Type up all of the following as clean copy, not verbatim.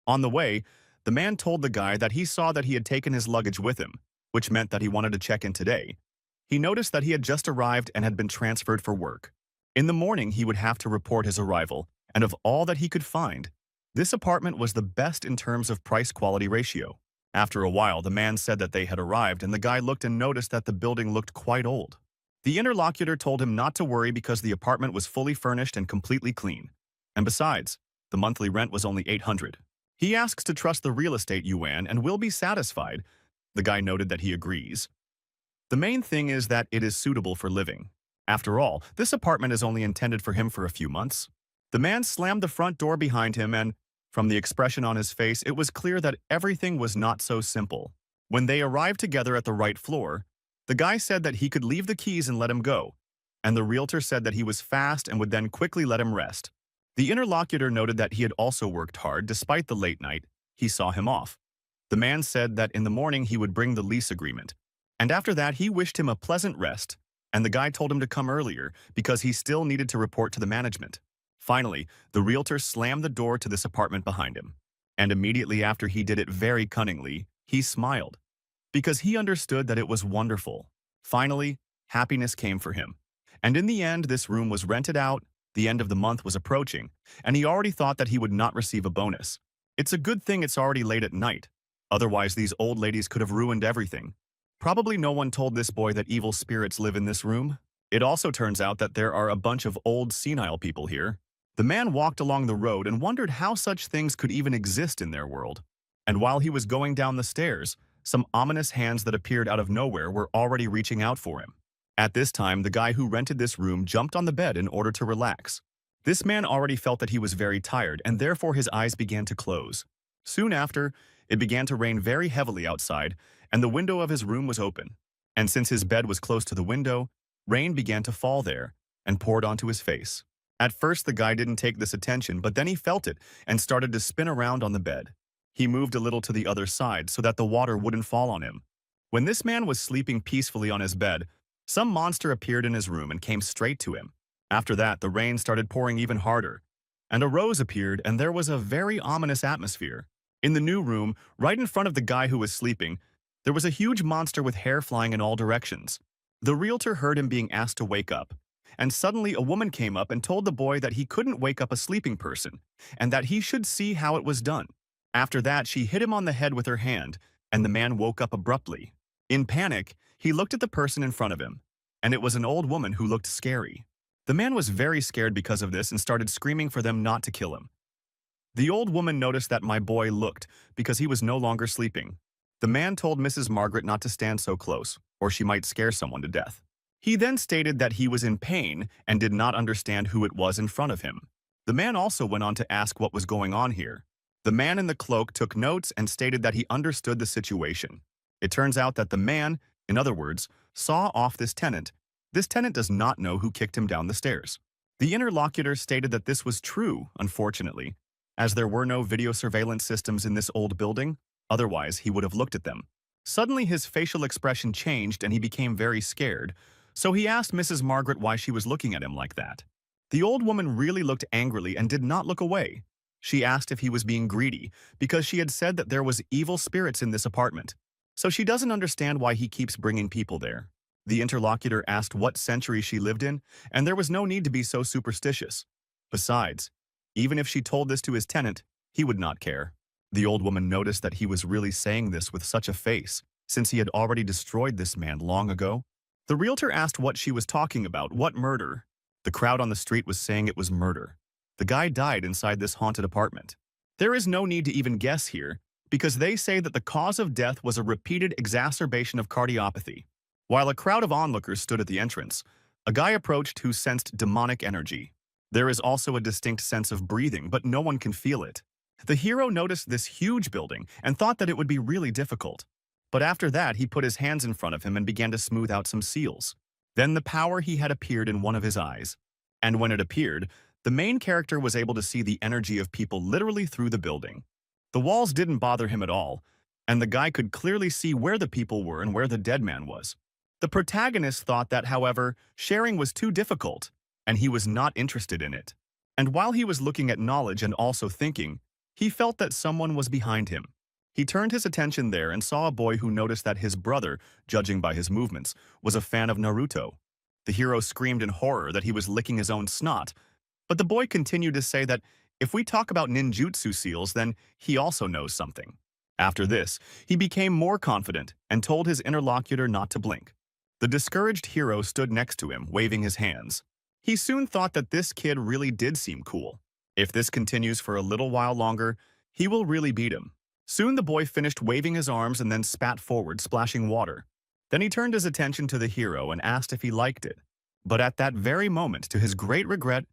On the way, the man told the guy that he saw that he had taken his luggage with him, which meant that he wanted to check in today. He noticed that he had just arrived and had been transferred for work. In the morning, he would have to report his arrival, and of all that he could find, this apartment was the best in terms of price-quality ratio. After a while, the man said that they had arrived, and the guy looked and noticed that the building looked quite old. The interlocutor told him not to worry because the apartment was fully furnished and completely clean. And besides, the monthly rent was only 800. He asks to trust the real estate yuan and will be satisfied. The guy noted that he agrees. The main thing is that it is suitable for living. After all, this apartment is only intended for him for a few months. The man slammed the front door behind him and, from the expression on his face, it was clear that everything was not so simple. When they arrived together at the right floor, the guy said that he could leave the keys and let him go, and the realtor said that he was fast and would then quickly let him rest. The interlocutor noted that he had also worked hard despite the late night. He saw him off. The man said that in the morning he would bring the lease agreement, and after that he wished him a pleasant rest, and the guy told him to come earlier because he still needed to report to the management. Finally, the realtor slammed the door to this apartment behind him, and immediately after he did it very cunningly, he smiled, because he understood that it was wonderful. Finally, happiness came for him, and in the end this room was rented out. The end of the month was approaching, and he already thought that he would not receive a bonus. It's a good thing it's already late at night, otherwise these old ladies could have ruined everything. Probably no one told this boy that evil spirits live in this room. It also turns out that there are a bunch of old senile people here. The man walked along the road and wondered how such things could even exist in their world. And while he was going down the stairs, some ominous hands that appeared out of nowhere were already reaching out for him. At this time, the guy who rented this room jumped on the bed in order to relax. This man already felt that he was very tired, and therefore his eyes began to close. Soon after, it began to rain very heavily outside, and the window of his room was open. And since his bed was close to the window, rain began to fall there and poured onto his face. At first, the guy didn't take this attention, but then he felt it and started to spin around on the bed. He moved a little to the other side so that the water wouldn't fall on him. When this man was sleeping peacefully on his bed, some monster appeared in his room and came straight to him. After that, the rain started pouring even harder, and a rose appeared, and there was a very ominous atmosphere. In the new room, right in front of the guy who was sleeping, there was a huge monster with hair flying in all directions. The realtor heard him being asked to wake up, and suddenly a woman came up and told the boy that he couldn't wake up a sleeping person, and that he should see how it was done. After that, she hit him on the head with her hand, and the man woke up abruptly. In panic, he looked at the person in front of him, and it was an old woman who looked scary. The man was very scared because of this and started screaming for them not to kill him. The old woman noticed that my boy looked because he was no longer sleeping. The man told Mrs. Margaret not to stand so close, or she might scare someone to death. He then stated that he was in pain and did not understand who it was in front of him. The man also went on to ask what was going on here. The man in the cloak took notes and stated that he understood the situation. It turns out that the man, in other words, saw off this tenant. This tenant does not know who kicked him down the stairs. The interlocutor stated that this was true, unfortunately, as there were no video surveillance systems in this old building. Otherwise, he would have looked at them. Suddenly, his facial expression changed and he became very scared, so he asked Mrs. Margaret why she was looking at him like that. The old woman really looked angrily and did not look away. She asked if he was being greedy because she had said that there was evil spirits in this apartment. So she doesn't understand why he keeps bringing people there. The interlocutor asked what century she lived in, and there was no need to be so superstitious. Besides, even if she told this to his tenant, he would not care. The old woman noticed that he was really saying this with such a face, since he had already destroyed this man long ago. The realtor asked what she was talking about, what murder. The crowd on the street was saying it was murder. The guy died inside this haunted apartment. There is no need to even guess here, because they say that the cause of death was a repeated exacerbation of cardiopathy. While a crowd of onlookers stood at the entrance, a guy approached who sensed demonic energy. There is also a distinct sense of breathing, but no one can feel it. The hero noticed this huge building and thought that it would be really difficult. But after that, he put his hands in front of him and began to smooth out some seals. Then the power he had appeared in one of his eyes. And when it appeared, the main character was able to see the energy of people literally through the building. The walls didn't bother him at all, and the guy could clearly see where the people were and where the dead man was. The protagonist thought that, however, sharing was too difficult, and he was not interested in it. And while he was looking at knowledge and also thinking, He felt that someone was behind him. He turned his attention there and saw a boy who noticed that his brother, judging by his movements, was a fan of Naruto. The hero screamed in horror that he was licking his own snot, but the boy continued to say that if we talk about ninjutsu seals, then he also knows something. After this, he became more confident and told his interlocutor not to blink. The discouraged hero stood next to him, waving his hands. He soon thought that this kid really did seem cool. If this continues for a little while longer, he will really beat him. Soon the boy finished waving his arms and then spat forward, splashing water. Then he turned his attention to the hero and asked if he liked it. But at that very moment, to his great regret,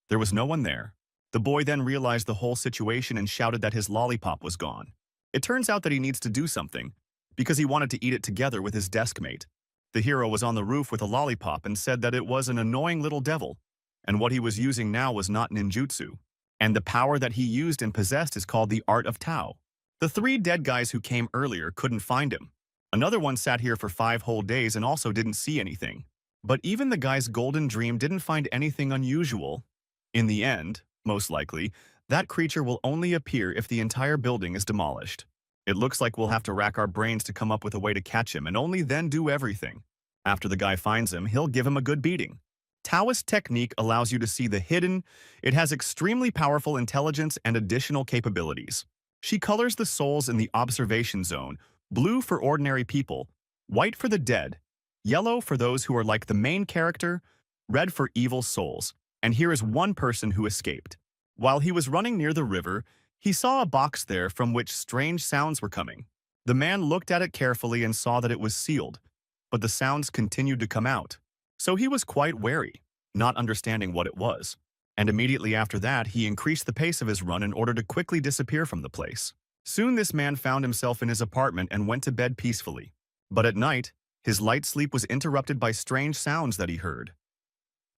there was no one there. The boy then realized the whole situation and shouted that his lollipop was gone. It turns out that he needs to do something, because he wanted to eat it together with his desk mate. The hero was on the roof with a lollipop and said that it was an annoying little devil, and what he was using now was not ninjutsu. And the power that he used and possessed is called the Art of Tao. The 3 dead guys who came earlier couldn't find him. Another one sat here for 5 whole days and also didn't see anything. But even the guy's golden dream didn't find anything unusual. In the end, most likely, that creature will only appear if the entire building is demolished. It looks like we'll have to rack our brains to come up with a way to catch him and only then do everything. After the guy finds him, he'll give him a good beating. Taoist technique allows you to see the hidden. It has extremely powerful intelligence and additional capabilities. She colors the souls in the observation zone, blue for ordinary people, white for the dead, yellow for those who are like the main character, red for evil souls. And here is one person who escaped. While he was running near the river, he saw a box there from which strange sounds were coming. The man looked at it carefully and saw that it was sealed, but the sounds continued to come out. So he was quite wary, not understanding what it was. And immediately after that, he increased the pace of his run in order to quickly disappear from the place. Soon this man found himself in his apartment and went to bed peacefully. But at night, his light sleep was interrupted by strange sounds that he heard.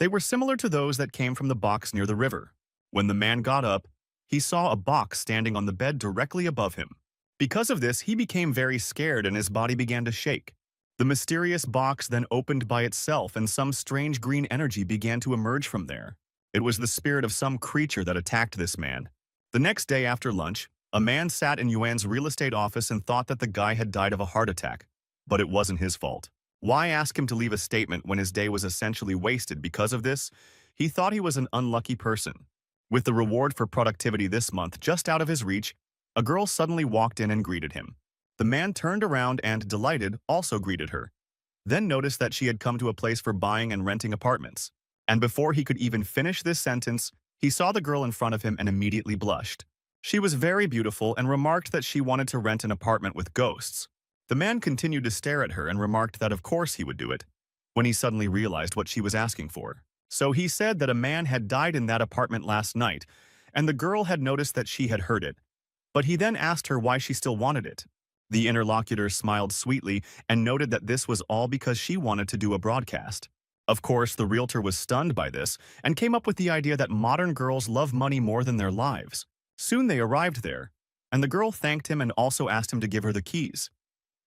They were similar to those that came from the box near the river. When the man got up, he saw a box standing on the bed directly above him. Because of this, he became very scared and his body began to shake. The mysterious box then opened by itself and some strange green energy began to emerge from there. It was the spirit of some creature that attacked this man. The next day after lunch, a man sat in Yuan's real estate office and thought that the guy had died of a heart attack. But it wasn't his fault. Why ask him to leave a statement when his day was essentially wasted because of this? He thought he was an unlucky person. With the reward for productivity this month just out of his reach, a girl suddenly walked in and greeted him. The man turned around and, delighted, also greeted her. Then noticed that she had come to a place for buying and renting apartments. And before he could even finish this sentence, he saw the girl in front of him and immediately blushed. She was very beautiful and remarked that she wanted to rent an apartment with ghosts. The man continued to stare at her and remarked that of course he would do it, when he suddenly realized what she was asking for. So he said that a man had died in that apartment last night, and the girl had noticed that she had heard it. But he then asked her why she still wanted it. The interlocutor smiled sweetly and noted that this was all because she wanted to do a broadcast. Of course, the realtor was stunned by this and came up with the idea that modern girls love money more than their lives. Soon they arrived there, and the girl thanked him and also asked him to give her the keys.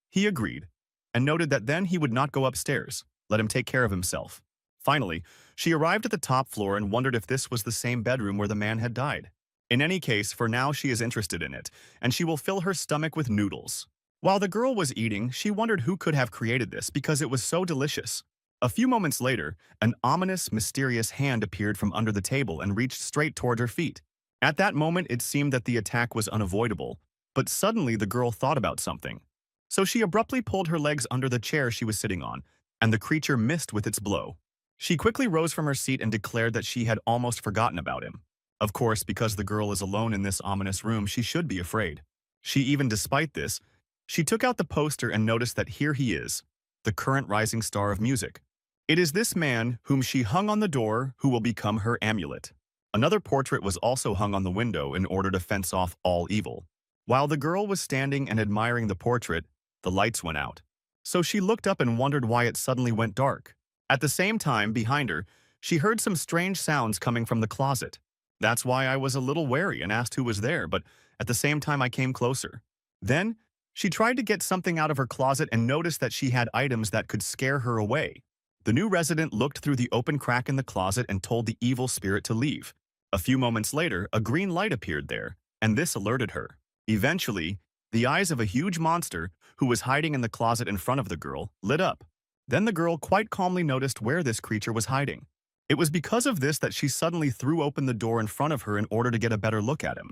He agreed, and noted that then he would not go upstairs, let him take care of himself. Finally, she arrived at the top floor and wondered if this was the same bedroom where the man had died. In any case, for now she is interested in it, and she will fill her stomach with noodles. While the girl was eating, she wondered who could have created this because it was so delicious. A few moments later, an ominous, mysterious hand appeared from under the table and reached straight toward her feet. At that moment, it seemed that the attack was unavoidable, but suddenly the girl thought about something. So she abruptly pulled her legs under the chair she was sitting on, and the creature missed with its blow. She quickly rose from her seat and declared that she had almost forgotten about him. Of course, because the girl is alone in this ominous room, she should be afraid. Despite this, she took out the poster and noticed that here he is, the current rising star of music. It is this man whom she hung on the door who will become her amulet. Another portrait was also hung on the window in order to fence off all evil. While the girl was standing and admiring the portrait, the lights went out. So she looked up and wondered why it suddenly went dark. At the same time, behind her, she heard some strange sounds coming from the closet. That's why I was a little wary and asked who was there, but at the same time I came closer. Then, she tried to get something out of her closet and noticed that she had items that could scare her away. The new resident looked through the open crack in the closet and told the evil spirit to leave. A few moments later, a green light appeared there, and this alerted her. Eventually, the eyes of a huge monster, who was hiding in the closet in front of the girl, lit up. Then the girl quite calmly noticed where this creature was hiding. It was because of this that she suddenly threw open the door in front of her in order to get a better look at him.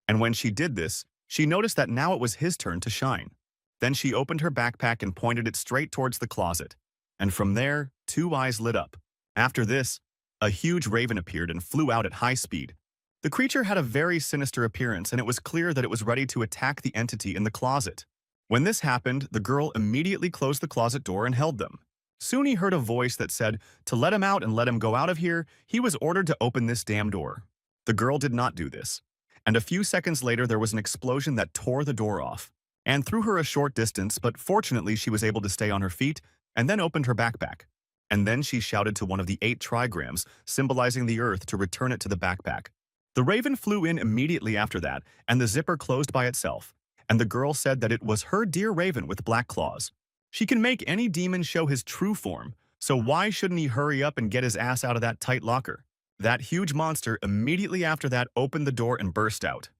And when she did this, she noticed that now it was his turn to shine. Then she opened her backpack and pointed it straight towards the closet. And from there, two eyes lit up. After this, a huge raven appeared and flew out at high speed. The creature had a very sinister appearance, and it was clear that it was ready to attack the entity in the closet. When this happened, the girl immediately closed the closet door and held them. Soon he heard a voice that said to let him out and let him go out of here. He was ordered to open this damn door. The girl did not do this. And a few seconds later, there was an explosion that tore the door off and threw her a short distance, but fortunately she was able to stay on her feet and then opened her backpack. And then she shouted to one of the 8 trigrams, symbolizing the earth, to return it to the backpack. The raven flew in immediately after that, and the zipper closed by itself. And the girl said that it was her dear raven with black claws. She can make any demon show his true form, so why shouldn't he hurry up and get his ass out of that tight locker? That huge monster immediately after that opened the door and burst out.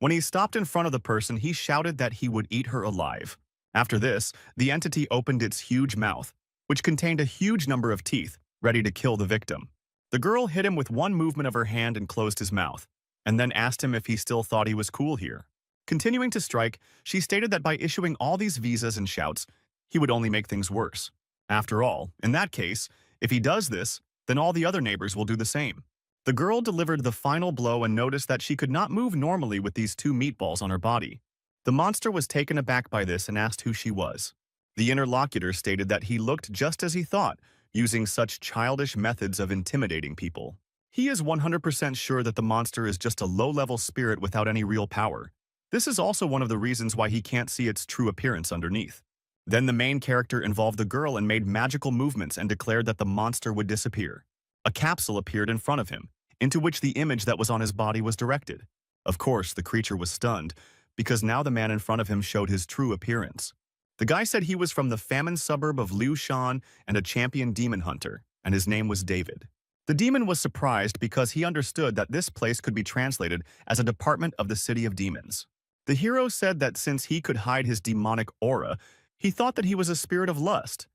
When he stopped in front of the person, he shouted that he would eat her alive. After this, the entity opened its huge mouth, which contained a huge number of teeth, ready to kill the victim. The girl hit him with one movement of her hand and closed his mouth, and then asked him if he still thought he was cool here. Continuing to strike, she stated that by issuing all these visas and shouts, he would only make things worse. After all, in that case, if he does this, then all the other neighbors will do the same. The girl delivered the final blow and noticed that she could not move normally with these 2 meatballs on her body. The monster was taken aback by this and asked who she was. The interlocutor stated that he looked just as he thought, using such childish methods of intimidating people. He is 100% sure that the monster is just a low-level spirit without any real power. This is also one of the reasons why he can't see its true appearance underneath. Then the main character involved the girl and made magical movements and declared that the monster would disappear. A capsule appeared in front of him, into which the image that was on his body was directed. Of course, the creature was stunned, because now the man in front of him showed his true appearance. The guy said he was from the famine suburb of Liu Shan and a champion demon hunter, and his name was David. The demon was surprised because he understood that this place could be translated as a department of the city of demons. The hero said that since he could hide his demonic aura, he thought that he was a spirit of lust.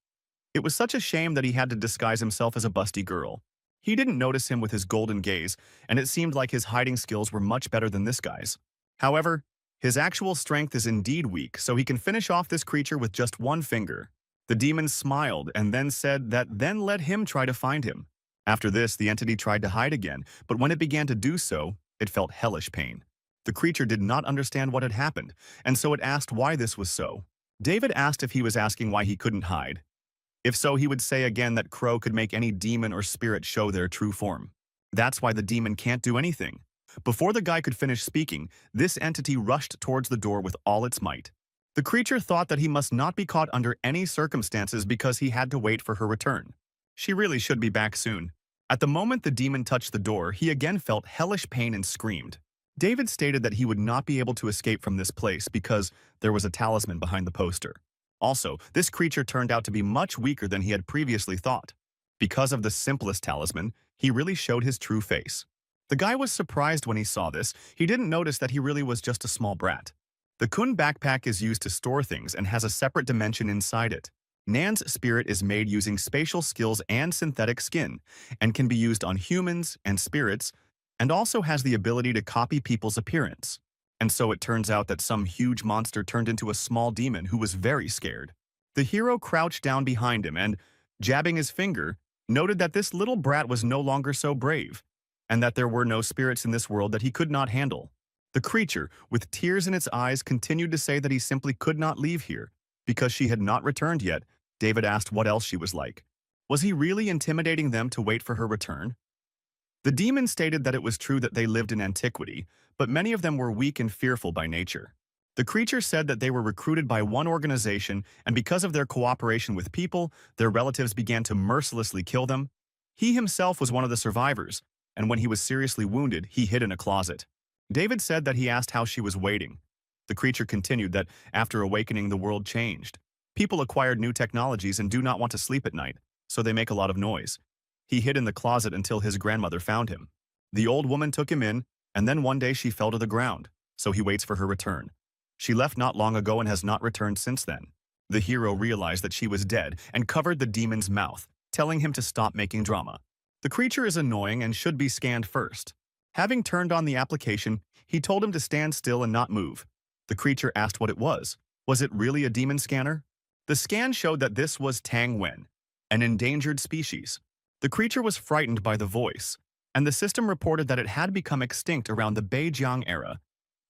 It was such a shame that he had to disguise himself as a busty girl. He didn't notice him with his golden gaze, and it seemed like his hiding skills were much better than this guy's. However, his actual strength is indeed weak, so he can finish off this creature with just one finger. The demon smiled and then said that then let him try to find him. After this, the entity tried to hide again, but when it began to do so, it felt hellish pain. The creature did not understand what had happened, and so it asked why this was so. David asked if he was asking why he couldn't hide. If so, he would say again that Crow could make any demon or spirit show their true form. That's why the demon can't do anything. Before the guy could finish speaking, this entity rushed towards the door with all its might. The creature thought that he must not be caught under any circumstances because he had to wait for her return. She really should be back soon. At the moment the demon touched the door, he again felt hellish pain and screamed. David stated that he would not be able to escape from this place because there was a talisman behind the poster. Also, this creature turned out to be much weaker than he had previously thought. Because of the simplest talisman, he really showed his true face. The guy was surprised when he saw this. He didn't notice that he really was just a small brat. The Kun backpack is used to store things and has a separate dimension inside it. Nan's spirit is made using spatial skills and synthetic skin, and can be used on humans and spirits, and also has the ability to copy people's appearance. And so it turns out that some huge monster turned into a small demon who was very scared. The hero crouched down behind him and, jabbing his finger, noted that this little brat was no longer so brave, and that there were no spirits in this world that he could not handle. The creature, with tears in its eyes, continued to say that he simply could not leave here. Because she had not returned yet, David asked what else she was like. Was he really intimidating them to wait for her return? The demon stated that it was true that they lived in antiquity, but many of them were weak and fearful by nature. The creature said that they were recruited by one organization, and because of their cooperation with people, their relatives began to mercilessly kill them. He himself was one of the survivors, and when he was seriously wounded, he hid in a closet. David said that he asked how she was waiting. The creature continued that after awakening, the world changed. People acquired new technologies and do not want to sleep at night, so they make a lot of noise. He hid in the closet until his grandmother found him. The old woman took him in, and then one day she fell to the ground. so he waits for her return. She left not long ago and has not returned since then. The hero realized that she was dead and covered the demon's mouth, telling him to stop making drama. The creature is annoying and should be scanned first. Having turned on the application, he told him to stand still and not move. The creature asked what it was. Was it really a demon scanner? The scan showed that this was Tang Wen, an endangered species. The creature was frightened by the voice, and the system reported that it had become extinct around the Beijiang era,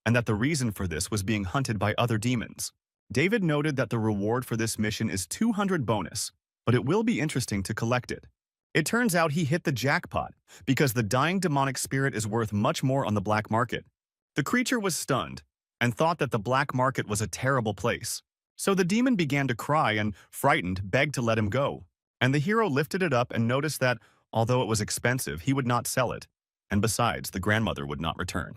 and that the reason for this was being hunted by other demons. David noted that the reward for this mission is 200 bonus, but it will be interesting to collect it. It turns out he hit the jackpot, because the dying demonic spirit is worth much more on the black market. The creature was stunned, and thought that the black market was a terrible place. So the demon began to cry and, frightened, begged to let him go. And the hero lifted it up and noticed that, although it was expensive, he would not sell it. And besides, the grandmother would not return.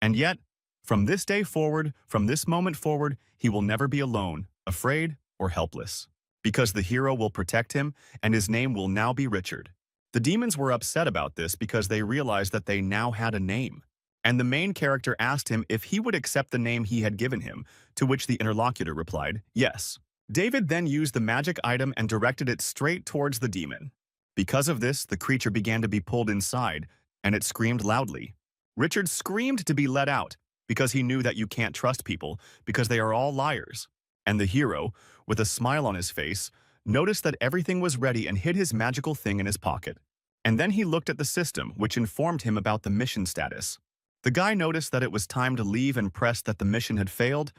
And yet, from this day forward, from this moment forward, he will never be alone, afraid, or helpless. Because the hero will protect him, and his name will now be Richard. The demons were upset about this because they realized that they now had a name. And the main character asked him if he would accept the name he had given him, to which the interlocutor replied, yes. David then used the magic item and directed it straight towards the demon. Because of this, the creature began to be pulled inside, and it screamed loudly. Richard screamed to be let out, because he knew that you can't trust people, because they are all liars. And the hero, with a smile on his face, noticed that everything was ready and hid his magical thing in his pocket. And then he looked at the system, which informed him about the mission status. The guy noticed that it was time to leave and pressed that the mission had failed.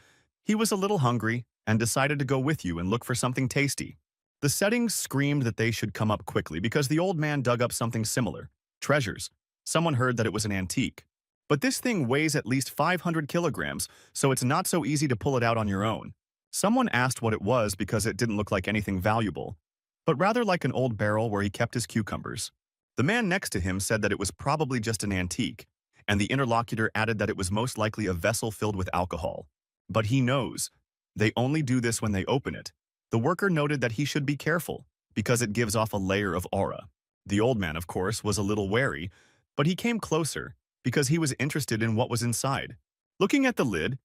He was a little hungry and decided to go with you and look for something tasty. The settings screamed that they should come up quickly because the old man dug up something similar. Treasures. Someone heard that it was an antique. But this thing weighs at least 500 kilograms, so it's not so easy to pull it out on your own. Someone asked what it was because it didn't look like anything valuable, but rather like an old barrel where he kept his cucumbers. The man next to him said that it was probably just an antique, and the interlocutor added that it was most likely a vessel filled with alcohol. But he knows. They only do this when they open it. The worker noted that he should be careful, because it gives off a layer of aura. The old man, of course, was a little wary, but he came closer, because he was interested in what was inside. Looking at the lid,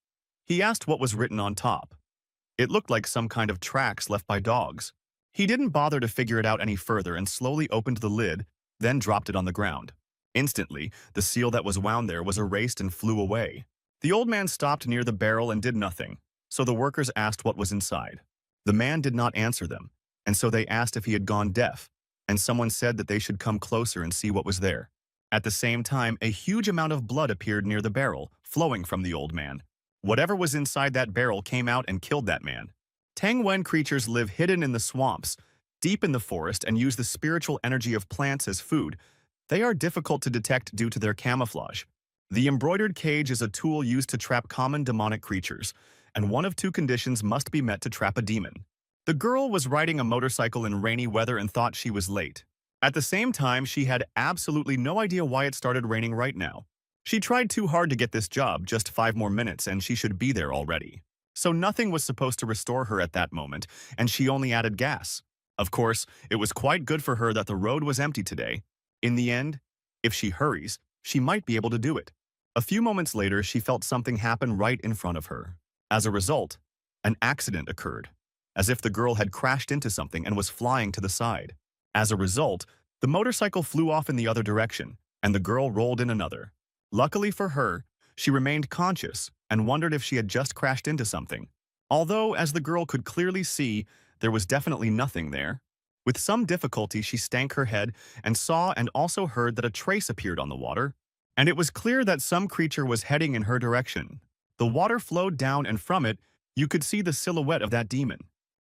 he asked what was written on top. It looked like some kind of tracks left by dogs. He didn't bother to figure it out any further and slowly opened the lid, then dropped it on the ground. Instantly, the seal that was wound there was erased and flew away. The old man stopped near the barrel and did nothing, so the workers asked what was inside. The man did not answer them, and so they asked if he had gone deaf, and someone said that they should come closer and see what was there. At the same time, a huge amount of blood appeared near the barrel, flowing from the old man. Whatever was inside that barrel came out and killed that man. Tang Wen creatures live hidden in the swamps, deep in the forest, and use the spiritual energy of plants as food. They are difficult to detect due to their camouflage. The embroidered cage is a tool used to trap common demonic creatures, and one of two conditions must be met to trap a demon. The girl was riding a motorcycle in rainy weather and thought she was late. At the same time, she had absolutely no idea why it started raining right now. She tried too hard to get this job, just 5 more minutes and she should be there already. So nothing was supposed to restore her at that moment, and she only added gas. Of course, it was quite good for her that the road was empty today. In the end, if she hurries, she might be able to do it. A few moments later, she felt something happen right in front of her. As a result, an accident occurred, as if the girl had crashed into something and was flying to the side. As a result, the motorcycle flew off in the other direction, and the girl rolled in another. Luckily for her, she remained conscious and wondered if she had just crashed into something. Although, as the girl could clearly see, there was definitely nothing there. With some difficulty, she stank her head and saw and also heard that a trace appeared on the water, and it was clear that some creature was heading in her direction. The water flowed down, and from it, you could see the silhouette of that demon.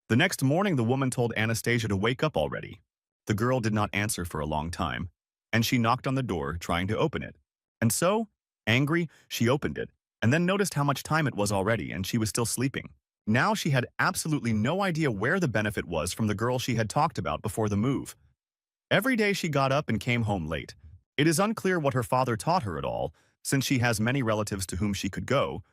The next morning, the woman told Anastasia to wake up already. The girl did not answer for a long time, and she knocked on the door, trying to open it. And so, angry, she opened it, and then noticed how much time it was already, and she was still sleeping. Now she had absolutely no idea where the benefit was from the girl she had talked about before the move. Every day she got up and came home late. It is unclear what her father taught her at all, since she has many relatives to whom she could go.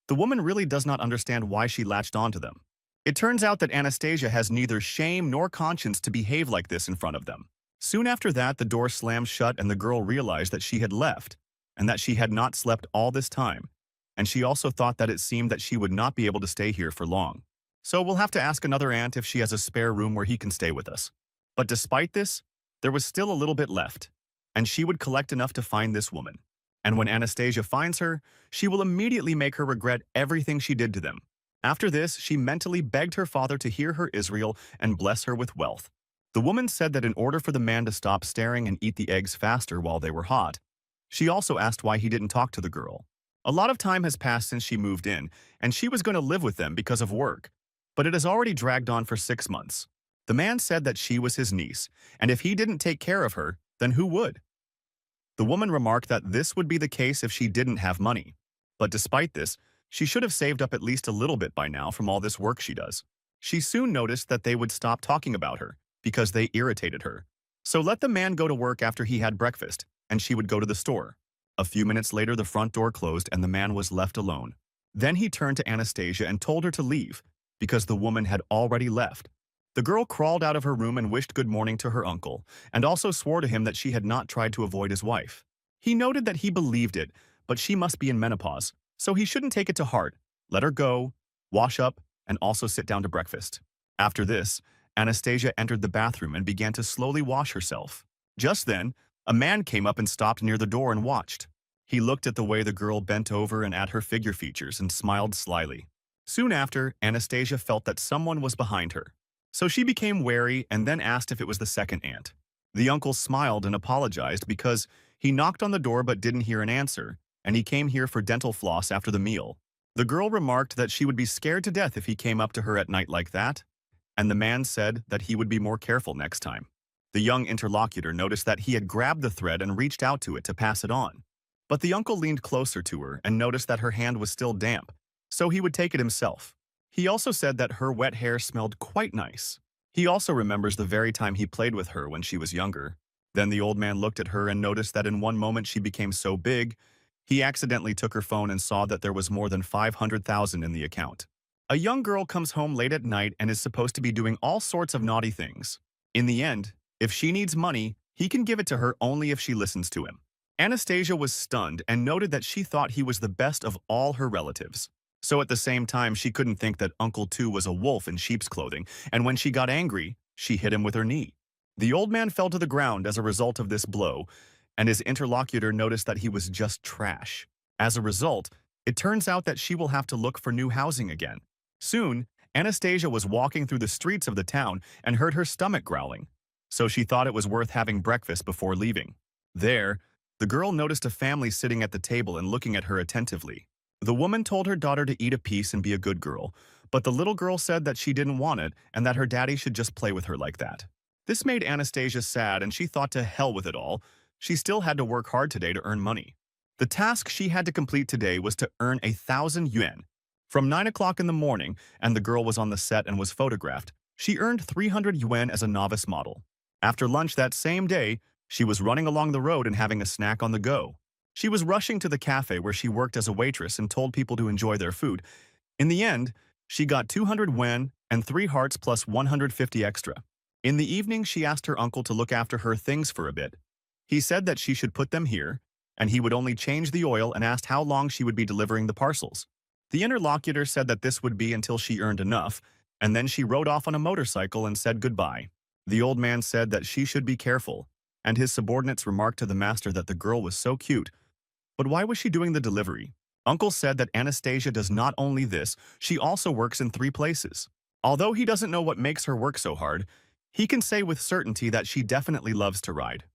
The woman really does not understand why she latched onto them. It turns out that Anastasia has neither shame nor conscience to behave like this in front of them. Soon after that, the door slammed shut and the girl realized that she had left, and that she had not slept all this time. and she also thought that it seemed that she would not be able to stay here for long. So we'll have to ask another aunt if she has a spare room where he can stay with us. But despite this, there was still a little bit left, and she would collect enough to find this woman. And when Anastasia finds her, she will immediately make her regret everything she did to them. After this, she mentally begged her father to hear her Israel and bless her with wealth. The woman said that in order for the man to stop staring and eat the eggs faster while they were hot, she also asked why he didn't talk to the girl. A lot of time has passed since she moved in, and she was going to live with them because of work, but it has already dragged on for 6 months. The man said that she was his niece, and if he didn't take care of her, then who would? The woman remarked that this would be the case if she didn't have money. But despite this, she should have saved up at least a little bit by now from all this work she does. She soon noticed that they would stop talking about her because they irritated her. So let the man go to work after he had breakfast, and she would go to the store. A few minutes later, the front door closed and the man was left alone. Then he turned to Anastasia and told her to leave because the woman had already left. The girl crawled out of her room and wished good morning to her uncle, and also swore to him that she had not tried to avoid his wife. He noted that he believed it, but she must be in menopause, so he shouldn't take it to heart. Let her go, wash up, and also sit down to breakfast. After this, Anastasia entered the bathroom and began to slowly wash herself. Just then, a man came up and stopped near the door and watched. He looked at the way the girl bent over and at her figure features and smiled slyly. Soon after, Anastasia felt that someone was behind her. So she became wary and then asked if it was the second aunt. The uncle smiled and apologized because he knocked on the door but didn't hear an answer, and he came here for dental floss after the meal. The girl remarked that she would be scared to death if he came up to her at night like that, and the man said that he would be more careful next time. The young interlocutor noticed that he had grabbed the thread and reached out to it to pass it on. But the uncle leaned closer to her and noticed that her hand was still damp, so he would take it himself. He also said that her wet hair smelled quite nice. He also remembers the very time he played with her when she was younger. Then the old man looked at her and noticed that in one moment she became so big, he accidentally took her phone and saw that there was more than 500,000 in the account. A young girl comes home late at night and is supposed to be doing all sorts of naughty things. In the end, if she needs money, he can give it to her only if she listens to him. Anastasia was stunned and noted that she thought he was the best of all her relatives. So at the same time, she couldn't think that Uncle 2 was a wolf in sheep's clothing, and when she got angry, she hit him with her knee. The old man fell to the ground as a result of this blow, and his interlocutor noticed that he was just trash. As a result, it turns out that she will have to look for new housing again. Soon, Anastasia was walking through the streets of the town and heard her stomach growling, so she thought it was worth having breakfast before leaving. There, the girl noticed a family sitting at the table and looking at her attentively. The woman told her daughter to eat a piece and be a good girl, but the little girl said that she didn't want it and that her daddy should just play with her like that. This made Anastasia sad and she thought to hell with it all. She still had to work hard today to earn money. The task she had to complete today was to earn 1,000 yuan. From 9 o'clock in the morning, and the girl was on the set and was photographed, she earned 300 yuan as a novice model. After lunch that same day, she was running along the road and having a snack on the go. She was rushing to the cafe where she worked as a waitress and told people to enjoy their food. In the end, she got 200 yuan and 3 hearts plus 150 extra. In the evening, she asked her uncle to look after her things for a bit. He said that she should put them here, and he would only change the oil and asked how long she would be delivering the parcels. The interlocutor said that this would be until she earned enough, and then she rode off on a motorcycle and said goodbye. The old man said that she should be careful, and his subordinates remarked to the master that the girl was so cute. But why was she doing the delivery? Uncle said that Anastasia does not only this, she also works in 3 places. Although he doesn't know what makes her work so hard, he can say with certainty that she definitely loves to ride.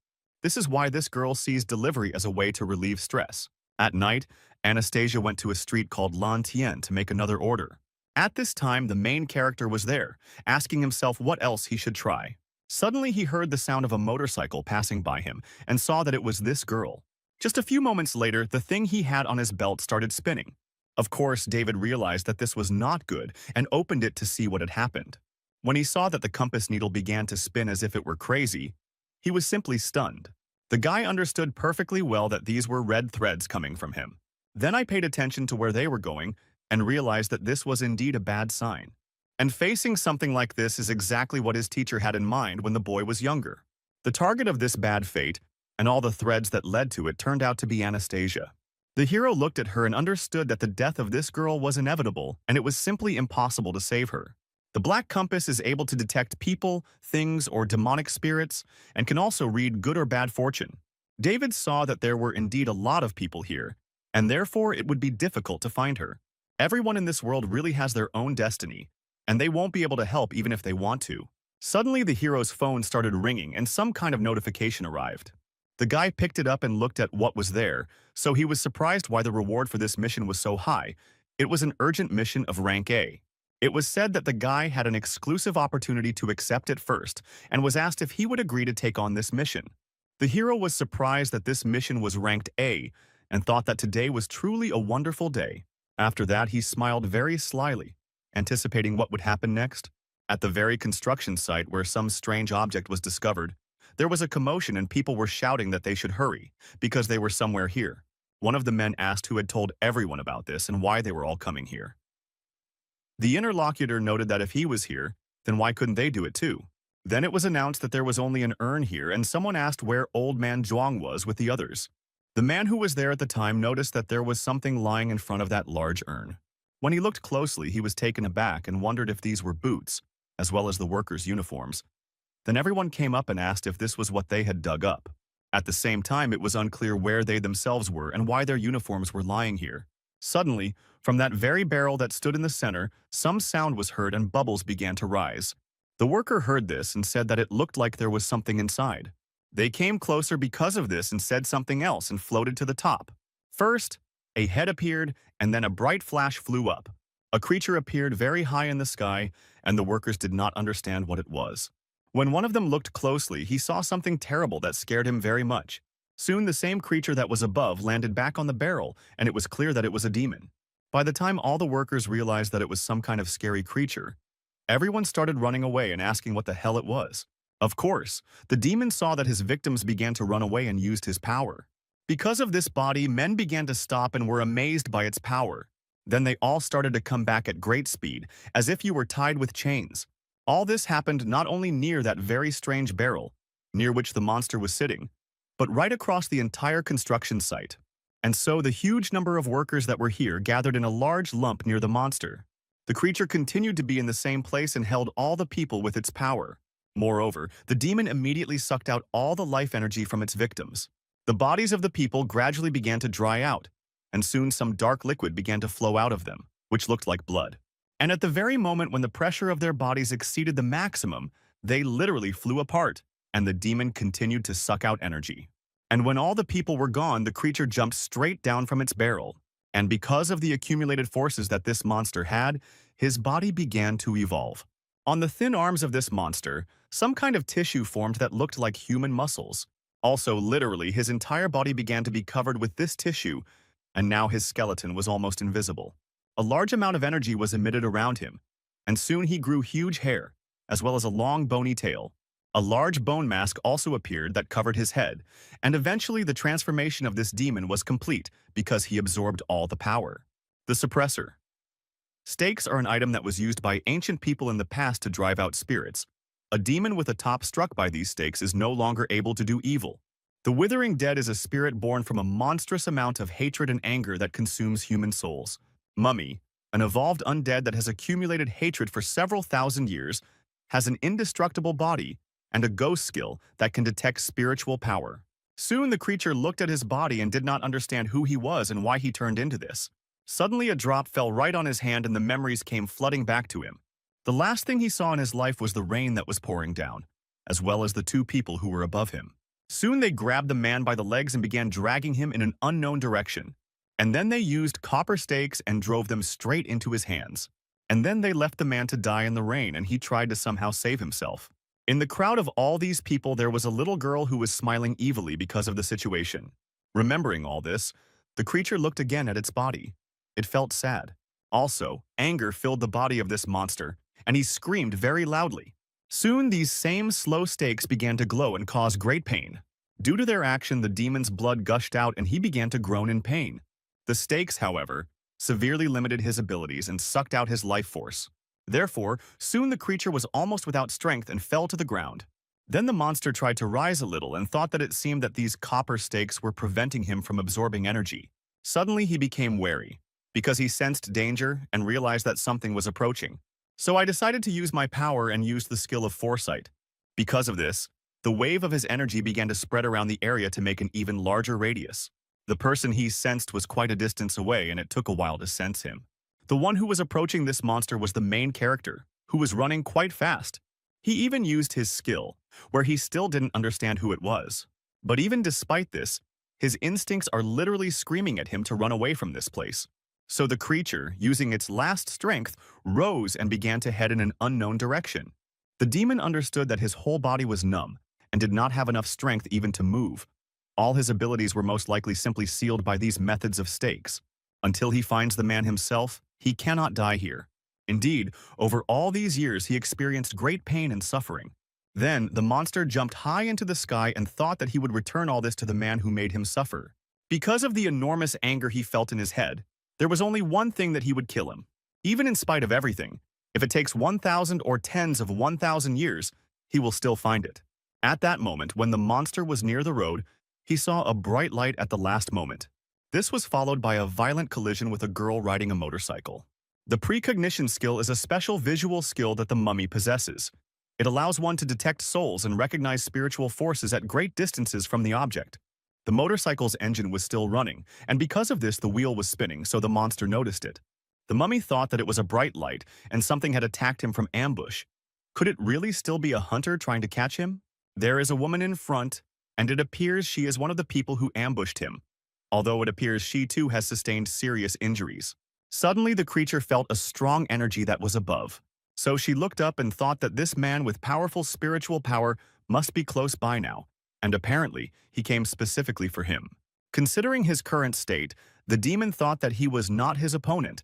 This is why this girl sees delivery as a way to relieve stress. At night, Anastasia went to a street called Lan Tien to make another order. At this time, the main character was there, asking himself what else he should try. Suddenly, he heard the sound of a motorcycle passing by him and saw that it was this girl. Just a few moments later, the thing he had on his belt started spinning. Of course, David realized that this was not good and opened it to see what had happened. When he saw that the compass needle began to spin as if it were crazy, he was simply stunned. The guy understood perfectly well that these were red threads coming from him. Then I paid attention to where they were going and realized that this was indeed a bad sign. And facing something like this is exactly what his teacher had in mind when the boy was younger. The target of this bad fate and all the threads that led to it turned out to be Anastasia. The hero looked at her and understood that the death of this girl was inevitable, and it was simply impossible to save her. The black compass is able to detect people, things, or demonic spirits, and can also read good or bad fortune. David saw that there were indeed a lot of people here, and therefore it would be difficult to find her. Everyone in this world really has their own destiny, and they won't be able to help even if they want to. Suddenly, the hero's phone started ringing and some kind of notification arrived. The guy picked it up and looked at what was there, so he was surprised why the reward for this mission was so high. It was an urgent mission of rank A. It was said that the guy had an exclusive opportunity to accept it first and was asked if he would agree to take on this mission. The hero was surprised that this mission was ranked A and thought that today was truly a wonderful day. After that, he smiled very slyly, anticipating what would happen next. At the very construction site where some strange object was discovered, there was a commotion and people were shouting that they should hurry, because they were somewhere here. One of the men asked who had told everyone about this and why they were all coming here. The interlocutor noted that if he was here, then why couldn't they do it too? Then it was announced that there was only an urn here and someone asked where Old Man Zhuang was with the others. The man who was there at the time noticed that there was something lying in front of that large urn. When he looked closely, he was taken aback and wondered if these were boots, as well as the workers' uniforms. Then everyone came up and asked if this was what they had dug up. At the same time, it was unclear where they themselves were and why their uniforms were lying here. Suddenly, from that very barrel that stood in the center, some sound was heard and bubbles began to rise. The worker heard this and said that it looked like there was something inside. They came closer because of this and said something else and floated to the top. First, a head appeared and then a bright flash flew up. A creature appeared very high in the sky and the workers did not understand what it was. When one of them looked closely, he saw something terrible that scared him very much. Soon the same creature that was above landed back on the barrel and it was clear that it was a demon. By the time all the workers realized that it was some kind of scary creature, everyone started running away and asking what the hell it was. Of course, the demon saw that his victims began to run away and used his power. Because of this body, men began to stop and were amazed by its power. Then they all started to come back at great speed, as if you were tied with chains. All this happened not only near that very strange barrel, near which the monster was sitting, but right across the entire construction site. And so the huge number of workers that were here gathered in a large lump near the monster. The creature continued to be in the same place and held all the people with its power. Moreover, the demon immediately sucked out all the life energy from its victims. The bodies of the people gradually began to dry out, and soon some dark liquid began to flow out of them, which looked like blood. And at the very moment when the pressure of their bodies exceeded the maximum, they literally flew apart, and the demon continued to suck out energy. And when all the people were gone, the creature jumped straight down from its barrel. And because of the accumulated forces that this monster had, his body began to evolve. On the thin arms of this monster, some kind of tissue formed that looked like human muscles. Also, literally, his entire body began to be covered with this tissue, and now his skeleton was almost invisible. A large amount of energy was emitted around him, and soon he grew huge hair, as well as a long bony tail. A large bone mask also appeared that covered his head, and eventually the transformation of this demon was complete because he absorbed all the power. The suppressor. Stakes are an item that was used by ancient people in the past to drive out spirits. A demon with a top struck by these stakes is no longer able to do evil. The withering dead is a spirit born from a monstrous amount of hatred and anger that consumes human souls. Mummy, an evolved undead that has accumulated hatred for several thousand years, has an indestructible body and a ghost skill that can detect spiritual power. Soon the creature looked at his body and did not understand who he was and why he turned into this. Suddenly a drop fell right on his hand and the memories came flooding back to him. The last thing he saw in his life was the rain that was pouring down, as well as the two people who were above him. Soon they grabbed the man by the legs and began dragging him in an unknown direction. And then they used copper stakes and drove them straight into his hands. And then they left the man to die in the rain and he tried to somehow save himself. In the crowd of all these people, there was a little girl who was smiling evilly because of the situation. Remembering all this, the creature looked again at its body. It felt sad. Also, anger filled the body of this monster, and he screamed very loudly. Soon these same slow stakes began to glow and cause great pain. Due to their action, the demon's blood gushed out and he began to groan in pain. The stakes, however, severely limited his abilities and sucked out his life force. Therefore, soon the creature was almost without strength and fell to the ground. Then the monster tried to rise a little and thought that it seemed that these copper stakes were preventing him from absorbing energy. Suddenly he became wary, because he sensed danger and realized that something was approaching. So I decided to use my power and used the skill of foresight. Because of this, the wave of his energy began to spread around the area to make an even larger radius. The person he sensed was quite a distance away, and it took a while to sense him. The one who was approaching this monster was the main character, who was running quite fast. He even used his skill, where he still didn't understand who it was. But even despite this, his instincts are literally screaming at him to run away from this place. So the creature, using its last strength, rose and began to head in an unknown direction. The demon understood that his whole body was numb and did not have enough strength even to move. All his abilities were most likely simply sealed by these methods of stakes. Until he finds the man himself, he cannot die here. Indeed, over all these years he experienced great pain and suffering. Then, the monster jumped high into the sky and thought that he would return all this to the man who made him suffer. Because of the enormous anger he felt in his head, there was only one thing that he would kill him. Even in spite of everything, if it takes 1,000 or tens of 1,000 years, he will still find it. At that moment, when the monster was near the road, he saw a bright light at the last moment. This was followed by a violent collision with a girl riding a motorcycle. The precognition skill is a special visual skill that the mummy possesses. It allows one to detect souls and recognize spiritual forces at great distances from the object. The motorcycle's engine was still running, and because of this the wheel was spinning, so the monster noticed it. The mummy thought that it was a bright light, and something had attacked him from ambush. Could it really still be a hunter trying to catch him? There is a woman in front, and it appears she is one of the people who ambushed him, although it appears she too has sustained serious injuries. Suddenly the creature felt a strong energy that was above. So she looked up and thought that this man with powerful spiritual power must be close by now, and apparently he came specifically for him. Considering his current state, the demon thought that he was not his opponent,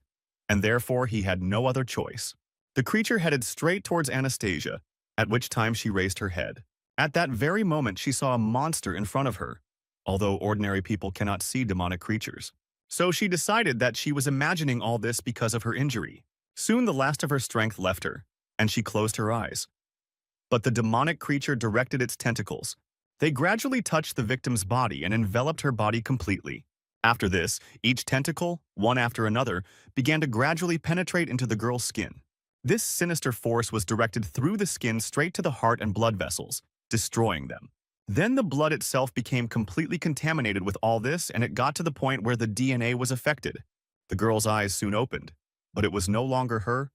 and therefore he had no other choice. The creature headed straight towards Anastasia, at which time she raised her head. At that very moment she saw a monster in front of her, although ordinary people cannot see demonic creatures. So she decided that she was imagining all this because of her injury. Soon the last of her strength left her, and she closed her eyes. But the demonic creature directed its tentacles. They gradually touched the victim's body and enveloped her body completely. After this, each tentacle, one after another, began to gradually penetrate into the girl's skin. This sinister force was directed through the skin straight to the heart and blood vessels, destroying them. Then the blood itself became completely contaminated with all this, and it got to the point where the DNA was affected. The girl's eyes soon opened, but it was no longer her,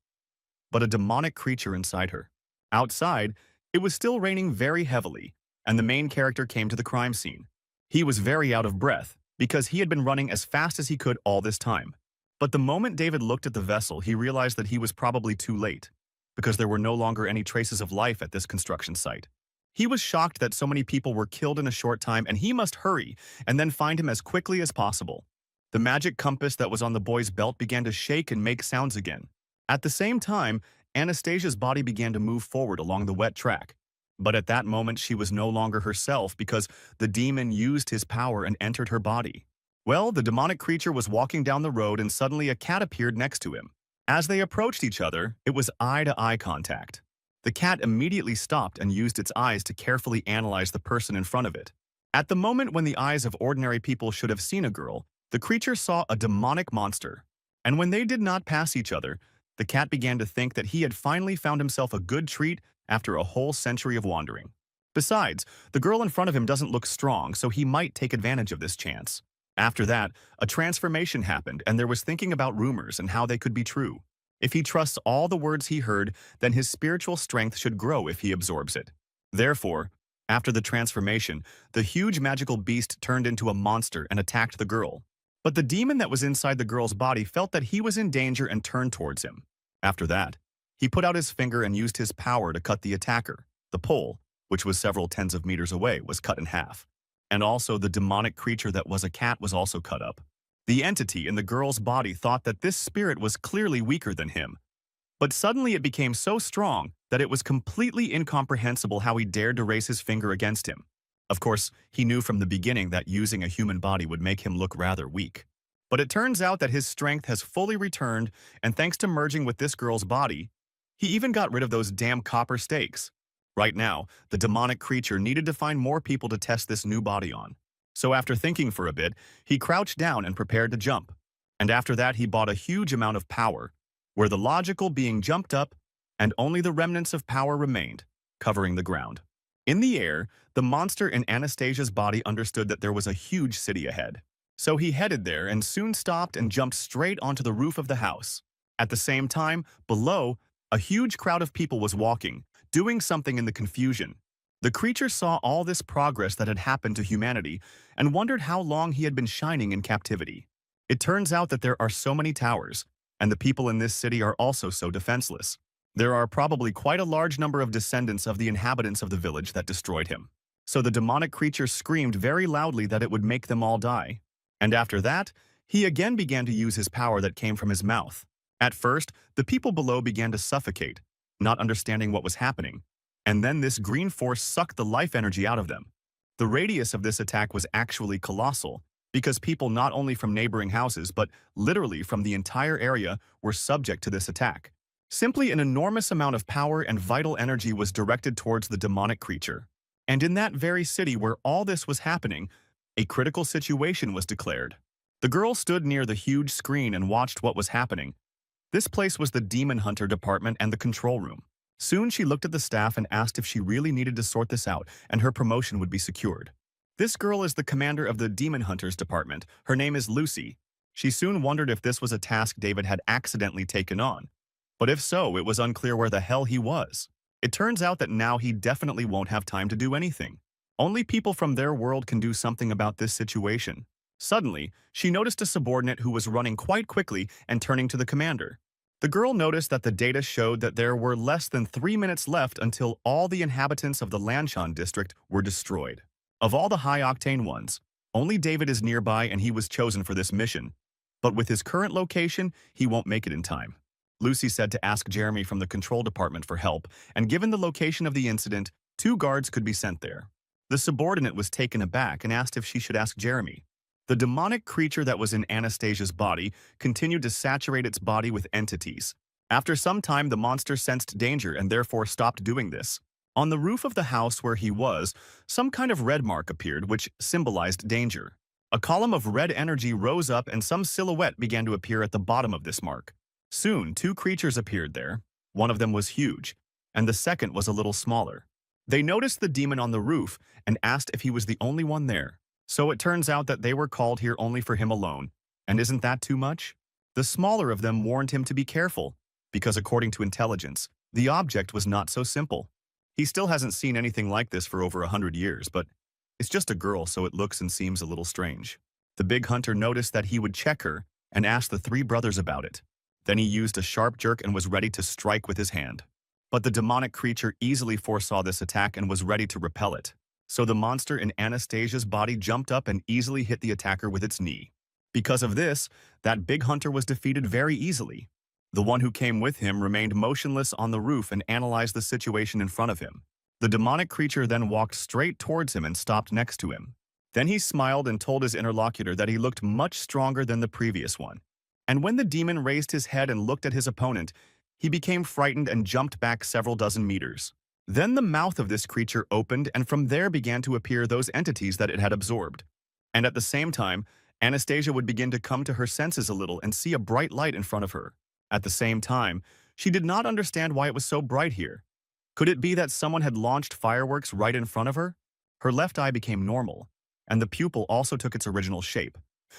but a demonic creature inside her. Outside, it was still raining very heavily, and the main character came to the crime scene. He was very out of breath, because he had been running as fast as he could all this time. But the moment David looked at the vessel, he realized that he was probably too late, because there were no longer any traces of life at this construction site. He was shocked that so many people were killed in a short time, and he must hurry and then find him as quickly as possible. The magic compass that was on the boy's belt began to shake and make sounds again. At the same time, Anastasia's body began to move forward along the wet track. But at that moment she was no longer herself because the demon used his power and entered her body. Well, the demonic creature was walking down the road and suddenly a cat appeared next to him. As they approached each other, it was eye-to-eye contact. The cat immediately stopped and used its eyes to carefully analyze the person in front of it. At the moment when the eyes of ordinary people should have seen a girl, the creature saw a demonic monster. And when they did not pass each other, the cat began to think that he had finally found himself a good treat after a whole century of wandering. Besides, the girl in front of him doesn't look strong, so he might take advantage of this chance. After that, a transformation happened, and there was thinking about rumors and how they could be true. If he trusts all the words he heard, then his spiritual strength should grow if he absorbs it. Therefore, after the transformation, the huge magical beast turned into a monster and attacked the girl. But the demon that was inside the girl's body felt that he was in danger and turned towards him. After that, he put out his finger and used his power to cut the attacker. The pole, which was several tens of meters away, was cut in half. And also the demonic creature that was a cat was also cut up. The entity in the girl's body thought that this spirit was clearly weaker than him. But suddenly it became so strong that it was completely incomprehensible how he dared to raise his finger against him. Of course, he knew from the beginning that using a human body would make him look rather weak. But it turns out that his strength has fully returned, and thanks to merging with this girl's body, he even got rid of those damn copper stakes. Right now, the demonic creature needed to find more people to test this new body on. So after thinking for a bit, he crouched down and prepared to jump. And after that, he bought a huge amount of power, where the logical being jumped up, and only the remnants of power remained, covering the ground. In the air, the monster in Anastasia's body understood that there was a huge city ahead. So he headed there and soon stopped and jumped straight onto the roof of the house. At the same time, below, a huge crowd of people was walking, doing something in the confusion. The creature saw all this progress that had happened to humanity and wondered how long he had been shining in captivity. It turns out that there are so many towers, and the people in this city are also so defenseless. There are probably quite a large number of descendants of the inhabitants of the village that destroyed him. So the demonic creature screamed very loudly that it would make them all die. And after that, he again began to use his power that came from his mouth. At first, the people below began to suffocate, not understanding what was happening. And then this green force sucked the life energy out of them. The radius of this attack was actually colossal, because people not only from neighboring houses but literally from the entire area were subject to this attack. Simply an enormous amount of power and vital energy was directed towards the demonic creature. And in that very city where all this was happening, a critical situation was declared. The girl stood near the huge screen and watched what was happening. This place was the Demon Hunter department and the control room. Soon she looked at the staff and asked if she really needed to sort this out and her promotion would be secured. This girl is the commander of the Demon Hunters department. Her name is Lucy. She soon wondered if this was a task David had accidentally taken on. But if so, it was unclear where the hell he was. It turns out that now he definitely won't have time to do anything. Only people from their world can do something about this situation. Suddenly, she noticed a subordinate who was running quite quickly and turning to the commander. The girl noticed that the data showed that there were less than 3 minutes left until all the inhabitants of the Lanshan district were destroyed. Of all the high-octane ones, only David is nearby and he was chosen for this mission. But with his current location, he won't make it in time. Lucy said to ask Jeremy from the control department for help, and given the location of the incident, 2 guards could be sent there. The subordinate was taken aback and asked if she should ask Jeremy. The demonic creature that was in Anastasia's body continued to saturate its body with entities. After some time, the monster sensed danger and therefore stopped doing this. On the roof of the house where he was, some kind of red mark appeared, which symbolized danger. A column of red energy rose up and some silhouette began to appear at the bottom of this mark. Soon, 2 creatures appeared there. One of them was huge, and the second was a little smaller. They noticed the demon on the roof and asked if he was the only one there. So it turns out that they were called here only for him alone. And isn't that too much? The smaller of them warned him to be careful, because according to intelligence, the object was not so simple. He still hasn't seen anything like this for over 100 years, but it's just a girl, so it looks and seems a little strange. The big hunter noticed that he would check her and asked the 3 brothers about it. Then he used a sharp jerk and was ready to strike with his hand. But the demonic creature easily foresaw this attack and was ready to repel it. So the monster in Anastasia's body jumped up and easily hit the attacker with its knee. Because of this, that big hunter was defeated very easily. The one who came with him remained motionless on the roof and analyzed the situation in front of him. The demonic creature then walked straight towards him and stopped next to him. Then he smiled and told his interlocutor that he looked much stronger than the previous one. And when the demon raised his head and looked at his opponent, he became frightened and jumped back several dozen meters. Then the mouth of this creature opened and from there began to appear those entities that it had absorbed. And at the same time, Anastasia would begin to come to her senses a little and see a bright light in front of her. At the same time, she did not understand why it was so bright here. Could it be that someone had launched fireworks right in front of her? Her left eye became normal, and the pupil also took its original shape.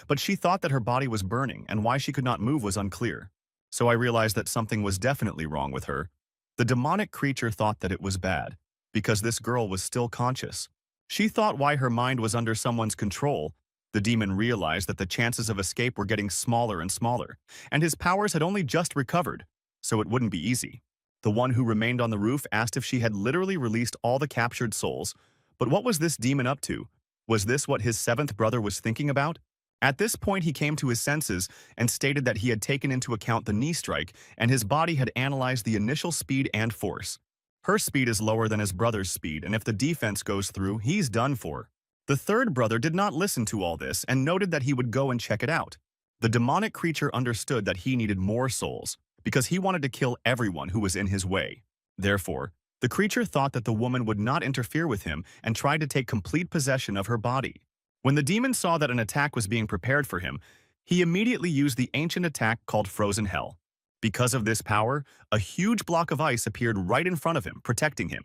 But she thought that her body was burning, and why she could not move was unclear. So I realized that something was definitely wrong with her. The demonic creature thought that it was bad, because this girl was still conscious. She thought why her mind was under someone's control. The demon realized that the chances of escape were getting smaller and smaller, and his powers had only just recovered, so it wouldn't be easy. The one who remained on the roof asked if she had literally released all the captured souls. But what was this demon up to? Was this what his 7th brother was thinking about? At this point, he came to his senses and stated that he had taken into account the knee strike and his body had analyzed the initial speed and force. Her speed is lower than his brother's speed, and if the defense goes through, he's done for. The 3rd brother did not listen to all this and noted that he would go and check it out. The demonic creature understood that he needed more souls because he wanted to kill everyone who was in his way. Therefore, the creature thought that the woman would not interfere with him and tried to take complete possession of her body. When the demon saw that an attack was being prepared for him, he immediately used the ancient attack called Frozen Hell. Because of this power, a huge block of ice appeared right in front of him, protecting him.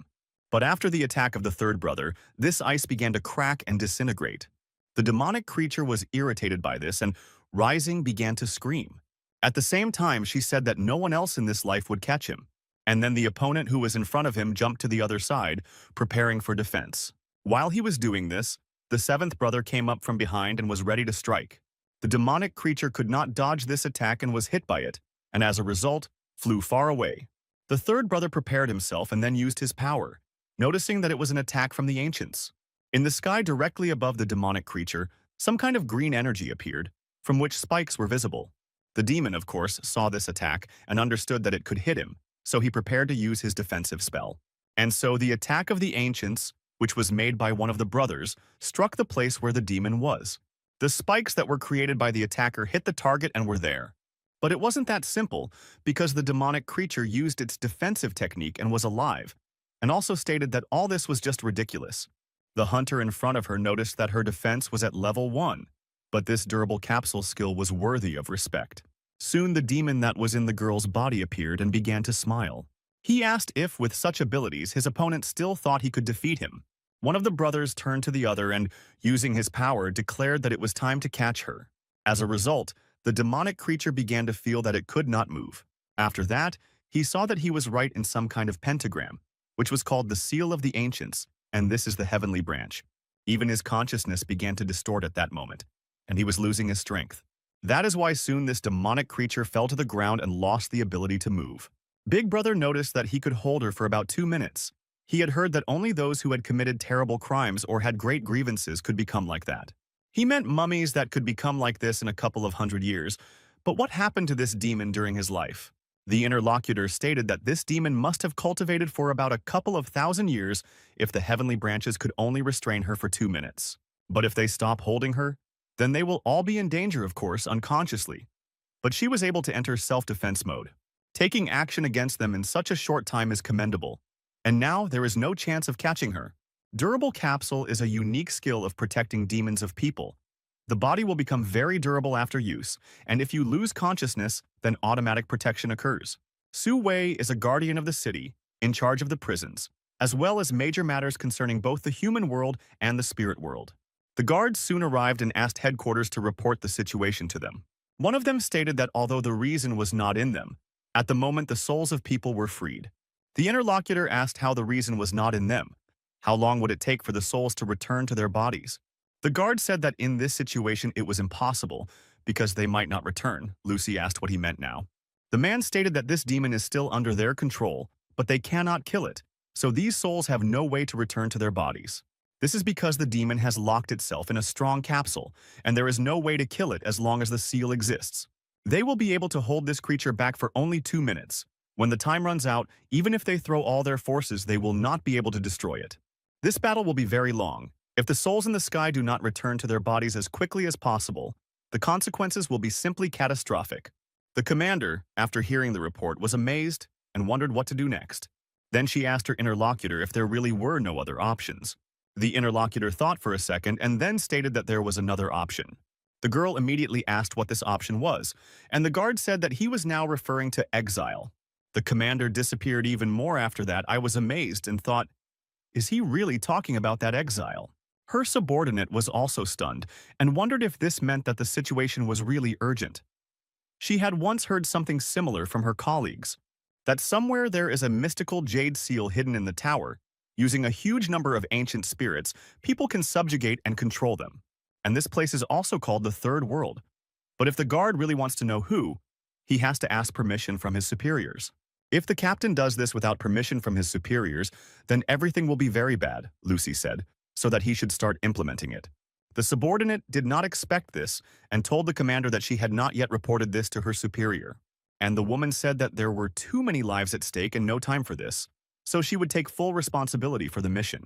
But after the attack of the third brother, this ice began to crack and disintegrate. The demonic creature was irritated by this and, rising, began to scream. At the same time, she said that no one else in this life would catch him. And then the opponent who was in front of him jumped to the other side, preparing for defense. While he was doing this, the seventh brother came up from behind and was ready to strike. The demonic creature could not dodge this attack and was hit by it, and as a result, flew far away. The third brother prepared himself and then used his power, noticing that it was an attack from the ancients. In the sky directly above the demonic creature, some kind of green energy appeared, from which spikes were visible. The demon, of course, saw this attack and understood that it could hit him, so he prepared to use his defensive spell. And so the attack of the ancients, which was made by one of the brothers, struck the place where the demon was. The spikes that were created by the attacker hit the target and were there. But it wasn't that simple, because the demonic creature used its defensive technique and was alive, and also stated that all this was just ridiculous. The hunter in front of her noticed that her defense was at level 1, but this durable capsule skill was worthy of respect. Soon the demon that was in the girl's body appeared and began to smile. He asked if, with such abilities, his opponent still thought he could defeat him. One of the brothers turned to the other and, using his power, declared that it was time to catch her. As a result, the demonic creature began to feel that it could not move. After that, he saw that he was right in some kind of pentagram, which was called the Seal of the Ancients, and this is the heavenly branch. Even his consciousness began to distort at that moment, and he was losing his strength. That is why soon this demonic creature fell to the ground and lost the ability to move. Big Brother noticed that he could hold her for about 2 minutes. He had heard that only those who had committed terrible crimes or had great grievances could become like that. He meant mummies that could become like this in a couple of 100 years, but what happened to this demon during his life? The interlocutor stated that this demon must have cultivated for about a couple of 1,000 years if the heavenly branches could only restrain her for 2 minutes. But if they stop holding her, then they will all be in danger, of course, unconsciously. But she was able to enter self-defense mode. Taking action against them in such a short time is commendable, and now there is no chance of catching her. Durable capsule is a unique skill of protecting demons of people. The body will become very durable after use, and if you lose consciousness, then automatic protection occurs. Su Wei is a guardian of the city, in charge of the prisons, as well as major matters concerning both the human world and the spirit world. The guards soon arrived and asked headquarters to report the situation to them. One of them stated that although the reason was not in them, at the moment the souls of people were freed. The interlocutor asked how the reason was not in them. How long would it take for the souls to return to their bodies? The guard said that in this situation it was impossible, because they might not return. Lucy asked what he meant now. The man stated that this demon is still under their control, but they cannot kill it, so these souls have no way to return to their bodies. This is because the demon has locked itself in a strong capsule, and there is no way to kill it as long as the seal exists. They will be able to hold this creature back for only 2 minutes. When the time runs out, even if they throw all their forces, they will not be able to destroy it. This battle will be very long. If the souls in the sky do not return to their bodies as quickly as possible, the consequences will be simply catastrophic. The commander, after hearing the report, was amazed and wondered what to do next. Then she asked her interlocutor if there really were no other options. The interlocutor thought for a second and then stated that there was another option. The girl immediately asked what this option was, and the guard said that he was now referring to exile. The commander disappeared even more after that. I was amazed and thought, is he really talking about that exile? Her subordinate was also stunned and wondered if this meant that the situation was really urgent. She had once heard something similar from her colleagues, that somewhere there is a mystical jade seal hidden in the tower. Using a huge number of ancient spirits, people can subjugate and control them. And this place is also called the Third World. But if the guard really wants to know who, he has to ask permission from his superiors. If the captain does this without permission from his superiors, then everything will be very bad, Lucy said, so that he should start implementing it. The subordinate did not expect this and told the commander that she had not yet reported this to her superior. And the woman said that there were too many lives at stake and no time for this, so she would take full responsibility for the mission.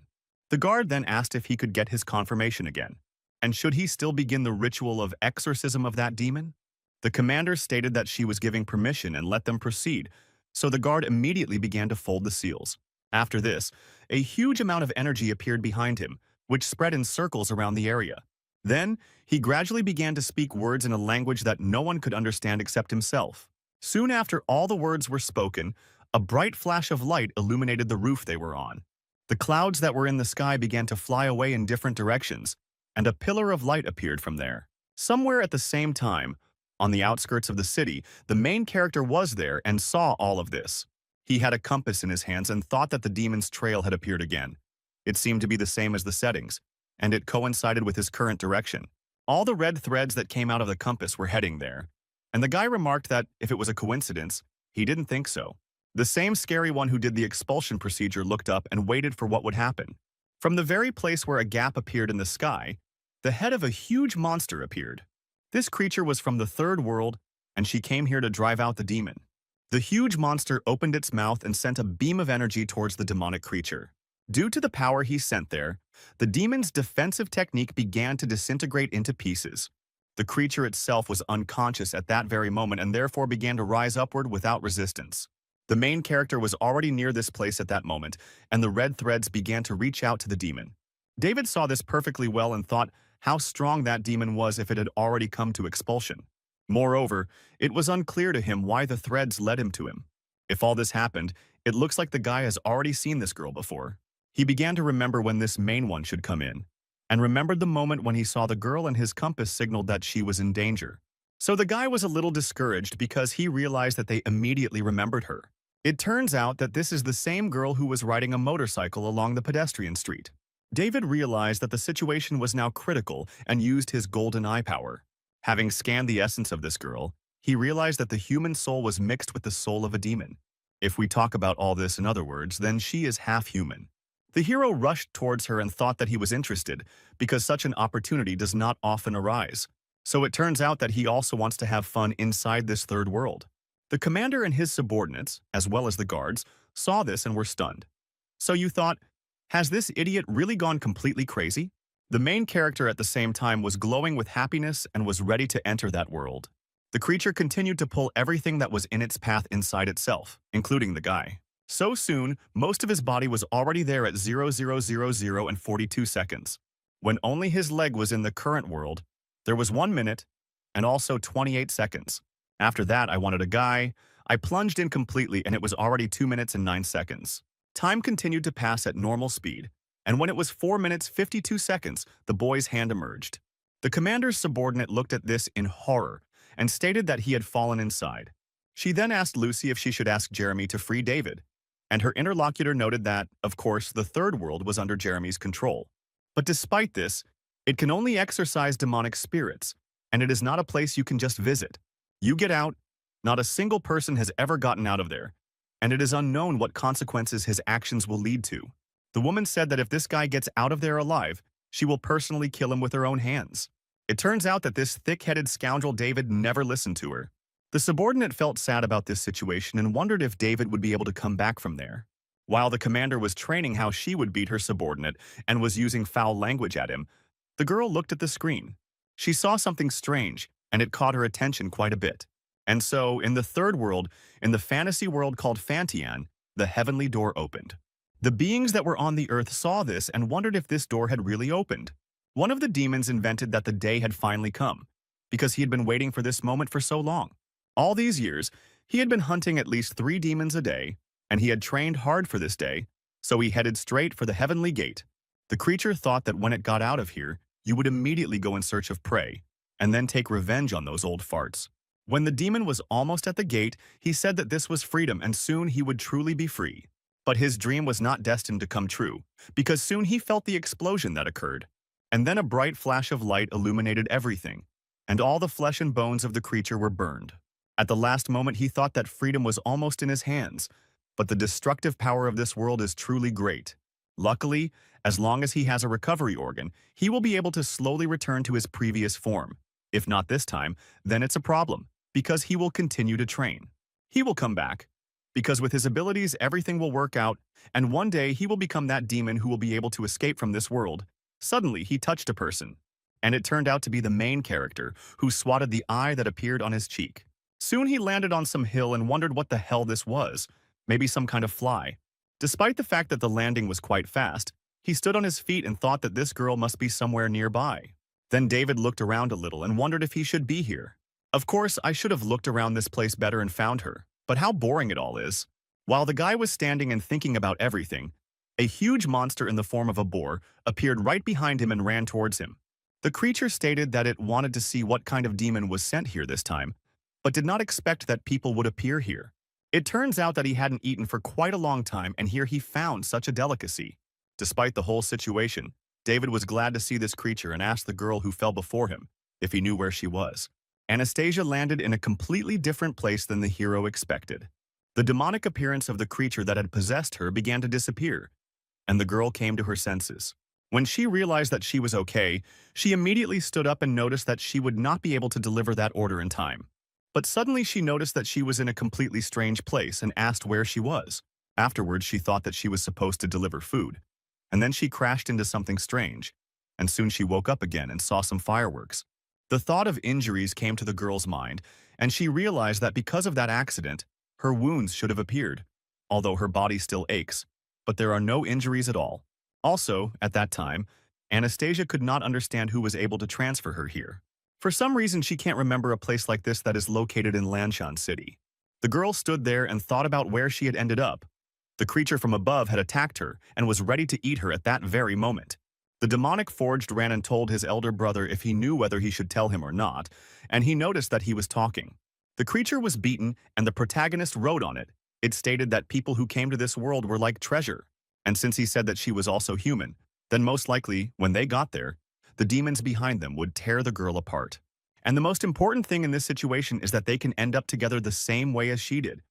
The guard then asked if he could get his confirmation again, and should he still begin the ritual of exorcism of that demon? The commander stated that she was giving permission and let them proceed, so the guard immediately began to fold the seals. After this, a huge amount of energy appeared behind him, which spread in circles around the area. Then, he gradually began to speak words in a language that no one could understand except himself. Soon after all the words were spoken, a bright flash of light illuminated the roof they were on. The clouds that were in the sky began to fly away in different directions, and a pillar of light appeared from there. Somewhere at the same time, on the outskirts of the city, the main character was there and saw all of this. He had a compass in his hands and thought that the demon's trail had appeared again. It seemed to be the same as the settings, and it coincided with his current direction. All the red threads that came out of the compass were heading there, and the guy remarked that if it was a coincidence, he didn't think so. The same scary one who did the expulsion procedure looked up and waited for what would happen. From the very place where a gap appeared in the sky, the head of a huge monster appeared. This creature was from the third world, and she came here to drive out the demon. The huge monster opened its mouth and sent a beam of energy towards the demonic creature. Due to the power he sent there, the demon's defensive technique began to disintegrate into pieces. The creature itself was unconscious at that very moment and therefore began to rise upward without resistance. The main character was already near this place at that moment, and the red threads began to reach out to the demon. David saw this perfectly well and thought how strong that demon was if it had already come to expulsion. Moreover, it was unclear to him why the threads led him to him. If all this happened, it looks like the guy has already seen this girl before. He began to remember when this main one should come in, and remembered the moment when he saw the girl and his compass signaled that she was in danger. So the guy was a little discouraged because he realized that they immediately remembered her. It turns out that this is the same girl who was riding a motorcycle along the pedestrian street. David realized that the situation was now critical and used his golden eye power. Having scanned the essence of this girl, he realized that the human soul was mixed with the soul of a demon. If we talk about all this in other words, then she is half human. The hero rushed towards her and thought that he was interested, because such an opportunity does not often arise. So it turns out that he also wants to have fun inside this third world. The commander and his subordinates, as well as the guards, saw this and were stunned. So you thought, has this idiot really gone completely crazy? The main character at the same time was glowing with happiness and was ready to enter that world. The creature continued to pull everything that was in its path inside itself, including the guy. So soon, most of his body was already there at 0000 and 42 seconds. When only his leg was in the current world, there was 1 minute and also 28 seconds. After that, I wanted a guy. I plunged in completely and it was already 2 minutes and 9 seconds. Time continued to pass at normal speed, and when it was 4 minutes 52 seconds, the boy's hand emerged. The commander's subordinate looked at this in horror and stated that he had fallen inside. She then asked Lucy if she should ask Jeremy to free David, and her interlocutor noted that, of course, the third world was under Jeremy's control. But despite this, it can only exorcise demonic spirits, and it is not a place you can just visit. You get out, not a single person has ever gotten out of there, and it is unknown what consequences his actions will lead to. The woman said that if this guy gets out of there alive, she will personally kill him with her own hands. It turns out that this thick-headed scoundrel David never listened to her. The subordinate felt sad about this situation and wondered if David would be able to come back from there. While the commander was training how she would beat her subordinate and was using foul language at him, the girl looked at the screen. She saw something strange, and it caught her attention quite a bit. And so, in the third world, in the fantasy world called Fantian, the heavenly door opened. The beings that were on the earth saw this and wondered if this door had really opened. One of the demons invented that the day had finally come, because he had been waiting for this moment for so long. All these years, he had been hunting at least 3 demons a day, and he had trained hard for this day, so he headed straight for the heavenly gate. The creature thought that when it got out of here, you would immediately go in search of prey, and then take revenge on those old farts. When the demon was almost at the gate, he said that this was freedom and soon he would truly be free. But his dream was not destined to come true, because soon he felt the explosion that occurred. And then a bright flash of light illuminated everything, and all the flesh and bones of the creature were burned. At the last moment, he thought that freedom was almost in his hands, but the destructive power of this world is truly great. Luckily, as long as he has a recovery organ, he will be able to slowly return to his previous form. If not this time, then it's a problem, because he will continue to train. He will come back, because with his abilities, everything will work out, and one day he will become that demon who will be able to escape from this world. Suddenly, he touched a person, and it turned out to be the main character, who swatted the eye that appeared on his cheek. Soon he landed on some hill and wondered what the hell this was, maybe some kind of fly. Despite the fact that the landing was quite fast, he stood on his feet and thought that this girl must be somewhere nearby. Then David looked around a little and wondered if he should be here. Of course, I should have looked around this place better and found her, but how boring it all is. While the guy was standing and thinking about everything, a huge monster in the form of a boar appeared right behind him and ran towards him. The creature stated that it wanted to see what kind of demon was sent here this time, but did not expect that people would appear here. It turns out that he hadn't eaten for quite a long time, and here he found such a delicacy. Despite the whole situation, David was glad to see this creature and asked the girl who fell before him if he knew where she was. Anastasia landed in a completely different place than the hero expected. The demonic appearance of the creature that had possessed her began to disappear, and the girl came to her senses. When she realized that she was okay, she immediately stood up and noticed that she would not be able to deliver that order in time. But suddenly she noticed that she was in a completely strange place and asked where she was. Afterwards, she thought that she was supposed to deliver food. And then she crashed into something strange, and soon she woke up again and saw some fireworks. The thought of injuries came to the girl's mind, and she realized that because of that accident, her wounds should have appeared, although her body still aches, but there are no injuries at all. Also, at that time, Anastasia could not understand who was able to transfer her here. For some reason, she can't remember a place like this that is located in Lanshan City. The girl stood there and thought about where she had ended up. The creature from above had attacked her and was ready to eat her at that very moment. The demonic forged ran and told his elder brother if he knew whether he should tell him or not, and he noticed that he was talking. The creature was beaten, and the protagonist wrote on it. It stated that people who came to this world were like treasure, and since he said that she was also human, then most likely, when they got there, the demons behind them would tear the girl apart. And the most important thing in this situation is that they can end up together the same way as she did,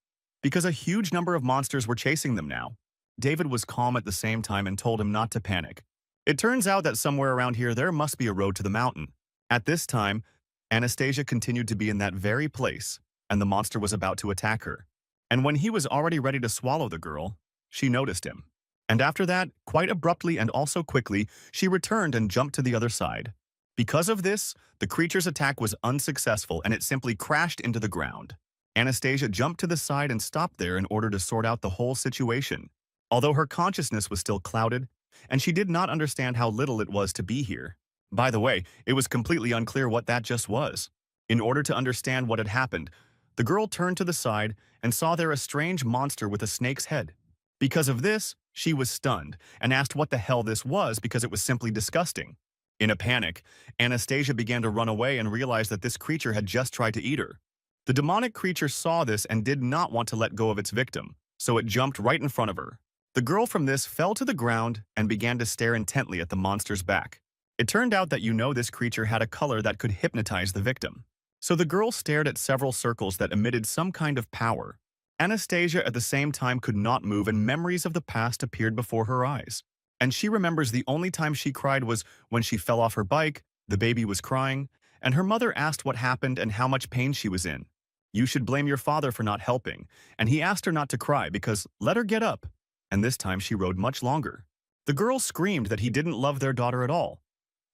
because a huge number of monsters were chasing them now. David was calm at the same time and told him not to panic. It turns out that somewhere around here there must be a road to the mountain. At this time, Anastasia continued to be in that very place, and the monster was about to attack her. And when he was already ready to swallow the girl, she noticed him. And after that, quite abruptly and also quickly, she returned and jumped to the other side. Because of this, the creature's attack was unsuccessful and it simply crashed into the ground. Anastasia jumped to the side and stopped there in order to sort out the whole situation. Although her consciousness was still clouded, and she did not understand how little it was to be here. By the way, it was completely unclear what that just was. In order to understand what had happened, the girl turned to the side and saw there a strange monster with a snake's head. Because of this, she was stunned and asked what the hell this was because it was simply disgusting. In a panic, Anastasia began to run away and realized that this creature had just tried to eat her. The demonic creature saw this and did not want to let go of its victim, so it jumped right in front of her. The girl from this fell to the ground and began to stare intently at the monster's back. It turned out that this creature had a color that could hypnotize the victim. So the girl stared at several circles that emitted some kind of power. Anastasia at the same time could not move and memories of the past appeared before her eyes. And she remembers the only time she cried was when she fell off her bike, the baby was crying, and her mother asked what happened and how much pain she was in. You should blame your father for not helping, and he asked her not to cry because let her get up. And this time she rode much longer. The girl screamed that he didn't love their daughter at all.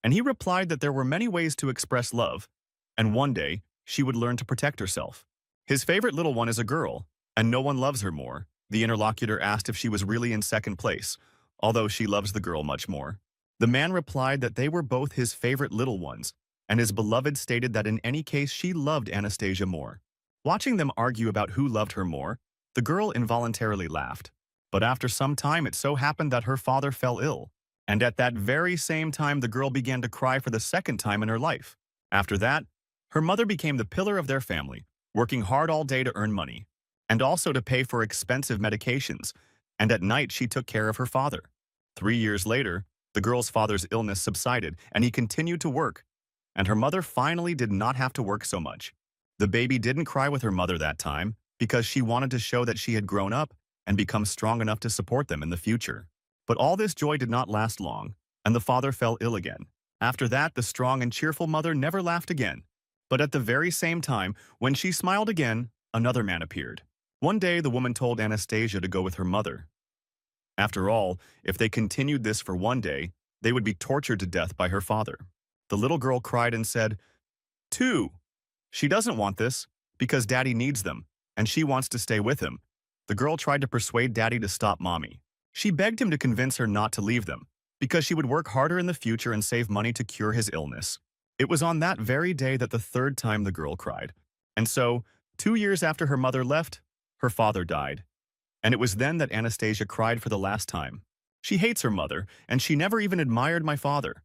And he replied that there were many ways to express love, and one day she would learn to protect herself. His favorite little one is a girl, and no one loves her more. The interlocutor asked if she was really in second place, although she loves the girl much more. The man replied that they were both his favorite little ones, and his beloved stated that in any case she loved Anastasia more. Watching them argue about who loved her more, the girl involuntarily laughed. But after some time it so happened that her father fell ill, and at that very same time the girl began to cry for the second time in her life. After that, her mother became the pillar of their family, working hard all day to earn money, and also to pay for expensive medications, and at night she took care of her father. 3 years later, the girl's father's illness subsided and he continued to work, and her mother finally did not have to work so much. The baby didn't cry with her mother that time because she wanted to show that she had grown up and become strong enough to support them in the future. But all this joy did not last long, and the father fell ill again. After that, the strong and cheerful mother never laughed again. But at the very same time, when she smiled again, another man appeared. One day, the woman told Anastasia to go with her mother. After all, if they continued this for one day, they would be tortured to death by her father. The little girl cried and said, "Two." She doesn't want this, because Daddy needs them, and she wants to stay with him. The girl tried to persuade Daddy to stop Mommy. She begged him to convince her not to leave them, because she would work harder in the future and save money to cure his illness. It was on that very day that the third time the girl cried. And so, 2 years after her mother left, her father died. And it was then that Anastasia cried for the last time. She hates her mother, and she never even admired my father.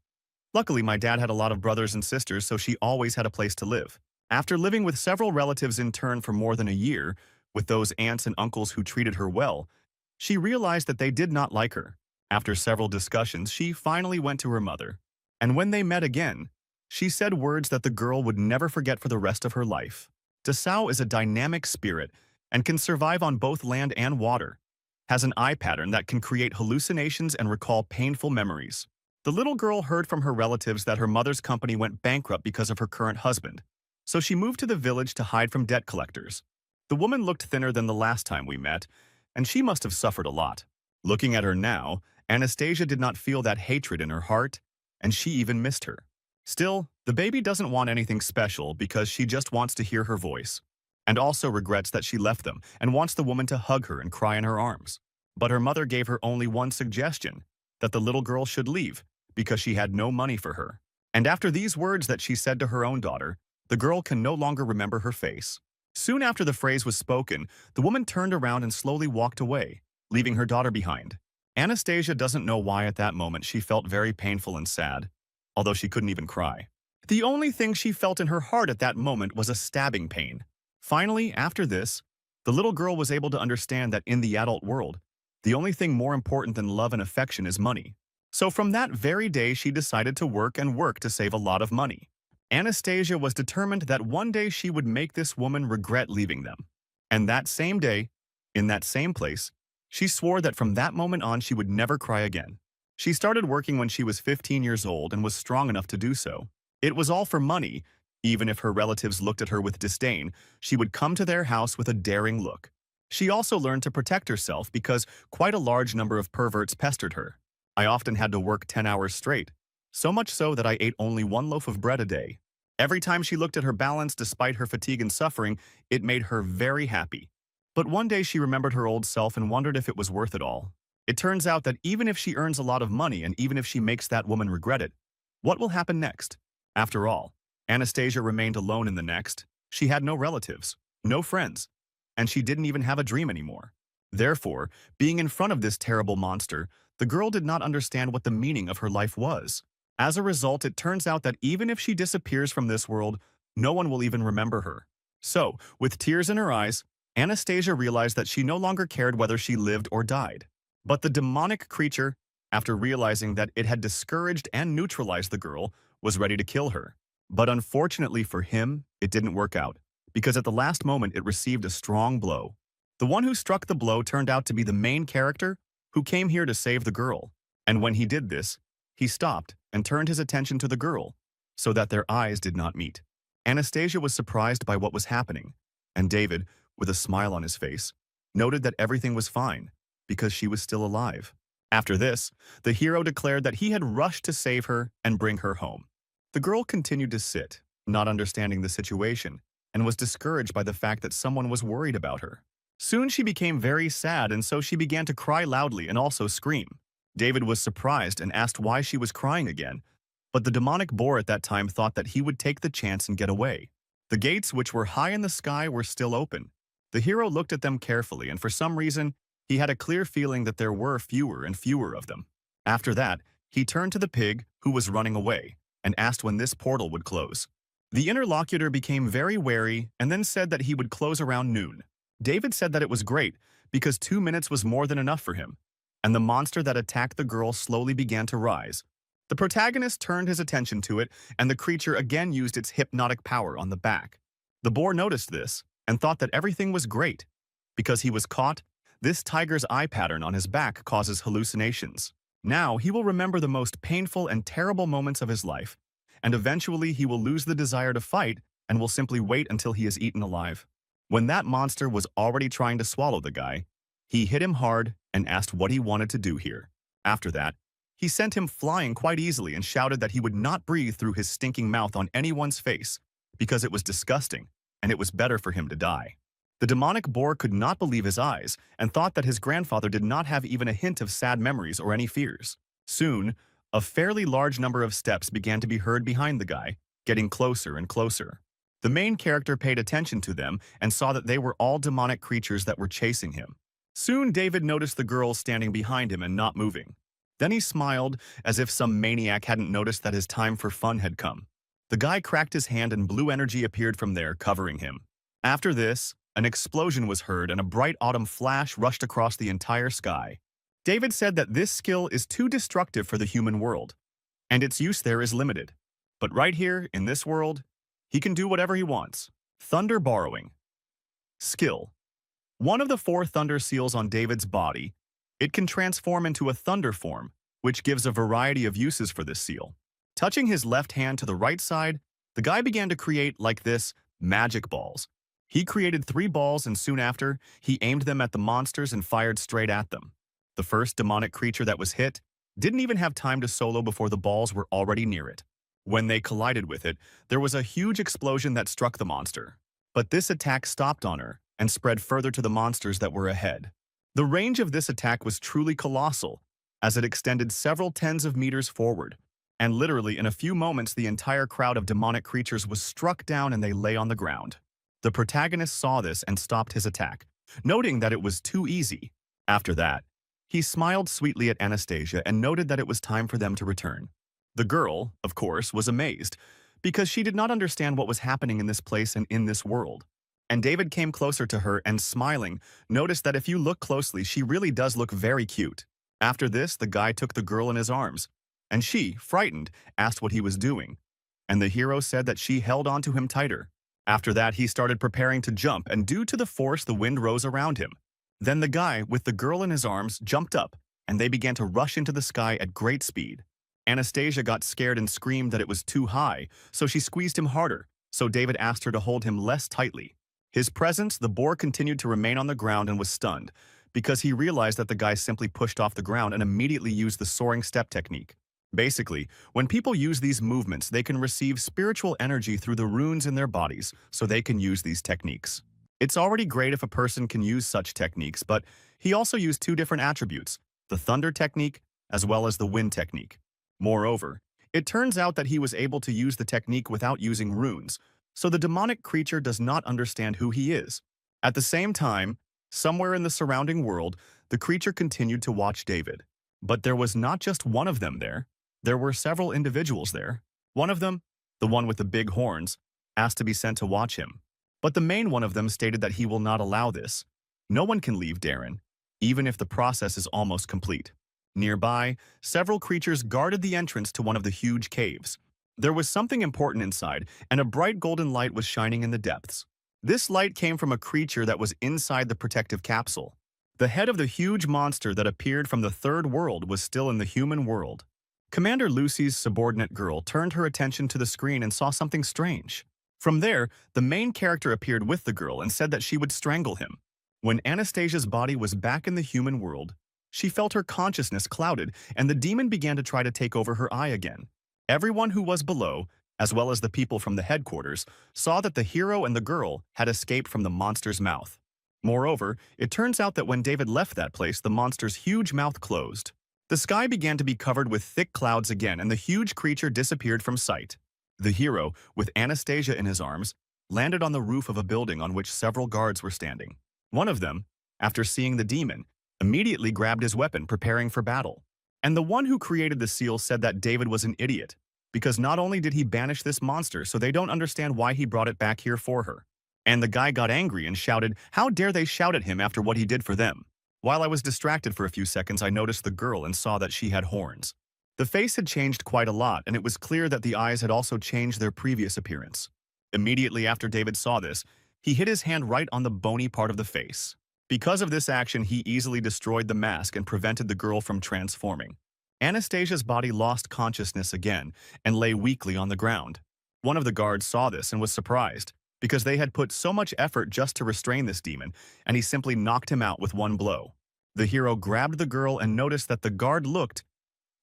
Luckily, my dad had a lot of brothers and sisters, so she always had a place to live. After living with several relatives in turn for more than a year, with those aunts and uncles who treated her well, she realized that they did not like her. After several discussions, she finally went to her mother. And when they met again, she said words that the girl would never forget for the rest of her life. Dasao is a dynamic spirit and can survive on both land and water, has an eye pattern that can create hallucinations and recall painful memories. The little girl heard from her relatives that her mother's company went bankrupt because of her current husband, so she moved to the village to hide from debt collectors. The woman looked thinner than the last time we met, and she must have suffered a lot. Looking at her now, Anastasia did not feel that hatred in her heart, and she even missed her. Still, the baby doesn't want anything special because she just wants to hear her voice, and also regrets that she left them and wants the woman to hug her and cry in her arms. But her mother gave her only one suggestion, that the little girl should leave because she had no money for her. And after these words that she said to her own daughter, the girl can no longer remember her face. Soon after the phrase was spoken, the woman turned around and slowly walked away, leaving her daughter behind. Anastasia doesn't know why at that moment she felt very painful and sad, although she couldn't even cry. The only thing she felt in her heart at that moment was a stabbing pain. Finally, after this, the little girl was able to understand that in the adult world, the only thing more important than love and affection is money. So from that very day, she decided to work and work to save a lot of money. Anastasia was determined that one day she would make this woman regret leaving them. And that same day, in that same place, she swore that from that moment on she would never cry again. She started working when she was 15 years old and was strong enough to do so. It was all for money. Even if her relatives looked at her with disdain, she would come to their house with a daring look. She also learned to protect herself because quite a large number of perverts pestered her. I often had to work 10 hours straight, so much so that I ate only one loaf of bread a day. Every time she looked at her balance despite her fatigue and suffering, it made her very happy. But one day she remembered her old self and wondered if it was worth it all. It turns out that even if she earns a lot of money and even if she makes that woman regret it, what will happen next? After all, Anastasia remained alone in the next. She had no relatives, no friends, and she didn't even have a dream anymore. Therefore, being in front of this terrible monster, the girl did not understand what the meaning of her life was. As a result, it turns out that even if she disappears from this world, no one will even remember her. So, with tears in her eyes, Anastasia realized that she no longer cared whether she lived or died. But the demonic creature, after realizing that it had discouraged and neutralized the girl, was ready to kill her. But unfortunately for him, it didn't work out, because at the last moment it received a strong blow. The one who struck the blow turned out to be the main character who came here to save the girl. And when he did this, he stopped and turned his attention to the girl, so that their eyes did not meet. Anastasia was surprised by what was happening, and David, with a smile on his face, noted that everything was fine, because she was still alive. After this, the hero declared that he had rushed to save her and bring her home. The girl continued to sit, not understanding the situation, and was discouraged by the fact that someone was worried about her. Soon she became very sad, and so she began to cry loudly and also scream. David was surprised and asked why she was crying again, but the demonic boar at that time thought that he would take the chance and get away. The gates, which were high in the sky, were still open. The hero looked at them carefully, and for some reason, he had a clear feeling that there were fewer and fewer of them. After that, he turned to the pig, who was running away, and asked when this portal would close. The interlocutor became very wary and then said that he would close around noon. David said that it was great, because 2 minutes was more than enough for him, and the monster that attacked the girl slowly began to rise. The protagonist turned his attention to it, and the creature again used its hypnotic power on the back. The boar noticed this and thought that everything was great. Because he was caught, this tiger's eye pattern on his back causes hallucinations. Now he will remember the most painful and terrible moments of his life, and eventually he will lose the desire to fight and will simply wait until he is eaten alive. When that monster was already trying to swallow the guy, he hit him hard and asked what he wanted to do here. After that, he sent him flying quite easily and shouted that he would not breathe through his stinking mouth on anyone's face because it was disgusting and it was better for him to die. The demonic boar could not believe his eyes and thought that his grandfather did not have even a hint of sad memories or any fears. Soon, a fairly large number of steps began to be heard behind the guy, getting closer and closer. The main character paid attention to them and saw that they were all demonic creatures that were chasing him. Soon David noticed the girl standing behind him and not moving. Then he smiled, as if some maniac hadn't noticed that his time for fun had come. The guy cracked his hand and blue energy appeared from there, covering him. After this, an explosion was heard and a bright autumn flash rushed across the entire sky. David said that this skill is too destructive for the human world, and its use there is limited. But right here, in this world, he can do whatever he wants. Thunder borrowing. Skill. One of the 4 thunder seals on David's body, it can transform into a thunder form, which gives a variety of uses for this seal. Touching his left hand to the right side, the guy began to create, like this, magic balls. He created 3 balls and soon after, he aimed them at the monsters and fired straight at them. The first demonic creature that was hit didn't even have time to solo before the balls were already near it. When they collided with it, there was a huge explosion that struck the monster. But this attack stopped on her and spread further to the monsters that were ahead. The range of this attack was truly colossal, as it extended several tens of meters forward, and literally in a few moments the entire crowd of demonic creatures was struck down and they lay on the ground. The protagonist saw this and stopped his attack, noting that it was too easy. After that, he smiled sweetly at Anastasia and noted that it was time for them to return. The girl, of course, was amazed, because she did not understand what was happening in this place and in this world. And David came closer to her and, smiling, noticed that if you look closely, she really does look very cute. After this, the guy took the girl in his arms, and she, frightened, asked what he was doing. And the hero said that she held on to him tighter. After that, he started preparing to jump, and due to the force, the wind rose around him. Then the guy, with the girl in his arms, jumped up, and they began to rush into the sky at great speed. Anastasia got scared and screamed that it was too high, so she squeezed him harder, so David asked her to hold him less tightly. His presence, the boar continued to remain on the ground and was stunned, because he realized that the guy simply pushed off the ground and immediately used the soaring step technique. Basically, when people use these movements, they can receive spiritual energy through the runes in their bodies, so they can use these techniques. It's already great if a person can use such techniques, but he also used 2 different attributes, the thunder technique as well as the wind technique. Moreover, it turns out that he was able to use the technique without using runes, so the demonic creature does not understand who he is. At the same time, somewhere in the surrounding world, the creature continued to watch David. But there was not just one of them there. There were several individuals there. One of them, the one with the big horns, asked to be sent to watch him. But the main one of them stated that he will not allow this. No one can leave Darren, even if the process is almost complete. Nearby, several creatures guarded the entrance to one of the huge caves. There was something important inside, and a bright golden light was shining in the depths. This light came from a creature that was inside the protective capsule. The head of the huge monster that appeared from the 3rd world was still in the human world. Commander Lucy's subordinate girl turned her attention to the screen and saw something strange. From there, the main character appeared with the girl and said that she would strangle him. When Anastasia's body was back in the human world, she felt her consciousness clouded, and the demon began to try to take over her eye again. Everyone who was below, as well as the people from the headquarters, saw that the hero and the girl had escaped from the monster's mouth. Moreover, it turns out that when David left that place, the monster's huge mouth closed. The sky began to be covered with thick clouds again, and the huge creature disappeared from sight. The hero, with Anastasia in his arms, landed on the roof of a building on which several guards were standing. One of them, after seeing the demon, immediately grabbed his weapon, preparing for battle. And the one who created the seal said that David was an idiot, because not only did he banish this monster, so they don't understand why he brought it back here for her. And the guy got angry and shouted, "How dare they shout at him after what he did for them?" While I was distracted for a few seconds, I noticed the girl and saw that she had horns. The face had changed quite a lot, and it was clear that the eyes had also changed their previous appearance. Immediately after David saw this, he hit his hand right on the bony part of the face. Because of this action, he easily destroyed the mask and prevented the girl from transforming. Anastasia's body lost consciousness again and lay weakly on the ground. One of the guards saw this and was surprised, because they had put so much effort just to restrain this demon, and he simply knocked him out with one blow. The hero grabbed the girl and noticed that the guard looked.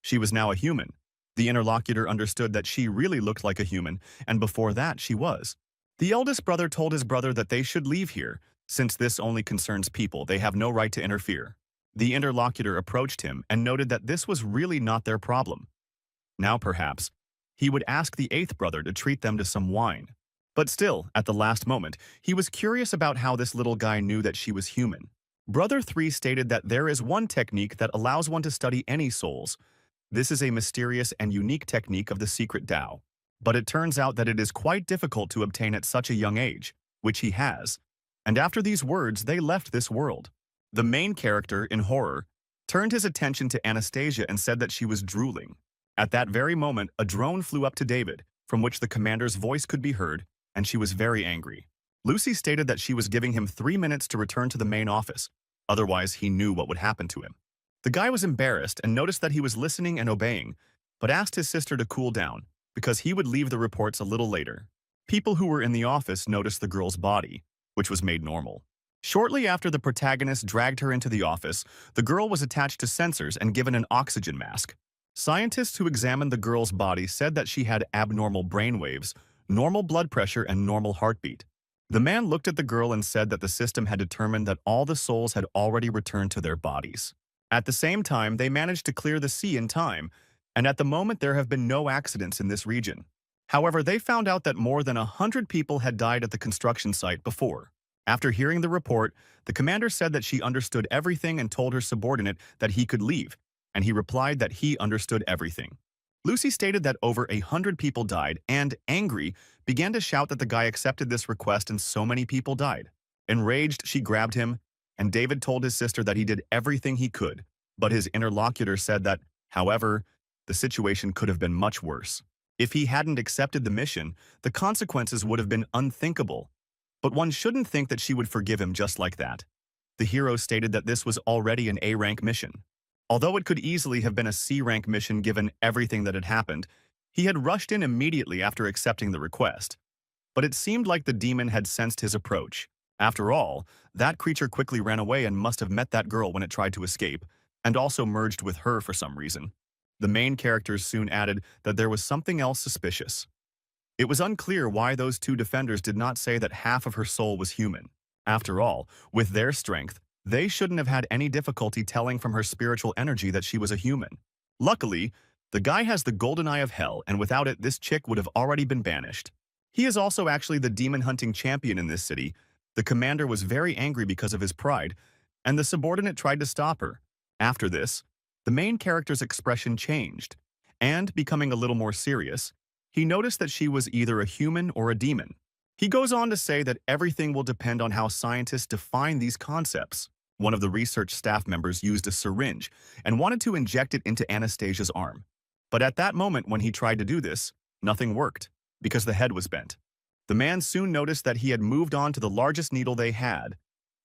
She was now a human. The interlocutor understood that she really looked like a human, and before that she was. The eldest brother told his brother that they should leave here, since this only concerns people, they have no right to interfere. The interlocutor approached him and noted that this was really not their problem. Now perhaps, he would ask the eighth brother to treat them to some wine. But still, at the last moment, he was curious about how this little guy knew that she was human. Brother 3 stated that there is one technique that allows one to study any souls. This is a mysterious and unique technique of the secret Tao. But it turns out that it is quite difficult to obtain at such a young age, which he has. And after these words, they left this world. The main character, in horror, turned his attention to Anastasia and said that she was drooling. At that very moment, a drone flew up to David, from which the commander's voice could be heard, and she was very angry. Lucy stated that she was giving him 3 minutes to return to the main office, otherwise he knew what would happen to him. The guy was embarrassed and noticed that he was listening and obeying, but asked his sister to cool down, because he would leave the reports a little later. People who were in the office noticed the girl's body, which was made normal. Shortly after the protagonist dragged her into the office, the girl was attached to sensors and given an oxygen mask. Scientists who examined the girl's body said that she had abnormal brainwaves, normal blood pressure, and normal heartbeat. The man looked at the girl and said that the system had determined that all the souls had already returned to their bodies. At the same time, they managed to clear the sea in time, and at the moment there have been no accidents in this region. However, they found out that more than 100 people had died at the construction site before. After hearing the report, the commander said that she understood everything and told her subordinate that he could leave, and he replied that he understood everything. Lucy stated that over 100 people died and, angry, began to shout that the guy accepted this request and so many people died. Enraged, she grabbed him, and David told his sister that he did everything he could, but his interlocutor said that, however, the situation could have been much worse. If he hadn't accepted the mission, the consequences would have been unthinkable. But one shouldn't think that she would forgive him just like that. The hero stated that this was already an A-rank mission. Although it could easily have been a C-rank mission given everything that had happened, he had rushed in immediately after accepting the request. But it seemed like the demon had sensed his approach. After all, that creature quickly ran away and must have met that girl when it tried to escape, and also merged with her for some reason. The main characters soon added that there was something else suspicious. It was unclear why those two defenders did not say that half of her soul was human. After all, with their strength, they shouldn't have had any difficulty telling from her spiritual energy that she was a human. Luckily, the guy has the golden eye of hell, and without it, this chick would have already been banished. He is also actually the demon-hunting champion in this city. The commander was very angry because of his pride, and the subordinate tried to stop her. After this, the main character's expression changed, and, becoming a little more serious, he noticed that she was either a human or a demon. He goes on to say that everything will depend on how scientists define these concepts. One of the research staff members used a syringe and wanted to inject it into Anastasia's arm. But at that moment when he tried to do this, nothing worked, because the head was bent. The man soon noticed that he had moved on to the largest needle they had,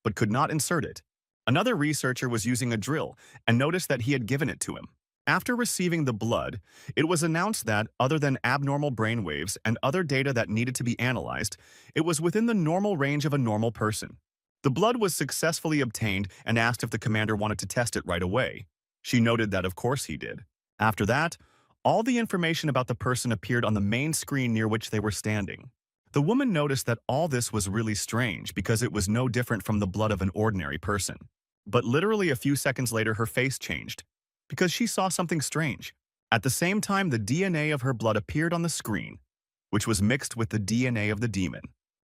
but could not insert it. Another researcher was using a drill and noticed that he had given it to him. After receiving the blood, it was announced that, other than abnormal brainwaves and other data that needed to be analyzed, it was within the normal range of a normal person. The blood was successfully obtained and asked if the commander wanted to test it right away. She noted that of course he did. After that, all the information about the person appeared on the main screen near which they were standing. The woman noticed that all this was really strange because it was no different from the blood of an ordinary person. But literally a few seconds later her face changed, because she saw something strange. At the same time, the DNA of her blood appeared on the screen, which was mixed with the DNA of the demon.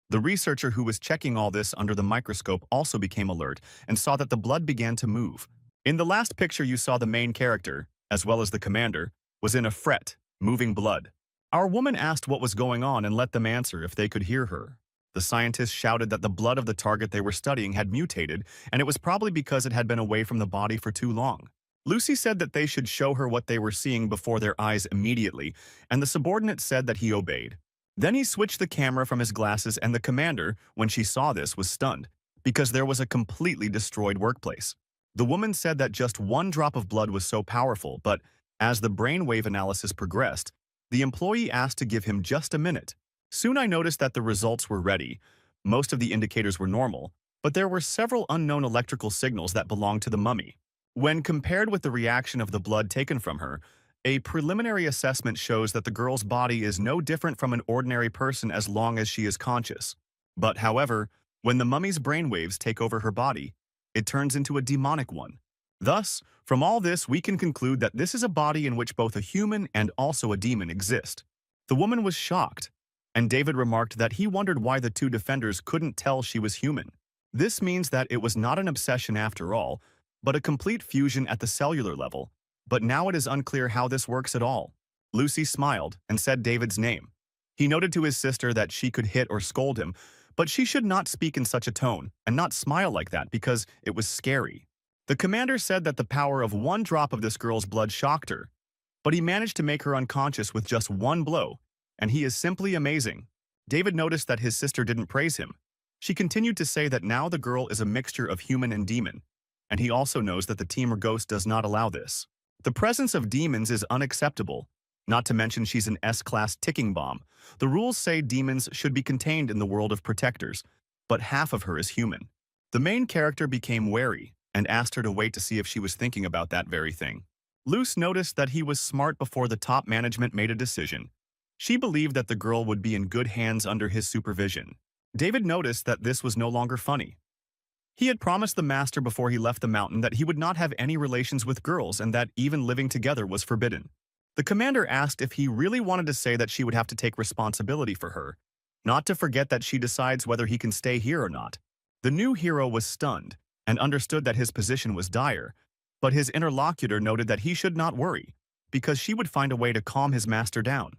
The researcher who was checking all this under the microscope also became alert and saw that the blood began to move. In the last picture you saw the main character, as well as the commander, was in a fret, moving blood. Our woman asked what was going on and let them answer if they could hear her. The scientists shouted that the blood of the target they were studying had mutated, and it was probably because it had been away from the body for too long. Lucy said that they should show her what they were seeing before their eyes immediately, and the subordinate said that he obeyed. Then he switched the camera from his glasses, and the commander, when she saw this, was stunned, because there was a completely destroyed workplace. The woman said that just one drop of blood was so powerful, but as the brainwave analysis progressed, the employee asked to give him just a minute. Soon I noticed that the results were ready. Most of the indicators were normal, but there were several unknown electrical signals that belonged to the mummy. When compared with the reaction of the blood taken from her, a preliminary assessment shows that the girl's body is no different from an ordinary person as long as she is conscious. But, however, when the mummy's brainwaves take over her body, it turns into a demonic one. Thus, from all this we can conclude that this is a body in which both a human and also a demon exist. The woman was shocked, and David remarked that he wondered why the two defenders couldn't tell she was human. This means that it was not an obsession after all, but a complete fusion at the cellular level. But now it is unclear how this works at all. Lucy smiled and said David's name. He noted to his sister that she could hit or scold him, but she should not speak in such a tone and not smile like that because it was scary. The commander said that the power of one drop of this girl's blood shocked her, but he managed to make her unconscious with just one blow, and he is simply amazing. David noticed that his sister didn't praise him. She continued to say that now the girl is a mixture of human and demon, and he also knows that the Team or Ghost does not allow this. The presence of demons is unacceptable, not to mention she's an S-class ticking bomb. The rules say demons should be contained in the world of protectors, but half of her is human. The main character became wary and asked her to wait to see if she was thinking about that very thing. Luce noticed that he was smart before the top management made a decision. She believed that the girl would be in good hands under his supervision. David noticed that this was no longer funny. He had promised the master before he left the mountain that he would not have any relations with girls and that even living together was forbidden. The commander asked if he really wanted to say that she would have to take responsibility for her, not to forget that she decides whether he can stay here or not. The new hero was stunned and understood that his position was dire, but his interlocutor noted that he should not worry, because she would find a way to calm his master down.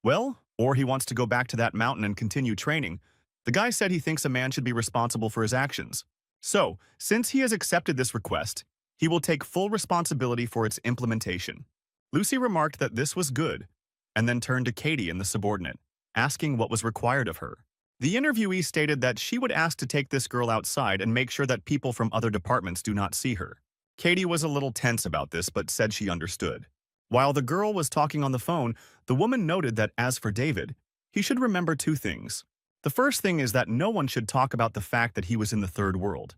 Well, or he wants to go back to that mountain and continue training. The guy said he thinks a man should be responsible for his actions. So, since he has accepted this request, he will take full responsibility for its implementation. Lucy remarked that this was good, and then turned to Katie and the subordinate, asking what was required of her. The interviewee stated that she would ask to take this girl outside and make sure that people from other departments do not see her. Katie was a little tense about this but said she understood. While the girl was talking on the phone, the woman noted that as for David, he should remember two things. The first thing is that no one should talk about the fact that he was in the third world.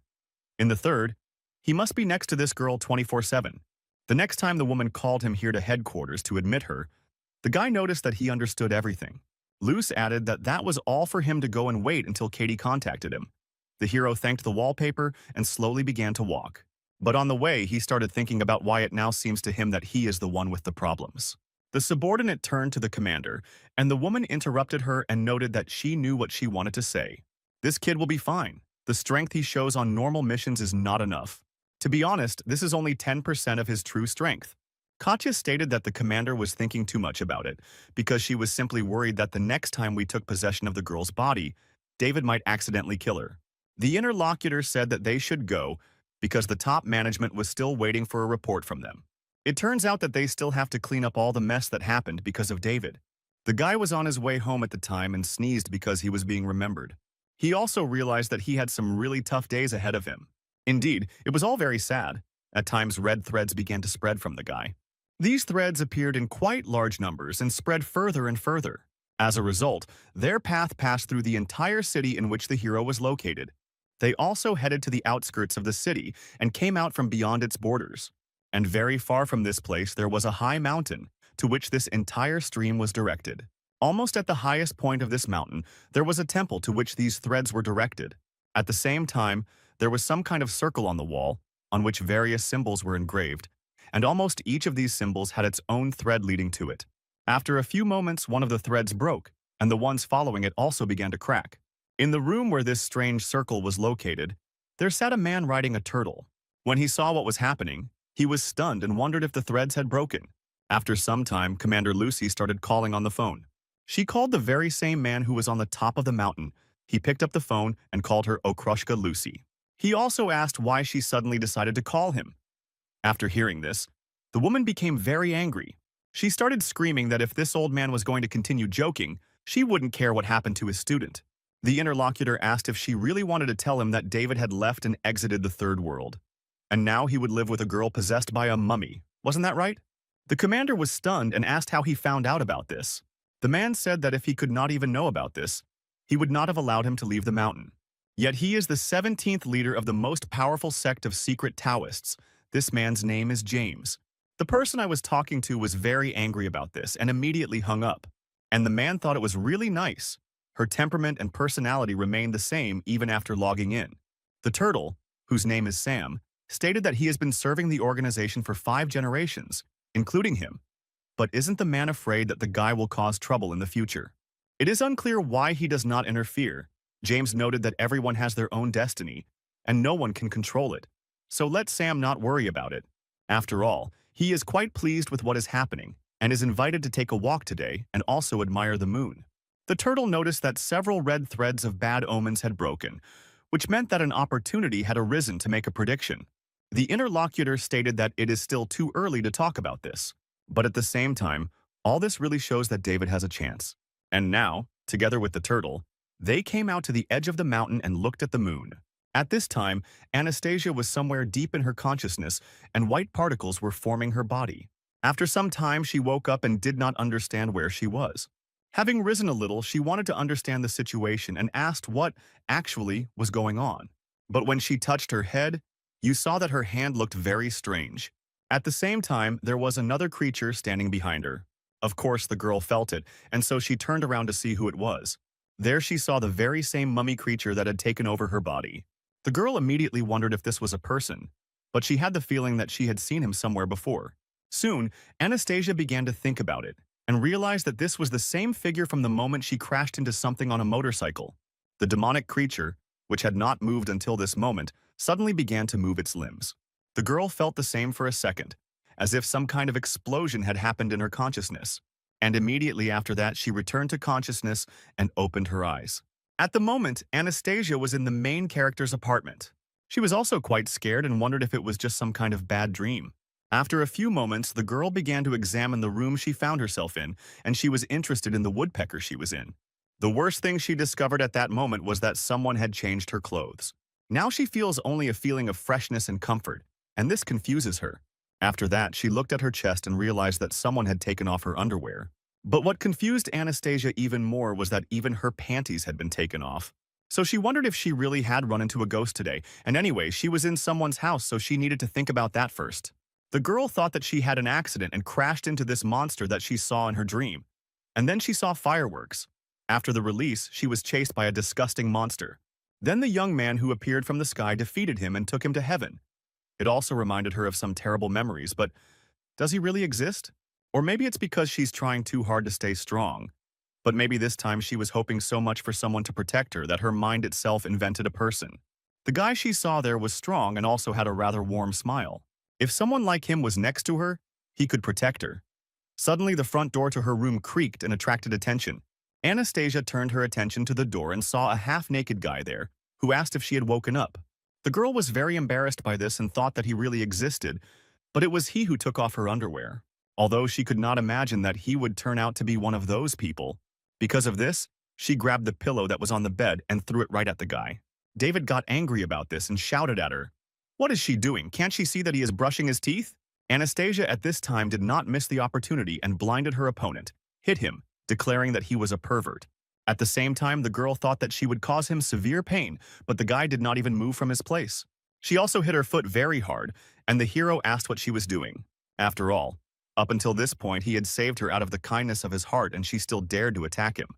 In the third, he must be next to this girl 24/7. The next time the woman called him here to headquarters to admit her, the guy noticed that he understood everything. Luce added that that was all for him to go and wait until Katie contacted him. The hero thanked the wallpaper and slowly began to walk. But on the way, he started thinking about why it now seems to him that he is the one with the problems. The subordinate turned to the commander, and the woman interrupted her and noted that she knew what she wanted to say. This kid will be fine. The strength he shows on normal missions is not enough. To be honest, this is only 10% of his true strength. Katya stated that the commander was thinking too much about it, because she was simply worried that the next time we took possession of the girl's body, David might accidentally kill her. The interlocutor said that they should go, because the top management was still waiting for a report from them. It turns out that they still have to clean up all the mess that happened because of David. The guy was on his way home at the time and sneezed because he was being remembered. He also realized that he had some really tough days ahead of him. Indeed, it was all very sad. At times, red threads began to spread from the guy. These threads appeared in quite large numbers and spread further and further. As a result, their path passed through the entire city in which the hero was located. They also headed to the outskirts of the city and came out from beyond its borders. And very far from this place there was a high mountain, to which this entire stream was directed. Almost at the highest point of this mountain, there was a temple to which these threads were directed. At the same time, there was some kind of circle on the wall, on which various symbols were engraved, and almost each of these symbols had its own thread leading to it. After a few moments, one of the threads broke, and the ones following it also began to crack. In the room where this strange circle was located, there sat a man riding a turtle. When he saw what was happening, he was stunned and wondered if the threads had broken. After some time, Commander Lucy started calling on the phone. She called the very same man who was on the top of the mountain. He picked up the phone and called her Okrushka Lucy. He also asked why she suddenly decided to call him. After hearing this, the woman became very angry. She started screaming that if this old man was going to continue joking, she wouldn't care what happened to his student. The interlocutor asked if she really wanted to tell him that David had left and exited the third world. And now he would live with a girl possessed by a mummy. Wasn't that right? The commander was stunned and asked how he found out about this. The man said that if he could not even know about this, he would not have allowed him to leave the mountain. Yet he is the 17th leader of the most powerful sect of secret Taoists. This man's name is James. The person I was talking to was very angry about this and immediately hung up. And the man thought it was really nice. Her temperament and personality remained the same even after logging in. The turtle, whose name is Sam, stated that he has been serving the organization for 5 generations, including him. But isn't the man afraid that the guy will cause trouble in the future? It is unclear why he does not interfere. James noted that everyone has their own destiny, and no one can control it. So let Sam not worry about it. After all, he is quite pleased with what is happening, and is invited to take a walk today and also admire the moon. The turtle noticed that several red threads of bad omens had broken, which meant that an opportunity had arisen to make a prediction. The interlocutor stated that it is still too early to talk about this, but at the same time, all this really shows that David has a chance. And now, together with the turtle, they came out to the edge of the mountain and looked at the moon. At this time, Anastasia was somewhere deep in her consciousness, and white particles were forming her body. After some time, she woke up and did not understand where she was. Having risen a little, she wanted to understand the situation and asked what, actually, was going on. But when she touched her head, you saw that her hand looked very strange. At the same time, there was another creature standing behind her. Of course, the girl felt it, and so she turned around to see who it was. There she saw the very same mummy creature that had taken over her body. The girl immediately wondered if this was a person, but she had the feeling that she had seen him somewhere before. Soon, Anastasia began to think about it, and realized that this was the same figure from the moment she crashed into something on a motorcycle. The demonic creature, which had not moved until this moment, suddenly began to move its limbs. The girl felt the same for a second, as if some kind of explosion had happened in her consciousness. And immediately after that, she returned to consciousness and opened her eyes. At the moment, Anastasia was in the main character's apartment. She was also quite scared and wondered if it was just some kind of bad dream. After a few moments, the girl began to examine the room she found herself in, and she was interested in the woodpecker she was in. The worst thing she discovered at that moment was that someone had changed her clothes. Now she feels only a feeling of freshness and comfort, and this confuses her. After that, she looked at her chest and realized that someone had taken off her underwear. But what confused Anastasia even more was that even her panties had been taken off. So she wondered if she really had run into a ghost today, and anyway, she was in someone's house, so she needed to think about that first. The girl thought that she had an accident and crashed into this monster that she saw in her dream. And then she saw fireworks. After the release, she was chased by a disgusting monster. Then the young man who appeared from the sky defeated him and took him to heaven. It also reminded her of some terrible memories, but does he really exist? Or maybe it's because she's trying too hard to stay strong. But maybe this time she was hoping so much for someone to protect her that her mind itself invented a person. The guy she saw there was strong and also had a rather warm smile. If someone like him was next to her, he could protect her. Suddenly, the front door to her room creaked and attracted attention. Anastasia turned her attention to the door and saw a half-naked guy there, who asked if she had woken up. The girl was very embarrassed by this and thought that he really existed, but it was he who took off her underwear. Although she could not imagine that he would turn out to be one of those people. Because of this, she grabbed the pillow that was on the bed and threw it right at the guy. David got angry about this and shouted at her. What is she doing? Can't she see that he is brushing his teeth? Anastasia at this time did not miss the opportunity and blinded her opponent, hit him, declaring that he was a pervert. At the same time, the girl thought that she would cause him severe pain, but the guy did not even move from his place. She also hit her foot very hard, and the hero asked what she was doing. After all, up until this point, he had saved her out of the kindness of his heart, and she still dared to attack him.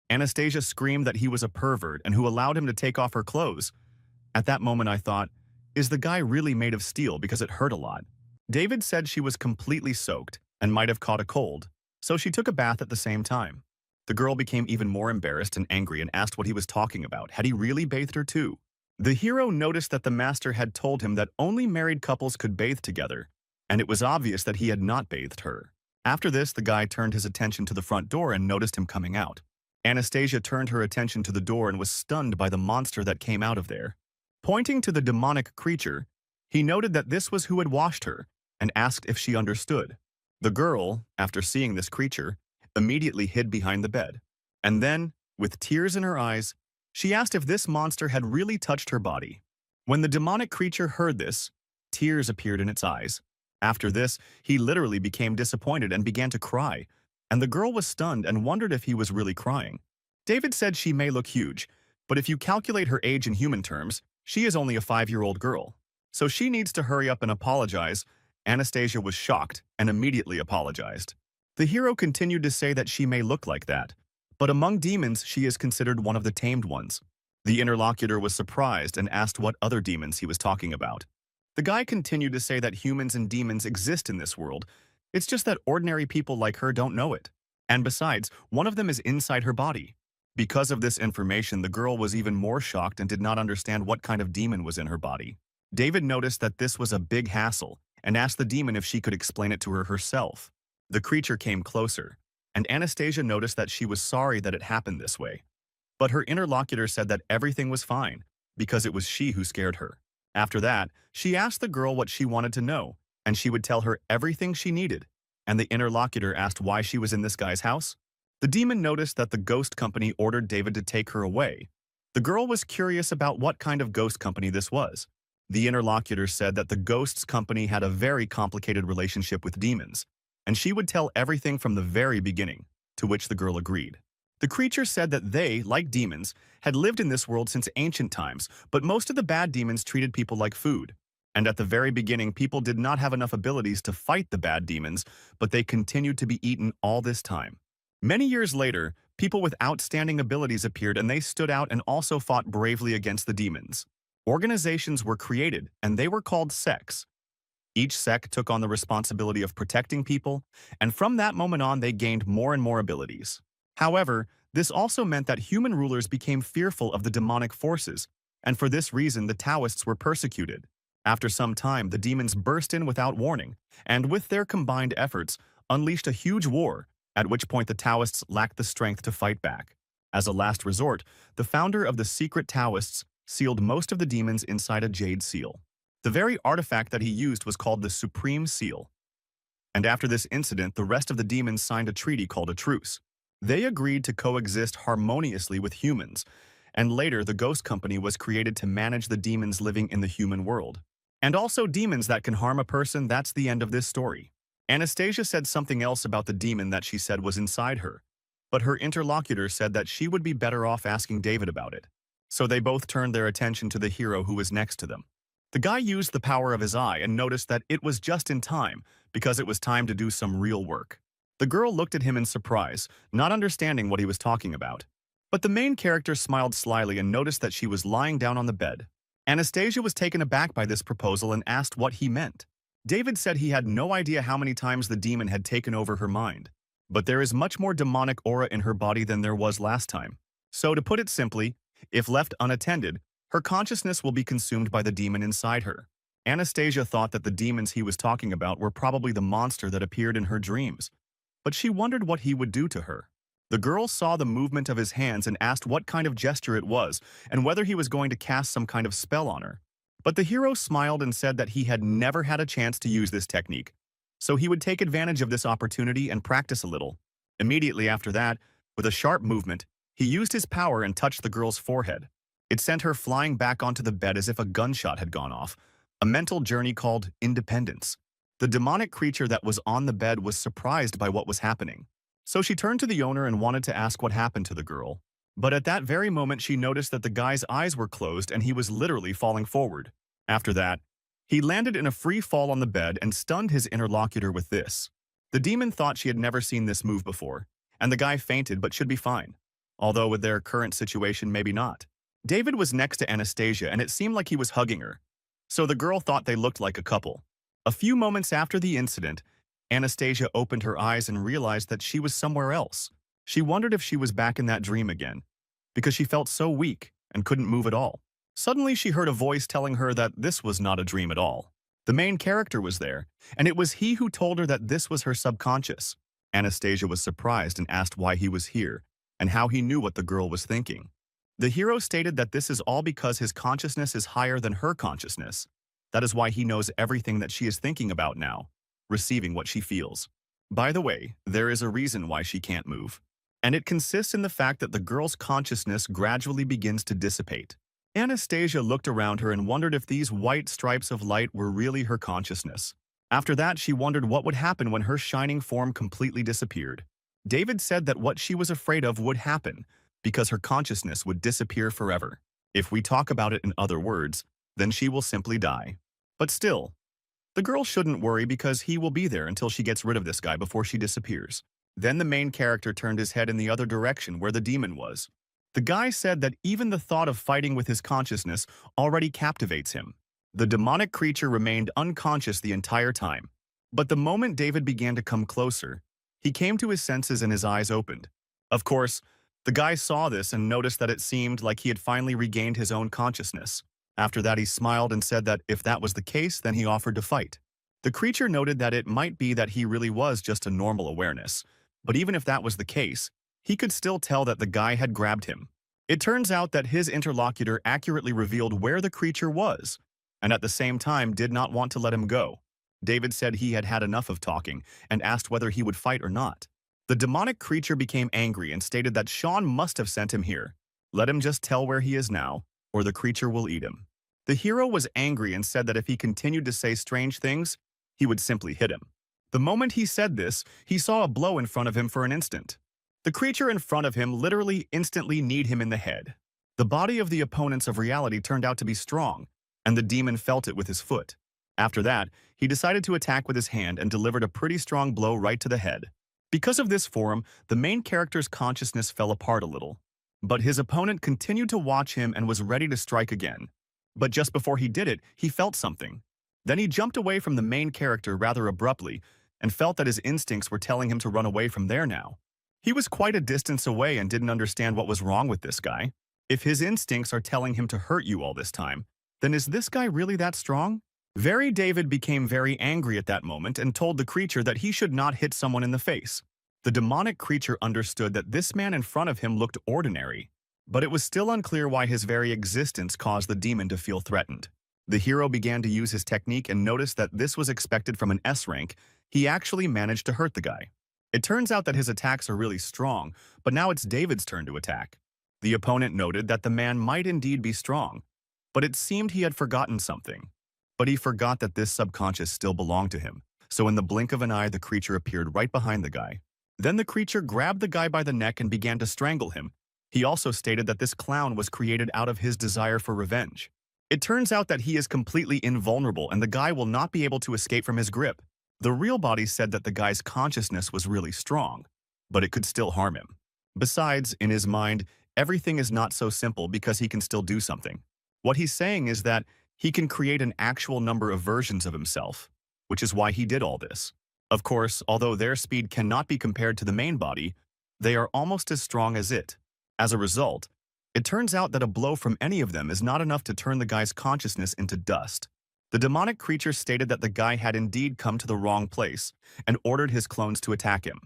Anastasia screamed that he was a pervert and who allowed him to take off her clothes. At that moment, I thought, is the guy really made of steel, because it hurt a lot? David said she was completely soaked and might have caught a cold, so she took a bath at the same time. The girl became even more embarrassed and angry and asked what he was talking about. Had he really bathed her too? The hero noticed that the master had told him that only married couples could bathe together, and it was obvious that he had not bathed her. After this, the guy turned his attention to the front door and noticed him coming out. Anastasia turned her attention to the door and was stunned by the monster that came out of there. Pointing to the demonic creature, he noted that this was who had washed her, and asked if she understood. The girl, after seeing this creature, immediately hid behind the bed. And then, with tears in her eyes, she asked if this monster had really touched her body. When the demonic creature heard this, tears appeared in its eyes. After this, he literally became disappointed and began to cry, and the girl was stunned and wondered if he was really crying. David said she may look huge, but if you calculate her age in human terms, she is only a 5-year-old girl. So she needs to hurry up and apologize. Anastasia was shocked and immediately apologized. The hero continued to say that she may look like that, but among demons she is considered one of the tamed ones. The interlocutor was surprised and asked what other demons he was talking about. The guy continued to say that humans and demons exist in this world. It's just that ordinary people like her don't know it. And besides, one of them is inside her body. Because of this information, the girl was even more shocked and did not understand what kind of demon was in her body. David noticed that this was a big hassle and asked the demon if she could explain it to her herself. The creature came closer, and Anastasia noticed that she was sorry that it happened this way. But her interlocutor said that everything was fine, because it was she who scared her. After that, she asked the girl what she wanted to know, and she would tell her everything she needed. And the interlocutor asked why she was in this guy's house. The demon noticed that the ghost company ordered David to take her away. The girl was curious about what kind of ghost company this was. The interlocutor said that the ghost's company had a very complicated relationship with demons, and she would tell everything from the very beginning, to which the girl agreed. The creature said that they, like demons, had lived in this world since ancient times, but most of the bad demons treated people like food. And at the very beginning, people did not have enough abilities to fight the bad demons, but they continued to be eaten all this time. Many years later, people with outstanding abilities appeared and they stood out and also fought bravely against the demons. Organizations were created, and they were called sects. Each sect took on the responsibility of protecting people, and from that moment on, they gained more and more abilities. However, this also meant that human rulers became fearful of the demonic forces, and for this reason, the Taoists were persecuted. After some time, the demons burst in without warning, and with their combined efforts, unleashed a huge war, at which point the Taoists lacked the strength to fight back. As a last resort, the founder of the secret Taoists sealed most of the demons inside a jade seal. The very artifact that he used was called the Supreme Seal. And after this incident, the rest of the demons signed a treaty called a truce. They agreed to coexist harmoniously with humans, and later the Ghost Company was created to manage the demons living in the human world. And also demons that can harm a person. That's the end of this story. Anastasia said something else about the demon that she said was inside her, but her interlocutor said that she would be better off asking David about it. So they both turned their attention to the hero who was next to them. The guy used the power of his eye and noticed that it was just in time, because it was time to do some real work. The girl looked at him in surprise, not understanding what he was talking about. But the main character smiled slyly and noticed that she was lying down on the bed. Anastasia was taken aback by this proposal and asked what he meant. David said he had no idea how many times the demon had taken over her mind. But there is much more demonic aura in her body than there was last time. So to put it simply, if left unattended, her consciousness will be consumed by the demon inside her. Anastasia thought that the demons he was talking about were probably the monster that appeared in her dreams, but she wondered what he would do to her. The girl saw the movement of his hands and asked what kind of gesture it was and whether he was going to cast some kind of spell on her. But the hero smiled and said that he had never had a chance to use this technique, so he would take advantage of this opportunity and practice a little. Immediately after that, with a sharp movement, he used his power and touched the girl's forehead. It sent her flying back onto the bed as if a gunshot had gone off, a mental journey called independence. The demonic creature that was on the bed was surprised by what was happening. So she turned to the owner and wanted to ask what happened to the girl. But at that very moment, she noticed that the guy's eyes were closed and he was literally falling forward. After that, he landed in a free fall on the bed and stunned his interlocutor with this. The demon thought she had never seen this move before, and the guy fainted but should be fine. Although with their current situation, maybe not. David was next to Anastasia and it seemed like he was hugging her. So the girl thought they looked like a couple. A few moments after the incident, Anastasia opened her eyes and realized that she was somewhere else. She wondered if she was back in that dream again, because she felt so weak and couldn't move at all. Suddenly she heard a voice telling her that this was not a dream at all. The main character was there, and it was he who told her that this was her subconscious. Anastasia was surprised and asked why he was here, and how he knew what the girl was thinking. The hero stated that this is all because his consciousness is higher than her consciousness. That is why he knows everything that she is thinking about now, receiving what she feels. By the way, there is a reason why she can't move, and it consists in the fact that the girl's consciousness gradually begins to dissipate. Anastasia looked around her and wondered if these white stripes of light were really her consciousness. After that, she wondered what would happen when her shining form completely disappeared. David said that what she was afraid of would happen, because her consciousness would disappear forever. If we talk about it in other words, then she will simply die. But still, the girl shouldn't worry because he will be there until she gets rid of this guy before she disappears. Then the main character turned his head in the other direction where the demon was. The guy said that even the thought of fighting with his consciousness already captivates him. The demonic creature remained unconscious the entire time. But the moment David began to come closer, he came to his senses and his eyes opened. Of course, the guy saw this and noticed that it seemed like he had finally regained his own consciousness. After that, he smiled and said that if that was the case, then he offered to fight. The creature noted that it might be that he really was just a normal awareness, but even if that was the case, he could still tell that the guy had grabbed him. It turns out that his interlocutor accurately revealed where the creature was, and at the same time did not want to let him go. David said he had had enough of talking and asked whether he would fight or not. The demonic creature became angry and stated that Sean must have sent him here. Let him just tell where he is now, or the creature will eat him. The hero was angry and said that if he continued to say strange things, he would simply hit him. The moment he said this, he saw a blow in front of him for an instant. The creature in front of him literally instantly kneed him in the head. The body of the opponents of reality turned out to be strong, and the demon felt it with his foot. After that, he decided to attack with his hand and delivered a pretty strong blow right to the head. Because of this form, the main character's consciousness fell apart a little. But his opponent continued to watch him and was ready to strike again. But just before he did it, he felt something. Then he jumped away from the main character rather abruptly and felt that his instincts were telling him to run away from there now. He was quite a distance away and didn't understand what was wrong with this guy. If his instincts are telling him to hurt you all this time, then is this guy really that strong? David became very angry at that moment and told the creature that he should not hit someone in the face. The demonic creature understood that this man in front of him looked ordinary, but it was still unclear why his very existence caused the demon to feel threatened. The hero began to use his technique and noticed that this was expected from an S rank. He actually managed to hurt the guy. It turns out that his attacks are really strong, but now it's David's turn to attack. The opponent noted that the man might indeed be strong, but it seemed he had forgotten something. But he forgot that this subconscious still belonged to him. So in the blink of an eye, the creature appeared right behind the guy. Then the creature grabbed the guy by the neck and began to strangle him. He also stated that this clown was created out of his desire for revenge. It turns out that he is completely invulnerable and the guy will not be able to escape from his grip. The real body said that the guy's consciousness was really strong, but it could still harm him. Besides, in his mind, everything is not so simple because he can still do something. What he's saying is that he can create an actual number of versions of himself, which is why he did all this. Of course, although their speed cannot be compared to the main body, they are almost as strong as it. As a result, it turns out that a blow from any of them is not enough to turn the guy's consciousness into dust. The demonic creature stated that the guy had indeed come to the wrong place and ordered his clones to attack him.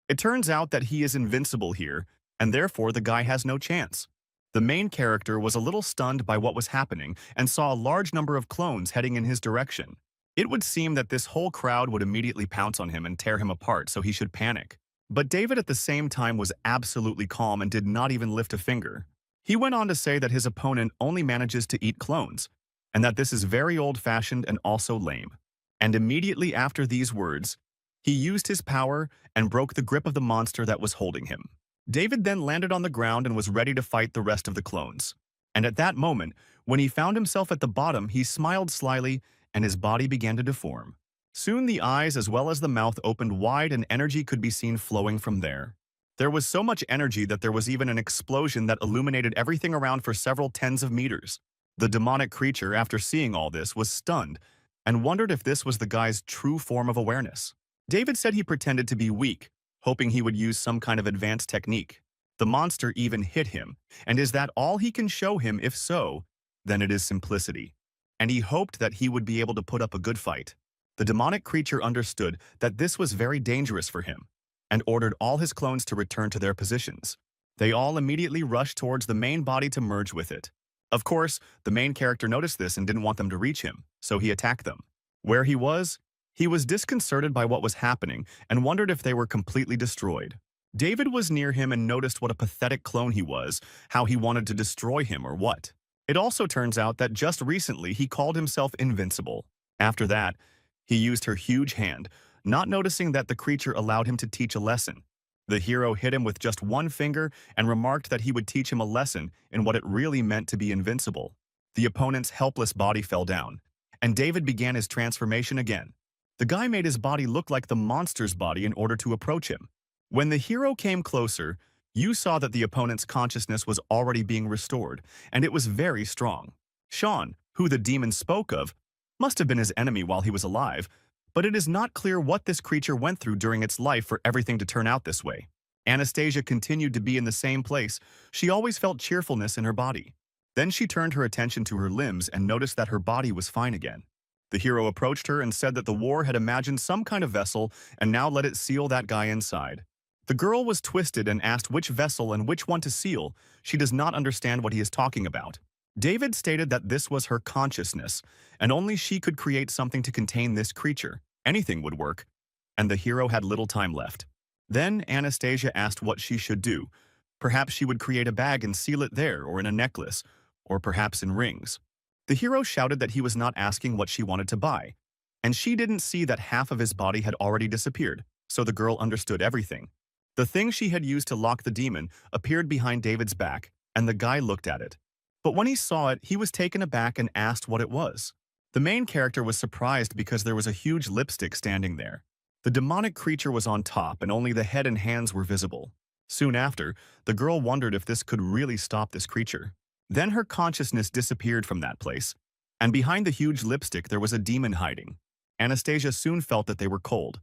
It turns out that he is invincible here, and therefore the guy has no chance. The main character was a little stunned by what was happening and saw a large number of clones heading in his direction. It would seem that this whole crowd would immediately pounce on him and tear him apart, so he should panic. But David at the same time was absolutely calm and did not even lift a finger. He went on to say that his opponent only manages to eat clones, and that this is very old-fashioned and also lame. And immediately after these words, he used his power and broke the grip of the monster that was holding him. David then landed on the ground and was ready to fight the rest of the clones. And at that moment, when he found himself at the bottom, he smiled slyly and his body began to deform. Soon the eyes as well as the mouth opened wide and energy could be seen flowing from there. There was so much energy that there was even an explosion that illuminated everything around for several tens of meters. The demonic creature, after seeing all this, was stunned and wondered if this was the guy's true form of awareness. David said he pretended to be weak, hoping he would use some kind of advanced technique. The monster even hit him, and is that all he can show him? If so, then it is simplicity. And he hoped that he would be able to put up a good fight. The demonic creature understood that this was very dangerous for him, and ordered all his clones to return to their positions. They all immediately rushed towards the main body to merge with it. Of course, the main character noticed this and didn't want them to reach him, so he attacked them. Where he was disconcerted by what was happening and wondered if they were completely destroyed. David was near him and noticed what a pathetic clone he was, how he wanted to destroy him or what. It also turns out that just recently he called himself invincible. After that, he used her huge hand, not noticing that the creature allowed him to teach a lesson. The hero hit him with just one finger and remarked that he would teach him a lesson in what it really meant to be invincible. The opponent's helpless body fell down, and David began his transformation again. The guy made his body look like the monster's body in order to approach him. When the hero came closer, you saw that the opponent's consciousness was already being restored, and it was very strong. Sean, who the demon spoke of, must have been his enemy while he was alive, But it is not clear what this creature went through during its life for everything to turn out this way. Anastasia continued to be in the same place. She always felt cheerfulness in her body. Then she turned her attention to her limbs and noticed that her body was fine again. The hero approached her and said that the war had imagined some kind of vessel and now let it seal that guy inside. The girl was twisted and asked which vessel and which one to seal. She does not understand what he is talking about. David stated that this was her consciousness, and only she could create something to contain this creature. Anything would work, and the hero had little time left. Then Anastasia asked what she should do. Perhaps she would create a bag and seal it there, or in a necklace, or perhaps in rings. The hero shouted that he was not asking what she wanted to buy, and she didn't see that half of his body had already disappeared, so the girl understood everything. The thing she had used to lock the demon appeared behind David's back, and the guy looked at it. But when he saw it, he was taken aback and asked what it was. The main character was surprised because there was a huge lipstick standing there. The demonic creature was on top and only the head and hands were visible. Soon after, the girl wondered if this could really stop this creature. Then her consciousness disappeared from that place, and behind the huge lipstick there was a demon hiding. Anastasia soon felt that they were cold,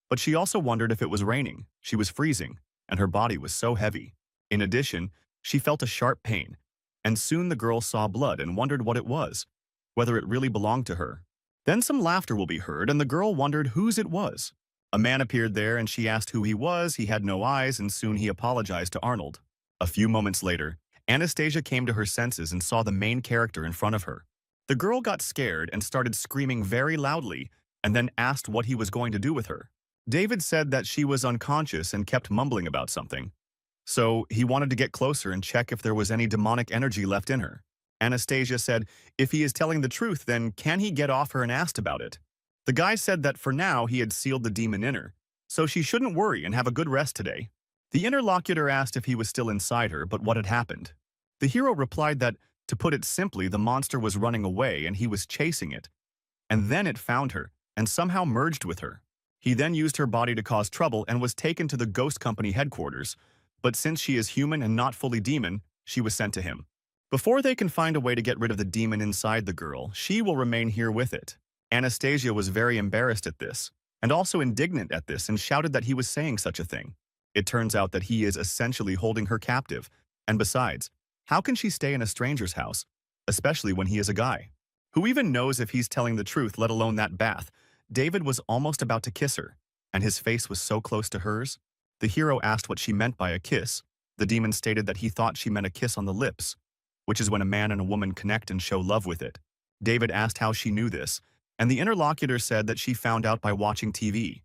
but she also wondered if it was raining. She was freezing, and her body was so heavy. In addition, she felt a sharp pain, and soon the girl saw blood and wondered what it was, whether it really belonged to her. Then some laughter will be heard, and the girl wondered whose it was. A man appeared there, and she asked who he was. He had no eyes, and soon he apologized to Arnold. A few moments later, Anastasia came to her senses and saw the main character in front of her. The girl got scared and started screaming very loudly, and then asked what he was going to do with her. David said that she was unconscious and kept mumbling about something. So he wanted to get closer and check if there was any demonic energy left in her. Anastasia said, if he is telling the truth, then can he get off her and asked about it? The guy said that for now he had sealed the demon in her, so she shouldn't worry and have a good rest today. The interlocutor asked if he was still inside her, but what had happened. The hero replied that, to put it simply, the monster was running away and he was chasing it. And then it found her, and somehow merged with her. He then used her body to cause trouble and was taken to the ghost company headquarters, but since she is human and not fully demon, she was sent to him. Before they can find a way to get rid of the demon inside the girl, she will remain here with it. Anastasia was very embarrassed at this, and also indignant at this, and shouted that he was saying such a thing. It turns out that he is essentially holding her captive, and besides, how can she stay in a stranger's house, especially when he is a guy? Who even knows if he's telling the truth, let alone that bath? David was almost about to kiss her, and his face was so close to hers. The hero asked what she meant by a kiss. The demon stated that he thought she meant a kiss on the lips, which is when a man and a woman connect and show love with it. David asked how she knew this, and the interlocutor said that she found out by watching TV.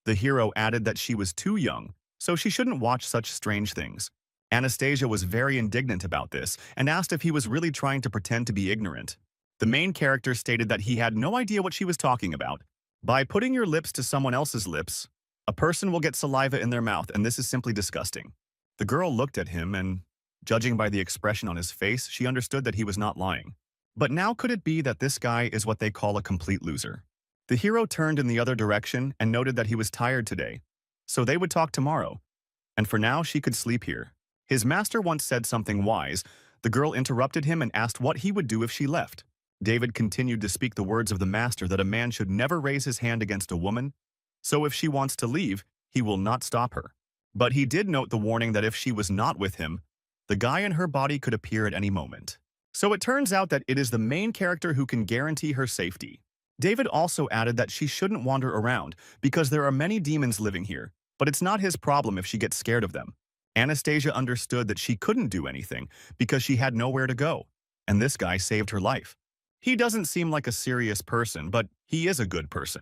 The hero added that she was too young, so she shouldn't watch such strange things. Anastasia was very indignant about this and asked if he was really trying to pretend to be ignorant. The main character stated that he had no idea what she was talking about. By putting your lips to someone else's lips, a person will get saliva in their mouth, and this is simply disgusting. The girl looked at him, and, judging by the expression on his face, she understood that he was not lying. But now could it be that this guy is what they call a complete loser? The hero turned in the other direction and noted that he was tired today, so they would talk tomorrow, and for now she could sleep here. His master once said something wise. The girl interrupted him and asked what he would do if she left. David continued to speak the words of the master that a man should never raise his hand against a woman, so if she wants to leave, he will not stop her. But he did note the warning that if she was not with him, the guy in her body could appear at any moment. So it turns out that it is the main character who can guarantee her safety. David also added that she shouldn't wander around because there are many demons living here, but it's not his problem if she gets scared of them. Anastasia understood that she couldn't do anything because she had nowhere to go, and this guy saved her life. He doesn't seem like a serious person, but he is a good person.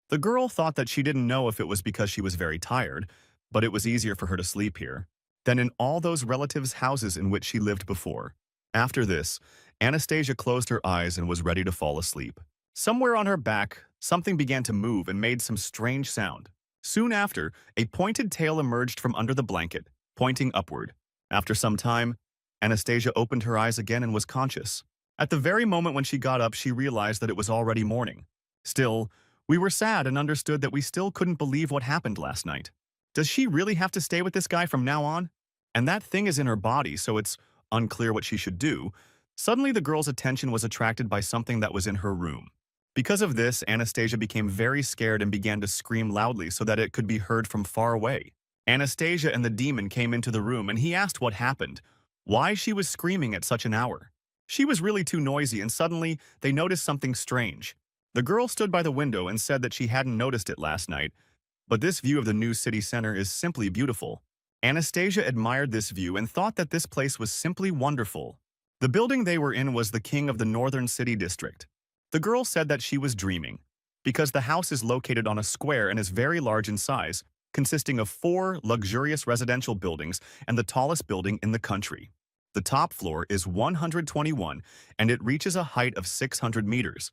The girl thought that she didn't know if it was because she was very tired, but it was easier for her to sleep here than in all those relatives' houses in which she lived before. After this, Anastasia closed her eyes and was ready to fall asleep. Somewhere on her back, something began to move and made some strange sound. Soon after, a pointed tail emerged from under the blanket, pointing upward. After some time, Anastasia opened her eyes again and was conscious. At the very moment when she got up, she realized that it was already morning. Still, we were sad and understood that we still couldn't believe what happened last night. Does she really have to stay with this guy from now on? And that thing is in her body, so it's unclear what she should do. Suddenly, the girl's attention was attracted by something that was in her room. Because of this, Anastasia became very scared and began to scream loudly so that it could be heard from far away. Anastasia and the demon came into the room and he asked what happened, why she was screaming at such an hour. She was really too noisy and suddenly they noticed something strange. The girl stood by the window and said that she hadn't noticed it last night, but this view of the new city center is simply beautiful. Anastasia admired this view and thought that this place was simply wonderful. The building they were in was the king of the northern city district. The girl said that she was dreaming, because the house is located on a square and is very large in size, consisting of 4 luxurious residential buildings and the tallest building in the country. The top floor is 121 and it reaches a height of 600 meters.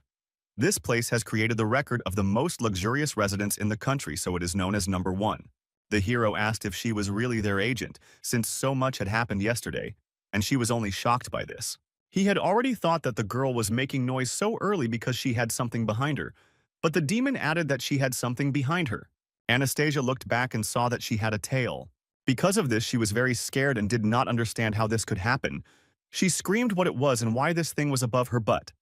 This place has created the record of the most luxurious residence in the country, so it is known as number 1. The hero asked if she was really their agent, since so much had happened yesterday, and she was only shocked by this. He had already thought that the girl was making noise so early because she had something behind her, but the demon added that she had something behind her. Anastasia looked back and saw that she had a tail. Because of this, she was very scared and did not understand how this could happen. She screamed what it was and why this thing was above her butt.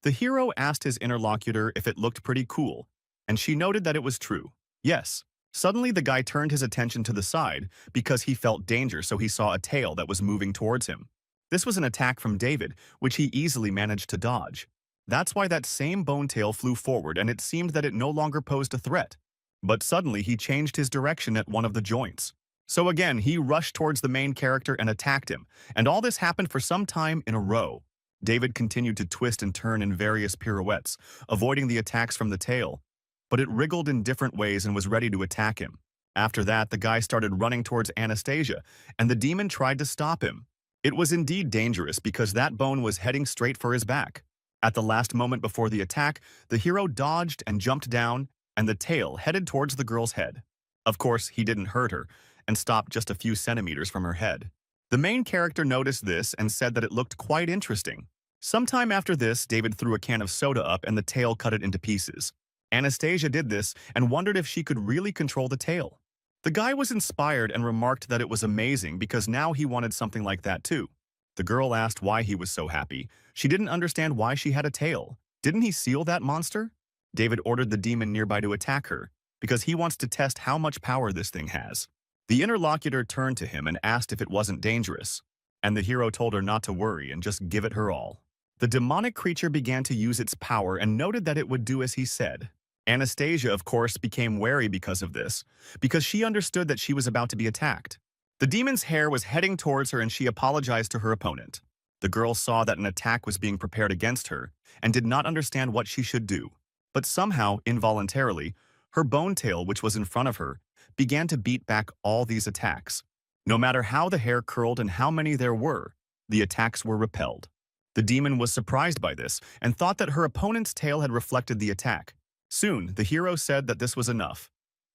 The hero asked his interlocutor if it looked pretty cool, and she noted that it was true. Yes. Suddenly, the guy turned his attention to the side because he felt danger, so he saw a tail that was moving towards him. This was an attack from David, which he easily managed to dodge. That's why that same bone tail flew forward and it seemed that it no longer posed a threat. But suddenly, he changed his direction at one of the joints. So again, he rushed towards the main character and attacked him, and all this happened for some time in a row. David continued to twist and turn in various pirouettes, avoiding the attacks from the tail, but it wriggled in different ways and was ready to attack him. After that, the guy started running towards Anastasia, and the demon tried to stop him. It was indeed dangerous because that bone was heading straight for his back. At the last moment before the attack, the hero dodged and jumped down, and the tail headed towards the girl's head. Of course, he didn't hurt her, and stopped just a few centimeters from her head. The main character noticed this and said that it looked quite interesting. Sometime after this, David threw a can of soda up and the tail cut it into pieces. Anastasia did this and wondered if she could really control the tail. The guy was inspired and remarked that it was amazing because now he wanted something like that too. The girl asked why he was so happy. She didn't understand why she had a tail. Didn't he seal that monster? David ordered the demon nearby to attack her because he wants to test how much power this thing has. The interlocutor turned to him and asked if it wasn't dangerous, and the hero told her not to worry and just give it her all. The demonic creature began to use its power and noted that it would do as he said. Anastasia, of course, became wary because of this, because she understood that she was about to be attacked. The demon's hair was heading towards her and she apologized to her opponent. The girl saw that an attack was being prepared against her and did not understand what she should do. But somehow, involuntarily, her bone tail, which was in front of her, began to beat back all these attacks. No matter how the hair curled and how many there were, the attacks were repelled. The demon was surprised by this and thought that her opponent's tail had reflected the attack. Soon, the hero said that this was enough.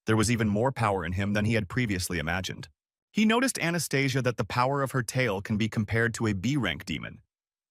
There was even more power in him than he had previously imagined. He noticed Anastasia that the power of her tail can be compared to a B-rank demon.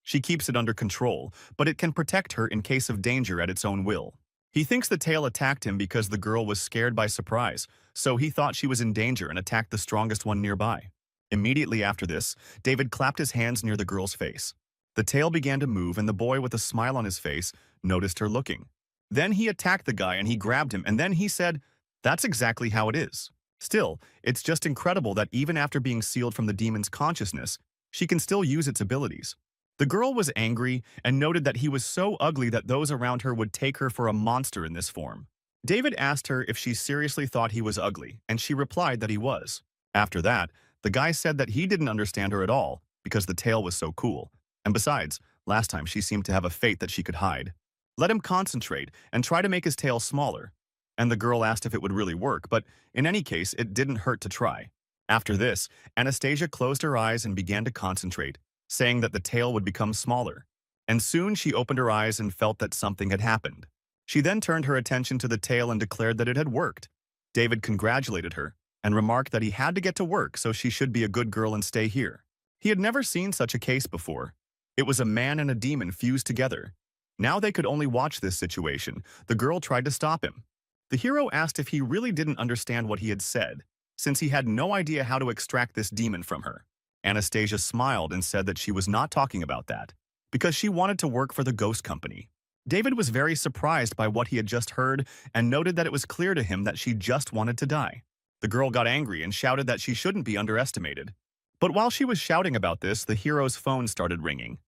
She keeps it under control, but it can protect her in case of danger at its own will. He thinks the tail attacked him because the girl was scared by surprise, so he thought she was in danger and attacked the strongest one nearby. Immediately after this, David clapped his hands near the girl's face. The tail began to move and the boy with a smile on his face noticed her looking. Then he attacked the guy and he grabbed him and then he said, "That's exactly how it is." Still, it's just incredible that even after being sealed from the demon's consciousness, she can still use its abilities. The girl was angry and noted that he was so ugly that those around her would take her for a monster in this form. David asked her if she seriously thought he was ugly, and she replied that he was. After that, the guy said that he didn't understand her at all because the tail was so cool. And besides, last time she seemed to have a fate that she could hide. Let him concentrate and try to make his tail smaller. And the girl asked if it would really work, but in any case, it didn't hurt to try. After this, Anastasia closed her eyes and began to concentrate, saying that the tail would become smaller. And soon she opened her eyes and felt that something had happened. She then turned her attention to the tail and declared that it had worked. David congratulated her and remarked that he had to get to work, so she should be a good girl and stay here. He had never seen such a case before. It was a man and a demon fused together. Now they could only watch this situation. The girl tried to stop him. The hero asked if he really didn't understand what he had said, since he had no idea how to extract this demon from her. Anastasia smiled and said that she was not talking about that, because she wanted to work for the ghost company. David was very surprised by what he had just heard and noted that it was clear to him that she just wanted to die. The girl got angry and shouted that she shouldn't be underestimated. But while she was shouting about this, the hero's phone started ringing.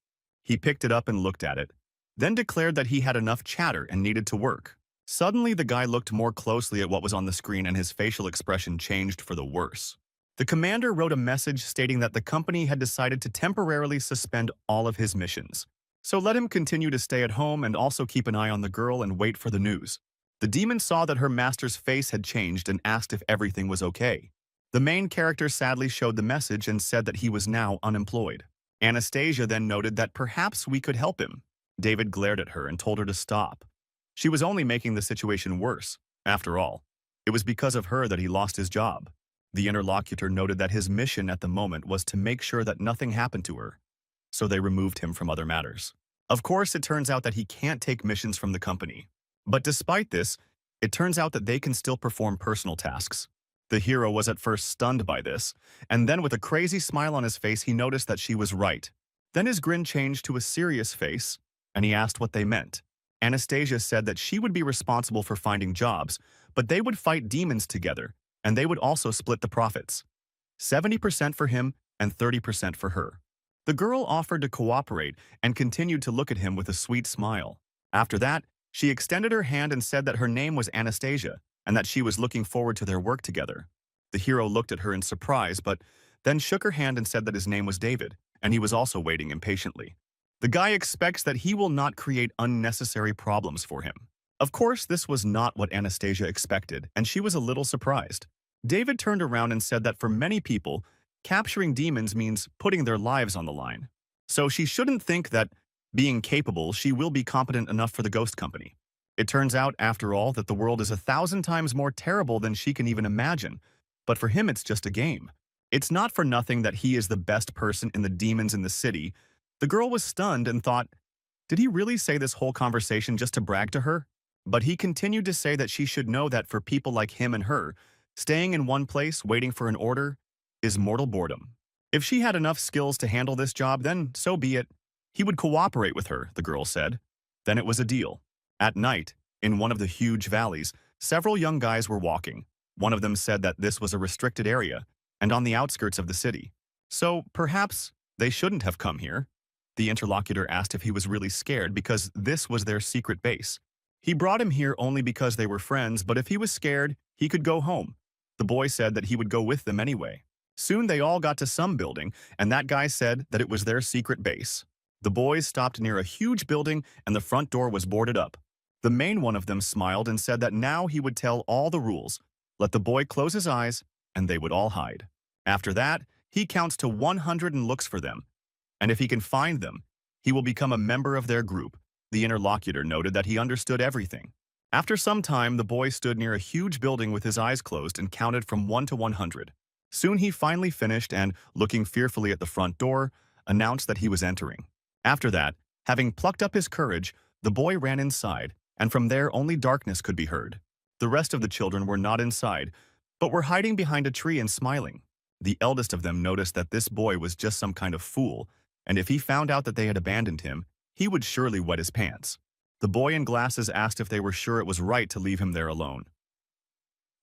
He picked it up and looked at it, then declared that he had enough chatter and needed to work. Suddenly, the guy looked more closely at what was on the screen and his facial expression changed for the worse. The commander wrote a message stating that the company had decided to temporarily suspend all of his missions. So let him continue to stay at home and also keep an eye on the girl and wait for the news. The demon saw that her master's face had changed and asked if everything was okay. The main character sadly showed the message and said that he was now unemployed. Anastasia then noted that perhaps we could help him. David glared at her and told her to stop. She was only making the situation worse. After all, it was because of her that he lost his job. The interlocutor noted that his mission at the moment was to make sure that nothing happened to her, so they removed him from other matters. Of course, it turns out that he can't take missions from the company. But despite this, it turns out that they can still perform personal tasks. The hero was at first stunned by this, and then with a crazy smile on his face, he noticed that she was right. Then his grin changed to a serious face, and he asked what they meant. Anastasia said that she would be responsible for finding jobs, but they would fight demons together, and they would also split the profits. 70% for him and 30% for her. The girl offered to cooperate and continued to look at him with a sweet smile. After that, she extended her hand and said that her name was Anastasia and that she was looking forward to their work together. The hero looked at her in surprise, but then shook her hand and said that his name was David, and he was also waiting impatiently. The guy expects that he will not create unnecessary problems for him. Of course, this was not what Anastasia expected, and she was a little surprised. David turned around and said that for many people, capturing demons means putting their lives on the line. So she shouldn't think that, being capable, she will be competent enough for the ghost company. It turns out, after all, that the world is 1,000 times more terrible than she can even imagine. But for him, it's just a game. It's not for nothing that he is the best person in the demons in the city. The girl was stunned and thought, did he really say this whole conversation just to brag to her? But he continued to say that she should know that for people like him and her, staying in one place waiting for an order is mortal boredom. If she had enough skills to handle this job, then so be it. He would cooperate with her, the girl said. Then it was a deal. At night, in one of the huge valleys, several young guys were walking. One of them said that this was a restricted area and on the outskirts of the city. So perhaps they shouldn't have come here. The interlocutor asked if he was really scared because this was their secret base. He brought him here only because they were friends, but if he was scared, he could go home. The boy said that he would go with them anyway. Soon they all got to some building, and that guy said that it was their secret base. The boys stopped near a huge building, and the front door was boarded up. The main one of them smiled and said that now he would tell all the rules. Let the boy close his eyes, and they would all hide. After that, he counts to 100 and looks for them. And if he can find them, he will become a member of their group. The interlocutor noted that he understood everything. After some time, the boy stood near a huge building with his eyes closed and counted from 1 to 100. Soon he finally finished and, looking fearfully at the front door, announced that he was entering. After that, having plucked up his courage, the boy ran inside, and from there only darkness could be heard. The rest of the children were not inside, but were hiding behind a tree and smiling. The eldest of them noticed that this boy was just some kind of fool, and if he found out that they had abandoned him, he would surely wet his pants. The boy in glasses asked if they were sure it was right to leave him there alone.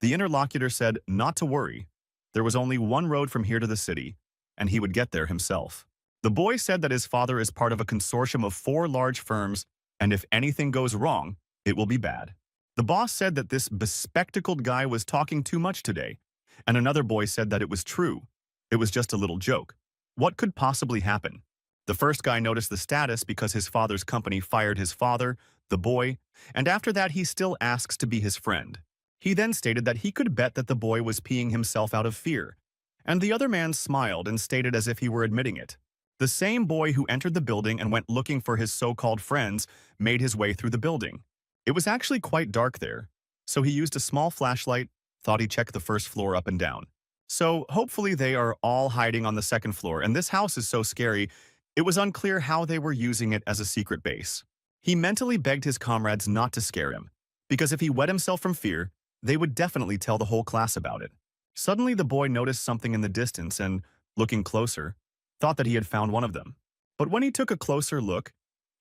The interlocutor said not to worry. There was only one road from here to the city, and he would get there himself. The boy said that his father is part of a consortium of 4 large firms, and if anything goes wrong, it will be bad. The boss said that this bespectacled guy was talking too much today, and another boy said that it was true. It was just a little joke. What could possibly happen? The first guy noticed the status because his father's company fired his father, the boy, and after that he still asks to be his friend. He then stated that he could bet that the boy was peeing himself out of fear, and the other man smiled and stated as if he were admitting it. The same boy who entered the building and went looking for his so-called friends made his way through the building. It was actually quite dark there, so he used a small flashlight, thought he checked the first floor up and down. So hopefully they are all hiding on the second floor, and this house is so scary, it was unclear how they were using it as a secret base. He mentally begged his comrades not to scare him, because if he wet himself from fear, they would definitely tell the whole class about it. Suddenly the boy noticed something in the distance and, looking closer, thought that he had found one of them. But when he took a closer look,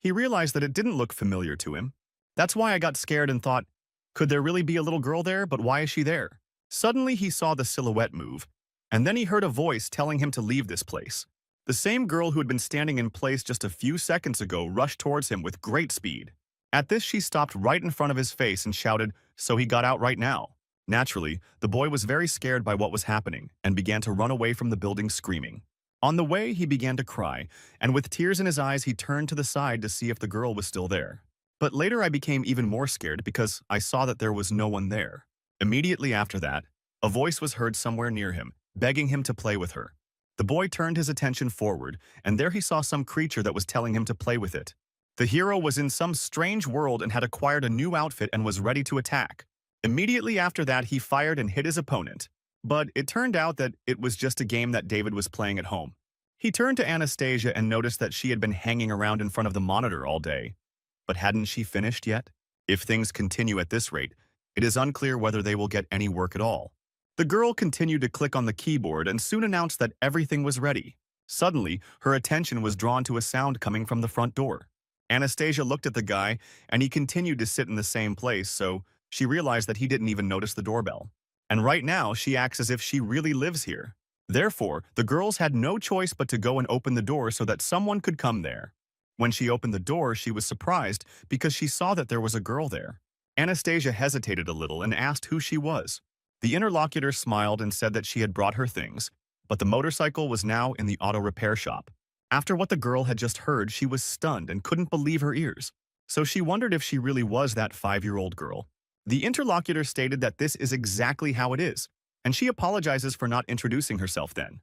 He realized that it didn't look familiar to him. That's why I got scared and thought, could there really be a little girl there, but why is she there? Suddenly he saw the silhouette move, and then he heard a voice telling him to leave this place. The same girl who had been standing in place just a few seconds ago rushed towards him with great speed. At this, she stopped right in front of his face and shouted, "So he got out right now." Naturally, the boy was very scared by what was happening and began to run away from the building screaming. On the way, he began to cry, and with tears in his eyes, he turned to the side to see if the girl was still there. But later I became even more scared because I saw that there was no one there. Immediately after that, a voice was heard somewhere near him, begging him to play with her. The boy turned his attention forward, and there he saw some creature that was telling him to play with it. The hero was in some strange world and had acquired a new outfit and was ready to attack. Immediately after that, he fired and hit his opponent. But it turned out that it was just a game that David was playing at home. He turned to Anastasia and noticed that she had been hanging around in front of the monitor all day. But hadn't she finished yet? If things continue at this rate, it is unclear whether they will get any work at all. The girl continued to click on the keyboard and soon announced that everything was ready. Suddenly, her attention was drawn to a sound coming from the front door. Anastasia looked at the guy, and he continued to sit in the same place, so she realized that he didn't even notice the doorbell. And right now, she acts as if she really lives here. Therefore, the girls had no choice but to go and open the door so that someone could come there. When she opened the door, she was surprised because she saw that there was a girl there. Anastasia hesitated a little and asked who she was. The interlocutor smiled and said that she had brought her things, but the motorcycle was now in the auto repair shop. After what the girl had just heard, she was stunned and couldn't believe her ears. So she wondered if she really was that 5-year-old girl. The interlocutor stated that this is exactly how it is, and she apologizes for not introducing herself then.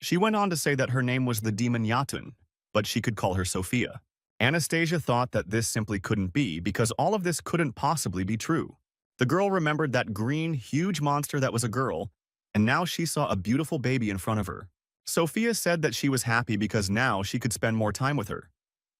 She went on to say that her name was the demon Yatun, but she could call her Sophia. Anastasia thought that this simply couldn't be because all of this couldn't possibly be true. The girl remembered that green, huge monster that was a girl, and now she saw a beautiful baby in front of her. Sophia said that she was happy because now she could spend more time with her.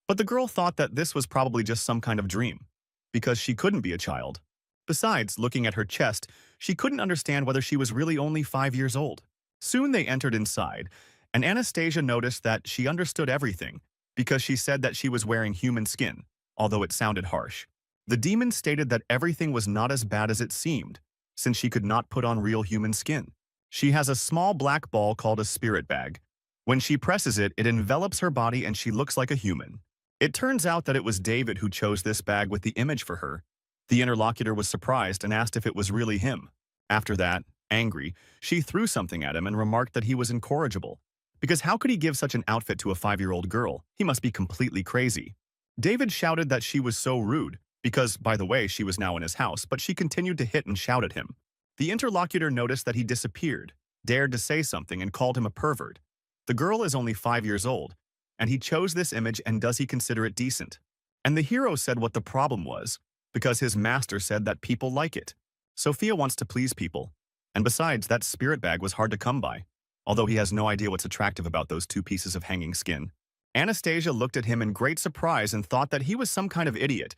But the girl thought that this was probably just some kind of dream, because she couldn't be a child. Besides, looking at her chest, she couldn't understand whether she was really only 5 years old. Soon they entered inside, and Anastasia noticed that she understood everything, because she said that she was wearing human skin, although it sounded harsh. The demon stated that everything was not as bad as it seemed, since she could not put on real human skin. She has a small black ball called a spirit bag. When she presses it, it envelops her body and she looks like a human. It turns out that it was David who chose this bag with the image for her. The interlocutor was surprised and asked if it was really him. After that, angry, she threw something at him and remarked that he was incorrigible. Because how could he give such an outfit to a 5-year-old girl? He must be completely crazy. David shouted that she was so rude, because, by the way, she was now in his house, but she continued to hit and shout at him. The interlocutor noticed that he disappeared, dared to say something, and called him a pervert. The girl is only 5 years old, and he chose this image, and does he consider it decent? And the hero said what the problem was, because his master said that people like it. Sophia wants to please people, and besides, that spirit bag was hard to come by, although he has no idea what's attractive about those 2 pieces of hanging skin. Anastasia looked at him in great surprise and thought that he was some kind of idiot.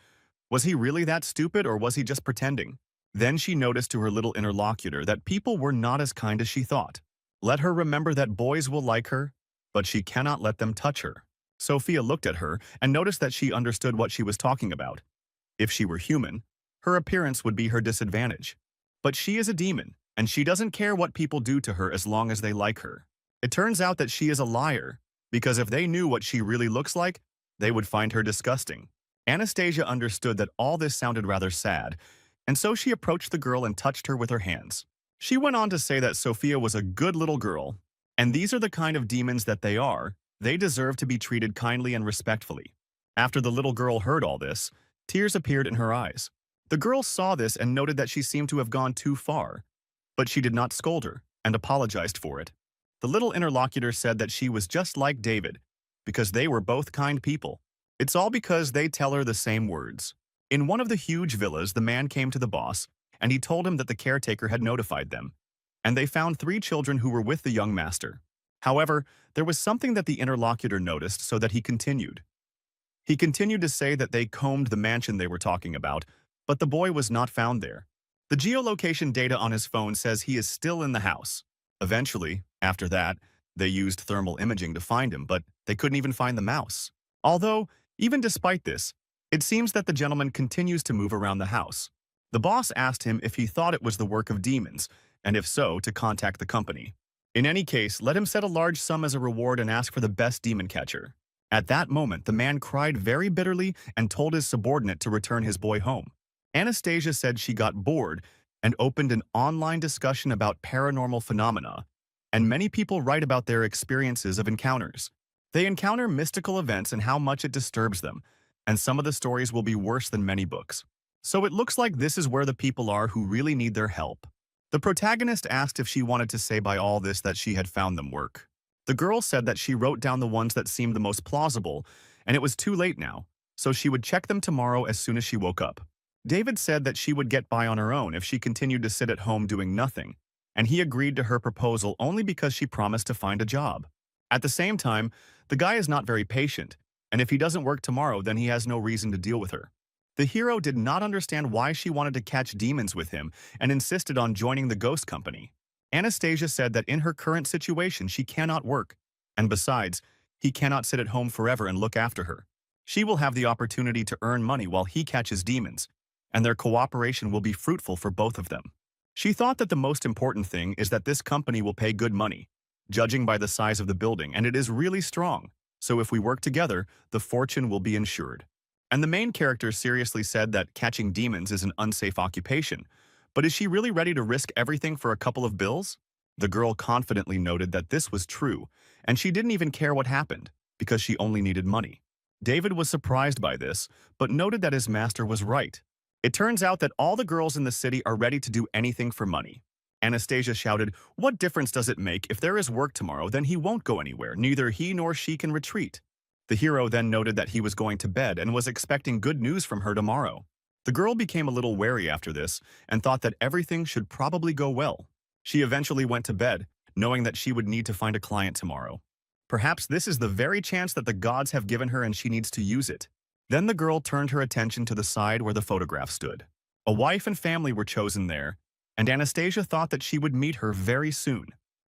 Was he really that stupid, or was he just pretending? Then she noticed to her little interlocutor that people were not as kind as she thought. Let her remember that boys will like her, but she cannot let them touch her. Sophia looked at her and noticed that she understood what she was talking about. If she were human, her appearance would be her disadvantage. But she is a demon, and she doesn't care what people do to her as long as they like her. It turns out that she is a liar, because if they knew what she really looks like, they would find her disgusting. Anastasia understood that all this sounded rather sad, and so she approached the girl and touched her with her hands. She went on to say that Sophia was a good little girl, and these are the kind of demons that they are. They deserve to be treated kindly and respectfully. After the little girl heard all this, tears appeared in her eyes. The girl saw this and noted that she seemed to have gone too far, but she did not scold her and apologized for it. The little interlocutor said that she was just like David, because they were both kind people. It's all because they tell her the same words. In one of the huge villas, the man came to the boss, and he told him that the caretaker had notified them, and they found 3 children who were with the young master. However, there was something that the interlocutor noticed, so that he continued. He continued to say that they combed the mansion they were talking about, but the boy was not found there. The geolocation data on his phone says he is still in the house. Eventually, after that, they used thermal imaging to find him, but they couldn't even find the mouse. Although, Even despite this, it seems that the gentleman continues to move around the house. The boss asked him if he thought it was the work of demons, and if so, to contact the company. In any case, let him set a large sum as a reward and ask for the best demon catcher. At that moment, the man cried very bitterly and told his subordinate to return his boy home. Anastasia said she got bored and opened an online discussion about paranormal phenomena, and many people write about their experiences of encounters. They encounter mystical events and how much it disturbs them, and some of the stories will be worse than many books. So it looks like this is where the people are who really need their help. The protagonist asked if she wanted to say by all this that she had found them work. The girl said that she wrote down the ones that seemed the most plausible, and it was too late now, so she would check them tomorrow as soon as she woke up. David said that she would get by on her own if she continued to sit at home doing nothing, and he agreed to her proposal only because she promised to find a job. At the same time, the guy is not very patient, and if he doesn't work tomorrow, then he has no reason to deal with her. The hero did not understand why she wanted to catch demons with him and insisted on joining the ghost company. Anastasia said that in her current situation she cannot work, and besides, he cannot sit at home forever and look after her. She will have the opportunity to earn money while he catches demons, and their cooperation will be fruitful for both of them. She thought that the most important thing is that this company will pay good money, judging by the size of the building, and it is really strong, so if we work together, the fortune will be ensured. And the main character seriously said that catching demons is an unsafe occupation, but is she really ready to risk everything for a couple of bills? The girl confidently noted that this was true, and she didn't even care what happened, because she only needed money. David was surprised by this, but noted that his master was right. It turns out that all the girls in the city are ready to do anything for money. Anastasia shouted, "What difference does it make? If there is work tomorrow, then he won't go anywhere. Neither he nor she can retreat." The hero then noted that he was going to bed and was expecting good news from her tomorrow. The girl became a little wary after this and thought that everything should probably go well. She eventually went to bed, knowing that she would need to find a client tomorrow. Perhaps this is the very chance that the gods have given her and she needs to use it. Then the girl turned her attention to the side where the photograph stood. A wife and family were chosen there, and Anastasia thought that she would meet her very soon.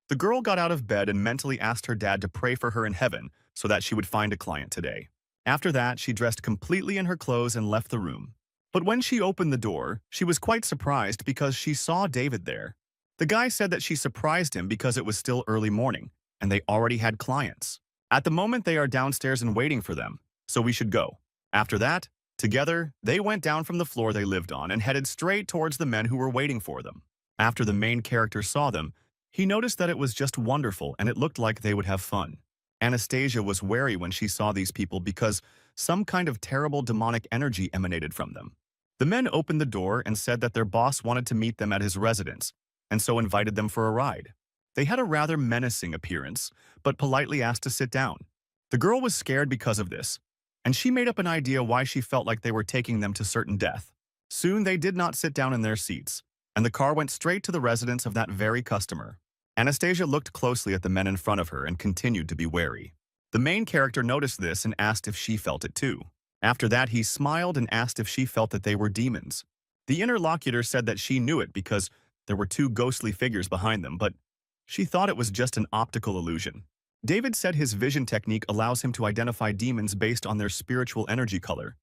The girl got out of bed and mentally asked her dad to pray for her in heaven so that she would find a client today. After that, she dressed completely in her clothes and left the room. But when she opened the door, she was quite surprised because she saw David there. The guy said that she surprised him because it was still early morning, and they already had clients. At the moment, they are downstairs and waiting for them, so we should go. After that, together, they went down from the floor they lived on and headed straight towards the men who were waiting for them. After the main character saw them, he noticed that it was just wonderful and it looked like they would have fun. Anastasia was wary when she saw these people because some kind of terrible demonic energy emanated from them. The men opened the door and said that their boss wanted to meet them at his residence, and so invited them for a ride. They had a rather menacing appearance, but politely asked to sit down. The girl was scared because of this, and she made up an idea why she felt like they were taking them to certain death. Soon they did not sit down in their seats, and the car went straight to the residence of that very customer. Anastasia looked closely at the men in front of her and continued to be wary. The main character noticed this and asked if she felt it too. After that, he smiled and asked if she felt that they were demons. The interlocutor said that she knew it because there were two ghostly figures behind them, but she thought it was just an optical illusion. David said his vision technique allows him to identify demons based on their spiritual energy color,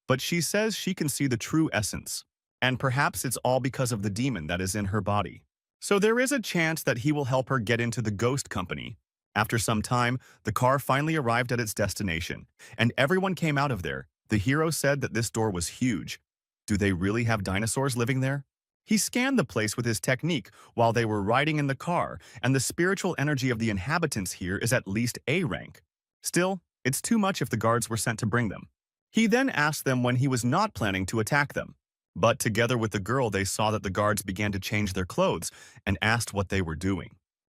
but she says she can see the true essence, and perhaps it's all because of the demon that is in her body. So there is a chance that he will help her get into the ghost company. After some time, the car finally arrived at its destination, and everyone came out of there. The hero said that this door was huge. Do they really have dinosaurs living there? He scanned the place with his technique while they were riding in the car, and the spiritual energy of the inhabitants here is at least A rank. Still, it's too much if the guards were sent to bring them. He then asked them when he was not planning to attack them. But together with the girl, they saw that the guards began to change their clothes and asked what they were doing.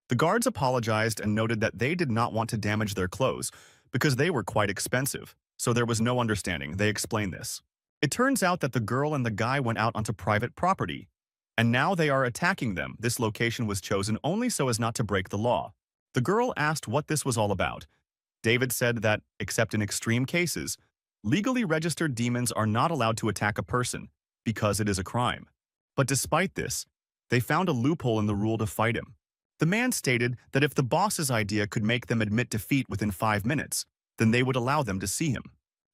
The guards apologized and noted that they did not want to damage their clothes because they were quite expensive, so there was no understanding. They explained this. It turns out that the girl and the guy went out onto private property, and now they are attacking them. This location was chosen only so as not to break the law. The girl asked what this was all about. David said that, except in extreme cases, legally registered demons are not allowed to attack a person because it is a crime. But despite this, they found a loophole in the rule to fight him. The man stated that if the boss's idea could make them admit defeat within 5 minutes, then they would allow them to see him.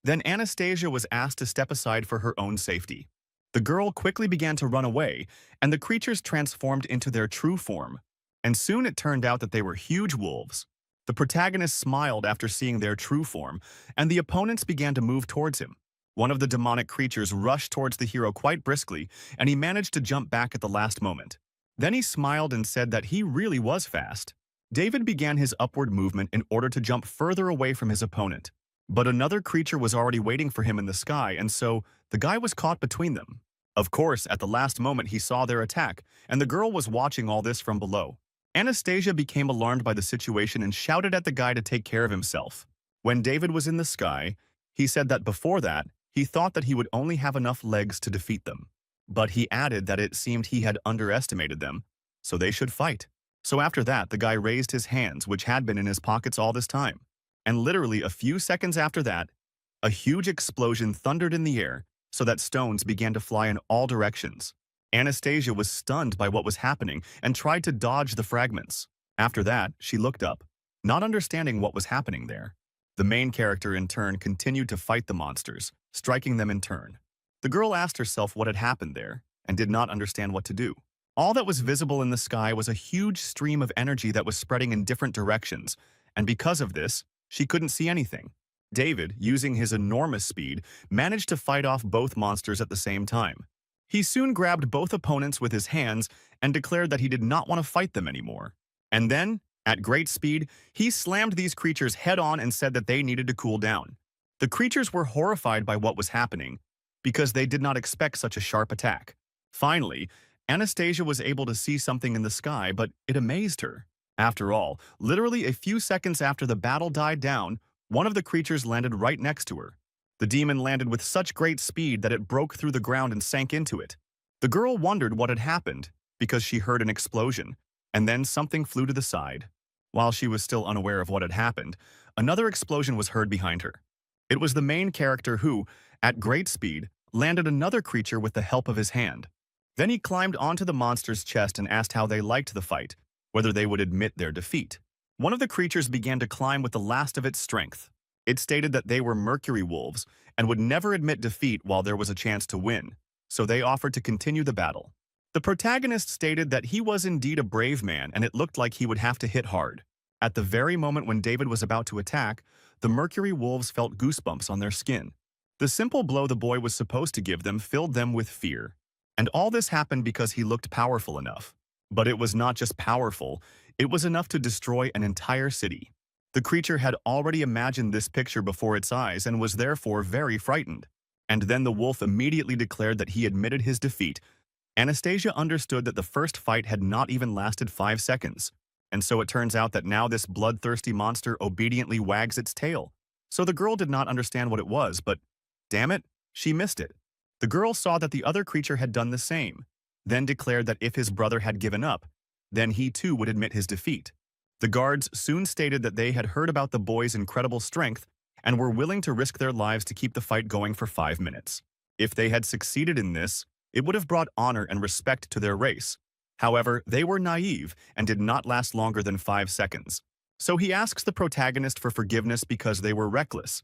Then Anastasia was asked to step aside for her own safety. The girl quickly began to run away, and the creatures transformed into their true form. And soon it turned out that they were huge wolves. The protagonist smiled after seeing their true form, and the opponents began to move towards him. One of the demonic creatures rushed towards the hero quite briskly, and he managed to jump back at the last moment. Then he smiled and said that he really was fast. David began his upward movement in order to jump further away from his opponent. But another creature was already waiting for him in the sky, and so the guy was caught between them. Of course, at the last moment he saw their attack, and the girl was watching all this from below. Anastasia became alarmed by the situation and shouted at the guy to take care of himself. When David was in the sky, he said that before that, he thought that he would only have enough legs to defeat them. But he added that it seemed he had underestimated them, so they should fight. So after that, the guy raised his hands, which had been in his pockets all this time. And literally a few seconds after that, a huge explosion thundered in the air so that stones began to fly in all directions. Anastasia was stunned by what was happening and tried to dodge the fragments. After that, she looked up, not understanding what was happening there. The main character, in turn, continued to fight the monsters, striking them in turn. The girl asked herself what had happened there and did not understand what to do. All that was visible in the sky was a huge stream of energy that was spreading in different directions, and because of this, she couldn't see anything. David, using his enormous speed, managed to fight off both monsters at the same time. He soon grabbed both opponents with his hands and declared that he did not want to fight them anymore. And then, at great speed, he slammed these creatures head-on and said that they needed to cool down. The creatures were horrified by what was happening, because they did not expect such a sharp attack. Finally, Anastasia was able to see something in the sky, but it amazed her. After all, literally a few seconds after the battle died down, one of the creatures landed right next to her. The demon landed with such great speed that it broke through the ground and sank into it. The girl wondered what had happened, because she heard an explosion, and then something flew to the side. While she was still unaware of what had happened, another explosion was heard behind her. It was the main character who, at great speed, landed another creature with the help of his hand. Then he climbed onto the monster's chest and asked how they liked the fight, whether they would admit their defeat. One of the creatures began to climb with the last of its strength. It stated that they were mercury wolves and would never admit defeat while there was a chance to win, so they offered to continue the battle. The protagonist stated that he was indeed a brave man and it looked like he would have to hit hard. At the very moment when David was about to attack, the mercury wolves felt goosebumps on their skin. The simple blow the boy was supposed to give them filled them with fear. And all this happened because he looked powerful enough. But it was not just powerful, it was enough to destroy an entire city. The creature had already imagined this picture before its eyes and was therefore very frightened. And then the wolf immediately declared that he admitted his defeat. Anastasia understood that the first fight had not even lasted 5 seconds. And so it turns out that now this bloodthirsty monster obediently wags its tail. So the girl did not understand what it was, but damn it, she missed it. The girl saw that the other creature had done the same, then declared that if his brother had given up, then he too would admit his defeat. The guards soon stated that they had heard about the boy's incredible strength and were willing to risk their lives to keep the fight going for 5 minutes. If they had succeeded in this, it would have brought honor and respect to their race. However, they were naive and did not last longer than 5 seconds. So he asks the protagonist for forgiveness because they were reckless.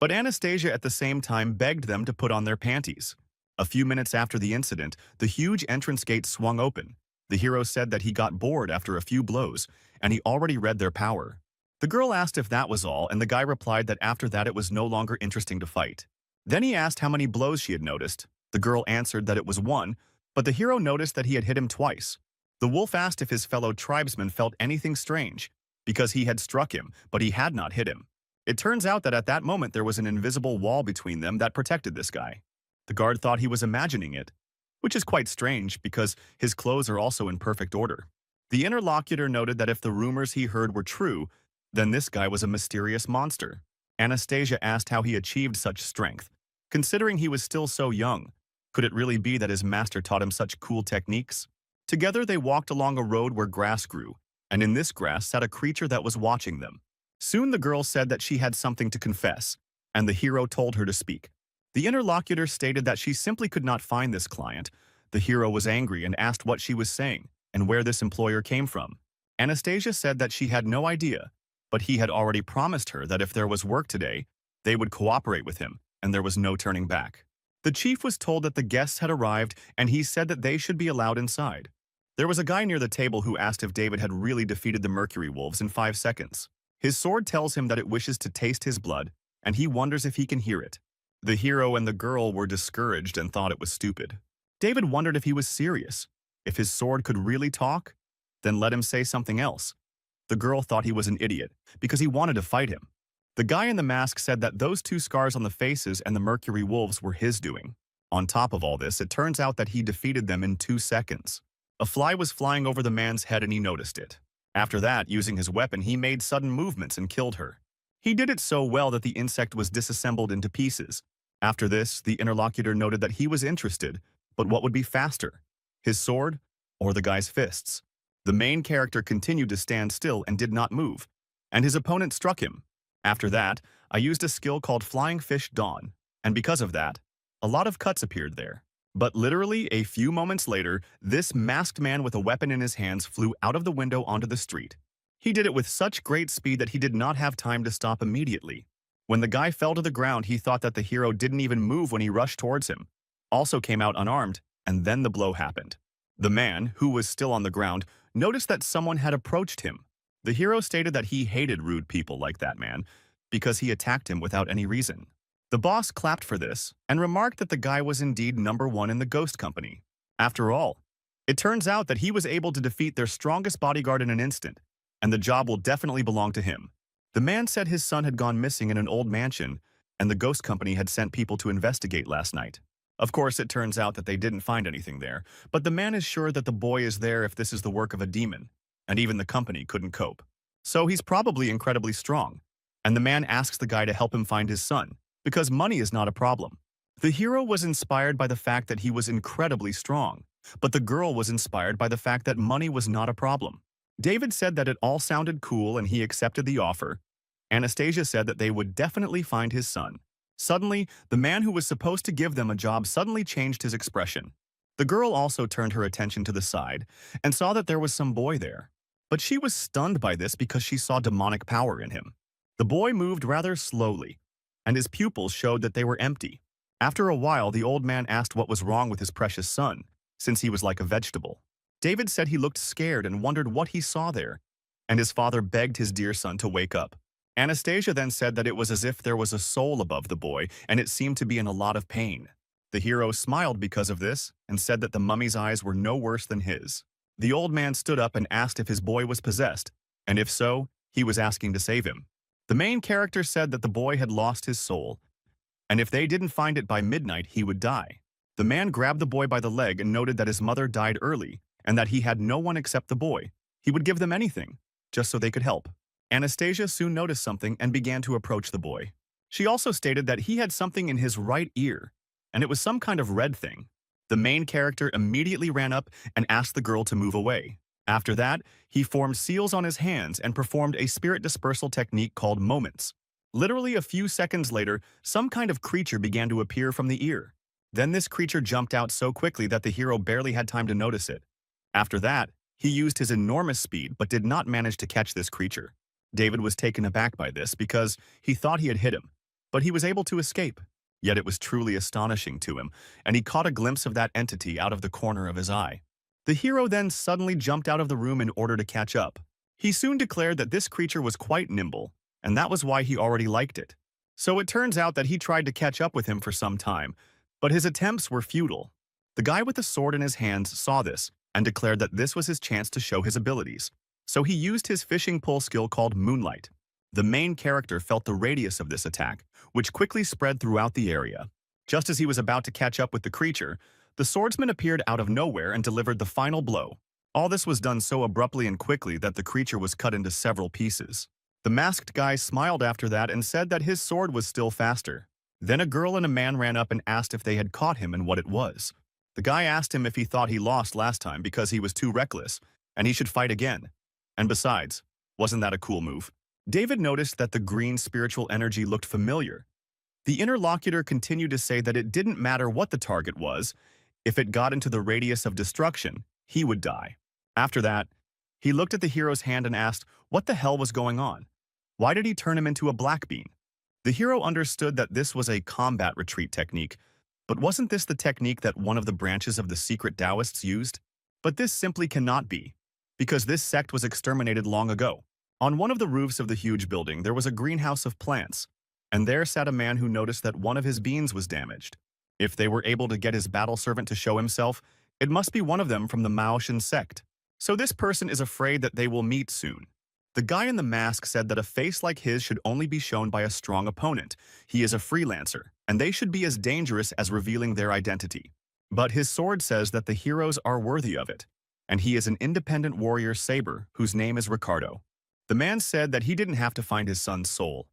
But Anastasia at the same time begged them to put on their panties. A few minutes after the incident, the huge entrance gate swung open. The hero said that he got bored after a few blows, and he already read their power. The girl asked if that was all, and the guy replied that after that it was no longer interesting to fight. Then he asked how many blows she had noticed. The girl answered that it was 1, but the hero noticed that he had hit him twice. The wolf asked if his fellow tribesman felt anything strange, because he had struck him, but he had not hit him. It turns out that at that moment there was an invisible wall between them that protected this guy. The guard thought he was imagining it, which is quite strange because his clothes are also in perfect order. The interlocutor noted that if the rumors he heard were true, then this guy was a mysterious monster. Anastasia asked how he achieved such strength. Considering he was still so young, could it really be that his master taught him such cool techniques? Together they walked along a road where grass grew, and in this grass sat a creature that was watching them. Soon the girl said that she had something to confess, and the hero told her to speak. The interlocutor stated that she simply could not find this client. The hero was angry and asked what she was saying and where this employer came from. Anastasia said that she had no idea, but he had already promised her that if there was work today, They would cooperate with him, and there was no turning back. The chief was told that the guests had arrived, and he said that they should be allowed inside. There was a guy near the table who asked if David had really defeated the Mercury Wolves in 5 seconds. His sword tells him that it wishes to taste his blood, and he wonders if he can hear it. The hero and the girl were discouraged and thought it was stupid. David wondered if he was serious. If his sword could really talk, then let him say something else. The girl thought he was an idiot because he wanted to fight him. The guy in the mask said that those 2 scars on the faces and the Mercury Wolves were his doing. On top of all this, it turns out that he defeated them in 2 seconds. A fly was flying over the man's head and he noticed it. After that, using his weapon, he made sudden movements and killed her. He did it so well that the insect was disassembled into pieces. After this, the interlocutor noted that he was interested, but what would be faster? His sword or the guy's fists? The main character continued to stand still and did not move, and his opponent struck him. After that, I used a skill called Flying Fish Dawn, and because of that, a lot of cuts appeared there. But literally a few moments later, this masked man with a weapon in his hands flew out of the window onto the street. He did it with such great speed that he did not have time to stop immediately. When the guy fell to the ground, he thought that the hero didn't even move when he rushed towards him, also came out unarmed, and then the blow happened. The man, who was still on the ground, noticed that someone had approached him. The hero stated that he hated rude people like that man because he attacked him without any reason. The boss clapped for this and remarked that the guy was indeed #1 in the ghost company. After all, it turns out that he was able to defeat their strongest bodyguard in an instant, and the job will definitely belong to him. The man said his son had gone missing in an old mansion, and the ghost company had sent people to investigate last night. Of course, it turns out that they didn't find anything there, but the man is sure that the boy is there if this is the work of a demon, and even the company couldn't cope. So he's probably incredibly strong, and the man asks the guy to help him find his son, because money is not a problem. The hero was inspired by the fact that he was incredibly strong, but the girl was inspired by the fact that money was not a problem. David said that it all sounded cool and he accepted the offer. Anastasia said that they would definitely find his son. Suddenly, the man who was supposed to give them a job suddenly changed his expression. The girl also turned her attention to the side and saw that there was some boy there. But she was stunned by this because she saw demonic power in him. The boy moved rather slowly, and his pupils showed that they were empty. After a while, the old man asked what was wrong with his precious son, since he was like a vegetable. David said he looked scared and wondered what he saw there, and his father begged his dear son to wake up. Anastasia then said that it was as if there was a soul above the boy, and it seemed to be in a lot of pain. The hero smiled because of this, and said that the mummy's eyes were no worse than his. The old man stood up and asked if his boy was possessed, and if so, he was asking to save him. The main character said that the boy had lost his soul, and if they didn't find it by midnight, he would die. The man grabbed the boy by the leg and noted that his mother died early, and that he had no one except the boy. He would give them anything, just so they could help. Anastasia soon noticed something and began to approach the boy. She also stated that he had something in his right ear, and it was some kind of red thing. The main character immediately ran up and asked the girl to move away. After that, he formed seals on his hands and performed a spirit dispersal technique called moments. Literally a few seconds later, some kind of creature began to appear from the ear. Then this creature jumped out so quickly that the hero barely had time to notice it. After that, he used his enormous speed but did not manage to catch this creature. David was taken aback by this because he thought he had hit him, but he was able to escape. Yet it was truly astonishing to him, and he caught a glimpse of that entity out of the corner of his eye. The hero then suddenly jumped out of the room in order to catch up. He soon declared that this creature was quite nimble, and that was why he already liked it. So it turns out that he tried to catch up with him for some time, but his attempts were futile. The guy with the sword in his hands saw this and declared that this was his chance to show his abilities. So he used his fishing pole skill called Moonlight. The main character felt the radius of this attack, which quickly spread throughout the area. Just as he was about to catch up with the creature, the swordsman appeared out of nowhere and delivered the final blow. All this was done so abruptly and quickly that the creature was cut into several pieces. The masked guy smiled after that and said that his sword was still faster. Then a girl and a man ran up and asked if they had caught him and what it was. The guy asked him if he thought he lost last time because he was too reckless, and he should fight again. And besides, wasn't that a cool move? David noticed that the green spiritual energy looked familiar. The interlocutor continued to say that it didn't matter what the target was. If it got into the radius of destruction, he would die. After that, he looked at the hero's hand and asked what the hell was going on. Why did he turn him into a black bean? The hero understood that this was a combat retreat technique, but wasn't this the technique that one of the branches of the secret Taoists used? But this simply cannot be, because this sect was exterminated long ago. On one of the roofs of the huge building, there was a greenhouse of plants, and there sat a man who noticed that one of his beans was damaged. If they were able to get his battle servant to show himself, it must be one of them from the Maoshan sect. So this person is afraid that they will meet soon. The guy in the mask said that a face like his should only be shown by a strong opponent. He is a freelancer, and they should be as dangerous as revealing their identity. But his sword says that the heroes are worthy of it, and he is an independent warrior saber whose name is Ricardo. The man said that he didn't have to find his son's soul,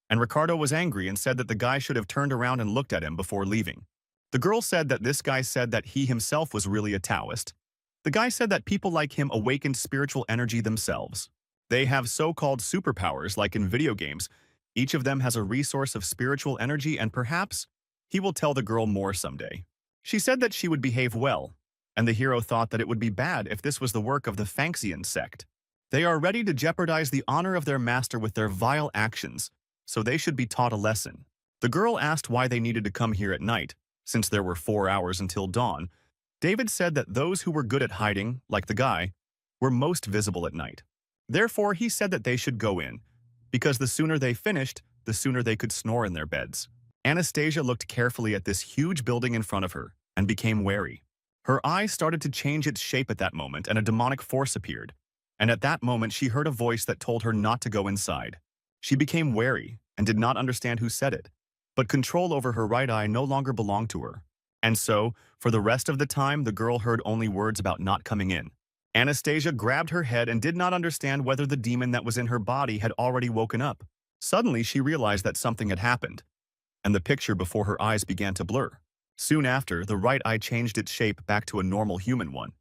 and Ricardo was angry and said that the guy should have turned around and looked at him before leaving. The girl said that this guy said that he himself was really a Taoist. The guy said that people like him awakened spiritual energy themselves. They have so-called superpowers like in video games. Each of them has a resource of spiritual energy, and perhaps he will tell the girl more someday. She said that she would behave well, and the hero thought that it would be bad if this was the work of the Fanxian sect. They are ready to jeopardize the honor of their master with their vile actions, so they should be taught a lesson. The girl asked why they needed to come here at night, since there were 4 hours until dawn. David said that those who were good at hiding, like the guy, were most visible at night. Therefore, he said that they should go in, because the sooner they finished, the sooner they could snore in their beds. Anastasia looked carefully at this huge building in front of her and became wary. Her eyes started to change its shape at that moment, and a demonic force appeared. And at that moment, she heard a voice that told her not to go inside. She became wary and did not understand who said it, but control over her right eye no longer belonged to her. And so, for the rest of the time, the girl heard only words about not coming in. Anastasia grabbed her head and did not understand whether the demon that was in her body had already woken up. Suddenly, she realized that something had happened, and the picture before her eyes began to blur. Soon after, the right eye changed its shape back to a normal human one.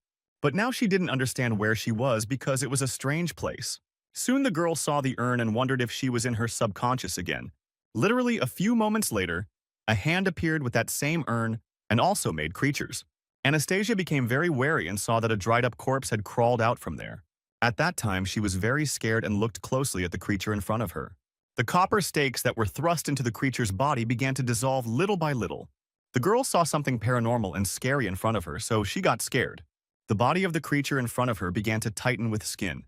But now she didn't understand where she was because it was a strange place. Soon the girl saw the urn and wondered if she was in her subconscious again. Literally a few moments later, a hand appeared with that same urn and also made creatures. Anastasia became very wary and saw that a dried-up corpse had crawled out from there. At that time, she was very scared and looked closely at the creature in front of her. The copper stakes that were thrust into the creature's body began to dissolve little by little. The girl saw something paranormal and scary in front of her, so she got scared. The body of the creature in front of her began to tighten with skin.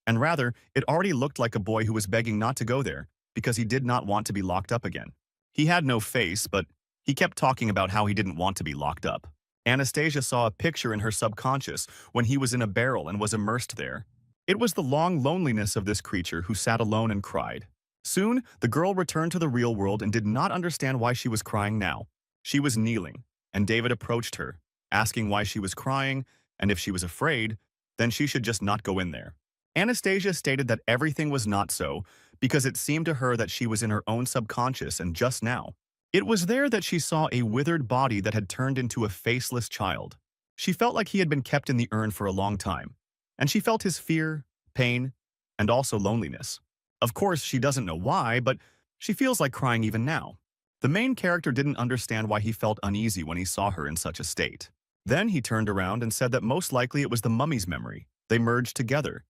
And rather, it already looked like a boy who was begging not to go there because he did not want to be locked up again. He had no face, but he kept talking about how he didn't want to be locked up. Anastasia saw a picture in her subconscious when he was in a barrel and was immersed there. It was the long loneliness of this creature who sat alone and cried. Soon, the girl returned to the real world and did not understand why she was crying now. She was kneeling, and David approached her, asking why she was crying, and if she was afraid, then she should just not go in there. Anastasia stated that everything was not so, because it seemed to her that she was in her own subconscious, and just now, it was there that she saw a withered body that had turned into a faceless child. She felt like he had been kept in the urn for a long time, and she felt his fear, pain, and also loneliness. Of course, she doesn't know why, but she feels like crying even now. The main character didn't understand why he felt uneasy when he saw her in such a state. Then he turned around and said that most likely it was the mummy's memory. They merged together.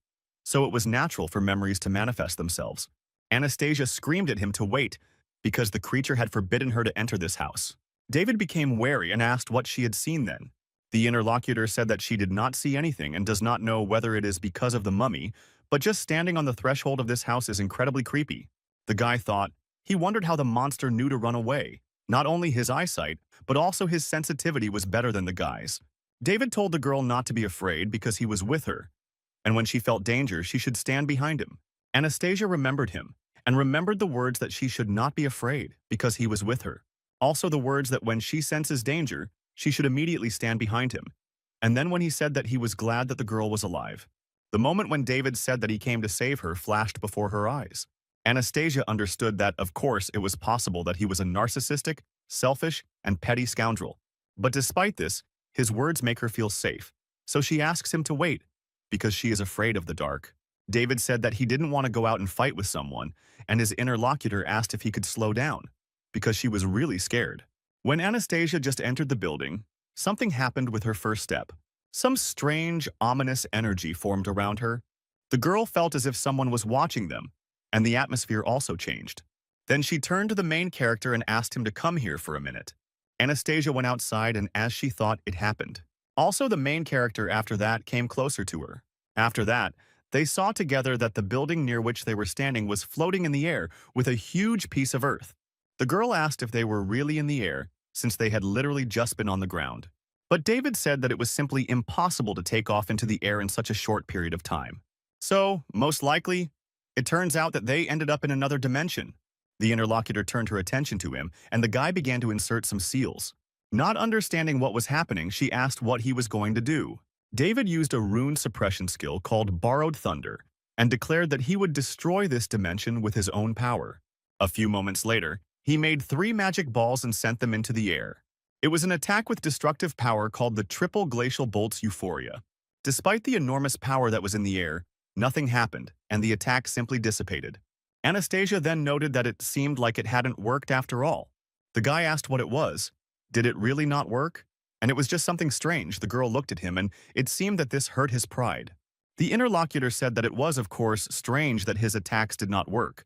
So it was natural for memories to manifest themselves. Anastasia screamed at him to wait because the creature had forbidden her to enter this house. David became wary and asked what she had seen then. The interlocutor said that she did not see anything and does not know whether it is because of the mummy, but just standing on the threshold of this house is incredibly creepy. The guy thought, he wondered how the monster knew to run away. Not only his eyesight, but also his sensitivity was better than the guy's. David told the girl not to be afraid because he was with her, and when she felt danger, she should stand behind him. Anastasia remembered him, and remembered the words that she should not be afraid because he was with her. Also the words that when she senses danger, she should immediately stand behind him. And then when he said that he was glad that the girl was alive. The moment when David said that he came to save her flashed before her eyes. Anastasia understood that, of course, it was possible that he was a narcissistic, selfish, and petty scoundrel. But despite this, his words make her feel safe. So she asks him to wait, because she is afraid of the dark. David said that he didn't want to go out and fight with someone, and his interlocutor asked if he could slow down, because she was really scared. When Anastasia just entered the building, something happened with her first step. Some strange, ominous energy formed around her. The girl felt as if someone was watching them, and the atmosphere also changed. Then she turned to the main character and asked him to come here for a minute. Anastasia went outside, and as she thought, it happened. Also, the main character after that came closer to her. After that, they saw together that the building near which they were standing was floating in the air with a huge piece of earth. The girl asked if they were really in the air, since they had literally just been on the ground. But David said that it was simply impossible to take off into the air in such a short period of time. So, most likely, it turns out that they ended up in another dimension. The interlocutor turned her attention to him, and the guy began to insert some seals. Not understanding what was happening, she asked what he was going to do. David used a rune suppression skill called Borrowed Thunder and declared that he would destroy this dimension with his own power. A few moments later, he made 3 magic balls and sent them into the air. It was an attack with destructive power called the Triple Glacial Bolt's Euphoria. Despite the enormous power that was in the air, nothing happened, and the attack simply dissipated. Anastasia then noted that it seemed like it hadn't worked after all. The guy asked what it was. Did it really not work? And it was just something strange. The girl looked at him, and it seemed that this hurt his pride. The interlocutor said that it was, of course, strange that his attacks did not work.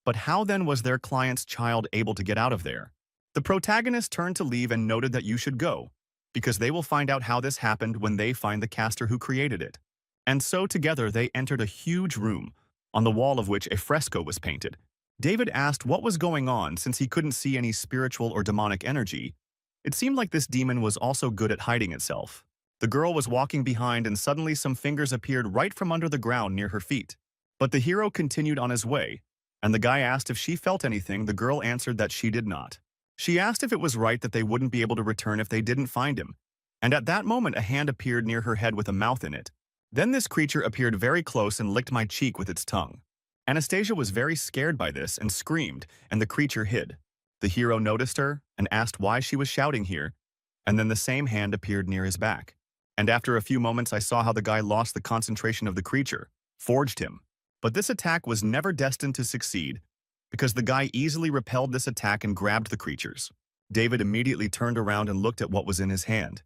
But how then was their client's child able to get out of there? The protagonist turned to leave and noted that you should go, because they will find out how this happened when they find the caster who created it. And so together they entered a huge room, on the wall of which a fresco was painted. David asked what was going on since he couldn't see any spiritual or demonic energy. It seemed like this demon was also good at hiding itself. The girl was walking behind, and suddenly some fingers appeared right from under the ground near her feet. But the hero continued on his way, and the guy asked if she felt anything. The girl answered that she did not. She asked if it was right that they wouldn't be able to return if they didn't find him. And at that moment a hand appeared near her head with a mouth in it. Then this creature appeared very close and licked my cheek with its tongue. Anastasia was very scared by this and screamed, and the creature hid. The hero noticed her and asked why she was shouting here, and then the same hand appeared near his back. And after a few moments I saw how the guy lost the concentration of the creature, forged him. But this attack was never destined to succeed, because the guy easily repelled this attack and grabbed the creatures. David immediately turned around and looked at what was in his hand.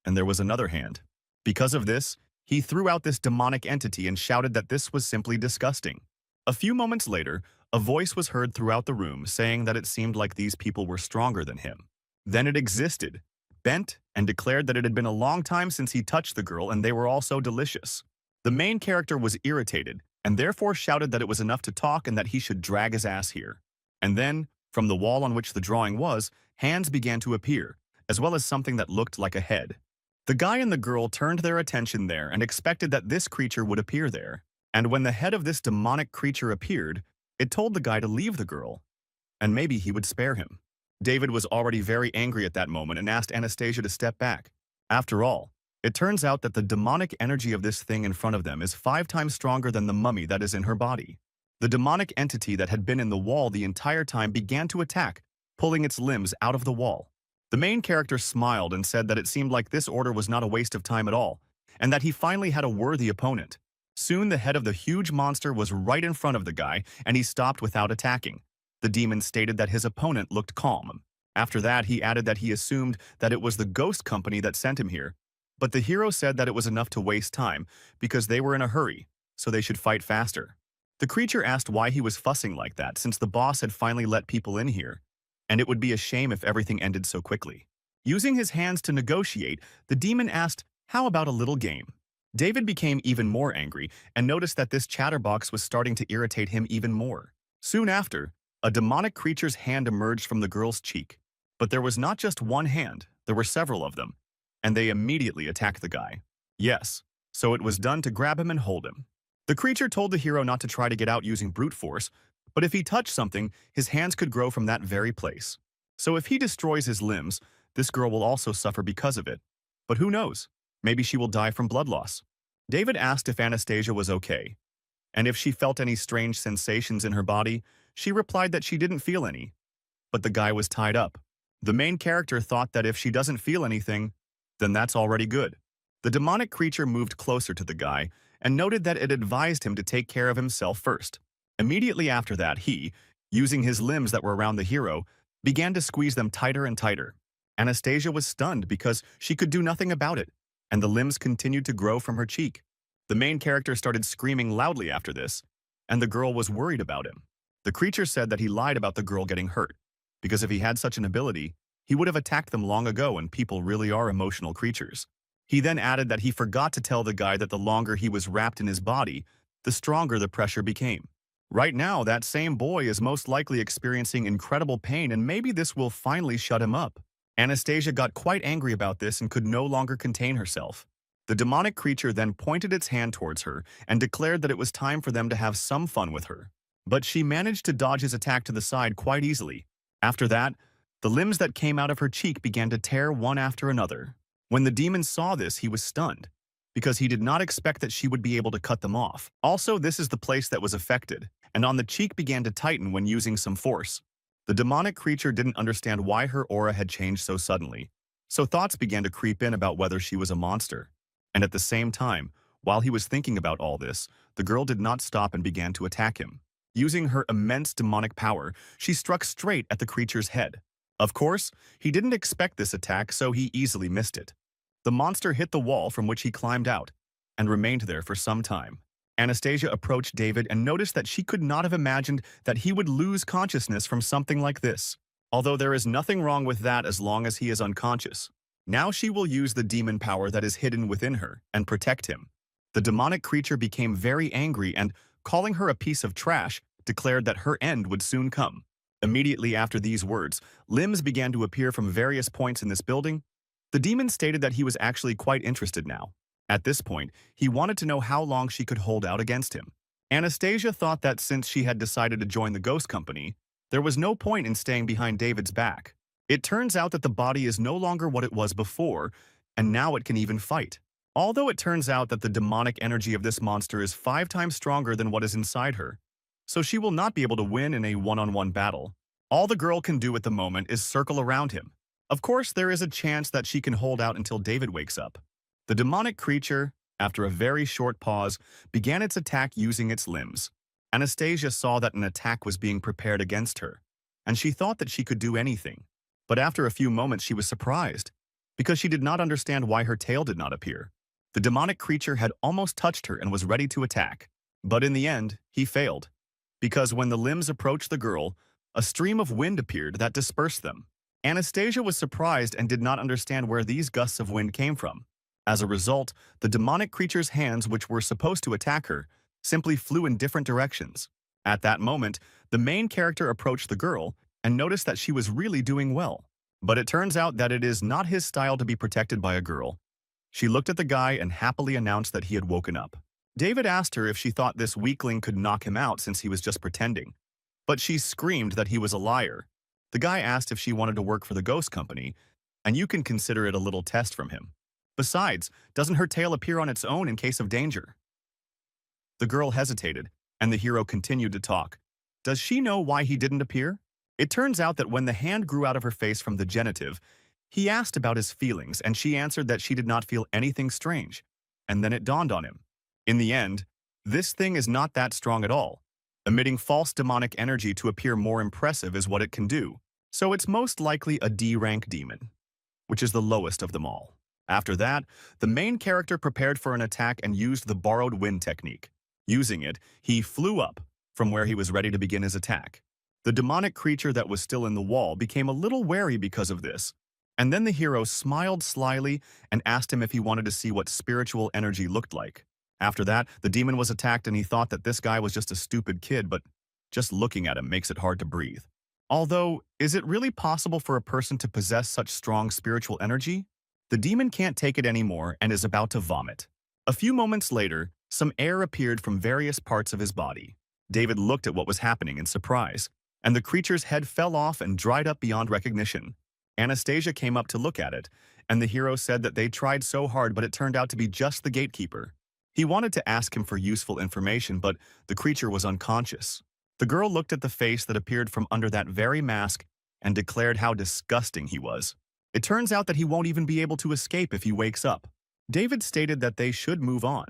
And there was another hand. Because of this, he threw out this demonic entity and shouted that this was simply disgusting. A few moments later, a voice was heard throughout the room saying that it seemed like these people were stronger than him. Then it existed, bent, and declared that it had been a long time since he touched the girl and they were all so delicious. The main character was irritated and therefore shouted that it was enough to talk and that he should drag his ass here. And then, from the wall on which the drawing was, hands began to appear, as well as something that looked like a head. The guy and the girl turned their attention there and expected that this creature would appear there. And when the head of this demonic creature appeared, it told the guy to leave the girl, and maybe he would spare him. David was already very angry at that moment and asked Anastasia to step back. After all, it turns out that the demonic energy of this thing in front of them is 5 times stronger than the mummy that is in her body. The demonic entity that had been in the wall the entire time began to attack, pulling its limbs out of the wall. The main character smiled and said that it seemed like this order was not a waste of time at all, and that he finally had a worthy opponent. Soon the head of the huge monster was right in front of the guy, and he stopped without attacking. The demon stated that his opponent looked calm. After that, he added that he assumed that it was the ghost company that sent him here, but the hero said that it was enough to waste time because they were in a hurry, so they should fight faster. The creature asked why he was fussing like that since the boss had finally let people in here, and it would be a shame if everything ended so quickly. Using his hands to negotiate, the demon asked, "How about a little game?" David became even more angry and noticed that this chatterbox was starting to irritate him even more. Soon after, a demonic creature's hand emerged from the girl's cheek. But there was not just one hand, there were several of them, and they immediately attacked the guy. Yes, so it was done to grab him and hold him. The creature told the hero not to try to get out using brute force, but if he touched something, his hands could grow from that very place. So if he destroys his limbs, this girl will also suffer because of it. But who knows? Maybe she will die from blood loss. David asked if Anastasia was okay, and if she felt any strange sensations in her body. She replied that she didn't feel any. But the guy was tied up. The main character thought that if she doesn't feel anything, then that's already good. The demonic creature moved closer to the guy and noted that it advised him to take care of himself first. Immediately after that, he, using his limbs that were around the hero, began to squeeze them tighter and tighter. Anastasia was stunned because she could do nothing about it, and the limbs continued to grow from her cheek. The main character started screaming loudly after this, and the girl was worried about him. The creature said that he lied about the girl getting hurt, because if he had such an ability, he would have attacked them long ago, and people really are emotional creatures. He then added that he forgot to tell the guy that the longer he was wrapped in his body, the stronger the pressure became. Right now, that same boy is most likely experiencing incredible pain, and maybe this will finally shut him up. Anastasia got quite angry about this and could no longer contain herself. The demonic creature then pointed its hand towards her and declared that it was time for them to have some fun with her. But she managed to dodge his attack to the side quite easily. After that, the limbs that came out of her cheek began to tear one after another. When the demon saw this, he was stunned, because he did not expect that she would be able to cut them off. Also, this is the place that was affected, and on the cheek began to tighten when using some force. The demonic creature didn't understand why her aura had changed so suddenly, so thoughts began to creep in about whether she was a monster. And at the same time, while he was thinking about all this, the girl did not stop and began to attack him. Using her immense demonic power, she struck straight at the creature's head. Of course, he didn't expect this attack, so he easily missed it. The monster hit the wall from which he climbed out, and remained there for some time. Anastasia approached David and noticed that she could not have imagined that he would lose consciousness from something like this, although there is nothing wrong with that as long as he is unconscious. Now she will use the demon power that is hidden within her and protect him. The demonic creature became very angry and, calling her a piece of trash, declared that her end would soon come. Immediately after these words, limbs began to appear from various points in this building. The demon stated that he was actually quite interested now. At this point, he wanted to know how long she could hold out against him. Anastasia thought that since she had decided to join the ghost company, there was no point in staying behind David's back. It turns out that the body is no longer what it was before, and now it can even fight. Although it turns out that the demonic energy of this monster is 5 times stronger than what is inside her, so she will not be able to win in a one-on-one battle. All the girl can do at the moment is circle around him. Of course, there is a chance that she can hold out until David wakes up. The demonic creature, after a very short pause, began its attack using its limbs. Anastasia saw that an attack was being prepared against her, and she thought that she could do anything. But after a few moments she was surprised, because she did not understand why her tail did not appear. The demonic creature had almost touched her and was ready to attack. But in the end, he failed, because when the limbs approached the girl, a stream of wind appeared that dispersed them. Anastasia was surprised and did not understand where these gusts of wind came from. As a result, the demonic creature's hands, which were supposed to attack her, simply flew in different directions. At that moment, the main character approached the girl and noticed that she was really doing well. But it turns out that it is not his style to be protected by a girl. She looked at the guy and happily announced that he had woken up. David asked her if she thought this weakling could knock him out since he was just pretending. But she screamed that he was a liar. The guy asked if she wanted to work for the ghost company, and you can consider it a little test from him. Besides, doesn't her tail appear on its own in case of danger? The girl hesitated, and the hero continued to talk. Does she know why he didn't appear? It turns out that when the hand grew out of her face from the genitive, he asked about his feelings, and she answered that she did not feel anything strange. And then it dawned on him. In the end, this thing is not that strong at all. Emitting false demonic energy to appear more impressive is what it can do. So it's most likely a D-rank demon, which is the lowest of them all. After that, the main character prepared for an attack and used the borrowed wind technique. Using it, he flew up from where he was ready to begin his attack. The demonic creature that was still in the wall became a little wary because of this, and then the hero smiled slyly and asked him if he wanted to see what spiritual energy looked like. After that, the demon was attacked and he thought that this guy was just a stupid kid, but just looking at him makes it hard to breathe. Although, is it really possible for a person to possess such strong spiritual energy? The demon can't take it anymore and is about to vomit. A few moments later, some air appeared from various parts of his body. David looked at what was happening in surprise, and the creature's head fell off and dried up beyond recognition. Anastasia came up to look at it, and the hero said that they tried so hard but it turned out to be just the gatekeeper. He wanted to ask him for useful information, but the creature was unconscious. The girl looked at the face that appeared from under that very mask and declared how disgusting he was. It turns out that he won't even be able to escape if he wakes up. David stated that they should move on.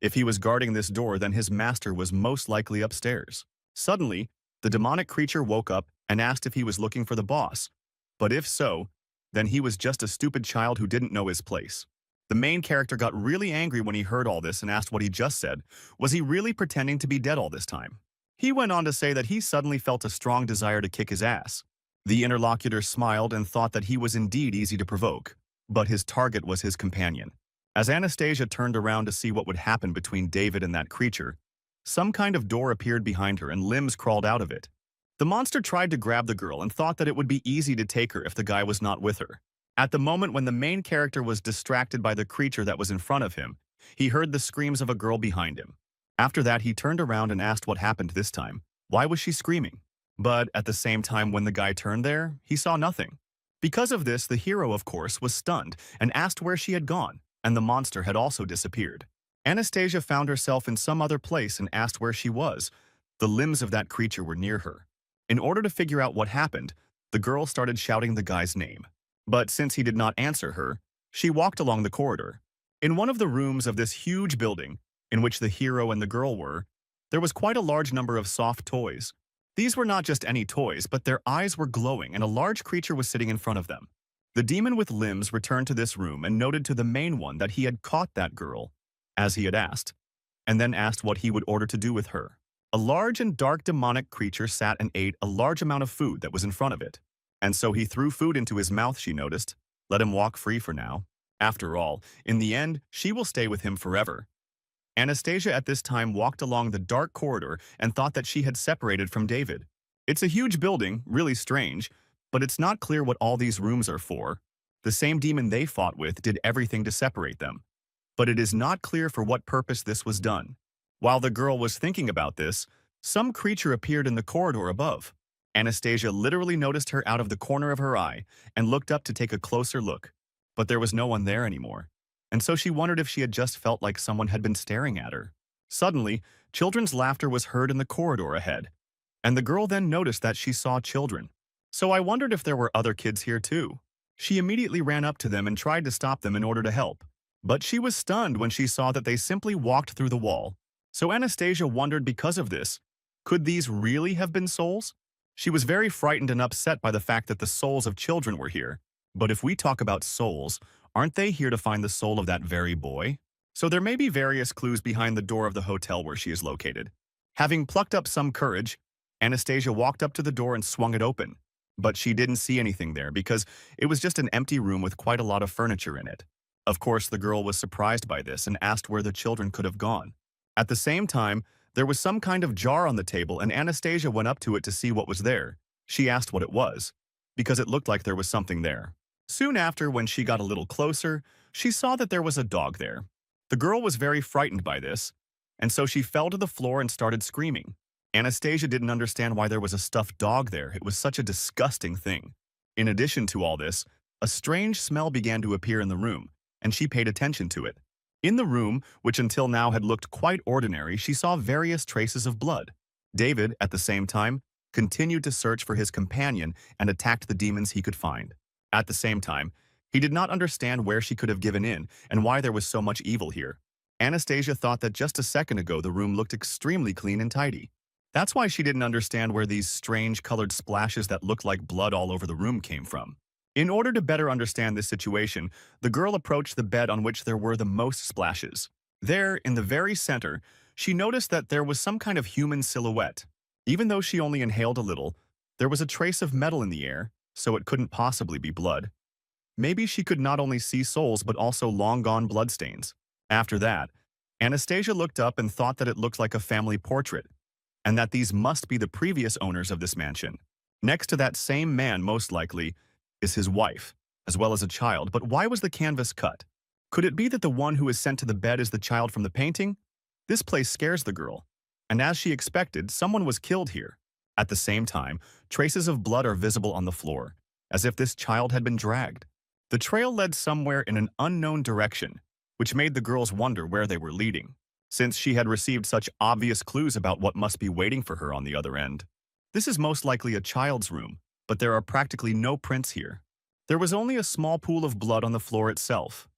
If he was guarding this door, then his master was most likely upstairs. Suddenly, the demonic creature woke up and asked if he was looking for the boss. But if so, then he was just a stupid child who didn't know his place. The main character got really angry when he heard all this and asked what he just said. Was he really pretending to be dead all this time? He went on to say that he suddenly felt a strong desire to kick his ass. The interlocutor smiled and thought that he was indeed easy to provoke, but his target was his companion. As Anastasia turned around to see what would happen between David and that creature, some kind of door appeared behind her and limbs crawled out of it. The monster tried to grab the girl and thought that it would be easy to take her if the guy was not with her. At the moment when the main character was distracted by the creature that was in front of him, he heard the screams of a girl behind him. After that, he turned around and asked what happened this time. Why was she screaming? But at the same time, when the guy turned there, he saw nothing. Because of this, the hero, of course, was stunned and asked where she had gone, and the monster had also disappeared. Anastasia found herself in some other place and asked where she was. The limbs of that creature were near her. In order to figure out what happened, the girl started shouting the guy's name. But since he did not answer her, she walked along the corridor. In one of the rooms of this huge building, in which the hero and the girl were, there was quite a large number of soft toys. These were not just any toys, but their eyes were glowing and a large creature was sitting in front of them. The demon with limbs returned to this room and noted to the main one that he had caught that girl, as he had asked, and then asked what he would order to do with her. A large and dark demonic creature sat and ate a large amount of food that was in front of it. And so he threw food into his mouth, she noticed. Let him walk free for now. After all, in the end, she will stay with him forever. Anastasia at this time walked along the dark corridor and thought that she had separated from David. It's a huge building, really strange, but it's not clear what all these rooms are for. The same demon they fought with did everything to separate them. But it is not clear for what purpose this was done. While the girl was thinking about this, some creature appeared in the corridor above. Anastasia literally noticed her out of the corner of her eye and looked up to take a closer look. But there was no one there anymore. And so she wondered if she had just felt like someone had been staring at her. Suddenly, children's laughter was heard in the corridor ahead, and the girl then noticed that she saw children. So I wondered if there were other kids here too. She immediately ran up to them and tried to stop them in order to help. But she was stunned when she saw that they simply walked through the wall. So Anastasia wondered because of this, could these really have been souls? She was very frightened and upset by the fact that the souls of children were here. But if we talk about souls, aren't they here to find the soul of that very boy? So there may be various clues behind the door of the hotel where she is located. Having plucked up some courage, Anastasia walked up to the door and swung it open. But she didn't see anything there because it was just an empty room with quite a lot of furniture in it. Of course, the girl was surprised by this and asked where the children could have gone. At the same time, there was some kind of jar on the table and Anastasia went up to it to see what was there. She asked what it was, because it looked like there was something there. Soon after, when she got a little closer, she saw that there was a dog there. The girl was very frightened by this, and so she fell to the floor and started screaming. Anastasia didn't understand why there was a stuffed dog there. It was such a disgusting thing. In addition to all this, a strange smell began to appear in the room, and she paid attention to it. In the room, which until now had looked quite ordinary, she saw various traces of blood. David, at the same time, continued to search for his companion and attacked the demons he could find. At the same time, he did not understand where she could have given in and why there was so much evil here. Anastasia thought that just a second ago the room looked extremely clean and tidy. That's why she didn't understand where these strange colored splashes that looked like blood all over the room came from. In order to better understand this situation, the girl approached the bed on which there were the most splashes. There, in the very center, she noticed that there was some kind of human silhouette. Even though she only inhaled a little, there was a trace of metal in the air, so it couldn't possibly be blood. Maybe she could not only see souls but also long-gone bloodstains. After that, Anastasia looked up and thought that it looked like a family portrait, and that these must be the previous owners of this mansion. Next to that same man, most likely, is his wife, as well as a child. But why was the canvas cut? Could it be that the one who is sent to the bed is the child from the painting? This place scares the girl, and as she expected, someone was killed here. At the same time, traces of blood are visible on the floor, as if this child had been dragged. The trail led somewhere in an unknown direction, which made the girls wonder where they were leading, since she had received such obvious clues about what must be waiting for her on the other end. This is most likely a child's room, but there are practically no prints here. There was only a small pool of blood on the floor itself.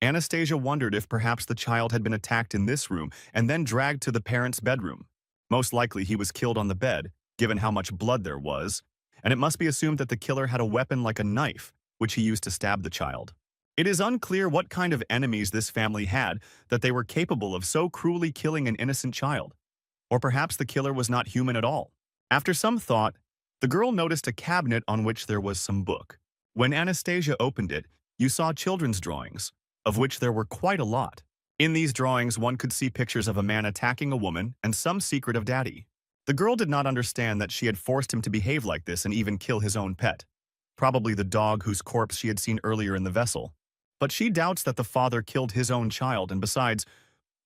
Anastasia wondered if perhaps the child had been attacked in this room and then dragged to the parents' bedroom. Most likely he was killed on the bed, given how much blood there was, and it must be assumed that the killer had a weapon like a knife, which he used to stab the child. It is unclear what kind of enemies this family had that they were capable of so cruelly killing an innocent child. Or perhaps the killer was not human at all. After some thought, the girl noticed a cabinet on which there was some book. When Anastasia opened it, you saw children's drawings, of which there were quite a lot. In these drawings, one could see pictures of a man attacking a woman and some secret of daddy. The girl did not understand that she had forced him to behave like this and even kill his own pet, probably the dog whose corpse she had seen earlier in the vessel. But she doubts that the father killed his own child, and besides,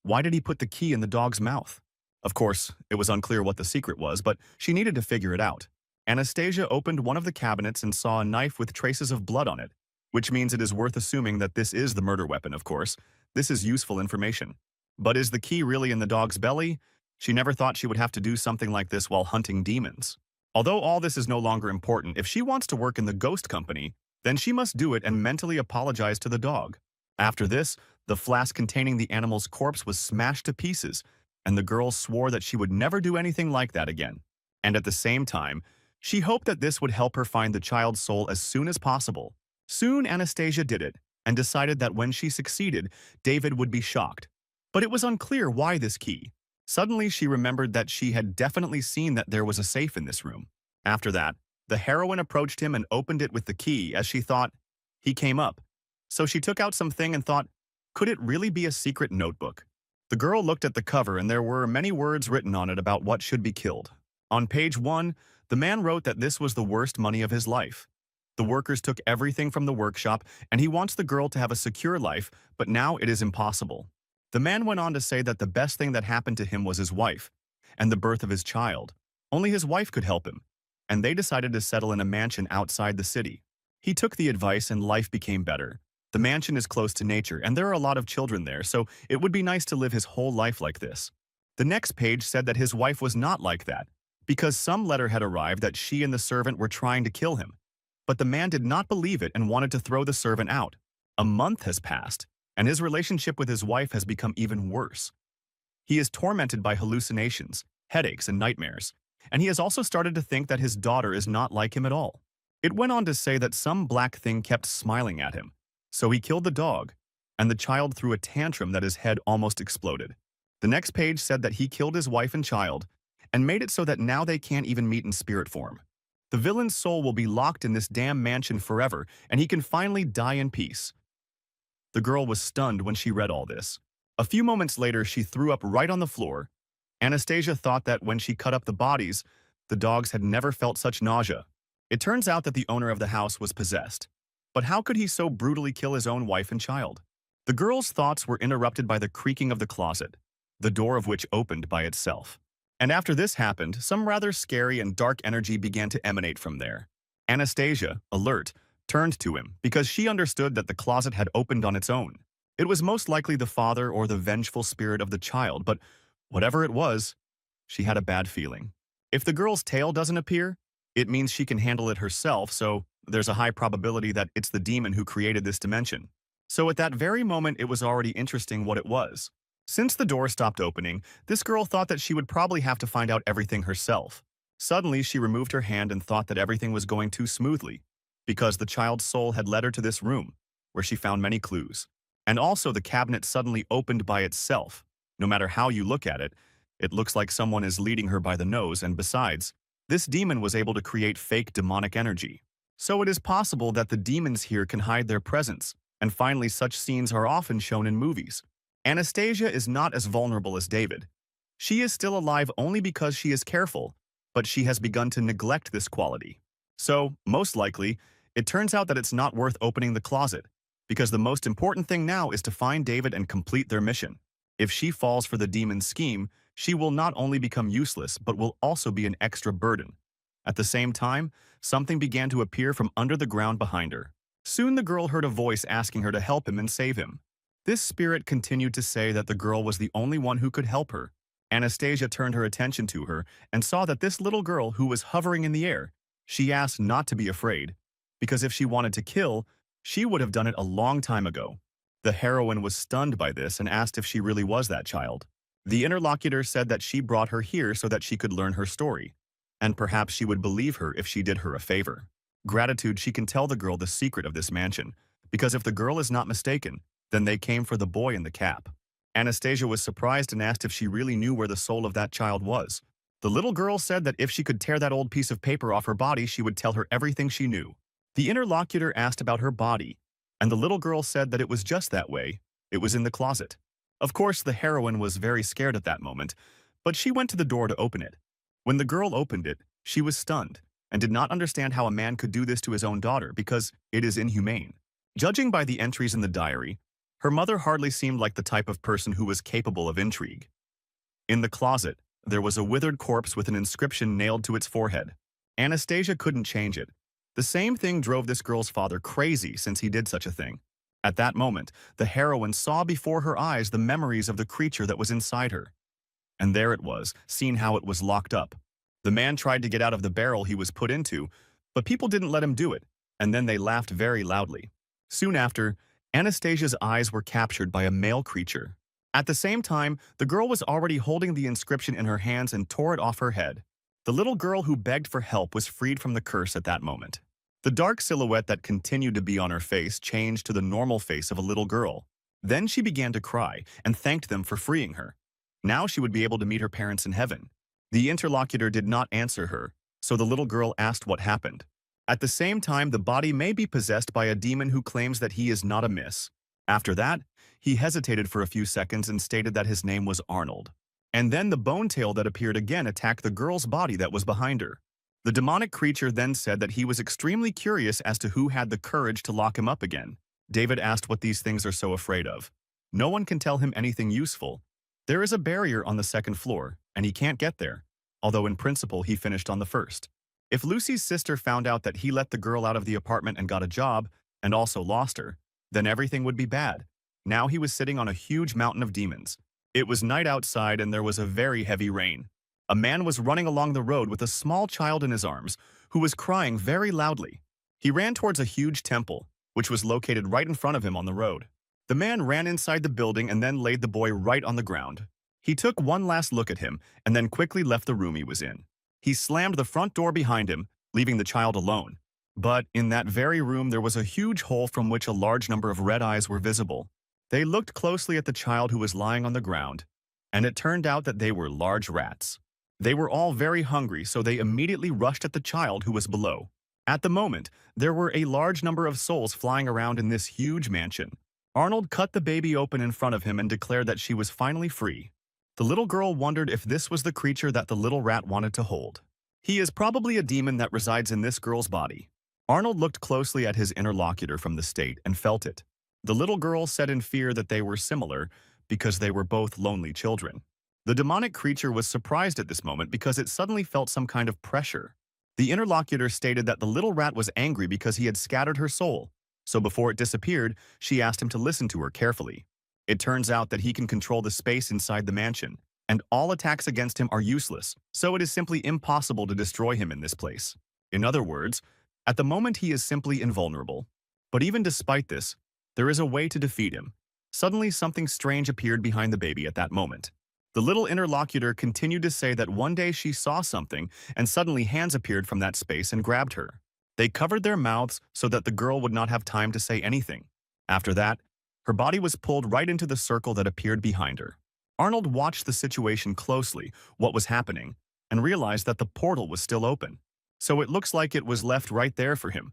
why did he put the key in the dog's mouth? Of course, it was unclear what the secret was, but she needed to figure it out. Anastasia opened one of the cabinets and saw a knife with traces of blood on it, which means it is worth assuming that this is the murder weapon, of course. This is useful information. But is the key really in the dog's belly? She never thought she would have to do something like this while hunting demons. Although all this is no longer important, if she wants to work in the ghost company, then she must do it and mentally apologize to the dog. After this, the flask containing the animal's corpse was smashed to pieces, and the girl swore that she would never do anything like that again. And at the same time, she hoped that this would help her find the child's soul as soon as possible. Soon Anastasia did it, and decided that when she succeeded, David would be shocked. But it was unclear why this key. Suddenly she remembered that she had definitely seen that there was a safe in this room. After that, the heroine approached him and opened it with the key as she thought he came up. So she took out something and thought, could it really be a secret notebook? The girl looked at the cover and there were many words written on it about what should be killed. On page 1, the man wrote that this was the worst money of his life. The workers took everything from the workshop and he wants the girl to have a secure life, but now it is impossible. The man went on to say that the best thing that happened to him was his wife and the birth of his child. Only his wife could help him, and they decided to settle in a mansion outside the city. He took the advice and life became better. The mansion is close to nature and there are a lot of children there, so it would be nice to live his whole life like this. The next page said that his wife was not like that, because some letter had arrived that she and the servant were trying to kill him. But the man did not believe it and wanted to throw the servant out. A month has passed, and his relationship with his wife has become even worse. He is tormented by hallucinations, headaches, and nightmares, and he has also started to think that his daughter is not like him at all. It went on to say that some black thing kept smiling at him, so he killed the dog, and the child threw a tantrum that his head almost exploded. The next page said that he killed his wife and child, and made it so that now they can't even meet in spirit form. The villain's soul will be locked in this damn mansion forever, and he can finally die in peace. The girl was stunned when she read all this. A few moments later, she threw up right on the floor. Anastasia thought that when she cut up the bodies, the dogs had never felt such nausea. It turns out that the owner of the house was possessed. But how could he so brutally kill his own wife and child? The girl's thoughts were interrupted by the creaking of the closet, the door of which opened by itself. And after this happened, some rather scary and dark energy began to emanate from there. Anastasia, alert, turned to him because she understood that the closet had opened on its own. It was most likely the father or the vengeful spirit of the child, but whatever it was, she had a bad feeling. If the girl's tail doesn't appear, it means she can handle it herself, so there's a high probability that it's the demon who created this dimension. So at that very moment, it was already interesting what it was. Since the door stopped opening, this girl thought that she would probably have to find out everything herself. Suddenly, she removed her hand and thought that everything was going too smoothly, because the child's soul had led her to this room, where she found many clues. And also the cabinet suddenly opened by itself. No matter how you look at it, it looks like someone is leading her by the nose, and besides, this demon was able to create fake demonic energy. So it is possible that the demons here can hide their presence, and finally such scenes are often shown in movies. Anastasia is not as vulnerable as David. She is still alive only because she is careful, but she has begun to neglect this quality. So, most likely, it turns out that it's not worth opening the closet, because the most important thing now is to find David and complete their mission. If she falls for the demon's scheme, she will not only become useless, but will also be an extra burden. At the same time, something began to appear from under the ground behind her. Soon the girl heard a voice asking her to help him and save him. This spirit continued to say that the girl was the only one who could help her. Anastasia turned her attention to her and saw that this little girl who was hovering in the air, she asked not to be afraid, because if she wanted to kill, she would have done it a long time ago. The heroine was stunned by this and asked if she really was that child. The interlocutor said that she brought her here so that she could learn her story, and perhaps she would believe her if she did her a favor. Gratitude, she can tell the girl the secret of this mansion, because if the girl is not mistaken, then they came for the boy in the cap. Anastasia was surprised and asked if she really knew where the soul of that child was. The little girl said that if she could tear that old piece of paper off her body, she would tell her everything she knew. The interlocutor asked about her body, and the little girl said that it was just that way. It was in the closet. Of course, the heroine was very scared at that moment, but she went to the door to open it. When the girl opened it, she was stunned and did not understand how a man could do this to his own daughter because it is inhumane. Judging by the entries in the diary, her mother hardly seemed like the type of person who was capable of intrigue. In the closet, there was a withered corpse with an inscription nailed to its forehead. Anastasia couldn't change it. The same thing drove this girl's father crazy since he did such a thing. At that moment, the heroine saw before her eyes the memories of the creature that was inside her. And there it was, seen how it was locked up. The man tried to get out of the barrel he was put into, but people didn't let him do it, and then they laughed very loudly. Soon after, Anastasia's eyes were captured by a male creature. At the same time, the girl was already holding the inscription in her hands and tore it off her head. The little girl who begged for help was freed from the curse at that moment. The dark silhouette that continued to be on her face changed to the normal face of a little girl. Then she began to cry and thanked them for freeing her. Now she would be able to meet her parents in heaven. The interlocutor did not answer her, so the little girl asked what happened. At the same time, the body may be possessed by a demon who claims that he is not amiss. After that, he hesitated for a few seconds and stated that his name was Arnold. And then the bone tail that appeared again attacked the girl's body that was behind her. The demonic creature then said that he was extremely curious as to who had the courage to lock him up again. David asked what these things are so afraid of. No one can tell him anything useful. There is a barrier on the second floor, and he can't get there, although in principle he finished on the first. If Lucy's sister found out that he let the girl out of the apartment and got a job, and also lost her, then everything would be bad. Now he was sitting on a huge mountain of demons. It was night outside and there was a very heavy rain. A man was running along the road with a small child in his arms, who was crying very loudly. He ran towards a huge temple, which was located right in front of him on the road. The man ran inside the building and then laid the boy right on the ground. He took one last look at him and then quickly left the room he was in. He slammed the front door behind him, leaving the child alone. But in that very room there was a huge hole from which a large number of red eyes were visible. They looked closely at the child who was lying on the ground, and it turned out that they were large rats. They were all very hungry, so they immediately rushed at the child who was below. At the moment, there were a large number of souls flying around in this huge mansion. Arnold cut the baby open in front of him and declared that she was finally free. The little girl wondered if this was the creature that the little rat wanted to hold. He is probably a demon that resides in this girl's body. Arnold looked closely at his interlocutor from the state and felt it. The little girl said in fear that they were similar because they were both lonely children. The demonic creature was surprised at this moment because it suddenly felt some kind of pressure. The interlocutor stated that the little rat was angry because he had scattered her soul, so before it disappeared, she asked him to listen to her carefully. It turns out that he can control the space inside the mansion, and all attacks against him are useless, so it is simply impossible to destroy him in this place. In other words, at the moment he is simply invulnerable. But even despite this, there is a way to defeat him. Suddenly something strange appeared behind the baby at that moment. The little interlocutor continued to say that one day she saw something, and suddenly hands appeared from that space and grabbed her. They covered their mouths so that the girl would not have time to say anything. After that, her body was pulled right into the circle that appeared behind her. Arnold watched the situation closely, what was happening, and realized that the portal was still open. So it looks like it was left right there for him,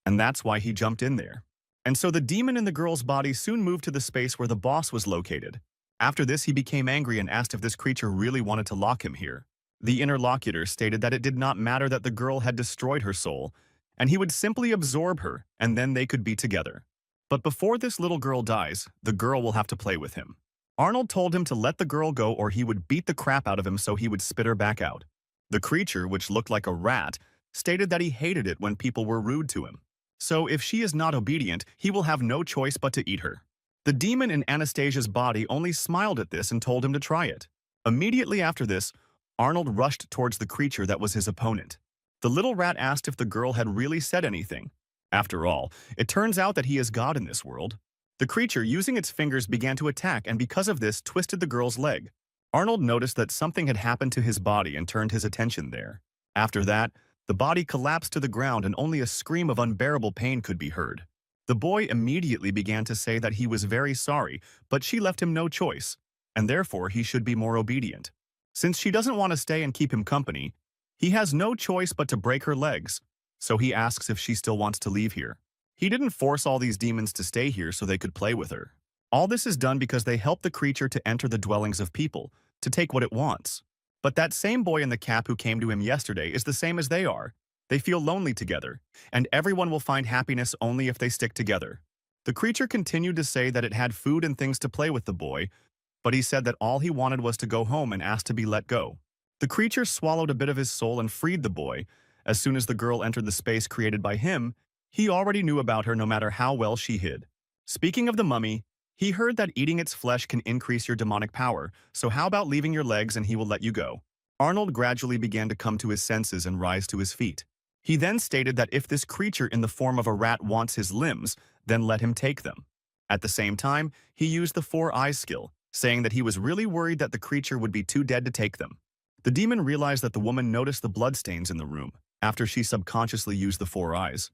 and that's why he jumped in there. And so the demon in the girl's body soon moved to the space where the boss was located. After this, he became angry and asked if this creature really wanted to lock him here. The interlocutor stated that it did not matter that the girl had destroyed her soul, and he would simply absorb her, and then they could be together. But before this little girl dies, the girl will have to play with him. Arnold told him to let the girl go or he would beat the crap out of him so he would spit her back out. The creature, which looked like a rat, stated that he hated it when people were rude to him. So if she is not obedient, he will have no choice but to eat her. The demon in Anastasia's body only smiled at this and told him to try it. Immediately after this, Arnold rushed towards the creature that was his opponent. The little rat asked if the girl had really said anything. After all, it turns out that he is God in this world. The creature, using its fingers, began to attack and because of this, twisted the girl's leg. Arnold noticed that something had happened to his body and turned his attention there. After that, the body collapsed to the ground and only a scream of unbearable pain could be heard. The boy immediately began to say that he was very sorry, but she left him no choice. and therefore he should be more obedient. Since she doesn't want to stay and keep him company, he has no choice but to break her legs, so he asks if she still wants to leave here. He didn't force all these demons to stay here so they could play with her. All this is done because they help the creature to enter the dwellings of people, to take what it wants. But that same boy in the cap who came to him yesterday is the same as they are. They feel lonely together, and everyone will find happiness only if they stick together. The creature continued to say that it had food and things to play with the boy, but he said that all he wanted was to go home and asked to be let go. The creature swallowed a bit of his soul and freed the boy. As soon as the girl entered the space created by him, he already knew about her no matter how well she hid. Speaking of the mummy, he heard that eating its flesh can increase your demonic power, so how about leaving your legs and he will let you go? Arnold gradually began to come to his senses and rise to his feet. He then stated that if this creature in the form of a rat wants his limbs, then let him take them. At the same time, he used the 4 eyes skill, saying that he was really worried that the creature would be too dead to take them. The demon realized that the woman noticed the bloodstains in the room after she subconsciously used the 4 eyes.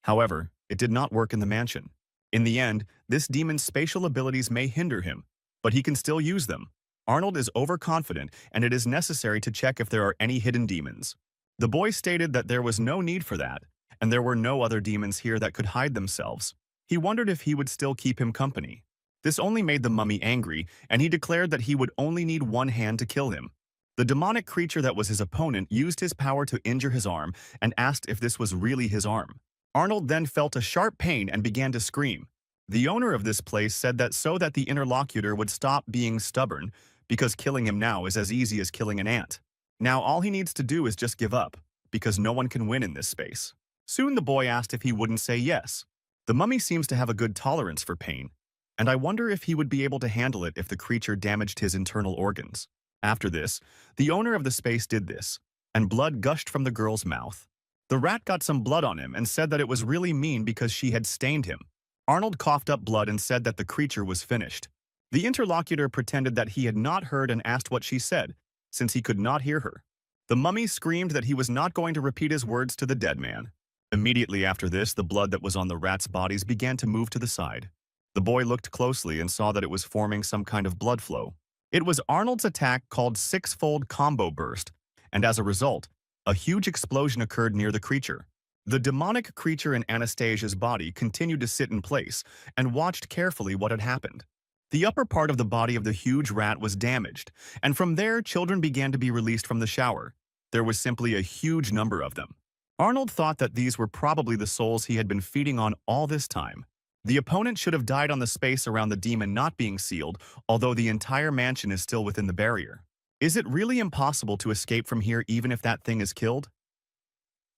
However, it did not work in the mansion. In the end, this demon's spatial abilities may hinder him, but he can still use them. Arnold is overconfident, and it is necessary to check if there are any hidden demons. The boy stated that there was no need for that, and there were no other demons here that could hide themselves. He wondered if he would still keep him company. This only made the mummy angry, and he declared that he would only need one hand to kill him. The demonic creature that was his opponent used his power to injure his arm and asked if this was really his arm. Arnold then felt a sharp pain and began to scream. The owner of this place said that so that the interlocutor would stop being stubborn, because killing him now is as easy as killing an ant. Now all he needs to do is just give up, because no one can win in this space. Soon the boy asked if he wouldn't say yes. The mummy seems to have a good tolerance for pain, and I wonder if he would be able to handle it if the creature damaged his internal organs. After this, the owner of the space did this, and blood gushed from the girl's mouth. The rat got some blood on him and said that it was really mean because she had stained him. Arnold coughed up blood and said that the creature was finished. The interlocutor pretended that he had not heard and asked what she said, since he could not hear her. The mummy screamed that he was not going to repeat his words to the dead man. Immediately after this, the blood that was on the rats' bodies began to move to the side. The boy looked closely and saw that it was forming some kind of blood flow. It was Arnold's attack called Six-Fold Combo Burst, and as a result, a huge explosion occurred near the creature. The demonic creature in Anastasia's body continued to sit in place and watched carefully what had happened. The upper part of the body of the huge rat was damaged, and from there children began to be released from the shower. There was simply a huge number of them. Arnold thought that these were probably the souls he had been feeding on all this time. The opponent should have died on the space around the demon not being sealed, although the entire mansion is still within the barrier. Is it really impossible to escape from here even if that thing is killed?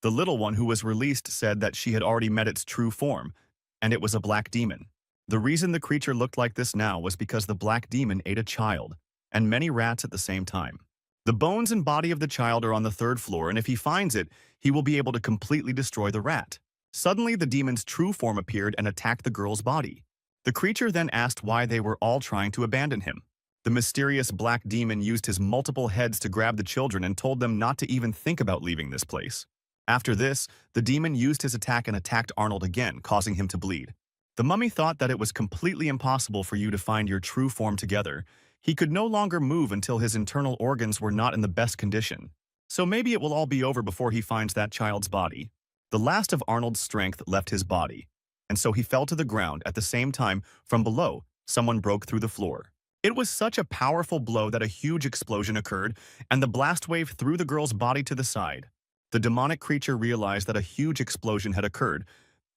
The little one who was released said that she had already met its true form, and it was a black demon. The reason the creature looked like this now was because the black demon ate a child, and many rats at the same time. The bones and body of the child are on the 3rd floor, and if he finds it, he will be able to completely destroy the rat. Suddenly, the demon's true form appeared and attacked the girl's body. The creature then asked why they were all trying to abandon him. The mysterious black demon used his multiple heads to grab the children and told them not to even think about leaving this place. After this, the demon used his attack and attacked Arnold again, causing him to bleed. The mummy thought that it was completely impossible for you to find your true form together. He could no longer move until his internal organs were not in the best condition. So maybe it will all be over before he finds that child's body. The last of Arnold's strength left his body, and so he fell to the ground. At the same time, from below, someone broke through the floor. It was such a powerful blow that a huge explosion occurred, and the blast wave threw the girl's body to the side. The demonic creature realized that a huge explosion had occurred,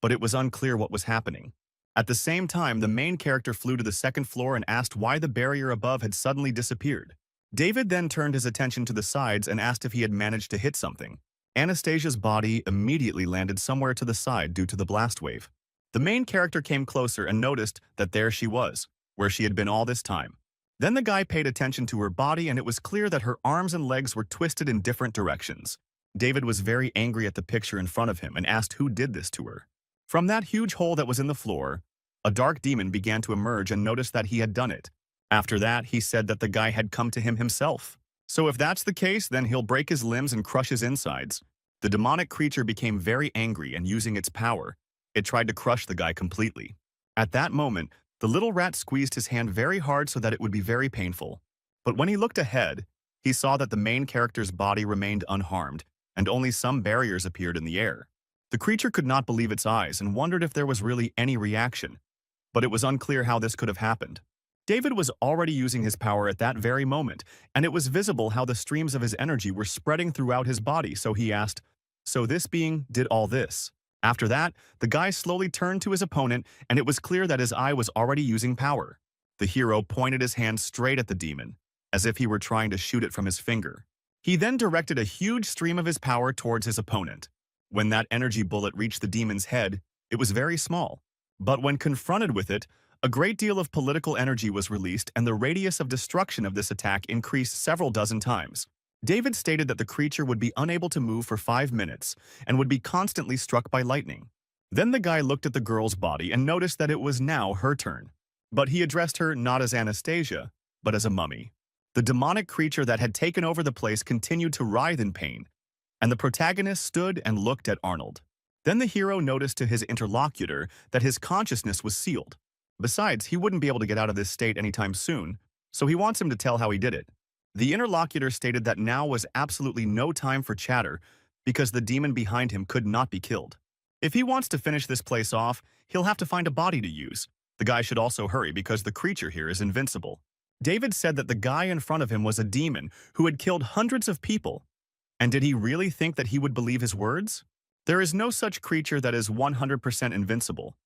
but it was unclear what was happening. At the same time, the main character flew to the 2nd floor and asked why the barrier above had suddenly disappeared. David then turned his attention to the sides and asked if he had managed to hit something. Anastasia's body immediately landed somewhere to the side due to the blast wave. The main character came closer and noticed that there she was, where she had been all this time. Then the guy paid attention to her body, and it was clear that her arms and legs were twisted in different directions. David was very angry at the picture in front of him and asked who did this to her. From that huge hole that was in the floor, a dark demon began to emerge and noticed that he had done it. After that, he said that the guy had come to him himself. So if that's the case, then he'll break his limbs and crush his insides. The demonic creature became very angry, and using its power, it tried to crush the guy completely. At that moment, The little rat squeezed his hand very hard so that it would be very painful. But when he looked ahead, he saw that the main character's body remained unharmed, and only some barriers appeared in the air. The creature could not believe its eyes and wondered if there was really any reaction, but it was unclear how this could have happened. David was already using his power at that very moment, and it was visible how the streams of his energy were spreading throughout his body, so he asked, "So this being did all this?" After that, the guy slowly turned to his opponent, and it was clear that his eye was already using power. The hero pointed his hand straight at the demon, as if he were trying to shoot it from his finger. He then directed a huge stream of his power towards his opponent. When that energy bullet reached the demon's head, it was very small. But when confronted with it, a great deal of political energy was released and the radius of destruction of this attack increased several dozen times. David stated that the creature would be unable to move for 5 minutes and would be constantly struck by lightning. Then the guy looked at the girl's body and noticed that it was now her turn. But he addressed her not as Anastasia, but as a mummy. The demonic creature that had taken over the place continued to writhe in pain, and the protagonist stood and looked at Arnold. Then the hero noticed to his interlocutor that his consciousness was sealed. Besides, he wouldn't be able to get out of this state anytime soon, so he wants him to tell how he did it. The interlocutor stated that now was absolutely no time for chatter because the demon behind him could not be killed. If he wants to finish this place off, he'll have to find a body to use. The guy should also hurry because the creature here is invincible. David said that the guy in front of him was a demon who had killed hundreds of people. And did he really think that he would believe his words? There is no such creature that is 100% invincible.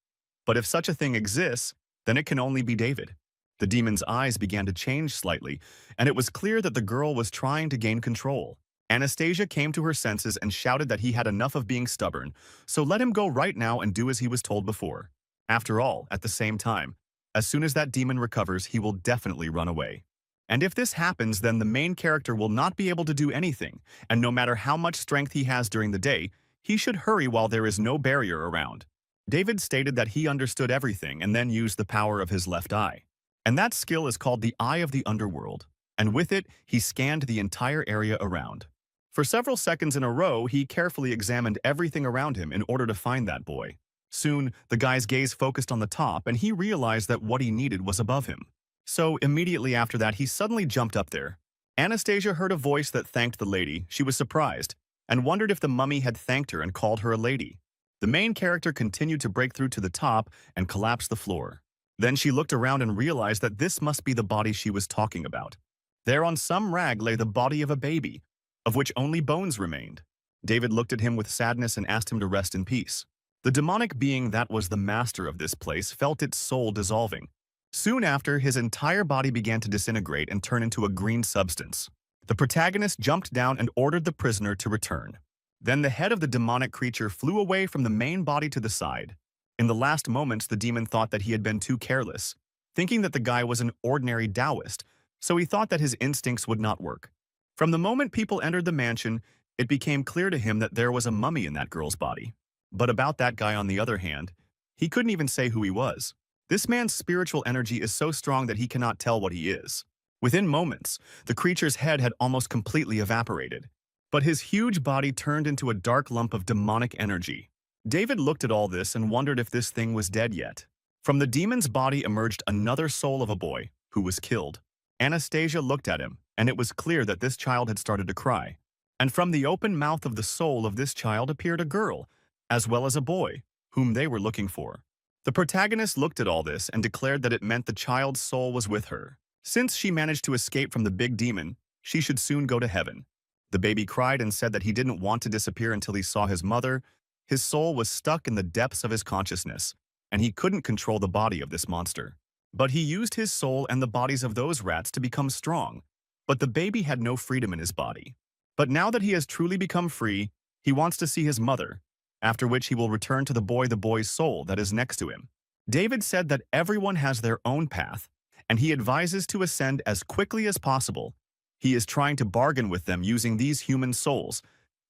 But if such a thing exists, then it can only be David. The demon's eyes began to change slightly, and it was clear that the girl was trying to gain control. Anastasia came to her senses and shouted that he had enough of being stubborn, so let him go right now and do as he was told before. After all, at the same time, as soon as that demon recovers, he will definitely run away. And if this happens, then the main character will not be able to do anything, and no matter how much strength he has during the day, he should hurry while there is no barrier around. David stated that he understood everything and then used the power of his left eye. And that skill is called the Eye of the Underworld, and with it, he scanned the entire area around. For several seconds in a row, he carefully examined everything around him in order to find that boy. Soon, the guy's gaze focused on the top, and he realized that what he needed was above him. So, immediately after that, he suddenly jumped up there. Anastasia heard a voice that thanked the lady. She was surprised, and wondered if the mummy had thanked her and called her a lady. The main character continued to break through to the top and collapsed the floor. Then she looked around and realized that this must be the body she was talking about. There on some rag lay the body of a baby, of which only bones remained. David looked at him with sadness and asked him to rest in peace. The demonic being that was the master of this place felt its soul dissolving. Soon after, his entire body began to disintegrate and turn into a green substance. The protagonist jumped down and ordered the prisoner to return. Then the head of the demonic creature flew away from the main body to the side. In the last moments, the demon thought that he had been too careless, thinking that the guy was an ordinary Taoist, so he thought that his instincts would not work. From the moment people entered the mansion, it became clear to him that there was a mummy in that girl's body. But about that guy, on the other hand, he couldn't even say who he was. This man's spiritual energy is so strong that he cannot tell what he is. Within moments, the creature's head had almost completely evaporated, but his huge body turned into a dark lump of demonic energy. David looked at all this and wondered if this thing was dead yet. From the demon's body emerged another soul of a boy, who was killed. Anastasia looked at him, and it was clear that this child had started to cry. And from the open mouth of the soul of this child appeared a girl, as well as a boy, whom they were looking for. The protagonist looked at all this and declared that it meant the child's soul was with her. Since she managed to escape from the big demon, she should soon go to heaven. The baby cried and said that he didn't want to disappear until he saw his mother. His soul was stuck in the depths of his consciousness, and he couldn't control the body of this monster. But he used his soul and the bodies of those rats to become strong. But the baby had no freedom in his body. But now that he has truly become free, he wants to see his mother, after which he will return to the boy's soul that is next to him. David said that everyone has their own path, and he advises to ascend as quickly as possible. He is trying to bargain with them using these human souls.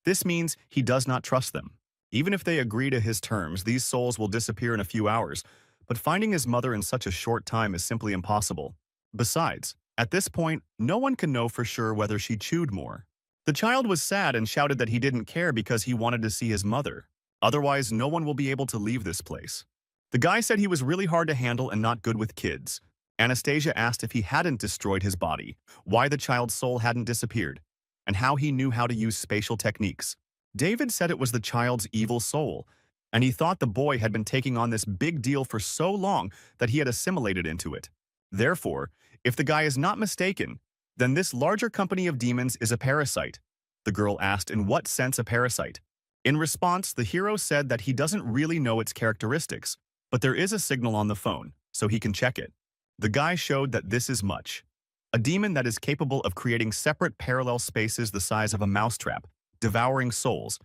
This means he does not trust them. Even if they agree to his terms, these souls will disappear in a few hours, but finding his mother in such a short time is simply impossible. Besides, at this point, no one can know for sure whether she chewed more. The child was sad and shouted that he didn't care because he wanted to see his mother. Otherwise, no one will be able to leave this place. The guy said he was really hard to handle and not good with kids. Anastasia asked if he hadn't destroyed his body, why the child's soul hadn't disappeared, and how he knew how to use spatial techniques. David said it was the child's evil soul, and he thought the boy had been taking on this big deal for so long that he had assimilated into it. Therefore, if the guy is not mistaken, then this larger company of demons is a parasite. The girl asked in what sense a parasite. In response, the hero said that he doesn't really know its characteristics, but there is a signal on the phone, so he can check it. The guy showed that this is much. A demon that is capable of creating separate parallel spaces the size of a mousetrap, devouring souls.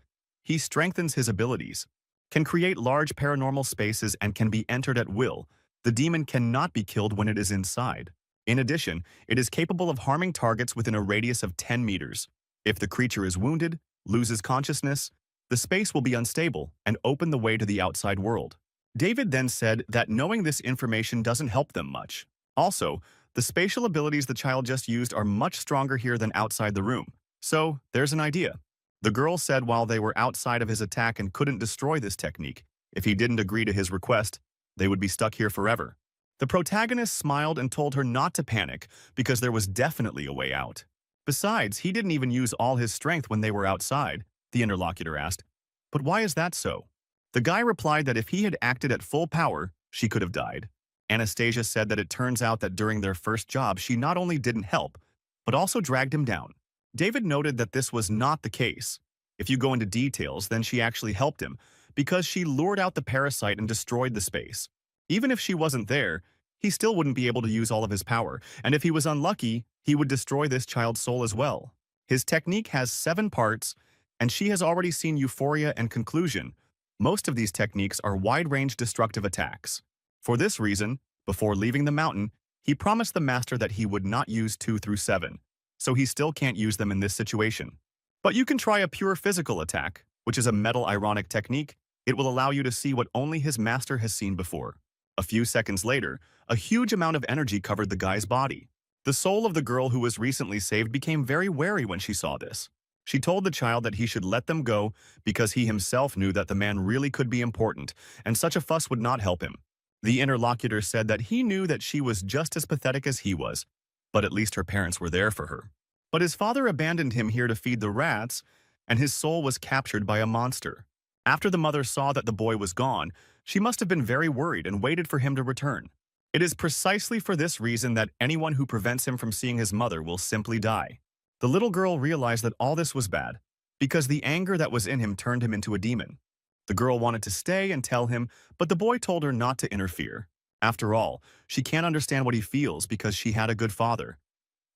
He strengthens his abilities, can create large paranormal spaces and can be entered at will. The demon cannot be killed when it is inside. In addition, it is capable of harming targets within a radius of 10 meters. If the creature is wounded, loses consciousness, the space will be unstable and open the way to the outside world. David then said that knowing this information doesn't help them much. Also, the spatial abilities the child just used are much stronger here than outside the room. So, there's an idea. The girl said while they were outside of his attack and couldn't destroy this technique, if he didn't agree to his request, they would be stuck here forever. The protagonist smiled and told her not to panic because there was definitely a way out. Besides, he didn't even use all his strength when they were outside, the interlocutor asked. But why is that so? The guy replied that if he had acted at full power, she could have died. Anastasia said that it turns out that during their first job, she not only didn't help, but also dragged him down. David noted that this was not the case. If you go into details, then she actually helped him, because she lured out the parasite and destroyed the space. Even if she wasn't there, he still wouldn't be able to use all of his power, and if he was unlucky, he would destroy this child's soul as well. His technique has 7 parts, and she has already seen Euphoria and Conclusion. Most of these techniques are wide-range destructive attacks. For this reason, before leaving the mountain, he promised the master that he would not use 2 through 7, so he still can't use them in this situation. But you can try a pure physical attack, which is a metal ironic technique. It will allow you to see what only his master has seen before. A few seconds later, a huge amount of energy covered the guy's body. The soul of the girl who was recently saved became very wary when she saw this. She told the child that he should let them go because he himself knew that the man really could be important, and such a fuss would not help him. The interlocutor said that he knew that she was just as pathetic as he was, but at least her parents were there for her. But his father abandoned him here to feed the rats, and his soul was captured by a monster. After the mother saw that the boy was gone, she must have been very worried and waited for him to return. It is precisely for this reason that anyone who prevents him from seeing his mother will simply die. The little girl realized that all this was bad, because the anger that was in him turned him into a demon. The girl wanted to stay and tell him, but the boy told her not to interfere. After all, she can't understand what he feels because she had a good father.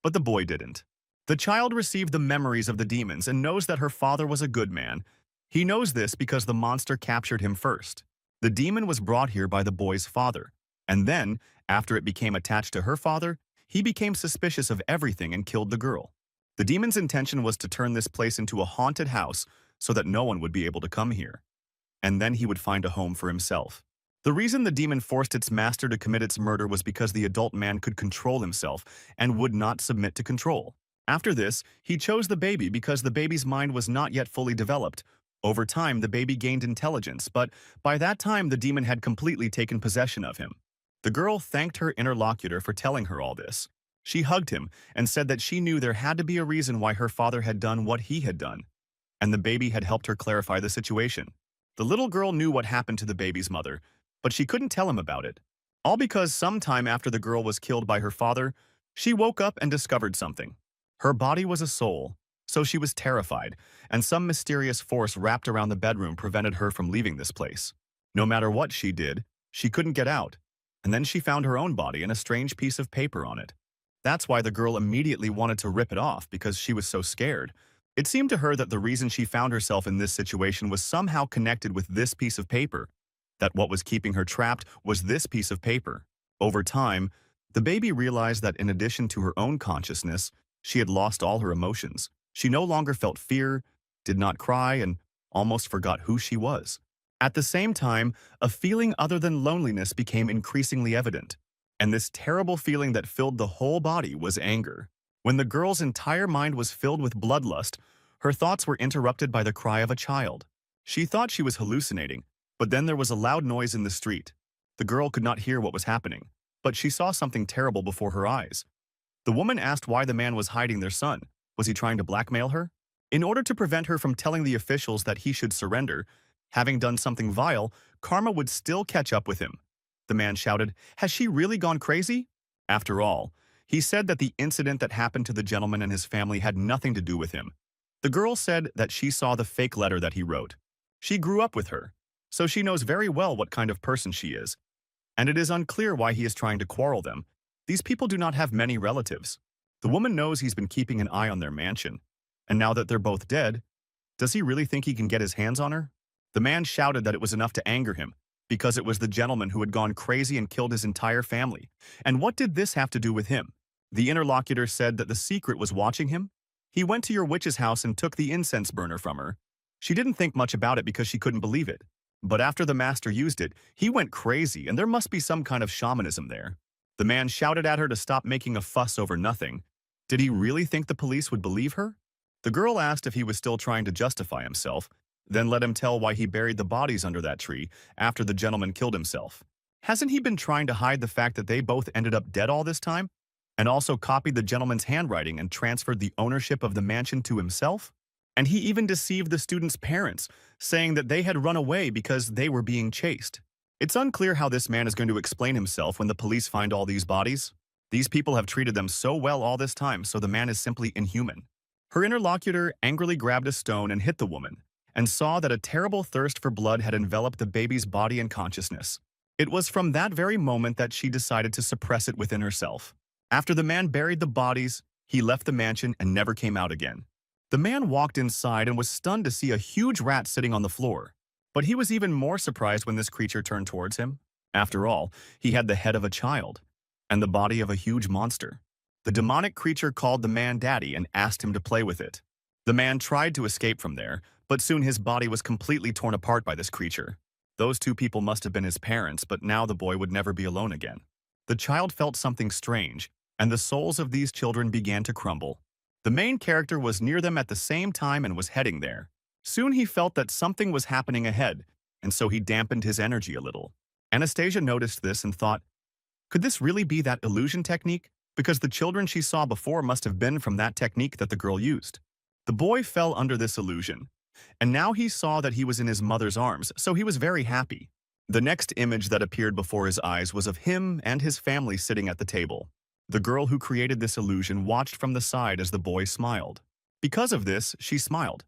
But the boy didn't. The child received the memories of the demons and knows that her father was a good man. He knows this because the monster captured him first. The demon was brought here by the boy's father, and then, after it became attached to her father, he became suspicious of everything and killed the girl. The demon's intention was to turn this place into a haunted house so that no one would be able to come here. And then he would find a home for himself. The reason the demon forced its master to commit its murder was because the adult man could control himself and would not submit to control. After this, he chose the baby because the baby's mind was not yet fully developed. Over time, the baby gained intelligence, but by that time, the demon had completely taken possession of him. The girl thanked her interlocutor for telling her all this. She hugged him and said that she knew there had to be a reason why her father had done what he had done, and the baby had helped her clarify the situation. The little girl knew what happened to the baby's mother, but she couldn't tell him about it. All because sometime after the girl was killed by her father, she woke up and discovered something. Her body was a soul, so she was terrified, and some mysterious force wrapped around the bedroom prevented her from leaving this place. No matter what she did, she couldn't get out, and then she found her own body and a strange piece of paper on it. That's why the girl immediately wanted to rip it off because she was so scared. It seemed to her that the reason she found herself in this situation was somehow connected with this piece of paper, that what was keeping her trapped was this piece of paper. Over time, the baby realized that in addition to her own consciousness, she had lost all her emotions. She no longer felt fear, did not cry, and almost forgot who she was. At the same time, a feeling other than loneliness became increasingly evident, and this terrible feeling that filled the whole body was anger. When the girl's entire mind was filled with bloodlust, her thoughts were interrupted by the cry of a child. She thought she was hallucinating, but then there was a loud noise in the street. The girl could not hear what was happening, but she saw something terrible before her eyes. The woman asked why the man was hiding their son. Was he trying to blackmail her? In order to prevent her from telling the officials that he should surrender, having done something vile, karma would still catch up with him. The man shouted, "Has she really gone crazy?" After all, he said that the incident that happened to the gentleman and his family had nothing to do with him. The girl said that she saw the fake letter that he wrote. She grew up with her, so she knows very well what kind of person she is. And it is unclear why he is trying to quarrel them. These people do not have many relatives. The woman knows he's been keeping an eye on their mansion. And now that they're both dead, does he really think he can get his hands on her? The man shouted that it was enough to anger him, because it was the gentleman who had gone crazy and killed his entire family. And what did this have to do with him? The interlocutor said that the secret was watching him. He went to your witch's house and took the incense burner from her. She didn't think much about it because she couldn't believe it. But after the master used it, he went crazy, and there must be some kind of shamanism there. The man shouted at her to stop making a fuss over nothing. Did he really think the police would believe her? The girl asked if he was still trying to justify himself, then let him tell why he buried the bodies under that tree after the gentleman killed himself. Hasn't he been trying to hide the fact that they both ended up dead all this time? And also copied the gentleman's handwriting and transferred the ownership of the mansion to himself? And he even deceived the students' parents, saying that they had run away because they were being chased. It's unclear how this man is going to explain himself when the police find all these bodies. These people have treated them so well all this time, so the man is simply inhuman. Her interlocutor angrily grabbed a stone and hit the woman, and saw that a terrible thirst for blood had enveloped the baby's body and consciousness. It was from that very moment that she decided to suppress it within herself. After the man buried the bodies, he left the mansion and never came out again. The man walked inside and was stunned to see a huge rat sitting on the floor. But he was even more surprised when this creature turned towards him. After all, he had the head of a child and the body of a huge monster. The demonic creature called the man Daddy and asked him to play with it. The man tried to escape from there, but soon his body was completely torn apart by this creature. Those two people must have been his parents, but now the boy would never be alone again. The child felt something strange, and the souls of these children began to crumble. The main character was near them at the same time and was heading there. Soon he felt that something was happening ahead, and so he dampened his energy a little. Anastasia noticed this and thought, could this really be that illusion technique? Because the children she saw before must have been from that technique that the girl used. The boy fell under this illusion, and now he saw that he was in his mother's arms, so he was very happy. The next image that appeared before his eyes was of him and his family sitting at the table. The girl who created this illusion watched from the side as the boy smiled. Because of this, she smiled,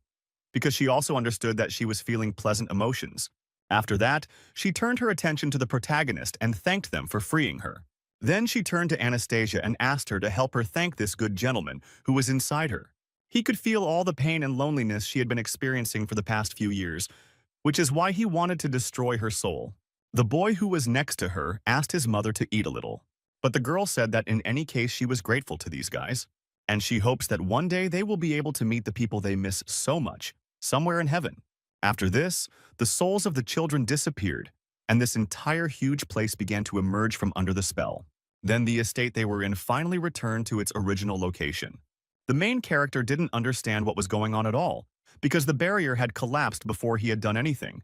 because she also understood that she was feeling pleasant emotions. After that, she turned her attention to the protagonist and thanked them for freeing her. Then she turned to Anastasia and asked her to help her thank this good gentleman who was inside her. He could feel all the pain and loneliness she had been experiencing for the past few years, which is why he wanted to destroy her soul. The boy who was next to her asked his mother to eat a little. But the girl said that in any case she was grateful to these guys, and she hopes that one day they will be able to meet the people they miss so much, somewhere in heaven. After this, the souls of the children disappeared, and this entire huge place began to emerge from under the spell. Then the estate they were in finally returned to its original location. The main character didn't understand what was going on at all, because the barrier had collapsed before he had done anything,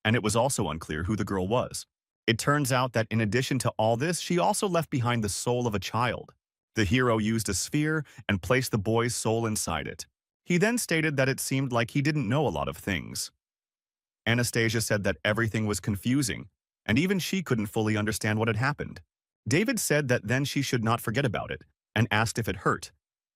and it was also unclear who the girl was. It turns out that in addition to all this, she also left behind the soul of a child. The hero used a sphere and placed the boy's soul inside it. He then stated that it seemed like he didn't know a lot of things. Anastasia said that everything was confusing, and even she couldn't fully understand what had happened. David said that then she should not forget about it, and asked if it hurt.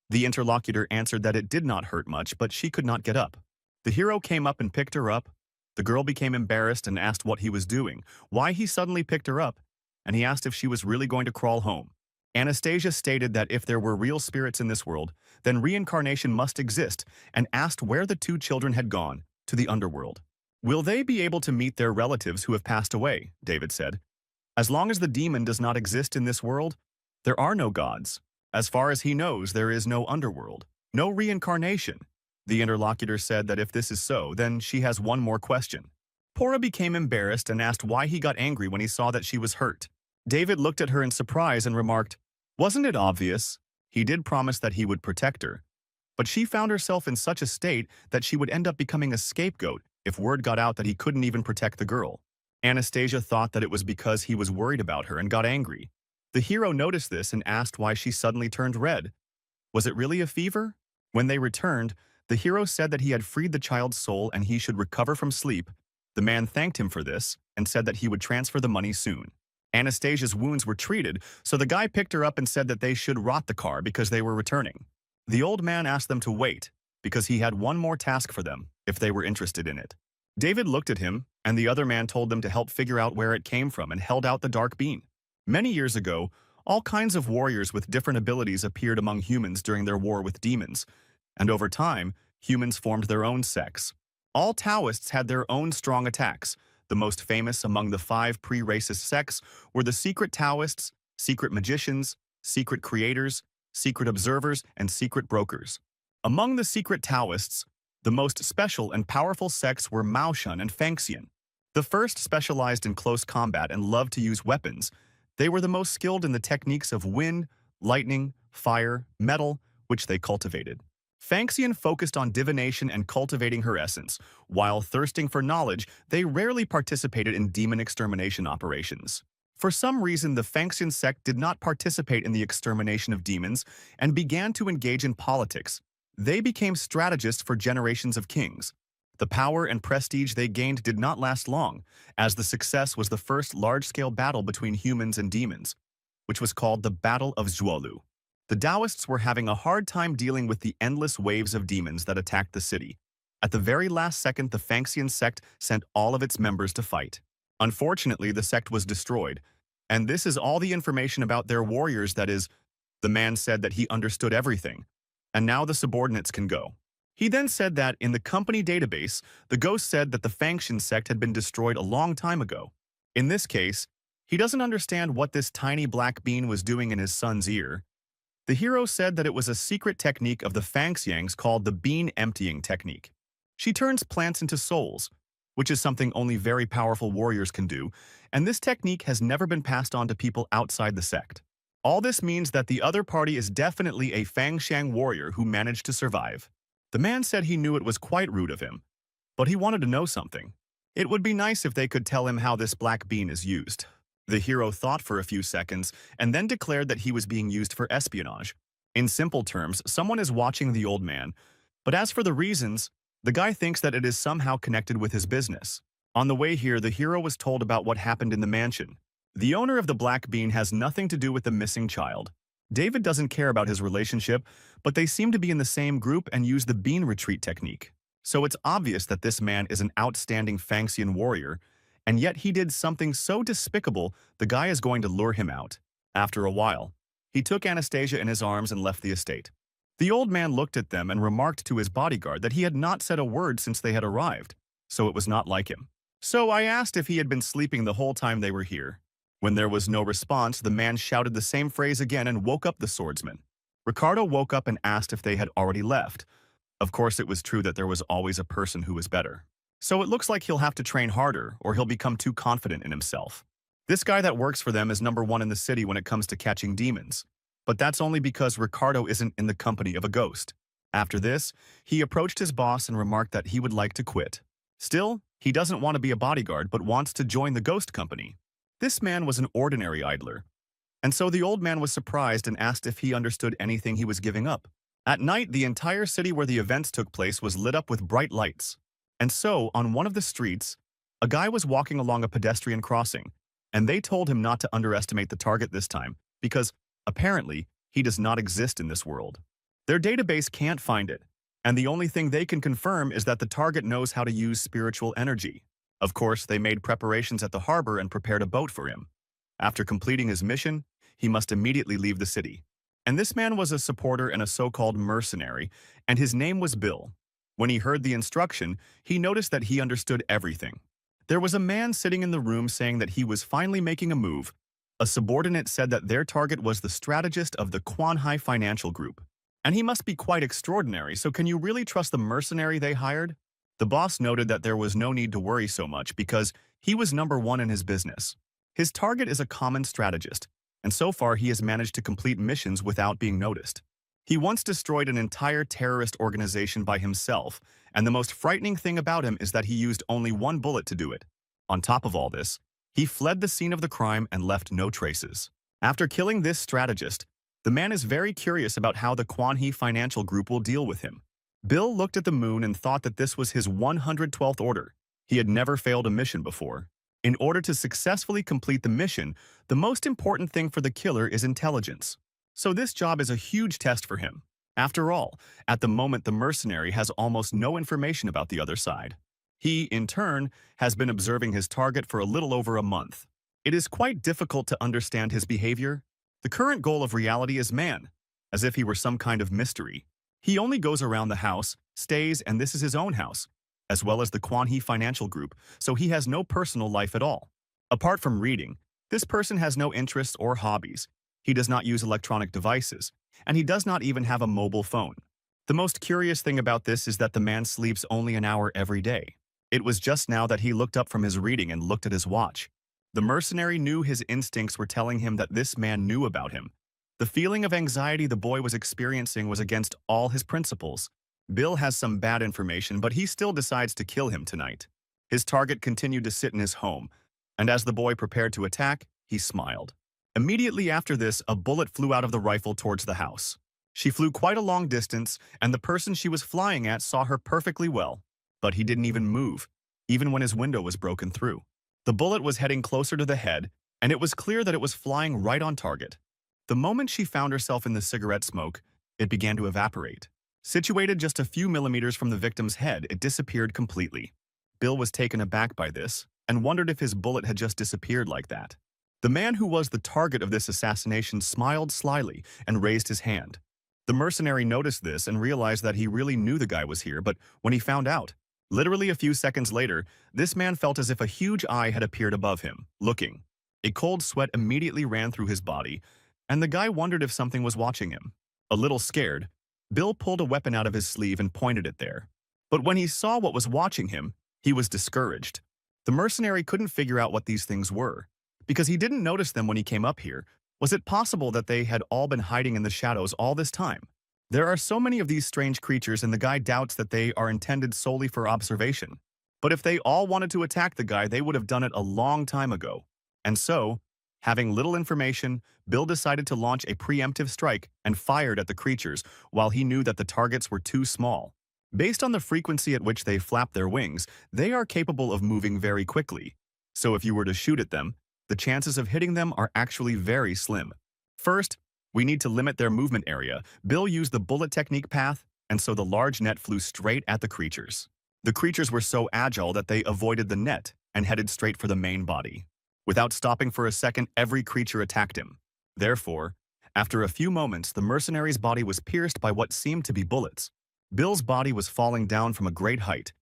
The interlocutor answered that it did not hurt much, but she could not get up. The hero came up and picked her up. The girl became embarrassed and asked what he was doing, why he suddenly picked her up, and he asked if she was really going to crawl home. Anastasia stated that if there were real spirits in this world, then reincarnation must exist, and asked where the two children had gone, to the underworld. Will they be able to meet their relatives who have passed away? David said. As long as the demon does not exist in this world, there are no gods. As far as he knows, there is no underworld, no reincarnation. The interlocutor said that if this is so, then she has one more question. Pora became embarrassed and asked why he got angry when he saw that she was hurt. David looked at her in surprise and remarked, "Wasn't it obvious? He did promise that he would protect her." But she found herself in such a state that she would end up becoming a scapegoat if word got out that he couldn't even protect the girl. Anastasia thought that it was because he was worried about her and got angry. The hero noticed this and asked why she suddenly turned red. Was it really a fever? When they returned, the hero said that he had freed the child's soul and he should recover from sleep. The man thanked him for this and said that he would transfer the money soon. Anastasia's wounds were treated, so the guy picked her up and said that they should rot the car because they were returning. The old man asked them to wait, because he had one more task for them, if they were interested in it. David looked at him, and the other man told them to help figure out where it came from and held out the dark bean. Many years ago, all kinds of warriors with different abilities appeared among humans during their war with demons, and over time, humans formed their own sects. All Taoists had their own strong attacks. The most famous among the 5 pre-racist sects were the secret Taoists, secret magicians, secret creators, secret observers, and secret brokers. Among the secret Taoists, the most special and powerful sects were Maoshan and Fangxian. The first specialized in close combat and loved to use weapons. They were the most skilled in the techniques of wind, lightning, fire, metal, which they cultivated. Fangxian focused on divination and cultivating her essence. While thirsting for knowledge, they rarely participated in demon extermination operations. For some reason, the Fangxian sect did not participate in the extermination of demons and began to engage in politics. They became strategists for generations of kings. The power and prestige they gained did not last long, as the success was the first large-scale battle between humans and demons, which was called the Battle of Zhuolu. The Taoists were having a hard time dealing with the endless waves of demons that attacked the city. At the very last second, the Fangxian sect sent all of its members to fight. Unfortunately, the sect was destroyed, and this is all the information about their warriors. That is, the man said that he understood everything, and now the subordinates can go. He then said that in the company database, the ghost said that the Fangxian sect had been destroyed a long time ago. In this case, he doesn't understand what this tiny black bean was doing in his son's ear. The hero said that it was a secret technique of the Fangxiangs called the bean emptying technique. She turns plants into souls, which is something only very powerful warriors can do, and this technique has never been passed on to people outside the sect. All this means that the other party is definitely a Fangxiang warrior who managed to survive. The man said he knew it was quite rude of him, but he wanted to know something. It would be nice if they could tell him how this black bean is used. The hero thought for a few seconds and then declared that he was being used for espionage. In simple terms, someone is watching the old man, but as for the reasons, the guy thinks that it is somehow connected with his business. On the way here, the hero was told about what happened in the mansion. The owner of the black bean has nothing to do with the missing child. David doesn't care about his relationship, but they seem to be in the same group and use the bean retreat technique. So it's obvious that this man is an outstanding Fangxian warrior, and yet he did something so despicable, the guy is going to lure him out. After a while, he took Anastasia in his arms and left the estate. The old man looked at them and remarked to his bodyguard that he had not said a word since they had arrived, so it was not like him. So I asked if he had been sleeping the whole time they were here. When there was no response, the man shouted the same phrase again and woke up the swordsman. Ricardo woke up and asked if they had already left. Of course, it was true that there was always a person who was better. So it looks like he'll have to train harder, or he'll become too confident in himself. This guy that works for them is #1 in the city when it comes to catching demons. But that's only because Ricardo isn't in the company of a ghost. After this, he approached his boss and remarked that he would like to quit. Still, he doesn't want to be a bodyguard but wants to join the ghost company. This man was an ordinary idler, and so the old man was surprised and asked if he understood anything he was giving up. At night, the entire city where the events took place was lit up with bright lights. And so, on one of the streets, a guy was walking along a pedestrian crossing, and they told him not to underestimate the target this time, because, apparently, he does not exist in this world. Their database can't find it, and the only thing they can confirm is that the target knows how to use spiritual energy. Of course, they made preparations at the harbor and prepared a boat for him. After completing his mission, he must immediately leave the city. And this man was a supporter and a so-called mercenary, and his name was Bill. When he heard the instruction, he noticed that he understood everything. There was a man sitting in the room saying that he was finally making a move. A subordinate said that their target was the strategist of the Quanhai Financial Group. And he must be quite extraordinary, so can you really trust the mercenary they hired? The boss noted that there was no need to worry so much because he was #1 in his business. His target is a common strategist, and so far he has managed to complete missions without being noticed. He once destroyed an entire terrorist organization by himself, and the most frightening thing about him is that he used only one bullet to do it. On top of all this, he fled the scene of the crime and left no traces. After killing this strategist, the man is very curious about how the Kwanhee financial group will deal with him. Bill looked at the moon and thought that this was his 112th order. He had never failed a mission before. In order to successfully complete the mission, the most important thing for the killer is intelligence. So this job is a huge test for him. After all, at the moment the mercenary has almost no information about the other side. He, in turn, has been observing his target for a little over a month. It is quite difficult to understand his behavior. The current goal of reality is man, as if he were some kind of mystery. He only goes around the house, stays, and this is his own house, as well as the Kwanhee financial group, so he has no personal life at all. Apart from reading, this person has no interests or hobbies. He does not use electronic devices, and he does not even have a mobile phone. The most curious thing about this is that the man sleeps only an hour every day. It was just now that he looked up from his reading and looked at his watch. The mercenary knew his instincts were telling him that this man knew about him. The feeling of anxiety the boy was experiencing was against all his principles. Bill has some bad information, but he still decides to kill him tonight. His target continued to sit in his home, and as the boy prepared to attack, he smiled. Immediately after this, a bullet flew out of the rifle towards the house. She flew quite a long distance, and the person she was flying at saw her perfectly well. But he didn't even move, even when his window was broken through. The bullet was heading closer to the head, and it was clear that it was flying right on target. The moment she found herself in the cigarette smoke, it began to evaporate. Situated just a few millimeters from the victim's head, it disappeared completely. Bill was taken aback by this and wondered if his bullet had just disappeared like that. The man who was the target of this assassination smiled slyly and raised his hand. The mercenary noticed this and realized that he really knew the guy was here, but when he found out, literally a few seconds later, this man felt as if a huge eye had appeared above him, looking. A cold sweat immediately ran through his body, and the guy wondered if something was watching him. A little scared, Bill pulled a weapon out of his sleeve and pointed it there. But when he saw what was watching him, he was discouraged. The mercenary couldn't figure out what these things were, because he didn't notice them when he came up here. Was it possible that they had all been hiding in the shadows all this time? There are so many of these strange creatures, and the guy doubts that they are intended solely for observation. But if they all wanted to attack the guy, they would have done it a long time ago. And so, having little information, Bill decided to launch a preemptive strike and fired at the creatures while he knew that the targets were too small. Based on the frequency at which they flap their wings, they are capable of moving very quickly. So if you were to shoot at them, the chances of hitting them are actually very slim. First, we need to limit their movement area. Bill used the bullet technique path, and so the large net flew straight at the creatures. The creatures were so agile that they avoided the net and headed straight for the main body. Without stopping for a second, every creature attacked him. Therefore, after a few moments, the mercenary's body was pierced by what seemed to be bullets. Bill's body was falling down from a great height,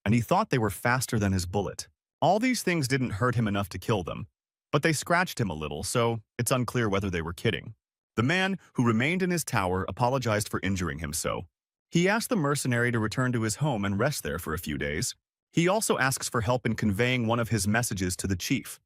and he thought they were faster than his bullet. All these things didn't hurt him enough to kill them, but they scratched him a little, so it's unclear whether they were kidding. The man, who remained in his tower, apologized for injuring him so. He asked the mercenary to return to his home and rest there for a few days. He also asks for help in conveying one of his messages to the chief.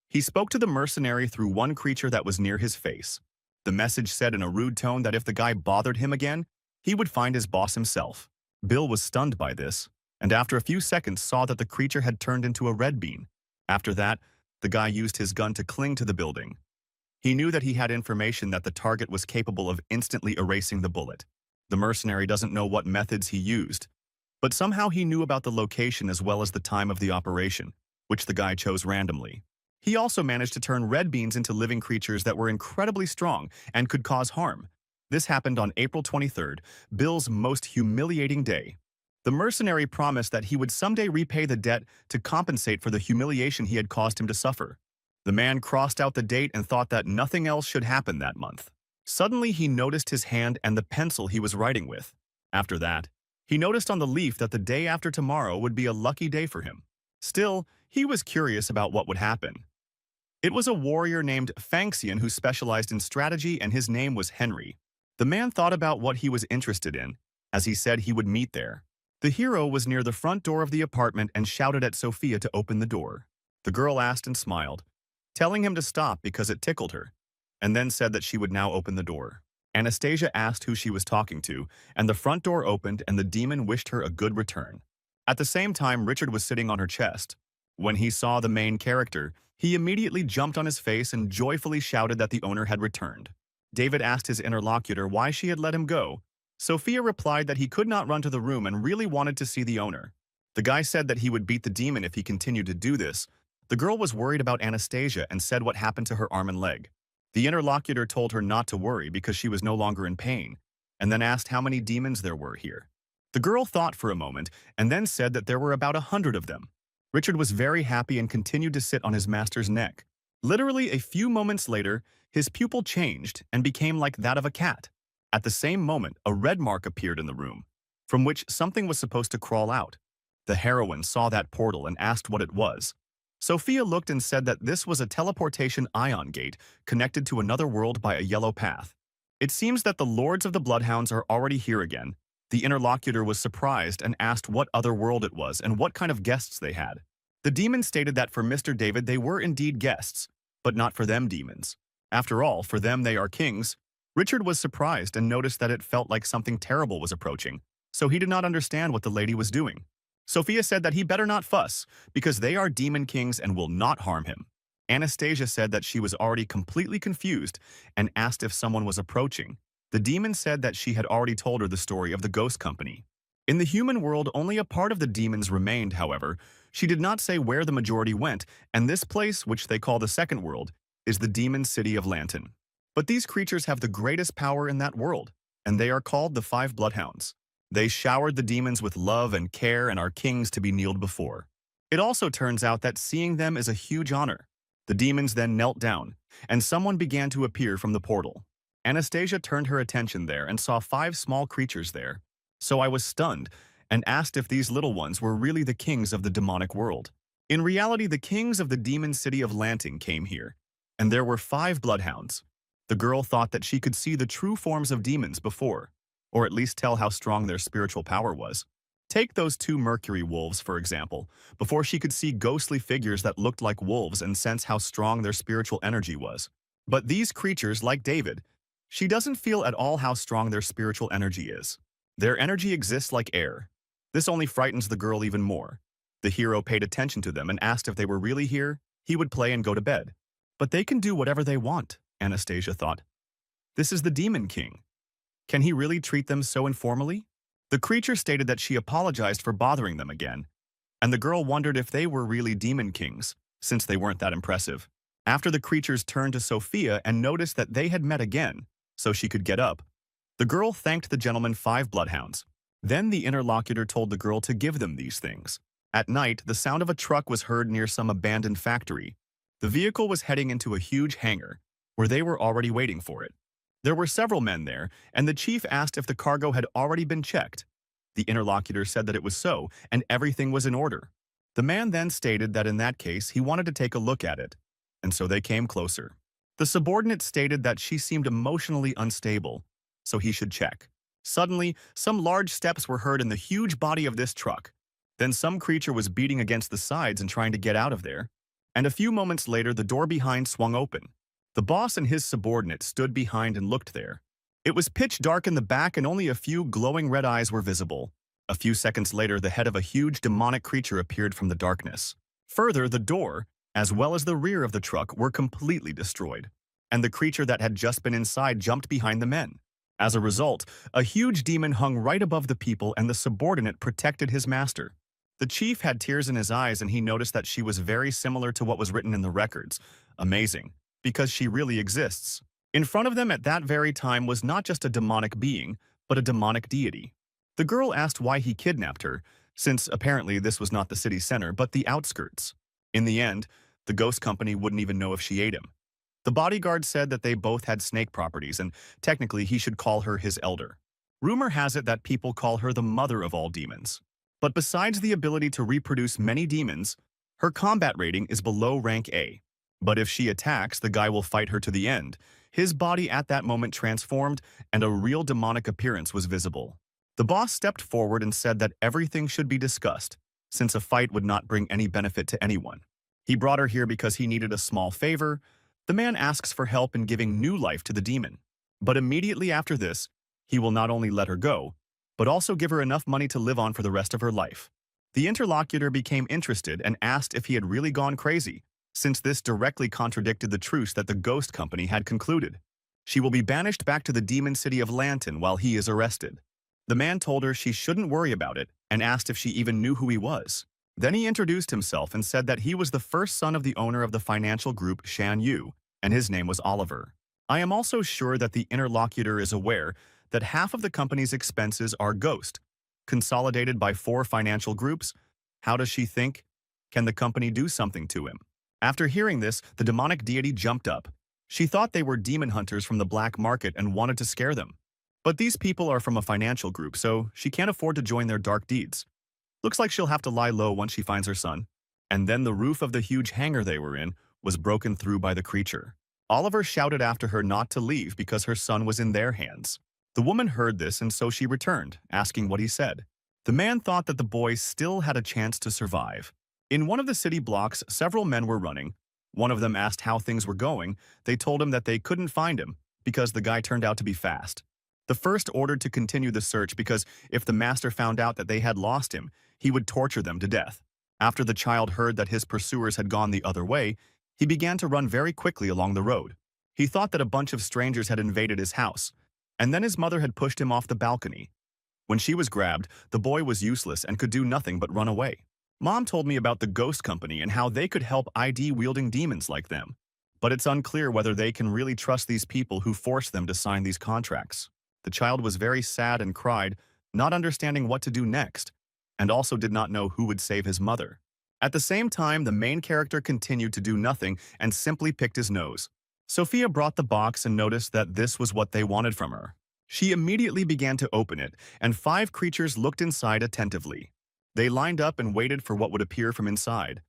He spoke to the mercenary through one creature that was near his face. The message said in a rude tone that if the guy bothered him again, he would find his boss himself. Bill was stunned by this, and after a few seconds saw that the creature had turned into a red bean. After that, the guy used his gun to cling to the building. He knew that he had information that the target was capable of instantly erasing the bullet. The mercenary doesn't know what methods he used, but somehow he knew about the location as well as the time of the operation, which the guy chose randomly. He also managed to turn red beans into living creatures that were incredibly strong and could cause harm. This happened on April 23rd, Bill's most humiliating day. The mercenary promised that he would someday repay the debt to compensate for the humiliation he had caused him to suffer. The man crossed out the date and thought that nothing else should happen that month. Suddenly, he noticed his hand and the pencil he was writing with. After that, he noticed on the leaf that the day after tomorrow would be a lucky day for him. Still, he was curious about what would happen. It was a warrior named Fangxian who specialized in strategy, and his name was Henry. The man thought about what he was interested in, as he said he would meet there. The hero was near the front door of the apartment and shouted at Sophia to open the door. The girl asked and smiled, telling him to stop because it tickled her, and then said that she would now open the door. Anastasia asked who she was talking to, and the front door opened and the demon wished her a good return. At the same time, Richard was sitting on her chest. When he saw the main character, he immediately jumped on his face and joyfully shouted that the owner had returned. David asked his interlocutor why she had let him go. Sophia replied that he could not run to the room and really wanted to see the owner. The guy said that he would beat the demon if he continued to do this. The girl was worried about Anastasia and said what happened to her arm and leg. The interlocutor told her not to worry because she was no longer in pain, and then asked how many demons there were here. The girl thought for a moment and then said that there were about 100 of them. Richard was very happy and continued to sit on his master's neck. Literally a few moments later, his pupil changed and became like that of a cat. At the same moment, a red mark appeared in the room, from which something was supposed to crawl out. The heroine saw that portal and asked what it was. Sophia looked and said that this was a teleportation ion gate connected to another world by a yellow path. It seems that the Lords of the Bloodhounds are already here again. The interlocutor was surprised and asked what other world it was and what kind of guests they had. The demon stated that for Mr. David they were indeed guests, but not for them demons. After all, for them they are kings. Richard was surprised and noticed that it felt like something terrible was approaching, so he did not understand what the lady was doing. Sophia said that he better not fuss, because they are demon kings and will not harm him. Anastasia said that she was already completely confused and asked if someone was approaching. The demon said that she had already told her the story of the ghost company. In the human world, only a part of the demons remained, however. She did not say where the majority went, and this place, which they call the second world, is the demon city of Lantern. But these creatures have the greatest power in that world, and they are called the Five Bloodhounds. They showered the demons with love and care and are kings to be kneeled before. It also turns out that seeing them is a huge honor. The demons then knelt down, and someone began to appear from the portal. Anastasia turned her attention there and saw 5 small creatures there. So I was stunned and asked if these little ones were really the kings of the demonic world. In reality, the kings of the demon city of Lanting came here, and there were 5 bloodhounds. The girl thought that she could see the true forms of demons before, or at least tell how strong their spiritual power was. Take those 2 mercury wolves, for example. Before she could see ghostly figures that looked like wolves and sense how strong their spiritual energy was. But these creatures, like David, she doesn't feel at all how strong their spiritual energy is. Their energy exists like air. This only frightens the girl even more. The hero paid attention to them and asked if they were really here. He would play and go to bed. But they can do whatever they want, Anastasia thought. This is the Demon King. Can he really treat them so informally? The creature stated that she apologized for bothering them again, and the girl wondered if they were really demon kings, since they weren't that impressive. After the creatures turned to Sophia and noticed that they had met again, so she could get up, the girl thanked the gentleman 5 bloodhounds. Then the interlocutor told the girl to give them these things. At night, the sound of a truck was heard near some abandoned factory. The vehicle was heading into a huge hangar, where they were already waiting for it. There were several men there, and the chief asked if the cargo had already been checked. The interlocutor said that it was so, and everything was in order. The man then stated that in that case he wanted to take a look at it, and so they came closer. The subordinate stated that she seemed emotionally unstable, so he should check. Suddenly, some large steps were heard in the huge body of this truck. Then some creature was beating against the sides and trying to get out of there. And a few moments later, the door behind swung open. The boss and his subordinate stood behind and looked there. It was pitch dark in the back and only a few glowing red eyes were visible. A few seconds later, the head of a huge demonic creature appeared from the darkness. Further, the door, as well as the rear of the truck, were completely destroyed, and the creature that had just been inside jumped behind the men. As a result, a huge demon hung right above the people and the subordinate protected his master. The chief had tears in his eyes and he noticed that she was very similar to what was written in the records. Amazing, because she really exists. In front of them at that very time was not just a demonic being, but a demonic deity. The girl asked why he kidnapped her, since apparently this was not the city center but the outskirts. In the end, the ghost company wouldn't even know if she ate him. The bodyguard said that they both had snake properties and technically he should call her his elder. Rumor has it that people call her the mother of all demons. But besides the ability to reproduce many demons, her combat rating is below rank A. But if she attacks, the guy will fight her to the end. His body at that moment transformed and a real demonic appearance was visible. The boss stepped forward and said that everything should be discussed, since a fight would not bring any benefit to anyone. He brought her here because he needed a small favor. The man asks for help in giving new life to the demon. But immediately after this, he will not only let her go, but also give her enough money to live on for the rest of her life. The interlocutor became interested and asked if he had really gone crazy, since this directly contradicted the truce that the ghost company had concluded. She will be banished back to the demon city of Lantern while he is arrested. The man told her she shouldn't worry about it and asked if she even knew who he was. Then he introduced himself and said that he was the first son of the owner of the financial group Shan Yu, and his name was Oliver. I am also sure that the interlocutor is aware that half of the company's expenses are ghost, consolidated by 4 financial groups. How does she think? Can the company do something to him? After hearing this, the demonic deity jumped up. She thought they were demon hunters from the black market and wanted to scare them. But these people are from a financial group, so she can't afford to join their dark deeds. Looks like she'll have to lie low once she finds her son. And then the roof of the huge hangar they were in was broken through by the creature. Oliver shouted after her not to leave because her son was in their hands. The woman heard this, and so she returned, asking what he said. The man thought that the boy still had a chance to survive. In one of the city blocks, several men were running. One of them asked how things were going. They told him that they couldn't find him because the guy turned out to be fast. The first ordered to continue the search because if the master found out that they had lost him, he would torture them to death. After the child heard that his pursuers had gone the other way, he began to run very quickly along the road. He thought that a bunch of strangers had invaded his house, and then his mother had pushed him off the balcony. When she was grabbed, the boy was useless and could do nothing but run away. Mom told me about the ghost company and how they could help ID-wielding demons like them. But it's unclear whether they can really trust these people who forced them to sign these contracts. The child was very sad and cried, not understanding what to do next, and also did not know who would save his mother. At the same time, the main character continued to do nothing and simply picked his nose. Sophia brought the box and noticed that this was what they wanted from her. She immediately began to open it, and 5 creatures looked inside attentively. They lined up and waited for what would appear from inside.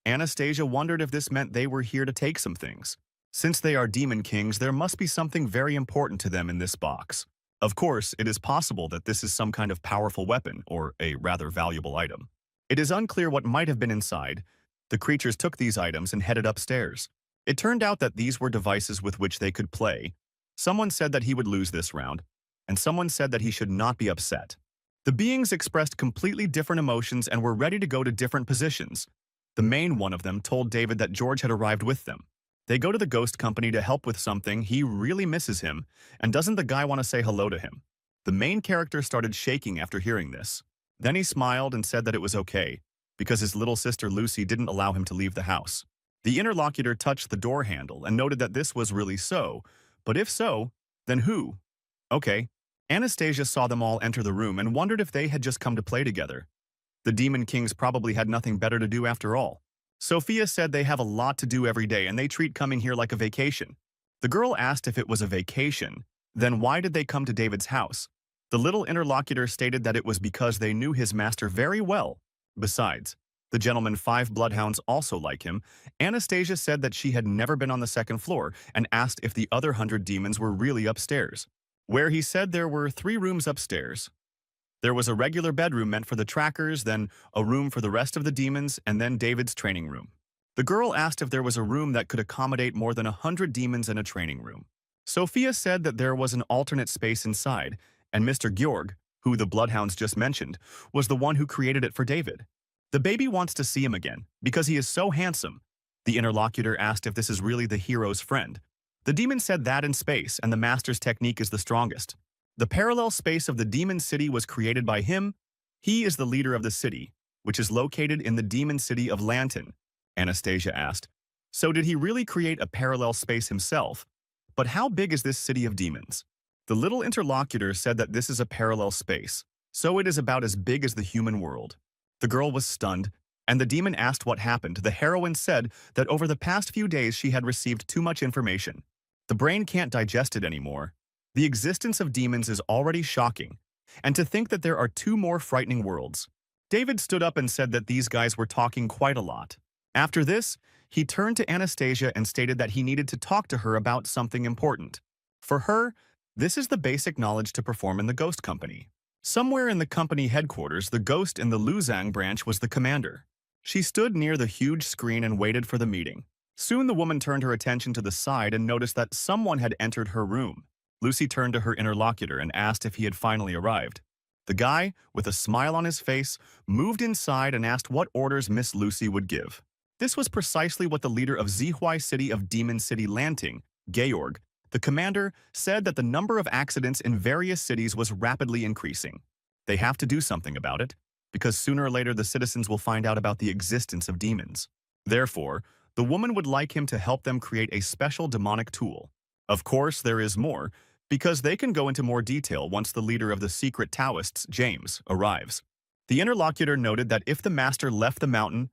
Anastasia wondered if this meant they were here to take some things. Since they are demon kings, there must be something very important to them in this box. Of course, it is possible that this is some kind of powerful weapon or a rather valuable item. It is unclear what might have been inside. The creatures took these items and headed upstairs. It turned out that these were devices with which they could play. Someone said that he would lose this round, and someone said that he should not be upset. The beings expressed completely different emotions and were ready to go to different positions. The main one of them told David that George had arrived with them. They go to the ghost company to help with something. He really misses him, and doesn't the guy want to say hello to him? The main character started shaking after hearing this. Then he smiled and said that it was okay, because his little sister Lucy didn't allow him to leave the house. The interlocutor touched the door handle and noted that this was really so, but if so, then who? Okay. Anastasia saw them all enter the room and wondered if they had just come to play together. The Demon Kings probably had nothing better to do after all. Sophia said they have a lot to do every day and they treat coming here like a vacation. The girl asked if it was a vacation, then why did they come to David's house? The little interlocutor stated that it was because they knew his master very well. Besides, the gentleman 5 bloodhounds also like him. Anastasia said that she had never been on the 2nd floor and asked if the other 100 demons were really upstairs, where he said there were 3 rooms upstairs. There was a regular bedroom meant for the trackers, then a room for the rest of the demons, and then David's training room. The girl asked if there was a room that could accommodate more than 100 demons in a training room. Sophia said that there was an alternate space inside, and Mr. Georg, who the bloodhounds just mentioned, was the one who created it for David. The baby wants to see him again, because he is so handsome. The interlocutor asked if this is really the hero's friend. The demon said that in space, and the master's technique is the strongest. The parallel space of the demon city was created by him. He is the leader of the city, which is located in the demon city of Lantern. Anastasia asked, so did he really create a parallel space himself? But how big is this city of demons? The little interlocutor said that this is a parallel space, so it is about as big as the human world. The girl was stunned, and the demon asked what happened. The heroine said that over the past few days she had received too much information. The brain can't digest it anymore. The existence of demons is already shocking, and to think that there are 2 more frightening worlds. David stood up and said that these guys were talking quite a lot. After this, he turned to Anastasia and stated that he needed to talk to her about something important. For her, this is the basic knowledge to perform in the ghost company. Somewhere in the company headquarters, the ghost in the Luzang branch was the commander. She stood near the huge screen and waited for the meeting. Soon the woman turned her attention to the side and noticed that someone had entered her room. Lucy turned to her interlocutor and asked if he had finally arrived. The guy, with a smile on his face, moved inside and asked what orders Miss Lucy would give. This was precisely what the leader of Zhuai City of Demon City Lanting, Georg, the commander, said that the number of accidents in various cities was rapidly increasing. They have to do something about it, because sooner or later the citizens will find out about the existence of demons. Therefore, the woman would like him to help them create a special demonic tool. Of course, there is more, because they can go into more detail once the leader of the secret Taoists, James, arrives. The interlocutor noted that if the master left the mountain,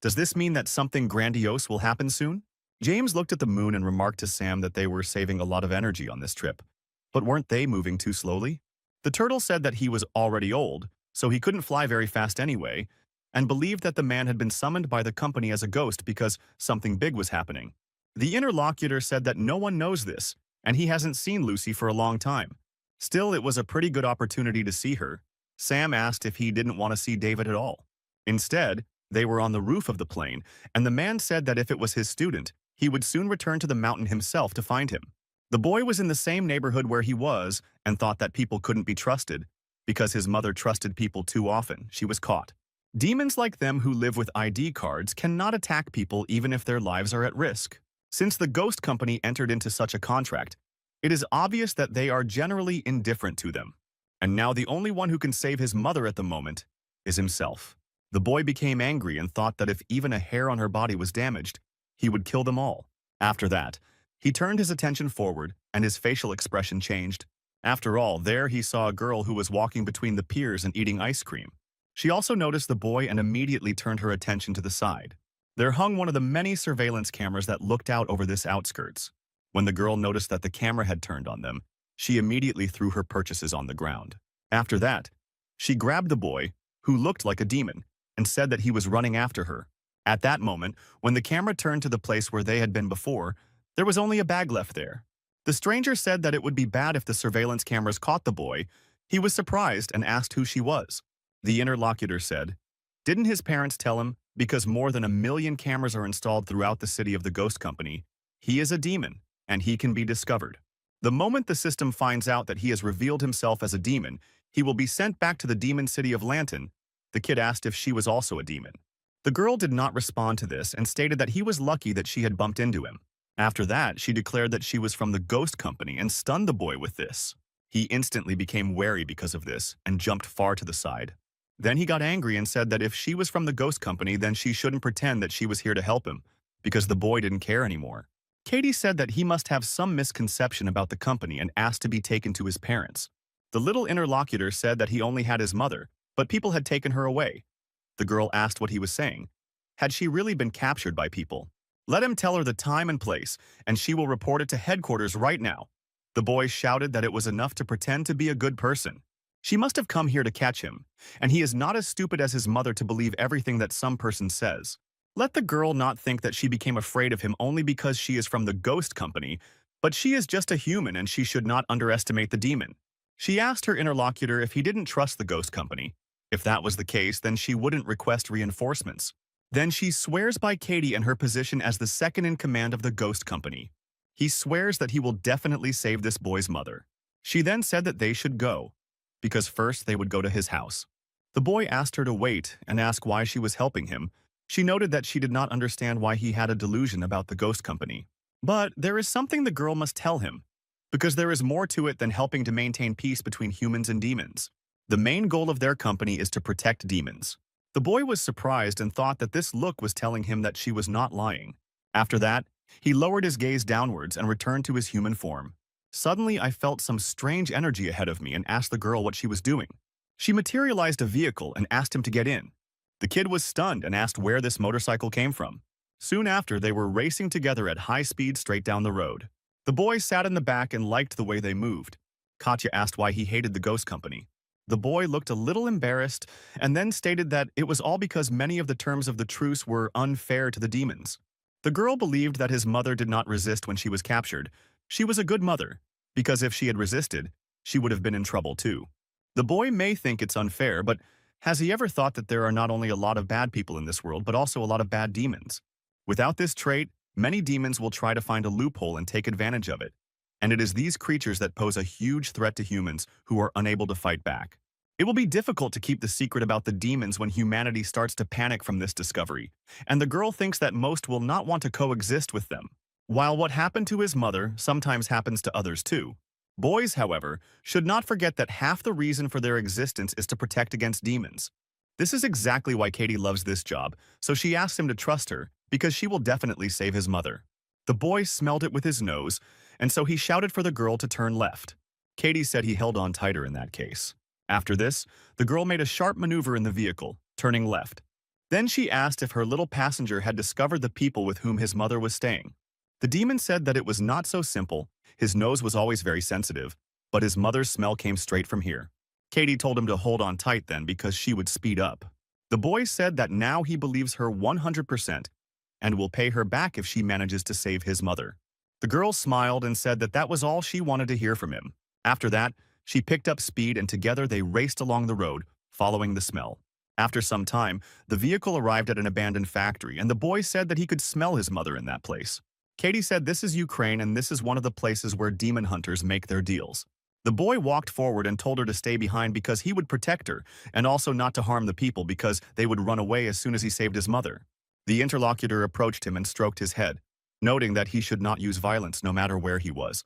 does this mean that something grandiose will happen soon? James looked at the moon and remarked to Sam that they were saving a lot of energy on this trip. But weren't they moving too slowly? The turtle said that he was already old, so he couldn't fly very fast anyway, and believed that the man had been summoned by the company as a ghost because something big was happening. The interlocutor said that no one knows this, and he hasn't seen Lucy for a long time. Still, it was a pretty good opportunity to see her. Sam asked if he didn't want to see David at all. Instead, they were on the roof of the plane, and the man said that if it was his student, he would soon return to the mountain himself to find him. The boy was in the same neighborhood where he was and thought that people couldn't be trusted. Because his mother trusted people too often, she was caught. Demons like them who live with ID cards cannot attack people even if their lives are at risk. Since the ghost company entered into such a contract, it is obvious that they are generally indifferent to them. And now the only one who can save his mother at the moment is himself. The boy became angry and thought that if even a hair on her body was damaged, he would kill them all. After that, he turned his attention forward and his facial expression changed. After all, there he saw a girl who was walking between the piers and eating ice cream. She also noticed the boy and immediately turned her attention to the side. There hung one of the many surveillance cameras that looked out over this outskirts. When the girl noticed that the camera had turned on them, she immediately threw her purchases on the ground. After that, she grabbed the boy, who looked like a demon, and said that he was running after her. At that moment, when the camera turned to the place where they had been before, there was only a bag left there. The stranger said that it would be bad if the surveillance cameras caught the boy. He was surprised and asked who she was. The interlocutor said, "Didn't his parents tell him, because more than 1,000,000 cameras are installed throughout the city of the ghost company, he is a demon, and he can be discovered. The moment the system finds out that he has revealed himself as a demon, he will be sent back to the demon city of Lanton." The kid asked if she was also a demon. The girl did not respond to this and stated that he was lucky that she had bumped into him. After that, she declared that she was from the ghost company and stunned the boy with this. He instantly became wary because of this and jumped far to the side. Then he got angry and said that if she was from the ghost company, then she shouldn't pretend that she was here to help him, because the boy didn't care anymore. Katie said that he must have some misconception about the company and asked to be taken to his parents. The little interlocutor said that he only had his mother, but people had taken her away. The girl asked what he was saying. Had she really been captured by people? Let him tell her the time and place, and she will report it to headquarters right now. The boy shouted that it was enough to pretend to be a good person. She must have come here to catch him, and he is not as stupid as his mother to believe everything that some person says. Let the girl not think that she became afraid of him only because she is from the ghost company, but she is just a human and she should not underestimate the demon. She asked her interlocutor if he didn't trust the ghost company. If that was the case, then she wouldn't request reinforcements. Then she swears by Katie and her position as the second in command of the ghost company. He swears that he will definitely save this boy's mother. She then said that they should go, because first they would go to his house. The boy asked her to wait and ask why she was helping him. She noted that she did not understand why he had a delusion about the ghost company. But there is something the girl must tell him, because there is more to it than helping to maintain peace between humans and demons. The main goal of their company is to protect demons. The boy was surprised and thought that this look was telling him that she was not lying. After that, he lowered his gaze downwards and returned to his human form. Suddenly, I felt some strange energy ahead of me and asked the girl what she was doing. She materialized a vehicle and asked him to get in. The kid was stunned and asked where this motorcycle came from. Soon after, they were racing together at high speed straight down the road. The boy sat in the back and liked the way they moved. Katya asked why he hated the ghost company. The boy looked a little embarrassed and then stated that it was all because many of the terms of the truce were unfair to the demons. The girl believed that his mother did not resist when she was captured. She was a good mother, because if she had resisted, she would have been in trouble too. The boy may think it's unfair, but has he ever thought that there are not only a lot of bad people in this world, but also a lot of bad demons? Without this trait, many demons will try to find a loophole and take advantage of it. And it is these creatures that pose a huge threat to humans who are unable to fight back. It will be difficult to keep the secret about the demons when humanity starts to panic from this discovery, and the girl thinks that most will not want to coexist with them. While what happened to his mother sometimes happens to others too, boys, however, should not forget that half the reason for their existence is to protect against demons. This is exactly why Katie loves this job, so she asks him to trust her because she will definitely save his mother. The boy smelled it with his nose, and so he shouted for the girl to turn left. Katie said he held on tighter in that case. After this, the girl made a sharp maneuver in the vehicle, turning left. Then she asked if her little passenger had discovered the people with whom his mother was staying. The demon said that it was not so simple. His nose was always very sensitive, but his mother's smell came straight from here. Katie told him to hold on tight then because she would speed up. The boy said that now he believes her 100% and will pay her back if she manages to save his mother. The girl smiled and said that that was all she wanted to hear from him. After that, she picked up speed and together they raced along the road, following the smell. After some time, the vehicle arrived at an abandoned factory and the boy said that he could smell his mother in that place. Katie said this is Ukraine and this is one of the places where demon hunters make their deals. The boy walked forward and told her to stay behind because he would protect her and also not to harm the people because they would run away as soon as he saved his mother. The interlocutor approached him and stroked his head, noting that he should not use violence no matter where he was.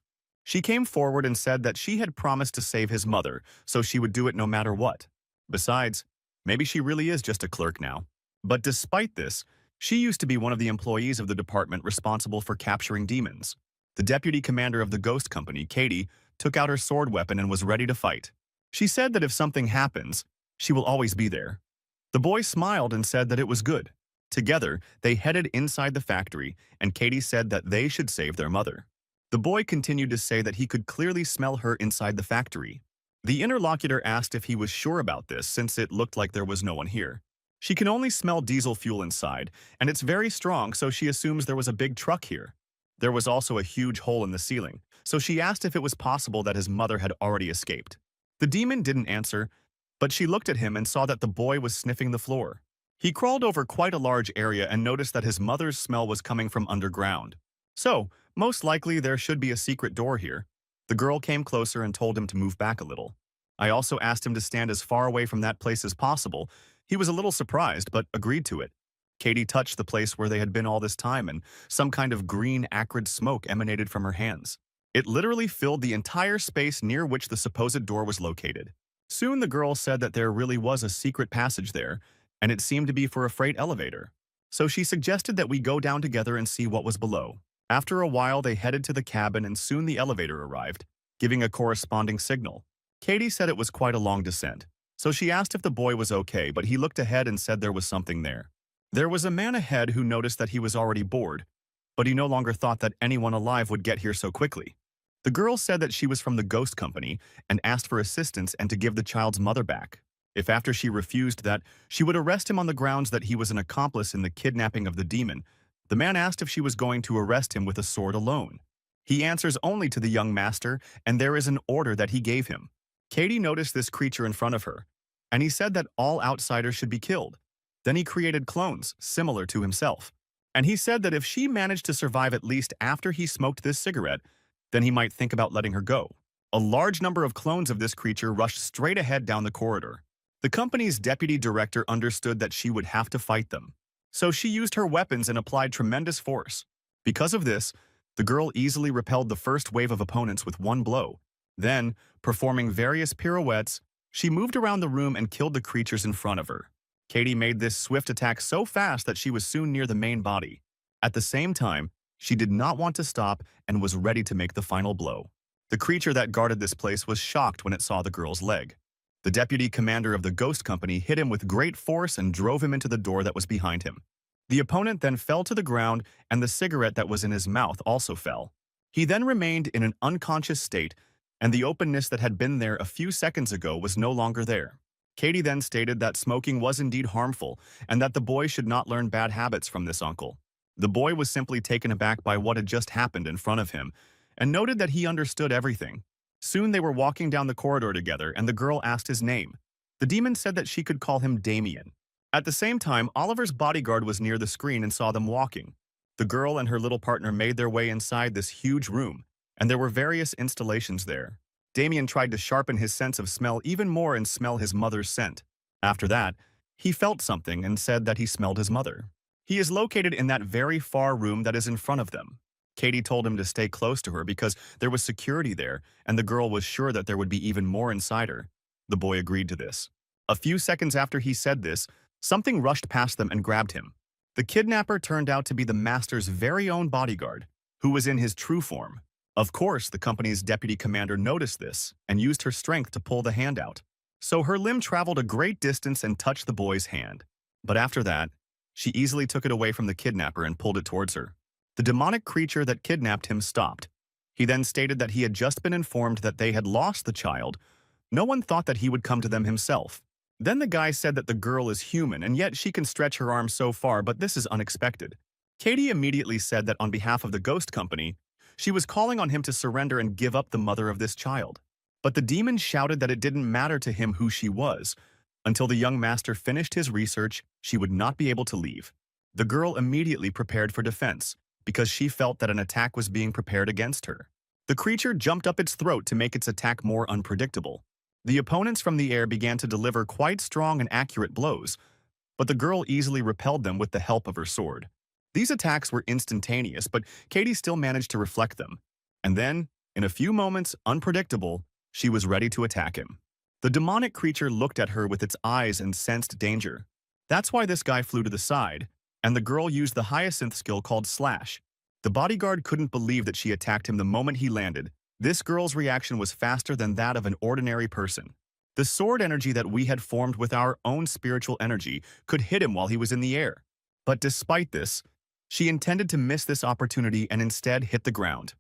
She came forward and said that she had promised to save his mother, so she would do it no matter what. Besides, maybe she really is just a clerk now. But despite this, she used to be one of the employees of the department responsible for capturing demons. The deputy commander of the ghost company, Katie, took out her sword weapon and was ready to fight. She said that if something happens, she will always be there. The boy smiled and said that it was good. Together, they headed inside the factory, and Katie said that they should save their mother. The boy continued to say that he could clearly smell her inside the factory. The interlocutor asked if he was sure about this since it looked like there was no one here. She can only smell diesel fuel inside, and it's very strong, so she assumes there was a big truck here. There was also a huge hole in the ceiling, so she asked if it was possible that his mother had already escaped. The demon didn't answer, but she looked at him and saw that the boy was sniffing the floor. He crawled over quite a large area and noticed that his mother's smell was coming from underground. So, most likely there should be a secret door here. The girl came closer and told him to move back a little. I also asked him to stand as far away from that place as possible. He was a little surprised, but agreed to it. Katie touched the place where they had been all this time, and some kind of green, acrid smoke emanated from her hands. It literally filled the entire space near which the supposed door was located. Soon the girl said that there really was a secret passage there, and it seemed to be for a freight elevator. So she suggested that we go down together and see what was below. After a while, they headed to the cabin and soon the elevator arrived, giving a corresponding signal. Katie said it was quite a long descent, so she asked if the boy was okay, but he looked ahead and said there was something there. There was a man ahead who noticed that he was already bored, but he no longer thought that anyone alive would get here so quickly. The girl said that she was from the ghost company and asked for assistance and to give the child's mother back. If after she refused that, she would arrest him on the grounds that he was an accomplice in the kidnapping of the demon. The man asked if she was going to arrest him with a sword alone. He answers only to the young master, and there is an order that he gave him. Katie noticed this creature in front of her, and he said that all outsiders should be killed. Then he created clones, similar to himself. And he said that if she managed to survive at least after he smoked this cigarette, then he might think about letting her go. A large number of clones of this creature rushed straight ahead down the corridor. The company's deputy director understood that she would have to fight them. So she used her weapons and applied tremendous force. Because of this, the girl easily repelled the first wave of opponents with one blow. Then, performing various pirouettes, she moved around the room and killed the creatures in front of her. Katie made this swift attack so fast that she was soon near the main body. At the same time, she did not want to stop and was ready to make the final blow. The creature that guarded this place was shocked when it saw the girl's leg. The deputy commander of the ghost company hit him with great force and drove him into the door that was behind him. The opponent then fell to the ground, and the cigarette that was in his mouth also fell. He then remained in an unconscious state, and the openness that had been there a few seconds ago was no longer there. Katie then stated that smoking was indeed harmful, and that the boy should not learn bad habits from this uncle. The boy was simply taken aback by what had just happened in front of him, and noted that he understood everything. Soon they were walking down the corridor together, and the girl asked his name. The demon said that she could call him Damien. At the same time, Oliver's bodyguard was near the screen and saw them walking. The girl and her little partner made their way inside this huge room, and there were various installations there. Damien tried to sharpen his sense of smell even more and smell his mother's scent. After that, he felt something and said that he smelled his mother. He is located in that very far room that is in front of them. Katie told him to stay close to her because there was security there, and the girl was sure that there would be even more inside her. The boy agreed to this. A few seconds after he said this, something rushed past them and grabbed him. The kidnapper turned out to be the master's very own bodyguard, who was in his true form. Of course, the company's deputy commander noticed this and used her strength to pull the hand out. So her limb traveled a great distance and touched the boy's hand. But after that, she easily took it away from the kidnapper and pulled it towards her. The demonic creature that kidnapped him stopped. He then stated that he had just been informed that they had lost the child. No one thought that he would come to them himself. Then the guy said that the girl is human and yet she can stretch her arm so far, but this is unexpected. Katie immediately said that on behalf of the ghost company, she was calling on him to surrender and give up the mother of this child. But the demon shouted that it didn't matter to him who she was. Until the young master finished his research, she would not be able to leave. The girl immediately prepared for defense, because she felt that an attack was being prepared against her. The creature jumped up its throat to make its attack more unpredictable. The opponents from the air began to deliver quite strong and accurate blows, but the girl easily repelled them with the help of her sword. These attacks were instantaneous, but Katie still managed to reflect them. And then, in a few moments, unpredictable, she was ready to attack him. The demonic creature looked at her with its eyes and sensed danger. That's why this guy flew to the side, and the girl used the hyacinth skill called Slash. The bodyguard couldn't believe that she attacked him the moment he landed. This girl's reaction was faster than that of an ordinary person. The sword energy that we had formed with our own spiritual energy could hit him while he was in the air. But despite this, she intended to miss this opportunity and instead hit the ground.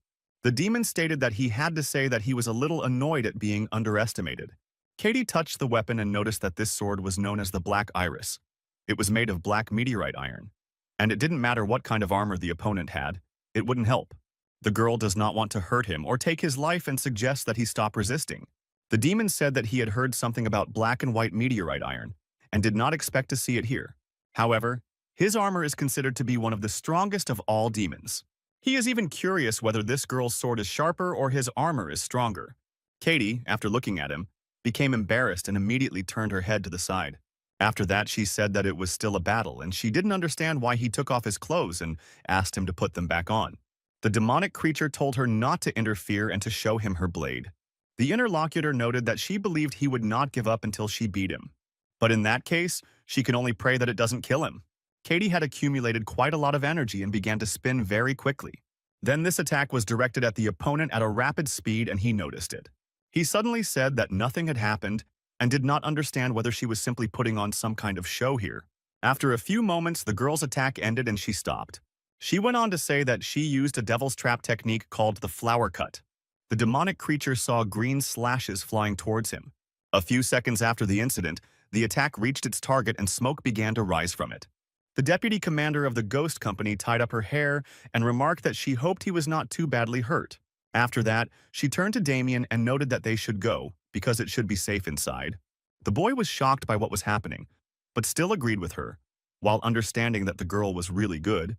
The demon stated that he had to say that he was a little annoyed at being underestimated. Katie touched the weapon and noticed that this sword was known as the Black Iris. It was made of black meteorite iron. And it didn't matter what kind of armor the opponent had, it wouldn't help. The girl does not want to hurt him or take his life and suggests that he stop resisting. The demon said that he had heard something about black and white meteorite iron and did not expect to see it here. However, his armor is considered to be one of the strongest of all demons. He is even curious whether this girl's sword is sharper or his armor is stronger. Katie, after looking at him, became embarrassed and immediately turned her head to the side. After that, she said that it was still a battle and she didn't understand why he took off his clothes and asked him to put them back on. The demonic creature told her not to interfere and to show him her blade. The interlocutor noted that she believed he would not give up until she beat him. But in that case, she can only pray that it doesn't kill him. Katie had accumulated quite a lot of energy and began to spin very quickly. Then this attack was directed at the opponent at a rapid speed and he noticed it. He suddenly said that nothing had happened and did not understand whether she was simply putting on some kind of show here. After a few moments, the girl's attack ended and she stopped. She went on to say that she used a devil's trap technique called the flower cut. The demonic creature saw green slashes flying towards him. A few seconds after the incident, the attack reached its target and smoke began to rise from it. The deputy commander of the ghost company tied up her hair and remarked that she hoped he was not too badly hurt. After that, she turned to Damien and noted that they should go, because it should be safe inside. The boy was shocked by what was happening, but still agreed with her. While understanding that the girl was really good,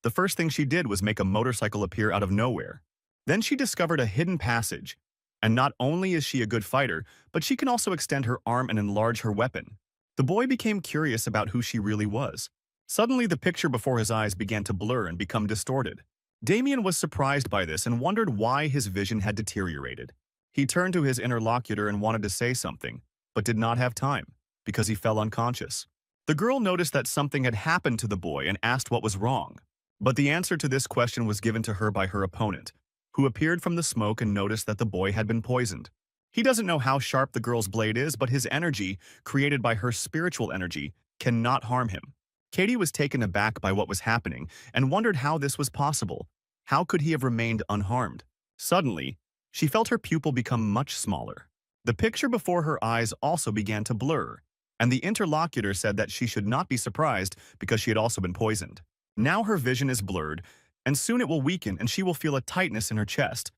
the first thing she did was make a motorcycle appear out of nowhere. Then she discovered a hidden passage, and not only is she a good fighter, but she can also extend her arm and enlarge her weapon. The boy became curious about who she really was. Suddenly, the picture before his eyes began to blur and become distorted. Damien was surprised by this and wondered why his vision had deteriorated. He turned to his interlocutor and wanted to say something, but did not have time, because he fell unconscious. The girl noticed that something had happened to the boy and asked what was wrong. But the answer to this question was given to her by her opponent, who appeared from the smoke and noticed that the boy had been poisoned. He doesn't know how sharp the girl's blade is, but his energy, created by her spiritual energy, cannot harm him. Katie was taken aback by what was happening and wondered how this was possible. How could he have remained unharmed? Suddenly, she felt her pupil become much smaller. The picture before her eyes also began to blur, and the interlocutor said that she should not be surprised because she had also been poisoned. Now her vision is blurred, and soon it will weaken and she will feel a tightness in her chest.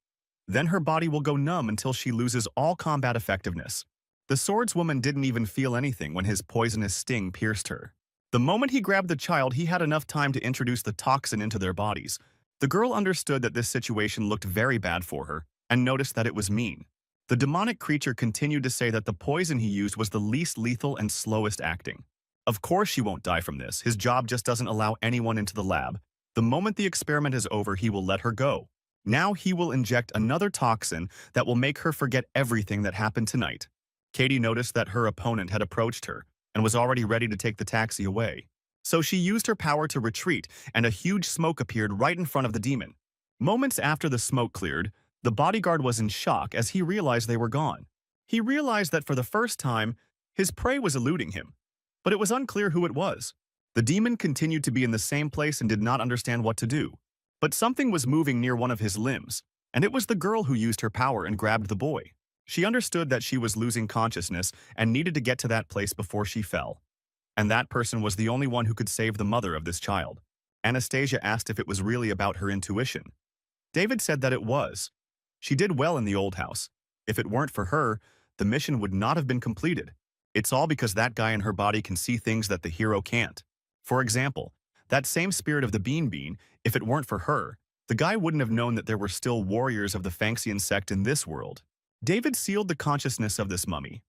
Then her body will go numb until she loses all combat effectiveness. The swordswoman didn't even feel anything when his poisonous sting pierced her. The moment he grabbed the child, he had enough time to introduce the toxin into their bodies. The girl understood that this situation looked very bad for her and noticed that it was mean. The demonic creature continued to say that the poison he used was the least lethal and slowest acting. Of course she won't die from this. His job just doesn't allow anyone into the lab. The moment the experiment is over, he will let her go. Now he will inject another toxin that will make her forget everything that happened tonight. Katie noticed that her opponent had approached her and was already ready to take the taxi away. So she used her power to retreat, and a huge smoke appeared right in front of the demon. Moments after the smoke cleared, the bodyguard was in shock as he realized they were gone. He realized that for the first time, his prey was eluding him, but it was unclear who it was. The demon continued to be in the same place and did not understand what to do. But something was moving near one of his limbs, and it was the girl who used her power and grabbed the boy. She understood that she was losing consciousness and needed to get to that place before she fell. And that person was the only one who could save the mother of this child. Anastasia asked if it was really about her intuition. David said that it was. She did well in the old house. If it weren't for her, the mission would not have been completed. It's all because that guy in her body can see things that the hero can't. For example, that same spirit of the Bean, if it weren't for her, the guy wouldn't have known that there were still warriors of the Fanxian sect in this world. David sealed the consciousness of this mummy.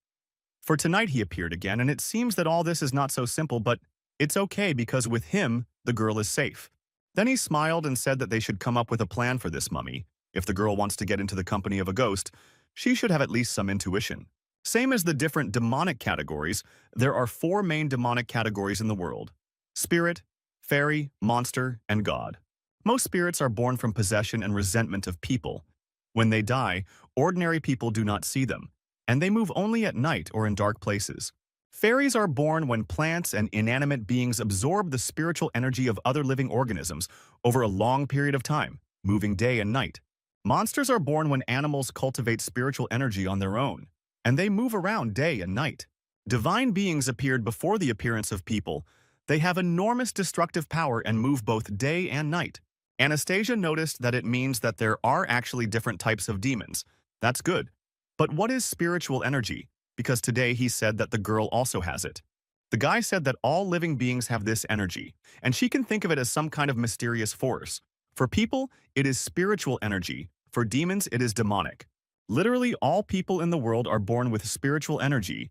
For tonight he appeared again, and it seems that all this is not so simple, but it's okay because with him, the girl is safe. Then he smiled and said that they should come up with a plan for this mummy. If the girl wants to get into the company of a ghost, she should have at least some intuition. Same as the different demonic categories, there are 4 main demonic categories in the world: spirit, fairy, monster, and god. Most spirits are born from possession and resentment of people. When they die, ordinary people do not see them, and they move only at night or in dark places. Fairies are born when plants and inanimate beings absorb the spiritual energy of other living organisms over a long period of time, moving day and night. Monsters are born when animals cultivate spiritual energy on their own, and they move around day and night. Divine beings appeared before the appearance of people. They have enormous destructive power and move both day and night. Anastasia noticed that it means that there are actually different types of demons. That's good. But what is spiritual energy? Because today he said that the girl also has it. The guy said that all living beings have this energy, and she can think of it as some kind of mysterious force. For people, it is spiritual energy. For demons, it is demonic. Literally, all people in the world are born with spiritual energy,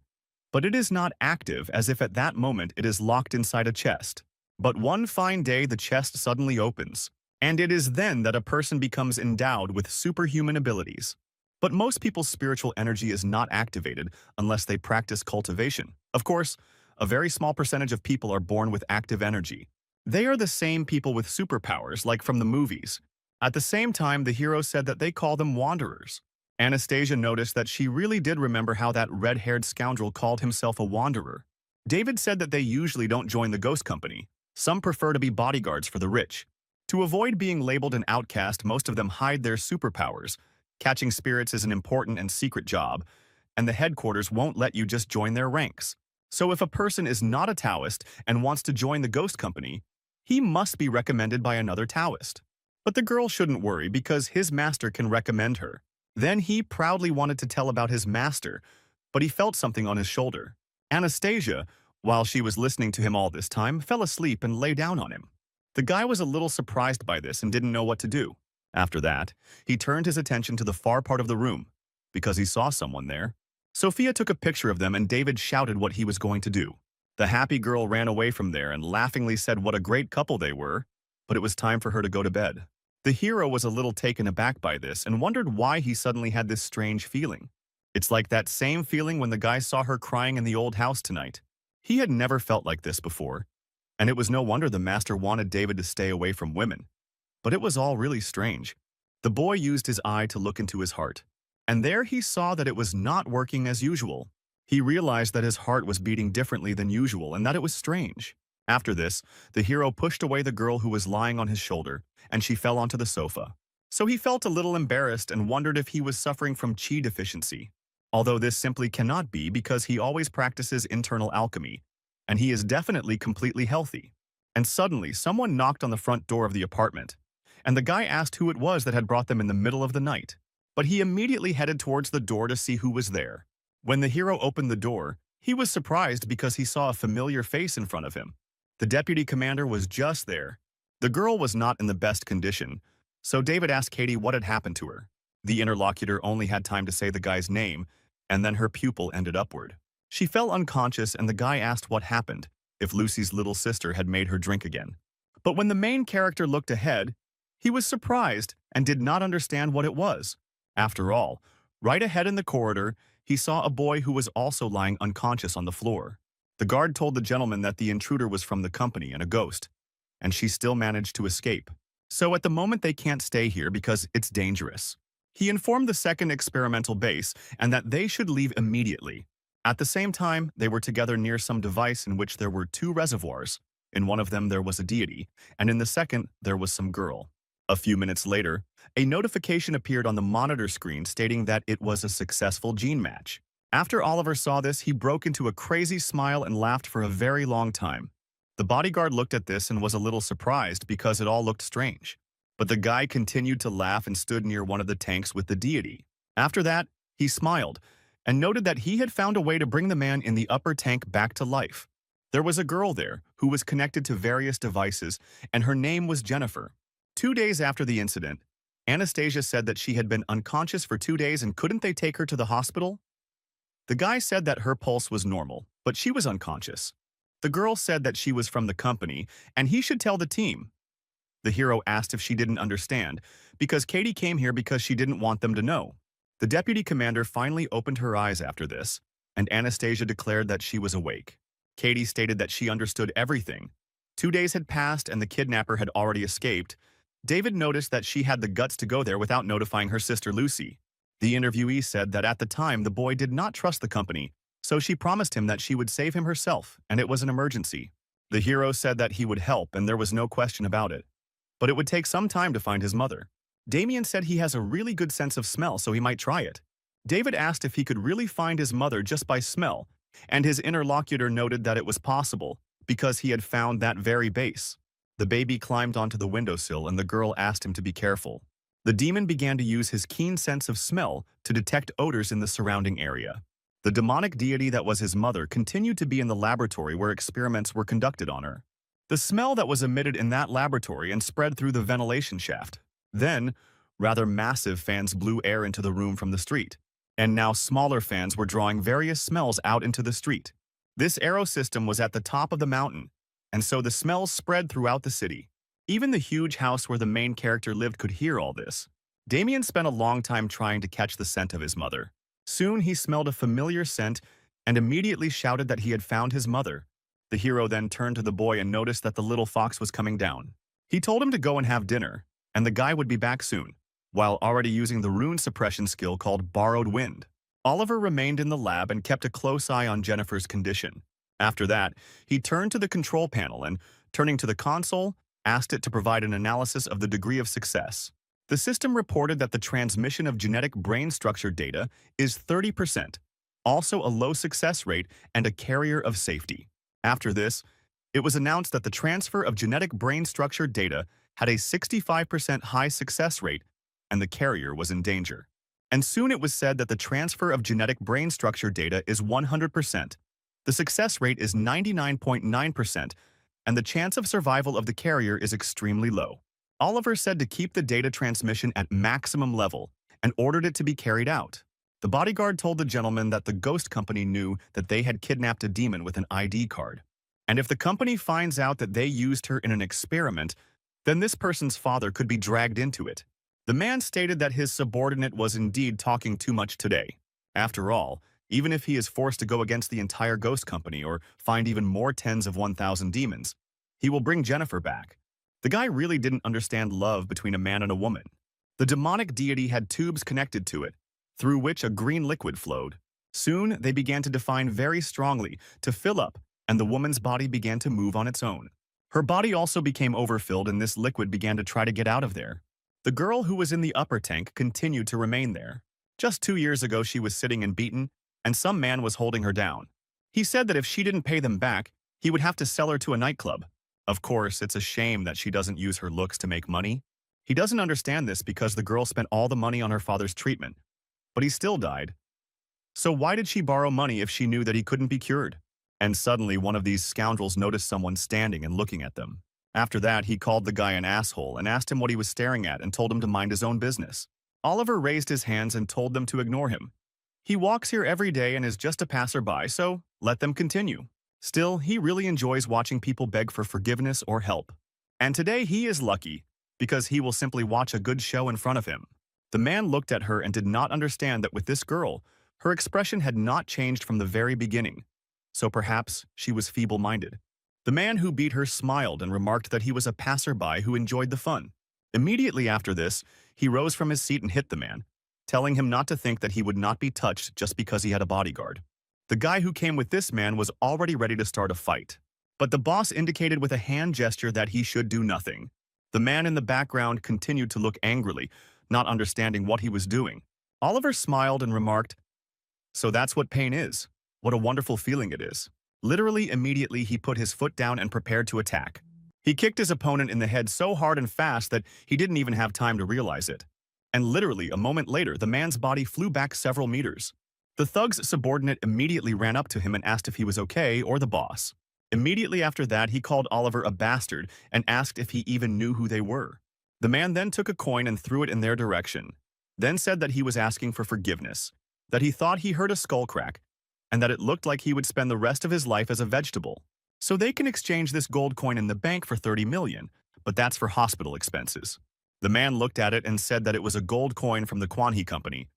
but it is not active, as if at that moment it is locked inside a chest. But one fine day the chest suddenly opens, and it is then that a person becomes endowed with superhuman abilities. But most people's spiritual energy is not activated unless they practice cultivation. Of course, a very small percentage of people are born with active energy. They are the same people with superpowers, like from the movies. At the same time, the hero said that they call them wanderers. Anastasia noticed that she really did remember how that red-haired scoundrel called himself a wanderer. David said that they usually don't join the ghost company. Some prefer to be bodyguards for the rich. To avoid being labeled an outcast, most of them hide their superpowers. Catching spirits is an important and secret job, and the headquarters won't let you just join their ranks. So if a person is not a Taoist and wants to join the ghost company, he must be recommended by another Taoist. But the girl shouldn't worry because his master can recommend her. Then he proudly wanted to tell about his master, but he felt something on his shoulder. Anastasia, while she was listening to him all this time, fell asleep and lay down on him. The guy was a little surprised by this and didn't know what to do. After that, he turned his attention to the far part of the room, because he saw someone there. Sophia took a picture of them and David shouted what he was going to do. The happy girl ran away from there and laughingly said what a great couple they were, but it was time for her to go to bed. The hero was a little taken aback by this and wondered why he suddenly had this strange feeling. It's like that same feeling when the guy saw her crying in the old house tonight. He had never felt like this before, and it was no wonder the master wanted David to stay away from women. But it was all really strange. The boy used his eye to look into his heart, and there he saw that it was not working as usual. He realized that his heart was beating differently than usual and that it was strange. After this, the hero pushed away the girl who was lying on his shoulder, and she fell onto the sofa. So he felt a little embarrassed and wondered if he was suffering from chi deficiency. Although this simply cannot be because he always practices internal alchemy, and he is definitely completely healthy. And suddenly, someone knocked on the front door of the apartment, and the guy asked who it was that had brought them in the middle of the night. But he immediately headed towards the door to see who was there. When the hero opened the door, he was surprised because he saw a familiar face in front of him. The deputy commander was just there. The girl was not in the best condition, so David asked Katie what had happened to her. The interlocutor only had time to say the guy's name, and then her pupil ended upward. She fell unconscious and the guy asked what happened, if Lucy's little sister had made her drink again. But when the main character looked ahead, he was surprised and did not understand what it was. After all, right ahead in the corridor, he saw a boy who was also lying unconscious on the floor. The guard told the gentleman that the intruder was from the company and a ghost, and she still managed to escape. So at the moment they can't stay here because it's dangerous. He informed the second experimental base and that they should leave immediately. At the same time, they were together near some device in which there were two reservoirs. In one of them there was a deity, and in the second there was some girl. A few minutes later, a notification appeared on the monitor screen stating that it was a successful gene match. After Oliver saw this, he broke into a crazy smile and laughed for a very long time. The bodyguard looked at this and was a little surprised because it all looked strange. But the guy continued to laugh and stood near one of the tanks with the deity. After that, he smiled and noted that he had found a way to bring the man in the upper tank back to life. There was a girl there who was connected to various devices, and her name was Jennifer. 2 days after the incident, Anastasia said that she had been unconscious for 2 days and couldn't they take her to the hospital? The guy said that her pulse was normal, but she was unconscious. The girl said that she was from the company and he should tell the team. The hero asked if she didn't understand, because Katie came here because she didn't want them to know. The deputy commander finally opened her eyes after this, and Anastasia declared that she was awake. Katie stated that she understood everything. 2 days had passed and the kidnapper had already escaped. David noticed that she had the guts to go there without notifying her sister Lucy. The interviewee said that at the time the boy did not trust the company, so she promised him that she would save him herself, and it was an emergency. The hero said that he would help and there was no question about it. But it would take some time to find his mother. Damien said he has a really good sense of smell, so he might try it. David asked if he could really find his mother just by smell, and his interlocutor noted that it was possible, because he had found that very base. The baby climbed onto the windowsill and the girl asked him to be careful. The demon began to use his keen sense of smell to detect odors in the surrounding area. The demonic deity that was his mother continued to be in the laboratory where experiments were conducted on her. The smell that was emitted in that laboratory and spread through the ventilation shaft. Then, rather massive fans blew air into the room from the street, and now smaller fans were drawing various smells out into the street. This arrow system was at the top of the mountain, and so the smells spread throughout the city. Even the huge house where the main character lived could hear all this. Damien spent a long time trying to catch the scent of his mother. Soon he smelled a familiar scent and immediately shouted that he had found his mother. The hero then turned to the boy and noticed that the little fox was coming down. He told him to go and have dinner, and the guy would be back soon, while already using the rune suppression skill called Borrowed Wind. Oliver remained in the lab and kept a close eye on Jennifer's condition. After that, he turned to the control panel and, turning to the console, asked it to provide an analysis of the degree of success. The system reported that the transmission of genetic brain structure data is 30%, also a low success rate and a carrier of safety. After this, it was announced that the transfer of genetic brain structure data had a 65% high success rate and the carrier was in danger. And soon it was said that the transfer of genetic brain structure data is 100%. The success rate is 99.9%, and the chance of survival of the carrier is extremely low. Oliver said to keep the data transmission at maximum level and ordered it to be carried out. The bodyguard told the gentleman that the ghost company knew that they had kidnapped a demon with an ID card. And if the company finds out that they used her in an experiment, then this person's father could be dragged into it. The man stated that his subordinate was indeed talking too much today. After all, even if he is forced to go against the entire ghost company or find even more tens of 1,000 demons, he will bring Jennifer back. The guy really didn't understand love between a man and a woman. The demonic deity had tubes connected to it, through which a green liquid flowed. Soon, they began to define very strongly to fill up, and the woman's body began to move on its own. Her body also became overfilled and this liquid began to try to get out of there. The girl who was in the upper tank continued to remain there. Just 2 years ago she was sitting and beaten, and some man was holding her down. He said that if she didn't pay them back, he would have to sell her to a nightclub. Of course, it's a shame that she doesn't use her looks to make money. He doesn't understand this because the girl spent all the money on her father's treatment. But he still died. So why did she borrow money if she knew that he couldn't be cured? And suddenly one of these scoundrels noticed someone standing and looking at them. After that, he called the guy an asshole and asked him what he was staring at and told him to mind his own business. Oliver raised his hands and told them to ignore him. He walks here every day and is just a passerby, so let them continue. Still, he really enjoys watching people beg for forgiveness or help. And today he is lucky, because he will simply watch a good show in front of him. The man looked at her and did not understand that with this girl, her expression had not changed from the very beginning. So perhaps she was feeble-minded. The man who beat her smiled and remarked that he was a passerby who enjoyed the fun. Immediately after this, he rose from his seat and hit the man, telling him not to think that he would not be touched just because he had a bodyguard. The guy who came with this man was already ready to start a fight. But the boss indicated with a hand gesture that he should do nothing. The man in the background continued to look angrily, not understanding what he was doing. Oliver smiled and remarked, "So that's what pain is. What a wonderful feeling it is." Literally immediately he put his foot down and prepared to attack. He kicked his opponent in the head so hard and fast that he didn't even have time to realize it. And literally a moment later, the man's body flew back several meters. The thug's subordinate immediately ran up to him and asked if he was okay, or the boss. Immediately after that, he called Oliver a bastard and asked if he even knew who they were. The man then took a coin and threw it in their direction, then said that he was asking for forgiveness, that he thought he heard a skull crack, and that it looked like he would spend the rest of his life as a vegetable. So they can exchange this gold coin in the bank for 30 million, but that's for hospital expenses. The man looked at it and said that it was a gold coin from the Kwanhee company,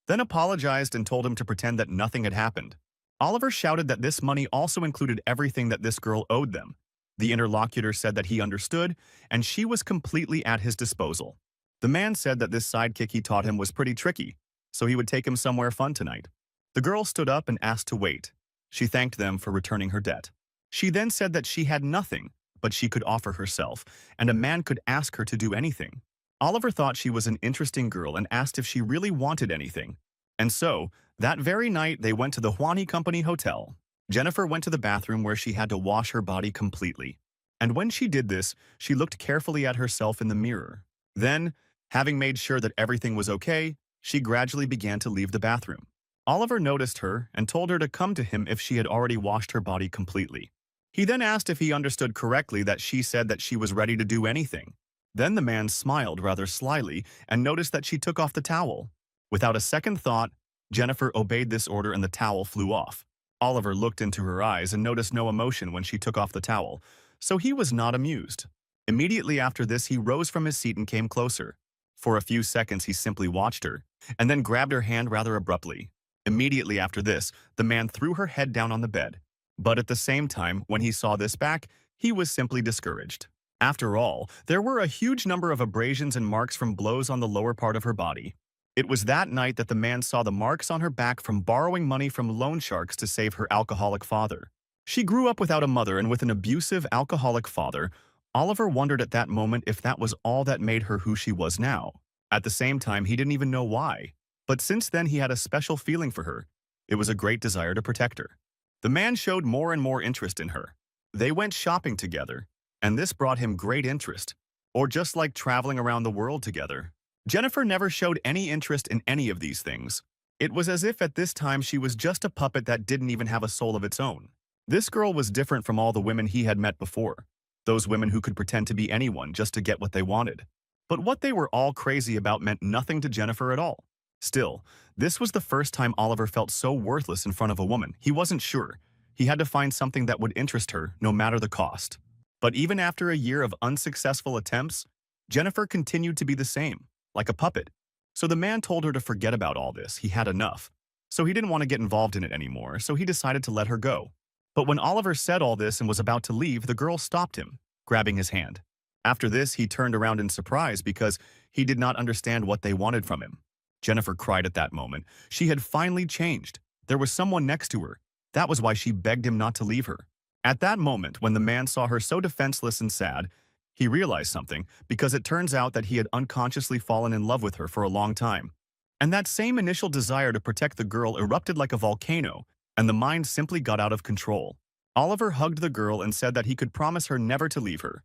then apologized and told him to pretend that nothing had happened. Oliver shouted that this money also included everything that this girl owed them. The interlocutor said that he understood, and she was completely at his disposal. The man said that this sidekick he taught him was pretty tricky, so he would take him somewhere fun tonight. The girl stood up and asked to wait. She thanked them for returning her debt. She then said that she had nothing, but she could offer herself, and a man could ask her to do anything. Oliver thought she was an interesting girl and asked if she really wanted anything. And so, that very night they went to the Kwanhee Company Hotel. Jennifer went to the bathroom where she had to wash her body completely. And when she did this, she looked carefully at herself in the mirror. Then, having made sure that everything was okay, she gradually began to leave the bathroom. Oliver noticed her and told her to come to him if she had already washed her body completely. He then asked if he understood correctly that she said that she was ready to do anything. Then the man smiled rather slyly and noticed that she took off the towel. Without a second thought, Jennifer obeyed this order and the towel flew off. Oliver looked into her eyes and noticed no emotion when she took off the towel, so he was not amused. Immediately after this, he rose from his seat and came closer. For a few seconds, he simply watched her, and then grabbed her hand rather abruptly. Immediately after this, the man threw her head down on the bed. But at the same time, when he saw this back, he was simply discouraged. After all, there were a huge number of abrasions and marks from blows on the lower part of her body. It was that night that the man saw the marks on her back from borrowing money from loan sharks to save her alcoholic father. She grew up without a mother and with an abusive, alcoholic father. Oliver wondered at that moment if that was all that made her who she was now. At the same time, he didn't even know why. But since then, he had a special feeling for her. It was a great desire to protect her. The man showed more and more interest in her. They went shopping together, and this brought him great interest, or just like traveling around the world together. Jennifer never showed any interest in any of these things. It was as if at this time she was just a puppet that didn't even have a soul of its own. This girl was different from all the women he had met before, those women who could pretend to be anyone just to get what they wanted. But what they were all crazy about meant nothing to Jennifer at all. Still, this was the first time Oliver felt so worthless in front of a woman. He wasn't sure. He had to find something that would interest her, no matter the cost. But even after a year of unsuccessful attempts, Jennifer continued to be the same, like a puppet. So the man told her to forget about all this. He had enough. So he didn't want to get involved in it anymore, so he decided to let her go. But when Oliver said all this and was about to leave, the girl stopped him, grabbing his hand. After this, he turned around in surprise because he did not understand what they wanted from him. Jennifer cried at that moment. She had finally changed. There was someone next to her. That was why she begged him not to leave her. At that moment, when the man saw her so defenseless and sad, he realized something, because it turns out that he had unconsciously fallen in love with her for a long time. And that same initial desire to protect the girl erupted like a volcano, and the mind simply got out of control. Oliver hugged the girl and said that he could promise her never to leave her.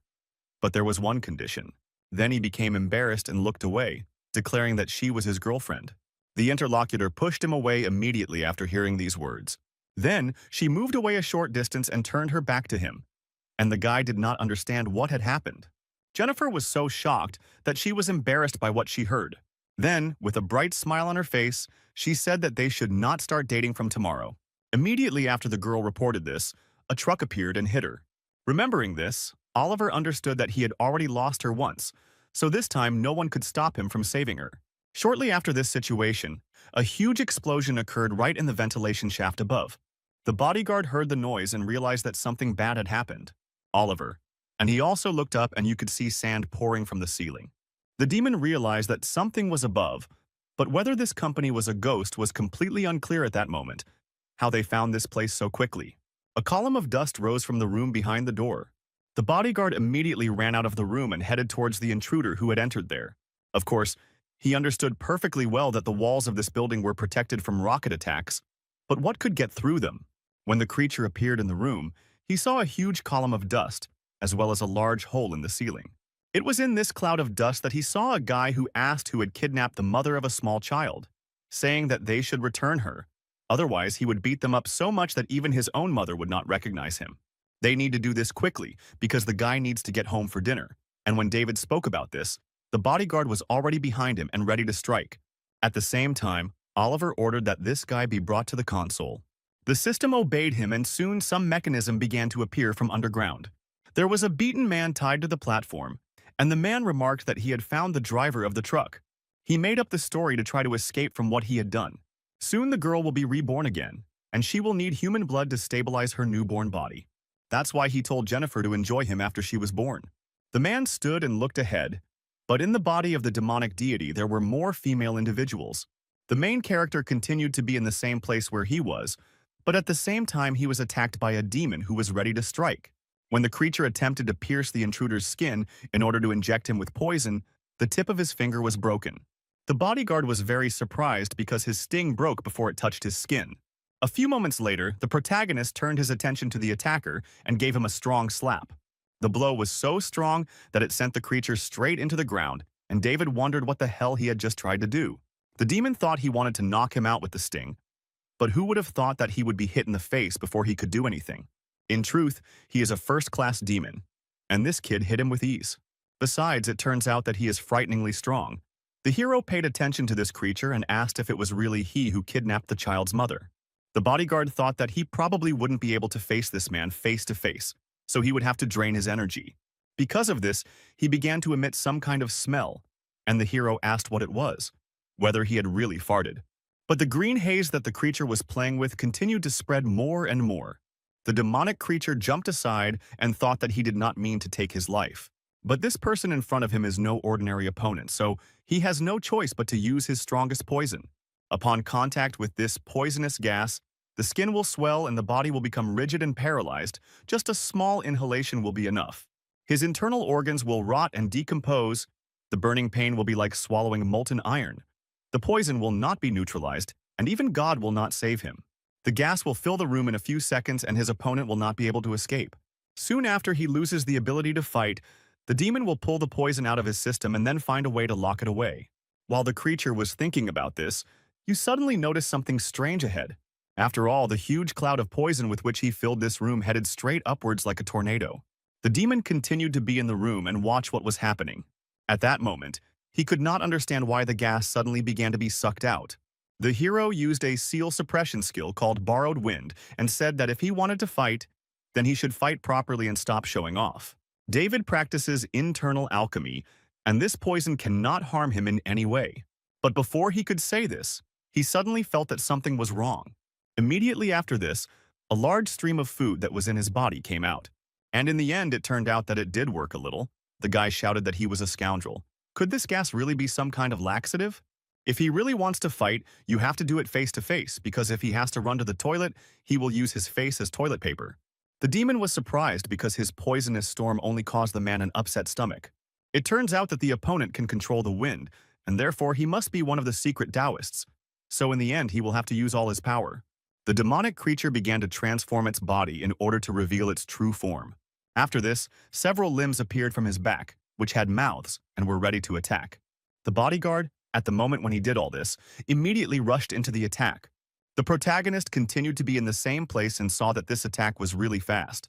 But there was one condition. Then he became embarrassed and looked away, declaring that she was his girlfriend. The interlocutor pushed him away immediately after hearing these words. Then she moved away a short distance and turned her back to him, and the guy did not understand what had happened. Jennifer was so shocked that she was embarrassed by what she heard. Then, with a bright smile on her face, she said that they should not start dating from tomorrow. Immediately after the girl reported this, a truck appeared and hit her. Remembering this, Oliver understood that he had already lost her once, so this time no one could stop him from saving her. Shortly after this situation, a huge explosion occurred right in the ventilation shaft above. The bodyguard heard the noise and realized that something bad had happened. Oliver. And he also looked up and you could see sand pouring from the ceiling. The demon realized that something was above, but whether this company was a ghost was completely unclear at that moment. How they found this place so quickly. A column of dust rose from the room behind the door. The bodyguard immediately ran out of the room and headed towards the intruder who had entered there. Of course, he understood perfectly well that the walls of this building were protected from rocket attacks, but what could get through them? When the creature appeared in the room, he saw a huge column of dust, as well as a large hole in the ceiling. It was in this cloud of dust that he saw a guy who asked who had kidnapped the mother of a small child, saying that they should return her. Otherwise, he would beat them up so much that even his own mother would not recognize him. They need to do this quickly because the guy needs to get home for dinner. And when David spoke about this, the bodyguard was already behind him and ready to strike. At the same time, Oliver ordered that this guy be brought to the console. The system obeyed him and soon some mechanism began to appear from underground. There was a beaten man tied to the platform, and the man remarked that he had found the driver of the truck. He made up the story to try to escape from what he had done. Soon the girl will be reborn again, and she will need human blood to stabilize her newborn body. That's why he told Jennifer to enjoy him after she was born. The man stood and looked ahead, but in the body of the demonic deity there were more female individuals. The main character continued to be in the same place where he was, but at the same time he was attacked by a demon who was ready to strike. When the creature attempted to pierce the intruder's skin in order to inject him with poison, the tip of his finger was broken. The bodyguard was very surprised because his sting broke before it touched his skin. A few moments later, the protagonist turned his attention to the attacker and gave him a strong slap. The blow was so strong that it sent the creature straight into the ground, and David wondered what the hell he had just tried to do. The demon thought he wanted to knock him out with the sting, but who would have thought that he would be hit in the face before he could do anything? In truth, he is a first-class demon, and this kid hit him with ease. Besides, it turns out that he is frighteningly strong. The hero paid attention to this creature and asked if it was really he who kidnapped the child's mother. The bodyguard thought that he probably wouldn't be able to face this man face to face, so he would have to drain his energy. Because of this, he began to emit some kind of smell, and the hero asked what it was, whether he had really farted. But the green haze that the creature was playing with continued to spread more and more. The demonic creature jumped aside and thought that he did not mean to take his life. But this person in front of him is no ordinary opponent, so he has no choice but to use his strongest poison. Upon contact with this poisonous gas, the skin will swell and the body will become rigid and paralyzed. Just a small inhalation will be enough. His internal organs will rot and decompose. The burning pain will be like swallowing molten iron. The poison will not be neutralized, and even God will not save him. The gas will fill the room in a few seconds and his opponent will not be able to escape. Soon after he loses the ability to fight, the demon will pull the poison out of his system and then find a way to lock it away. While the creature was thinking about this, you suddenly notice something strange ahead. After all, the huge cloud of poison with which he filled this room headed straight upwards like a tornado. The demon continued to be in the room and watch what was happening. At that moment, he could not understand why the gas suddenly began to be sucked out. The hero used a seal suppression skill called Borrowed Wind and said that if he wanted to fight, then he should fight properly and stop showing off. David practices internal alchemy, and this poison cannot harm him in any way. But before he could say this, he suddenly felt that something was wrong. Immediately after this, a large stream of food that was in his body came out. And in the end, it turned out that it did work a little. The guy shouted that he was a scoundrel. Could this gas really be some kind of laxative? If he really wants to fight, you have to do it face to face, because if he has to run to the toilet, he will use his face as toilet paper. The demon was surprised because his poisonous storm only caused the man an upset stomach. It turns out that the opponent can control the wind, and therefore he must be one of the secret Taoists. So in the end, he will have to use all his power. The demonic creature began to transform its body in order to reveal its true form. After this, several limbs appeared from his back, which had mouths and were ready to attack. The bodyguard, at the moment when he did all this, immediately rushed into the attack. The protagonist continued to be in the same place and saw that this attack was really fast.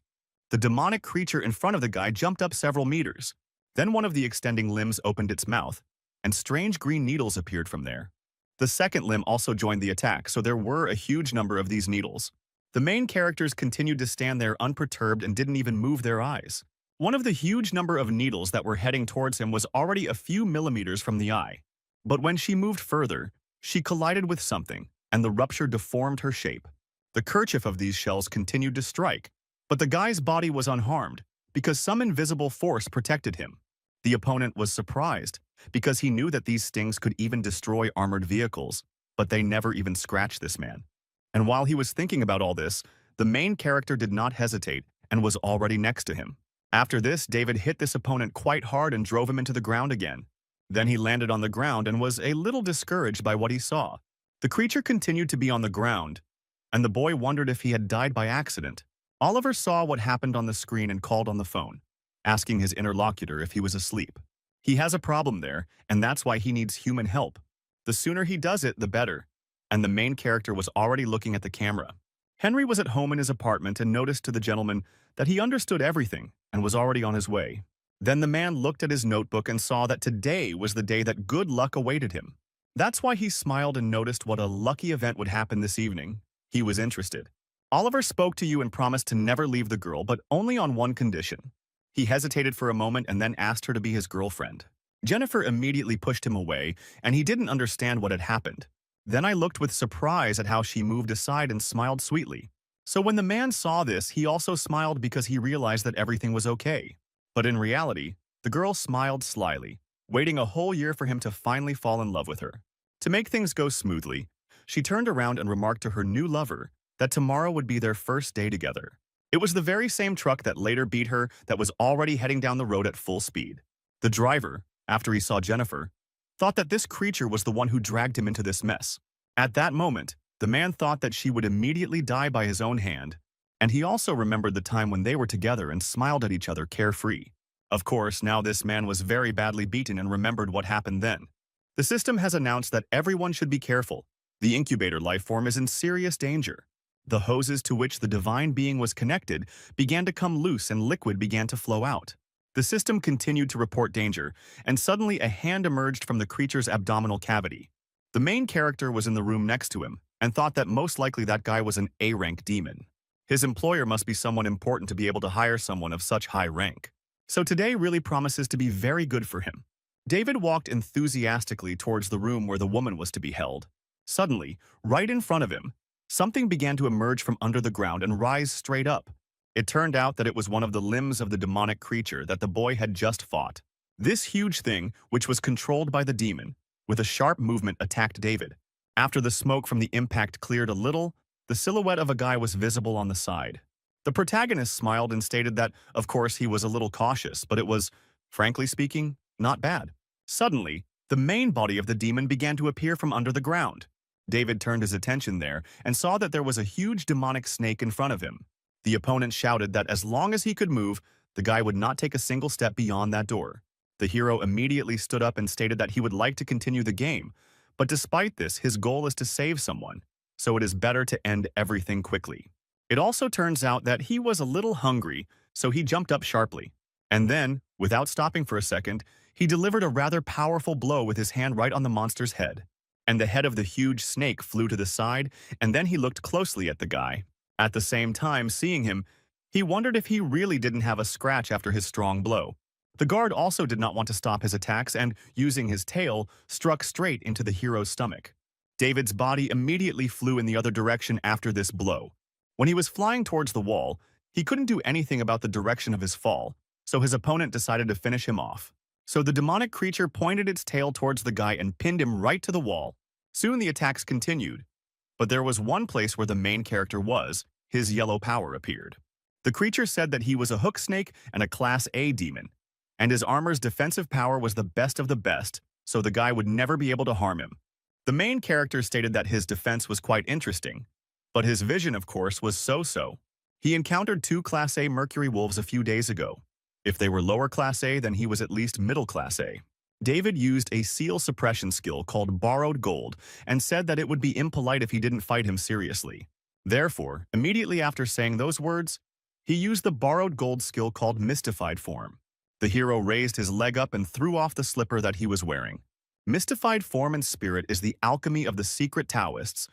The demonic creature in front of the guy jumped up several meters. Then one of the extending limbs opened its mouth, and strange green needles appeared from there. The second limb also joined the attack, so there were a huge number of these needles. The main characters continued to stand there unperturbed and didn't even move their eyes. One of the huge number of needles that were heading towards him was already a few millimeters from the eye. But when she moved further, she collided with something, and the rupture deformed her shape. The kerchief of these shells continued to strike, but the guy's body was unharmed because some invisible force protected him. The opponent was surprised because he knew that these stings could even destroy armored vehicles, but they never even scratched this man. And while he was thinking about all this, the main character did not hesitate and was already next to him. After this, David hit this opponent quite hard and drove him into the ground again. Then he landed on the ground and was a little discouraged by what he saw. The creature continued to be on the ground, and the boy wondered if he had died by accident. Oliver saw what happened on the screen and called on the phone, asking his interlocutor if he was asleep. He has a problem there, and that's why he needs human help. The sooner he does it, the better. And the main character was already looking at the camera. Henry was at home in his apartment and noticed to the gentleman that he understood everything and was already on his way. Then the man looked at his notebook and saw that today was the day that good luck awaited him. That's why he smiled and noticed what a lucky event would happen this evening. He was interested. Oliver spoke to you and promised to never leave the girl, but only on one condition. He hesitated for a moment and then asked her to be his girlfriend. Jennifer immediately pushed him away, and he didn't understand what had happened. Then I looked with surprise at how she moved aside and smiled sweetly. So when the man saw this, he also smiled because he realized that everything was okay. But in reality, the girl smiled slyly, waiting a whole year for him to finally fall in love with her. To make things go smoothly, she turned around and remarked to her new lover that tomorrow would be their first day together. It was the very same truck that later beat her that was already heading down the road at full speed. The driver, after he saw Jennifer, thought that this creature was the one who dragged him into this mess. At that moment, the man thought that she would immediately die by his own hand, and he also remembered the time when they were together and smiled at each other carefree. Of course, now this man was very badly beaten and remembered what happened then. The system has announced that everyone should be careful. The incubator life form is in serious danger. The hoses to which the divine being was connected began to come loose and liquid began to flow out. The system continued to report danger, and suddenly a hand emerged from the creature's abdominal cavity. The main character was in the room next to him and thought that most likely that guy was an A-rank demon. His employer must be someone important to be able to hire someone of such high rank. So today really promises to be very good for him. David walked enthusiastically towards the room where the woman was to be held. Suddenly, right in front of him, something began to emerge from under the ground and rise straight up. It turned out that it was one of the limbs of the demonic creature that the boy had just fought. This huge thing, which was controlled by the demon, with a sharp movement attacked David. After the smoke from the impact cleared a little, the silhouette of a guy was visible on the side. The protagonist smiled and stated that, of course, he was a little cautious, but it was, frankly speaking, not bad. Suddenly, the main body of the demon began to appear from under the ground. David turned his attention there and saw that there was a huge demonic snake in front of him. The opponent shouted that as long as he could move, the guy would not take a single step beyond that door. The hero immediately stood up and stated that he would like to continue the game, but despite this, his goal is to save someone, so it is better to end everything quickly. It also turns out that he was a little hungry, so he jumped up sharply. And then, without stopping for a second, he delivered a rather powerful blow with his hand right on the monster's head. And the head of the huge snake flew to the side, and then he looked closely at the guy. At the same time, seeing him, he wondered if he really didn't have a scratch after his strong blow. The guard also did not want to stop his attacks and, using his tail, struck straight into the hero's stomach. David's body immediately flew in the other direction after this blow. When he was flying towards the wall, he couldn't do anything about the direction of his fall, so his opponent decided to finish him off. So the demonic creature pointed its tail towards the guy and pinned him right to the wall. Soon the attacks continued, but there was one place where the main character was. His yellow power appeared. The creature said that he was a hook snake and a Class A demon, and his armor's defensive power was the best of the best, so the guy would never be able to harm him. The main character stated that his defense was quite interesting, but his vision, of course, was so-so. He encountered 2 Class A Mercury wolves a few days ago. If they were lower Class A, then he was at least middle Class A. David used a seal suppression skill called Borrowed Gold and said that it would be impolite if he didn't fight him seriously. Therefore, immediately after saying those words, he used the Borrowed Gold skill called Mystified Form. The hero raised his leg up and threw off the slipper that he was wearing. Mystified form and spirit is the alchemy of the secret Taoists.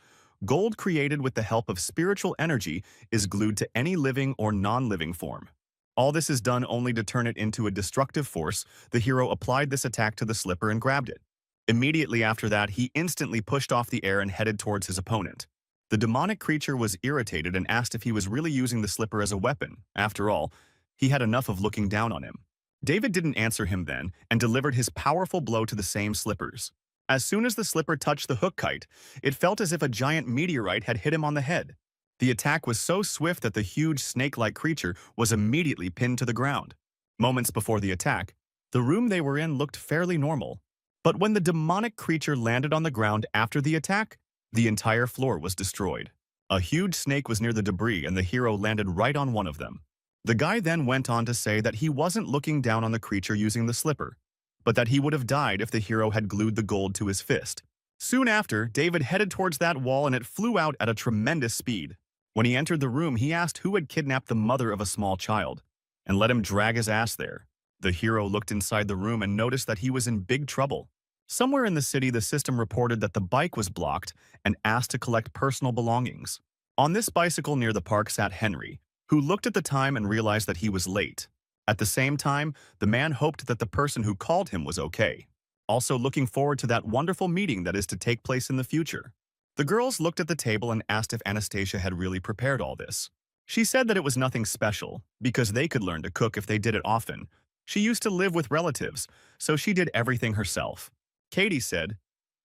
Gold created with the help of spiritual energy is glued to any living or non-living form. All this is done only to turn it into a destructive force. The hero applied this attack to the slipper and grabbed it. Immediately after that, he instantly pushed off the air and headed towards his opponent. The demonic creature was irritated and asked if he was really using the slipper as a weapon. After all, he had enough of looking down on him. David didn't answer him then and delivered his powerful blow to the same slippers. As soon as the slipper touched the hook kite, it felt as if a giant meteorite had hit him on the head. The attack was so swift that the huge snake-like creature was immediately pinned to the ground. Moments before the attack, the room they were in looked fairly normal. But when the demonic creature landed on the ground after the attack, the entire floor was destroyed. A huge snake was near the debris and the hero landed right on one of them. The guy then went on to say that he wasn't looking down on the creature using the slipper, but that he would have died if the hero had glued the gold to his fist. Soon after, David headed towards that wall and it flew out at a tremendous speed. When he entered the room, he asked who had kidnapped the mother of a small child, and let him drag his ass there. The hero looked inside the room and noticed that he was in big trouble. Somewhere in the city, the system reported that the bike was blocked and asked to collect personal belongings. On this bicycle near the park sat Henry, who looked at the time and realized that he was late. At the same time, the man hoped that the person who called him was okay, also looking forward to that wonderful meeting that is to take place in the future. The girls looked at the table and asked if Anastasia had really prepared all this. She said that it was nothing special, because they could learn to cook if they did it often. She used to live with relatives, so she did everything herself. Katie said,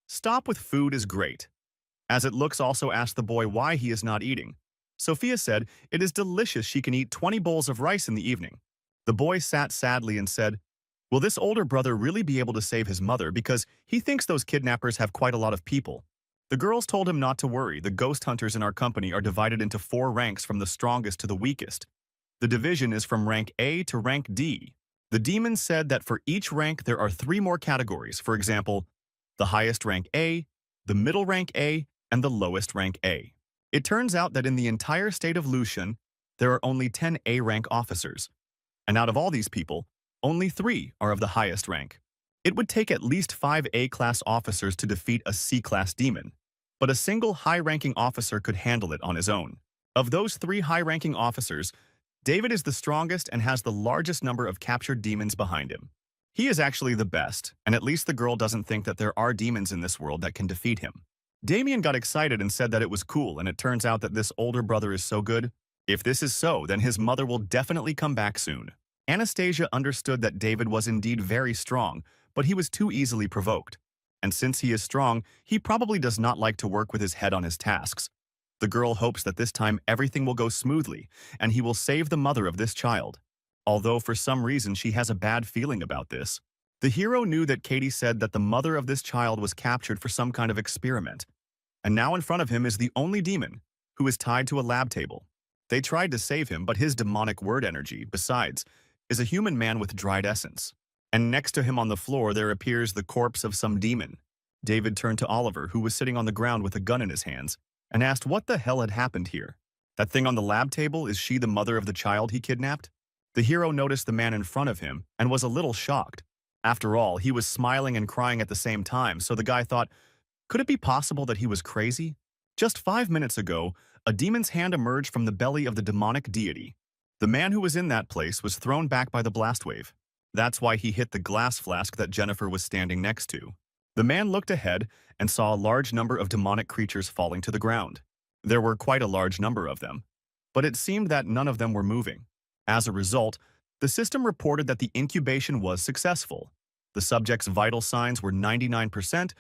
"Stop with food is great." As it looks also asked the boy why he is not eating. Sophia said it is delicious she can eat 20 bowls of rice in the evening. The boy sat sadly and said, "Will this older brother really be able to save his mother because he thinks those kidnappers have quite a lot of people?" The girls told him not to worry. The ghost hunters in our company are divided into 4 ranks from the strongest to the weakest. The division is from rank A to rank D. The demon said that for each rank there are 3 more categories, for example, the highest rank A, the middle rank A, and the lowest rank A. It turns out that in the entire state of Lucian, there are only 10 A rank officers, and out of all these people, only 3 are of the highest rank. It would take at least 5 A-class officers to defeat a C-class demon, but a single high-ranking officer could handle it on his own. Of those 3 high-ranking officers, David is the strongest and has the largest number of captured demons behind him. He is actually the best, and at least the girl doesn't think that there are demons in this world that can defeat him. Damien got excited and said that it was cool, and it turns out that this older brother is so good. If this is so, then his mother will definitely come back soon. Anastasia understood that David was indeed very strong, but he was too easily provoked. And since he is strong, he probably does not like to work with his head on his tasks. The girl hopes that this time everything will go smoothly, and he will save the mother of this child. Although for some reason she has a bad feeling about this. The hero knew that Katie said that the mother of this child was captured for some kind of experiment. And now in front of him is the only demon, who is tied to a lab table. They tried to save him, but his demonic word energy, besides, is a human man with dried essence. And next to him on the floor there appears the corpse of some demon. David turned to Oliver, who was sitting on the ground with a gun in his hands, and asked what the hell had happened here. That thing on the lab table, is she the mother of the child he kidnapped? The hero noticed the man in front of him and was a little shocked. After all, he was smiling and crying at the same time, so the guy thought, could it be possible that he was crazy? Just 5 minutes ago, a demon's hand emerged from the belly of the demonic deity. The man who was in that place was thrown back by the blast wave. That's why he hit the glass flask that Jennifer was standing next to. The man looked ahead and saw a large number of demonic creatures falling to the ground. There were quite a large number of them, but it seemed that none of them were moving. As a result, the system reported that the incubation was successful. The subject's vital signs were 99%,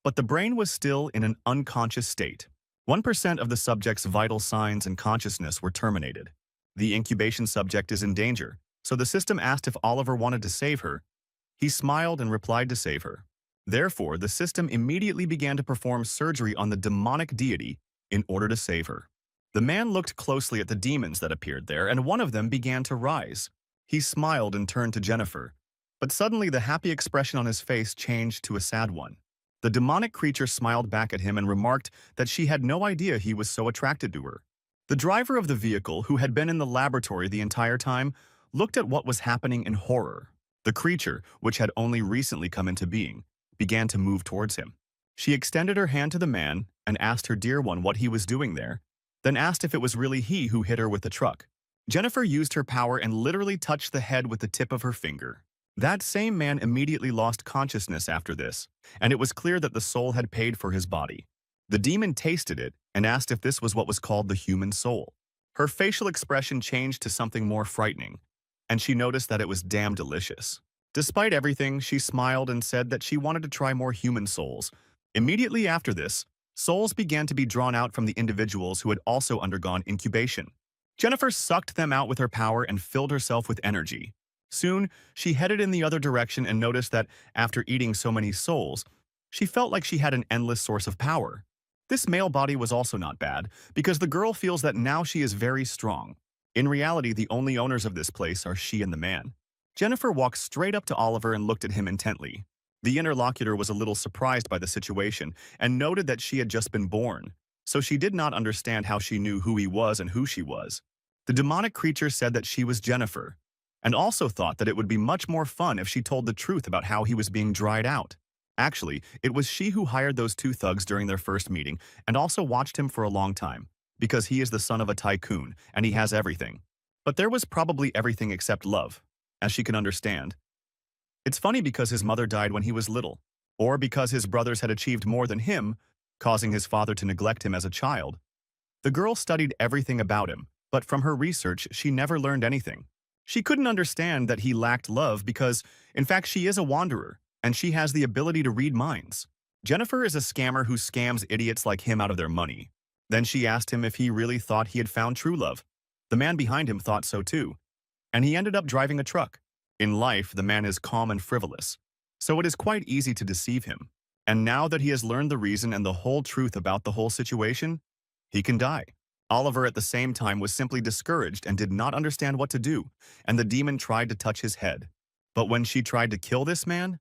but the brain was still in an unconscious state. 1% of the subject's vital signs and consciousness were terminated. The incubation subject is in danger, so the system asked if Oliver wanted to save her. He smiled and replied to save her. Therefore, the system immediately began to perform surgery on the demonic deity in order to save her. The man looked closely at the demons that appeared there, and one of them began to rise. He smiled and turned to Jennifer, but suddenly the happy expression on his face changed to a sad one. The demonic creature smiled back at him and remarked that she had no idea he was so attracted to her. The driver of the vehicle, who had been in the laboratory the entire time, looked at what was happening in horror. The creature, which had only recently come into being, began to move towards him. She extended her hand to the man and asked her dear one what he was doing there, then asked if it was really he who hit her with the truck. Jennifer used her power and literally touched the head with the tip of her finger. That same man immediately lost consciousness after this, and it was clear that the soul had paid for his body. The demon tasted it and asked if this was what was called the human soul. Her facial expression changed to something more frightening, and she noticed that it was damn delicious. Despite everything, she smiled and said that she wanted to try more human souls. Immediately after this, souls began to be drawn out from the individuals who had also undergone incubation. Jennifer sucked them out with her power and filled herself with energy. Soon, she headed in the other direction and noticed that after eating so many souls, she felt like she had an endless source of power. This male body was also not bad, because the girl feels that now she is very strong. In reality, the only owners of this place are she and the man. Jennifer walked straight up to Oliver and looked at him intently. The interlocutor was a little surprised by the situation and noted that she had just been born, so she did not understand how she knew who he was and who she was. The demonic creature said that she was Jennifer, and also thought that it would be much more fun if she told the truth about how he was being dried out. Actually, it was she who hired those two thugs during their first meeting and also watched him for a long time, because he is the son of a tycoon and he has everything. But there was probably everything except love, as she can understand. It's funny because his mother died when he was little, or because his brothers had achieved more than him, causing his father to neglect him as a child. The girl studied everything about him, but from her research, she never learned anything. She couldn't understand that he lacked love because, in fact, she is a wanderer, and she has the ability to read minds. Jennifer is a scammer who scams idiots like him out of their money. Then she asked him if he really thought he had found true love. The man behind him thought so too, and he ended up driving a truck. In life, the man is calm and frivolous, so it is quite easy to deceive him. And now that he has learned the reason and the whole truth about the whole situation, he can die. Oliver at the same time was simply discouraged and did not understand what to do, and the demon tried to touch his head. But when she tried to kill this man,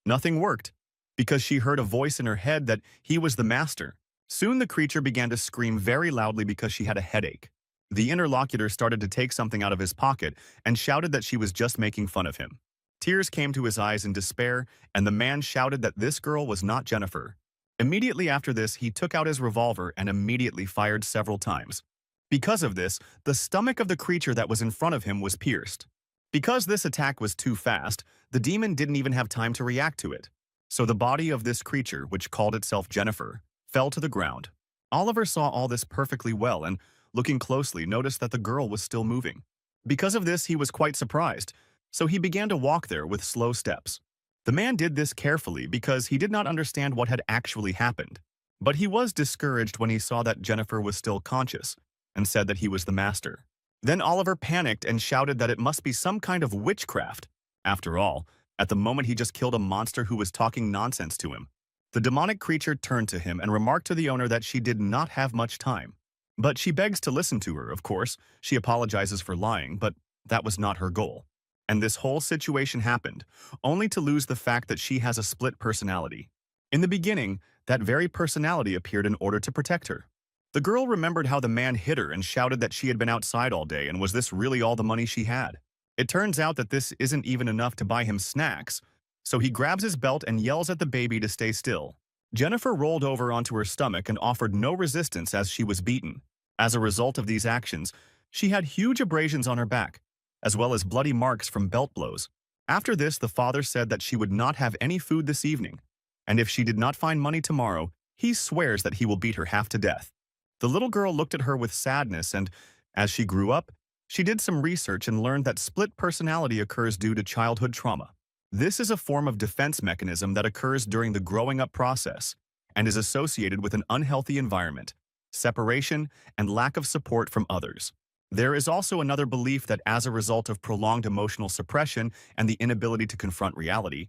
nothing worked, because she heard a voice in her head that he was the master. Soon the creature began to scream very loudly because she had a headache. The interlocutor started to take something out of his pocket and shouted that she was just making fun of him. Tears came to his eyes in despair, and the man shouted that this girl was not Jennifer. Immediately after this, he took out his revolver and immediately fired several times. Because of this, the stomach of the creature that was in front of him was pierced. Because this attack was too fast, the demon didn't even have time to react to it. So the body of this creature, which called itself Jennifer, fell to the ground. Oliver saw all this perfectly well and, looking closely, noticed that the girl was still moving. Because of this, he was quite surprised, so he began to walk there with slow steps. The man did this carefully because he did not understand what had actually happened. But he was discouraged when he saw that Jennifer was still conscious and said that he was the master. Then Oliver panicked and shouted that it must be some kind of witchcraft. After all, at the moment he just killed a monster who was talking nonsense to him. The demonic creature turned to him and remarked to the owner that she did not have much time. But she begs to listen to her, of course. She apologizes for lying, but that was not her goal. And this whole situation happened, only to lose the fact that she has a split personality. In the beginning, that very personality appeared in order to protect her. The girl remembered how the man hit her and shouted that she had been outside all day, and was this really all the money she had? It turns out that this isn't even enough to buy him snacks, so he grabs his belt and yells at the baby to stay still. Jennifer rolled over onto her stomach and offered no resistance as she was beaten. As a result of these actions, she had huge abrasions on her back, as well as bloody marks from belt blows. After this, the father said that she would not have any food this evening, and if she did not find money tomorrow, he swears that he will beat her half to death. The little girl looked at her with sadness, and as she grew up, she did some research and learned that split personality occurs due to childhood trauma. This is a form of defense mechanism that occurs during the growing up process and is associated with an unhealthy environment, separation, and lack of support from others. There is also another belief that as a result of prolonged emotional suppression and the inability to confront reality,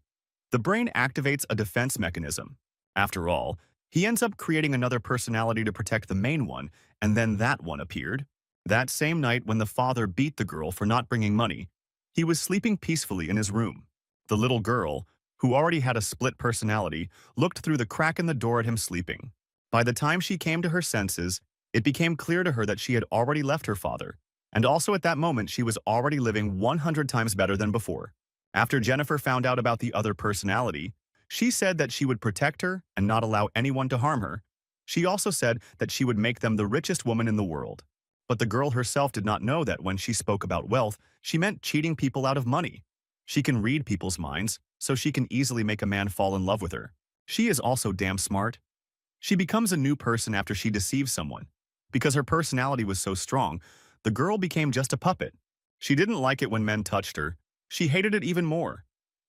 the brain activates a defense mechanism. After all, he ends up creating another personality to protect the main one, and then that one appeared. That same night when the father beat the girl for not bringing money, he was sleeping peacefully in his room. The little girl, who already had a split personality, looked through the crack in the door at him sleeping. By the time she came to her senses, it became clear to her that she had already left her father, and also at that moment she was already living 100 times better than before. After Jennifer found out about the other personality, She said that she would protect her and not allow anyone to harm her. She also said that she would make them the richest woman in the world. But the girl herself did not know that when she spoke about wealth, she meant cheating people out of money. She can read people's minds, so she can easily make a man fall in love with her. She is also damn smart. She becomes a new person after she deceives someone. Because her personality was so strong, the girl became just a puppet. She didn't like it when men touched her. She hated it even more.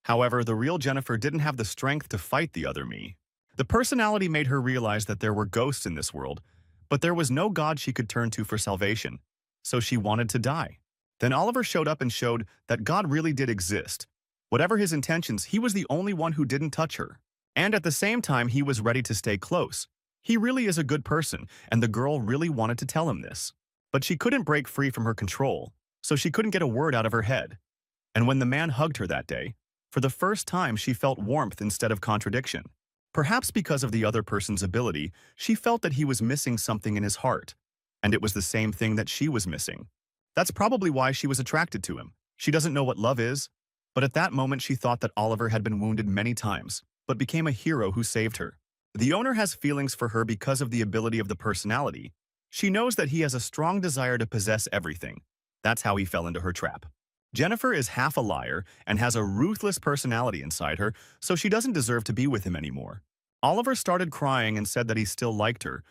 However, the real Jennifer didn't have the strength to fight the other me. The personality made her realize that there were ghosts in this world, but there was no god she could turn to for salvation, so she wanted to die. Then Oliver showed up and showed that God really did exist. Whatever his intentions, he was the only one who didn't touch her. And at the same time, he was ready to stay close. He really is a good person, and the girl really wanted to tell him this. But she couldn't break free from her control, so she couldn't get a word out of her head. And when the man hugged her that day, for the first time she felt warmth instead of contradiction. Perhaps because of the other person's ability, she felt that he was missing something in his heart, and it was the same thing that she was missing. That's probably why she was attracted to him. She doesn't know what love is, but at that moment she thought that Oliver had been wounded many times, but became a hero who saved her. The owner has feelings for her because of the ability of the personality. She knows that he has a strong desire to possess everything. That's how he fell into her trap. Jennifer is half a liar and has a ruthless personality inside her, so she doesn't deserve to be with him anymore. Oliver started crying and said that he still liked her,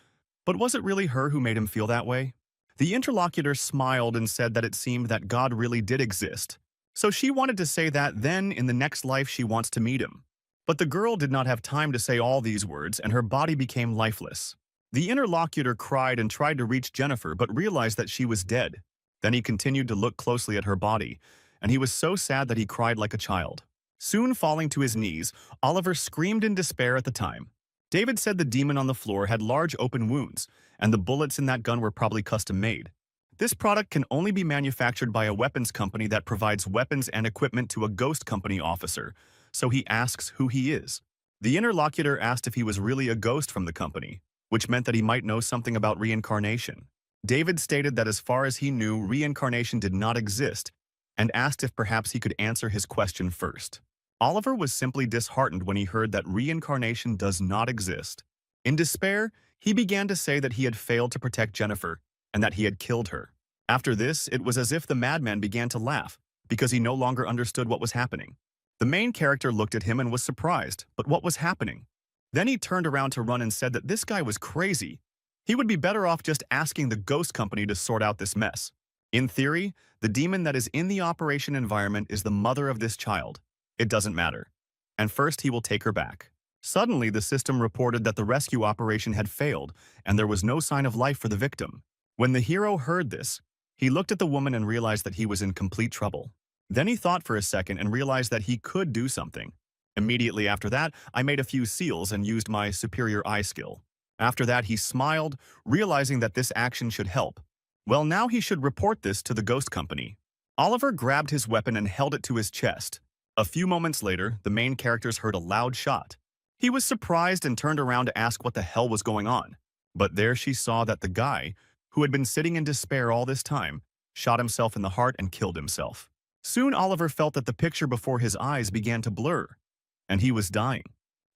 but was it really her who made him feel that way? The interlocutor smiled and said that it seemed that God really did exist. So she wanted to say that then in the next life she wants to meet him. But the girl did not have time to say all these words and her body became lifeless. The interlocutor cried and tried to reach Jennifer but realized that she was dead. Then he continued to look closely at her body, and he was so sad that he cried like a child. Soon falling to his knees, Oliver screamed in despair at the time. David said the demon on the floor had large open wounds, and the bullets in that gun were probably custom-made. This product can only be manufactured by a weapons company that provides weapons and equipment to a ghost company officer, so he asks who he is. The interlocutor asked if he was really a ghost from the company, which meant that he might know something about reincarnation. David stated that as far as he knew, reincarnation did not exist, and asked if perhaps he could answer his question first. Oliver was simply disheartened when he heard that reincarnation does not exist. In despair, he began to say that he had failed to protect Jennifer, and that he had killed her. After this, it was as if the madman began to laugh, because he no longer understood what was happening. The main character looked at him and was surprised, but what was happening? Then he turned around to run and said that this guy was crazy. He would be better off just asking the ghost company to sort out this mess. In theory, the demon that is in the operation environment is the mother of this child. It doesn't matter. And first he will take her back. Suddenly, the system reported that the rescue operation had failed, and there was no sign of life for the victim. When the hero heard this, he looked at the woman and realized that he was in complete trouble. Then he thought for a second and realized that he could do something. Immediately after that, I made a few seals and used my superior eye skill. After that, he smiled, realizing that this action should help. Well, now he should report this to the ghost company. Oliver grabbed his weapon and held it to his chest. A few moments later, the main characters heard a loud shot. He was surprised and turned around to ask what the hell was going on. But there she saw that the guy, who had been sitting in despair all this time, shot himself in the heart and killed himself. Soon Oliver felt that the picture before his eyes began to blur, and he was dying.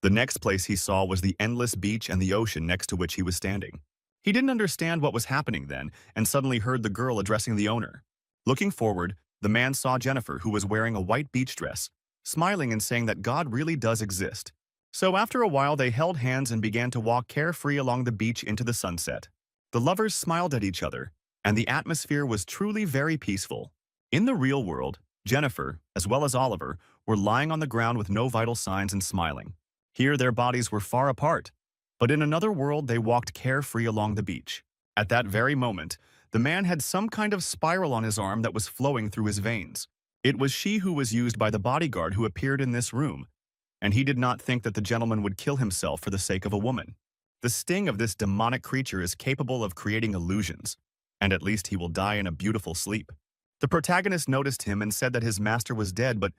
The next place he saw was the endless beach and the ocean next to which he was standing. He didn't understand what was happening then, and suddenly heard the girl addressing the owner. Looking forward, the man saw Jennifer, who was wearing a white beach dress, smiling and saying that God really does exist. So after a while they held hands and began to walk carefree along the beach into the sunset. The lovers smiled at each other, and the atmosphere was truly very peaceful. In the real world, Jennifer, as well as Oliver, were lying on the ground with no vital signs and smiling. Here their bodies were far apart, but in another world they walked carefree along the beach. At that very moment, the man had some kind of spiral on his arm that was flowing through his veins. It was she who was used by the bodyguard who appeared in this room, and he did not think that the gentleman would kill himself for the sake of a woman. The sting of this demonic creature is capable of creating illusions, and at least he will die in a beautiful sleep. The protagonist noticed him and said that his master was dead, but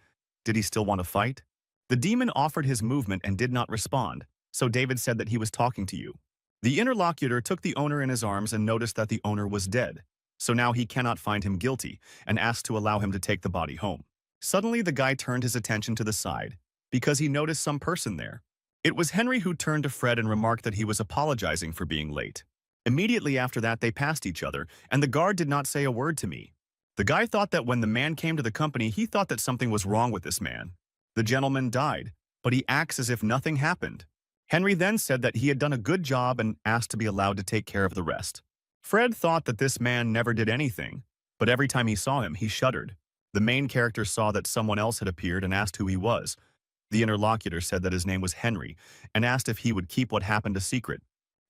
did he still want to fight? The demon offered his movement and did not respond, so David said that he was talking to you. The interlocutor took the owner in his arms and noticed that the owner was dead, so now he cannot find him guilty and asked to allow him to take the body home. Suddenly, the guy turned his attention to the side, because he noticed some person there. It was Henry who turned to Fred and remarked that he was apologizing for being late. Immediately after that, they passed each other, and the guard did not say a word to me. The guy thought that when the man came to the company, he thought that something was wrong with this man. The gentleman died, but he acts as if nothing happened. Henry then said that he had done a good job and asked to be allowed to take care of the rest. Fred thought that this man never did anything, but every time he saw him, he shuddered. The main character saw that someone else had appeared and asked who he was. The interlocutor said that his name was Henry and asked if he would keep what happened a secret.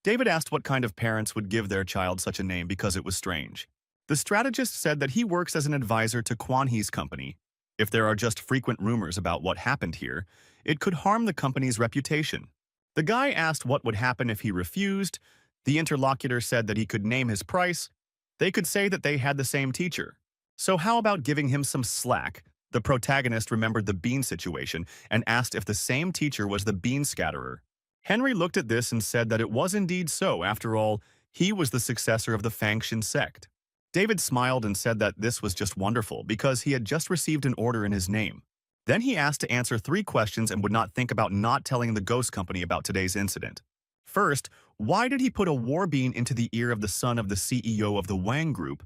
David asked what kind of parents would give their child such a name because it was strange. The strategist said that he works as an advisor to Kwan Hee's company. If there are just frequent rumors about what happened here, it could harm the company's reputation. The guy asked what would happen if he refused. The interlocutor said that he could name his price. They could say that they had the same teacher. So how about giving him some slack? The protagonist remembered the bean situation and asked if the same teacher was the bean scatterer. Henry looked at this and said that it was indeed so. After all, he was the successor of the Fangshan sect. David smiled and said that this was just wonderful because he had just received an order in his name. Then he asked to answer 3 questions and would not think about not telling the ghost company about today's incident. First, why did he put a war bean into the ear of the son of the CEO of the Wang Group?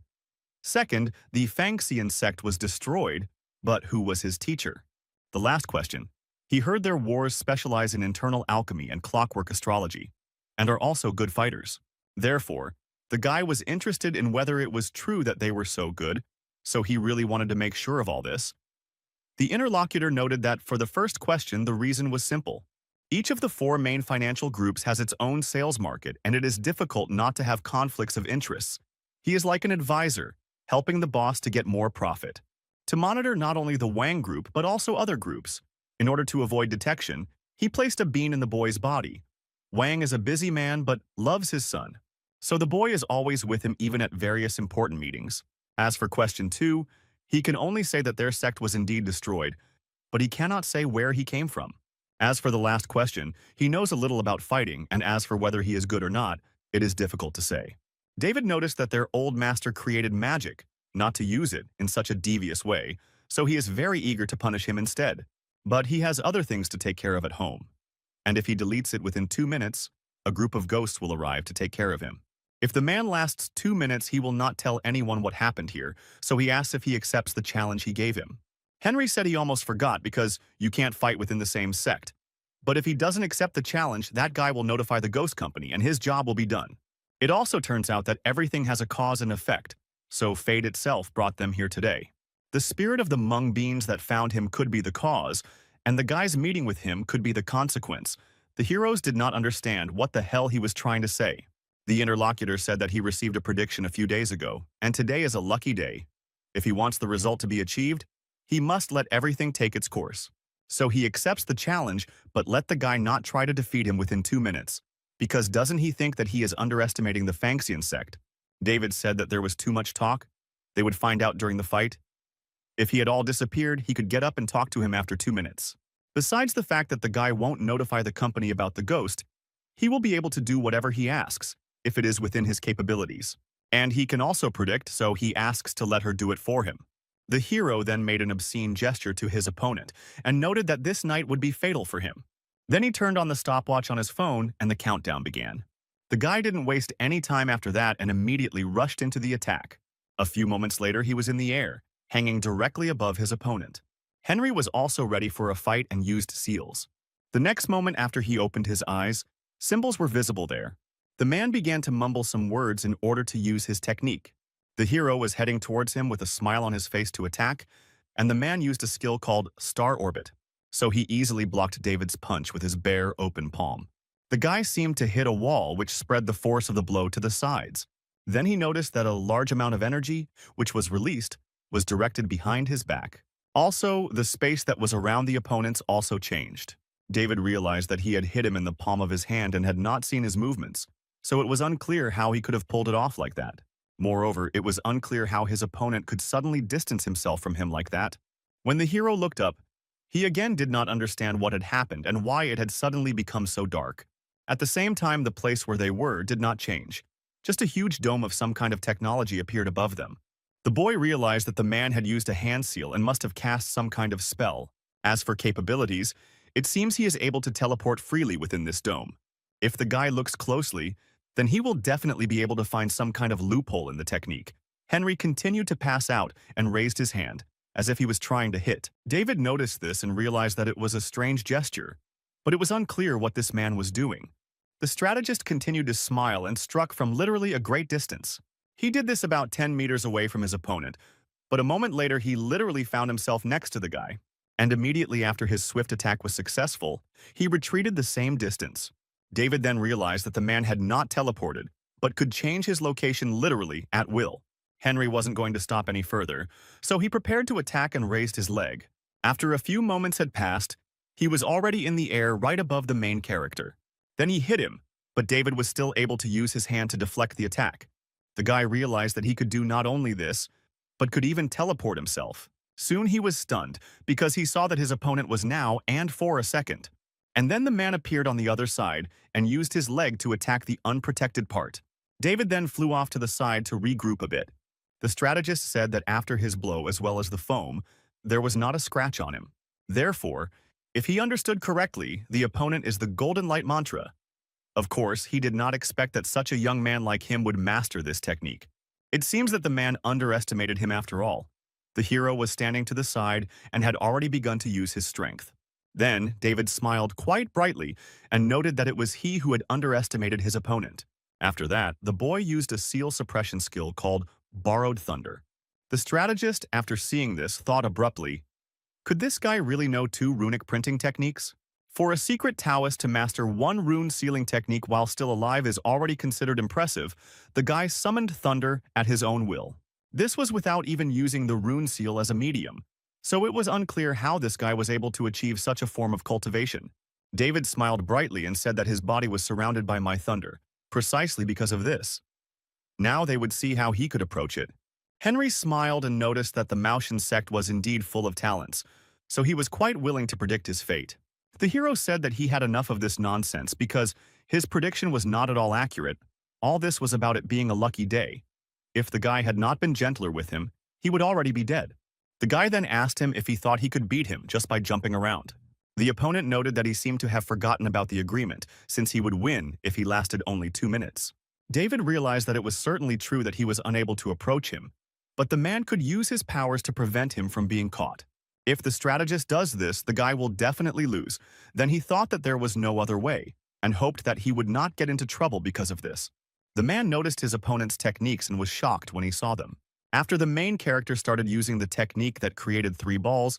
Second, the Fangxian sect was destroyed, but who was his teacher? The last question, he heard their wars specialize in internal alchemy and clockwork astrology, and are also good fighters. Therefore, the guy was interested in whether it was true that they were so good, so he really wanted to make sure of all this. The interlocutor noted that for the first question, the reason was simple. Each of the 4 main financial groups has its own sales market, and it is difficult not to have conflicts of interests. He is like an advisor, helping the boss to get more profit. To monitor not only the Wang group, but also other groups. In order to avoid detection, he placed a bean in the boy's body. Wang is a busy man, but loves his son. So the boy is always with him even at various important meetings. As for question 2, he can only say that their sect was indeed destroyed, but he cannot say where he came from. As for the last question, he knows a little about fighting, and as for whether he is good or not, it is difficult to say. David noticed that their old master created magic, not to use it in such a devious way, so he is very eager to punish him instead. But he has other things to take care of at home. And if he deletes it within 2 minutes, a group of ghosts will arrive to take care of him. If the man lasts 2 minutes, he will not tell anyone what happened here, so he asks if he accepts the challenge he gave him. Henry said he almost forgot because you can't fight within the same sect. But if he doesn't accept the challenge, that guy will notify the ghost company and his job will be done. It also turns out that everything has a cause and effect, so fate itself brought them here today. The spirit of the mung beans that found him could be the cause, and the guy's meeting with him could be the consequence. The heroes did not understand what the hell he was trying to say. The interlocutor said that he received a prediction a few days ago, and today is a lucky day. If he wants the result to be achieved, he must let everything take its course. So he accepts the challenge, but let the guy not try to defeat him within 2 minutes. Because doesn't he think that he is underestimating the Fangxian sect? David said that there was too much talk. They would find out during the fight. If he had all disappeared, he could get up and talk to him after 2 minutes. Besides the fact that the guy won't notify the company about the ghost, he will be able to do whatever he asks, if it is within his capabilities. And he can also predict, so he asks to let her do it for him. The hero then made an obscene gesture to his opponent and noted that this night would be fatal for him. Then he turned on the stopwatch on his phone and the countdown began. The guy didn't waste any time after that and immediately rushed into the attack. A few moments later, he was in the air, hanging directly above his opponent. Henry was also ready for a fight and used seals. The next moment after he opened his eyes, symbols were visible there. The man began to mumble some words in order to use his technique. The hero was heading towards him with a smile on his face to attack, and the man used a skill called Star Orbit, so he easily blocked David's punch with his bare, open palm. The guy seemed to hit a wall which spread the force of the blow to the sides. Then he noticed that a large amount of energy, which was released, was directed behind his back. Also, the space that was around the opponents also changed. David realized that he had hit him in the palm of his hand and had not seen his movements, so it was unclear how he could have pulled it off like that. Moreover, it was unclear how his opponent could suddenly distance himself from him like that. When the hero looked up, he again did not understand what had happened and why it had suddenly become so dark. At the same time, the place where they were did not change. Just a huge dome of some kind of technology appeared above them. The boy realized that the man had used a hand seal and must have cast some kind of spell. As for capabilities, It seems he is able to teleport freely within this dome. If the guy looks closely, then he will definitely be able to find some kind of loophole in the technique. Henry continued to pass out and raised his hand, as if he was trying to hit. David noticed this and realized that it was a strange gesture, but it was unclear what this man was doing. The strategist continued to smile and struck from literally a great distance. He did this about 10 meters away from his opponent, but a moment later he literally found himself next to the guy, and immediately after his swift attack was successful, he retreated the same distance. David then realized that the man had not teleported, but could change his location literally at will. Henry wasn't going to stop any further, so he prepared to attack and raised his leg. After a few moments had passed, he was already in the air right above the main character. Then he hit him, but David was still able to use his hand to deflect the attack. The guy realized that he could do not only this, but could even teleport himself. Soon he was stunned, because he saw that his opponent was now and for a second. And then the man appeared on the other side and used his leg to attack the unprotected part. David then flew off to the side to regroup a bit. The strategist said that after his blow as well as the foam, there was not a scratch on him. Therefore, if he understood correctly, the opponent is the Golden Light Mantra. Of course, he did not expect that such a young man like him would master this technique. It seems that the man underestimated him after all. The hero was standing to the side and had already begun to use his strength. Then, David smiled quite brightly and noted that it was he who had underestimated his opponent. After that, the boy used a seal suppression skill called Borrowed Thunder. The strategist, after seeing this, thought abruptly, could this guy really know 2 runic printing techniques? For a secret Taoist to master 1 rune sealing technique while still alive is already considered impressive. The guy summoned thunder at his own will. This was without even using the rune seal as a medium, so it was unclear how this guy was able to achieve such a form of cultivation. David smiled brightly and said that his body was surrounded by my thunder, precisely because of this. Now they would see how he could approach it. Henry smiled and noticed that the Maotian sect was indeed full of talents, so he was quite willing to predict his fate. The hero said that he had enough of this nonsense because his prediction was not at all accurate. All this was about it being a lucky day. If the guy had not been gentler with him, he would already be dead. The guy then asked him if he thought he could beat him just by jumping around. The opponent noted that he seemed to have forgotten about the agreement, since he would win if he lasted only 2 minutes. David realized that it was certainly true that he was unable to approach him, but the man could use his powers to prevent him from being caught. If the strategist does this, the guy will definitely lose. Then he thought that there was no other way, and hoped that he would not get into trouble because of this. The man noticed his opponent's techniques and was shocked when he saw them. After the main character started using the technique that created 3 balls,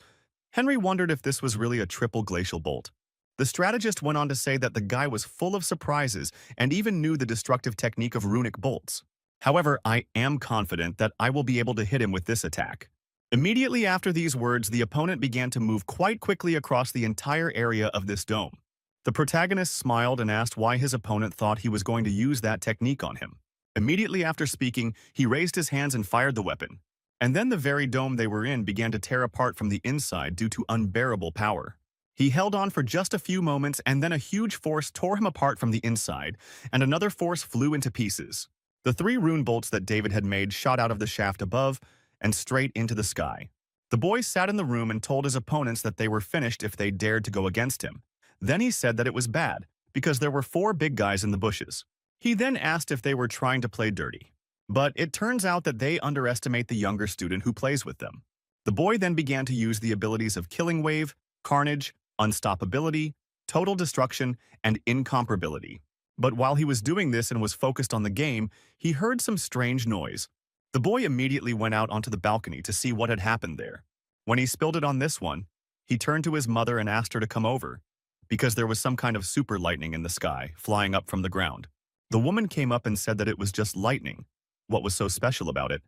Henry wondered if this was really a triple glacial bolt. The strategist went on to say that the guy was full of surprises and even knew the destructive technique of runic bolts. However, I am confident that I will be able to hit him with this attack. Immediately after these words, the opponent began to move quite quickly across the entire area of this dome. The protagonist smiled and asked why his opponent thought he was going to use that technique on him. Immediately after speaking, he raised his hands and fired the weapon. And then the very dome they were in began to tear apart from the inside due to unbearable power. He held on for just a few moments, and then a huge force tore him apart from the inside, and another force flew into pieces. The 3 rune bolts that David had made shot out of the shaft above and straight into the sky. The boy sat in the room and told his opponents that they were finished if they dared to go against him. Then he said that it was bad, because there were 4 big guys in the bushes. He then asked if they were trying to play dirty. But it turns out that they underestimate the younger student who plays with them. The boy then began to use the abilities of Killing Wave, Carnage, Unstoppability, Total Destruction, and Incomparability. But while he was doing this and was focused on the game, he heard some strange noise. The boy immediately went out onto the balcony to see what had happened there. When he spilled it on this one, he turned to his mother and asked her to come over, because there was some kind of super lightning in the sky, flying up from the ground. The woman came up and said that it was just lightning. What was so special about it?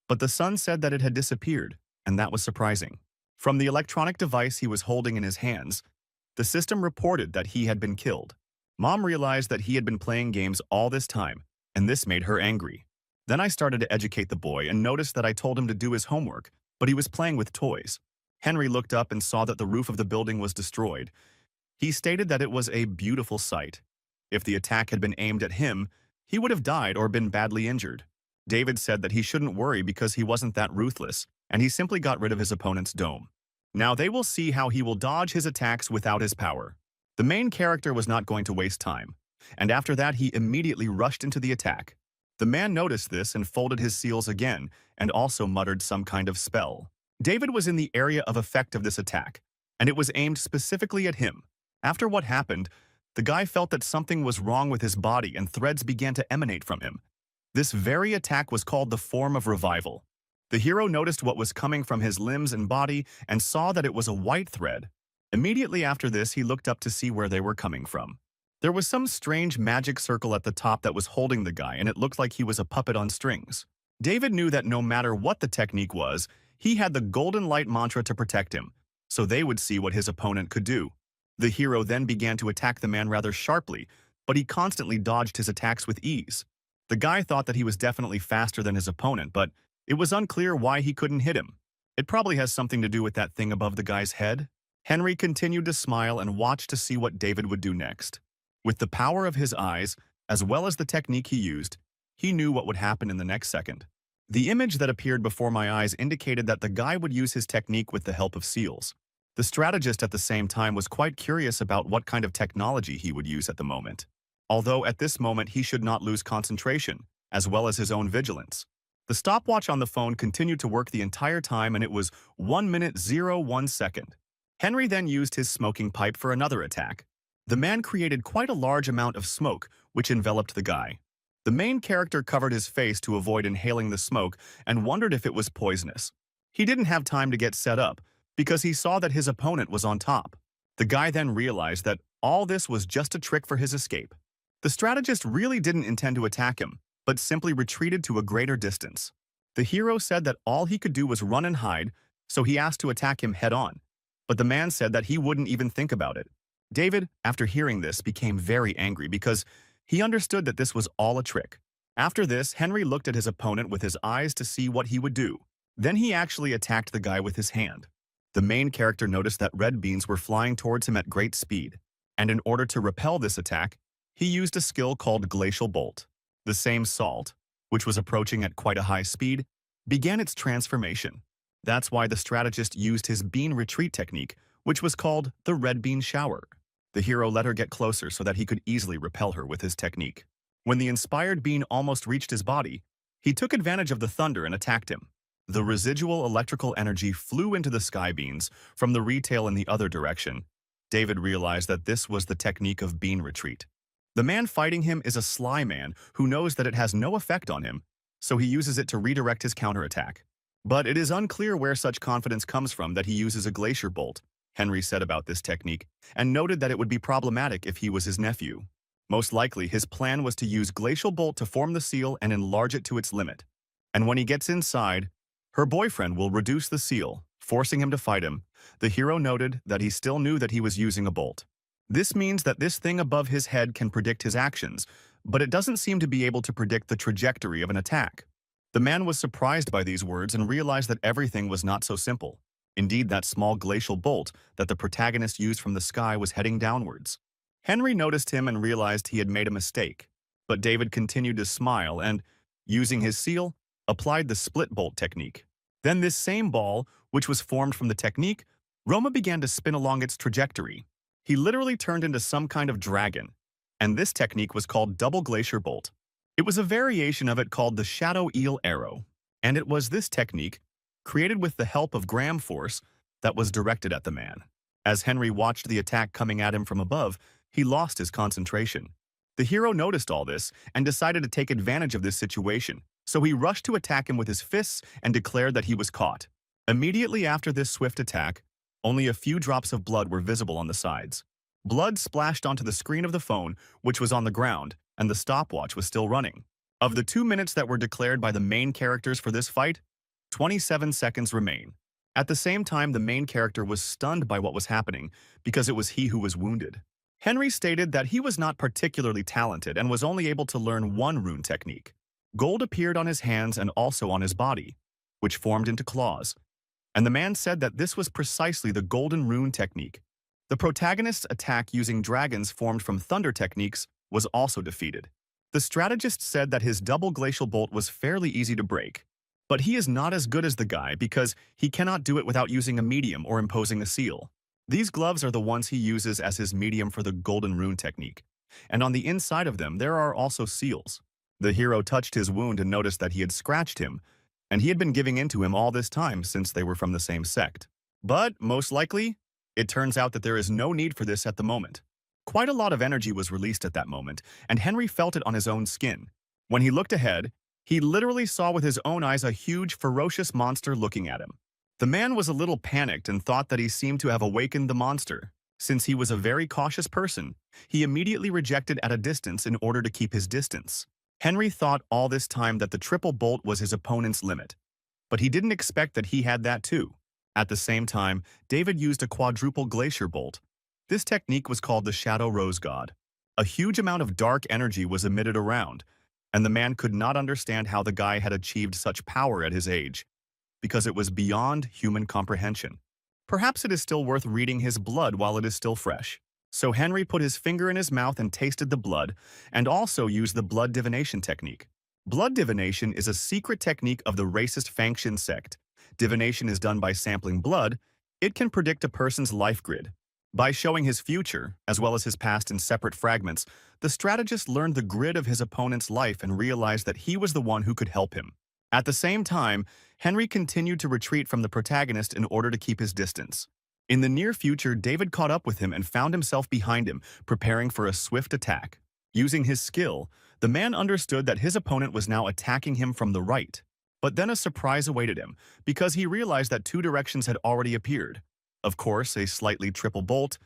But the son said that it had disappeared, and that was surprising. From the electronic device he was holding in his hands, the system reported that he had been killed. Mom realized that he had been playing games all this time, and this made her angry. Then I started to educate the boy and noticed that I told him to do his homework, but he was playing with toys. Henry looked up and saw that the roof of the building was destroyed. He stated that it was a beautiful sight. If the attack had been aimed at him, he would have died or been badly injured. David said that he shouldn't worry because he wasn't that ruthless, and he simply got rid of his opponent's dome. Now they will see how he will dodge his attacks without his power. The main character was not going to waste time, and after that he immediately rushed into the attack. The man noticed this and folded his seals again, and also muttered some kind of spell. David was in the area of effect of this attack, and it was aimed specifically at him. After what happened, the guy felt that something was wrong with his body and threads began to emanate from him. This very attack was called the form of revival. The hero noticed what was coming from his limbs and body and saw that it was a white thread. Immediately after this, he looked up to see where they were coming from. There was some strange magic circle at the top that was holding the guy, and it looked like he was a puppet on strings. David knew that no matter what the technique was, he had the golden light mantra to protect him, so they would see what his opponent could do. The hero then began to attack the man rather sharply, but he constantly dodged his attacks with ease. The guy thought that he was definitely faster than his opponent, but it was unclear why he couldn't hit him. It probably has something to do with that thing above the guy's head. Henry continued to smile and watch to see what David would do next. With the power of his eyes, as well as the technique he used, he knew what would happen in the next second. The image that appeared before my eyes indicated that the guy would use his technique with the help of seals. The strategist at the same time was quite curious about what kind of technology he would use at the moment. Although at this moment he should not lose concentration, as well as his own vigilance. The stopwatch on the phone continued to work the entire time and it was 1 minute 01 second. Henry then used his smoking pipe for another attack. The man created quite a large amount of smoke, which enveloped the guy. The main character covered his face to avoid inhaling the smoke and wondered if it was poisonous. He didn't have time to get set up, because he saw that his opponent was on top. The guy then realized that all this was just a trick for his escape. The strategist really didn't intend to attack him, but simply retreated to a greater distance. The hero said that all he could do was run and hide, so he asked to attack him head-on. But the man said that he wouldn't even think about it. David, after hearing this, became very angry because he understood that this was all a trick. After this, Henry looked at his opponent with his eyes to see what he would do. Then he actually attacked the guy with his hand. The main character noticed that red beans were flying towards him at great speed, and in order to repel this attack, he used a skill called Glacial Bolt. The same salt, which was approaching at quite a high speed, began its transformation. That's why the strategist used his bean retreat technique, which was called the red bean shower. The hero let her get closer so that he could easily repel her with his technique. When the inspired bean almost reached his body, he took advantage of the thunder and attacked him. The residual electrical energy flew into the sky beans from the retail in the other direction. David realized that this was the technique of bean retreat. The man fighting him is a sly man who knows that it has no effect on him, so he uses it to redirect his counterattack. But it is unclear where such confidence comes from that he uses a glacier bolt, Henry said about this technique, and noted that it would be problematic if he was his nephew. Most likely, his plan was to use glacial bolt to form the seal and enlarge it to its limit. And when he gets inside, her boyfriend will reduce the seal, forcing him to fight him. The hero noted that he still knew that he was using a bolt. This means that this thing above his head can predict his actions, but it doesn't seem to be able to predict the trajectory of an attack. The man was surprised by these words and realized that everything was not so simple. Indeed, that small glacial bolt that the protagonist used from the sky was heading downwards. Henry noticed him and realized he had made a mistake, but David continued to smile and, using his seal, applied the split bolt technique. Then this same ball, which was formed from the technique, Roma began to spin along its trajectory. He literally turned into some kind of dragon, and this technique was called double glacier bolt. It was a variation of it called the shadow eel arrow, and it was this technique, created with the help of gram force, that was directed at the man. As Henry watched the attack coming at him from above, he lost his concentration. The hero noticed all this and decided to take advantage of this situation, so he rushed to attack him with his fists and declared that he was caught. Immediately after this swift attack, only a few drops of blood were visible on the sides. Blood splashed onto the screen of the phone, which was on the ground, and the stopwatch was still running. Of the 2 minutes that were declared by the main characters for this fight, 27 seconds remain. At the same time, the main character was stunned by what was happening because it was he who was wounded. Henry stated that he was not particularly talented and was only able to learn one rune technique. Gold appeared on his hands and also on his body, which formed into claws. And the man said that this was precisely the golden rune technique. The protagonist's attack using dragons formed from thunder techniques was also defeated. The strategist said that his double glacial bolt was fairly easy to break. But he is not as good as the guy because he cannot do it without using a medium or imposing a seal. These gloves are the ones he uses as his medium for the golden rune technique. And on the inside of them, there are also seals. The hero touched his wound and noticed that he had scratched him, and he had been giving in to him all this time since they were from the same sect. But, most likely, it turns out that there is no need for this at the moment. Quite a lot of energy was released at that moment, and Henry felt it on his own skin. When he looked ahead, he literally saw with his own eyes a huge, ferocious monster looking at him. The man was a little panicked and thought that he seemed to have awakened the monster. Since he was a very cautious person, he immediately rejected at a distance in order to keep his distance. Henry thought all this time that the triple bolt was his opponent's limit, but he didn't expect that he had that too. At the same time, David used a quadruple glacier bolt. This technique was called the Shadow Rose God. A huge amount of dark energy was emitted around, and the man could not understand how the guy had achieved such power at his age, because it was beyond human comprehension. Perhaps it is still worth reading his blood while it is still fresh. So Henry put his finger in his mouth and tasted the blood, and also used the blood divination technique. Blood divination is a secret technique of the racist Fangshan sect. Divination is done by sampling blood. It can predict a person's life grid. By showing his future, as well as his past in separate fragments, the strategist learned the grid of his opponent's life and realized that he was the one who could help him. At the same time, Henry continued to retreat from the protagonist in order to keep his distance. In the near future, David caught up with him and found himself behind him, preparing for a swift attack. Using his skill, the man understood that his opponent was now attacking him from the right. But then a surprise awaited him, because he realized that two directions had already appeared. Of course, a slightly triple bolt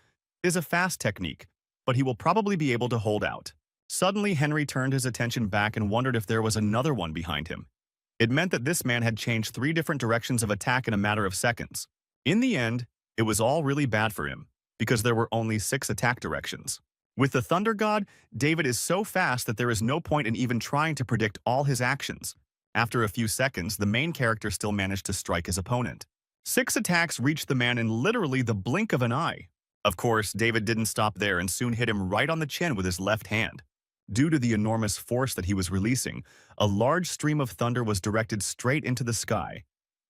is a fast technique, but he will probably be able to hold out. Suddenly, Henry turned his attention back and wondered if there was another one behind him. It meant that this man had changed 3 different directions of attack in a matter of seconds. In the end, it was all really bad for him, because there were only 6 attack directions. With the Thunder God, David is so fast that there is no point in even trying to predict all his actions. After a few seconds, the main character still managed to strike his opponent. 6 attacks reached the man in literally the blink of an eye. Of course, David didn't stop there and soon hit him right on the chin with his left hand. Due to the enormous force that he was releasing, a large stream of thunder was directed straight into the sky.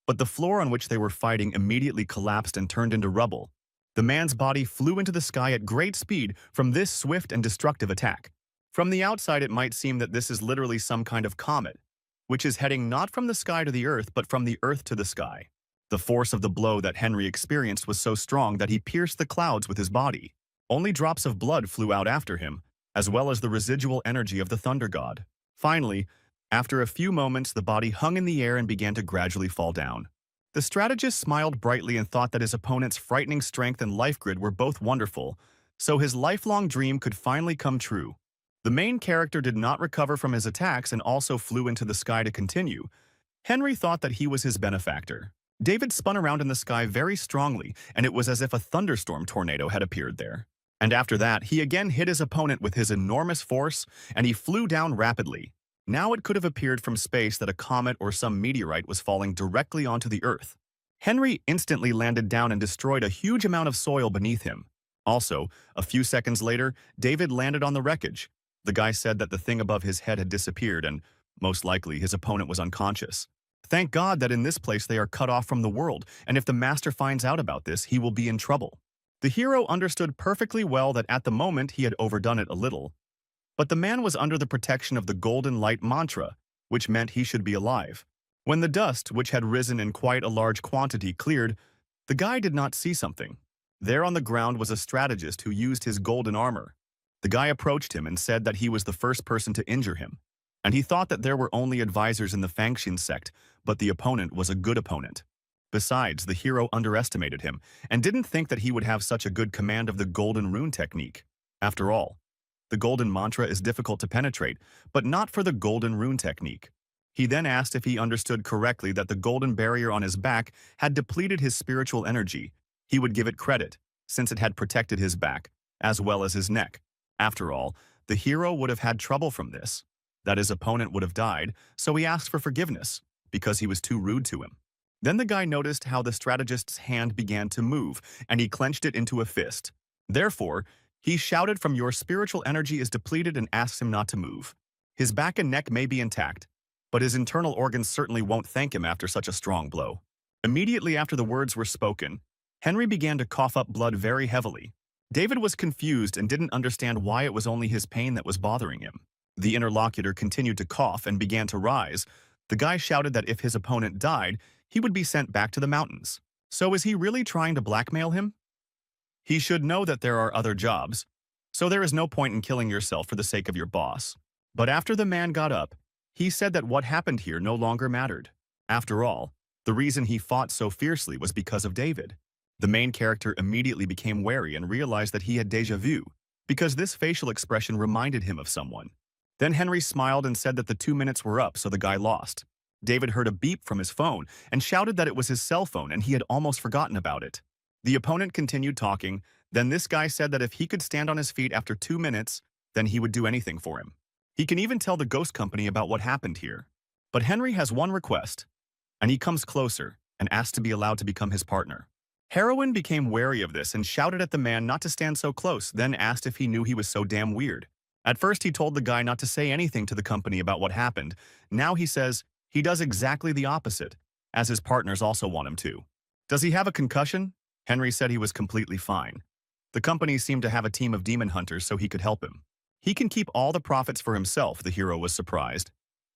But the floor on which they were fighting immediately collapsed and turned into rubble. The man's body flew into the sky at great speed from this swift and destructive attack. From the outside, it might seem that this is literally some kind of comet, which is heading not from the sky to the earth, but from the earth to the sky. The force of the blow that Henry experienced was so strong that he pierced the clouds with his body. Only drops of blood flew out after him, as well as the residual energy of the Thunder God. Finally, after a few moments, the body hung in the air and began to gradually fall down. The strategist smiled brightly and thought that his opponent's frightening strength and life grid were both wonderful, so his lifelong dream could finally come true. The main character did not recover from his attacks and also flew into the sky to continue. Henry thought that he was his benefactor. David spun around in the sky very strongly, and it was as if a thunderstorm tornado had appeared there. And after that, he again hit his opponent with his enormous force, and he flew down rapidly. Now it could have appeared from space that a comet or some meteorite was falling directly onto the Earth. Henry instantly landed down and destroyed a huge amount of soil beneath him. Also, a few seconds later, David landed on the wreckage. The guy said that the thing above his head had disappeared and, most likely, his opponent was unconscious. Thank God that in this place they are cut off from the world, and if the master finds out about this, he will be in trouble. The hero understood perfectly well that at the moment he had overdone it a little. But the man was under the protection of the golden light mantra, which meant he should be alive. When the dust, which had risen in quite a large quantity, cleared, the guy did not see something. There on the ground was a strategist who used his golden armor. The guy approached him and said that he was the first person to injure him, and he thought that there were only advisors in the Fangshan sect, but the opponent was a good opponent. Besides, the hero underestimated him and didn't think that he would have such a good command of the golden rune technique. After all, the golden mantra is difficult to penetrate, but not for the golden rune technique. He then asked if he understood correctly that the golden barrier on his back had depleted his spiritual energy. He would give it credit, since it had protected his back, as well as his neck. After all, the hero would have had trouble from this, that his opponent would have died, so he asked for forgiveness, because he was too rude to him. Then the guy noticed how the strategist's hand began to move, and he clenched it into a fist. Therefore, he shouted from your spiritual energy is depleted and asks him not to move. His back and neck may be intact, but his internal organs certainly won't thank him after such a strong blow. Immediately after the words were spoken, Henry began to cough up blood very heavily. David was confused and didn't understand why it was only his pain that was bothering him. The interlocutor continued to cough and began to rise. The guy shouted that if his opponent died, he would be sent back to the mountains. So is he really trying to blackmail him? He should know that there are other jobs, so there is no point in killing yourself for the sake of your boss. But after the man got up, he said that what happened here no longer mattered. After all, the reason he fought so fiercely was because of David. The main character immediately became wary and realized that he had déjà vu, because this facial expression reminded him of someone. Then Henry smiled and said that the 2 minutes were up, so the guy lost. David heard a beep from his phone and shouted that it was his cell phone and he had almost forgotten about it. The opponent continued talking. Then this guy said that if he could stand on his feet after 2 minutes, then he would do anything for him. He can even tell the ghost company about what happened here. But Henry has one request, and he comes closer and asks to be allowed to become his partner. Heroine became wary of this and shouted at the man not to stand so close, then asked if he knew he was so damn weird. At first he told the guy not to say anything to the company about what happened. Now he says he does exactly the opposite, as his partners also want him to. Does he have a concussion? Henry said he was completely fine. The company seemed to have a team of demon hunters so he could help him. He can keep all the profits for himself, the hero was surprised.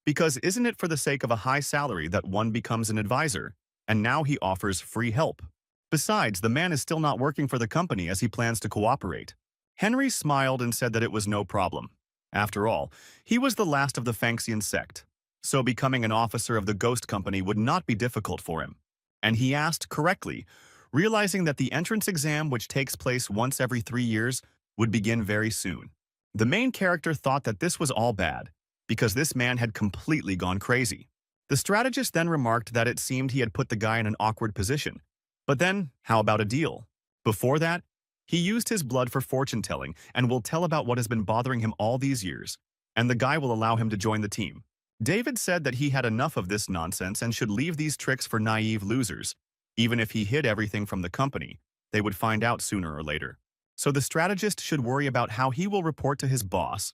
Because isn't it for the sake of a high salary that one becomes an advisor? And now he offers free help. Besides, the man is still not working for the company as he plans to cooperate. Henry smiled and said that it was no problem. After all, he was the last of the Fanxian sect, so becoming an officer of the ghost company would not be difficult for him. And he asked correctly, realizing that the entrance exam, which takes place once every 3 years, would begin very soon. The main character thought that this was all bad, because this man had completely gone crazy. The strategist then remarked that it seemed he had put the guy in an awkward position. But then, how about a deal? Before that, he used his blood for fortune-telling and will tell about what has been bothering him all these years, and the guy will allow him to join the team. David said that he had enough of this nonsense and should leave these tricks for naive losers. Even if he hid everything from the company, they would find out sooner or later. So the strategist should worry about how he will report to his boss.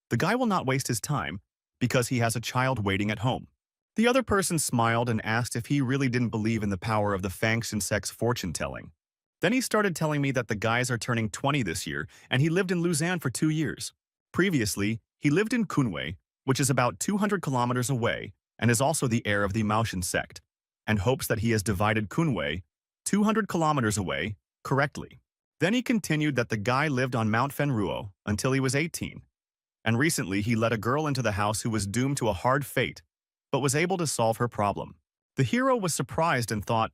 The guy will not waste his time because he has a child waiting at home. The other person smiled and asked if he really didn't believe in the power of the Fanxian sect's fortune-telling. Then he started telling me that the guys are turning 20 this year and he lived in Luzon for 2 years. Previously, he lived in Kunwei, which is about 200 kilometers away and is also the heir of the Maotian sect, and hopes that he has divided Kunwei, 200 kilometers away, correctly. Then he continued that the guy lived on Mount Fenruo until he was 18, and recently he let a girl into the house who was doomed to a hard fate, but was able to solve her problem. The hero was surprised and thought,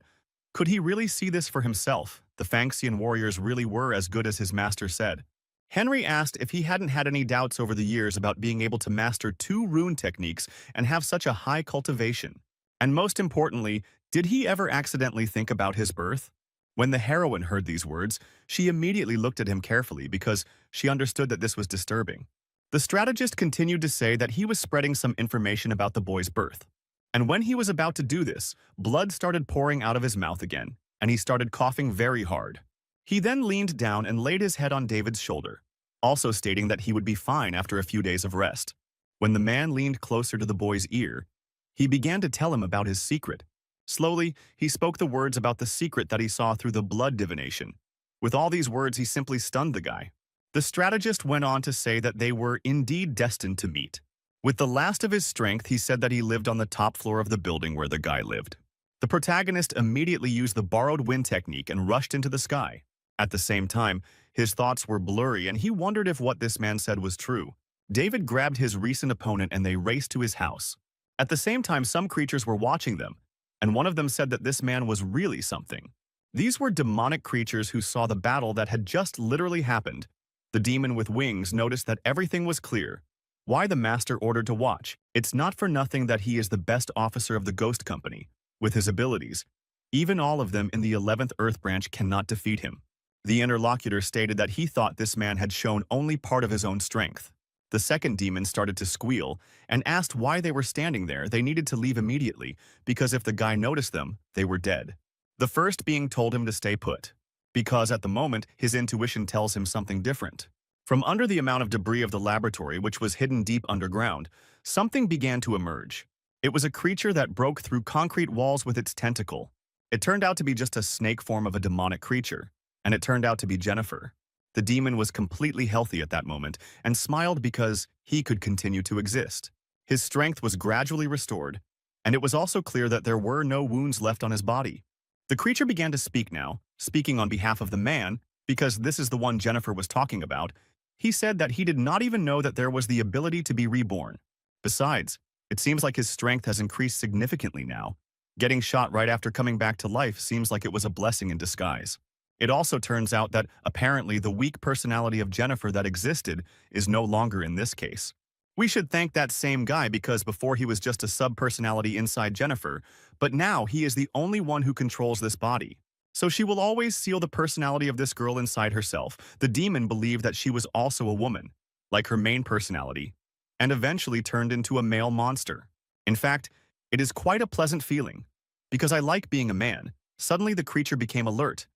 could he really see this for himself? The Fanxian warriors really were as good as his master said. Henry asked if he hadn't had any doubts over the years about being able to master 2 rune techniques and have such a high cultivation. And most importantly, did he ever accidentally think about his birth? When the heroine heard these words, she immediately looked at him carefully because she understood that this was disturbing. The strategist continued to say that he was spreading some information about the boy's birth. And when he was about to do this, blood started pouring out of his mouth again, and he started coughing very hard. He then leaned down and laid his head on David's shoulder, also stating that he would be fine after a few days of rest. When the man leaned closer to the boy's ear, he began to tell him about his secret. Slowly, he spoke the words about the secret that he saw through the blood divination. With all these words, he simply stunned the guy. The strategist went on to say that they were indeed destined to meet. With the last of his strength, he said that he lived on the top floor of the building where the guy lived. The protagonist immediately used the borrowed wind technique and rushed into the sky. At the same time, his thoughts were blurry and he wondered if what this man said was true. David grabbed his recent opponent and they raced to his house. At the same time, some creatures were watching them, and one of them said that this man was really something. These were demonic creatures who saw the battle that had just literally happened. The demon with wings noticed that everything was clear. Why the master ordered to watch? It's not for nothing that he is the best officer of the Ghost Company. With his abilities, even all of them in the 11th Earth Branch cannot defeat him. The interlocutor stated that he thought this man had shown only part of his own strength. The second demon started to squeal and asked why they were standing there. They needed to leave immediately, because if the guy noticed them, they were dead. The first being told him to stay put, because at the moment, his intuition tells him something different. From under the amount of debris of the laboratory, which was hidden deep underground, something began to emerge. It was a creature that broke through concrete walls with its tentacle. It turned out to be just a snake form of a demonic creature, and it turned out to be Jennifer. The demon was completely healthy at that moment and smiled because he could continue to exist. His strength was gradually restored, and it was also clear that there were no wounds left on his body. The creature began to speak now, speaking on behalf of the man, because this is the one Jennifer was talking about. He said that he did not even know that there was the ability to be reborn. Besides, it seems like his strength has increased significantly now. Getting shot right after coming back to life seems like it was a blessing in disguise. It also turns out that apparently the weak personality of Jennifer that existed is no longer in this case. We should thank that same guy because before he was just a sub-personality inside Jennifer, but now he is the only one who controls this body. So she will always seal the personality of this girl inside herself. The demon believed that she was also a woman, like her main personality, and eventually turned into a male monster. In fact, it is quite a pleasant feeling. Because I like being a man, suddenly the creature became alert,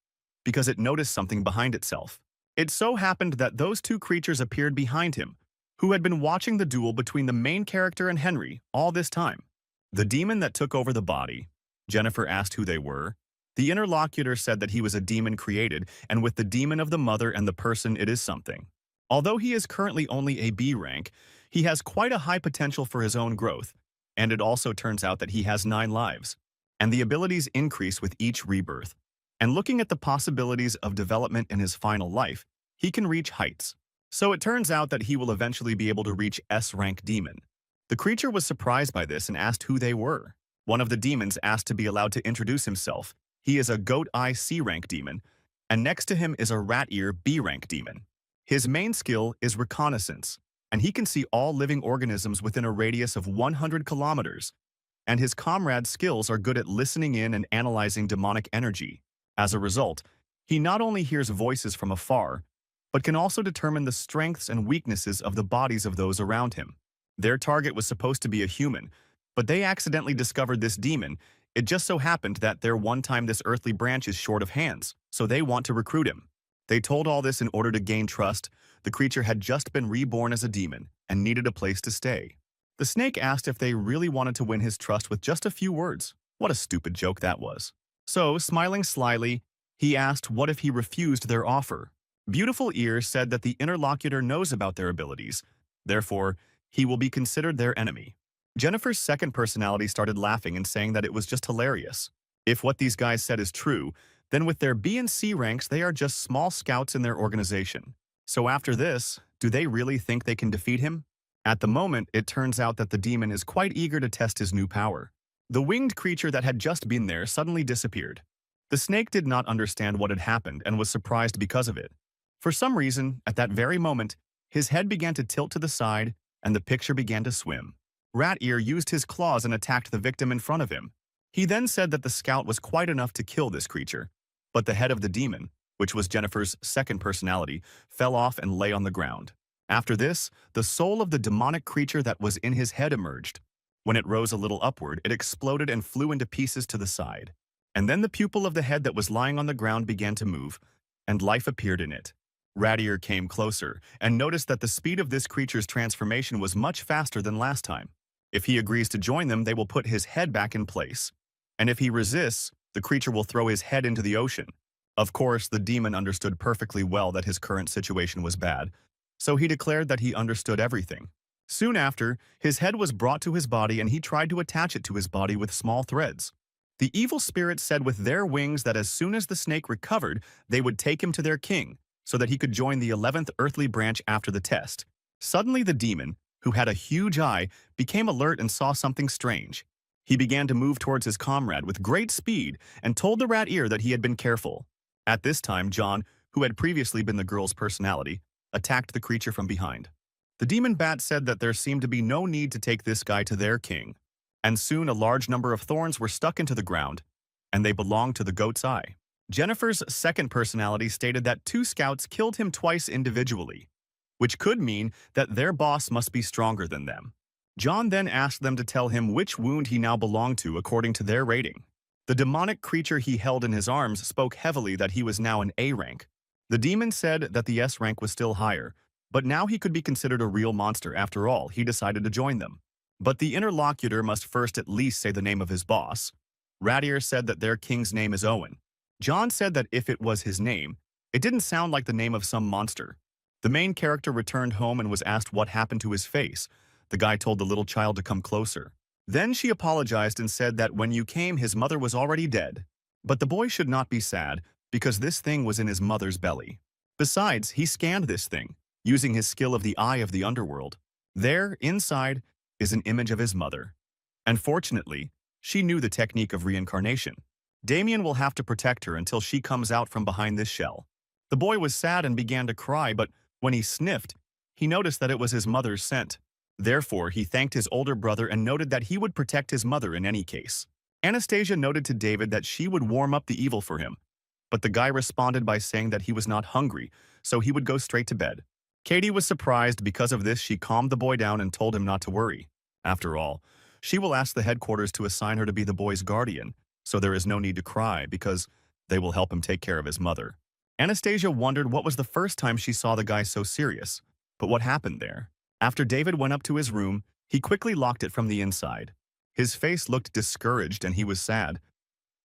because it noticed something behind itself. It so happened that those two creatures appeared behind him, who had been watching the duel between the main character and Henry all this time. The demon that took over the body. Jennifer asked who they were. The interlocutor said that he was a demon created, and with the demon of the mother and the person it is something. Although he is currently only a B rank, he has quite a high potential for his own growth, and it also turns out that he has 9 lives, and the abilities increase with each rebirth. And looking at the possibilities of development in his final life, he can reach heights. So it turns out that he will eventually be able to reach S-rank demon. The creature was surprised by this and asked who they were. One of the demons asked to be allowed to introduce himself. He is a goat eye C-rank demon, and next to him is a rat ear B-rank demon. His main skill is reconnaissance, and he can see all living organisms within a radius of 100 kilometers, and his comrade's skills are good at listening in and analyzing demonic energy. As a result, he not only hears voices from afar, but can also determine the strengths and weaknesses of the bodies of those around him. Their target was supposed to be a human, but they accidentally discovered this demon. It just so happened that their one-time this earthly branch is short of hands, so they want to recruit him. They told all this in order to gain trust. The creature had just been reborn as a demon and needed a place to stay. The snake asked if they really wanted to win his trust with just a few words. What a stupid joke that was. So, smiling slyly, he asked what if he refused their offer. Beautiful Ear said that the interlocutor knows about their abilities, therefore, he will be considered their enemy. Jennifer's second personality started laughing and saying that it was just hilarious. If what these guys said is true, then with their B and C ranks, they are just small scouts in their organization. So after this, do they really think they can defeat him? At the moment, it turns out that the demon is quite eager to test his new power. The winged creature that had just been there suddenly disappeared. The snake did not understand what had happened and was surprised because of it. For some reason, at that very moment, his head began to tilt to the side and the picture began to swim. Rat Ear used his claws and attacked the victim in front of him. He then said that the scout was quite enough to kill this creature, but the head of the demon, which was Jennifer's second personality, fell off and lay on the ground. After this, the soul of the demonic creature that was in his head emerged. When it rose a little upward, it exploded and flew into pieces to the side. And then the pupil of the head that was lying on the ground began to move, and life appeared in it. Rat Ear came closer and noticed that the speed of this creature's transformation was much faster than last time. If he agrees to join them, they will put his head back in place. And if he resists, the creature will throw his head into the ocean. Of course, the demon understood perfectly well that his current situation was bad, so he declared that he understood everything. Soon after, his head was brought to his body and he tried to attach it to his body with small threads. The evil spirits said with their wings that as soon as the snake recovered, they would take him to their king, so that he could join the 11th earthly branch after the test. Suddenly the demon, who had a huge eye, became alert and saw something strange. He began to move towards his comrade with great speed and told the rat ear that he had been careful. At this time, John, who had previously been the girl's personality, attacked the creature from behind. The demon bat said that there seemed to be no need to take this guy to their king, and soon a large number of thorns were stuck into the ground, and they belonged to the goat's eye. Jennifer's second personality stated that 2 scouts killed him twice individually, which could mean that their boss must be stronger than them. John then asked them to tell him which wound he now belonged to according to their rating. The demonic creature he held in his arms spoke heavily that he was now an A rank. The demon said that the S rank was still higher, but now he could be considered a real monster after all. He decided to join them. But the interlocutor must first at least say the name of his boss. Radier said that their king's name is Owen. John said that if it was his name, it didn't sound like the name of some monster. The main character returned home and was asked what happened to his face. The guy told the little child to come closer. Then she apologized and said that when you came, his mother was already dead. But the boy should not be sad, because this thing was in his mother's belly. Besides, he scanned this thing, using his skill of the eye of the underworld. There, inside, is an image of his mother. And fortunately, she knew the technique of reincarnation. Damien will have to protect her until she comes out from behind this shell. The boy was sad and began to cry, but when he sniffed, he noticed that it was his mother's scent. Therefore, he thanked his older brother and noted that he would protect his mother in any case. Anastasia noted to David that she would warm up the evil for him, but the guy responded by saying that he was not hungry, so he would go straight to bed. Katie was surprised. Because of this, she calmed the boy down and told him not to worry. After all, she will ask the headquarters to assign her to be the boy's guardian, so there is no need to cry because they will help him take care of his mother. Anastasia wondered what was the first time she saw the guy so serious, but what happened there? After David went up to his room, he quickly locked it from the inside. His face looked discouraged and he was sad.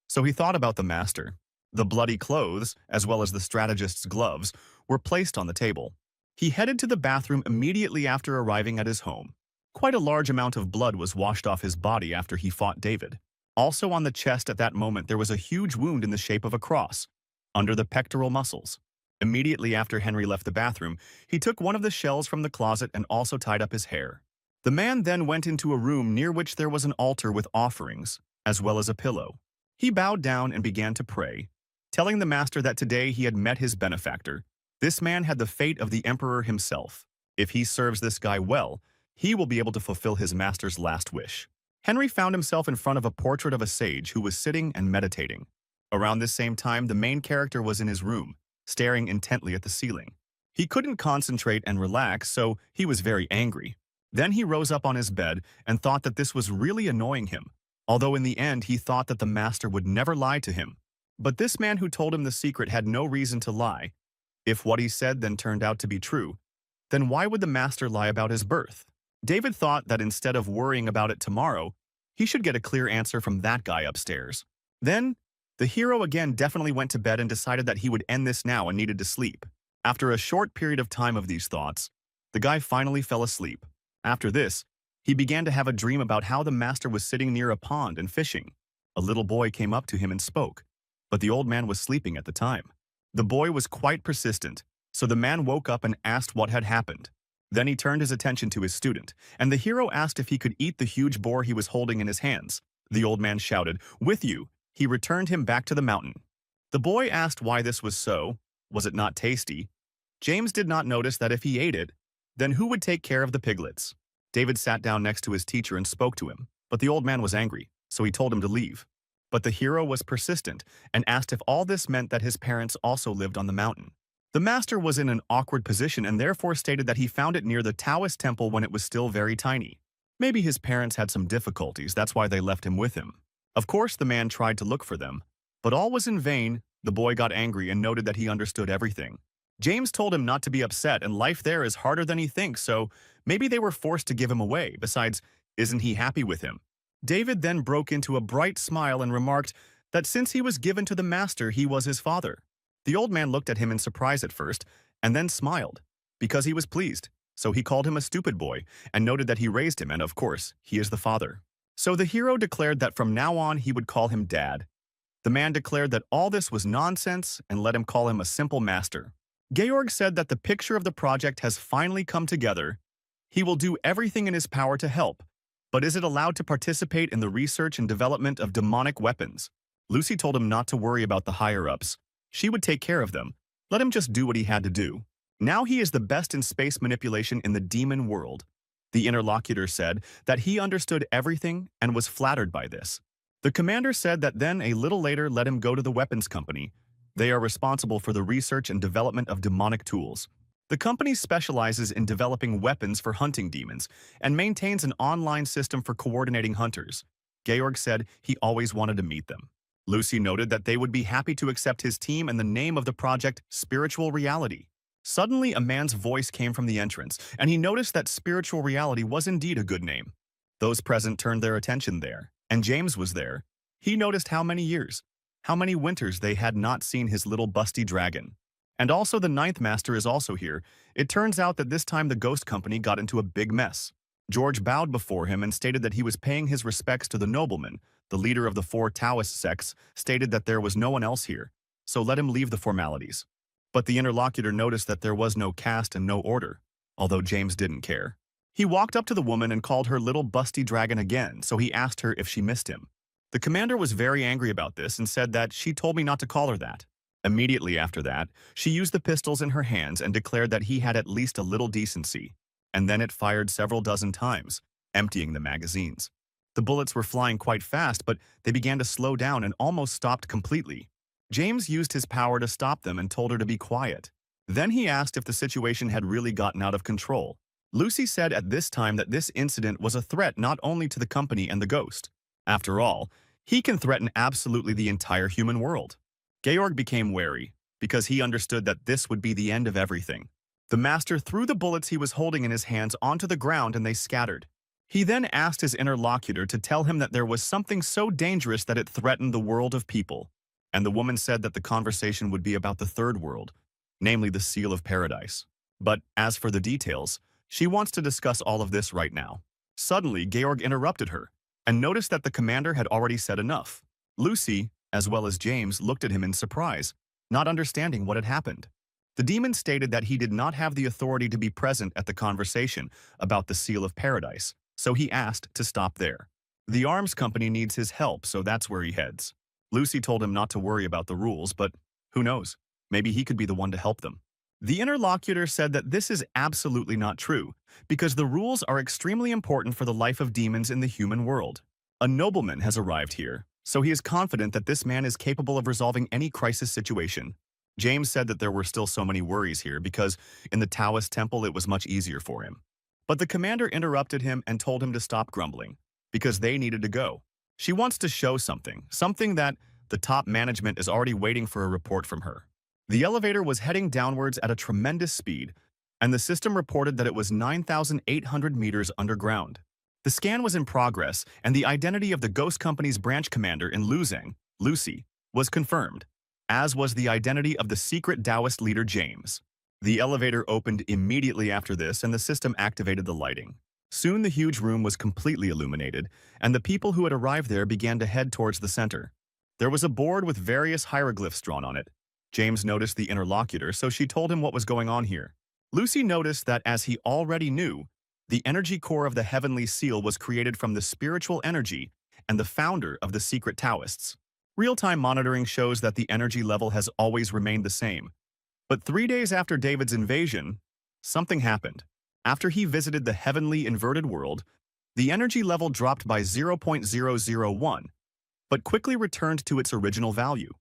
So he thought about the master. The bloody clothes, as well as the strategist's gloves, were placed on the table. He headed to the bathroom immediately after arriving at his home. Quite a large amount of blood was washed off his body after he fought David. Also on the chest at that moment there was a huge wound in the shape of a cross, under the pectoral muscles. Immediately after Henry left the bathroom, he took one of the shells from the closet and also tied up his hair. The man then went into a room near which there was an altar with offerings, as well as a pillow. He bowed down and began to pray, telling the master that today he had met his benefactor. This man had the fate of the emperor himself. If he serves this guy well, he will be able to fulfill his master's last wish. Henry found himself in front of a portrait of a sage who was sitting and meditating. Around this same time, the main character was in his room, staring intently at the ceiling. He couldn't concentrate and relax, so he was very angry. Then he rose up on his bed and thought that this was really annoying him, although in the end he thought that the master would never lie to him. But this man who told him the secret had no reason to lie. If what he said then turned out to be true, then why would the master lie about his birth? David thought that instead of worrying about it tomorrow, he should get a clear answer from that guy upstairs. Then, the hero again definitely went to bed and decided that he would end this now and needed to sleep. After a short period of time of these thoughts, the guy finally fell asleep. After this, he began to have a dream about how the master was sitting near a pond and fishing. A little boy came up to him and spoke, but the old man was sleeping at the time. The boy was quite persistent, so the man woke up and asked what had happened. Then he turned his attention to his student, and the hero asked if he could eat the huge boar he was holding in his hands. The old man shouted, "With you!" He returned him back to the mountain. The boy asked why this was so. Was it not tasty? James did not notice that if he ate it, then who would take care of the piglets? David sat down next to his teacher and spoke to him, but the old man was angry, so he told him to leave. But the hero was persistent and asked if all this meant that his parents also lived on the mountain. The master was in an awkward position and therefore stated that he found it near the Taoist temple when it was still very tiny. Maybe his parents had some difficulties, that's why they left him with him. Of course, the man tried to look for them, but all was in vain. The boy got angry and noted that he understood everything. James told him not to be upset and life there is harder than he thinks, so maybe they were forced to give him away. Besides, isn't he happy with him? David then broke into a bright smile and remarked that since he was given to the master, he was his father. The old man looked at him in surprise at first, and then smiled, because he was pleased. So he called him a stupid boy, and noted that he raised him, and of course, he is the father. So the hero declared that from now on he would call him Dad. The man declared that all this was nonsense and let him call him a simple master. Georg said that the picture of the project has finally come together. He will do everything in his power to help, but is it allowed to participate in the research and development of demonic weapons? Lucy told him not to worry about the higher-ups. She would take care of them. Let him just do what he had to do. Now he is the best in space manipulation in the demon world. The interlocutor said that he understood everything and was flattered by this. The commander said that then a little later let him go to the weapons company. They are responsible for the research and development of demonic tools. The company specializes in developing weapons for hunting demons and maintains an online system for coordinating hunters. Georg said he always wanted to meet them. Lucy noted that they would be happy to accept his team and the name of the project, Spiritual Reality. Suddenly, a man's voice came from the entrance, and he noticed that Spiritual Reality was indeed a good name. Those present turned their attention there, and James was there. He noticed how many years, how many winters they had not seen his little busty dragon. And also the ninth master is also here. It turns out that this time the ghost company got into a big mess. George bowed before him and stated that he was paying his respects to the nobleman. The leader of the four Taoist sects stated that there was no one else here, so let him leave the formalities. But the interlocutor noticed that there was no caste and no order, although James didn't care. He walked up to the woman and called her little busty dragon again, so he asked her if she missed him. The commander was very angry about this and said that she told me not to call her that. Immediately after that, she used the pistols in her hands and declared that he had at least a little decency. And then it fired several dozen times, emptying the magazines. The bullets were flying quite fast, but they began to slow down and almost stopped completely. James used his power to stop them and told her to be quiet. Then he asked if the situation had really gotten out of control. Lucy said at this time that this incident was a threat not only to the company and the ghost. After all, he can threaten absolutely the entire human world. Georg became wary, because he understood that this would be the end of everything. The master threw the bullets he was holding in his hands onto the ground and they scattered. He then asked his interlocutor to tell him that there was something so dangerous that it threatened the world of people. And the woman said that the conversation would be about the third world, namely the Seal of Paradise. But as for the details, she wants to discuss all of this right now. Suddenly, Georg interrupted her and noticed that the commander had already said enough. Lucy, as well as James, looked at him in surprise, not understanding what had happened. The demon stated that he did not have the authority to be present at the conversation about the Seal of Paradise, so he asked to stop there. The arms company needs his help, so that's where he heads. Lucy told him not to worry about the rules, but who knows, maybe he could be the one to help them. The interlocutor said that this is absolutely not true, because the rules are extremely important for the life of demons in the human world. A nobleman has arrived here, so he is confident that this man is capable of resolving any crisis situation. James said that there were still so many worries here because in the Taoist temple it was much easier for him. But the commander interrupted him and told him to stop grumbling, because they needed to go. She wants to show something that the top management is already waiting for a report from her. The elevator was heading downwards at a tremendous speed, and the system reported that it was 9,800 meters underground. The scan was in progress, and the identity of the Ghost Company's branch commander in Luzang, Lucy, was confirmed, as was the identity of the secret Taoist leader James. The elevator opened immediately after this, and the system activated the lighting. Soon the huge room was completely illuminated, and the people who had arrived there began to head towards the center. There was a board with various hieroglyphs drawn on it. James noticed the interlocutor, so she told him what was going on here. Lucy noticed that, as he already knew, the energy core of the heavenly seal was created from the spiritual energy and the founder of the secret Taoists. Real-time monitoring shows that the energy level has always remained the same. But 3 days after David's invasion, something happened. After he visited the heavenly inverted world, the energy level dropped by 0.001, but quickly returned to its original value.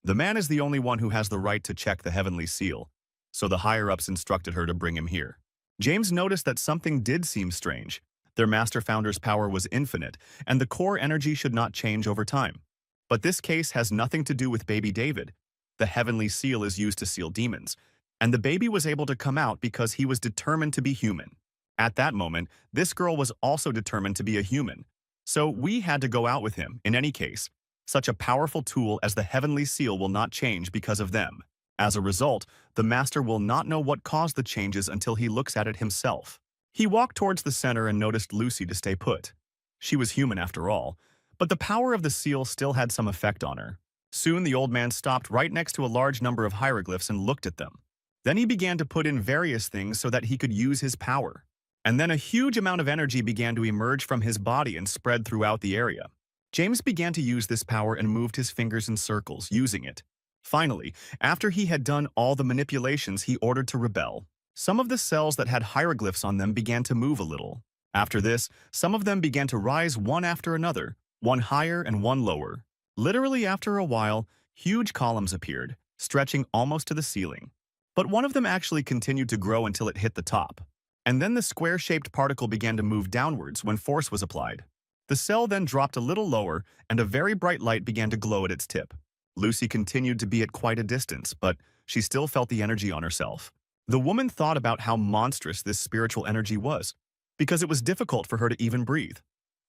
The man is the only one who has the right to check the heavenly seal, so the higher-ups instructed her to bring him here. James noticed that something did seem strange. Their master founder's power was infinite, and the core energy should not change over time. But this case has nothing to do with baby David. The heavenly seal is used to seal demons, and the baby was able to come out because he was determined to be human. At that moment, this girl was also determined to be a human, so we had to go out with him. In any case, such a powerful tool as the heavenly seal will not change because of them. As a result, the master will not know what caused the changes until he looks at it himself. He walked towards the center and noticed Lucy to stay put. She was human after all, but the power of the seal still had some effect on her. Soon the old man stopped right next to a large number of hieroglyphs and looked at them. Then he began to put in various things so that he could use his power. And then a huge amount of energy began to emerge from his body and spread throughout the area. James began to use this power and moved his fingers in circles, using it. Finally, after he had done all the manipulations, he ordered to rebel. Some of the cells that had hieroglyphs on them began to move a little. After this, some of them began to rise one after another, one higher and one lower. Literally after a while, huge columns appeared, stretching almost to the ceiling. But one of them actually continued to grow until it hit the top. And then the square-shaped particle began to move downwards when force was applied. The cell then dropped a little lower, and a very bright light began to glow at its tip. Lucy continued to be at quite a distance, but she still felt the energy on herself. The woman thought about how monstrous this spiritual energy was, because it was difficult for her to even breathe.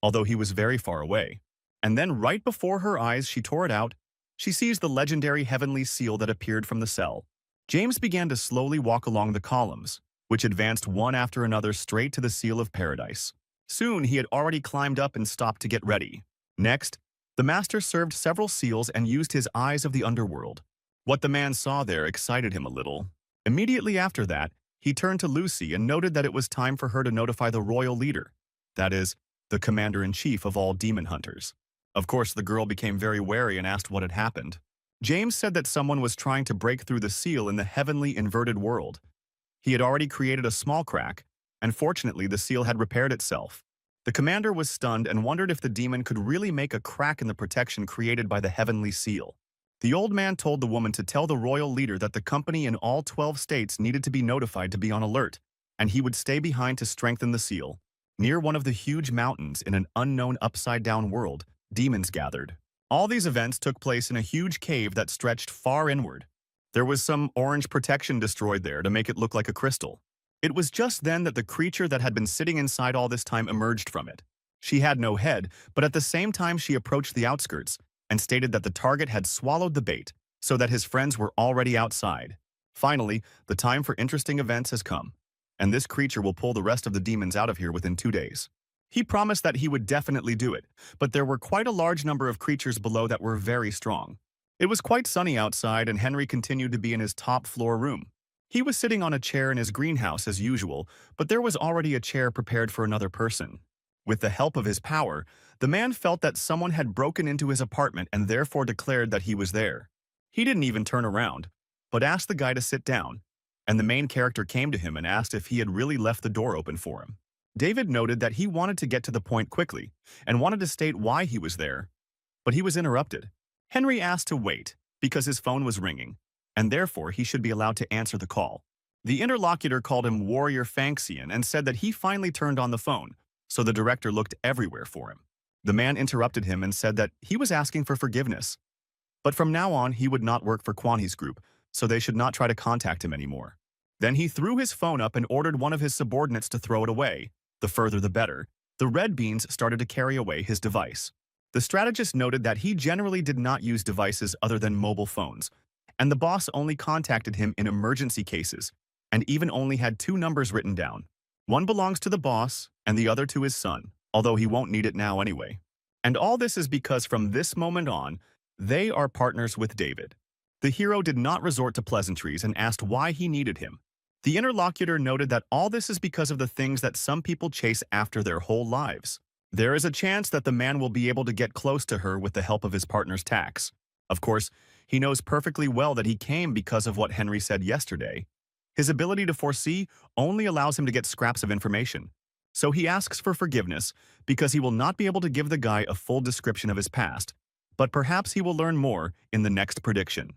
although he was very far away. And then right before her eyes she tore it out. She sees the legendary heavenly seal that appeared from the cell. James began to slowly walk along the columns, which advanced one after another straight to the seal of paradise. Soon he had already climbed up and stopped to get ready. Next, the master served several seals and used his eyes of the underworld. What the man saw there excited him a little. Immediately after that, he turned to Lucy and noted that it was time for her to notify the royal leader, that is, the commander-in-chief of all demon hunters. Of course, the girl became very wary and asked what had happened. James said that someone was trying to break through the seal in the heavenly inverted world. He had already created a small crack, and fortunately the seal had repaired itself. The commander was stunned and wondered if the demon could really make a crack in the protection created by the heavenly seal. The old man told the woman to tell the royal leader that the company in all 12 states needed to be notified to be on alert, and he would stay behind to strengthen the seal. Near one of the huge mountains in an unknown upside-down world, demons gathered. All these events took place in a huge cave that stretched far inward. There was some orange protection destroyed there to make it look like a crystal. It was just then that the creature that had been sitting inside all this time emerged from it. She had no head, but at the same time she approached the outskirts and stated that the target had swallowed the bait, so that his friends were already outside. Finally, the time for interesting events has come, and this creature will pull the rest of the demons out of here within 2 days. He promised that he would definitely do it, but there were quite a large number of creatures below that were very strong. It was quite sunny outside, and Henry continued to be in his top-floor room. He was sitting on a chair in his greenhouse as usual, but there was already a chair prepared for another person. With the help of his power, the man felt that someone had broken into his apartment and therefore declared that he was there. He didn't even turn around, but asked the guy to sit down, and the main character came to him and asked if he had really left the door open for him. David noted that he wanted to get to the point quickly and wanted to state why he was there, but he was interrupted. Henry asked to wait because his phone was ringing, and therefore he should be allowed to answer the call. The interlocutor called him Warrior Fanxian and said that he finally turned on the phone, so the director looked everywhere for him. The man interrupted him and said that he was asking for forgiveness, but from now on he would not work for Kwanhee's group, so they should not try to contact him anymore. Then he threw his phone up and ordered one of his subordinates to throw it away. The further the better. The red beans started to carry away his device. The strategist noted that he generally did not use devices other than mobile phones, and the boss only contacted him in emergency cases, and even only had 2 numbers written down. One belongs to the boss, and the other to his son, although he won't need it now anyway. And all this is because from this moment on, they are partners with David. The hero did not resort to pleasantries and asked why he needed him. The interlocutor noted that all this is because of the things that some people chase after their whole lives. There is a chance that the man will be able to get close to her with the help of his partner's tax. Of course, he knows perfectly well that he came because of what Henry said yesterday. His ability to foresee only allows him to get scraps of information. So he asks for forgiveness because he will not be able to give the guy a full description of his past, but perhaps he will learn more in the next prediction.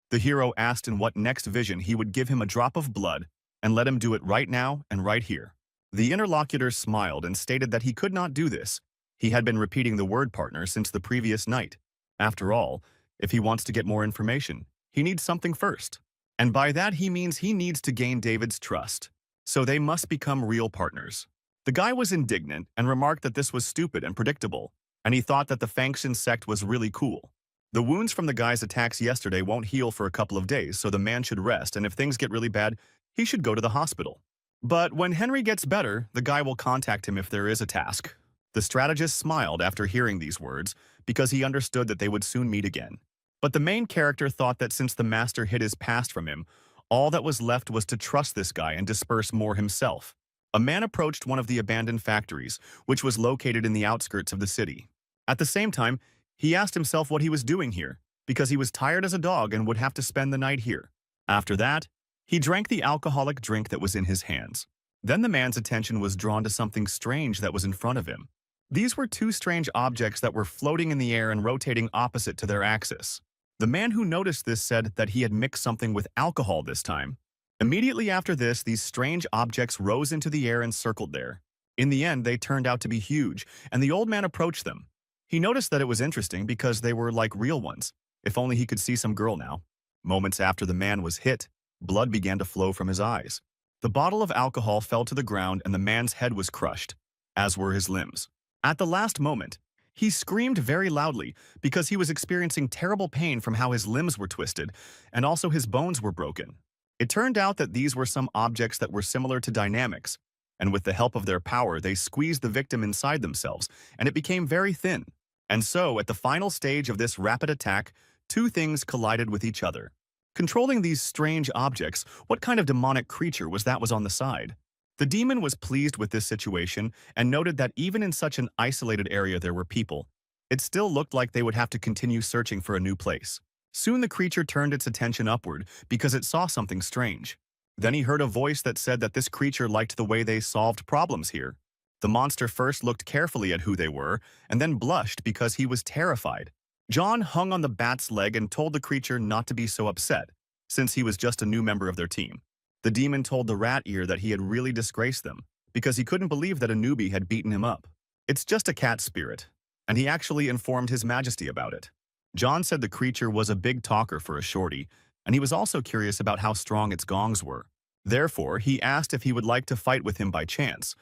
The hero asked in what next vision he would give him a drop of blood and let him do it right now and right here. The interlocutor smiled and stated that he could not do this. He had been repeating the word partner since the previous night. After all, if he wants to get more information, he needs something first. And by that he means he needs to gain David's trust. So they must become real partners. The guy was indignant and remarked that this was stupid and predictable, and he thought that the Fanxian sect was really cool. The wounds from the guy's attacks yesterday won't heal for a couple of days, so the man should rest, and if things get really bad, he should go to the hospital. But when Henry gets better, the guy will contact him if there is a task. The strategist smiled after hearing these words because he understood that they would soon meet again. But the main character thought that since the master hid his past from him, all that was left was to trust this guy and disperse more himself. A man approached one of the abandoned factories, which was located in the outskirts of the city. At the same time, he asked himself what he was doing here, because he was tired as a dog and would have to spend the night here. After that, he drank the alcoholic drink that was in his hands. Then the man's attention was drawn to something strange that was in front of him. These were 2 strange objects that were floating in the air and rotating opposite to their axis. The man who noticed this said that he had mixed something with alcohol this time. Immediately after this, these strange objects rose into the air and circled there. In the end, they turned out to be huge, and the old man approached them. He noticed that it was interesting because they were like real ones. If only he could see some girl now. Moments after the man was hit, blood began to flow from his eyes. The bottle of alcohol fell to the ground and the man's head was crushed, as were his limbs. At the last moment, he screamed very loudly because he was experiencing terrible pain from how his limbs were twisted and also his bones were broken. It turned out that these were some objects that were similar to dynamics, and with the help of their power, they squeezed the victim inside themselves, and it became very thin. And so, at the final stage of this rapid attack, two things collided with each other. Controlling these strange objects, what kind of demonic creature was on the side? The demon was pleased with this situation and noted that even in such an isolated area there were people. It still looked like they would have to continue searching for a new place. Soon the creature turned its attention upward because it saw something strange. Then he heard a voice that said that this creature liked the way they solved problems here. The monster first looked carefully at who they were and then blushed because he was terrified. John hung on the bat's leg and told the creature not to be so upset, since he was just a new member of their team. The demon told the rat ear that he had really disgraced them, because he couldn't believe that a newbie had beaten him up. It's just a cat spirit, and he actually informed His Majesty about it. John said the creature was a big talker for a shorty, and he was also curious about how strong its gongs were. Therefore, he asked if he would like to fight with him by chance,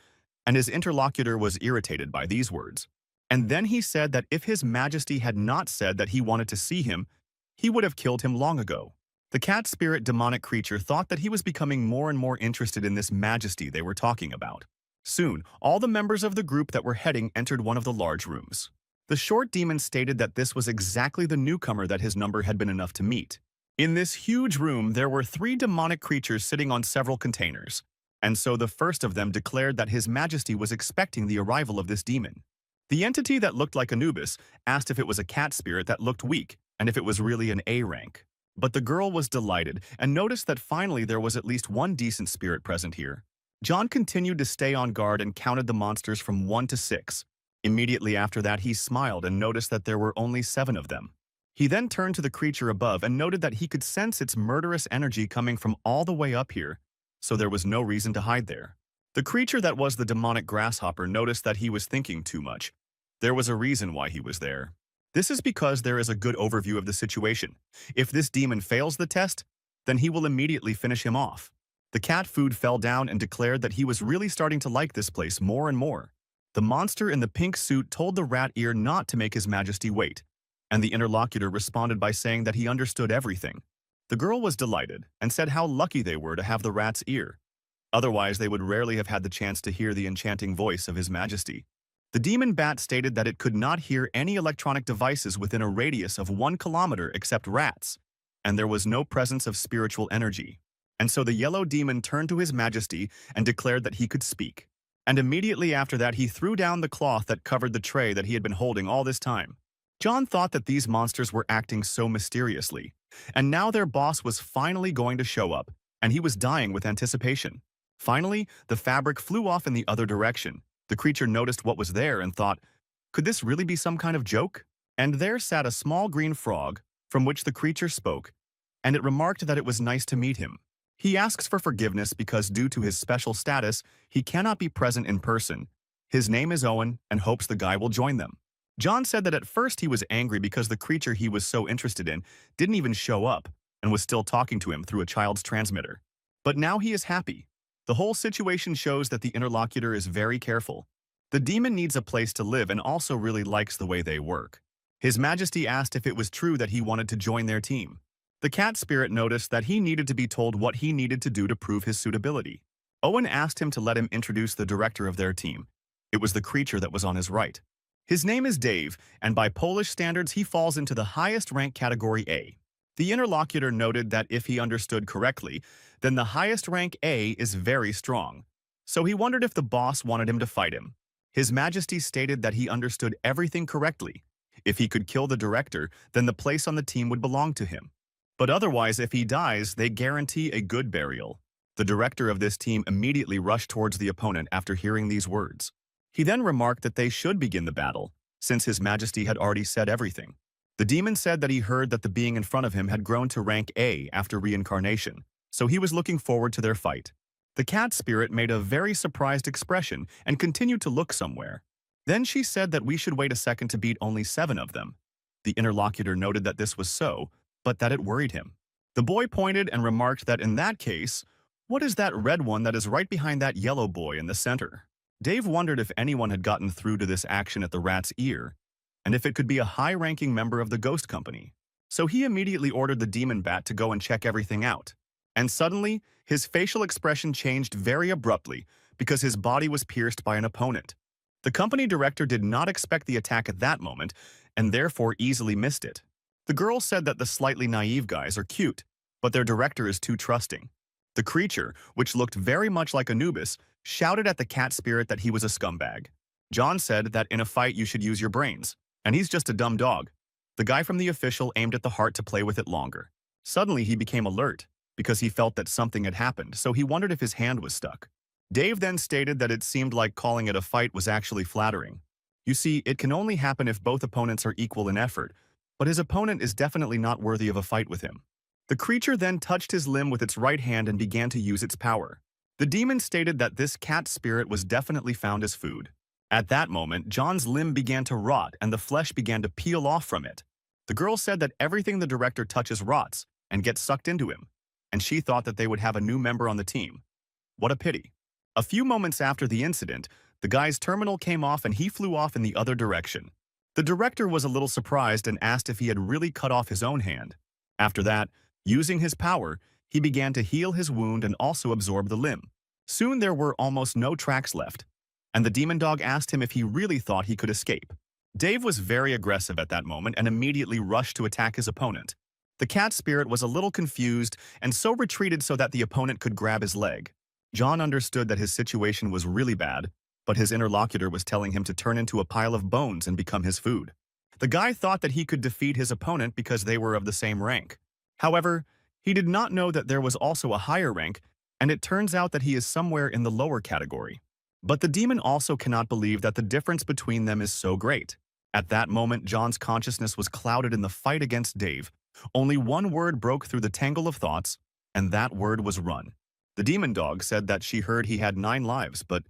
and his interlocutor was irritated by these words. And then he said that if His Majesty had not said that he wanted to see him, he would have killed him long ago. The cat spirit demonic creature thought that he was becoming more and more interested in this majesty they were talking about. Soon, all the members of the group that were heading entered one of the large rooms. The short demon stated that this was exactly the newcomer that his number had been enough to meet. In this huge room, there were 3 demonic creatures sitting on several containers, and so the first of them declared that His Majesty was expecting the arrival of this demon. The entity that looked like Anubis asked if it was a cat spirit that looked weak and if it was really an A rank. But the girl was delighted and noticed that finally there was at least one decent spirit present here. John continued to stay on guard and counted the monsters from 1 to 6. Immediately after that, he smiled and noticed that there were only 7 of them. He then turned to the creature above and noted that he could sense its murderous energy coming from all the way up here, so there was no reason to hide there. The creature that was the demonic grasshopper noticed that he was thinking too much. There was a reason why he was there. This is because there is a good overview of the situation. If this demon fails the test, then he will immediately finish him off. The cat food fell down and declared that he was really starting to like this place more and more. The monster in the pink suit told the rat ear not to make His Majesty wait, and the interlocutor responded by saying that he understood everything. The girl was delighted and said how lucky they were to have the rat's ear. Otherwise, they would rarely have had the chance to hear the enchanting voice of His Majesty. The demon bat stated that it could not hear any electronic devices within a radius of 1 kilometer except rats, and there was no presence of spiritual energy. And so the yellow demon turned to His Majesty and declared that he could speak. And immediately after that, he threw down the cloth that covered the tray that he had been holding all this time. John thought that these monsters were acting so mysteriously, and now their boss was finally going to show up, and he was dying with anticipation. Finally, the fabric flew off in the other direction. The creature noticed what was there and thought, could this really be some kind of joke? And there sat a small green frog, from which the creature spoke, and it remarked that it was nice to meet him. He asks for forgiveness because due to his special status, he cannot be present in person. His name is Owen and hopes the guy will join them. John said that at first he was angry because the creature he was so interested in didn't even show up and was still talking to him through a child's transmitter. But now he is happy. The whole situation shows that the interlocutor is very careful. The demon needs a place to live and also really likes the way they work. His Majesty asked if it was true that he wanted to join their team. The cat spirit noticed that he needed to be told what he needed to do to prove his suitability. Owen asked him to let him introduce the director of their team. It was the creature that was on his right. His name is Dave, and by Polish standards he falls into the highest rank category A. The interlocutor noted that if he understood correctly, then the highest rank A is very strong. So he wondered if the boss wanted him to fight him. His Majesty stated that he understood everything correctly. If he could kill the director, then the place on the team would belong to him. But otherwise, if he dies, they guarantee a good burial. The director of this team immediately rushed towards the opponent after hearing these words. He then remarked that they should begin the battle, since His Majesty had already said everything. The demon said that he heard that the being in front of him had grown to rank A after reincarnation, so he was looking forward to their fight. The cat spirit made a very surprised expression and continued to look somewhere. Then she said that we should wait a second to beat only 7 of them. The interlocutor noted that this was so, but that it worried him. The boy pointed and remarked that in that case, what is that red one that is right behind that yellow boy in the center? Dave wondered if anyone had gotten through to this action at the rat's ear, and if it could be a high-ranking member of the ghost company. So he immediately ordered the demon bat to go and check everything out. And suddenly, his facial expression changed very abruptly because his body was pierced by an opponent. The company director did not expect the attack at that moment and therefore easily missed it. The girl said that the slightly naive guys are cute, but their director is too trusting. The creature, which looked very much like Anubis, shouted at the cat spirit that he was a scumbag. John said that in a fight you should use your brains, and he's just a dumb dog. The guy from the official aimed at the heart to play with it longer. Suddenly he became alert, because he felt that something had happened, so he wondered if his hand was stuck. Dave then stated that it seemed like calling it a fight was actually flattering. You see, it can only happen if both opponents are equal in effort, but his opponent is definitely not worthy of a fight with him. The creature then touched his limb with its right hand and began to use its power. The demon stated that this cat spirit was definitely found as food. At that moment, John's limb began to rot and the flesh began to peel off from it. The girl said that everything the director touches rots and gets sucked into him, and she thought that they would have a new member on the team. What a pity. A few moments after the incident, the guy's terminal came off and he flew off in the other direction. The director was a little surprised and asked if he had really cut off his own hand. After that, using his power, he began to heal his wound and also absorb the limb. Soon there were almost no tracks left, and the demon dog asked him if he really thought he could escape. Dave was very aggressive at that moment and immediately rushed to attack his opponent. The cat spirit was a little confused and so retreated so that the opponent could grab his leg. John understood that his situation was really bad, but his interlocutor was telling him to turn into a pile of bones and become his food. The guy thought that he could defeat his opponent because they were of the same rank. However, he did not know that there was also a higher rank, and it turns out that he is somewhere in the lower category. But the demon also cannot believe that the difference between them is so great. At that moment, John's consciousness was clouded in the fight against Dave. Only one word broke through the tangle of thoughts, and that word was run. The demon dog said that she heard he had 9 lives, but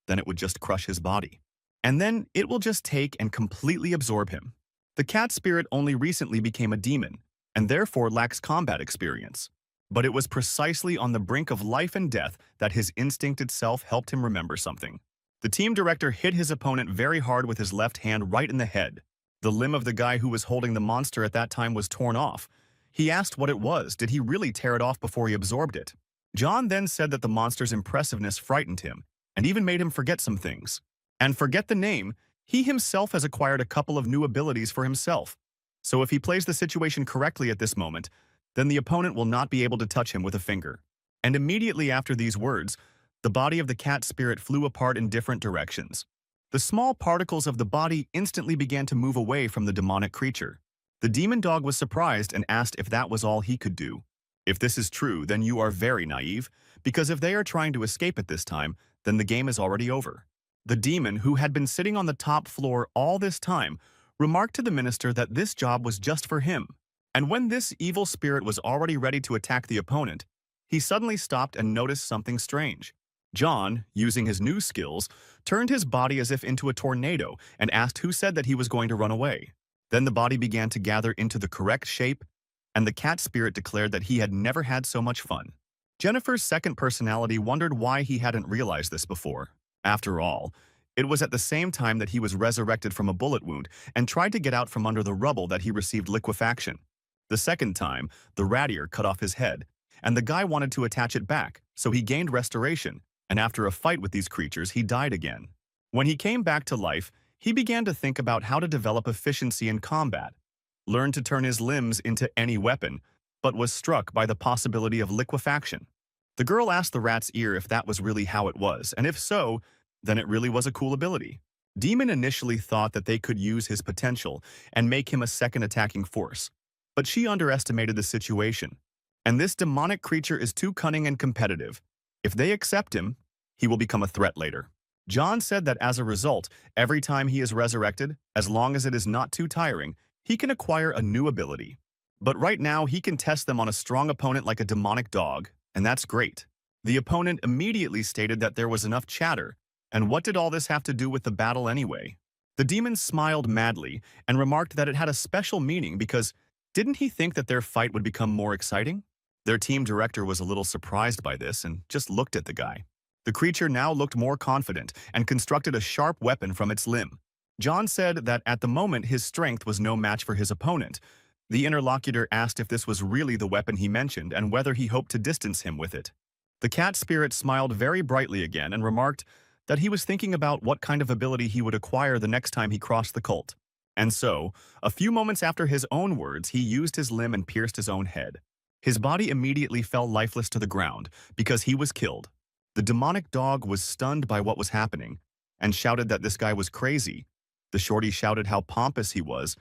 then it would just crush his body. And then it will just take and completely absorb him. The cat spirit only recently became a demon, and therefore lacks combat experience. But it was precisely on the brink of life and death that his instinct itself helped him remember something. The team director hit his opponent very hard with his left hand right in the head. The limb of the guy who was holding the monster at that time was torn off. He asked what it was. Did he really tear it off before he absorbed it? John then said that the monster's impressiveness frightened him, and even made him forget some things. And forget the name, he himself has acquired a couple of new abilities for himself. So if he plays the situation correctly at this moment, then the opponent will not be able to touch him with a finger. And immediately after these words, the body of the cat spirit flew apart in different directions. The small particles of the body instantly began to move away from the demonic creature. The demon dog was surprised and asked if that was all he could do. If this is true, then you are very naive, because if they are trying to escape at this time, then the game is already over. The demon, who had been sitting on the top floor all this time, remarked to the minister that this job was just for him. And when this evil spirit was already ready to attack the opponent, he suddenly stopped and noticed something strange. John, using his new skills, turned his body as if into a tornado and asked who said that he was going to run away. Then the body began to gather into the correct shape, and the cat spirit declared that he had never had so much fun. Jennifer's second personality wondered why he hadn't realized this before. After all, it was at the same time that he was resurrected from a bullet wound and tried to get out from under the rubble that he received liquefaction. The second time, the rat ear cut off his head, and the guy wanted to attach it back, so he gained restoration, and after a fight with these creatures, he died again. When he came back to life, he began to think about how to develop efficiency in combat, learned to turn his limbs into any weapon, but was struck by the possibility of liquefaction. The girl asked the rat's ear if that was really how it was, and if so, then it really was a cool ability. Demon initially thought that they could use his potential and make him a second attacking force, but she underestimated the situation. And this demonic creature is too cunning and competitive. If they accept him, he will become a threat later. John said that as a result, every time he is resurrected, as long as it is not too tiring, he can acquire a new ability. But right now, he can test them on a strong opponent like a demonic dog, and that's great. The opponent immediately stated that there was enough chatter, and what did all this have to do with the battle anyway? The demon smiled madly and remarked that it had a special meaning because didn't he think that their fight would become more exciting? Their team director was a little surprised by this and just looked at the guy. The creature now looked more confident and constructed a sharp weapon from its limb. John said that at the moment his strength was no match for his opponent. The interlocutor asked if this was really the weapon he mentioned and whether he hoped to distance him with it. The cat spirit smiled very brightly again and remarked that he was thinking about what kind of ability he would acquire the next time he crossed the cult. And so, a few moments after his own words, he used his limb and pierced his own head. His body immediately fell lifeless to the ground because he was killed. The demonic dog was stunned by what was happening and shouted that this guy was crazy. The shorty shouted how pompous he was.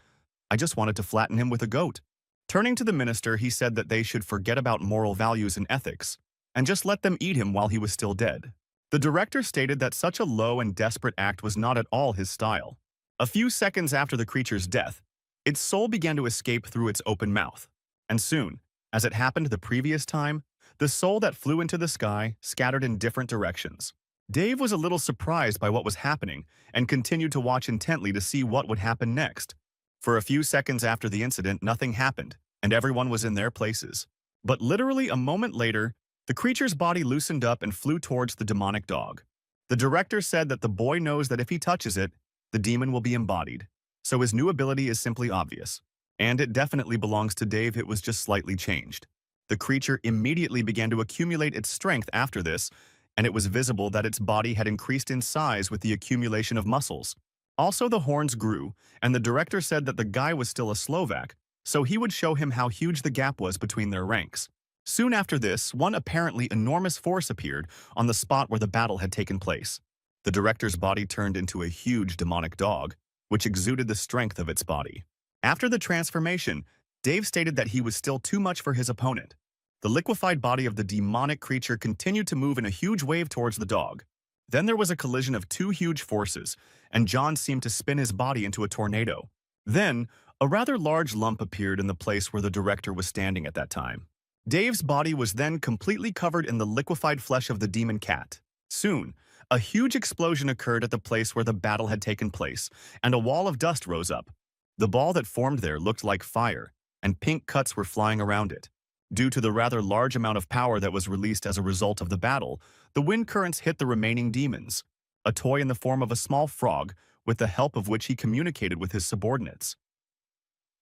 I just wanted to flatten him with a goat. Turning to the minister, he said that they should forget about moral values and ethics and just let them eat him while he was still dead. The director stated that such a low and desperate act was not at all his style. A few seconds after the creature's death, its soul began to escape through its open mouth. And soon, as it happened the previous time, the soul that flew into the sky scattered in different directions. Dave was a little surprised by what was happening and continued to watch intently to see what would happen next. For a few seconds after the incident, nothing happened, and everyone was in their places. But literally a moment later, the creature's body loosened up and flew towards the demonic dog. The director said that the boy knows that if he touches it, the demon will be embodied. So his new ability is simply obvious. And it definitely belongs to Dave, it was just slightly changed. The creature immediately began to accumulate its strength after this, and it was visible that its body had increased in size with the accumulation of muscles. Also, the horns grew, and the director said that the guy was still a Slovak, so he would show him how huge the gap was between their ranks. Soon after this, one apparently enormous force appeared on the spot where the battle had taken place. The director's body turned into a huge demonic dog, which exuded the strength of its body. After the transformation, Dave stated that he was still too much for his opponent. The liquefied body of the demonic creature continued to move in a huge wave towards the dog. Then there was a collision of two huge forces, and John seemed to spin his body into a tornado. Then, a rather large lump appeared in the place where the director was standing at that time. Dave's body was then completely covered in the liquefied flesh of the demon cat. Soon, a huge explosion occurred at the place where the battle had taken place, and a wall of dust rose up. The ball that formed there looked like fire, and pink cuts were flying around it. Due to the rather large amount of power that was released as a result of the battle, the wind currents hit the remaining demons, a toy in the form of a small frog, with the help of which he communicated with his subordinates.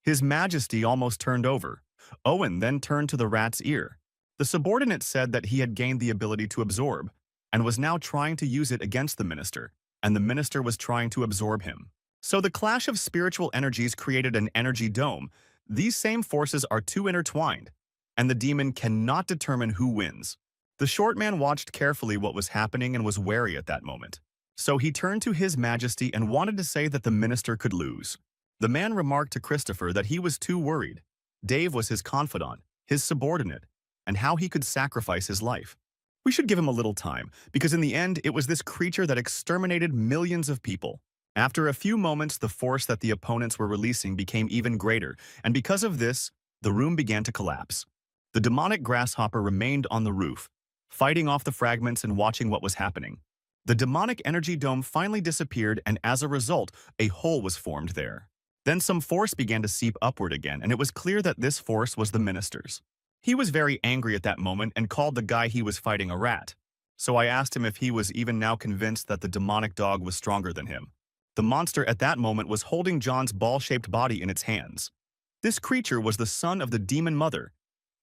His Majesty almost turned over. Owen then turned to the rat's ear. The subordinate said that he had gained the ability to absorb, and was now trying to use it against the minister, and the minister was trying to absorb him. So the clash of spiritual energies created an energy dome. These same forces are too intertwined, and the demon cannot determine who wins. The short man watched carefully what was happening and was wary at that moment. So he turned to His Majesty and wanted to say that the minister could lose. The man remarked to Christopher that he was too worried. Dave was his confidant, his subordinate, and how he could sacrifice his life. We should give him a little time, because in the end, it was this creature that exterminated millions of people. After a few moments, the force that the opponents were releasing became even greater, and because of this, the room began to collapse. The demonic grasshopper remained on the roof, fighting off the fragments and watching what was happening. The demonic energy dome finally disappeared, and as a result, a hole was formed there. Then some force began to seep upward again, and it was clear that this force was the minister's. He was very angry at that moment and called the guy he was fighting a rat. So I asked him if he was even now convinced that the demonic dog was stronger than him. The monster at that moment was holding John's ball-shaped body in its hands. This creature was the son of the demon mother,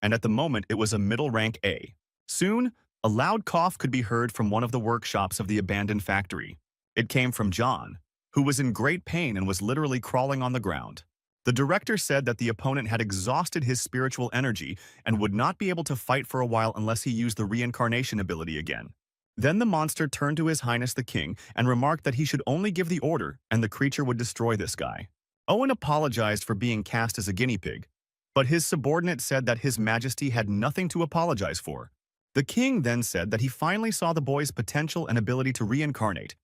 and at the moment it was a middle rank A. Soon, a loud cough could be heard from one of the workshops of the abandoned factory. It came from John, who was in great pain and was literally crawling on the ground. The director said that the opponent had exhausted his spiritual energy and would not be able to fight for a while unless he used the reincarnation ability again. Then the monster turned to His Highness the King and remarked that he should only give the order and the creature would destroy this guy. Owen apologized for being cast as a guinea pig, but his subordinate said that His Majesty had nothing to apologize for. The king then said that he finally saw the boy's potential and ability to reincarnate.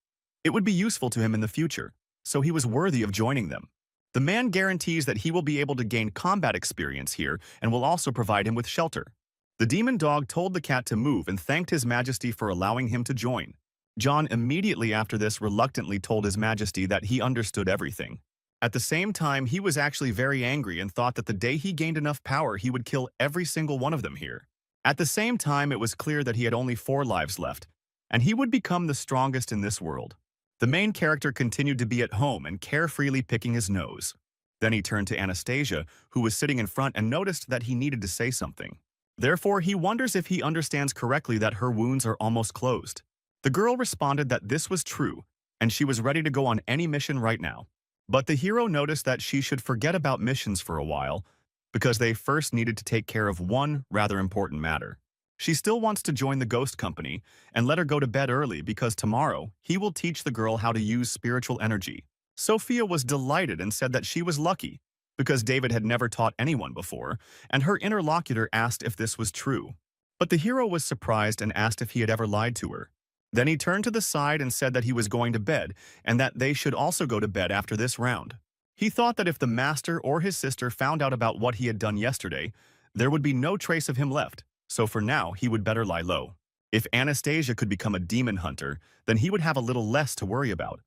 It would be useful to him in the future, so he was worthy of joining them. The man guarantees that he will be able to gain combat experience here and will also provide him with shelter. The demon dog told the cat to move and thanked His Majesty for allowing him to join. John immediately after this reluctantly told His Majesty that he understood everything. At the same time, he was actually very angry and thought that the day he gained enough power, he would kill every single one of them here. At the same time, it was clear that he had only 4 lives left, and he would become the strongest in this world. The main character continued to be at home and carefreely picking his nose. Then he turned to Anastasia, who was sitting in front, and noticed that he needed to say something. Therefore, he wonders if he understands correctly that her wounds are almost closed. The girl responded that this was true, and she was ready to go on any mission right now. But the hero noticed that she should forget about missions for a while, because they first needed to take care of one rather important matter. She still wants to join the ghost company and let her go to bed early because tomorrow he will teach the girl how to use spiritual energy. Sophia was delighted and said that she was lucky because David had never taught anyone before, and her interlocutor asked if this was true. But the hero was surprised and asked if he had ever lied to her. Then he turned to the side and said that he was going to bed and that they should also go to bed after this round. He thought that if the master or his sister found out about what he had done yesterday, there would be no trace of him left. So for now, he would better lie low. If Anastasia could become a demon hunter, then he would have a little less to worry about,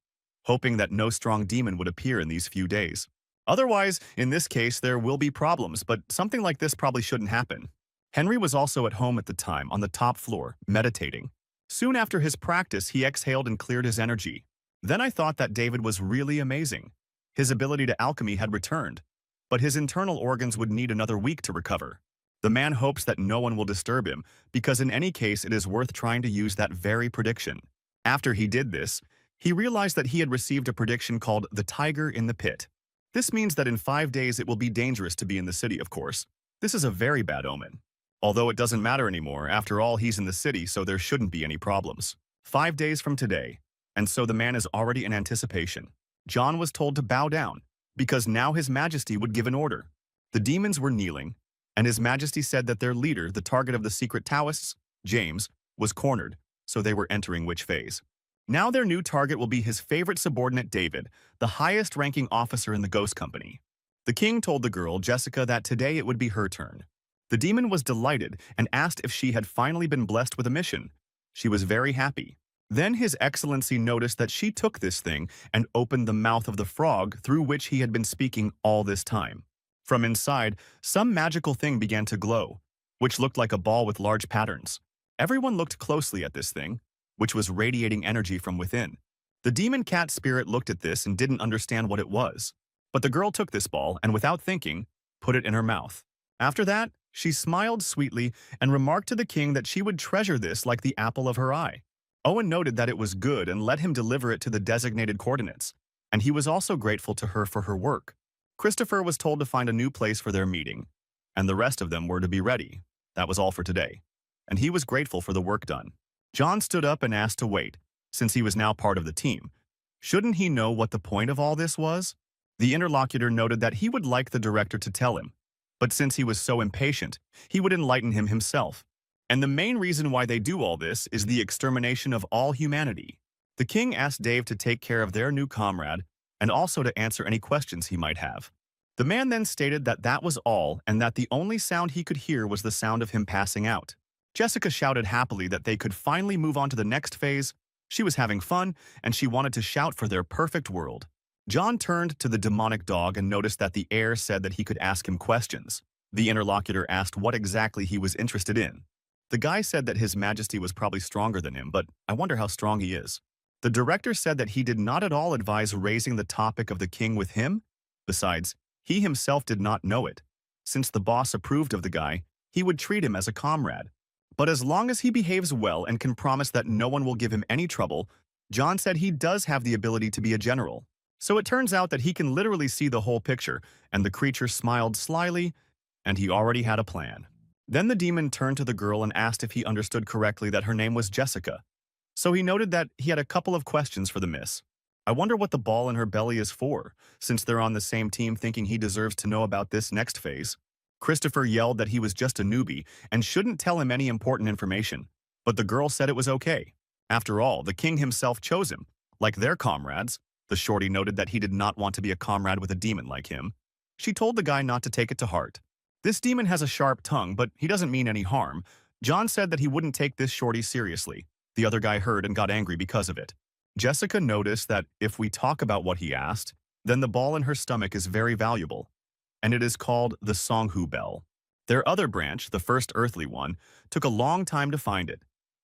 hoping that no strong demon would appear in these few days. Otherwise, in this case, there will be problems, but something like this probably shouldn't happen. Henry was also at home at the time, on the top floor, meditating. Soon after his practice, he exhaled and cleared his energy. Then I thought that David was really amazing. His ability to alchemy had returned, but his internal organs would need another week to recover. The man hopes that no one will disturb him, because in any case it is worth trying to use that very prediction. After he did this, he realized that he had received a prediction called the Tiger in the Pit. This means that in 5 days it will be dangerous to be in the city, of course. This is a very bad omen. Although it doesn't matter anymore, after all he's in the city, so there shouldn't be any problems. 5 days from today, and so the man is already in anticipation. John was told to bow down, because now His Majesty would give an order. The demons were kneeling, and His Majesty said that their leader, the target of the secret Taoists, James, was cornered, so they were entering which phase. Now their new target will be his favorite subordinate David, the highest-ranking officer in the Ghost Company. The king told the girl, Jessica, that today it would be her turn. The demon was delighted and asked if she had finally been blessed with a mission. She was very happy. Then His Excellency noticed that she took this thing and opened the mouth of the frog through which he had been speaking all this time. From inside, some magical thing began to glow, which looked like a ball with large patterns. Everyone looked closely at this thing, which was radiating energy from within. The demon cat spirit looked at this and didn't understand what it was. But the girl took this ball and, without thinking, put it in her mouth. After that, she smiled sweetly and remarked to the king that she would treasure this like the apple of her eye. Owen noted that it was good and let him deliver it to the designated coordinates, and he was also grateful to her for her work. Christopher was told to find a new place for their meeting, and the rest of them were to be ready. That was all for today, and he was grateful for the work done. John stood up and asked to wait, since he was now part of the team. Shouldn't he know what the point of all this was? The interlocutor noted that he would like the director to tell him, but since he was so impatient, he would enlighten him himself. And the main reason why they do all this is the extermination of all humanity. The king asked Dave to take care of their new comrade and also to answer any questions he might have. The man then stated that that was all and that the only sound he could hear was the sound of him passing out. Jessica shouted happily that they could finally move on to the next phase. She was having fun, and she wanted to shout for their perfect world. John turned to the demonic dog and noticed that the heir said that he could ask him questions. The interlocutor asked what exactly he was interested in. The guy said that His Majesty was probably stronger than him, but I wonder how strong he is. The director said that he did not at all advise raising the topic of the king with him. Besides, he himself did not know it. Since the boss approved of the guy, he would treat him as a comrade. But as long as he behaves well and can promise that no one will give him any trouble, John said he does have the ability to be a general. So it turns out that he can literally see the whole picture, and the creature smiled slyly, and he already had a plan. Then the demon turned to the girl and asked if he understood correctly that her name was Jessica. So he noted that he had a couple of questions for the miss. I wonder what the ball in her belly is for, since they're on the same team, thinking he deserves to know about this next phase. Christopher yelled that he was just a newbie and shouldn't tell him any important information, but the girl said it was okay. After all, the king himself chose him. Like their comrades, the shorty noted that he did not want to be a comrade with a demon like him. She told the guy not to take it to heart. This demon has a sharp tongue, but he doesn't mean any harm. John said that he wouldn't take this shorty seriously. The other guy heard and got angry because of it. Jessica noticed that if we talk about what he asked, then the ball in her stomach is very valuable, and it is called the Songhu Bell. Their other branch, the first earthly one, took a long time to find it.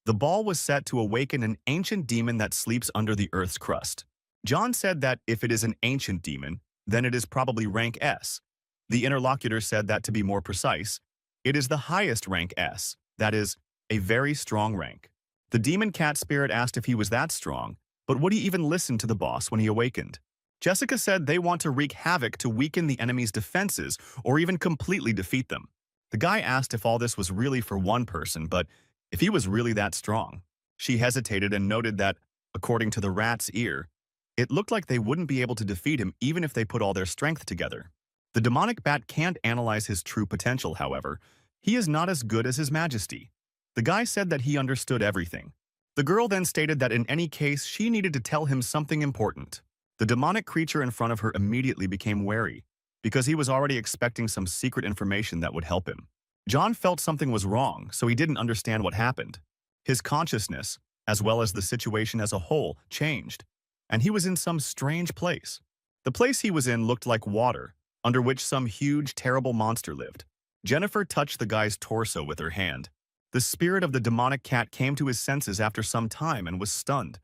The ball was set to awaken an ancient demon that sleeps under the Earth's crust. John said that if it is an ancient demon, then it is probably rank S. The interlocutor said that to be more precise, it is the highest rank S, that is, a very strong rank. The demon cat spirit asked if he was that strong, but would he even listen to the boss when he awakened? Jessica said they want to wreak havoc to weaken the enemy's defenses or even completely defeat them. The guy asked if all this was really for one person, but if he was really that strong. She hesitated and noted that, according to the rat's ear, it looked like they wouldn't be able to defeat him even if they put all their strength together. The demonic bat can't analyze his true potential, however. He is not as good as His Majesty. The guy said that he understood everything. The girl then stated that in any case, she needed to tell him something important. The demonic creature in front of her immediately became wary, because he was already expecting some secret information that would help him. John felt something was wrong, so he didn't understand what happened. His consciousness, as well as the situation as a whole, changed, and he was in some strange place. The place he was in looked like water, under which some huge, terrible monster lived. Jennifer touched the guy's torso with her hand. The spirit of the demonic cat came to his senses after some time and was stunned,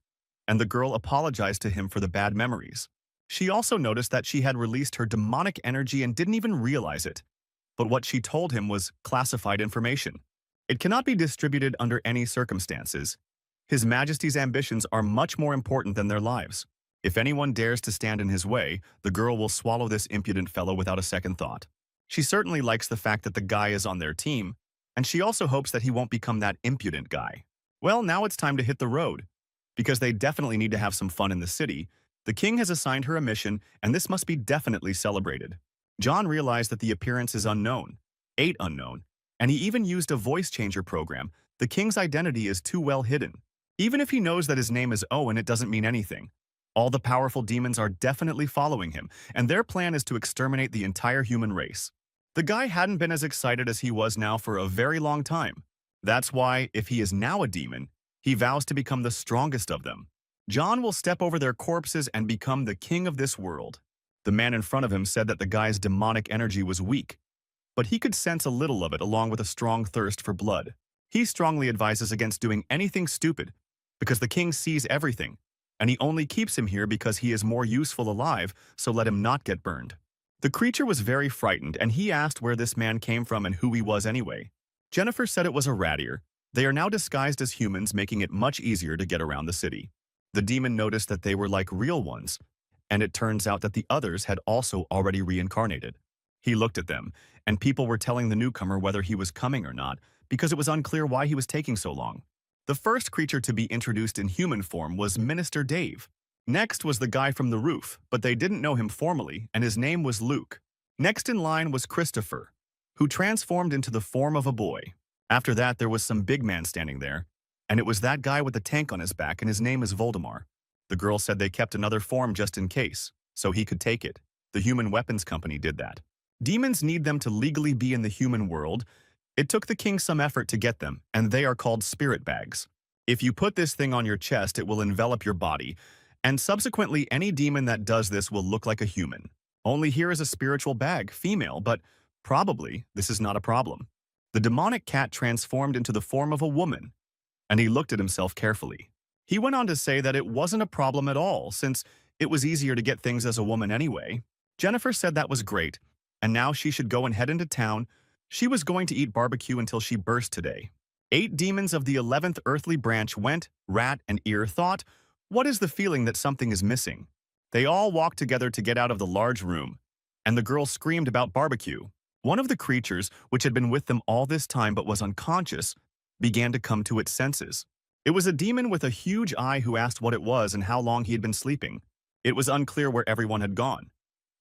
and the girl apologized to him for the bad memories. She also noticed that she had released her demonic energy and didn't even realize it. But what she told him was classified information. It cannot be distributed under any circumstances. His Majesty's ambitions are much more important than their lives. If anyone dares to stand in his way, the girl will swallow this impudent fellow without a second thought. She certainly likes the fact that the guy is on their team, and she also hopes that he won't become that impudent guy. Well, now it's time to hit the road. Because they definitely need to have some fun in the city, the king has assigned her a mission, and this must be definitely celebrated. John realized that the appearance is unknown, 8 unknown, and he even used a voice changer program. The king's identity is too well hidden. Even if he knows that his name is Owen, it doesn't mean anything. All the powerful demons are definitely following him, and their plan is to exterminate the entire human race. The guy hadn't been as excited as he was now for a very long time. That's why, if he is now a demon, he vows to become the strongest of them. John will step over their corpses and become the king of this world. The man in front of him said that the guy's demonic energy was weak, but he could sense a little of it along with a strong thirst for blood. He strongly advises against doing anything stupid, because the king sees everything, and he only keeps him here because he is more useful alive, so let him not get burned. The creature was very frightened, and he asked where this man came from and who he was anyway. Jennifer said it was a rat ear. They are now disguised as humans, making it much easier to get around the city. The demon noticed that they were like real ones, and it turns out that the others had also already reincarnated. He looked at them, and people were telling the newcomer whether he was coming or not, because it was unclear why he was taking so long. The first creature to be introduced in human form was Minister Dave. Next was the guy from the roof, but they didn't know him formally, and his name was Luke. Next in line was Christopher, who transformed into the form of a boy. After that, there was some big man standing there, and it was that guy with the tank on his back, and his name is Voldemar. The girl said they kept another form just in case, so he could take it. The human weapons company did that. Demons need them to legally be in the human world. It took the king some effort to get them, and they are called spirit bags. If you put this thing on your chest, it will envelop your body, and subsequently any demon that does this will look like a human. Only here is a spiritual bag, female, but probably this is not a problem. The demonic cat transformed into the form of a woman, and he looked at himself carefully. He went on to say that it wasn't a problem at all, since it was easier to get things as a woman anyway. Jennifer said that was great, and now she should go and head into town. She was going to eat barbecue until she burst today. 8 demons of the 11th earthly branch went, rat and ear thought, what is the feeling that something is missing? They all walked together to get out of the large room, and the girl screamed about barbecue. One of the creatures, which had been with them all this time but was unconscious, began to come to its senses. It was a demon with a huge eye who asked what it was and how long he had been sleeping. It was unclear where everyone had gone,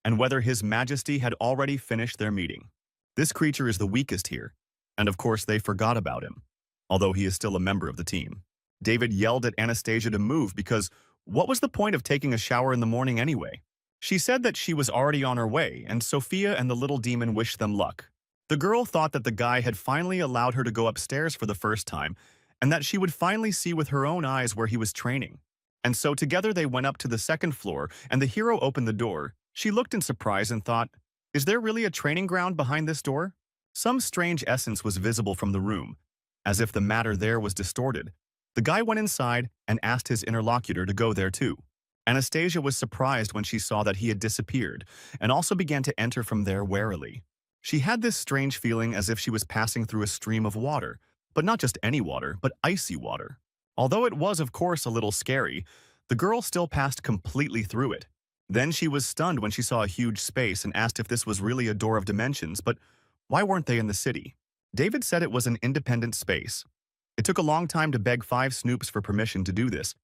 and whether His Majesty had already finished their meeting. This creature is the weakest here, and of course they forgot about him, although he is still a member of the team. David yelled at Anastasia to move because what was the point of taking a shower in the morning anyway? She said that she was already on her way, and Sophia and the little demon wished them luck. The girl thought that the guy had finally allowed her to go upstairs for the first time, and that she would finally see with her own eyes where he was training. And so together they went up to the 2nd floor, and the hero opened the door. She looked in surprise and thought, is there really a training ground behind this door? Some strange essence was visible from the room, as if the matter there was distorted, The guy went inside and asked his interlocutor to go there too. Anastasia was surprised when she saw that he had disappeared and also began to enter from there warily. She had this strange feeling as if she was passing through a stream of water, but not just any water, but icy water. Although it was, of course, a little scary, the girl still passed completely through it. Then she was stunned when she saw a huge space and asked if this was really a door of dimensions, but why weren't they in the city? David said it was an independent space. It took a long time to beg 5 Snoops for permission to do this,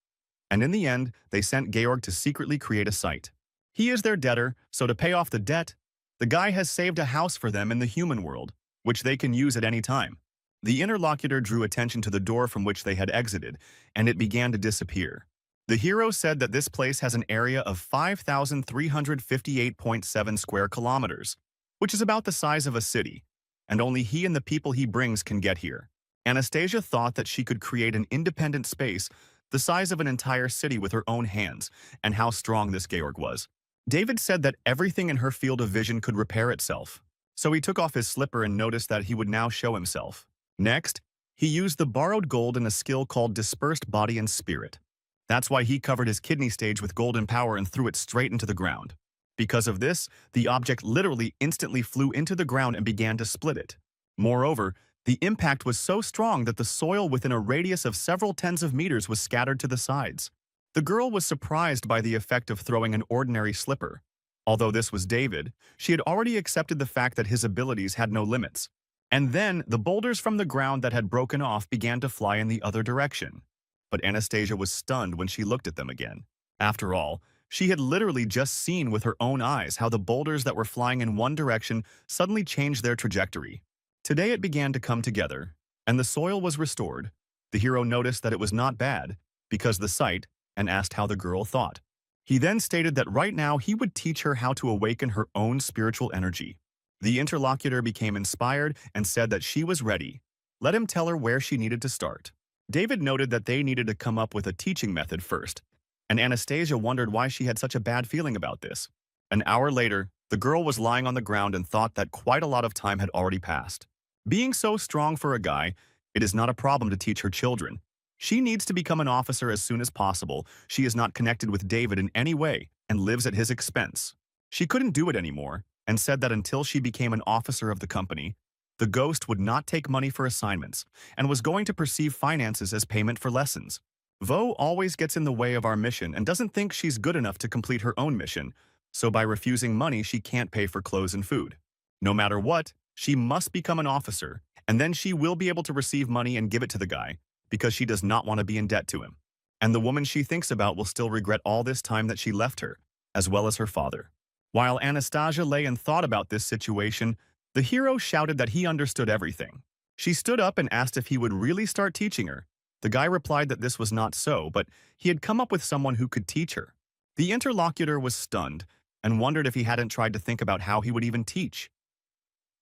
and in the end, they sent Georg to secretly create a site. He is their debtor, so to pay off the debt, the guy has saved a house for them in the human world, which they can use at any time. The interlocutor drew attention to the door from which they had exited, and it began to disappear. The hero said that this place has an area of 5,358.7 square kilometers, which is about the size of a city, and only he and the people he brings can get here. Anastasia thought that she could create an independent space the size of an entire city with her own hands, and how strong this Georg was. David said that everything in her field of vision could repair itself, so he took off his slipper and noticed that he would now show himself. Next, he used the borrowed gold in a skill called Dispersed Body and Spirit. That's why he covered his kidney stage with golden power and threw it straight into the ground. Because of this, the object literally instantly flew into the ground and began to split it. Moreover, the impact was so strong that the soil within a radius of several tens of meters was scattered to the sides. The girl was surprised by the effect of throwing an ordinary slipper. Although this was David, she had already accepted the fact that his abilities had no limits. And then, the boulders from the ground that had broken off began to fly in the other direction. But Anastasia was stunned when she looked at them again. After all, she had literally just seen with her own eyes how the boulders that were flying in one direction suddenly changed their trajectory. Today it began to come together, and the soil was restored. The hero noticed that it was not bad, because the sight, and asked how the girl thought. He then stated that right now he would teach her how to awaken her own spiritual energy. The interlocutor became inspired and said that she was ready. Let him tell her where she needed to start. David noted that they needed to come up with a teaching method first, and Anastasia wondered why she had such a bad feeling about this. An hour later, the girl was lying on the ground and thought that quite a lot of time had already passed. Being so strong for a guy, it is not a problem to teach her children. She needs to become an officer as soon as possible. She is not connected with David in any way and lives at his expense. She couldn't do it anymore and said that until she became an officer of the company, the ghost would not take money for assignments and was going to perceive finances as payment for lessons. Vo always gets in the way of our mission and doesn't think she's good enough to complete her own mission, so by refusing money she can't pay for clothes and food. No matter what, she must become an officer, and then she will be able to receive money and give it to the guy, because she does not want to be in debt to him. And the woman she thinks about will still regret all this time that she left her, as well as her father. While Anastasia lay and thought about this situation, the hero shouted that he understood everything. She stood up and asked if he would really start teaching her. The guy replied that this was not so, but he had come up with someone who could teach her. The interlocutor was stunned and wondered if he hadn't tried to think about how he would even teach.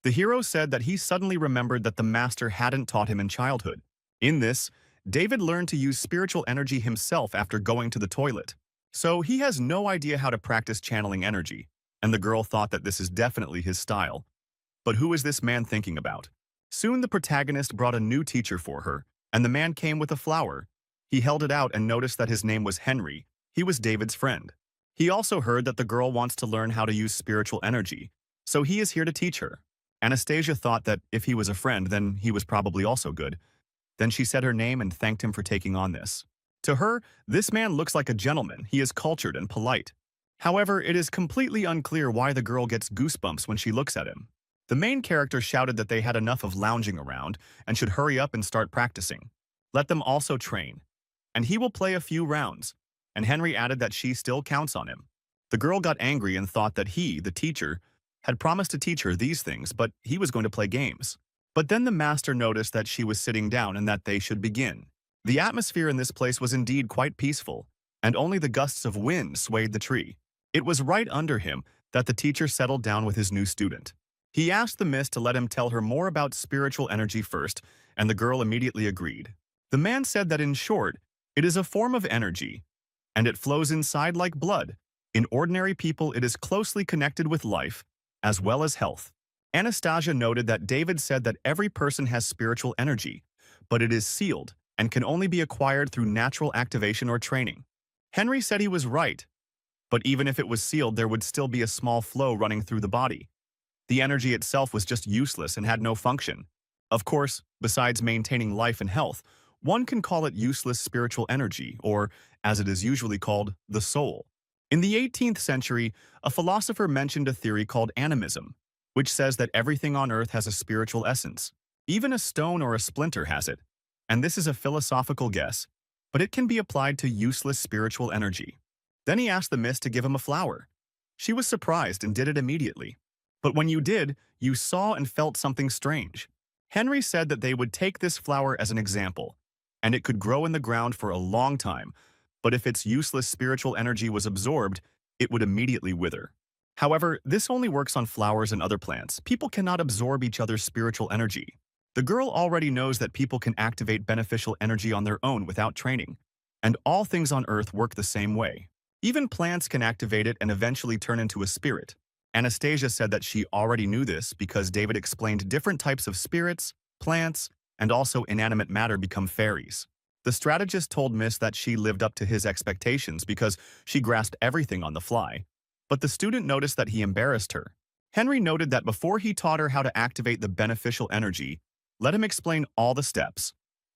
The hero said that he suddenly remembered that the master hadn't taught him in childhood. In this, David learned to use spiritual energy himself after going to the toilet. So he has no idea how to practice channeling energy, and the girl thought that this is definitely his style. But who is this man thinking about? Soon the protagonist brought a new teacher for her, and the man came with a flower. He held it out and noticed that his name was Henry. He was David's friend. He also heard that the girl wants to learn how to use spiritual energy, so he is here to teach her. Anastasia thought that if he was a friend, then he was probably also good. Then she said her name and thanked him for taking on this. To her, this man looks like a gentleman. He is cultured and polite. However, it is completely unclear why the girl gets goosebumps when she looks at him. The main character shouted that they had enough of lounging around and should hurry up and start practicing. Let them also train, and he will play a few rounds, and Henry added that she still counts on him. The girl got angry and thought that he, the teacher, had promised to teach her these things, but he was going to play games. But then the master noticed that she was sitting down and that they should begin. The atmosphere in this place was indeed quite peaceful, and only the gusts of wind swayed the tree. It was right under him that the teacher settled down with his new student. He asked the miss to let him tell her more about spiritual energy first, and the girl immediately agreed. The man said that in short, it is a form of energy, and it flows inside like blood. In ordinary people, it is closely connected with life, as well as health. Anastasia noted that David said that every person has spiritual energy, but it is sealed, and can only be acquired through natural activation or training. Henry said he was right, but even if it was sealed, there would still be a small flow running through the body. The energy itself was just useless and had no function. Of course, besides maintaining life and health, one can call it useless spiritual energy, or, as it is usually called, the soul. In the 18th century, a philosopher mentioned a theory called animism, which says that everything on earth has a spiritual essence. Even a stone or a splinter has it. And this is a philosophical guess, but it can be applied to useless spiritual energy. Then he asked the miss to give him a flower. She was surprised and did it immediately. But when you did, you saw and felt something strange. Henry said that they would take this flower as an example, and it could grow in the ground for a long time, but if its useless spiritual energy was absorbed, it would immediately wither. However, this only works on flowers and other plants. People cannot absorb each other's spiritual energy. The girl already knows that people can activate beneficial energy on their own without training, and all things on Earth work the same way. Even plants can activate it and eventually turn into a spirit. Anastasia said that she already knew this because David explained different types of spirits, plants, and also inanimate matter become fairies. The strategist told Miss that she lived up to his expectations because she grasped everything on the fly, but the student noticed that he embarrassed her. Henry noted that before he taught her how to activate the beneficial energy, let him explain all the steps.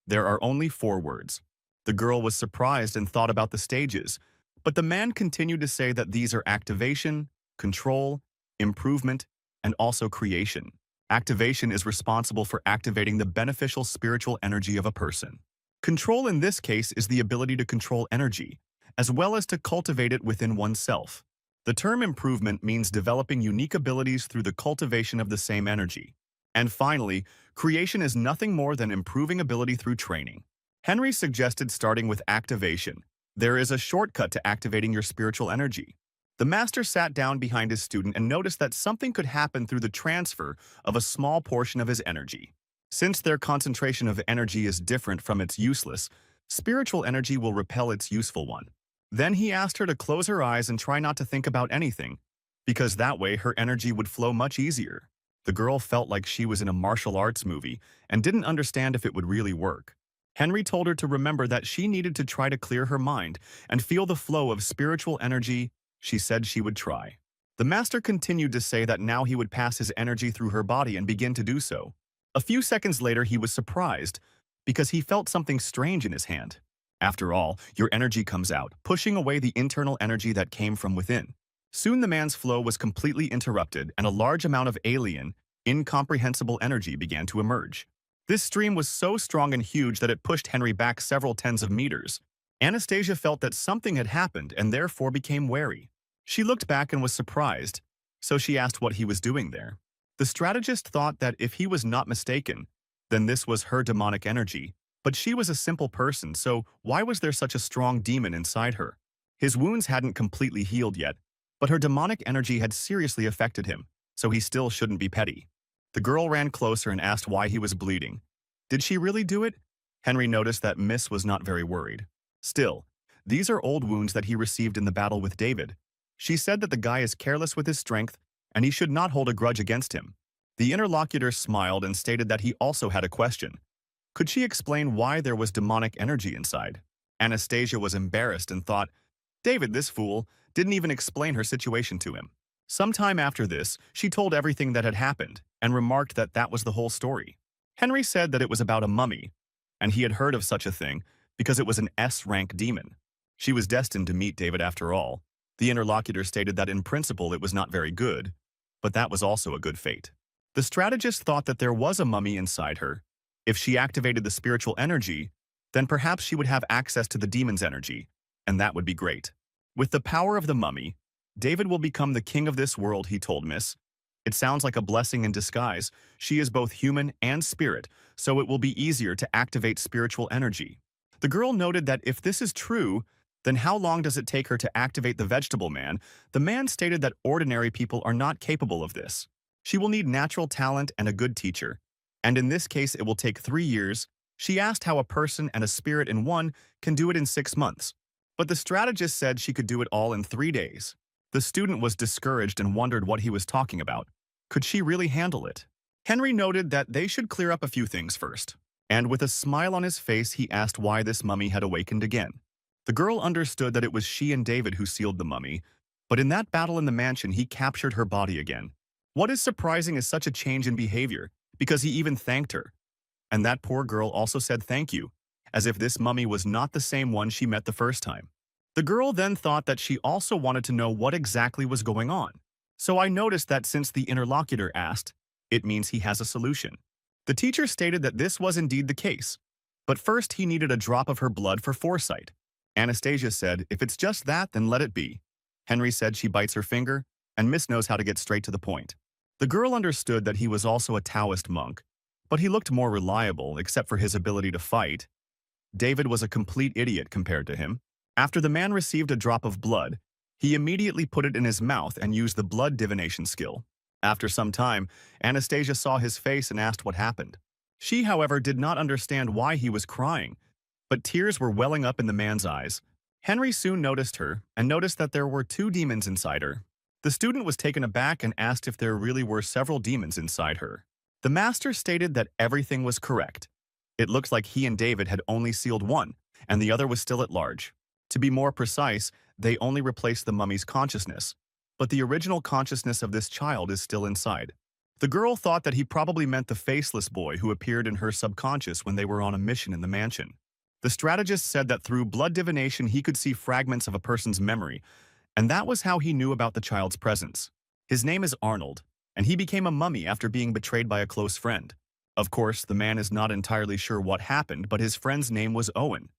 There are only 4 words. The girl was surprised and thought about the stages, but the man continued to say that these are activation, control, improvement, and also creation. Activation is responsible for activating the beneficial spiritual energy of a person. Control in this case is the ability to control energy, as well as to cultivate it within oneself. The term improvement means developing unique abilities through the cultivation of the same energy. And finally, creation is nothing more than improving ability through training. Henry suggested starting with activation. There is a shortcut to activating your spiritual energy. The master sat down behind his student and noticed that something could happen through the transfer of a small portion of his energy. Since their concentration of energy is different from its useless, spiritual energy will repel its useful one. Then he asked her to close her eyes and try not to think about anything, because that way her energy would flow much easier. The girl felt like she was in a martial arts movie and didn't understand if it would really work. Henry told her to remember that she needed to try to clear her mind and feel the flow of spiritual energy. She said she would try. The master continued to say that now he would pass his energy through her body and begin to do so. A few seconds later, he was surprised because he felt something strange in his hand. After all, your energy comes out, pushing away the internal energy that came from within. Soon the man's flow was completely interrupted and a large amount of alien, incomprehensible energy began to emerge. This stream was so strong and huge that it pushed Henry back several tens of meters. Anastasia felt that something had happened and therefore became wary. She looked back and was surprised, so she asked what he was doing there. The strategist thought that if he was not mistaken, then this was her demonic energy, but she was a simple person, so why was there such a strong demon inside her? His wounds hadn't completely healed yet, but her demonic energy had seriously affected him, so he still shouldn't be petty. The girl ran closer and asked why he was bleeding. Did she really do it? Henry noticed that Miss was not very worried. Still, these are old wounds that he received in the battle with David. She said that the guy is careless with his strength, and he should not hold a grudge against him. The interlocutor smiled and stated that he also had a question. Could she explain why there was demonic energy inside? Anastasia was embarrassed and thought, David, this fool, didn't even explain her situation to him. Sometime after this, she told everything that had happened and remarked that that was the whole story. Henry said that it was about a mummy, and he had heard of such a thing because it was an S-rank demon. She was destined to meet David after all. The interlocutor stated that in principle it was not very good, but that was also a good fate. The strategist thought that there was a mummy inside her. If she activated the spiritual energy, then perhaps she would have access to the demon's energy, and that would be great. With the power of the mummy, David will become the king of this world, he told Miss. It sounds like a blessing in disguise. She is both human and spirit, so it will be easier to activate spiritual energy. The girl noted that if this is true, then how long does it take her to activate the vegetable man? The man stated that ordinary people are not capable of this. She will need natural talent and a good teacher, and in this case it will take 3 years. She asked how a person and a spirit in one can do it in 6 months, but the strategist said she could do it all in 3 days. The student was discouraged and wondered what he was talking about. Could she really handle it? Henry noted that they should clear up a few things first. And with a smile on his face, he asked why this mummy had awakened again. The girl understood that it was she and David who sealed the mummy, but in that battle in the mansion, he captured her body again. What is surprising is such a change in behavior, because he even thanked her. And that poor girl also said thank you, as if this mummy was not the same one she met the first time. The girl then thought that she also wanted to know what exactly was going on. So I noticed that since the interlocutor asked, it means he has a solution. The teacher stated that this was indeed the case, but first he needed a drop of her blood for foresight. Anastasia said, if it's just that, then let it be. Henry said she bites her finger, and Miss knows how to get straight to the point. The girl understood that he was also a Taoist monk, but he looked more reliable except for his ability to fight. David was a complete idiot compared to him. After the man received a drop of blood, he immediately put it in his mouth and used the blood divination skill. After some time, Anastasia saw his face and asked what happened. She, however, did not understand why he was crying, but tears were welling up in the man's eyes. Henry soon noticed her and noticed that there were 2 demons inside her. The student was taken aback and asked if there really were several demons inside her. The master stated that everything was correct. It looked like he and David had only sealed one, and the other was still at large. To be more precise, they only replaced the mummy's consciousness, but the original consciousness of this child is still inside. The girl thought that he probably meant the faceless boy who appeared in her subconscious when they were on a mission in the mansion. The strategist said that through blood divination he could see fragments of a person's memory, and that was how he knew about the child's presence. His name is Arnold, and he became a mummy after being betrayed by a close friend. Of course, the man is not entirely sure what happened, but his friend's name was Owen.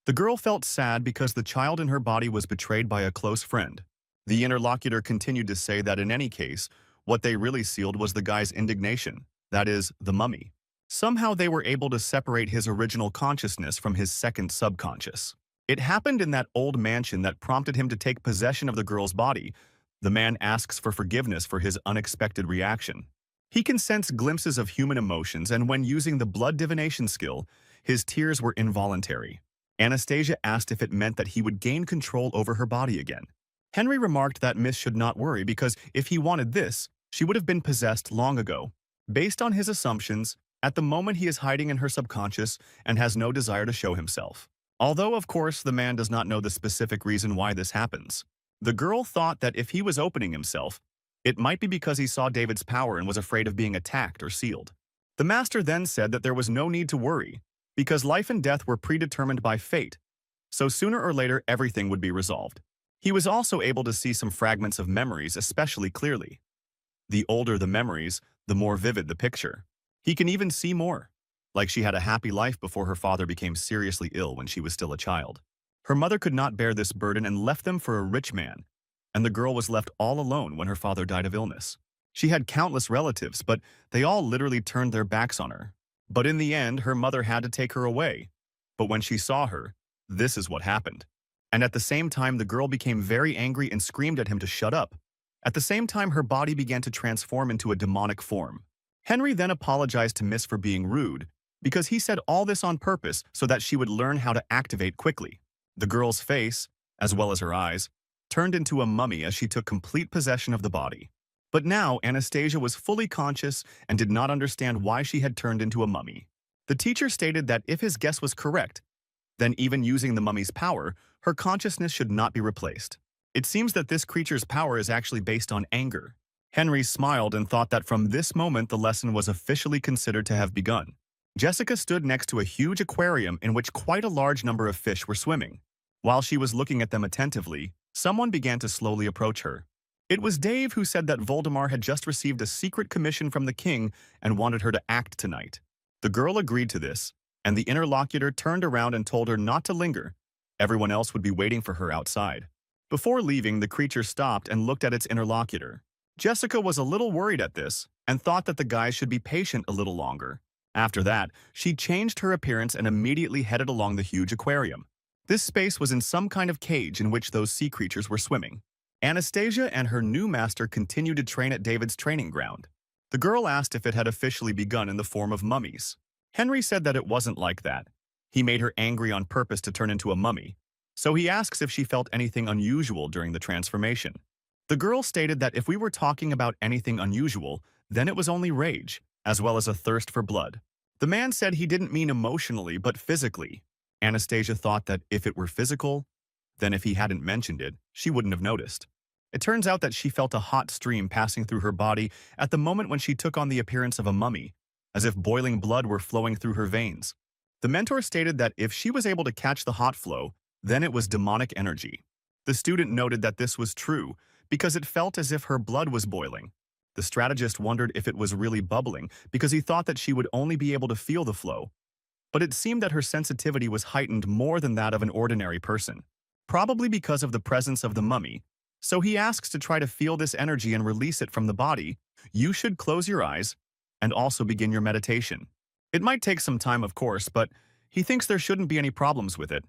The girl felt sad because the child in her body was betrayed by a close friend. The interlocutor continued to say that in any case, what they really sealed was the guy's indignation, that is, the mummy. Somehow they were able to separate his original consciousness from his second subconscious. It happened in that old mansion that prompted him to take possession of the girl's body. The man asks for forgiveness for his unexpected reaction. He can sense glimpses of human emotions, and when using the blood divination skill, his tears were involuntary. Anastasia asked if it meant that he would gain control over her body again. Henry remarked that Miss should not worry because if he wanted this, she would have been possessed long ago. Based on his assumptions, at the moment he is hiding in her subconscious and has no desire to show himself. Although, of course, the man does not know the specific reason why this happens. The girl thought that if he was opening himself, it might be because he saw David's power and was afraid of being attacked or sealed. The master then said that there was no need to worry, because life and death were predetermined by fate, so sooner or later everything would be resolved. He was also able to see some fragments of memories especially clearly. The older the memories, the more vivid the picture. He can even see more, like she had a happy life before her father became seriously ill when she was still a child. Her mother could not bear this burden and left them for a rich man, and the girl was left all alone when her father died of illness. She had countless relatives, but they all literally turned their backs on her. But in the end, her mother had to take her away. But when she saw her, this is what happened. And at the same time, the girl became very angry and screamed at him to shut up. At the same time, her body began to transform into a demonic form. Henry then apologized to Miss for being rude, because he said all this on purpose so that she would learn how to activate quickly. The girl's face, as well as her eyes, turned into a mummy as she took complete possession of the body. But now Anastasia was fully conscious and did not understand why she had turned into a mummy. The teacher stated that if his guess was correct, then even using the mummy's power, her consciousness should not be replaced. It seems that this creature's power is actually based on anger. Henry smiled and thought that from this moment the lesson was officially considered to have begun. Jessica stood next to a huge aquarium in which quite a large number of fish were swimming. While she was looking at them attentively, someone began to slowly approach her. It was Dave who said that Voldemar had just received a secret commission from the king and wanted her to act tonight. The girl agreed to this, and the interlocutor turned around and told her not to linger. Everyone else would be waiting for her outside. Before leaving, the creature stopped and looked at its interlocutor. Jessica was a little worried at this and thought that the guy should be patient a little longer. After that, she changed her appearance and immediately headed along the huge aquarium. This space was in some kind of cage in which those sea creatures were swimming. Anastasia and her new master continued to train at David's training ground. The girl asked if it had officially begun in the form of mummies. Henry said that it wasn't like that. He made her angry on purpose to turn into a mummy, so he asks if she felt anything unusual during the transformation. The girl stated that if we were talking about anything unusual, then it was only rage, as well as a thirst for blood. The man said he didn't mean emotionally, but physically. Anastasia thought that if it were physical, then if he hadn't mentioned it, she wouldn't have noticed. It turns out that she felt a hot stream passing through her body at the moment when she took on the appearance of a mummy, as if boiling blood were flowing through her veins. The mentor stated that if she was able to catch the hot flow, then it was demonic energy. The student noted that this was true because it felt as if her blood was boiling. The strategist wondered if it was really bubbling because he thought that she would only be able to feel the flow. But it seemed that her sensitivity was heightened more than that of an ordinary person, probably because of the presence of the mummy. So he asks to try to feel this energy and release it from the body. You should close your eyes and also begin your meditation. It might take some time, of course, but he thinks there shouldn't be any problems with it.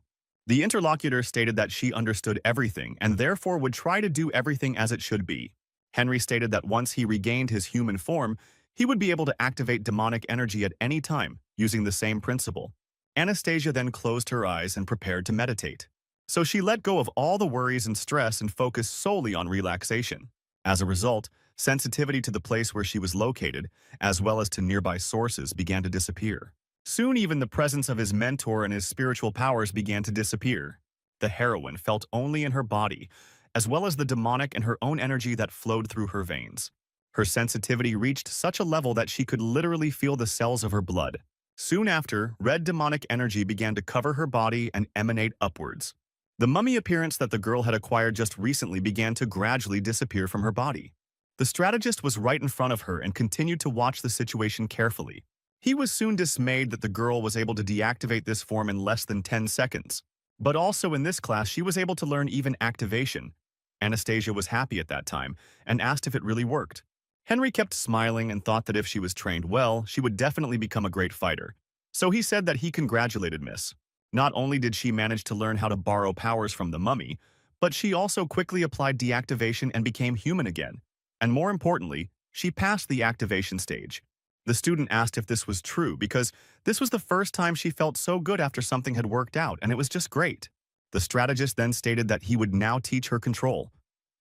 The interlocutor stated that she understood everything and therefore would try to do everything as it should be. Henry stated that once he regained his human form, he would be able to activate demonic energy at any time, using the same principle. Anastasia then closed her eyes and prepared to meditate. So she let go of all the worries and stress and focused solely on relaxation. As a result, sensitivity to the place where she was located, as well as to nearby sources, began to disappear. Soon even the presence of his mentor and his spiritual powers began to disappear. The heroine felt only in her body, as well as the demonic and her own energy that flowed through her veins. Her sensitivity reached such a level that she could literally feel the cells of her blood. Soon after, red demonic energy began to cover her body and emanate upwards. The mummy appearance that the girl had acquired just recently began to gradually disappear from her body. The strategist was right in front of her and continued to watch the situation carefully. He was soon dismayed that the girl was able to deactivate this form in less than 10 seconds. But also in this class, she was able to learn even activation. Anastasia was happy at that time and asked if it really worked. Henry kept smiling and thought that if she was trained well, she would definitely become a great fighter. So he said that he congratulated Miss. Not only did she manage to learn how to borrow powers from the mummy, but she also quickly applied deactivation and became human again. And more importantly, she passed the activation stage. The student asked if this was true because this was the first time she felt so good after something had worked out, and it was just great. The strategist then stated that he would now teach her control.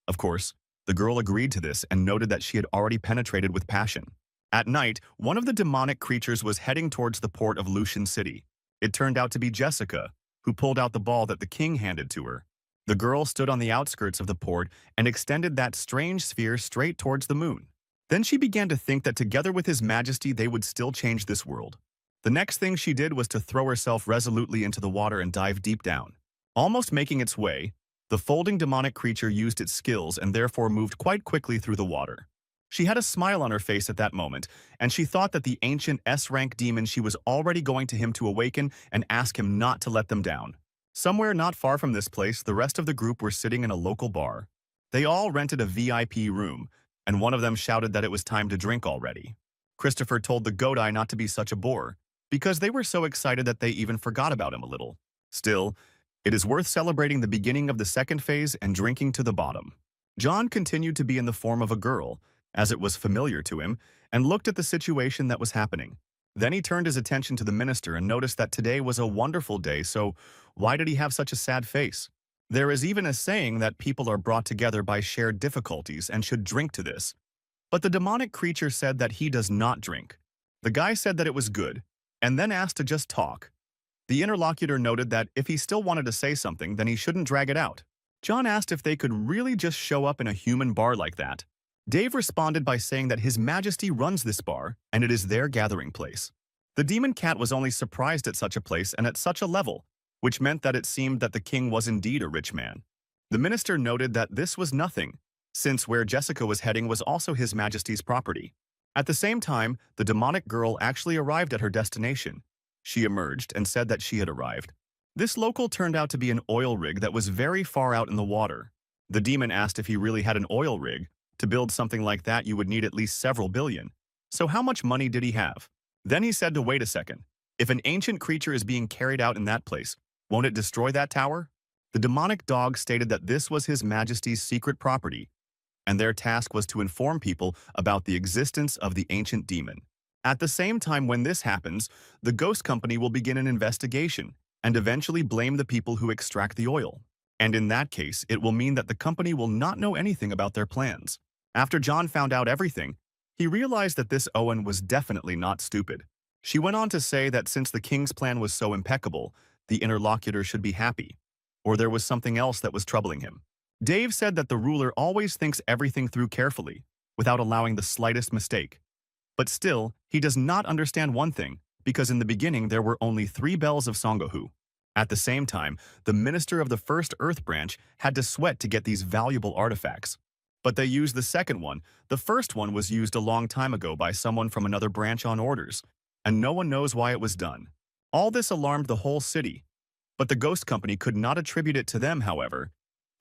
Of course, the girl agreed to this and noted that she had already penetrated with passion. At night, one of the demonic creatures was heading towards the port of Lucian City. It turned out to be Jessica, who pulled out the ball that the king handed to her. The girl stood on the outskirts of the port and extended that strange sphere straight towards the moon. Then she began to think that together with His Majesty they would still change this world. The next thing she did was to throw herself resolutely into the water and dive deep down. Almost making its way, the folding demonic creature used its skills and therefore moved quite quickly through the water. She had a smile on her face at that moment, and she thought that the ancient S-rank demon she was already going to him to awaken and ask him not to let them down. Somewhere not far from this place, the rest of the group were sitting in a local bar. They all rented a VIP room, and one of them shouted that it was time to drink already. Christopher told the Godai not to be such a bore, because they were so excited that they even forgot about him a little. Still, it is worth celebrating the beginning of the second phase and drinking to the bottom. John continued to be in the form of a girl, as it was familiar to him, and looked at the situation that was happening. Then he turned his attention to the minister and noticed that today was a wonderful day, so why did he have such a sad face? There is even a saying that people are brought together by shared difficulties and should drink to this. But the demonic creature said that he does not drink. The guy said that it was good, and then asked to just talk. The interlocutor noted that if he still wanted to say something, then he shouldn't drag it out. John asked if they could really just show up in a human bar like that. Dave responded by saying that His Majesty runs this bar, and it is their gathering place. The demon cat was only surprised at such a place and at such a level, which meant that it seemed that the king was indeed a rich man. The minister noted that this was nothing, since where Jessica was heading was also His Majesty's property. At the same time, the demonic girl actually arrived at her destination. She emerged and said that she had arrived. This local turned out to be an oil rig that was very far out in the water. The demon asked if he really had an oil rig. To build something like that, you would need at least several billion. So how much money did he have? Then he said to wait a second. If an ancient creature is being carried out in that place, won't it destroy that tower? The demonic dog stated that this was His Majesty's secret property, and their task was to inform people about the existence of the ancient demon. At the same time when this happens, the ghost company will begin an investigation and eventually blame the people who extract the oil. And in that case, it will mean that the company will not know anything about their plans. After John found out everything, he realized that this Owen was definitely not stupid. She went on to say that since the king's plan was so impeccable, the interlocutor should be happy, or there was something else that was troubling him. Dave said that the ruler always thinks everything through carefully, without allowing the slightest mistake. But still, he does not understand one thing, because in the beginning there were only 3 bells of Songohu. At the same time, the minister of the first Earth branch had to sweat to get these valuable artifacts. But they used the second one. The first one was used a long time ago by someone from another branch on orders, and no one knows why it was done. All this alarmed the whole city, but the ghost company could not attribute it to them, however.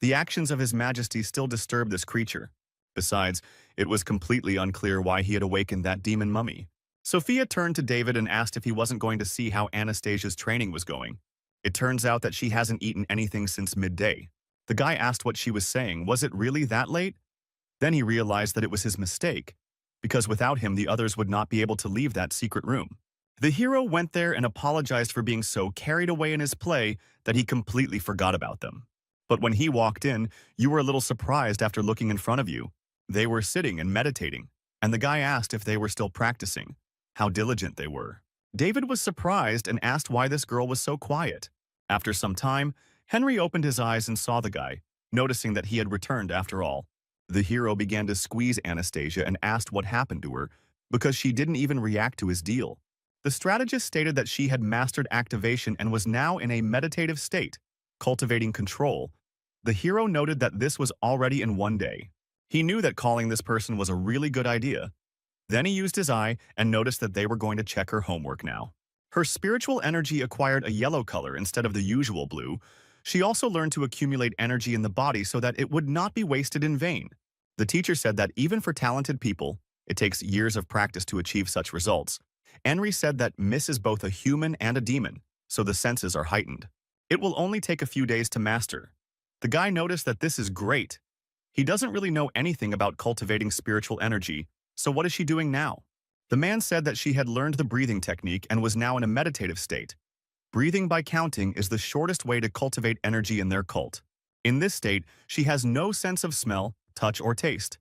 The actions of His Majesty still disturbed this creature. Besides, it was completely unclear why he had awakened that demon mummy. Sophia turned to David and asked if he wasn't going to see how Anastasia's training was going. It turns out that she hasn't eaten anything since midday. The guy asked what she was saying. Was it really that late? Then he realized that it was his mistake, because without him the others would not be able to leave that secret room. The hero went there and apologized for being so carried away in his play that he completely forgot about them. But when he walked in, you were a little surprised after looking in front of you. They were sitting and meditating, and the guy asked if they were still practicing, how diligent they were. David was surprised and asked why this girl was so quiet. After some time, Henry opened his eyes and saw the guy, noticing that he had returned after all. The hero began to squeeze Anastasia and asked what happened to her, because she didn't even react to his deal. The strategist stated that she had mastered activation and was now in a meditative state, cultivating control. The hero noted that this was already in one day. He knew that calling this person was a really good idea. Then he used his eye and noticed that they were going to check her homework now. Her spiritual energy acquired a yellow color instead of the usual blue. She also learned to accumulate energy in the body so that it would not be wasted in vain. The teacher said that even for talented people, it takes years of practice to achieve such results. Henry said that Miss is both a human and a demon, so the senses are heightened. It will only take a few days to master. The guy noticed that this is great. He doesn't really know anything about cultivating spiritual energy, so what is she doing now? The man said that she had learned the breathing technique and was now in a meditative state. Breathing by counting is the shortest way to cultivate energy in their cult. In this state, she has no sense of smell, touch, or taste.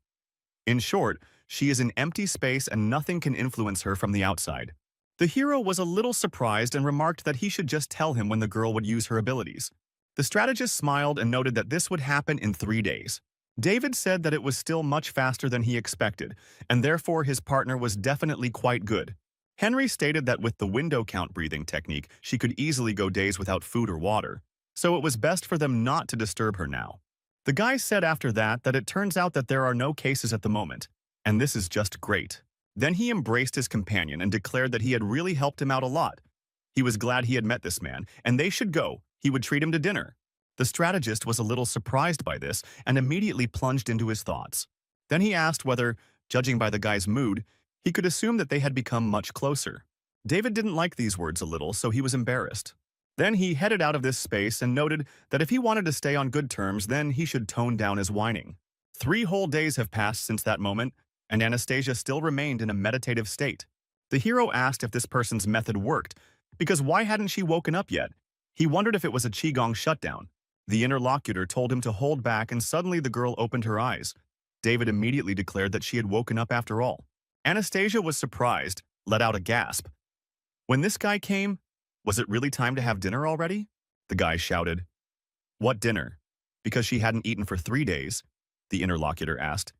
In short, she is in empty space and nothing can influence her from the outside. The hero was a little surprised and remarked that he should just tell him when the girl would use her abilities. The strategist smiled and noted that this would happen in 3 days. David said that it was still much faster than he expected, and therefore his partner was definitely quite good. Henry stated that with the window count breathing technique, she could easily go days without food or water, so it was best for them not to disturb her now. The guy said after that it turns out that there are no cases at the moment, and this is just great. Then he embraced his companion and declared that he had really helped him out a lot. He was glad he had met this man, and they should go. He would treat him to dinner. The strategist was a little surprised by this and immediately plunged into his thoughts. Then he asked whether, judging by the guy's mood, he could assume that they had become much closer. David didn't like these words a little, so he was embarrassed. Then he headed out of this space and noted that if he wanted to stay on good terms, then he should tone down his whining. 3 whole days have passed since that moment, and Anastasia still remained in a meditative state. The hero asked if this person's method worked, because why hadn't she woken up yet? He wondered if it was a Qigong shutdown. The interlocutor told him to hold back, and suddenly the girl opened her eyes. David immediately declared that she had woken up after all. Anastasia was surprised, let out a gasp. When this guy came, was it really time to have dinner already? The guy shouted. What dinner? Because she hadn't eaten for 3 days, the interlocutor asked.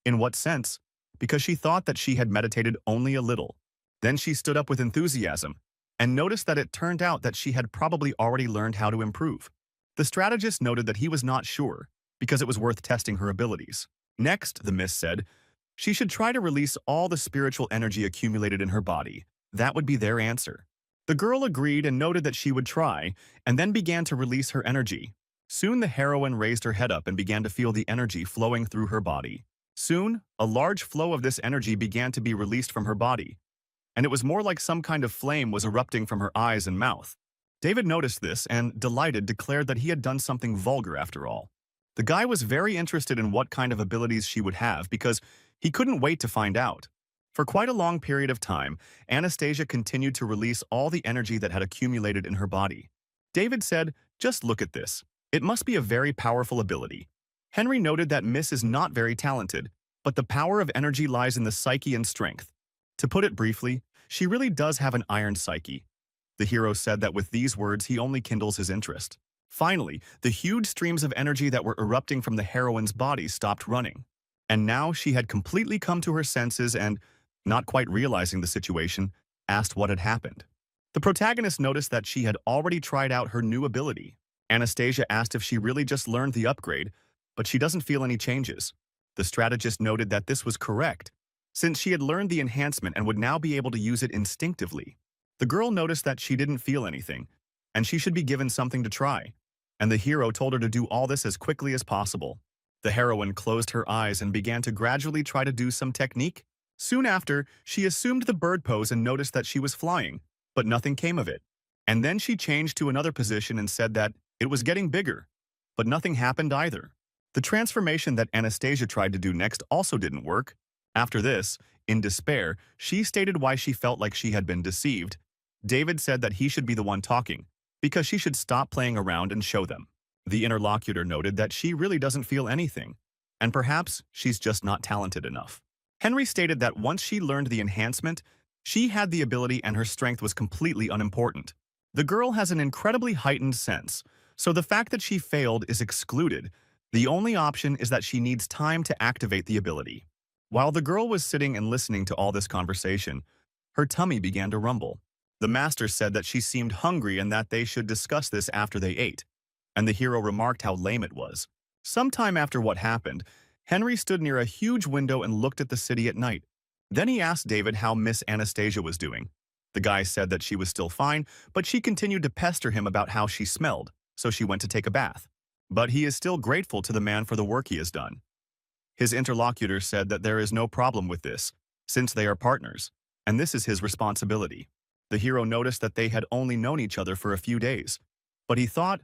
In what sense? Because she thought that she had meditated only a little. Then she stood up with enthusiasm and noticed that it turned out that she had probably already learned how to improve. The strategist noted that he was not sure, because it was worth testing her abilities. Next, the Miss said, she should try to release all the spiritual energy accumulated in her body. That would be their answer. The girl agreed and noted that she would try, and then began to release her energy. Soon the heroine raised her head up and began to feel the energy flowing through her body. Soon, a large flow of this energy began to be released from her body, and it was more like some kind of flame was erupting from her eyes and mouth. David noticed this and, delighted, declared that he had done something vulgar after all. The guy was very interested in what kind of abilities she would have because he couldn't wait to find out. For quite a long period of time, Anastasia continued to release all the energy that had accumulated in her body. David said, just look at this. It must be a very powerful ability. Henry noted that Miss is not very talented, but the power of energy lies in the psyche and strength. To put it briefly, she really does have an iron psyche. The hero said that with these words he only kindles his interest. Finally, the huge streams of energy that were erupting from the heroine's body stopped running. And now she had completely come to her senses and, not quite realizing the situation, asked what had happened. The protagonist noticed that she had already tried out her new ability. Anastasia asked if she really just learned the upgrade, but she doesn't feel any changes. The strategist noted that this was correct, since she had learned the enhancement and would now be able to use it instinctively. The girl noticed that she didn't feel anything, and she should be given something to try, and the hero told her to do all this as quickly as possible. The heroine closed her eyes and began to gradually try to do some technique. Soon after, she assumed the bird pose and noticed that she was flying, but nothing came of it. And then she changed to another position and said that it was getting bigger, but nothing happened either. The transformation that Anastasia tried to do next also didn't work. After this, in despair, she stated why she felt like she had been deceived. David said that he should be the one talking, because she should stop playing around and show them. The interlocutor noted that she really doesn't feel anything, and perhaps she's just not talented enough. Henry stated that once she learned the enhancement, she had the ability and her strength was completely unimportant. The girl has an incredibly heightened sense, so the fact that she failed is excluded. The only option is that she needs time to activate the ability. While the girl was sitting and listening to all this conversation, her tummy began to rumble. The master said that she seemed hungry and that they should discuss this after they ate, and the hero remarked how lame it was. Sometime after what happened, Henry stood near a huge window and looked at the city at night. Then he asked David how Miss Anastasia was doing. The guy said that she was still fine, but she continued to pester him about how she smelled, so she went to take a bath. But he is still grateful to the man for the work he has done. His interlocutor said that there is no problem with this, since they are partners, and this is his responsibility. The hero noticed that they had only known each other for a few days, but he thought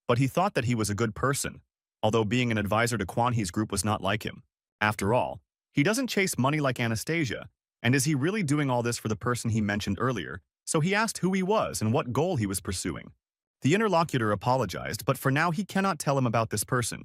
that he was a good person, although being an advisor to Quan He's group was not like him. After all, he doesn't chase money like Anastasia, and is he really doing all this for the person he mentioned earlier? So he asked who he was and what goal he was pursuing. The interlocutor apologized, but for now he cannot tell him about this person,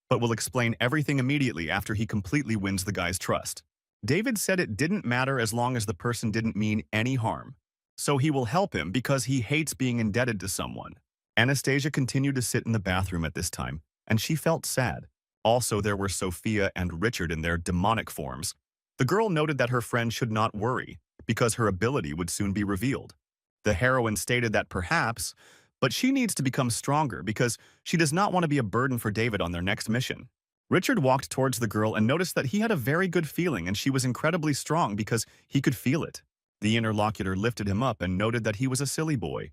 but will explain everything immediately after he completely wins the guy's trust. David said it didn't matter as long as the person didn't mean any harm. So he will help him because he hates being indebted to someone. Anastasia continued to sit in the bathroom at this time, and she felt sad. Also, there were Sophia and Richard in their demonic forms. The girl noted that her friend should not worry, because her ability would soon be revealed. The heroine stated that perhaps, but she needs to become stronger because she does not want to be a burden for David on their next mission. Richard walked towards the girl and noticed that he had a very good feeling and she was incredibly strong because he could feel it. The interlocutor lifted him up and noted that he was a silly boy,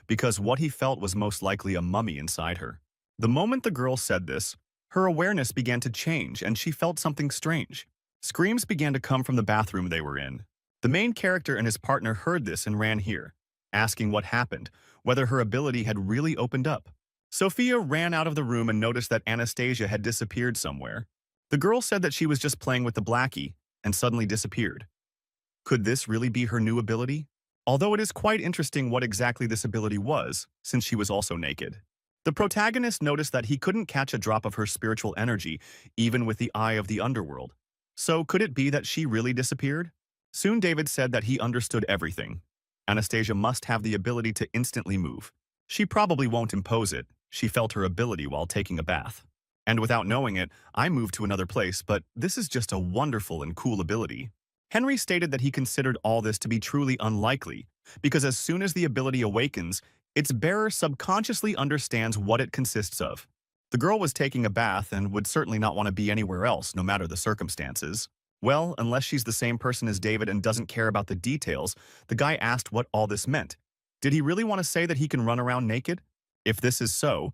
because what he felt was most likely a mummy inside her. The moment the girl said this, her awareness began to change and she felt something strange. Screams began to come from the bathroom they were in. The main character and his partner heard this and ran here, asking what happened, whether her ability had really opened up. Sophia ran out of the room and noticed that Anastasia had disappeared somewhere. The girl said that she was just playing with the blackie and suddenly disappeared. Could this really be her new ability? Although it is quite interesting what exactly this ability was, since she was also naked. The protagonist noticed that he couldn't catch a drop of her spiritual energy, even with the eye of the underworld. So could it be that she really disappeared? Soon David said that he understood everything. Anastasia must have the ability to instantly move. She probably won't impose it. She felt her ability while taking a bath. And without knowing it, I moved to another place, but this is just a wonderful and cool ability. Henry stated that he considered all this to be truly unlikely, because as soon as the ability awakens, its bearer subconsciously understands what it consists of. The girl was taking a bath and would certainly not want to be anywhere else, no matter the circumstances. Well, unless she's the same person as David and doesn't care about the details, the guy asked what all this meant. Did he really want to say that he can run around naked? If this is so,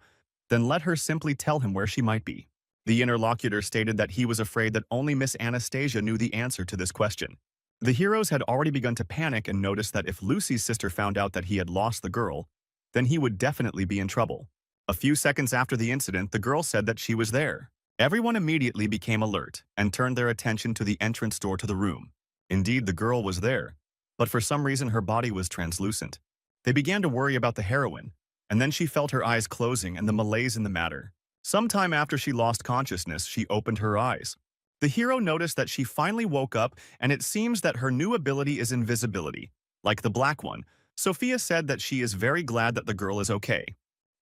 then let her simply tell him where she might be. The interlocutor stated that he was afraid that only Miss Anastasia knew the answer to this question. The heroes had already begun to panic and noticed that if Lucy's sister found out that he had lost the girl, then he would definitely be in trouble. A few seconds after the incident, the girl said that she was there. Everyone immediately became alert and turned their attention to the entrance door to the room. Indeed, the girl was there, but for some reason her body was translucent. They began to worry about the heroine, and then she felt her eyes closing and the malaise in the matter. Sometime after she lost consciousness, she opened her eyes. The hero noticed that she finally woke up, and it seems that her new ability is invisibility, like the black one. Sophia said that she is very glad that the girl is okay.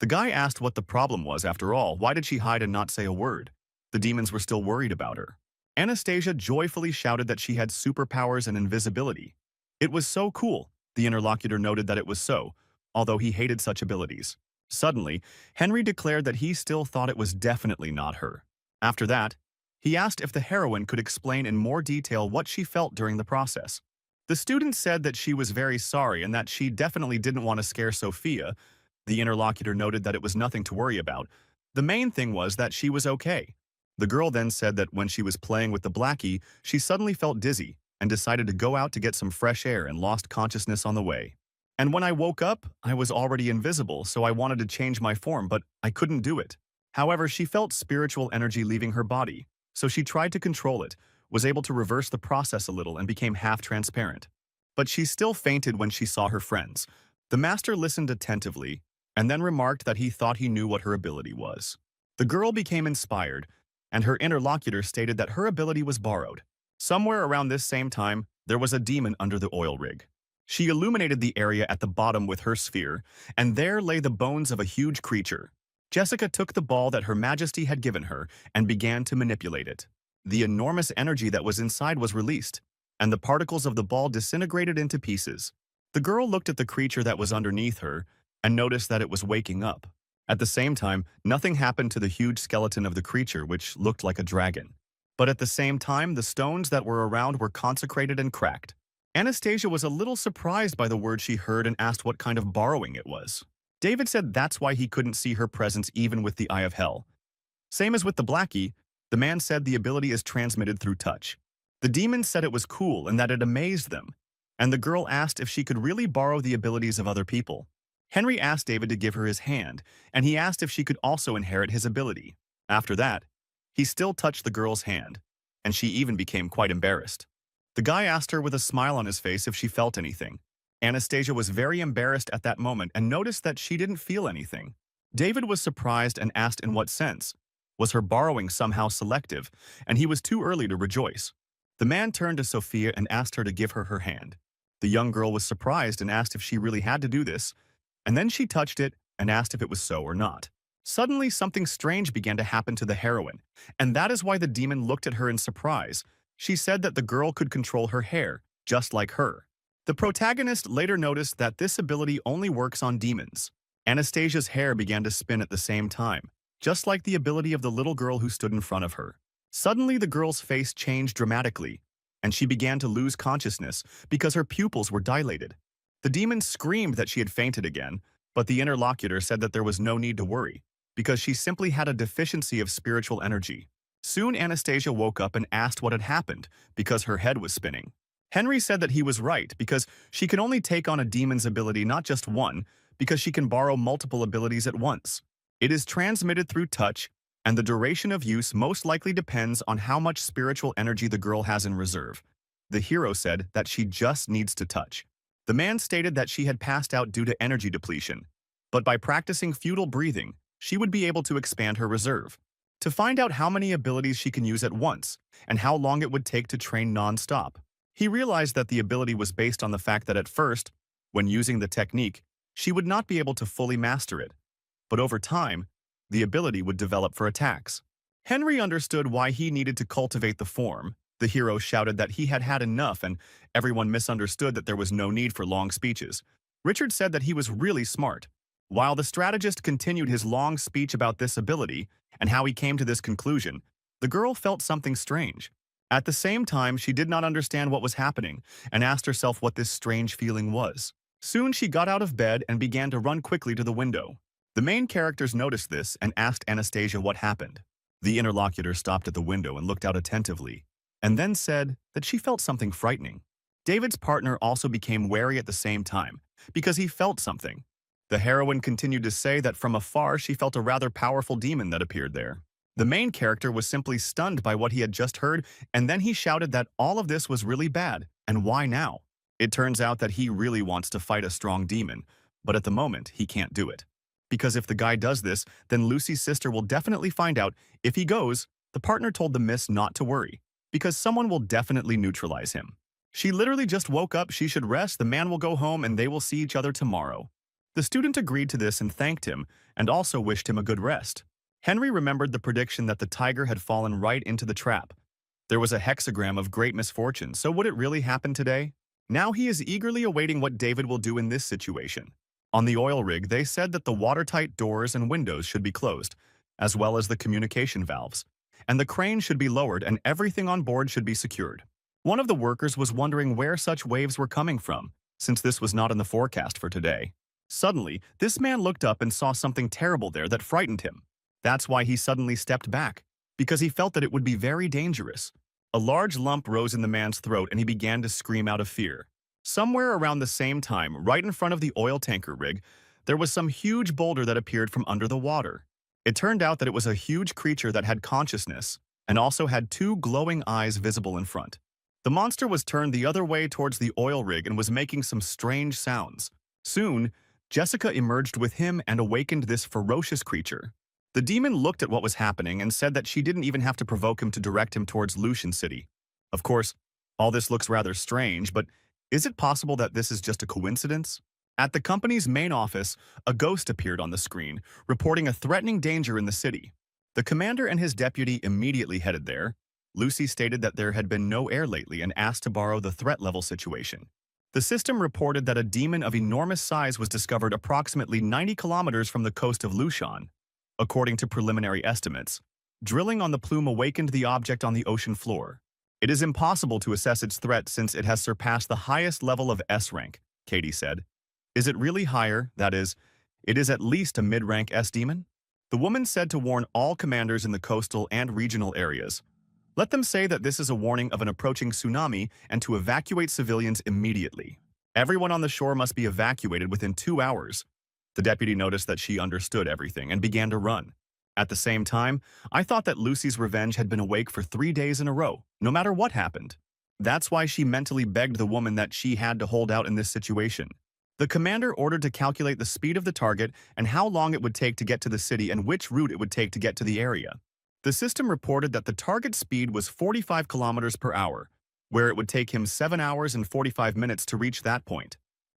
The guy asked what the problem was after all. Why did she hide and not say a word? The demons were still worried about her. Anastasia joyfully shouted that she had superpowers and invisibility. It was so cool. The interlocutor noted that it was so, although he hated such abilities. Suddenly, Henry declared that he still thought it was definitely not her. After that, he asked if the heroine could explain in more detail what she felt during the process. The student said that she was very sorry and that she definitely didn't want to scare Sophia. The interlocutor noted that it was nothing to worry about. The main thing was that she was okay. The girl then said that when she was playing with the blackie, she suddenly felt dizzy and decided to go out to get some fresh air and lost consciousness on the way. And when I woke up, I was already invisible, so I wanted to change my form, but I couldn't do it. However, she felt spiritual energy leaving her body, so she tried to control it, was able to reverse the process a little and became half-transparent. But she still fainted when she saw her friends. The master listened attentively and then remarked that he thought he knew what her ability was. The girl became inspired, and her interlocutor stated that her ability was borrowed. Somewhere around this same time, there was a demon under the oil rig. She illuminated the area at the bottom with her sphere, and there lay the bones of a huge creature. Jessica took the ball that Her Majesty had given her and began to manipulate it. The enormous energy that was inside was released, and the particles of the ball disintegrated into pieces. The girl looked at the creature that was underneath her and noticed that it was waking up. At the same time, nothing happened to the huge skeleton of the creature, which looked like a dragon. But at the same time, the stones that were around were consecrated and cracked. Anastasia was a little surprised by the word she heard and asked what kind of borrowing it was. David said that's why he couldn't see her presence even with the Eye of Hell. Same as with the blackie, the man said the ability is transmitted through touch. The demons said it was cool and that it amazed them, and the girl asked if she could really borrow the abilities of other people. Henry asked David to give her his hand, and he asked if she could also inherit his ability. After that, he still touched the girl's hand, and she even became quite embarrassed. The guy asked her with a smile on his face if she felt anything. Anastasia was very embarrassed at that moment and noticed that she didn't feel anything. David was surprised and asked in what sense. Was her borrowing somehow selective, and he was too early to rejoice. The man turned to Sophia and asked her to give her her hand. The young girl was surprised and asked if she really had to do this, and then she touched it and asked if it was so or not. Suddenly, something strange began to happen to the heroine, and that is why the demon looked at her in surprise. She said that the girl could control her hair, just like her. The protagonist later noticed that this ability only works on demons. Anastasia's hair began to spin at the same time, just like the ability of the little girl who stood in front of her. Suddenly, the girl's face changed dramatically, and she began to lose consciousness because her pupils were dilated. The demon screamed that she had fainted again, but the interlocutor said that there was no need to worry, because she simply had a deficiency of spiritual energy. Soon Anastasia woke up and asked what had happened, because her head was spinning. Henry said that he was right, because she can only take on a demon's ability, not just one, because she can borrow multiple abilities at once. It is transmitted through touch, and the duration of use most likely depends on how much spiritual energy the girl has in reserve. The hero said that she just needs to touch. The man stated that she had passed out due to energy depletion, but by practicing futile breathing, she would be able to expand her reserve. To find out how many abilities she can use at once, and how long it would take to train non-stop, he realized that the ability was based on the fact that at first, when using the technique, she would not be able to fully master it, but over time, the ability would develop for attacks. Henry understood why he needed to cultivate the form. The hero shouted that he had had enough, and everyone misunderstood that there was no need for long speeches. Richard said that he was really smart. While the strategist continued his long speech about this ability and how he came to this conclusion, the girl felt something strange. At the same time, she did not understand what was happening and asked herself what this strange feeling was. Soon she got out of bed and began to run quickly to the window. The main characters noticed this and asked Anastasia what happened. The interlocutor stopped at the window and looked out attentively, and then said that she felt something frightening. David's partner also became wary at the same time, because he felt something. The heroine continued to say that from afar she felt a rather powerful demon that appeared there. The main character was simply stunned by what he had just heard, and then he shouted that all of this was really bad, and why now? It turns out that he really wants to fight a strong demon, but at the moment he can't do it. Because if the guy does this, then Lucy's sister will definitely find out. If he goes, the partner told the miss not to worry, because someone will definitely neutralize him. She literally just woke up, she should rest, the man will go home, and they will see each other tomorrow. The student agreed to this and thanked him, and also wished him a good rest. Henry remembered the prediction that the tiger had fallen right into the trap. There was a hexagram of great misfortune, so would it really happen today? Now he is eagerly awaiting what David will do in this situation. On the oil rig, they said that the watertight doors and windows should be closed, as well as the communication valves, and the crane should be lowered and everything on board should be secured. One of the workers was wondering where such waves were coming from, since this was not in the forecast for today. Suddenly, this man looked up and saw something terrible there that frightened him. That's why he suddenly stepped back, because he felt that it would be very dangerous. A large lump rose in the man's throat and he began to scream out of fear. Somewhere around the same time, right in front of the oil tanker rig, there was some huge boulder that appeared from under the water. It turned out that it was a huge creature that had consciousness and also had two glowing eyes visible in front. The monster was turned the other way towards the oil rig and was making some strange sounds. Soon, Jessica emerged with him and awakened this ferocious creature. The demon looked at what was happening and said that she didn't even have to provoke him to direct him towards Lucian City. Of course, all this looks rather strange, but is it possible that this is just a coincidence? At the company's main office, a ghost appeared on the screen, reporting a threatening danger in the city. The commander and his deputy immediately headed there. Lucy stated that there had been no air lately and asked to borrow the threat level situation. The system reported that a demon of enormous size was discovered approximately 90 kilometers from the coast of Lushan. According to preliminary estimates, drilling on the plume awakened the object on the ocean floor. It is impossible to assess its threat since it has surpassed the highest level of S rank, Katie said. Is it really higher? That is, it is at least a mid-rank S demon? The woman said to warn all commanders in the coastal and regional areas. Let them say that this is a warning of an approaching tsunami and to evacuate civilians immediately. Everyone on the shore must be evacuated within 2 hours. The deputy noticed that she understood everything and began to run. At the same time, I thought that Lucy's revenge had been awake for 3 days in a row, no matter what happened. That's why she mentally begged the woman that she had to hold out in this situation. The commander ordered to calculate the speed of the target and how long it would take to get to the city and which route it would take to get to the area. The system reported that the target speed was 45 kilometers per hour, where it would take him 7 hours and 45 minutes to reach that point.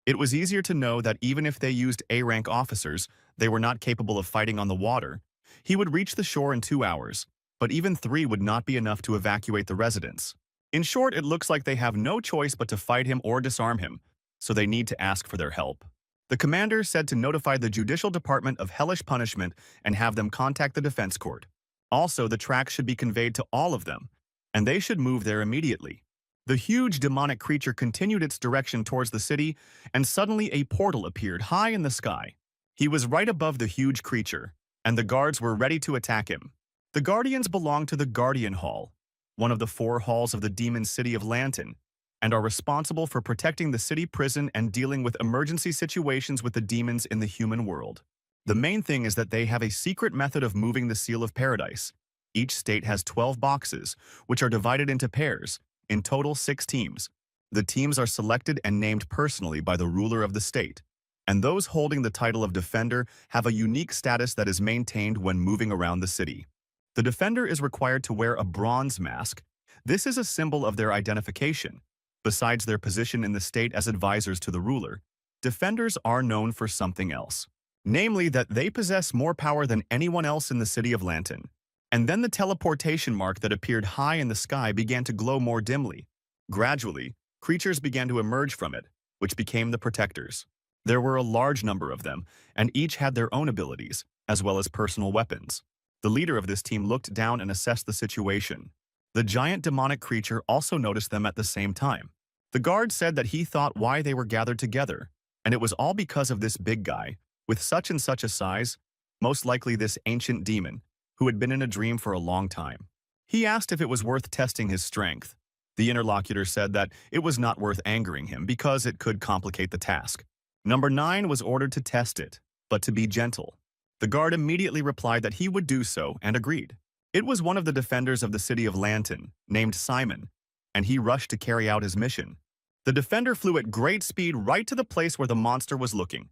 It was easier to know that even if they used A-rank officers, they were not capable of fighting on the water. He would reach the shore in 2 hours, but even 3 would not be enough to evacuate the residents. In short, it looks like they have no choice but to fight him or disarm him, so they need to ask for their help. The commander said to notify the Judicial Department of hellish punishment and have them contact the defense court. Also, the tracks should be conveyed to all of them, and they should move there immediately. The huge demonic creature continued its direction towards the city, and suddenly a portal appeared high in the sky. He was right above the huge creature, and the guards were ready to attack him. The Guardians belong to the Guardian Hall, one of the 4 halls of the demon city of Lantern, and are responsible for protecting the city prison and dealing with emergency situations with the demons in the human world. The main thing is that they have a secret method of moving the seal of paradise. Each state has 12 boxes, which are divided into pairs, in total 6 teams. The teams are selected and named personally by the ruler of the state, and those holding the title of Defender have a unique status that is maintained when moving around the city. The Defender is required to wear a bronze mask. This is a symbol of their identification. Besides their position in the state as advisors to the ruler, Defenders are known for something else. Namely that they possess more power than anyone else in the city of Lantern. And then the teleportation mark that appeared high in the sky began to glow more dimly. Gradually, creatures began to emerge from it, which became the Protectors. There were a large number of them, and each had their own abilities, as well as personal weapons. The leader of this team looked down and assessed the situation. The giant demonic creature also noticed them at the same time. The guard said that he thought why they were gathered together, and it was all because of this big guy, with such and such a size, most likely this ancient demon, who had been in a dream for a long time. He asked if it was worth testing his strength. The interlocutor said that it was not worth angering him because it could complicate the task. Number 9 was ordered to test it, but to be gentle. The guard immediately replied that he would do so and agreed. It was one of the defenders of the city of Lantern, named Simon, and he rushed to carry out his mission. The defender flew at great speed right to the place where the monster was looking,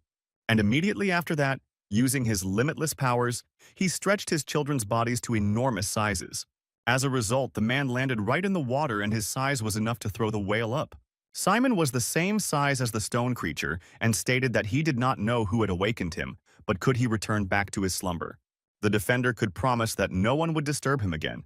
and immediately after that, using his limitless powers, he stretched his children's bodies to enormous sizes. As a result, the man landed right in the water and his size was enough to throw the whale up. Simon was the same size as the stone creature and stated that he did not know who had awakened him, but could he return back to his slumber. The defender could promise that no one would disturb him again.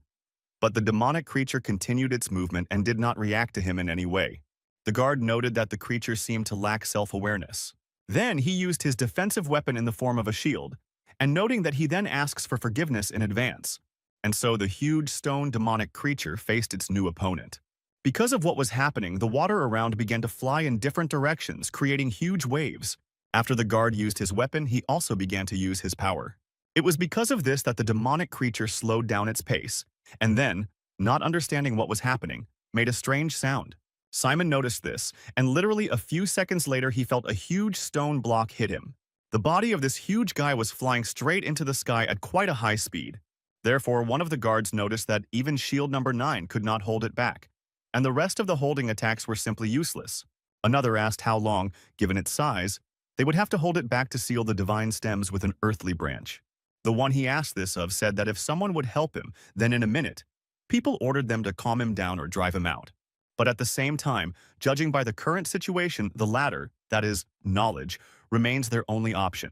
But the demonic creature continued its movement and did not react to him in any way. The guard noted that the creature seemed to lack self-awareness. Then he used his defensive weapon in the form of a shield, and noting that he then asks for forgiveness in advance. And so the huge stone demonic creature faced its new opponent. Because of what was happening, the water around began to fly in different directions, creating huge waves. After the guard used his weapon, he also began to use his power. It was because of this that the demonic creature slowed down its pace, and then, not understanding what was happening, made a strange sound. Simon noticed this, and literally a few seconds later he felt a huge stone block hit him. The body of this huge guy was flying straight into the sky at quite a high speed. Therefore, one of the guards noticed that even shield number 9 could not hold it back, and the rest of the holding attacks were simply useless. Another asked how long, given its size, they would have to hold it back to seal the divine stems with an earthly branch. The one he asked this of said that if someone would help him, then in a minute, people ordered them to calm him down or drive him out. But at the same time, judging by the current situation, the latter, that is, knowledge, remains their only option.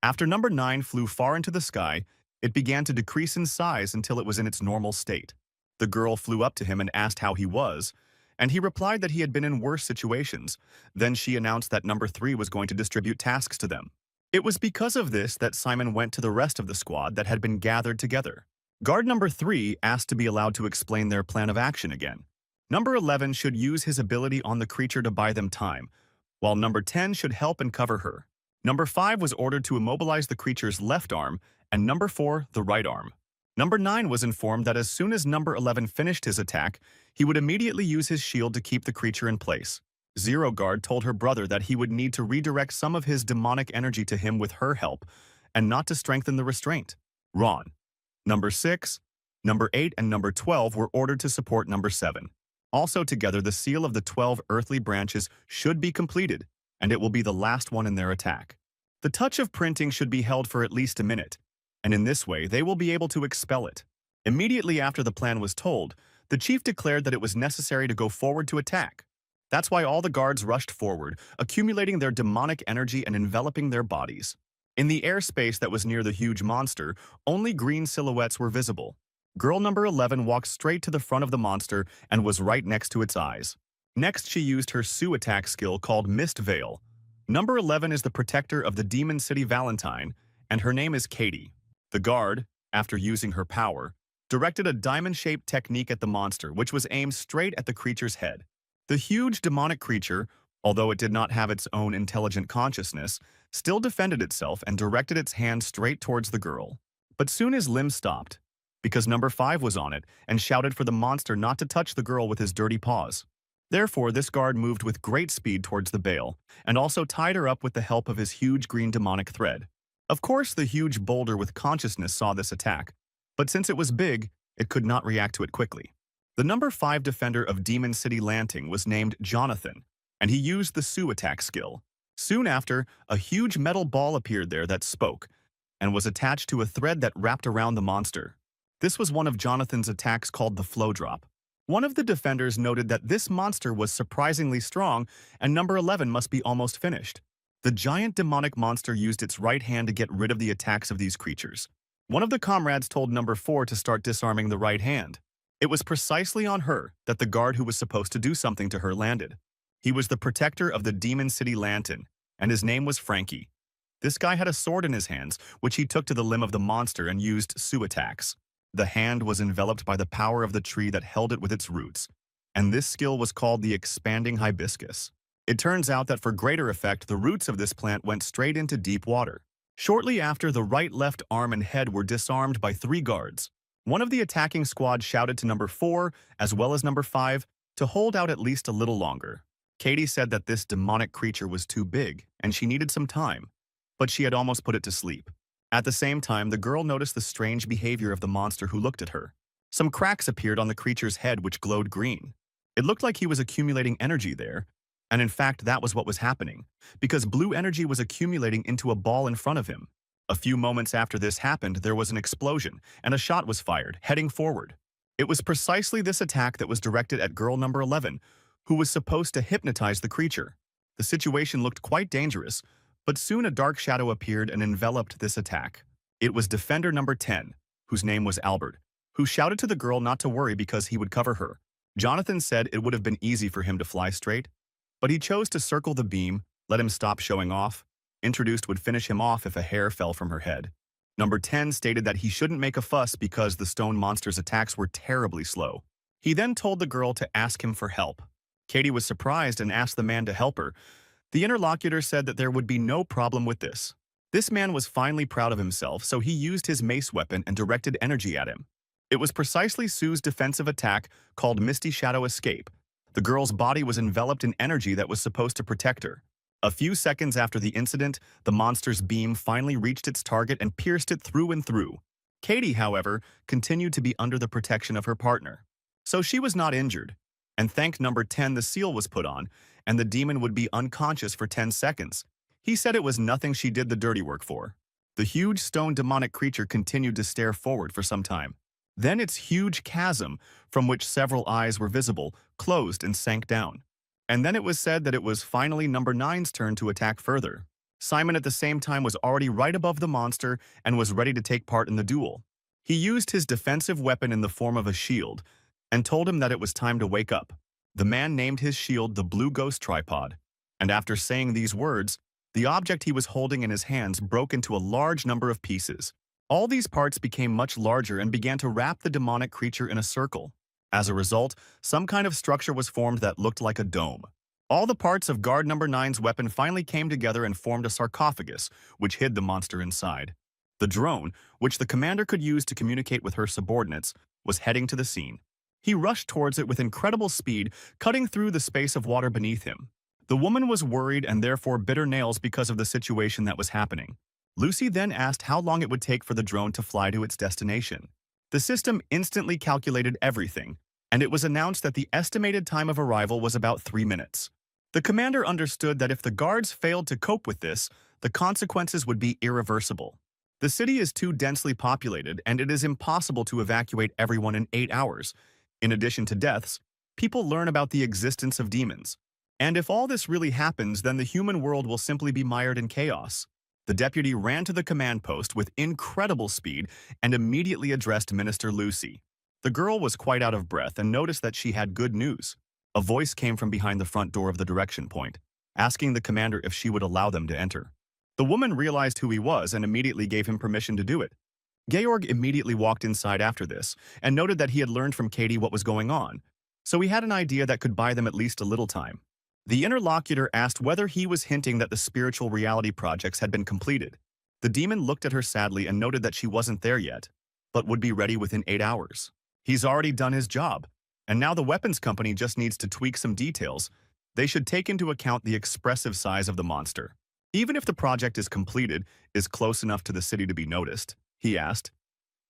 After number 9 flew far into the sky, it began to decrease in size until it was in its normal state. The girl flew up to him and asked how he was, and he replied that he had been in worse situations. Then she announced that number 3 was going to distribute tasks to them. It was because of this that Simon went to the rest of the squad that had been gathered together. Guard number 3 asked to be allowed to explain their plan of action again. Number 11 should use his ability on the creature to buy them time, while number 10 should help and cover her. Number 5 was ordered to immobilize the creature's left arm, and number 4, the right arm. Number 9 was informed that as soon as number 11 finished his attack, he would immediately use his shield to keep the creature in place. Zero Guard told her brother that he would need to redirect some of his demonic energy to him with her help, and not to strengthen the restraint. Ron. Number 6, number 8, and number 12 were ordered to support number 7. Also together, the seal of the 12 earthly branches should be completed, and it will be the last one in their attack. The touch of printing should be held for at least a minute, and in this way they will be able to expel it. Immediately after the plan was told, the chief declared that it was necessary to go forward to attack. That's why all the guards rushed forward, accumulating their demonic energy and enveloping their bodies. In the airspace that was near the huge monster, only green silhouettes were visible. Girl number 11 walked straight to the front of the monster and was right next to its eyes. Next, she used her Sue attack skill called Mist Veil. Number 11 is the protector of the Demon City Valentine, and her name is Katie. The guard, after using her power, directed a diamond-shaped technique at the monster, which was aimed straight at the creature's head. The huge demonic creature, although it did not have its own intelligent consciousness, still defended itself and directed its hand straight towards the girl. But soon his limbs stopped, because number 5 was on it and shouted for the monster not to touch the girl with his dirty paws. Therefore, this guard moved with great speed towards the bale, and also tied her up with the help of his huge green demonic thread. Of course, the huge boulder with consciousness saw this attack, but since it was big, it could not react to it quickly. The number 5 defender of Demon City Landing was named Jonathan, and he used the Sue attack skill. Soon after, a huge metal ball appeared there that spoke, and was attached to a thread that wrapped around the monster. This was one of Jonathan's attacks called the Flow Drop. One of the defenders noted that this monster was surprisingly strong, and number 11 must be almost finished. The giant demonic monster used its right hand to get rid of the attacks of these creatures. One of the comrades told number 4 to start disarming the right hand. It was precisely on her that the guard who was supposed to do something to her landed. He was the protector of the Demon City Lantern, and his name was Frankie. This guy had a sword in his hands, which he took to the limb of the monster and used Sue attacks. The hand was enveloped by the power of the tree that held it with its roots, and this skill was called the expanding hibiscus. It turns out that for greater effect, the roots of this plant went straight into deep water. Shortly after, the right, left arm and head were disarmed by 3 guards. One of the attacking squad shouted to number 4, as well as number 5, to hold out at least a little longer. Katie said that this demonic creature was too big, and she needed some time, but she had almost put it to sleep. At the same time, the girl noticed the strange behavior of the monster who looked at her. Some cracks appeared on the creature's head which glowed green. It looked like he was accumulating energy there, and in fact that was what was happening, because blue energy was accumulating into a ball in front of him. A few moments after this happened, there was an explosion, and a shot was fired, heading forward. It was precisely this attack that was directed at girl number 11, who was supposed to hypnotize the creature. The situation looked quite dangerous, but soon a dark shadow appeared and enveloped this attack. It was defender number 10, whose name was Albert, who shouted to the girl not to worry because he would cover her. Jonathan said it would have been easy for him to fly straight, but he chose to circle the beam, let him stop showing off. Introduced would finish him off if a hair fell from her head. Number 10 stated that he shouldn't make a fuss because the stone monster's attacks were terribly slow. He then told the girl to ask him for help. Katie was surprised and asked the man to help her. The interlocutor said that there would be no problem with this. This man was finally proud of himself, so he used his mace weapon and directed energy at him. It was precisely Sue's defensive attack called Misty Shadow Escape. The girl's body was enveloped in energy that was supposed to protect her. A few seconds after the incident, the monster's beam finally reached its target and pierced it through and through. Katie, however, continued to be under the protection of her partner. So she was not injured. And thank number 10 the seal was put on, and the demon would be unconscious for 10 seconds. He said it was nothing she did the dirty work for. The huge stone demonic creature continued to stare forward for some time. Then its huge chasm, from which several eyes were visible, closed and sank down. And then it was said that it was finally number 9's turn to attack further. Simon at the same time was already right above the monster and was ready to take part in the duel. He used his defensive weapon in the form of a shield and told him that it was time to wake up. The man named his shield the Blue Ghost Tripod, and after saying these words, the object he was holding in his hands broke into a large number of pieces. All these parts became much larger and began to wrap the demonic creature in a circle. As a result, some kind of structure was formed that looked like a dome. All the parts of guard number 9's weapon finally came together and formed a sarcophagus, which hid the monster inside. The drone, which the commander could use to communicate with her subordinates, was heading to the scene. He rushed towards it with incredible speed, cutting through the space of water beneath him. The woman was worried and therefore bit her nails because of the situation that was happening. Lucy then asked how long it would take for the drone to fly to its destination. The system instantly calculated everything, and it was announced that the estimated time of arrival was about 3 minutes. The commander understood that if the guards failed to cope with this, the consequences would be irreversible. The city is too densely populated, and it is impossible to evacuate everyone in 8 hours. In addition to deaths, people learn about the existence of demons. And if all this really happens, then the human world will simply be mired in chaos. The deputy ran to the command post with incredible speed and immediately addressed Minister Lucy. The girl was quite out of breath and noticed that she had good news. A voice came from behind the front door of the direction point, asking the commander if she would allow them to enter. The woman realized who he was and immediately gave him permission to do it. Georg immediately walked inside after this and noted that he had learned from Katie what was going on, so he had an idea that could buy them at least a little time. The interlocutor asked whether he was hinting that the spiritual reality projects had been completed. The demon looked at her sadly and noted that she wasn't there yet, but would be ready within 8 hours. He's already done his job, and now the weapons company just needs to tweak some details. They should take into account the expressive size of the monster. Even if the project is completed, is close enough to the city to be noticed, he asked.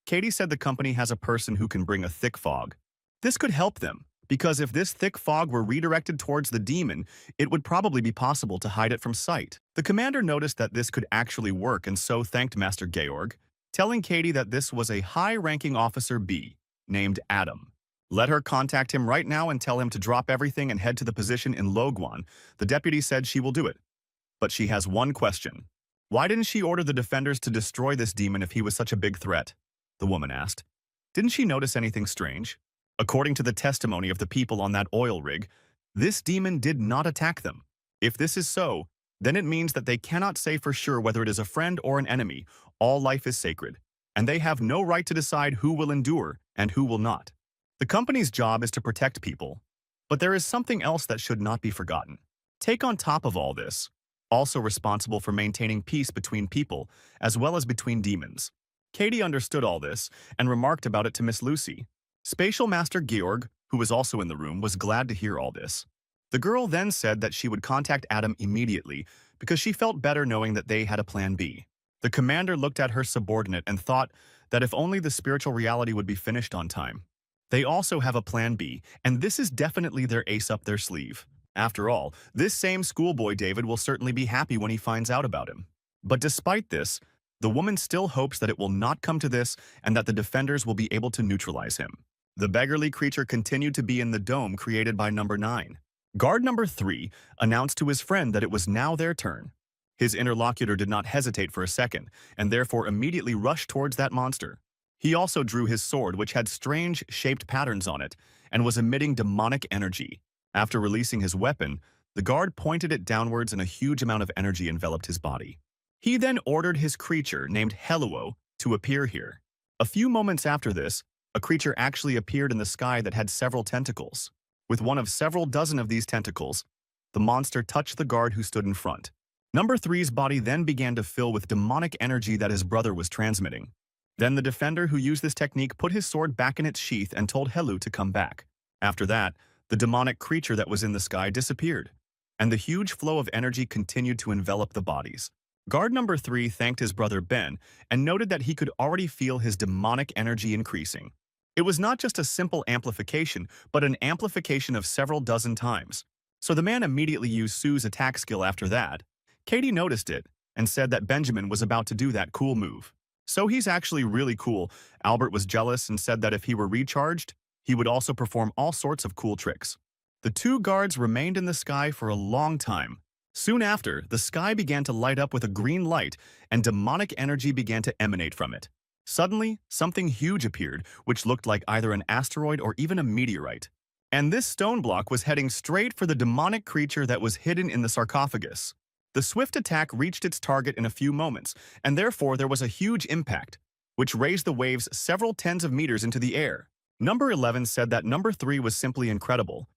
Katie said the company has a person who can bring a thick fog. This could help them, because if this thick fog were redirected towards the demon, it would probably be possible to hide it from sight. The commander noticed that this could actually work and so thanked Master Georg, telling Katie that this was a high-ranking officer B, named Adam. Let her contact him right now and tell him to drop everything and head to the position in Logwan. The deputy said she will do it. But she has one question. Why didn't she order the defenders to destroy this demon if he was such a big threat? The woman asked. Didn't she notice anything strange? According to the testimony of the people on that oil rig, this demon did not attack them. If this is so, then it means that they cannot say for sure whether it is a friend or an enemy. All life is sacred, and they have no right to decide who will endure and who will not. The company's job is to protect people, but there is something else that should not be forgotten. Take on top of all this, also responsible for maintaining peace between people as well as between demons. Katie understood all this and remarked about it to Miss Lucy. Spatial Master Georg, who was also in the room, was glad to hear all this. The girl then said that she would contact Adam immediately because she felt better knowing that they had a plan B. The commander looked at her subordinate and thought that if only the spiritual reality would be finished on time. They also have a plan B, and this is definitely their ace up their sleeve. After all, this same schoolboy David will certainly be happy when he finds out about him. But despite this, the woman still hopes that it will not come to this and that the defenders will be able to neutralize him. The beggarly creature continued to be in the dome created by number 9. Guard number 3 announced to his friend that it was now their turn. His interlocutor did not hesitate for a second, and therefore immediately rushed towards that monster. He also drew his sword, which had strange, shaped patterns on it, and was emitting demonic energy. After releasing his weapon, the guard pointed it downwards and a huge amount of energy enveloped his body. He then ordered his creature, named Yahello, to appear here. A few moments after this, a creature actually appeared in the sky that had several tentacles. With one of several dozen of these tentacles, the monster touched the guard who stood in front. Number 3's body then began to fill with demonic energy that his brother was transmitting. Then the defender who used this technique put his sword back in its sheath and told Yahello to come back. After that, the demonic creature that was in the sky disappeared, and the huge flow of energy continued to envelop the bodies. Guard number 3 thanked his brother Ben and noted that he could already feel his demonic energy increasing. It was not just a simple amplification, but an amplification of several dozen times. So the man immediately used Sue's attack skill after that. Katie noticed it and said that Benjamin was about to do that cool move. So he's actually really cool. Albert was jealous and said that if he were recharged, he would also perform all sorts of cool tricks. The two guards remained in the sky for a long time. Soon after, the sky began to light up with a green light and demonic energy began to emanate from it. Suddenly, something huge appeared, which looked like either an asteroid or even a meteorite. And this stone block was heading straight for the demonic creature that was hidden in the sarcophagus. The swift attack reached its target in a few moments, and therefore there was a huge impact, which raised the waves several tens of meters into the air. Number 11 said that number 3 was simply incredible,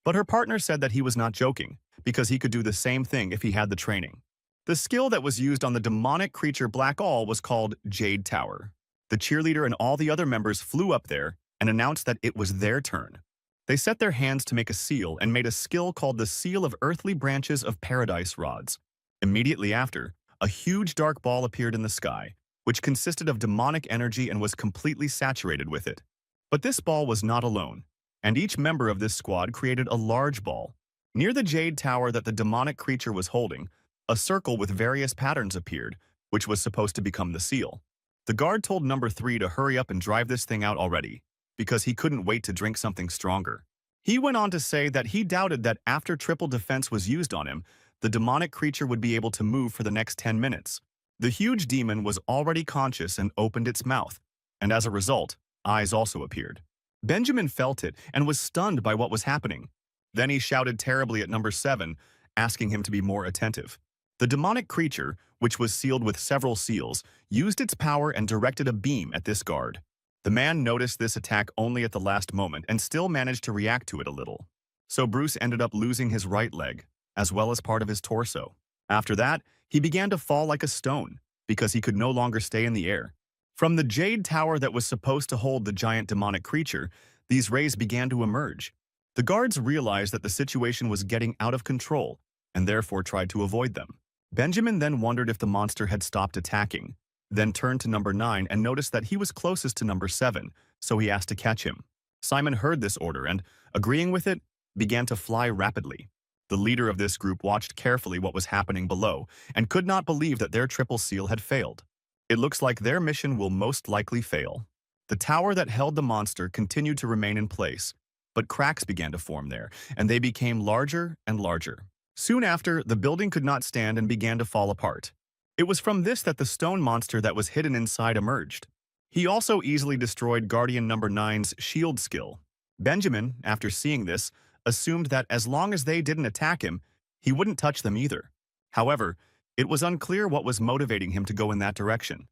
but her partner said that he was not joking, because he could do the same thing if he had the training. The skill that was used on the demonic creature Black All was called Jade Tower. The cheerleader and all the other members flew up there and announced that it was their turn. They set their hands to make a seal and made a skill called the Seal of Earthly Branches of Paradise Rods. Immediately after, a huge dark ball appeared in the sky, which consisted of demonic energy and was completely saturated with it. But this ball was not alone, and each member of this squad created a large ball. Near the Jade Tower that the demonic creature was holding, a circle with various patterns appeared, which was supposed to become the seal. The guard told number 3 to hurry up and drive this thing out already, because he couldn't wait to drink something stronger. He went on to say that he doubted that after triple defense was used on him, the demonic creature would be able to move for the next 10 minutes. The huge demon was already conscious and opened its mouth, and as a result, eyes also appeared. Benjamin felt it and was stunned by what was happening. Then he shouted terribly at number 7, asking him to be more attentive. The demonic creature, which was sealed with several seals, used its power and directed a beam at this guard. The man noticed this attack only at the last moment and still managed to react to it a little. So Bruce ended up losing his right leg, as well as part of his torso. After that, he began to fall like a stone, because he could no longer stay in the air. From the Jade Tower that was supposed to hold the giant demonic creature, these rays began to emerge. The guards realized that the situation was getting out of control, and therefore tried to avoid them. Benjamin then wondered if the monster had stopped attacking, then turned to number 9 and noticed that he was closest to number 7, so he asked to catch him. Simon heard this order and, agreeing with it, began to fly rapidly. The leader of this group watched carefully what was happening below and could not believe that their triple seal had failed. It looks like their mission will most likely fail. The tower that held the monster continued to remain in place, but cracks began to form there, and they became larger and larger. Soon after, the building could not stand and began to fall apart. It was from this that the stone monster that was hidden inside emerged. He also easily destroyed Guardian number 9's shield skill. Benjamin, after seeing this, assumed that as long as they didn't attack him, he wouldn't touch them either. However, it was unclear what was motivating him to go in that direction.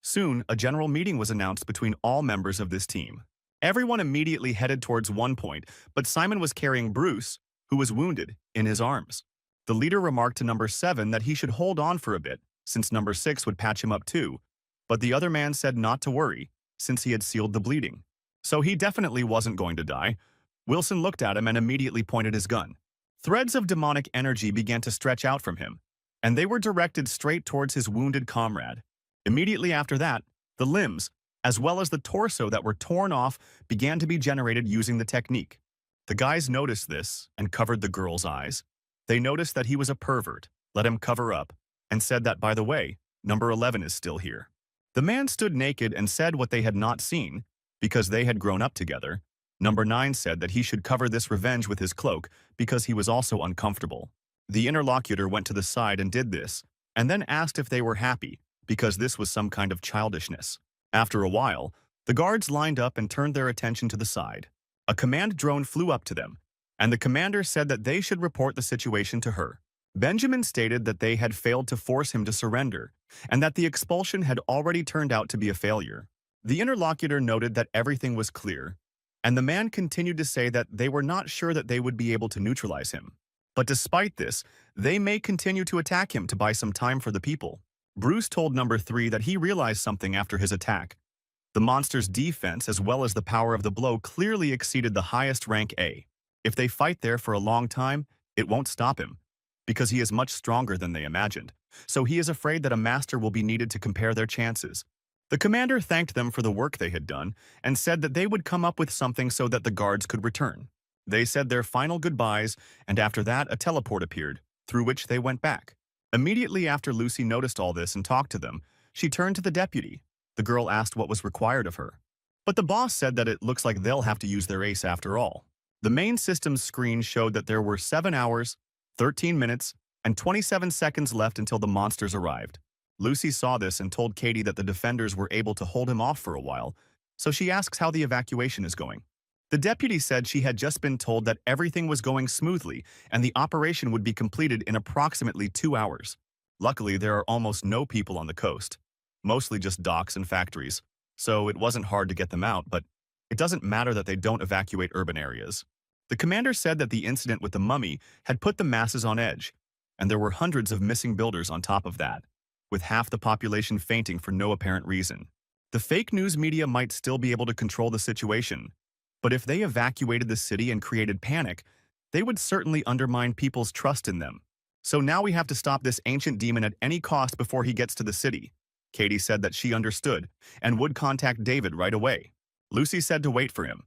Soon, a general meeting was announced between all members of this team. Everyone immediately headed towards one point, but Simon was carrying Bruce, who was wounded, in his arms. The leader remarked to number 7 that he should hold on for a bit, since number 6 would patch him up too, but the other man said not to worry, since he had sealed the bleeding. So he definitely wasn't going to die. Wilson looked at him and immediately pointed his gun. Threads of demonic energy began to stretch out from him, and they were directed straight towards his wounded comrade. Immediately after that, the limbs, as well as the torso that were torn off, began to be generated using the technique. The guys noticed this and covered the girl's eyes. They noticed that he was a pervert, let him cover up, and said that, by the way, number 11 is still here. The man stood naked and said what they had not seen, because they had grown up together. Number 9 said that he should cover this revenge with his cloak because he was also uncomfortable. The interlocutor went to the side and did this, and then asked if they were happy, because this was some kind of childishness. After a while, the guards lined up and turned their attention to the side. A command drone flew up to them, and the commander said that they should report the situation to her. Benjamin stated that they had failed to force him to surrender, and that the expulsion had already turned out to be a failure. The interlocutor noted that everything was clear, and the man continued to say that they were not sure that they would be able to neutralize him. But despite this, they may continue to attack him to buy some time for the people. Bruce told number 3 that he realized something after his attack. The monster's defense as well as the power of the blow clearly exceeded the highest rank A. If they fight there for a long time, it won't stop him, because he is much stronger than they imagined. So he is afraid that a master will be needed to compare their chances. The commander thanked them for the work they had done and said that they would come up with something so that the guards could return. They said their final goodbyes, and after that a teleport appeared, through which they went back. Immediately after Lucy noticed all this and talked to them, she turned to the deputy. The girl asked what was required of her. But the boss said that it looks like they'll have to use their ace after all. The main system's screen showed that there were 7 hours, 13 minutes, and 27 seconds left until the monsters arrived. Lucy saw this and told Katie that the defenders were able to hold him off for a while, so she asks how the evacuation is going. The deputy said she had just been told that everything was going smoothly and the operation would be completed in approximately 2 hours. Luckily, there are almost no people on the coast, mostly just docks and factories, so it wasn't hard to get them out, but it doesn't matter that they don't evacuate urban areas. The commander said that the incident with the mummy had put the masses on edge, and there were hundreds of missing builders on top of that, with half the population fainting for no apparent reason. The fake news media might still be able to control the situation, but if they evacuated the city and created panic, they would certainly undermine people's trust in them. So now we have to stop this ancient demon at any cost before he gets to the city. Katie said that she understood and would contact David right away. Lucy said to wait for him.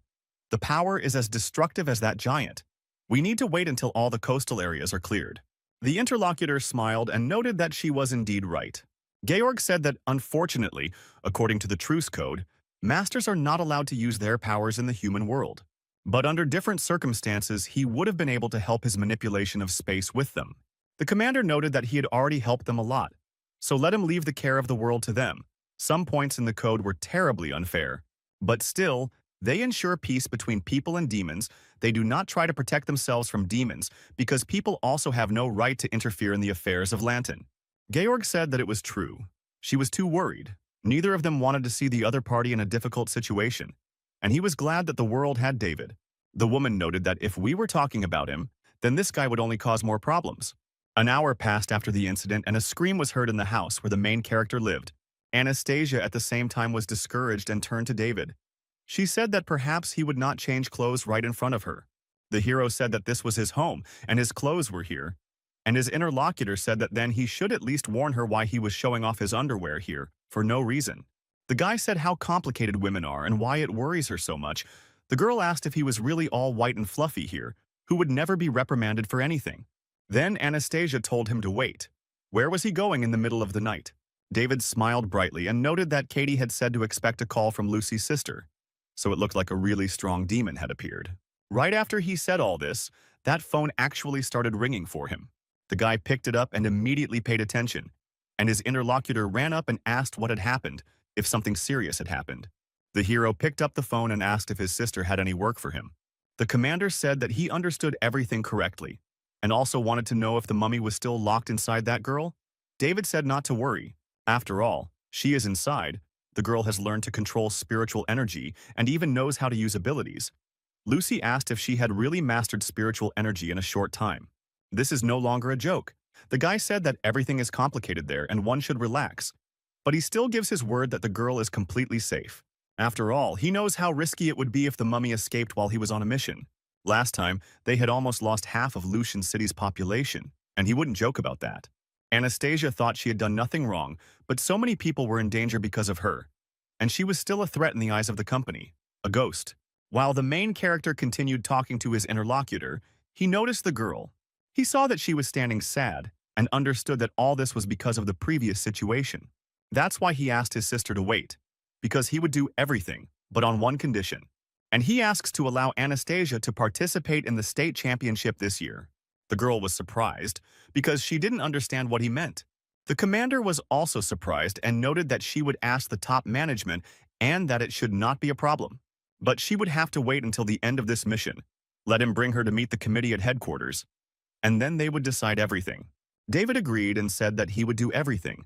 The power is as destructive as that giant. We need to wait until all the coastal areas are cleared. The interlocutor smiled and noted that she was indeed right. Georg said that, unfortunately, according to the truce code, masters are not allowed to use their powers in the human world. But under different circumstances, he would have been able to help his manipulation of space with them. The commander noted that he had already helped them a lot, so let him leave the care of the world to them. Some points in the code were terribly unfair, but still, they ensure peace between people and demons. They do not try to protect themselves from demons because people also have no right to interfere in the affairs of Lanton. Georg said that it was true. She was too worried. Neither of them wanted to see the other party in a difficult situation, and he was glad that the world had David. The woman noted that if we were talking about him, then this guy would only cause more problems. An hour passed after the incident and a scream was heard in the house where the main character lived. Anastasia at the same time was discouraged and turned to David. She said that perhaps he would not change clothes right in front of her. The hero said that this was his home and his clothes were here, and his interlocutor said that then he should at least warn her why he was showing off his underwear here, for no reason. The guy said how complicated women are and why it worries her so much. The girl asked if he was really all white and fluffy here, who would never be reprimanded for anything. Then Anastasia told him to wait. Where was he going in the middle of the night? David smiled brightly and noted that Katie had said to expect a call from Lucy's sister, so it looked like a really strong demon had appeared. Right after he said all this, that phone actually started ringing for him. The guy picked it up and immediately paid attention, and his interlocutor ran up and asked what had happened, if something serious had happened. The hero picked up the phone and asked if his sister had any work for him. The commander said that he understood everything correctly, and also wanted to know if the mummy was still locked inside that girl. David said not to worry. After all, she is inside. The girl has learned to control spiritual energy and even knows how to use abilities. Lucy asked if she had really mastered spiritual energy in a short time. This is no longer a joke. The guy said that everything is complicated there and one should relax, but he still gives his word that the girl is completely safe. After all, he knows how risky it would be if the mummy escaped while he was on a mission. Last time, they had almost lost half of Lucian City's population, and he wouldn't joke about that. Anastasia thought she had done nothing wrong, but so many people were in danger because of her, and she was still a threat in the eyes of the company, a ghost. While the main character continued talking to his interlocutor, he noticed the girl. He saw that she was standing sad, and understood that all this was because of the previous situation. That's why he asked his sister to wait, because he would do everything, but on one condition. And he asks to allow Anastasia to participate in the state championship this year. The girl was surprised because she didn't understand what he meant. The commander was also surprised and noted that she would ask the top management and that it should not be a problem. But she would have to wait until the end of this mission. Let him bring her to meet the committee at headquarters, and then they would decide everything. David agreed and said that he would do everything.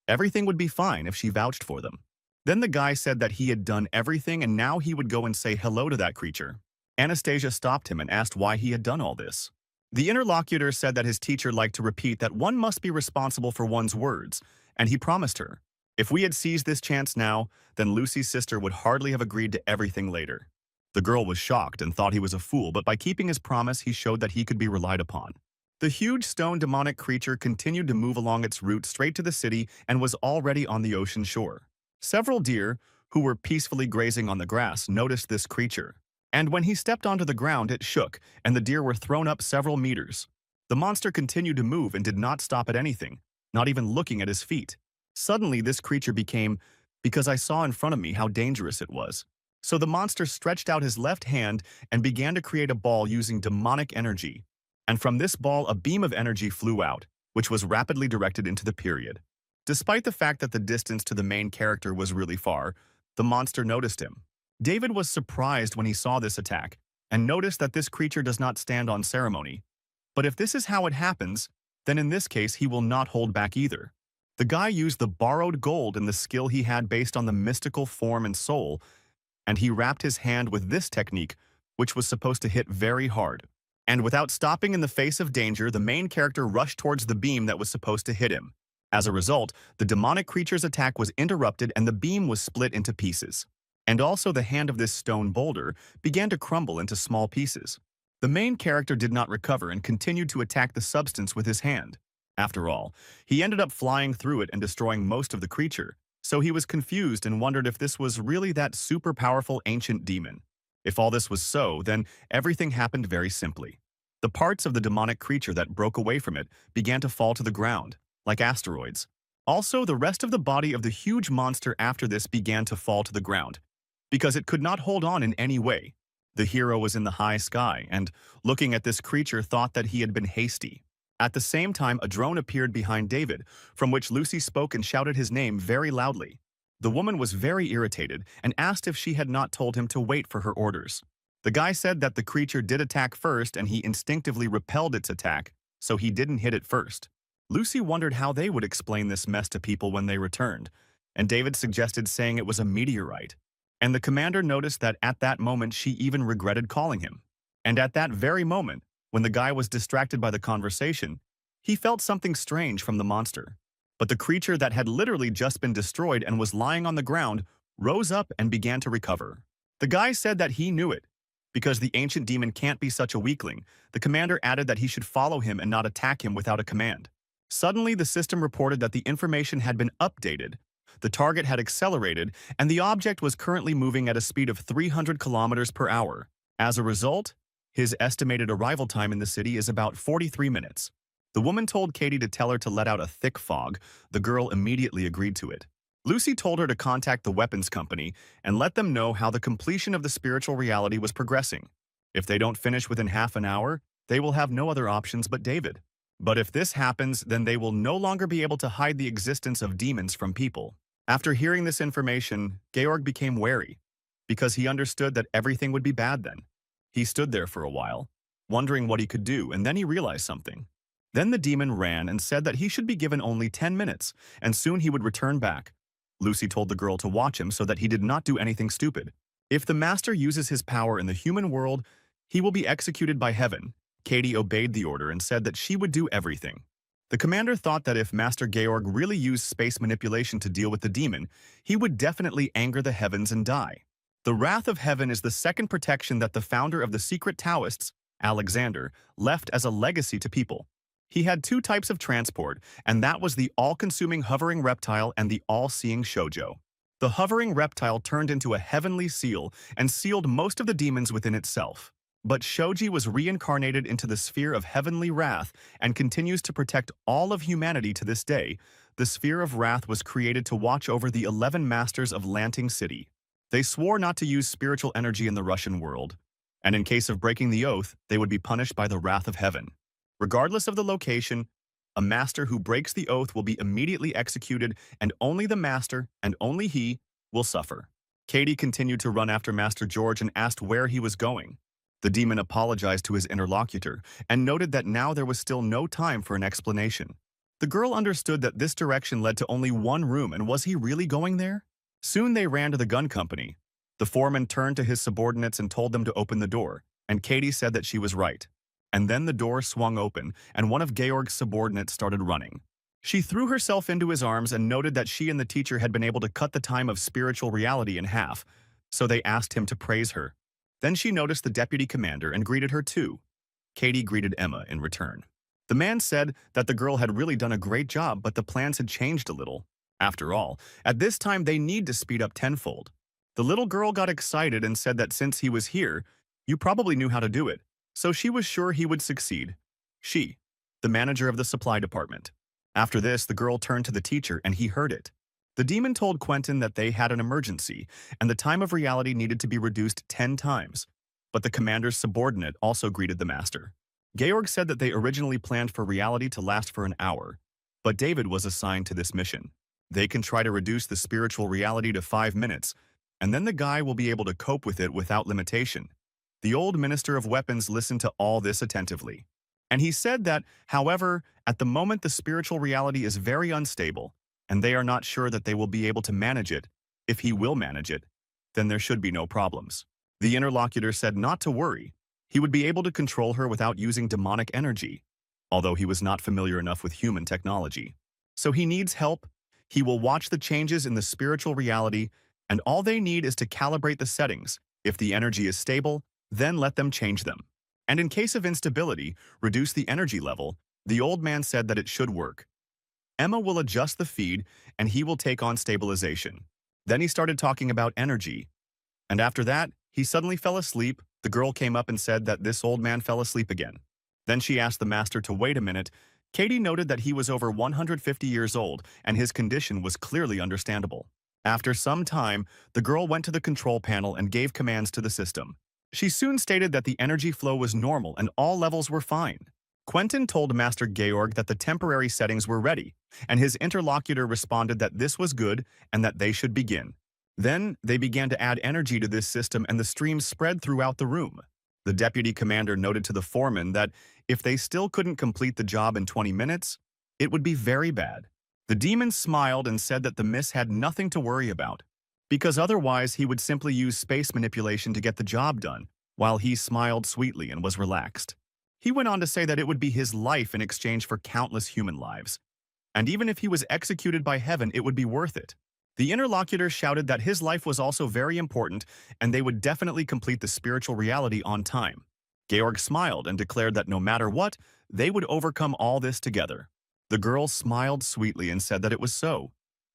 Everything would be fine if she vouched for them. Then the guy said that he had done everything and now he would go and say hello to that creature. Anastasia stopped him and asked why he had done all this. The interlocutor said that his teacher liked to repeat that one must be responsible for one's words, and he promised her. If we had seized this chance now, then Lucy's sister would hardly have agreed to everything later. The girl was shocked and thought he was a fool, but by keeping his promise, he showed that he could be relied upon. The huge stone demonic creature continued to move along its route straight to the city and was already on the ocean shore. Several deer, who were peacefully grazing on the grass, noticed this creature. And when he stepped onto the ground, it shook, and the deer were thrown up several meters. The monster continued to move and did not stop at anything, not even looking at his feet. Suddenly, this creature became, because I saw in front of me how dangerous it was. So the monster stretched out his left hand and began to create a ball using demonic energy. And from this ball, a beam of energy flew out, which was rapidly directed into the period. Despite the fact that the distance to the main character was really far, the monster noticed him. David was surprised when he saw this attack, and noticed that this creature does not stand on ceremony. But if this is how it happens, then in this case he will not hold back either. The guy used the borrowed gold and the skill he had based on the mystical form and soul, and he wrapped his hand with this technique, which was supposed to hit very hard. And without stopping in the face of danger, the main character rushed towards the beam that was supposed to hit him. As a result, the demonic creature's attack was interrupted and the beam was split into pieces. And also the hand of this stone boulder began to crumble into small pieces. The main character did not recover and continued to attack the substance with his hand. After all, he ended up flying through it and destroying most of the creature, so he was confused and wondered if this was really that super powerful ancient demon. If all this was so, then everything happened very simply. The parts of the demonic creature that broke away from it began to fall to the ground, like asteroids. Also, the rest of the body of the huge monster after this began to fall to the ground, because it could not hold on in any way. The hero was in the high sky, and, looking at this creature, thought that he had been hasty. At the same time, a drone appeared behind David, from which Lucy spoke and shouted his name very loudly. The woman was very irritated and asked if she had not told him to wait for her orders. The guy said that the creature did attack first and he instinctively repelled its attack, so he didn't hit it first. Lucy wondered how they would explain this mess to people when they returned, and David suggested saying it was a meteorite. And the commander noticed that at that moment she even regretted calling him. And at that very moment, when the guy was distracted by the conversation, he felt something strange from the monster. But the creature that had literally just been destroyed and was lying on the ground rose up and began to recover. The guy said that he knew it. Because the ancient demon can't be such a weakling, the commander added that he should follow him and not attack him without a command. Suddenly, the system reported that the information had been updated. The target had accelerated, and the object was currently moving at a speed of 300 kilometers per hour. As a result, his estimated arrival time in the city is about 43 minutes. The woman told Katie to tell her to let out a thick fog. The girl immediately agreed to it. Lucy told her to contact the weapons company and let them know how the completion of the spiritual reality was progressing. If they don't finish within half an hour, they will have no other options but David. But if this happens, then they will no longer be able to hide the existence of demons from people. After hearing this information, Georg became wary, because he understood that everything would be bad then. He stood there for a while, wondering what he could do, and then he realized something. Then the demon ran and said that he should be given only 10 minutes, and soon he would return back. Lucy told the girl to watch him so that he did not do anything stupid. If the master uses his power in the human world, he will be executed by heaven. Katie obeyed the order and said that she would do everything. The commander thought that if Master Georg really used space manipulation to deal with the demon, he would definitely anger the heavens and die. The wrath of heaven is the second protection that the founder of the secret Taoists, Alexander, left as a legacy to people. He had two types of transport, and that was the all-consuming hovering reptile and the all-seeing shoujo. The hovering reptile turned into a heavenly seal and sealed most of the demons within itself. But Shoji was reincarnated into the sphere of heavenly wrath and continues to protect all of humanity to this day. The sphere of wrath was created to watch over the 11 masters of Lanting City. They swore not to use spiritual energy in the Russian world, and in case of breaking the oath, they would be punished by the wrath of heaven. Regardless of the location, a master who breaks the oath will be immediately executed, and only the master, and only he, will suffer. Katie continued to run after Master George and asked where he was going. The demon apologized to his interlocutor and noted that now there was still no time for an explanation. The girl understood that this direction led to only one room, and was he really going there? Soon they ran to the gun company. The foreman turned to his subordinates and told them to open the door, and Katie said that she was right. And then the door swung open, and one of Georg's subordinates started running. She threw herself into his arms and noted that she and the teacher had been able to cut the time of spiritual reality in half, so they asked him to praise her. Then she noticed the deputy commander and greeted her too. Katie greeted Emma in return. The man said that the girl had really done a great job, but the plans had changed a little. After all, at this time they need to speed up tenfold. The little girl got excited and said that since he was here, you probably knew how to do it, so she was sure he would succeed. She, the manager of the supply department. After this, the girl turned to the teacher and he heard it. The demon told Quentin that they had an emergency and the time of reality needed to be reduced 10 times, but the commander's subordinate also greeted the master. Georg said that they originally planned for reality to last for an hour, but David was assigned to this mission. They can try to reduce the spiritual reality to 5 minutes, and then the guy will be able to cope with it without limitation. The old minister of weapons listened to all this attentively. And he said that, however, at the moment the spiritual reality is very unstable, and they are not sure that they will be able to manage it. If he will manage it, then there should be no problems. The interlocutor said not to worry. He would be able to control her without using demonic energy, although he was not familiar enough with human technology. So he needs help. He will watch the changes in the spiritual reality, and all they need is to calibrate the settings. If the energy is stable, then let them change them. And in case of instability, reduce the energy level. The old man said that it should work. Emma will adjust the feed, and he will take on stabilization. Then he started talking about energy. And after that, he suddenly fell asleep. The girl came up and said that this old man fell asleep again. Then she asked the master to wait a minute. Katie noted that he was over 150 years old, and his condition was clearly understandable. After some time, the girl went to the control panel and gave commands to the system. She soon stated that the energy flow was normal and all levels were fine. Quentin told Master Georg that the temporary settings were ready, and his interlocutor responded that this was good and that they should begin. Then they began to add energy to this system and the stream spread throughout the room. The deputy commander noted to the foreman that if they still couldn't complete the job in 20 minutes, it would be very bad. The demon smiled and said that the miss had nothing to worry about, because otherwise he would simply use space manipulation to get the job done, while he smiled sweetly and was relaxed. He went on to say that it would be his life in exchange for countless human lives, and even if he was executed by heaven, it would be worth it. The interlocutor shouted that his life was also very important and they would definitely complete the spiritual reality on time. Georg smiled and declared that no matter what, they would overcome all this together. The girl smiled sweetly and said that it was so.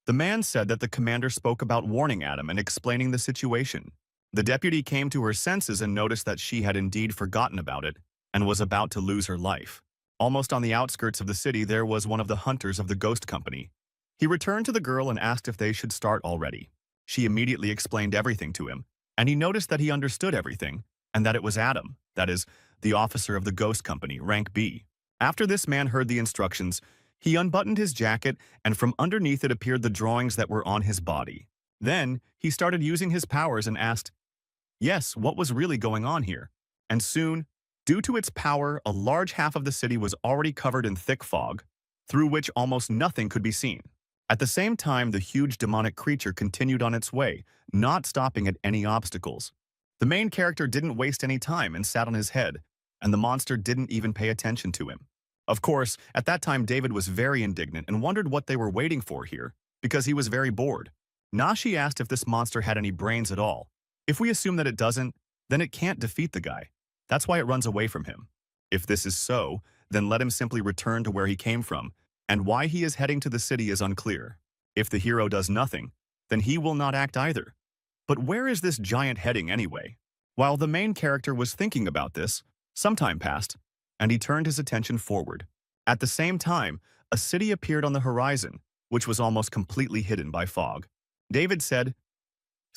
The man said that the commander spoke about warning Adam and explaining the situation. The deputy came to her senses and noticed that she had indeed forgotten about it and was about to lose her life. Almost on the outskirts of the city, there was one of the hunters of the ghost company. He returned to the girl and asked if they should start already. She immediately explained everything to him, and he noticed that he understood everything, and that it was Adam, that is, the officer of the ghost company, rank B. After this man heard the instructions, he unbuttoned his jacket, and from underneath it appeared the drawings that were on his body. Then, he started using his powers and asked, yes, what was really going on here? And soon, due to its power, a large half of the city was already covered in thick fog, through which almost nothing could be seen. At the same time, the huge demonic creature continued on its way, not stopping at any obstacles. The main character didn't waste any time and sat on his head, and the monster didn't even pay attention to him. Of course, at that time David was very indignant and wondered what they were waiting for here, because he was very bored. Nashi asked if this monster had any brains at all. If we assume that it doesn't, then it can't defeat the guy. That's why it runs away from him. If this is so, then let him simply return to where he came from, and why he is heading to the city is unclear. If the hero does nothing, then he will not act either. But where is this giant heading anyway? While the main character was thinking about this, some time passed, and he turned his attention forward. At the same time, a city appeared on the horizon, which was almost completely hidden by fog. David said,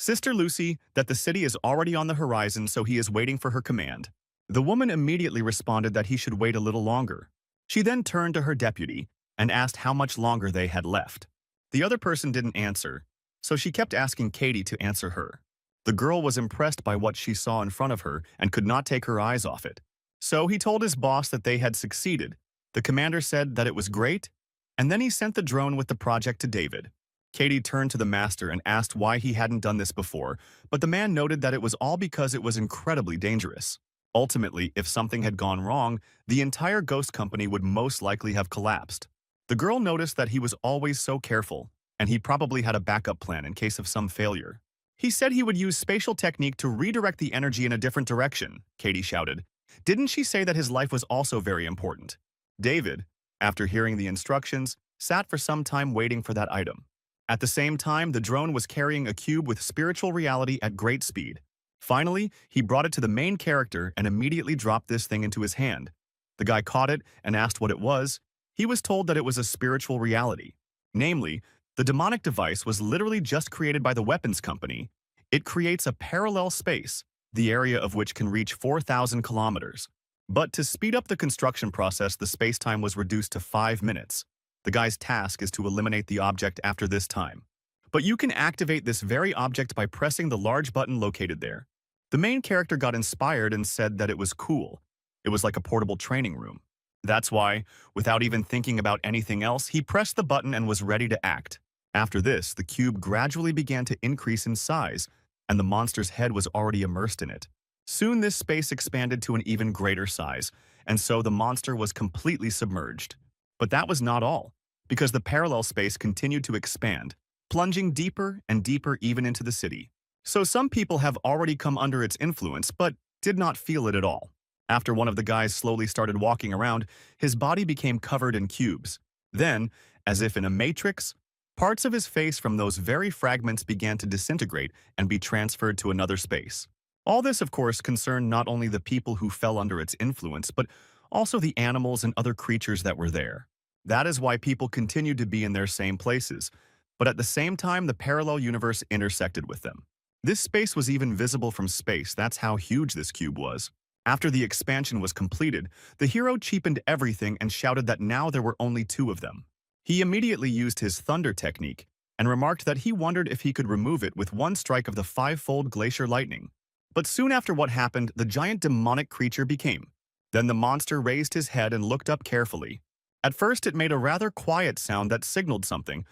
Sister Lucy that the city is already on the horizon, so he is waiting for her command. The woman immediately responded that he should wait a little longer. She then turned to her deputy and asked how much longer they had left. The other person didn't answer, so she kept asking Katie to answer her. The girl was impressed by what she saw in front of her and could not take her eyes off it. So he told his boss that they had succeeded. The commander said that it was great, and then he sent the drone with the project to David. Katie turned to the master and asked why he hadn't done this before, but the man noted that it was all because it was incredibly dangerous. Ultimately, if something had gone wrong, the entire ghost company would most likely have collapsed. The girl noticed that he was always so careful, and he probably had a backup plan in case of some failure. He said he would use spatial technique to redirect the energy in a different direction, Katie shouted. Didn't she say that his life was also very important? David, after hearing the instructions, sat for some time waiting for that item. At the same time, the drone was carrying a cube with spiritual reality at great speed. Finally, he brought it to the main character and immediately dropped this thing into his hand. The guy caught it and asked what it was. He was told that it was a spiritual reality. Namely, the demonic device was literally just created by the weapons company. It creates a parallel space, the area of which can reach 4,000 kilometers. But to speed up the construction process, the space-time was reduced to 5 minutes. The guy's task is to eliminate the object after this time. But you can activate this very object by pressing the large button located there. The main character got inspired and said that it was cool. It was like a portable training room. That's why, without even thinking about anything else, he pressed the button and was ready to act. After this, the cube gradually began to increase in size, and the monster's head was already immersed in it. Soon this space expanded to an even greater size, and so the monster was completely submerged. But that was not all, because the parallel space continued to expand, plunging deeper and deeper even into the city. So some people have already come under its influence, but did not feel it at all. After one of the guys slowly started walking around, his body became covered in cubes. Then, as if in a matrix, parts of his face from those very fragments began to disintegrate and be transferred to another space. All this, of course, concerned not only the people who fell under its influence, but also the animals and other creatures that were there. That is why people continued to be in their same places, but at the same time the parallel universe intersected with them. This space was even visible from space. That's how huge this cube was. After the expansion was completed, the hero cheapened everything and shouted that now there were only 2 of them. He immediately used his thunder technique and remarked that he wondered if he could remove it with one strike of the 5-fold glacier lightning. But soon after what happened, the giant demonic creature became. Then the monster raised his head and looked up carefully. At first it made a rather quiet sound that signaled something,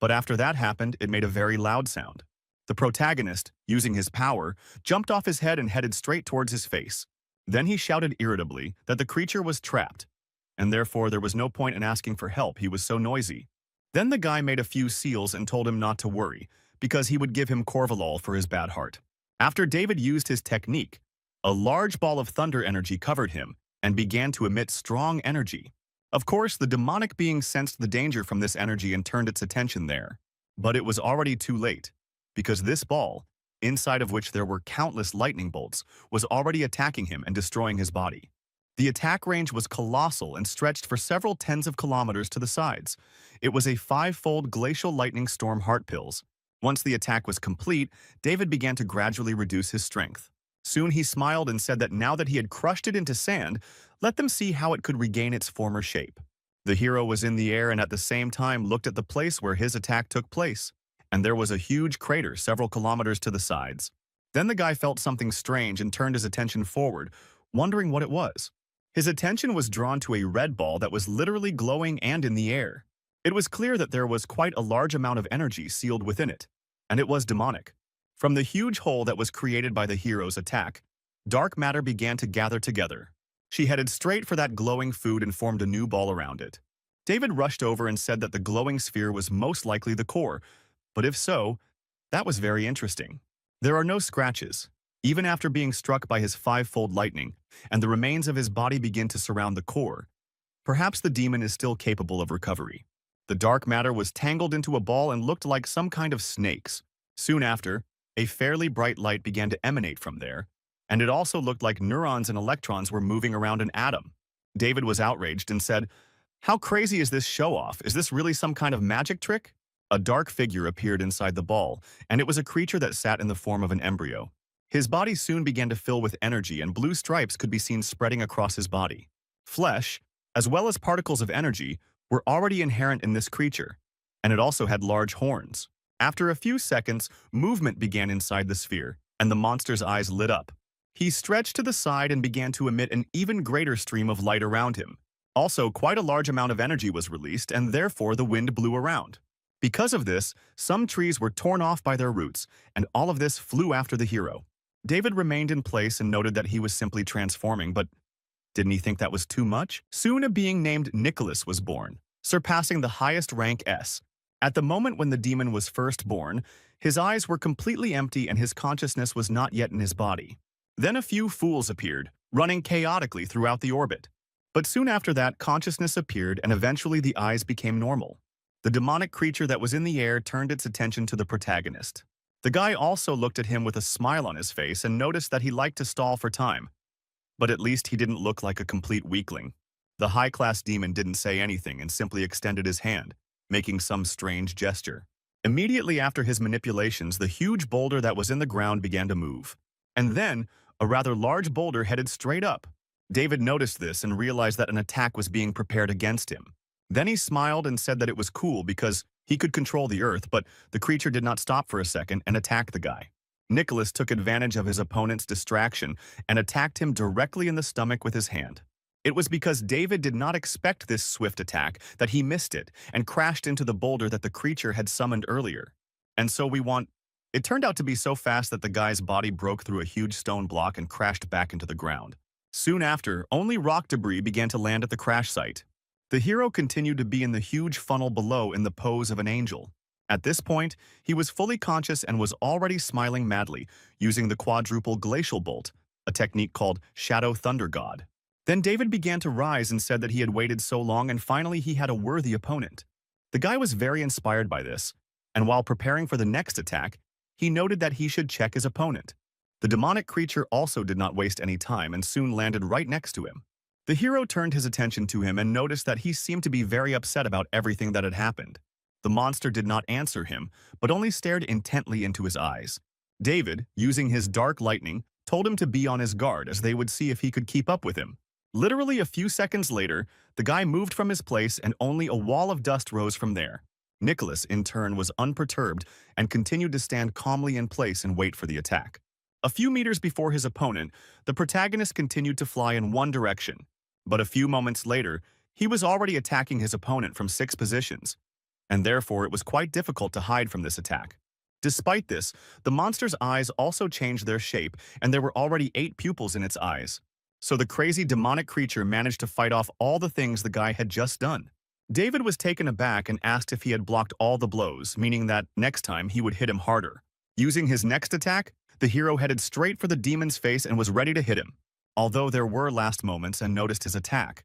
but after that happened, it made a very loud sound. The protagonist, using his power, jumped off his head and headed straight towards his face. Then he shouted irritably that the creature was trapped, and therefore there was no point in asking for help, he was so noisy. Then the guy made a few seals and told him not to worry, because he would give him Corvalol for his bad heart. After David used his technique, a large ball of thunder energy covered him and began to emit strong energy. Of course, the demonic being sensed the danger from this energy and turned its attention there. But it was already too late, because this ball, inside of which there were countless lightning bolts, was already attacking him and destroying his body. The attack range was colossal and stretched for several tens of kilometers to the sides. It was a 5-fold glacial lightning storm heart pills. Once the attack was complete, David began to gradually reduce his strength. Soon he smiled and said that now that he had crushed it into sand, let them see how it could regain its former shape. The hero was in the air and at the same time looked at the place where his attack took place, and there was a huge crater several kilometers to the sides. Then the guy felt something strange and turned his attention forward, wondering what it was. His attention was drawn to a red ball that was literally glowing and in the air. It was clear that there was quite a large amount of energy sealed within it, and it was demonic. From the huge hole that was created by the hero's attack, dark matter began to gather together. She headed straight for that glowing food and formed a new ball around it. David rushed over and said that the glowing sphere was most likely the core, but if so, that was very interesting. There are no scratches, even after being struck by his 5-fold lightning, and the remains of his body begin to surround the core. Perhaps the demon is still capable of recovery. The dark matter was tangled into a ball and looked like some kind of snakes. Soon after, a fairly bright light began to emanate from there, and it also looked like neurons and electrons were moving around an atom. David was outraged and said, "How crazy is this show-off? Is this really some kind of magic trick?" A dark figure appeared inside the ball, and it was a creature that sat in the form of an embryo. His body soon began to fill with energy, and blue stripes could be seen spreading across his body. Flesh, as well as particles of energy, were already inherent in this creature, and it also had large horns. After a few seconds, movement began inside the sphere, and the monster's eyes lit up. He stretched to the side and began to emit an even greater stream of light around him. Also, quite a large amount of energy was released, and therefore the wind blew around. Because of this, some trees were torn off by their roots, and all of this flew after the hero. David remained in place and noted that he was simply transforming, but didn't he think that was too much? Soon a being named Nicholas was born, surpassing the highest rank S. At the moment when the demon was first born, his eyes were completely empty and his consciousness was not yet in his body. Then a few fools appeared, running chaotically throughout the orbit. But soon after that, consciousness appeared and eventually the eyes became normal. The demonic creature that was in the air turned its attention to the protagonist. The guy also looked at him with a smile on his face and noticed that he liked to stall for time. But at least he didn't look like a complete weakling. The high-class demon didn't say anything and simply extended his hand, making some strange gesture. Immediately after his manipulations, the huge boulder that was in the ground began to move. And then, a rather large boulder headed straight up. David noticed this and realized that an attack was being prepared against him. Then he smiled and said that it was cool because he could control the earth, but the creature did not stop for a second and attacked the guy. Nicholas took advantage of his opponent's distraction and attacked him directly in the stomach with his hand. It was because David did not expect this swift attack that he missed it and crashed into the boulder that the creature had summoned earlier. And so it turned out to be so fast that the guy's body broke through a huge stone block and crashed back into the ground. Soon after, only rock debris began to land at the crash site. The hero continued to be in the huge funnel below in the pose of an angel. At this point, he was fully conscious and was already smiling madly, using the quadruple glacial bolt, a technique called Shadow Thunder God. Then David began to rise and said that he had waited so long and finally he had a worthy opponent. The guy was very inspired by this, and while preparing for the next attack, he noted that he should check his opponent. The demonic creature also did not waste any time and soon landed right next to him. The hero turned his attention to him and noticed that he seemed to be very upset about everything that had happened. The monster did not answer him, but only stared intently into his eyes. David, using his dark lightning, told him to be on his guard as they would see if he could keep up with him. Literally a few seconds later, the guy moved from his place and only a wall of dust rose from there. Nicholas, in turn, was unperturbed and continued to stand calmly in place and wait for the attack. A few meters before his opponent, the protagonist continued to fly in one direction. But a few moments later, he was already attacking his opponent from 6 positions, and therefore it was quite difficult to hide from this attack. Despite this, the monster's eyes also changed their shape, and there were already 8 pupils in its eyes. So the crazy demonic creature managed to fight off all the things the guy had just done. David was taken aback and asked if he had blocked all the blows, meaning that next time he would hit him harder. Using his next attack, the hero headed straight for the demon's face and was ready to hit him, although there were last moments and noticed his attack.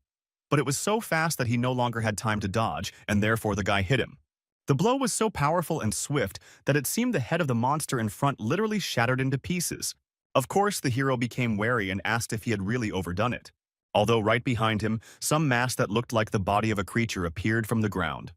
But it was so fast that he no longer had time to dodge, and therefore the guy hit him. The blow was so powerful and swift that it seemed the head of the monster in front literally shattered into pieces. Of course, the hero became wary and asked if he had really overdone it. Although right behind him, some mass that looked like the body of a creature appeared from the ground.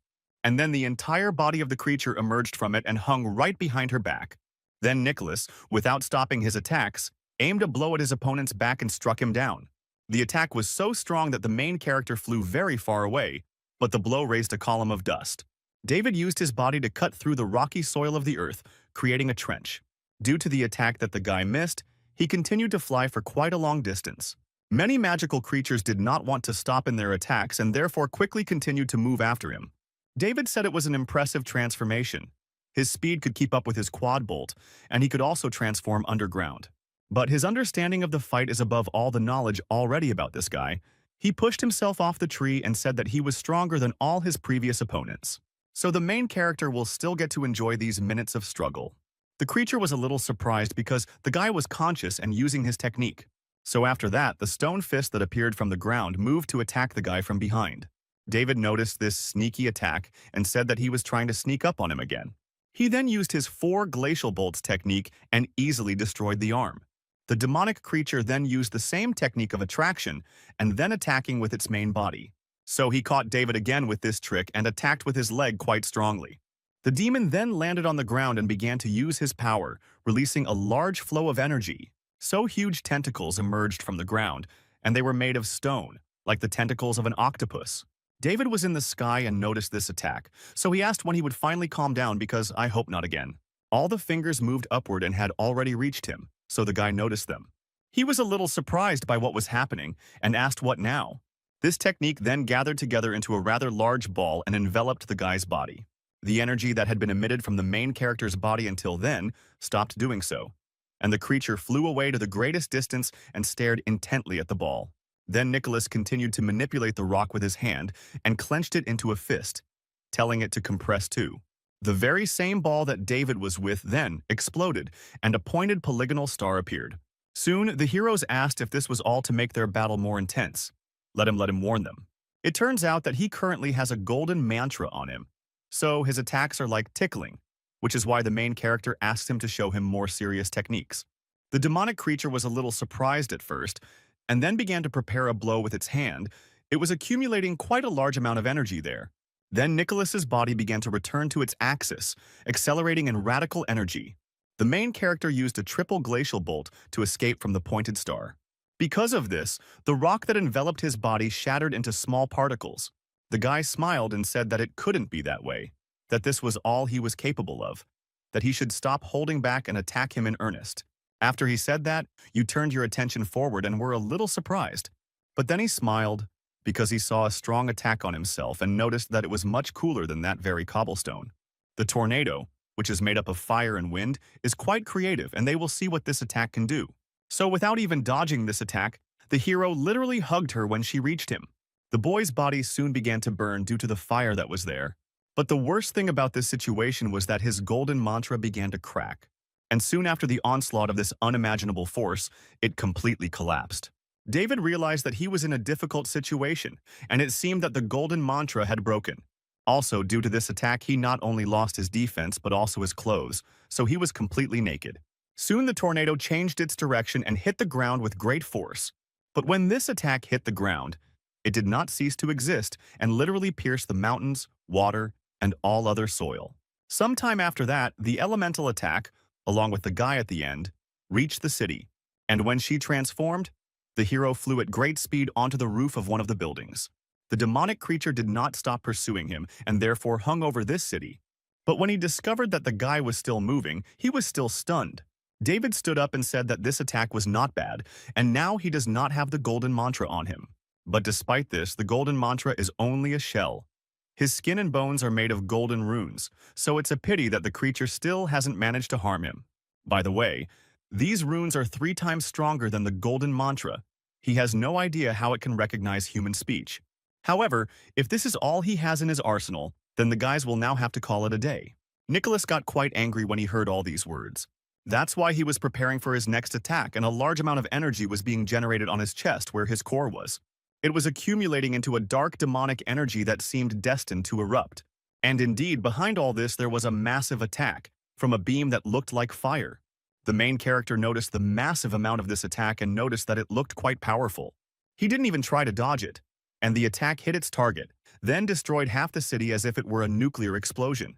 And then the entire body of the creature emerged from it and hung right behind her back. Then Nicholas, without stopping his attacks, aimed a blow at his opponent's back and struck him down. The attack was so strong that the main character flew very far away, but the blow raised a column of dust. David used his body to cut through the rocky soil of the earth, creating a trench. Due to the attack that the guy missed, he continued to fly for quite a long distance. Many magical creatures did not want to stop in their attacks and therefore quickly continued to move after him. David said it was an impressive transformation. His speed could keep up with his quad bolt, and he could also transform underground. But his understanding of the fight is above all the knowledge already about this guy. He pushed himself off the tree and said that he was stronger than all his previous opponents. So the main character will still get to enjoy these minutes of struggle. The creature was a little surprised because the guy was conscious and using his technique. So after that, the stone fist that appeared from the ground moved to attack the guy from behind. David noticed this sneaky attack and said that he was trying to sneak up on him again. He then used his 4 glacial bolts technique and easily destroyed the arm. The demonic creature then used the same technique of attraction and then attacking with its main body. So he caught David again with this trick and attacked with his leg quite strongly. The demon then landed on the ground and began to use his power, releasing a large flow of energy. So huge tentacles emerged from the ground, and they were made of stone, like the tentacles of an octopus. David was in the sky and noticed this attack, so he asked when he would finally calm down because I hope not again. All the fingers moved upward and had already reached him, so the guy noticed them. He was a little surprised by what was happening and asked what now. This technique then gathered together into a rather large ball and enveloped the guy's body. The energy that had been emitted from the main character's body until then stopped doing so, and the creature flew away to the greatest distance and stared intently at the ball. Then Nicholas continued to manipulate the rock with his hand and clenched it into a fist, telling it to compress too. The very same ball that David was with then exploded, and a pointed polygonal star appeared. Soon, the heroes asked if this was all to make their battle more intense. Let him warn them. It turns out that he currently has a golden mantra on him, so his attacks are like tickling, which is why the main character asks him to show him more serious techniques. The demonic creature was a little surprised at first, and then began to prepare a blow with its hand. It was accumulating quite a large amount of energy there. Then Nicholas's body began to return to its axis, accelerating in radical energy. The main character used a triple glacial bolt to escape from the pointed star. Because of this, the rock that enveloped his body shattered into small particles. The guy smiled and said that it couldn't be that way, that this was all he was capable of, that he should stop holding back and attack him in earnest. After he said that, you turned your attention forward and were a little surprised. But then he smiled, because he saw a strong attack on himself and noticed that it was much cooler than that very cobblestone. The tornado, which is made up of fire and wind, is quite creative, and they will see what this attack can do. So without even dodging this attack, the hero literally hugged her when she reached him. The boy's body soon began to burn due to the fire that was there. But the worst thing about this situation was that his golden mantra began to crack. And soon after the onslaught of this unimaginable force, it completely collapsed. David realized that he was in a difficult situation, and it seemed that the golden mantra had broken. Also, due to this attack, he not only lost his defense but also his clothes, so he was completely naked. Soon the tornado changed its direction and hit the ground with great force. But when this attack hit the ground, it did not cease to exist and literally pierced the mountains, water, and all other soil. Sometime after that, the elemental attack, along with the guy at the end, reached the city, and when she transformed, the hero flew at great speed onto the roof of one of the buildings. The demonic creature did not stop pursuing him and therefore hung over this city. But when he discovered that the guy was still moving, he was still stunned. David stood up and said that this attack was not bad, and now he does not have the golden mantra on him. But despite this, the golden mantra is only a shell. His skin and bones are made of golden runes, so it's a pity that the creature still hasn't managed to harm him. By the way, these runes are 3 times stronger than the golden mantra. He has no idea how it can recognize human speech. However, if this is all he has in his arsenal, then the guys will now have to call it a day. Nicholas got quite angry when he heard all these words. That's why he was preparing for his next attack, and a large amount of energy was being generated on his chest where his core was. It was accumulating into a dark demonic energy that seemed destined to erupt. And indeed, behind all this there was a massive attack from a beam that looked like fire. The main character noticed the massive amount of this attack and noticed that it looked quite powerful. He didn't even try to dodge it, and the attack hit its target, then destroyed half the city as if it were a nuclear explosion.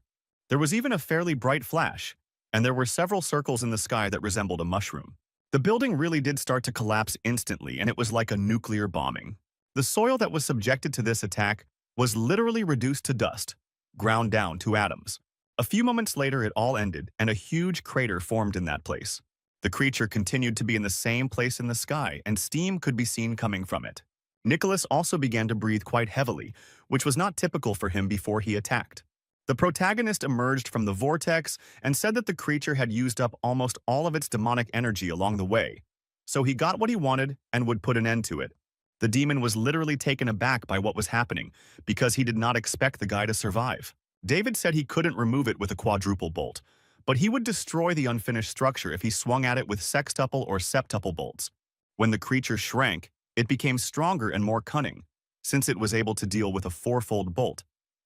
There was even a fairly bright flash, and there were several circles in the sky that resembled a mushroom. The building really did start to collapse instantly, and it was like a nuclear bombing. The soil that was subjected to this attack was literally reduced to dust, ground down to atoms. A few moments later, it all ended, and a huge crater formed in that place. The creature continued to be in the same place in the sky, and steam could be seen coming from it. Nicholas also began to breathe quite heavily, which was not typical for him before he attacked. The protagonist emerged from the vortex and said that the creature had used up almost all of its demonic energy along the way, so he got what he wanted and would put an end to it. The demon was literally taken aback by what was happening, because he did not expect the guy to survive. David said he couldn't remove it with a quadruple bolt, but he would destroy the unfinished structure if he swung at it with sextuple or septuple bolts. When the creature shrank, it became stronger and more cunning, since it was able to deal with a 4-fold bolt,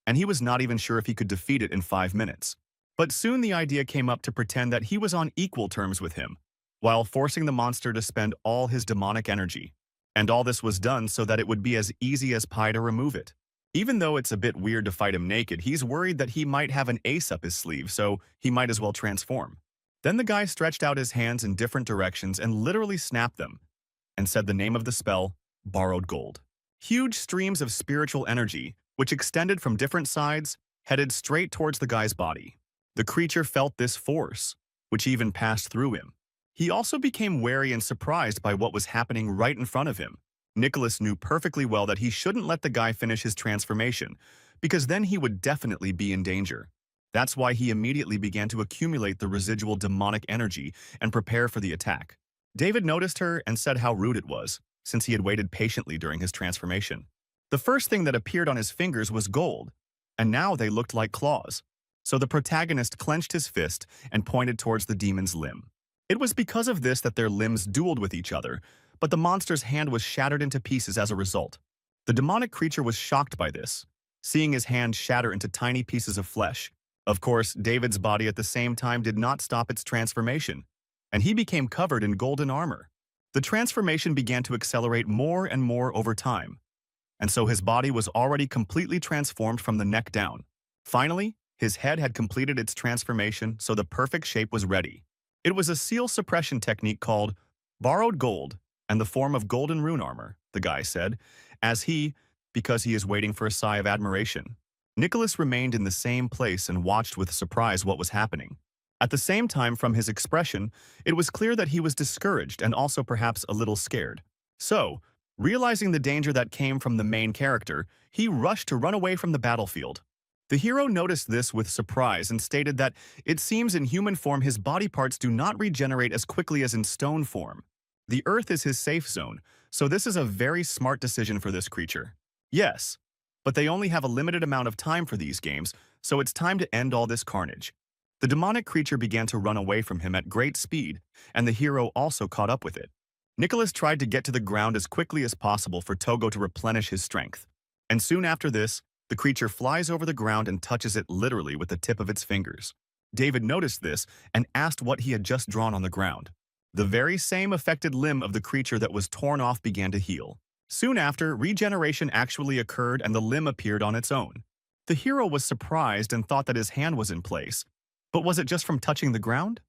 and he was not even sure if he could defeat it in 5 minutes. But soon the idea came up to pretend that he was on equal terms with him, while forcing the monster to spend all his demonic energy. And all this was done so that it would be as easy as pie to remove it. Even though it's a bit weird to fight him naked, he's worried that he might have an ace up his sleeve, so he might as well transform. Then the guy stretched out his hands in different directions and literally snapped them, and said the name of the spell, Borrowed Gold. Huge streams of spiritual energy, which extended from different sides, headed straight towards the guy's body. The creature felt this force, which even passed through him. He also became wary and surprised by what was happening right in front of him. Nicholas knew perfectly well that he shouldn't let the guy finish his transformation, because then he would definitely be in danger. That's why he immediately began to accumulate the residual demonic energy and prepare for the attack. David noticed her and said how rude it was, since he had waited patiently during his transformation. The first thing that appeared on his fingers was gold, and now they looked like claws. So the protagonist clenched his fist and pointed towards the demon's limb. It was because of this that their limbs dueled with each other, but the monster's hand was shattered into pieces as a result. The demonic creature was shocked by this, seeing his hand shatter into tiny pieces of flesh. Of course, David's body at the same time did not stop its transformation, and he became covered in golden armor. The transformation began to accelerate more and more over time, and so his body was already completely transformed from the neck down. Finally, his head had completed its transformation, so the perfect shape was ready. It was a seal suppression technique called Borrowed Gold and the form of golden rune armor, the guy said, as he, because he is waiting for a sigh of admiration. Nicholas remained in the same place and watched with surprise what was happening. At the same time, from his expression, it was clear that he was discouraged and also perhaps a little scared. So, realizing the danger that came from the main character, he rushed to run away from the battlefield. The hero noticed this with surprise and stated that it seems in human form his body parts do not regenerate as quickly as in stone form. The earth is his safe zone, so this is a very smart decision for this creature. Yes, but they only have a limited amount of time for these games, so it's time to end all this carnage. The demonic creature began to run away from him at great speed, and the hero also caught up with it. Nicholas tried to get to the ground as quickly as possible for Togo to replenish his strength. And soon after this, the creature flies over the ground and touches it literally with the tip of its fingers. David noticed this and asked what he had just drawn on the ground. The very same affected limb of the creature that was torn off began to heal. Soon after, regeneration actually occurred and the limb appeared on its own. The hero was surprised and thought that his hand was in place. But was it just from touching the ground?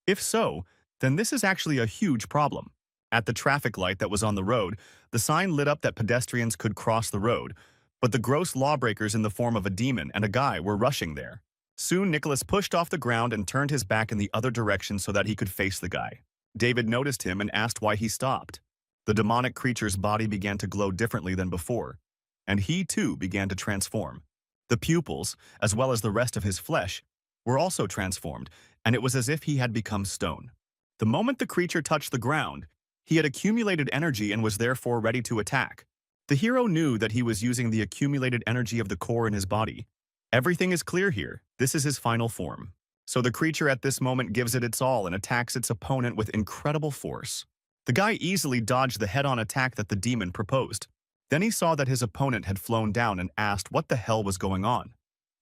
If so, then this is actually a huge problem. At the traffic light that was on the road, the sign lit up that pedestrians could cross the road, but the gross lawbreakers in the form of a demon and a guy were rushing there. Soon Nicholas pushed off the ground and turned his back in the other direction so that he could face the guy. David noticed him and asked why he stopped. The demonic creature's body began to glow differently than before, and he too began to transform. The pupils, as well as the rest of his flesh, were also transformed, and it was as if he had become stone. The moment the creature touched the ground, he had accumulated energy and was therefore ready to attack. The hero knew that he was using the accumulated energy of the core in his body. Everything is clear here. This is his final form. So the creature at this moment gives it its all and attacks its opponent with incredible force. The guy easily dodged the head-on attack that the demon proposed. Then he saw that his opponent had flown down and asked what the hell was going on.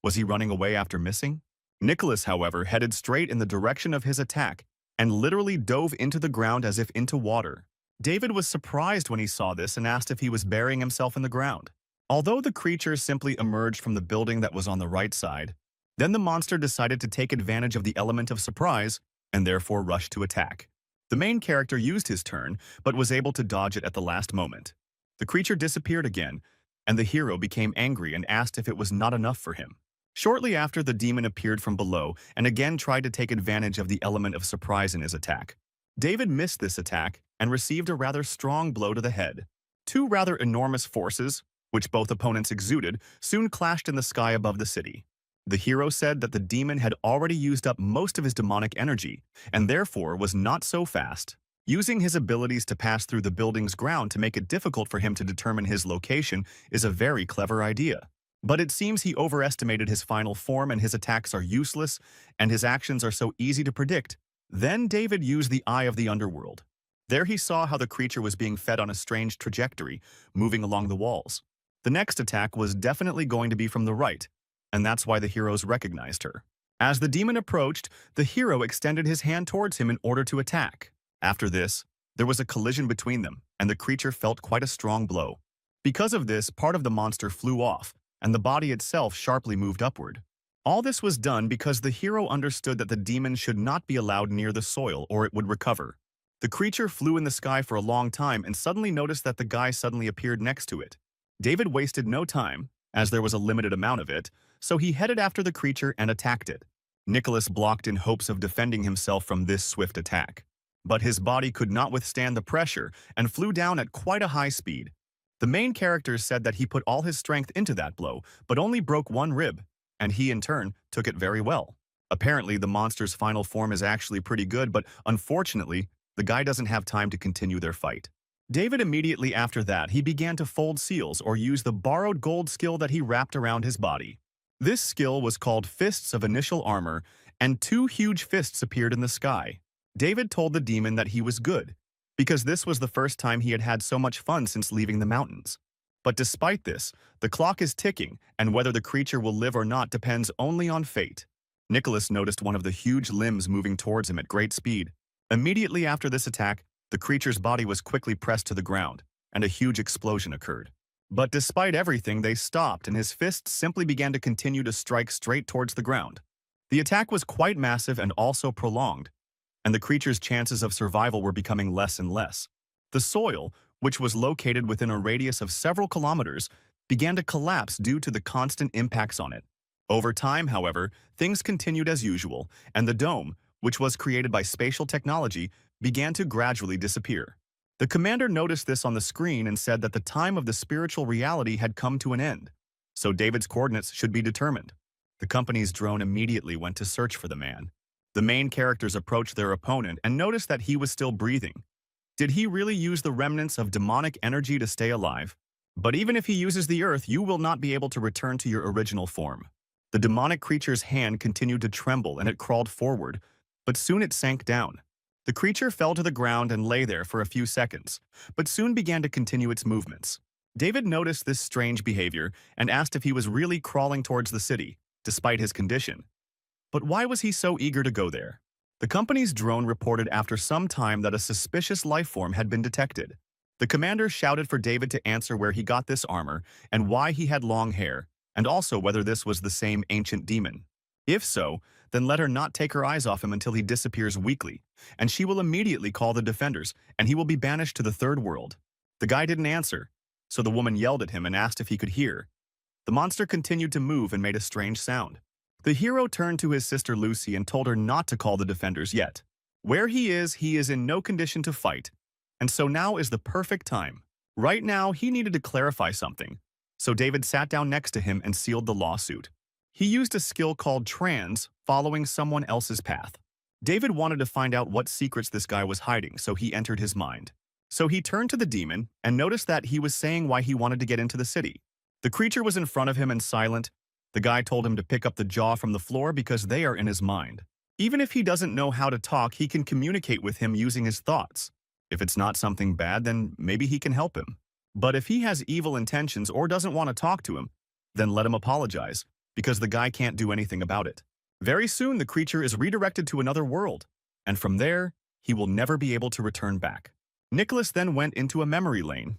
Was he running away after missing? Nicholas, however, headed straight in the direction of his attack and literally dove into the ground as if into water. David was surprised when he saw this and asked if he was burying himself in the ground. Although the creature simply emerged from the building that was on the right side, then the monster decided to take advantage of the element of surprise and therefore rushed to attack. The main character used his turn, but was able to dodge it at the last moment. The creature disappeared again, and the hero became angry and asked if it was not enough for him. Shortly after, the demon appeared from below and again tried to take advantage of the element of surprise in his attack. David missed this attack and received a rather strong blow to the head. Two rather enormous forces, which both opponents exuded, soon clashed in the sky above the city. The hero said that the demon had already used up most of his demonic energy and therefore was not so fast. Using his abilities to pass through the building's ground to make it difficult for him to determine his location is a very clever idea. But it seems he overestimated his final form and his attacks are useless and his actions are so easy to predict. Then David used the Eye of the Underworld. There he saw how the creature was being fed on a strange trajectory, moving along the walls. The next attack was definitely going to be from the right, and that's why the heroes recognized her. As the demon approached, the hero extended his hand towards him in order to attack. After this, there was a collision between them, and the creature felt quite a strong blow. Because of this, part of the monster flew off, and the body itself sharply moved upward. All this was done because the hero understood that the demon should not be allowed near the soil or it would recover. The creature flew in the sky for a long time and suddenly noticed that the guy suddenly appeared next to it. David wasted no time, as there was a limited amount of it, so he headed after the creature and attacked it. Nicholas blocked in hopes of defending himself from this swift attack. But his body could not withstand the pressure and flew down at quite a high speed. The main character said that he put all his strength into that blow, but only broke one rib, and he in turn took it very well. Apparently, the monster's final form is actually pretty good, but unfortunately, the guy doesn't have time to continue their fight. David immediately after that, he began to fold seals or use the borrowed gold skill that he wrapped around his body. This skill was called Fists of Initial Armor, and two huge fists appeared in the sky. David told the demon that he was good, because this was the first time he had had so much fun since leaving the mountains. But despite this, the clock is ticking, and whether the creature will live or not depends only on fate. Nicholas noticed one of the huge limbs moving towards him at great speed. Immediately after this attack, the creature's body was quickly pressed to the ground, and a huge explosion occurred. But despite everything, they stopped, and his fists simply began to continue to strike straight towards the ground. The attack was quite massive and also prolonged, and the creature's chances of survival were becoming less and less. The soil, which was located within a radius of several kilometers, began to collapse due to the constant impacts on it. Over time, however, things continued as usual, and the dome, which was created by spatial technology, began to gradually disappear. The commander noticed this on the screen and said that the time of the spiritual reality had come to an end, so David's coordinates should be determined. The company's drone immediately went to search for the man. The main characters approached their opponent and noticed that he was still breathing. Did he really use the remnants of demonic energy to stay alive? But even if he uses the earth, you will not be able to return to your original form. The demonic creature's hand continued to tremble and it crawled forward, but soon it sank down. The creature fell to the ground and lay there for a few seconds, but soon began to continue its movements. David noticed this strange behavior and asked if he was really crawling towards the city, despite his condition. But why was he so eager to go there? The company's drone reported after some time that a suspicious life form had been detected. The commander shouted for David to answer where he got this armor and why he had long hair, and also whether this was the same ancient demon. If so, then let her not take her eyes off him until he disappears weakly, and she will immediately call the defenders, and he will be banished to the third world. The guy didn't answer, so the woman yelled at him and asked if he could hear. The monster continued to move and made a strange sound. The hero turned to his sister Lucy and told her not to call the defenders yet. Where he is in no condition to fight, and so now is the perfect time. Right now, he needed to clarify something, so David sat down next to him and sealed the lawsuit. He used a skill called trans, following someone else's path. David wanted to find out what secrets this guy was hiding, so he entered his mind. So he turned to the demon and noticed that he was saying why he wanted to get into the city. The creature was in front of him and silent. The guy told him to pick up the jaw from the floor because they are in his mind. Even if he doesn't know how to talk, he can communicate with him using his thoughts. If it's not something bad, then maybe he can help him. But if he has evil intentions or doesn't want to talk to him, then let him apologize, because the guy can't do anything about it. Very soon, the creature is redirected to another world, and from there, he will never be able to return back. Nicholas then went into a memory lane.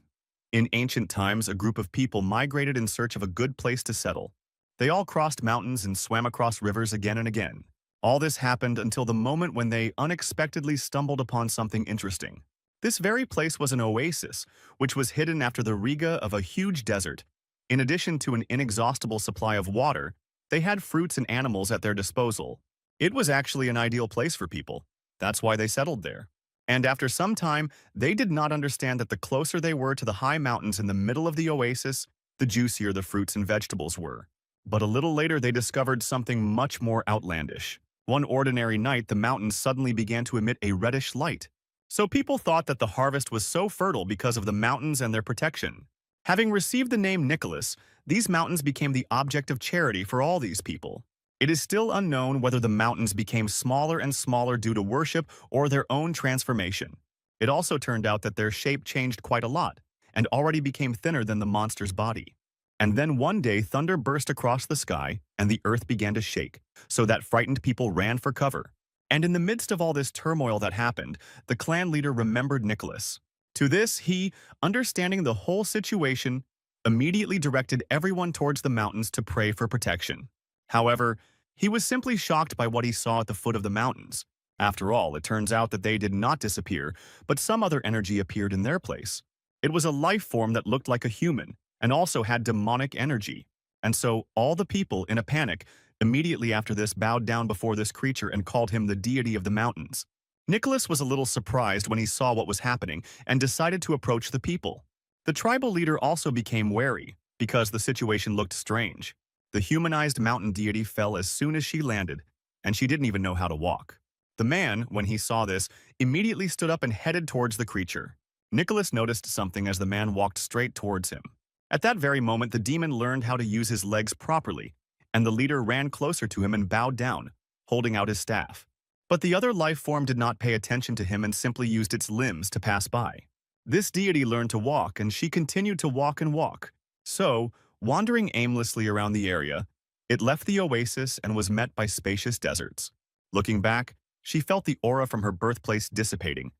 In ancient times, a group of people migrated in search of a good place to settle. They all crossed mountains and swam across rivers again and again. All this happened until the moment when they unexpectedly stumbled upon something interesting. This very place was an oasis, which was hidden after the riga of a huge desert. In addition to an inexhaustible supply of water, they had fruits and animals at their disposal. It was actually an ideal place for people. That's why they settled there. And after some time, they did not understand that the closer they were to the high mountains in the middle of the oasis, the juicier the fruits and vegetables were. But a little later, they discovered something much more outlandish. One ordinary night, the mountains suddenly began to emit a reddish light. So people thought that the harvest was so fertile because of the mountains and their protection. Having received the name Nicholas, these mountains became the object of charity for all these people. It is still unknown whether the mountains became smaller and smaller due to worship or their own transformation. It also turned out that their shape changed quite a lot and already became thinner than the monster's body. And then one day, thunder burst across the sky and the earth began to shake, so that frightened people ran for cover. And in the midst of all this turmoil that happened, the clan leader remembered Nicholas. To this, he, understanding the whole situation, immediately directed everyone towards the mountains to pray for protection. However, he was simply shocked by what he saw at the foot of the mountains. After all, it turns out that they did not disappear, but some other energy appeared in their place. It was a life form that looked like a human and also had demonic energy. And so all the people, in a panic, immediately after this bowed down before this creature and called him the deity of the mountains. Nicholas was a little surprised when he saw what was happening and decided to approach the people. The tribal leader also became wary because the situation looked strange. The humanized mountain deity fell as soon as she landed, and she didn't even know how to walk. The man, when he saw this, immediately stood up and headed towards the creature. Nicholas noticed something as the man walked straight towards him. At that very moment, the demon learned how to use his legs properly, and the leader ran closer to him and bowed down, holding out his staff. But the other life form did not pay attention to him and simply used its limbs to pass by. This deity learned to walk, and she continued to walk and walk. So, wandering aimlessly around the area, it left the oasis and was met by spacious deserts. Looking back, she felt the aura from her birthplace dissipating,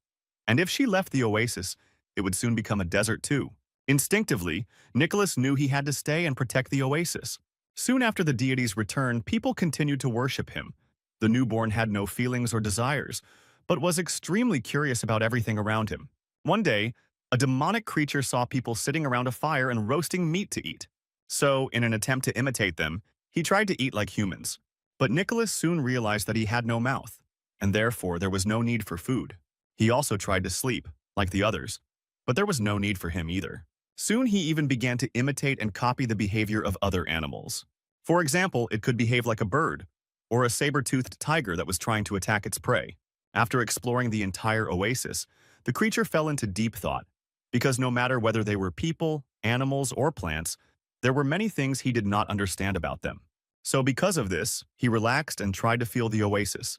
and if she left the oasis, it would soon become a desert too. Instinctively, Nicholas knew he had to stay and protect the oasis. Soon after the deity's return, people continued to worship him. The newborn had no feelings or desires, but was extremely curious about everything around him. One day, a demonic creature saw people sitting around a fire and roasting meat to eat. So, in an attempt to imitate them, he tried to eat like humans. But Nicholas soon realized that he had no mouth, and therefore there was no need for food. He also tried to sleep, like the others, but there was no need for him either. Soon he even began to imitate and copy the behavior of other animals. For example, it could behave like a bird, or a saber-toothed tiger that was trying to attack its prey. After exploring the entire oasis, the creature fell into deep thought, because no matter whether they were people, animals, or plants, there were many things he did not understand about them. So because of this, he relaxed and tried to feel the oasis.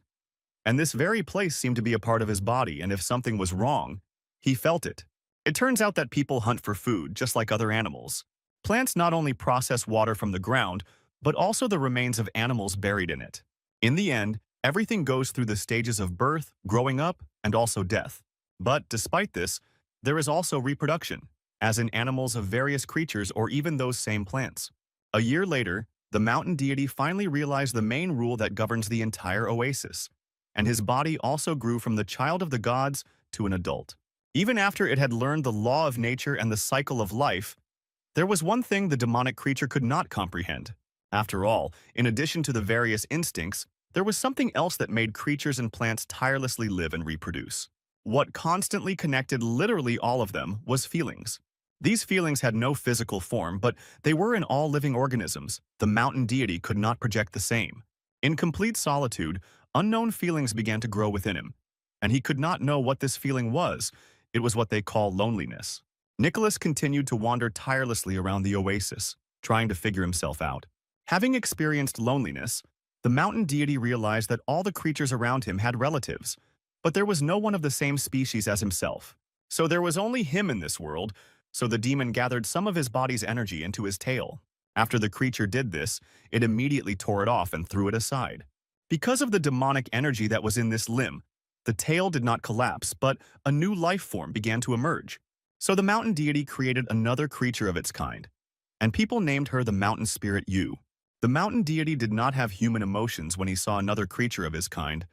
And this very place seemed to be a part of his body, and if something was wrong, he felt it. It turns out that people hunt for food, just like other animals. Plants not only process water from the ground, but also the remains of animals buried in it. In the end, everything goes through the stages of birth, growing up, and also death. But despite this, there is also reproduction, as in animals of various creatures or even those same plants. A year later, the mountain deity finally realized the main rule that governs the entire oasis, and his body also grew from the child of the gods to an adult. Even after it had learned the law of nature and the cycle of life, there was one thing the demonic creature could not comprehend. After all, in addition to the various instincts, there was something else that made creatures and plants tirelessly live and reproduce. What constantly connected literally all of them was feelings. These feelings had no physical form, but they were in all living organisms. The mountain deity could not project the same. In complete solitude, unknown feelings began to grow within him, and he could not know what this feeling was. It was what they call loneliness. Nicholas continued to wander tirelessly around the oasis, trying to figure himself out. Having experienced loneliness, the mountain deity realized that all the creatures around him had relatives, but there was no one of the same species as himself. So there was only him in this world, so the demon gathered some of his body's energy into his tail. After the creature did this, it immediately tore it off and threw it aside. Because of the demonic energy that was in this limb, the tail did not collapse, but a new life form began to emerge. So the mountain deity created another creature of its kind, and people named her the mountain spirit Yu. The mountain deity did not have human emotions when he saw another creature of his kind,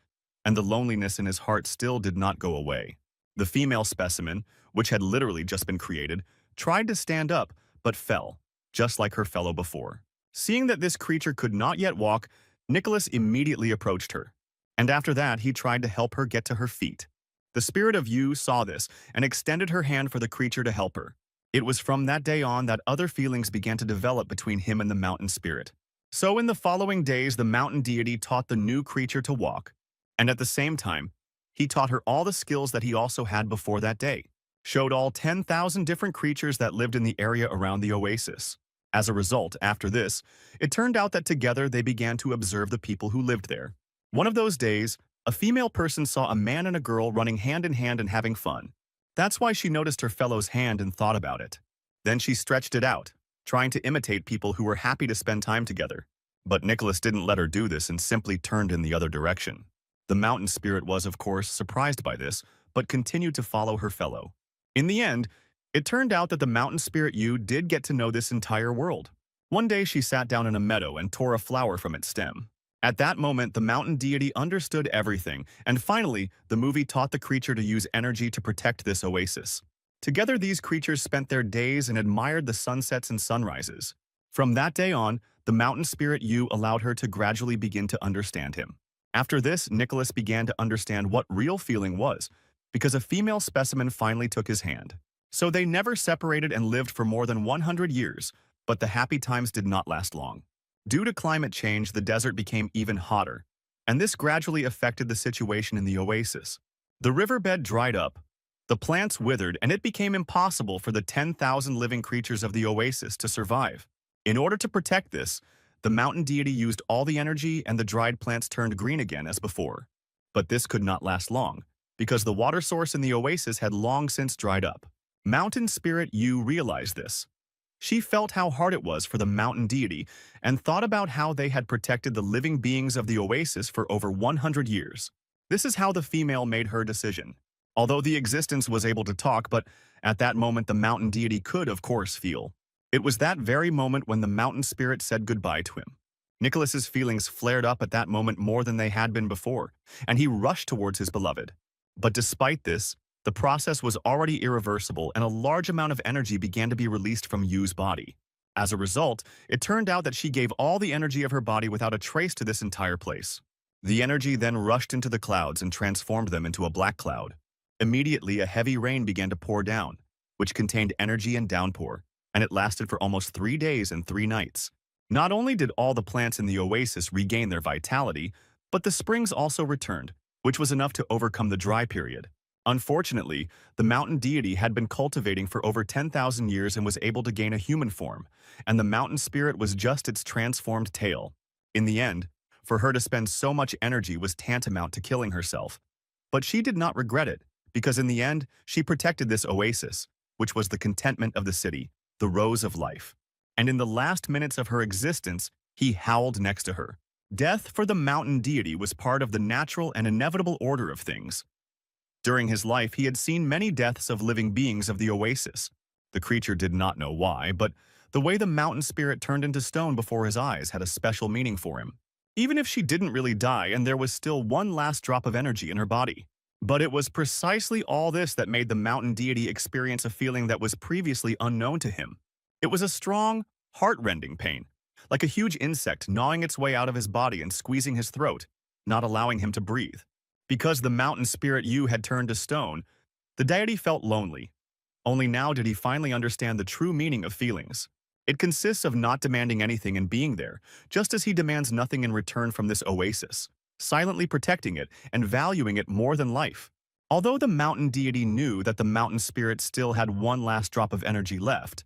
and the loneliness in his heart still did not go away. The female specimen, which had literally just been created, tried to stand up, but fell, just like her fellow before. Seeing that this creature could not yet walk, Nicholas immediately approached her, and after that he tried to help her get to her feet. The spirit of Yu saw this and extended her hand for the creature to help her. It was from that day on that other feelings began to develop between him and the mountain spirit. So in the following days, the mountain deity taught the new creature to walk, and at the same time, he taught her all the skills that he also had before that day, showed all 10,000 different creatures that lived in the area around the oasis. As a result, after this, it turned out that together they began to observe the people who lived there. One of those days, a female person saw a man and a girl running hand in hand and having fun. That's why she noticed her fellow's hand and thought about it. Then she stretched it out, trying to imitate people who were happy to spend time together. But Nicholas didn't let her do this and simply turned in the other direction. The mountain spirit was, of course, surprised by this, but continued to follow her fellow. In the end, It turned out that the mountain spirit Yu did get to know this entire world. One day she sat down in a meadow and tore a flower from its stem. At that moment, the mountain deity understood everything, and finally, the movie taught the creature to use energy to protect this oasis. Together, these creatures spent their days and admired the sunsets and sunrises. From that day on, the mountain spirit Yu allowed her to gradually begin to understand him. After this, Nicholas began to understand what real feeling was, because a female specimen finally took his hand. So they never separated and lived for more than 100 years, but the happy times did not last long. Due to climate change, the desert became even hotter, and this gradually affected the situation in the oasis. The riverbed dried up, the plants withered, and it became impossible for the 10,000 living creatures of the oasis to survive. In order to protect this, the mountain deity used all the energy and the dried plants turned green again as before. But this could not last long, because the water source in the oasis had long since dried up. Mountain spirit Yu realized this. She felt how hard it was for the mountain deity and thought about how they had protected the living beings of the oasis for over 100 years. This is how the female made her decision. Although the existence was able to talk, but at that moment the mountain deity could, of course, feel. It was that very moment when the mountain spirit said goodbye to him. Nicholas's feelings flared up at that moment more than they had been before, and he rushed towards his beloved. But despite this, the process was already irreversible and a large amount of energy began to be released from Yu's body. As a result, it turned out that she gave all the energy of her body without a trace to this entire place. The energy then rushed into the clouds and transformed them into a black cloud. Immediately, a heavy rain began to pour down, which contained energy and downpour, and it lasted for almost 3 days and 3 nights. Not only did all the plants in the oasis regain their vitality, but the springs also returned, which was enough to overcome the dry period. Unfortunately, the mountain deity had been cultivating for over 10,000 years and was able to gain a human form, and the mountain spirit was just its transformed tail. In the end, for her to spend so much energy was tantamount to killing herself. But she did not regret it, because in the end, she protected this oasis, which was the contentment of the city, the rose of life. And in the last minutes of her existence, he howled next to her. Death for the mountain deity was part of the natural and inevitable order of things. During his life, he had seen many deaths of living beings of the oasis. The creature did not know why, but the way the mountain spirit turned into stone before his eyes had a special meaning for him. Even if she didn't really die and there was still one last drop of energy in her body. But it was precisely all this that made the mountain deity experience a feeling that was previously unknown to him. It was a strong, heart-rending pain, like a huge insect gnawing its way out of his body and squeezing his throat, not allowing him to breathe. Because the mountain spirit Yu had turned to stone, the deity felt lonely. Only now did he finally understand the true meaning of feelings. It consists of not demanding anything and being there, just as he demands nothing in return from this oasis, silently protecting it and valuing it more than life. Although the mountain deity knew that the mountain spirit still had one last drop of energy left,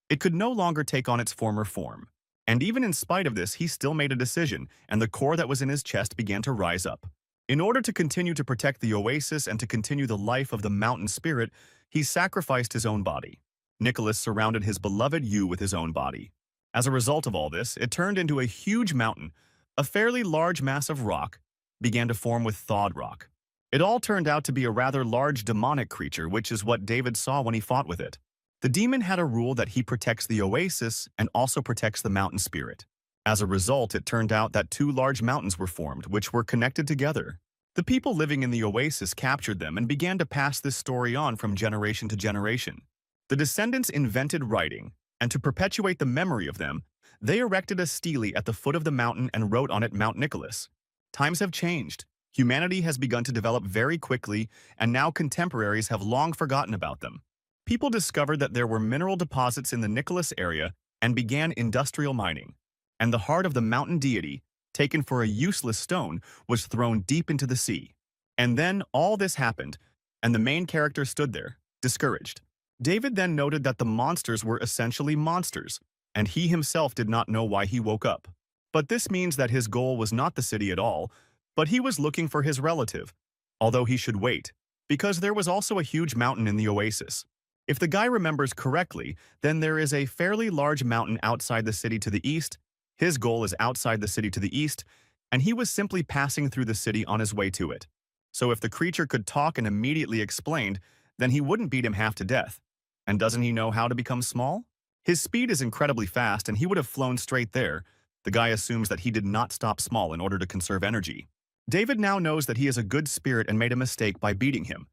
it could no longer take on its former form. And even in spite of this, he still made a decision, and the core that was in his chest began to rise up. In order to continue to protect the oasis and to continue the life of the mountain spirit, he sacrificed his own body. Nicholas surrounded his beloved Yu with his own body. As a result of all this, it turned into a huge mountain. A fairly large mass of rock began to form with thawed rock. It all turned out to be a rather large demonic creature, which is what David saw when he fought with it. The demon had a rule that he protects the oasis and also protects the mountain spirit. As a result, it turned out that 2 large mountains were formed, which were connected together. The people living in the oasis captured them and began to pass this story on from generation to generation. The descendants invented writing, and to perpetuate the memory of them, they erected a stele at the foot of the mountain and wrote on it Mount Nicholas. Times have changed. Humanity has begun to develop very quickly, and now contemporaries have long forgotten about them. People discovered that there were mineral deposits in the Nicholas area and began industrial mining. And the heart of the mountain deity, taken for a useless stone, was thrown deep into the sea. And then all this happened, and the main character stood there, discouraged. David then noted that the monsters were essentially monsters, and he himself did not know why he woke up. But this means that his goal was not the city at all, but he was looking for his relative, although he should wait, because there was also a huge mountain in the oasis. If the guy remembers correctly, then there is a fairly large mountain outside the city to the east. His goal is outside the city to the east, and he was simply passing through the city on his way to it. So if the creature could talk and immediately explained, then he wouldn't beat him half to death. And doesn't he know how to become small? His speed is incredibly fast and he would have flown straight there. The guy assumes that he did not stop small in order to conserve energy. David now knows that he is a good spirit and made a mistake by beating him.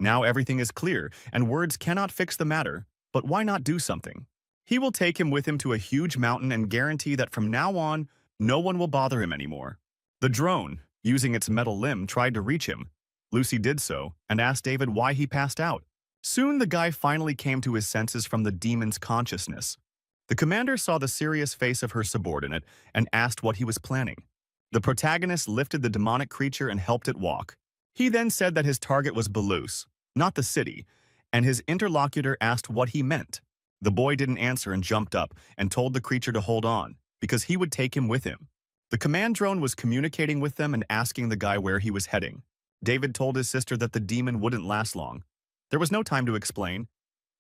Now everything is clear, and words cannot fix the matter, but why not do something? He will take him with him to a huge mountain and guarantee that from now on, no one will bother him anymore. The drone, using its metal limb, tried to reach him. Lucy did so and asked David why he passed out. Soon the guy finally came to his senses from the demon's consciousness. The commander saw the serious face of her subordinate and asked what he was planning. The protagonist lifted the demonic creature and helped it walk. He then said that his target was Belus, not the city, and his interlocutor asked what he meant. The boy didn't answer and jumped up and told the creature to hold on, because he would take him with him. The command drone was communicating with them and asking the guy where he was heading. David told his sister that the demon wouldn't last long. There was no time to explain,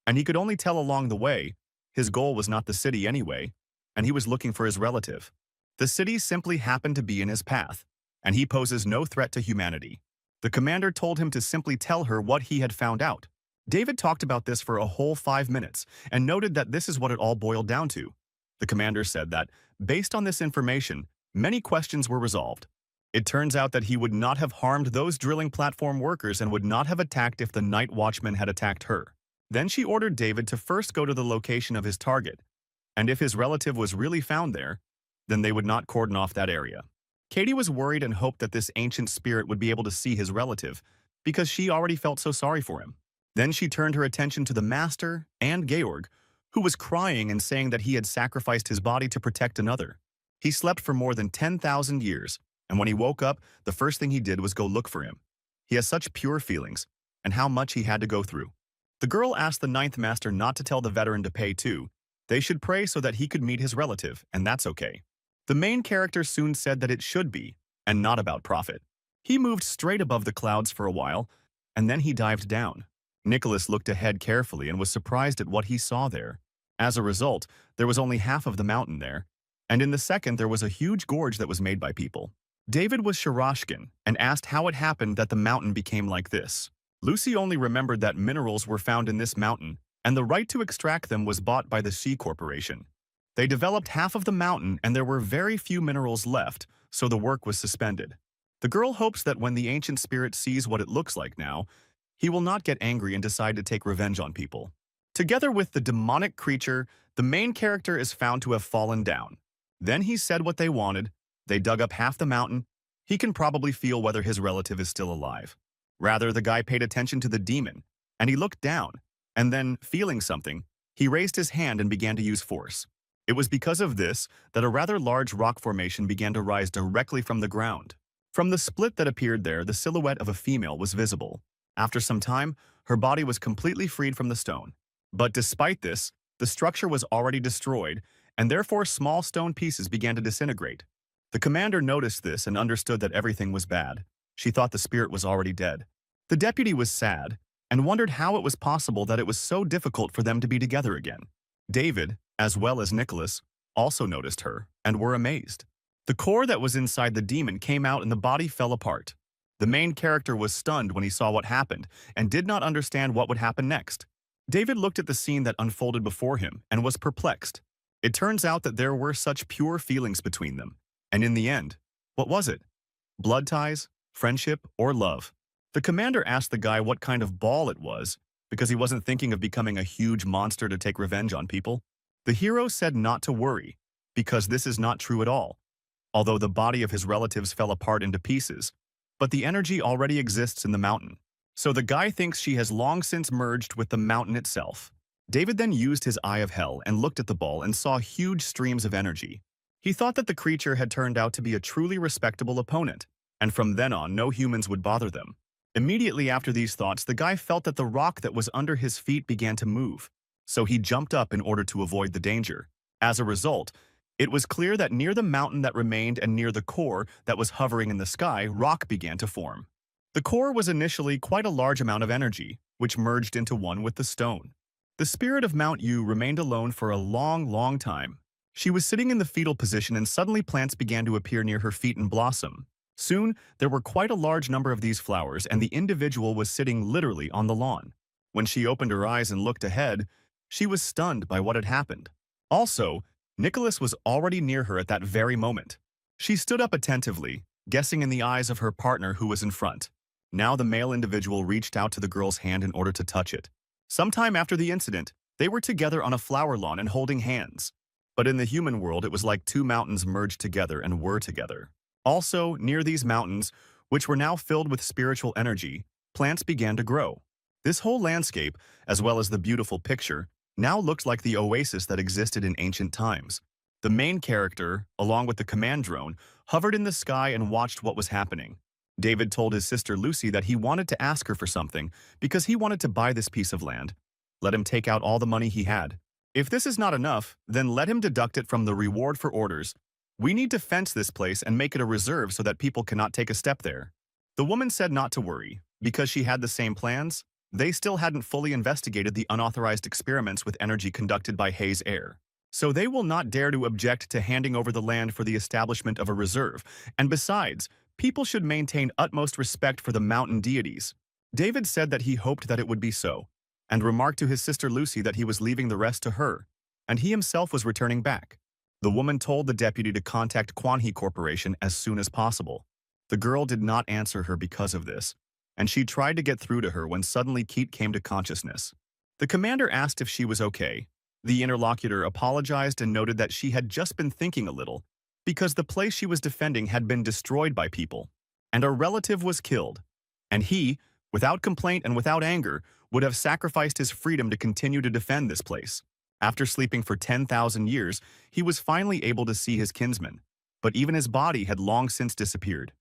and he could only tell along the way his goal was not the city anyway, and he was looking for his relative. The city simply happened to be in his path, and he poses no threat to humanity. The commander told him to simply tell her what he had found out. David talked about this for a whole 5 minutes and noted that this is what it all boiled down to. The commander said that, based on this information, many questions were resolved. It turns out that he would not have harmed those drilling platform workers and would not have attacked if the night watchman had attacked her. Then she ordered David to first go to the location of his target, and if his relative was really found there, then they would not cordon off that area. Katie was worried and hoped that this ancient spirit would be able to see his relative, because she already felt so sorry for him. Then she turned her attention to the master and Georg, who was crying and saying that he had sacrificed his body to protect another. He slept for more than 10,000 years, and when he woke up, the first thing he did was go look for him. He has such pure feelings, and how much he had to go through. The girl asked the ninth master not to tell the veteran to pay too. They should pray so that he could meet his relative, and that's okay. The main character soon said that it should be, and not about profit. He moved straight above the clouds for a while, and then he dived down. Nicholas looked ahead carefully and was surprised at what he saw there. As a result, there was only half of the mountain there, and in the second there was a huge gorge that was made by people. David was Shirashkin and asked how it happened that the mountain became like this. Lucy only remembered that minerals were found in this mountain, and the right to extract them was bought by the Sea Corporation. They developed half of the mountain and there were very few minerals left, so the work was suspended. The girl hopes that when the ancient spirit sees what it looks like now, he will not get angry and decide to take revenge on people. Together with the demonic creature, the main character is found to have fallen down. Then he said what they wanted. They dug up half the mountain. He can probably feel whether his relative is still alive. Rather, the guy paid attention to the demon, and he looked down, and then, feeling something, he raised his hand and began to use force. It was because of this that a rather large rock formation began to rise directly from the ground. From the split that appeared there, the silhouette of a female was visible. After some time, her body was completely freed from the stone. But despite this, the structure was already destroyed, and therefore small stone pieces began to disintegrate. The commander noticed this and understood that everything was bad. She thought the spirit was already dead. The deputy was sad and wondered how it was possible that it was so difficult for them to be together again. David, as well as Nicholas, also noticed her and were amazed. The core that was inside the demon came out and the body fell apart. The main character was stunned when he saw what happened and did not understand what would happen next. David looked at the scene that unfolded before him and was perplexed. It turns out that there were such pure feelings between them. And in the end, what was it? Blood ties, friendship, or love? The commander asked the guy what kind of ball it was, because he wasn't thinking of becoming a huge monster to take revenge on people. The hero said not to worry, because this is not true at all. Although the body of his relatives fell apart into pieces, but the energy already exists in the mountain. So the guy thinks she has long since merged with the mountain itself. David then used his eye of hell and looked at the ball and saw huge streams of energy. He thought that the creature had turned out to be a truly respectable opponent, and from then on no humans would bother them. Immediately after these thoughts, the guy felt that the rock that was under his feet began to move, so he jumped up in order to avoid the danger. As a result, it was clear that near the mountain that remained and near the core that was hovering in the sky, rock began to form. The core was initially quite a large amount of energy, which merged into one with the stone. The spirit of Mount Yu remained alone for a long time. She was sitting in the fetal position and suddenly plants began to appear near her feet and blossom. Soon, there were quite a large number of these flowers and the individual was sitting literally on the lawn. When she opened her eyes and looked ahead, she was stunned by what had happened. Also, Nicholas was already near her at that very moment. She stood up attentively, guessing in the eyes of her partner who was in front. Now the male individual reached out to the girl's hand in order to touch it. Sometime after the incident, they were together on a flower lawn and holding hands. But in the human world, it was like two mountains merged together and were together. Also, near these mountains, which were now filled with spiritual energy, plants began to grow. This whole landscape, as well as the beautiful picture, now looked like the oasis that existed in ancient times. The main character, along with the command drone, hovered in the sky and watched what was happening. David told his sister Lucy that he wanted to ask her for something because he wanted to buy this piece of land. Let him take out all the money he had. If this is not enough, then let him deduct it from the reward for orders. We need to fence this place and make it a reserve so that people cannot take a step there. The woman said not to worry, because she had the same plans. They still hadn't fully investigated the unauthorized experiments with energy conducted by Hayes Air. So they will not dare to object to handing over the land for the establishment of a reserve, and besides, people should maintain utmost respect for the mountain deities. David said that he hoped that it would be so, and remarked to his sister Lucy that he was leaving the rest to her, and he himself was returning back. The woman told the deputy to contact Kwanhee Corporation as soon as possible. The girl did not answer her because of this, and she tried to get through to her when suddenly Keat came to consciousness. The commander asked if she was okay. The interlocutor apologized and noted that she had just been thinking a little, because the place she was defending had been destroyed by people, and a relative was killed. And he, without complaint and without anger, would have sacrificed his freedom to continue to defend this place. After sleeping for 10,000 years, he was finally able to see his kinsman, but even his body had long since disappeared.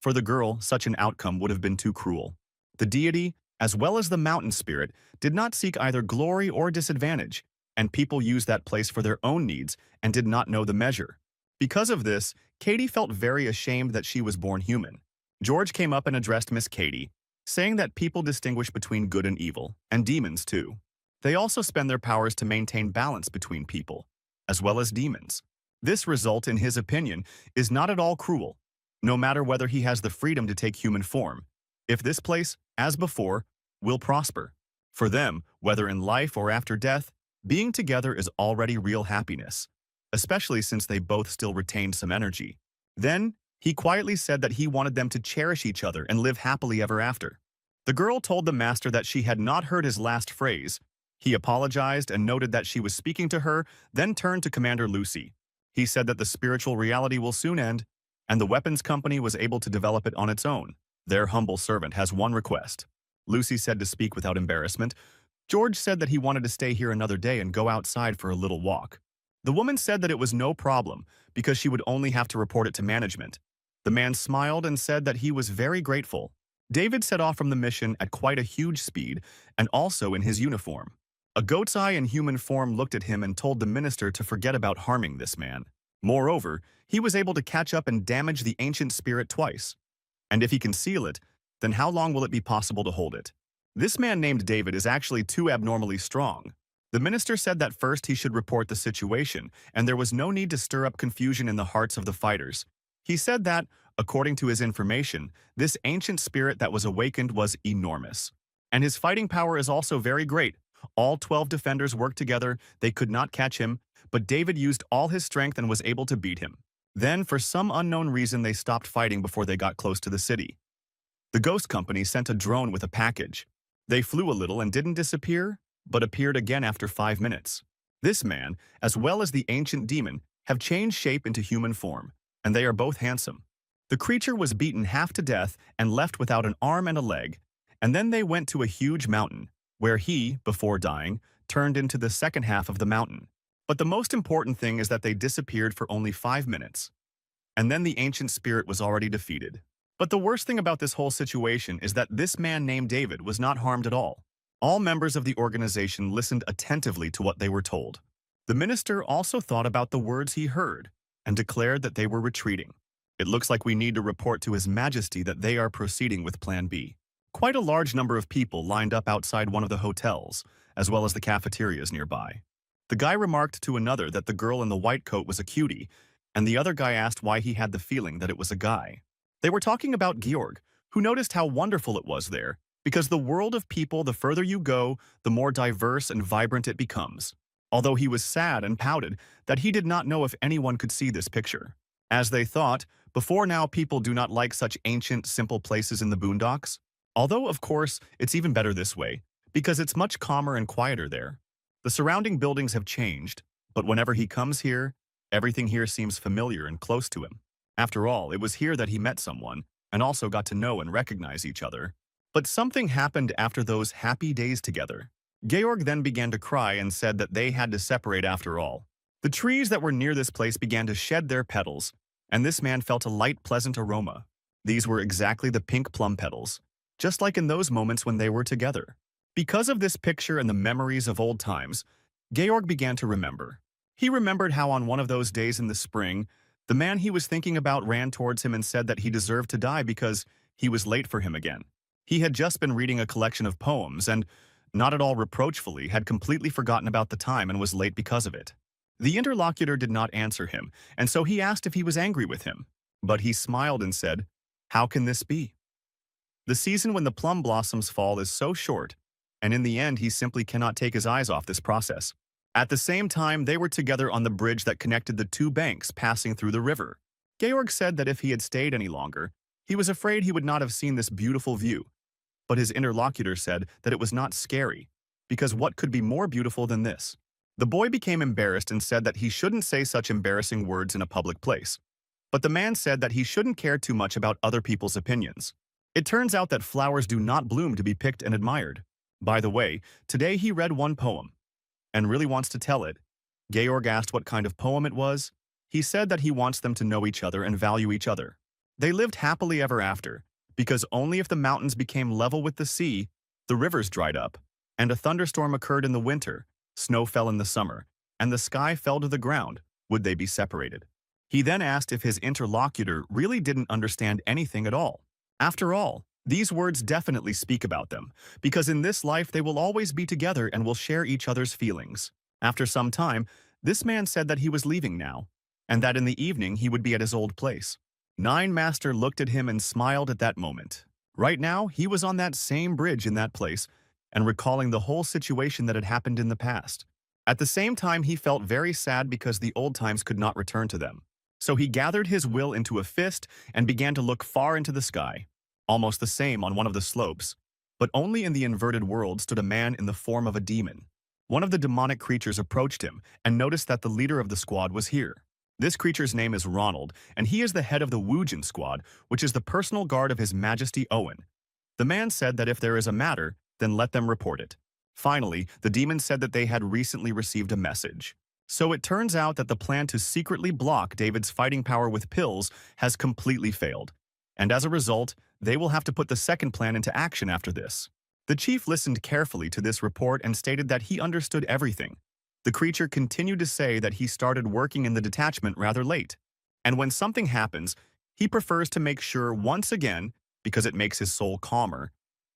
For the girl, such an outcome would have been too cruel. The deity, as well as the mountain spirit, did not seek either glory or disadvantage, and people used that place for their own needs and did not know the measure. Because of this, Katie felt very ashamed that she was born human. George came up and addressed Miss Katie, saying that people distinguish between good and evil, and demons too. They also spend their powers to maintain balance between people, as well as demons. This result, in his opinion, is not at all cruel, no matter whether he has the freedom to take human form. If this place, as before, will prosper. For them, whether in life or after death, being together is already real happiness, especially since they both still retained some energy. Then, he quietly said that he wanted them to cherish each other and live happily ever after. The girl told the master that she had not heard his last phrase. He apologized and noted that she was speaking to her, then turned to Commander Lucy. He said that the spiritual reality will soon end, and the weapons company was able to develop it on its own. Their humble servant has one request. Lucy said to speak without embarrassment. George said that he wanted to stay here another day and go outside for a little walk. The woman said that it was no problem, because she would only have to report it to management. The man smiled and said that he was very grateful. David set off from the mission at quite a huge speed, and also in his uniform. A goat's eye in human form looked at him and told the minister to forget about harming this man. Moreover, he was able to catch up and damage the ancient spirit twice. And if he can seal it, then how long will it be possible to hold it? This man named David is actually too abnormally strong. The minister said that first he should report the situation, and there was no need to stir up confusion in the hearts of the fighters. He said that, according to his information, this ancient spirit that was awakened was enormous. And his fighting power is also very great. All 12 defenders worked together, they could not catch him, but David used all his strength and was able to beat him. Then, for some unknown reason, they stopped fighting before they got close to the city. The ghost company sent a drone with a package. They flew a little and didn't disappear, but appeared again after 5 minutes. This man, as well as the ancient demon, have changed shape into human form, and they are both handsome. The creature was beaten half to death and left without an arm and a leg, and then they went to a huge mountain, where he, before dying, turned into the second half of the mountain. But the most important thing is that they disappeared for only 5 minutes. And then the ancient spirit was already defeated. But the worst thing about this whole situation is that this man named David was not harmed at all. All members of the organization listened attentively to what they were told. The minister also thought about the words he heard and declared that they were retreating. It looks like we need to report to His Majesty that they are proceeding with Plan B. Quite a large number of people lined up outside one of the hotels, as well as the cafeterias nearby. The guy remarked to another that the girl in the white coat was a cutie, and the other guy asked why he had the feeling that it was a guy. They were talking about Georg, who noticed how wonderful it was there, Because the world of people, the further you go, the more diverse and vibrant it becomes. Although he was sad and pouted that he did not know if anyone could see this picture. As they thought, before now people do not like such ancient, simple places in the boondocks. Although, of course, it's even better this way, because it's much calmer and quieter there. The surrounding buildings have changed, but whenever he comes here, everything here seems familiar and close to him. After all, it was here that he met someone, and also got to know and recognize each other. But something happened after those happy days together. Georg then began to cry and said that they had to separate after all. The trees that were near this place began to shed their petals, and this man felt a light, pleasant aroma. These were exactly the pink plum petals, just like in those moments when they were together. Because of this picture and the memories of old times, Georg began to remember. He remembered how on one of those days in the spring, the man he was thinking about ran towards him and said that he deserved to die because he was late for him again. He had just been reading a collection of poems and, not at all reproachfully, had completely forgotten about the time and was late because of it. The interlocutor did not answer him, and so he asked if he was angry with him. But he smiled and said, "How can this be? The season when the plum blossoms fall is so short, and in the end he simply cannot take his eyes off this process." At the same time, they were together on the bridge that connected the two banks passing through the river. Georg said that if he had stayed any longer, he was afraid he would not have seen this beautiful view. But his interlocutor said that it was not scary, because what could be more beautiful than this? The boy became embarrassed and said that he shouldn't say such embarrassing words in a public place. But the man said that he shouldn't care too much about other people's opinions. It turns out that flowers do not bloom to be picked and admired. By the way, today he read one poem, and really wants to tell it. Georg asked what kind of poem it was. He said that he wants them to know each other and value each other. They lived happily ever after, because only if the mountains became level with the sea, the rivers dried up, and a thunderstorm occurred in the winter, snow fell in the summer, and the sky fell to the ground, would they be separated. He then asked if his interlocutor really didn't understand anything at all. After all, these words definitely speak about them, because in this life they will always be together and will share each other's feelings. After some time, this man said that he was leaving now, and that in the evening he would be at his old place. Nine Master looked at him and smiled at that moment. Right now, he was on that same bridge in that place, and recalling the whole situation that had happened in the past. At the same time, he felt very sad because the old times could not return to them. So he gathered his will into a fist and began to look far into the sky. Almost the same on one of the slopes, but only in the inverted world stood a man in the form of a demon. One of the demonic creatures approached him and noticed that the leader of the squad was here. This creature's name is Ronald, and he is the head of the Woojin squad, which is the personal guard of His Majesty Owen. The man said that if there is a matter, then let them report it. Finally, the demon said that they had recently received a message. So it turns out that the plan to secretly block David's fighting power with pills has completely failed. And as a result, they will have to put the second plan into action after this. The chief listened carefully to this report and stated that he understood everything. The creature continued to say that he started working in the detachment rather late. And when something happens, he prefers to make sure once again, because it makes his soul calmer.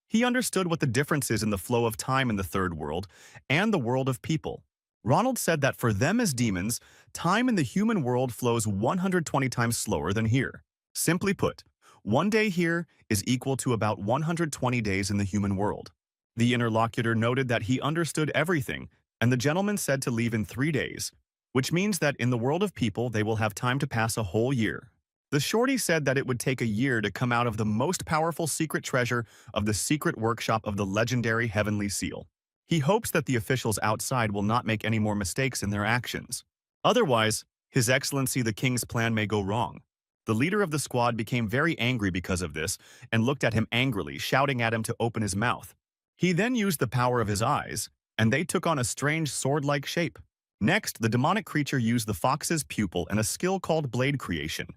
He understood what the difference is in the flow of time in the third world and the world of people. Ronald said that for them as demons, time in the human world flows 120 times slower than here. Simply put, one day here is equal to about 120 days in the human world. The interlocutor noted that he understood everything, and the gentleman said to leave in 3 days, which means that in the world of people they will have time to pass a whole year. The shorty said that it would take a year to come out of the most powerful secret treasure of the secret workshop of the legendary Heavenly Seal. He hopes that the officials outside will not make any more mistakes in their actions. Otherwise, His Excellency the King's plan may go wrong. The leader of the squad became very angry because of this and looked at him angrily, shouting at him to open his mouth. He then used the power of his eyes, and they took on a strange sword-like shape. Next, the demonic creature used the fox's pupil and a skill called blade creation.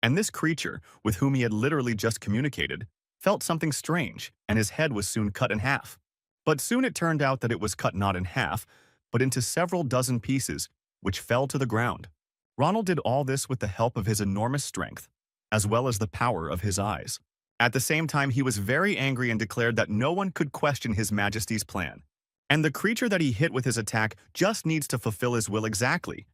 And this creature, with whom he had literally just communicated, felt something strange, and his head was soon cut in half. But soon it turned out that it was cut not in half, but into several dozen pieces, which fell to the ground. Ronald did all this with the help of his enormous strength, as well as the power of his eyes. At the same time, he was very angry and declared that no one could question His Majesty's plan. And the creature that he hit with his attack just needs to fulfill his will exactly.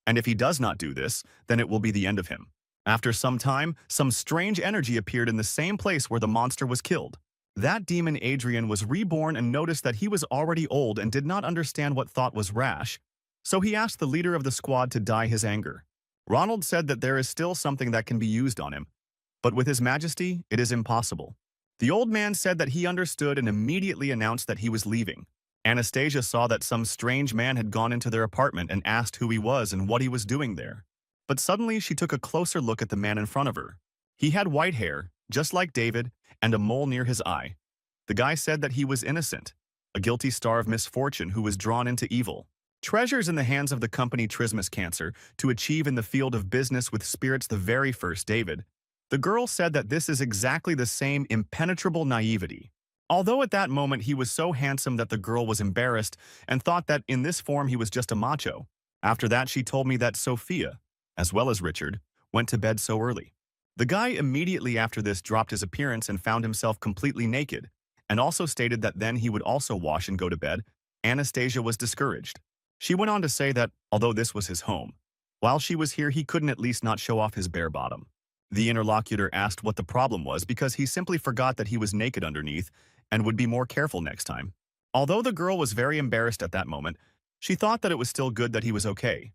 And if he does not do this, then it will be the end of him. After some time, some strange energy appeared in the same place where the monster was killed. That demon Adrian was reborn and noticed that he was already old and did not understand what thought was rash, so he asked the leader of the squad to dye his anger. Ronald said that there is still something that can be used on him, but with His Majesty, it is impossible. The old man said that he understood and immediately announced that he was leaving. Anastasia saw that some strange man had gone into their apartment and asked who he was and what he was doing there. But suddenly she took a closer look at the man in front of her. He had white hair, just like David, and a mole near his eye. The guy said that he was innocent, a guilty star of misfortune who was drawn into evil. Treasures in the hands of the company Trismus Cancer to achieve in the field of business with spirits the very first David. The girl said that this is exactly the same impenetrable naivety. Although at that moment he was so handsome that the girl was embarrassed and thought that in this form he was just a macho. After that she told me that Sophia, as well as Richard, went to bed so early. The guy immediately after this dropped his appearance and found himself completely naked, and also stated that then he would also wash and go to bed. Anastasia was discouraged. She went on to say that, although this was his home, while she was here he couldn't at least not show off his bare bottom. The interlocutor asked what the problem was because he simply forgot that he was naked underneath and would be more careful next time. Although the girl was very embarrassed at that moment, she thought that it was still good that he was okay.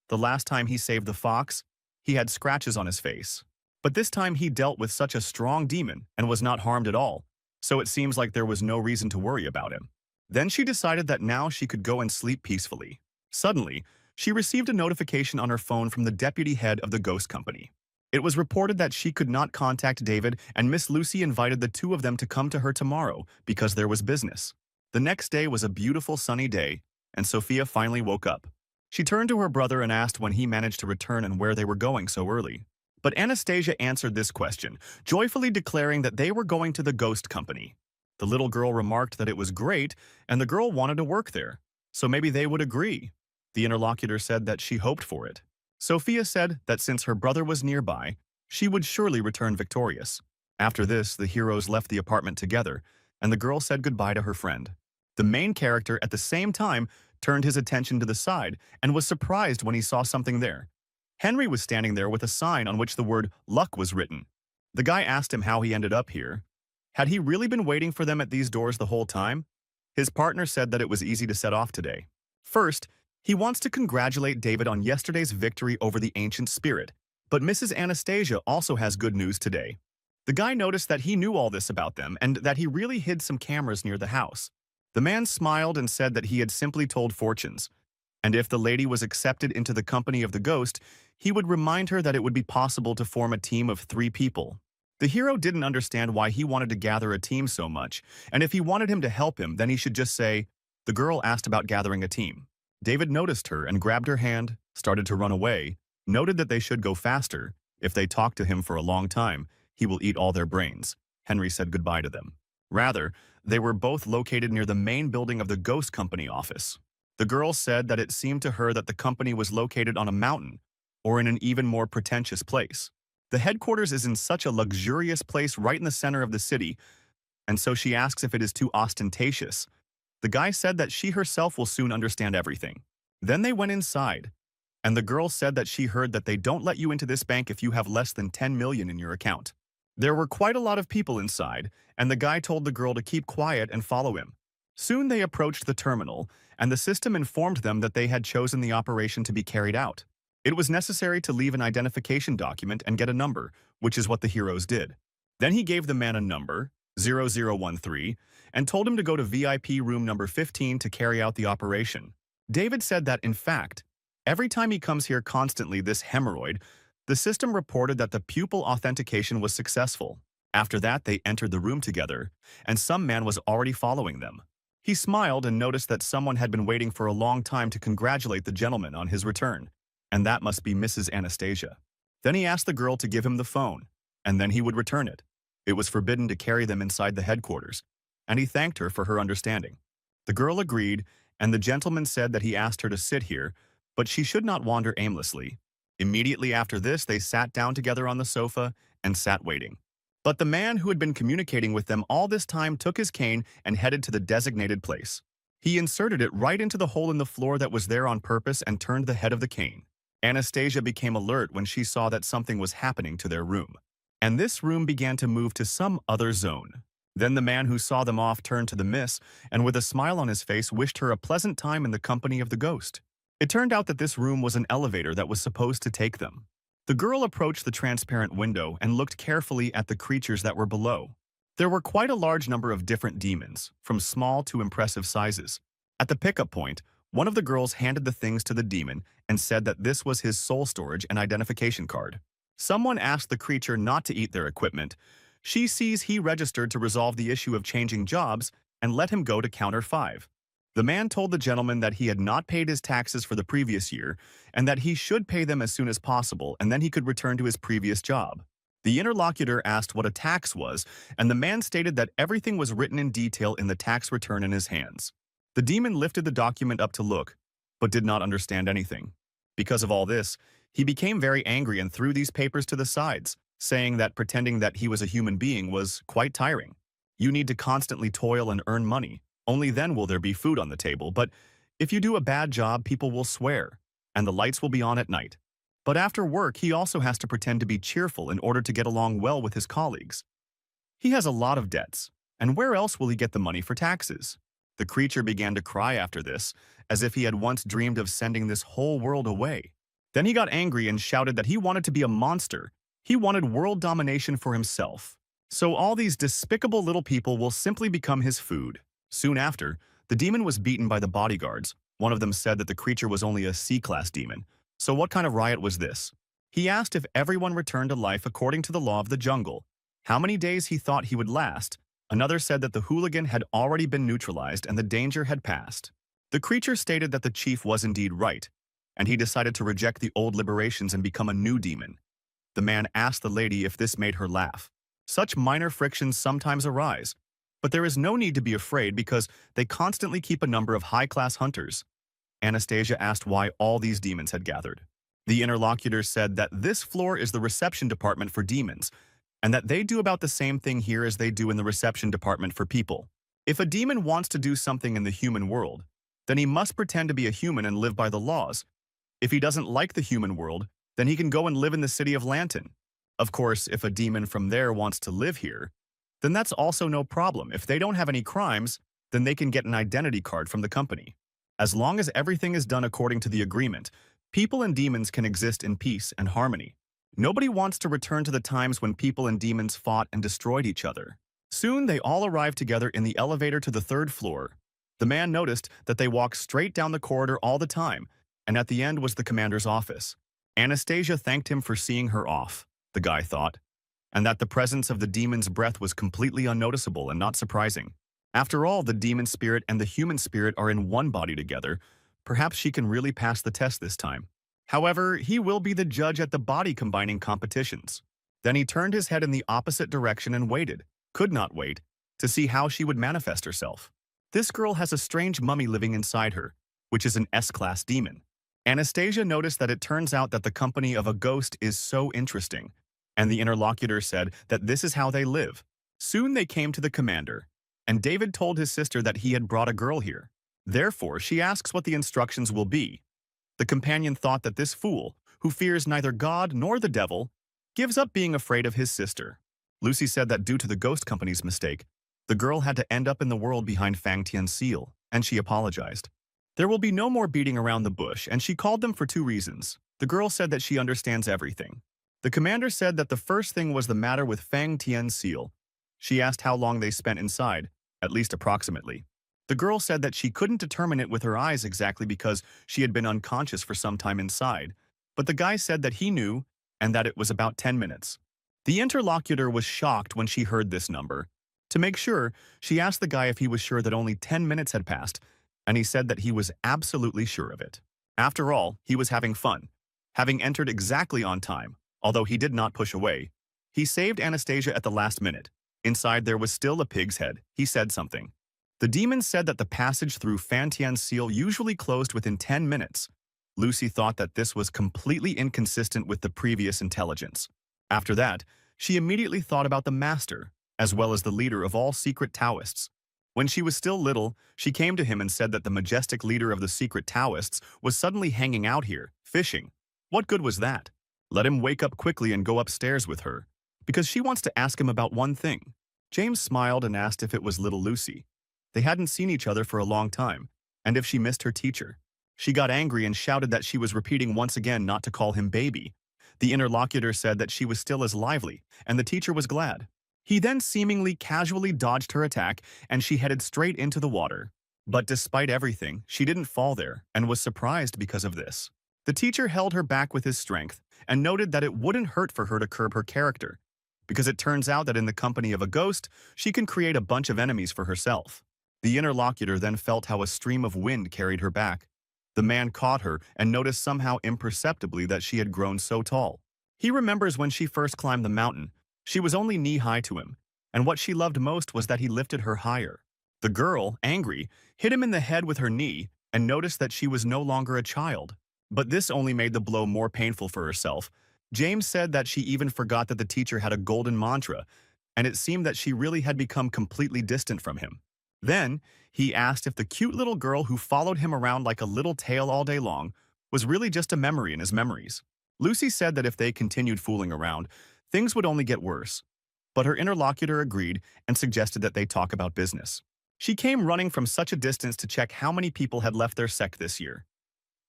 The last time he saved the fox, he had scratches on his face. But this time he dealt with such a strong demon and was not harmed at all, so it seems like there was no reason to worry about him. Then she decided that now she could go and sleep peacefully. Suddenly, she received a notification on her phone from the deputy head of the ghost company. It was reported that she could not contact David and Miss Lucy invited the two of them to come to her tomorrow because there was business. The next day was a beautiful sunny day, and Sophia finally woke up. She turned to her brother and asked when he managed to return and where they were going so early. But Anastasia answered this question, joyfully declaring that they were going to the ghost company. The little girl remarked that it was great and the girl wanted to work there, so maybe they would agree. The interlocutor said that she hoped for it. Sophia said that since her brother was nearby, she would surely return victorious. After this, the heroes left the apartment together, and the girl said goodbye to her friend. The main character, at the same time, turned his attention to the side and was surprised when he saw something there. Henry was standing there with a sign on which the word luck was written. The guy asked him how he ended up here. Had he really been waiting for them at these doors the whole time? His partner said that it was easy to set off today. First, he wants to congratulate David on yesterday's victory over the ancient spirit, but Mrs. Anastasia also has good news today. The guy noticed that he knew all this about them and that he really hid some cameras near the house. The man smiled and said that he had simply told fortunes, and if the lady was accepted into the company of the ghost, he would remind her that it would be possible to form a team of 3 people. The hero didn't understand why he wanted to gather a team so much, and if he wanted him to help him, then he should just say, the girl asked about gathering a team. David noticed her and grabbed her hand, started to run away, noted that they should go faster. If they talk to him for a long time, he will eat all their brains. Henry said goodbye to them. Rather, they were both located near the main building of the ghost company office. The girl said that it seemed to her that the company was located on a mountain, or in an even more pretentious place. The headquarters is in such a luxurious place right in the center of the city, and so she asks if it is too ostentatious. The guy said that she herself will soon understand everything. Then they went inside, and the girl said that she heard that they don't let you into this bank if you have less than 10 million in your account. There were quite a lot of people inside, and the guy told the girl to keep quiet and follow him. Soon they approached the terminal, and the system informed them that they had chosen the operation to be carried out. It was necessary to leave an identification document and get a number, which is what the heroes did. Then he gave the man a number, 0013, and told him to go to VIP room number 15 to carry out the operation. David said that, in fact, every time he comes here constantly this hemorrhoid, the system reported that the pupil authentication was successful. After that, they entered the room together, and some man was already following them. He smiled and noticed that someone had been waiting for a long time to congratulate the gentleman on his return, and that must be Mrs. Anastasia. Then he asked the girl to give him the phone, and then he would return it. It was forbidden to carry them inside the headquarters, and he thanked her for her understanding. The girl agreed, and the gentleman said that he asked her to sit here, but she should not wander aimlessly. Immediately after this, they sat down together on the sofa and sat waiting. But the man who had been communicating with them all this time took his cane and headed to the designated place. He inserted it right into the hole in the floor that was there on purpose and turned the head of the cane. Anastasia became alert when she saw that something was happening to their room, and this room began to move to some other zone. Then the man who saw them off turned to the miss and with a smile on his face wished her a pleasant time in the company of the ghost. It turned out that this room was an elevator that was supposed to take them. The girl approached the transparent window and looked carefully at the creatures that were below. There were quite a large number of different demons, from small to impressive sizes. At the pickup point, one of the girls handed the things to the demon and said that this was his soul storage and identification card. Someone asked the creature not to eat their equipment. She sees he registered to resolve the issue of changing jobs and let him go to counter 5. The man told the gentleman that he had not paid his taxes for the previous year and that he should pay them as soon as possible and then he could return to his previous job. The interlocutor asked what a tax was, and the man stated that everything was written in detail in the tax return in his hands. The demon lifted the document up to look, but did not understand anything. Because of all this, he became very angry and threw these papers to the sides, saying that pretending that he was a human being was quite tiring. You need to constantly toil and earn money. Only then will there be food on the table, but if you do a bad job, people will swear, and the lights will be on at night. But after work, he also has to pretend to be cheerful in order to get along well with his colleagues. He has a lot of debts, and where else will he get the money for taxes? The creature began to cry after this, as if he had once dreamed of sending this whole world away. Then he got angry and shouted that he wanted to be a monster. He wanted world domination for himself. So all these despicable little people will simply become his food. Soon after, the demon was beaten by the bodyguards. One of them said that the creature was only a C-class demon. So what kind of riot was this? He asked if everyone returned to life according to the law of the jungle, how many days he thought he would last. Another said that the hooligan had already been neutralized and the danger had passed. The creature stated that the chief was indeed right, and he decided to reject the old liberations and become a new demon. The man asked the lady if this made her laugh. Such minor frictions sometimes arise, but there is no need to be afraid because they constantly keep a number of high-class hunters. Anastasia asked why all these demons had gathered. The interlocutor said that this floor is the reception department for demons, and that they do about the same thing here as they do in the reception department for people. If a demon wants to do something in the human world, then he must pretend to be a human and live by the laws. If he doesn't like the human world, then he can go and live in the city of Lantern. Of course, if a demon from there wants to live here, then that's also no problem. If they don't have any crimes, then they can get an identity card from the company. As long as everything is done according to the agreement, people and demons can exist in peace and harmony. Nobody wants to return to the times when people and demons fought and destroyed each other. Soon they all arrived together in the elevator to the 3rd floor. The man noticed that they walked straight down the corridor all the time, and at the end was the commander's office. Anastasia thanked him for seeing her off, the guy thought, and that the presence of the demon's breath was completely unnoticeable and not surprising. After all, the demon spirit and the human spirit are in one body together. Perhaps she can really pass the test this time. However, he will be the judge at the body-combining competitions. Then he turned his head in the opposite direction and waited, could not wait, to see how she would manifest herself. This girl has a strange mummy living inside her, which is an S-class demon. Anastasia noticed that it turns out that the company of a ghost is so interesting, and the interlocutor said that this is how they live. Soon they came to the commander, and David told his sister that he had brought a girl here. Therefore, she asks what the instructions will be. The companion thought that this fool, who fears neither God nor the devil, gives up being afraid of his sister. Lucy said that due to the ghost company's mistake, the girl had to end up in the world behind Fang Tian's seal, and she apologized. There will be no more beating around the bush, and she called them for 2 reasons. The girl said that she understands everything. The commander said that the first thing was the matter with Fang Tian's seal. She asked how long they spent inside, at least approximately. The girl said that she couldn't determine it with her eyes exactly because she had been unconscious for some time inside, but the guy said that he knew and that it was about 10 minutes. The interlocutor was shocked when she heard this number. To make sure, she asked the guy if he was sure that only 10 minutes had passed, and he said that he was absolutely sure of it. After all, he was having fun, having entered exactly on time, although he did not push away. He saved Anastasia at the last minute. Inside there was still a pig's head. He said something. The demon said that the passage through Fantian's seal usually closed within 10 minutes. Lucy thought that this was completely inconsistent with the previous intelligence. After that, she immediately thought about the master, as well as the leader of all secret Taoists. When she was still little, she came to him and said that the majestic leader of the secret Taoists was suddenly hanging out here, fishing. What good was that? Let him wake up quickly and go upstairs with her, because she wants to ask him about one thing. James smiled and asked if it was little Lucy. They hadn't seen each other for a long time, and if she missed her teacher. She got angry and shouted that she was repeating once again not to call him baby. The interlocutor said that she was still as lively, and the teacher was glad. He then seemingly casually dodged her attack, and she headed straight into the water. But despite everything, she didn't fall there, and was surprised because of this. The teacher held her back with his strength, and noted that it wouldn't hurt for her to curb her character, because it turns out that in the company of a ghost, she can create a bunch of enemies for herself. The interlocutor then felt how a stream of wind carried her back. The man caught her and noticed somehow imperceptibly that she had grown so tall. He remembers when she first climbed the mountain, she was only knee-high to him, and what she loved most was that he lifted her higher. The girl, angry, hit him in the head with her knee and noticed that she was no longer a child. But this only made the blow more painful for herself. James said that she even forgot that the teacher had a golden mantra, and it seemed that she really had become completely distant from him. Then, he asked if the cute little girl who followed him around like a little tail all day long was really just a memory in his memories. Lucy said that if they continued fooling around, things would only get worse. But her interlocutor agreed and suggested that they talk about business. She came running from such a distance to check how many people had left their sect this year.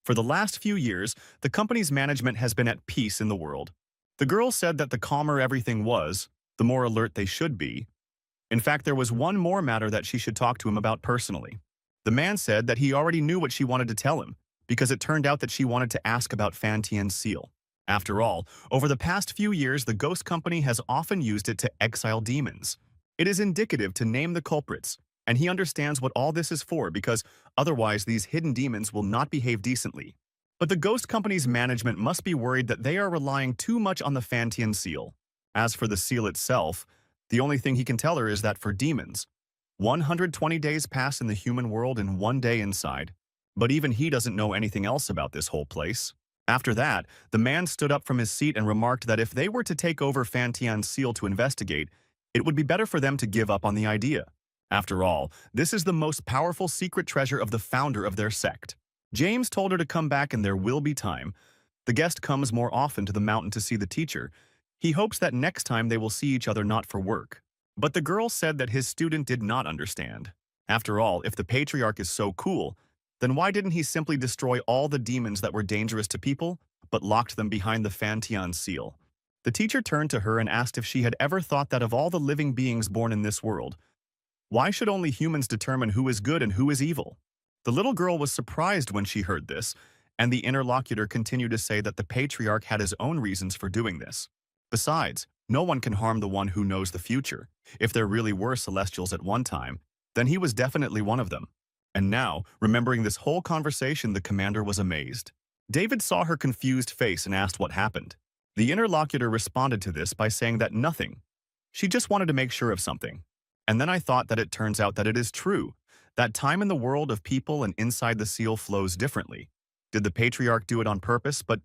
For the last few years, the company's management has been at peace in the world. The girl said that the calmer everything was, the more alert they should be. In fact, there was one more matter that she should talk to him about personally. The man said that he already knew what she wanted to tell him, because it turned out that she wanted to ask about Fan Tian's seal. After all, over the past few years, the ghost company has often used it to exile demons. It is indicative to name the culprits, and he understands what all this is for because otherwise these hidden demons will not behave decently. But the ghost company's management must be worried that they are relying too much on the Fan Tian seal. As for the seal itself, the only thing he can tell her is that for demons, 120 days pass in the human world and 1 day inside. But even he doesn't know anything else about this whole place. After that, the man stood up from his seat and remarked that if they were to take over Fan Tian's seal to investigate, it would be better for them to give up on the idea. After all, this is the most powerful secret treasure of the founder of their sect. James told her to come back and there will be time. The guest comes more often to the mountain to see the teacher. He hopes that next time they will see each other not for work. But the girl said that his student did not understand. After all, if the patriarch is so cool, then why didn't he simply destroy all the demons that were dangerous to people, but locked them behind the Fan Tian seal? The teacher turned to her and asked if she had ever thought that of all the living beings born in this world, why should only humans determine who is good and who is evil? The little girl was surprised when she heard this, and the interlocutor continued to say that the patriarch had his own reasons for doing this. Besides, no one can harm the one who knows the future. If there really were celestials at one time, then he was definitely one of them. And now, remembering this whole conversation, the commander was amazed. David saw her confused face and asked what happened. The interlocutor responded to this by saying that nothing. She just wanted to make sure of something. And then I thought that it turns out that it is true, that time in the world of people and inside the seal flows differently. Did the patriarch do it on purpose, but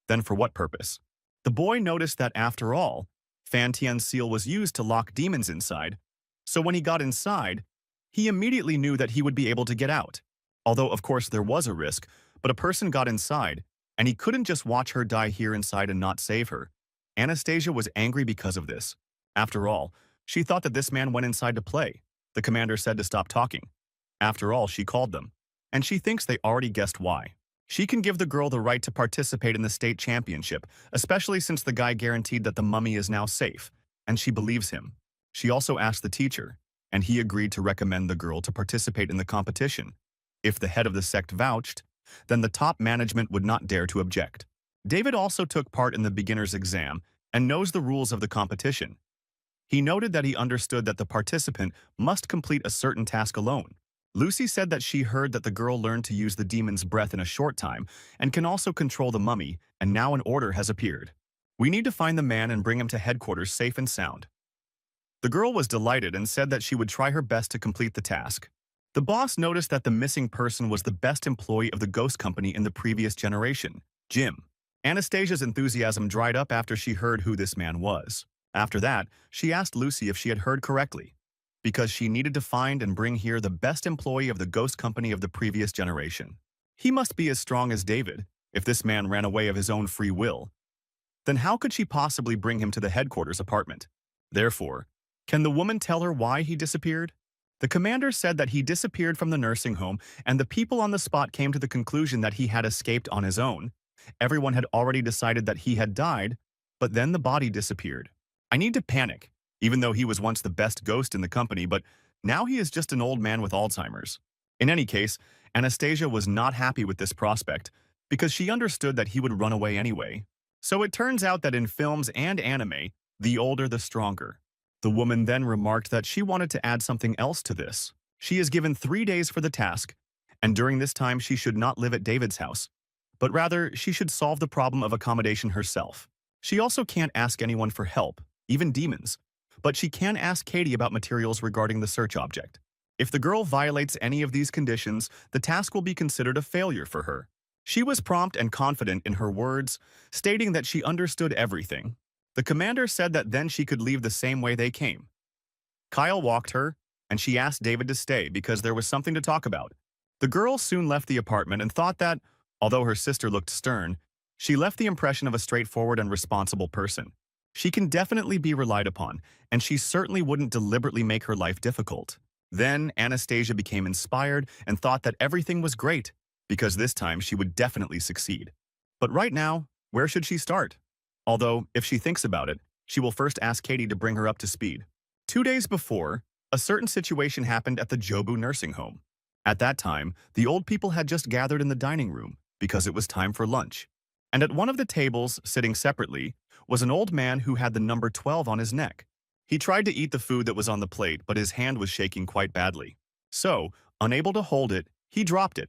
then for what purpose? The boy noticed that after all, Fan Tian's seal was used to lock demons inside, so when he got inside, he immediately knew that he would be able to get out. Although of course there was a risk, but a person got inside, and he couldn't just watch her die here inside and not save her. Anastasia was angry because of this. After all, she thought that this man went inside to play. The commander said to stop talking. After all, she called them. And she thinks they already guessed why. She can give the girl the right to participate in the state championship, especially since the guy guaranteed that the mummy is now safe, and she believes him. She also asked the teacher, and he agreed to recommend the girl to participate in the competition. If the head of the sect vouched, then the top management would not dare to object. David also took part in the beginner's exam and knows the rules of the competition. He noted that he understood that the participant must complete a certain task alone. Lucy said that she heard that the girl learned to use the demon's breath in a short time and can also control the mummy, and now an order has appeared. We need to find the man and bring him to headquarters safe and sound. The girl was delighted and said that she would try her best to complete the task. The boss noticed that the missing person was the best employee of the ghost company in the previous generation, Jim. Anastasia's enthusiasm dried up after she heard who this man was. After that, she asked Lucy if she had heard correctly, because she needed to find and bring here the best employee of the ghost company of the previous generation. He must be as strong as David. If this man ran away of his own free will, then how could she possibly bring him to the headquarters apartment? Therefore, Can the woman tell her why he disappeared? The commander said that he disappeared from the nursing home, and the people on the spot came to the conclusion that he had escaped on his own. Everyone had already decided that he had died, but then the body disappeared. I need to panic, even though he was once the best ghost in the company, but now he is just an old man with Alzheimer's. In any case, Anastasia was not happy with this prospect because she understood that he would run away anyway. So it turns out that in films and anime, the older the stronger. The woman then remarked that she wanted to add something else to this. She is given 3 days for the task, and during this time she should not live at David's house, but rather she should solve the problem of accommodation herself. She also can't ask anyone for help, even demons, but she can ask Katie about materials regarding the search object. If the girl violates any of these conditions, the task will be considered a failure for her. She was prompt and confident in her words, stating that she understood everything. The commander said that then she could leave the same way they came. Kyle walked her, and she asked David to stay because there was something to talk about. The girl soon left the apartment and thought that, although her sister looked stern, she left the impression of a straightforward and responsible person. She can definitely be relied upon, and she certainly wouldn't deliberately make her life difficult. Then Anastasia became inspired and thought that everything was great, because this time she would definitely succeed. But right now, where should she start? Although, if she thinks about it, she will first ask Katie to bring her up to speed. 2 days before, a certain situation happened at the Jobu nursing home. At that time, the old people had just gathered in the dining room because it was time for lunch. And at one of the tables, sitting separately, was an old man who had the number 12 on his neck. He tried to eat the food that was on the plate, but his hand was shaking quite badly. So, unable to hold it, he dropped it,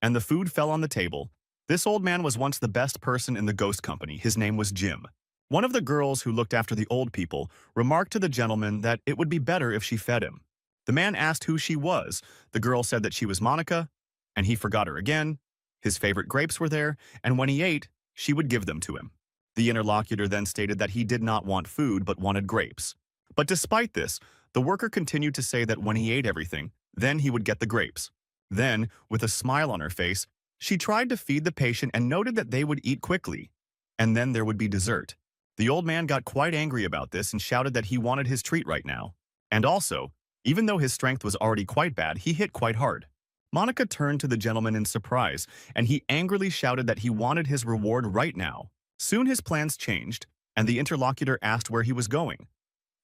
and the food fell on the table. This old man was once the best person in the ghost company. His name was Jim. One of the girls who looked after the old people remarked to the gentleman that it would be better if she fed him. The man asked who she was. The girl said that she was Monica, and he forgot her again. His favorite grapes were there, and when he ate, she would give them to him. The interlocutor then stated that he did not want food but wanted grapes. But despite this, the worker continued to say that when he ate everything, then he would get the grapes. Then, with a smile on her face, she tried to feed the patient and noted that they would eat quickly, and then there would be dessert. The old man got quite angry about this and shouted that he wanted his treat right now. And also, even though his strength was already quite bad, he hit quite hard. Monica turned to the gentleman in surprise, and he angrily shouted that he wanted his reward right now. Soon his plans changed, and the interlocutor asked where he was going.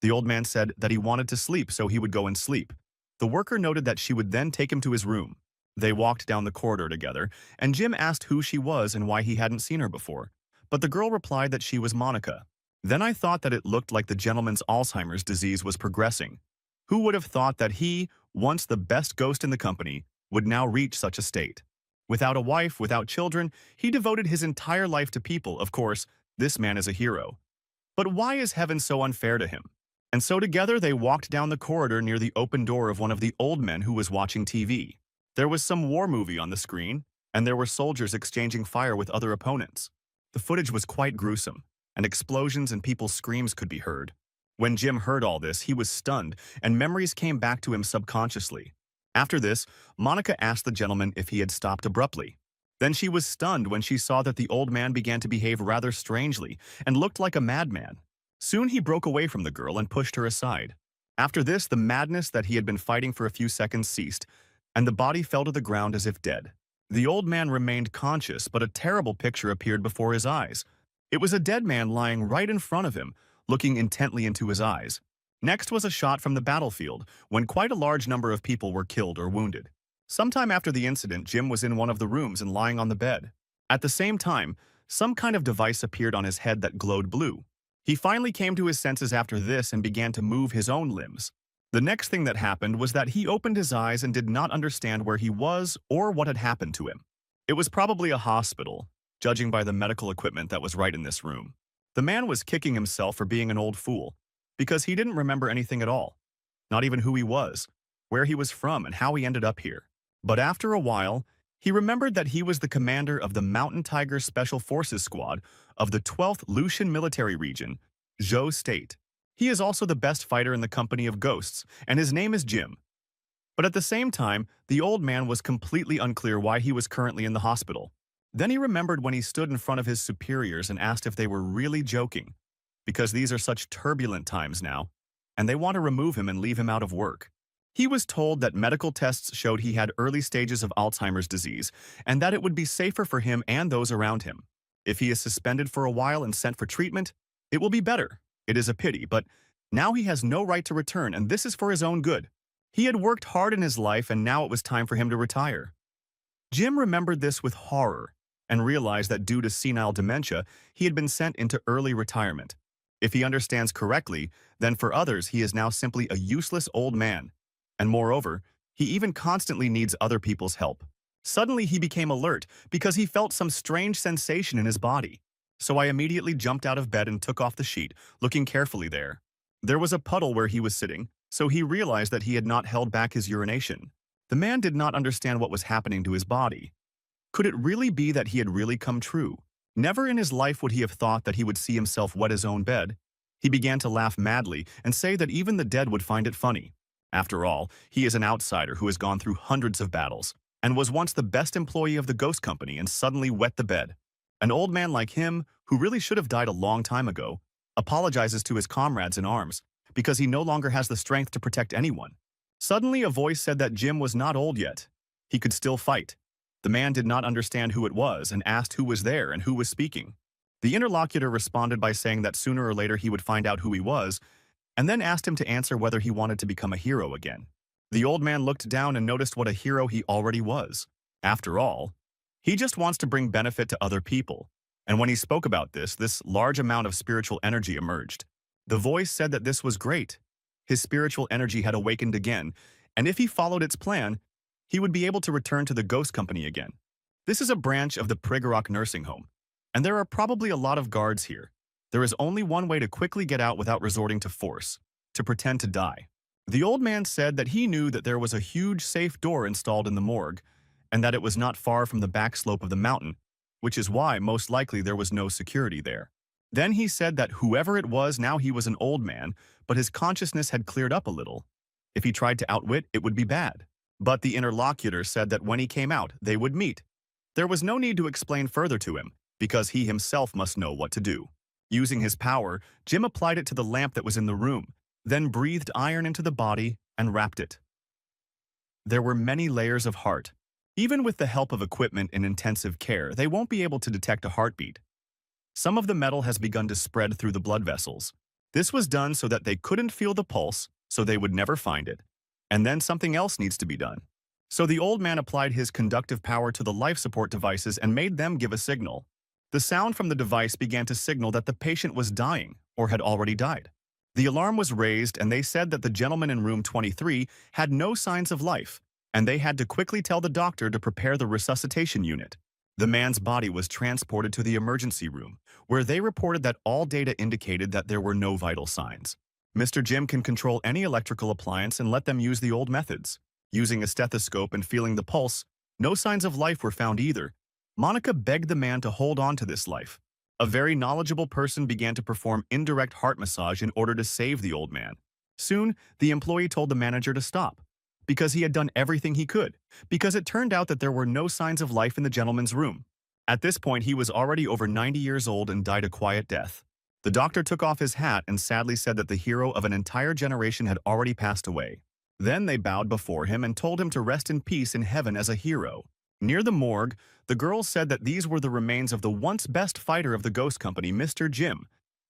The old man said that he wanted to sleep, so he would go and sleep. The worker noted that she would then take him to his room. They walked down the corridor together, and Jim asked who she was and why he hadn't seen her before. But the girl replied that she was Monica. Then I thought that it looked like the gentleman's Alzheimer's disease was progressing. Who would have thought that he, once the best ghost in the company, would now reach such a state? Without a wife, without children, he devoted his entire life to people. Of course, this man is a hero. But why is heaven so unfair to him? And so together they walked down the corridor near the open door of one of the old men who was watching TV. There was some war movie on the screen, and there were soldiers exchanging fire with other opponents. The footage was quite gruesome, and explosions and people's screams could be heard. When Jim heard all this, he was stunned, and memories came back to him subconsciously. After this, Monica asked the gentleman if he had stopped abruptly. Then she was stunned when she saw that the old man began to behave rather strangely and looked like a madman. Soon he broke away from the girl and pushed her aside. After this, the madness that he had been fighting for a few seconds ceased, and the body fell to the ground as if dead. The old man remained conscious, but a terrible picture appeared before his eyes. It was a dead man lying right in front of him, looking intently into his eyes. Next was a shot from the battlefield, when quite a large number of people were killed or wounded. Sometime after the incident, Jim was in one of the rooms and lying on the bed. At the same time, some kind of device appeared on his head that glowed blue. He finally came to his senses after this and began to move his own limbs. The next thing that happened was that he opened his eyes and did not understand where he was or what had happened to him. It was probably a hospital, judging by the medical equipment that was right in this room. The man was kicking himself for being an old fool, because he didn't remember anything at all, not even who he was, where he was from, and how he ended up here. But after a while, he remembered that he was the commander of the Mountain Tiger Special Forces Squad of the 12th Lucian Military Region, Zhou State. He is also the best fighter in the company of ghosts, and his name is Jim. But at the same time, the old man was completely unclear why he was currently in the hospital. Then he remembered when he stood in front of his superiors and asked if they were really joking, because these are such turbulent times now. and they want to remove him and leave him out of work. He was told that medical tests showed he had early stages of Alzheimer's disease and that it would be safer for him and those around him. If he is suspended for a while and sent for treatment, it will be better. It is a pity, but now he has no right to return, and this is for his own good. He had worked hard in his life, and now it was time for him to retire. Jim remembered this with horror and realized that due to senile dementia, he had been sent into early retirement. If he understands correctly, then for others he is now simply a useless old man. And moreover, he even constantly needs other people's help. Suddenly he became alert because he felt some strange sensation in his body. So I immediately jumped out of bed and took off the sheet, looking carefully there. There was a puddle where he was sitting, so he realized that he had not held back his urination. The man did not understand what was happening to his body. Could it really be that he had really come true? Never in his life would he have thought that he would see himself wet his own bed. He began to laugh madly and say that even the dead would find it funny. After all, he is an outsider who has gone through hundreds of battles and was once the best employee of the ghost company and suddenly wet the bed. An old man like him, who really should have died a long time ago, apologizes to his comrades in arms because he no longer has the strength to protect anyone. Suddenly a voice said that Jim was not old yet. He could still fight. The man did not understand who it was and asked who was there and who was speaking. The interlocutor responded by saying that sooner or later he would find out who he was, and then asked him to answer whether he wanted to become a hero again. The old man looked down and noticed what a hero he already was. After all, he just wants to bring benefit to other people. And when he spoke about this large amount of spiritual energy emerged. The voice said that this was great. His spiritual energy had awakened again, and if he followed its plan, he would be able to return to the ghost company again. This is a branch of the Prigorok nursing home, and there are probably a lot of guards here. There is only one way to quickly get out without resorting to force, to pretend to die. The old man said that he knew that there was a huge safe door installed in the morgue, and that it was not far from the back slope of the mountain, which is why most likely there was no security there. Then he said that whoever it was, now he was an old man, but his consciousness had cleared up a little. If he tried to outwit, it would be bad. But the interlocutor said that when he came out, they would meet. There was no need to explain further to him, because he himself must know what to do. Using his power, Jim applied it to the lamp that was in the room, then breathed iron into the body and wrapped it. There were many layers of heart. Even with the help of equipment in intensive care, they won't be able to detect a heartbeat. Some of the metal has begun to spread through the blood vessels. This was done so that they couldn't feel the pulse, so they would never find it. And then something else needs to be done. So the old man applied his conductive power to the life support devices and made them give a signal. The sound from the device began to signal that the patient was dying or had already died. The alarm was raised and they said that the gentleman in room 23 had no signs of life, and they had to quickly tell the doctor to prepare the resuscitation unit. The man's body was transported to the emergency room, where they reported that all data indicated that there were no vital signs. Mr. Jim can control any electrical appliance and let them use the old methods. Using a stethoscope and feeling the pulse, no signs of life were found either. Monica begged the man to hold on to this life. A very knowledgeable person began to perform indirect heart massage in order to save the old man. Soon, the employee told the manager to stop, because he had done everything he could, because it turned out that there were no signs of life in the gentleman's room. At this point, he was already over 90 years old and died a quiet death. The doctor took off his hat and sadly said that the hero of an entire generation had already passed away. Then they bowed before him and told him to rest in peace in heaven as a hero. Near the morgue, the girls said that these were the remains of the once best fighter of the ghost company, Mr. Jim.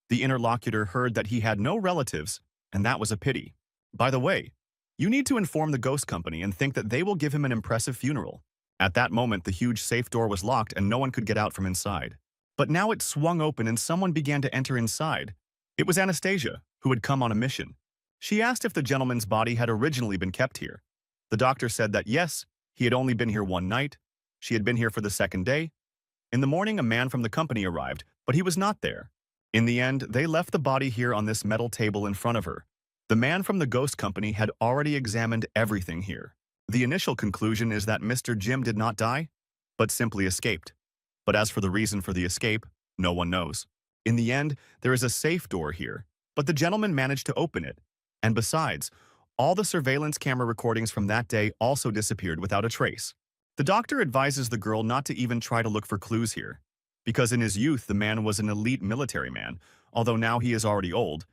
The interlocutor heard that he had no relatives, and that was a pity. By the way, you need to inform the ghost company and think that they will give him an impressive funeral. At that moment, the huge safe door was locked and no one could get out from inside. But now it swung open and someone began to enter inside. It was Anastasia, who had come on a mission. She asked if the gentleman's body had originally been kept here. The doctor said that yes, he had only been here one night. She had been here for the second day. In the morning, a man from the company arrived, but he was not there. In the end, they left the body here on this metal table in front of her. The man from the ghost company had already examined everything here. The initial conclusion is that Mr. Jim did not die, but simply escaped. But as for the reason for the escape, no one knows. In the end, there is a safe door here, but the gentleman managed to open it. And besides, all the surveillance camera recordings from that day also disappeared without a trace. The doctor advises the girl not to even try to look for clues here, because in his youth the man was an elite military man, although now he is already old.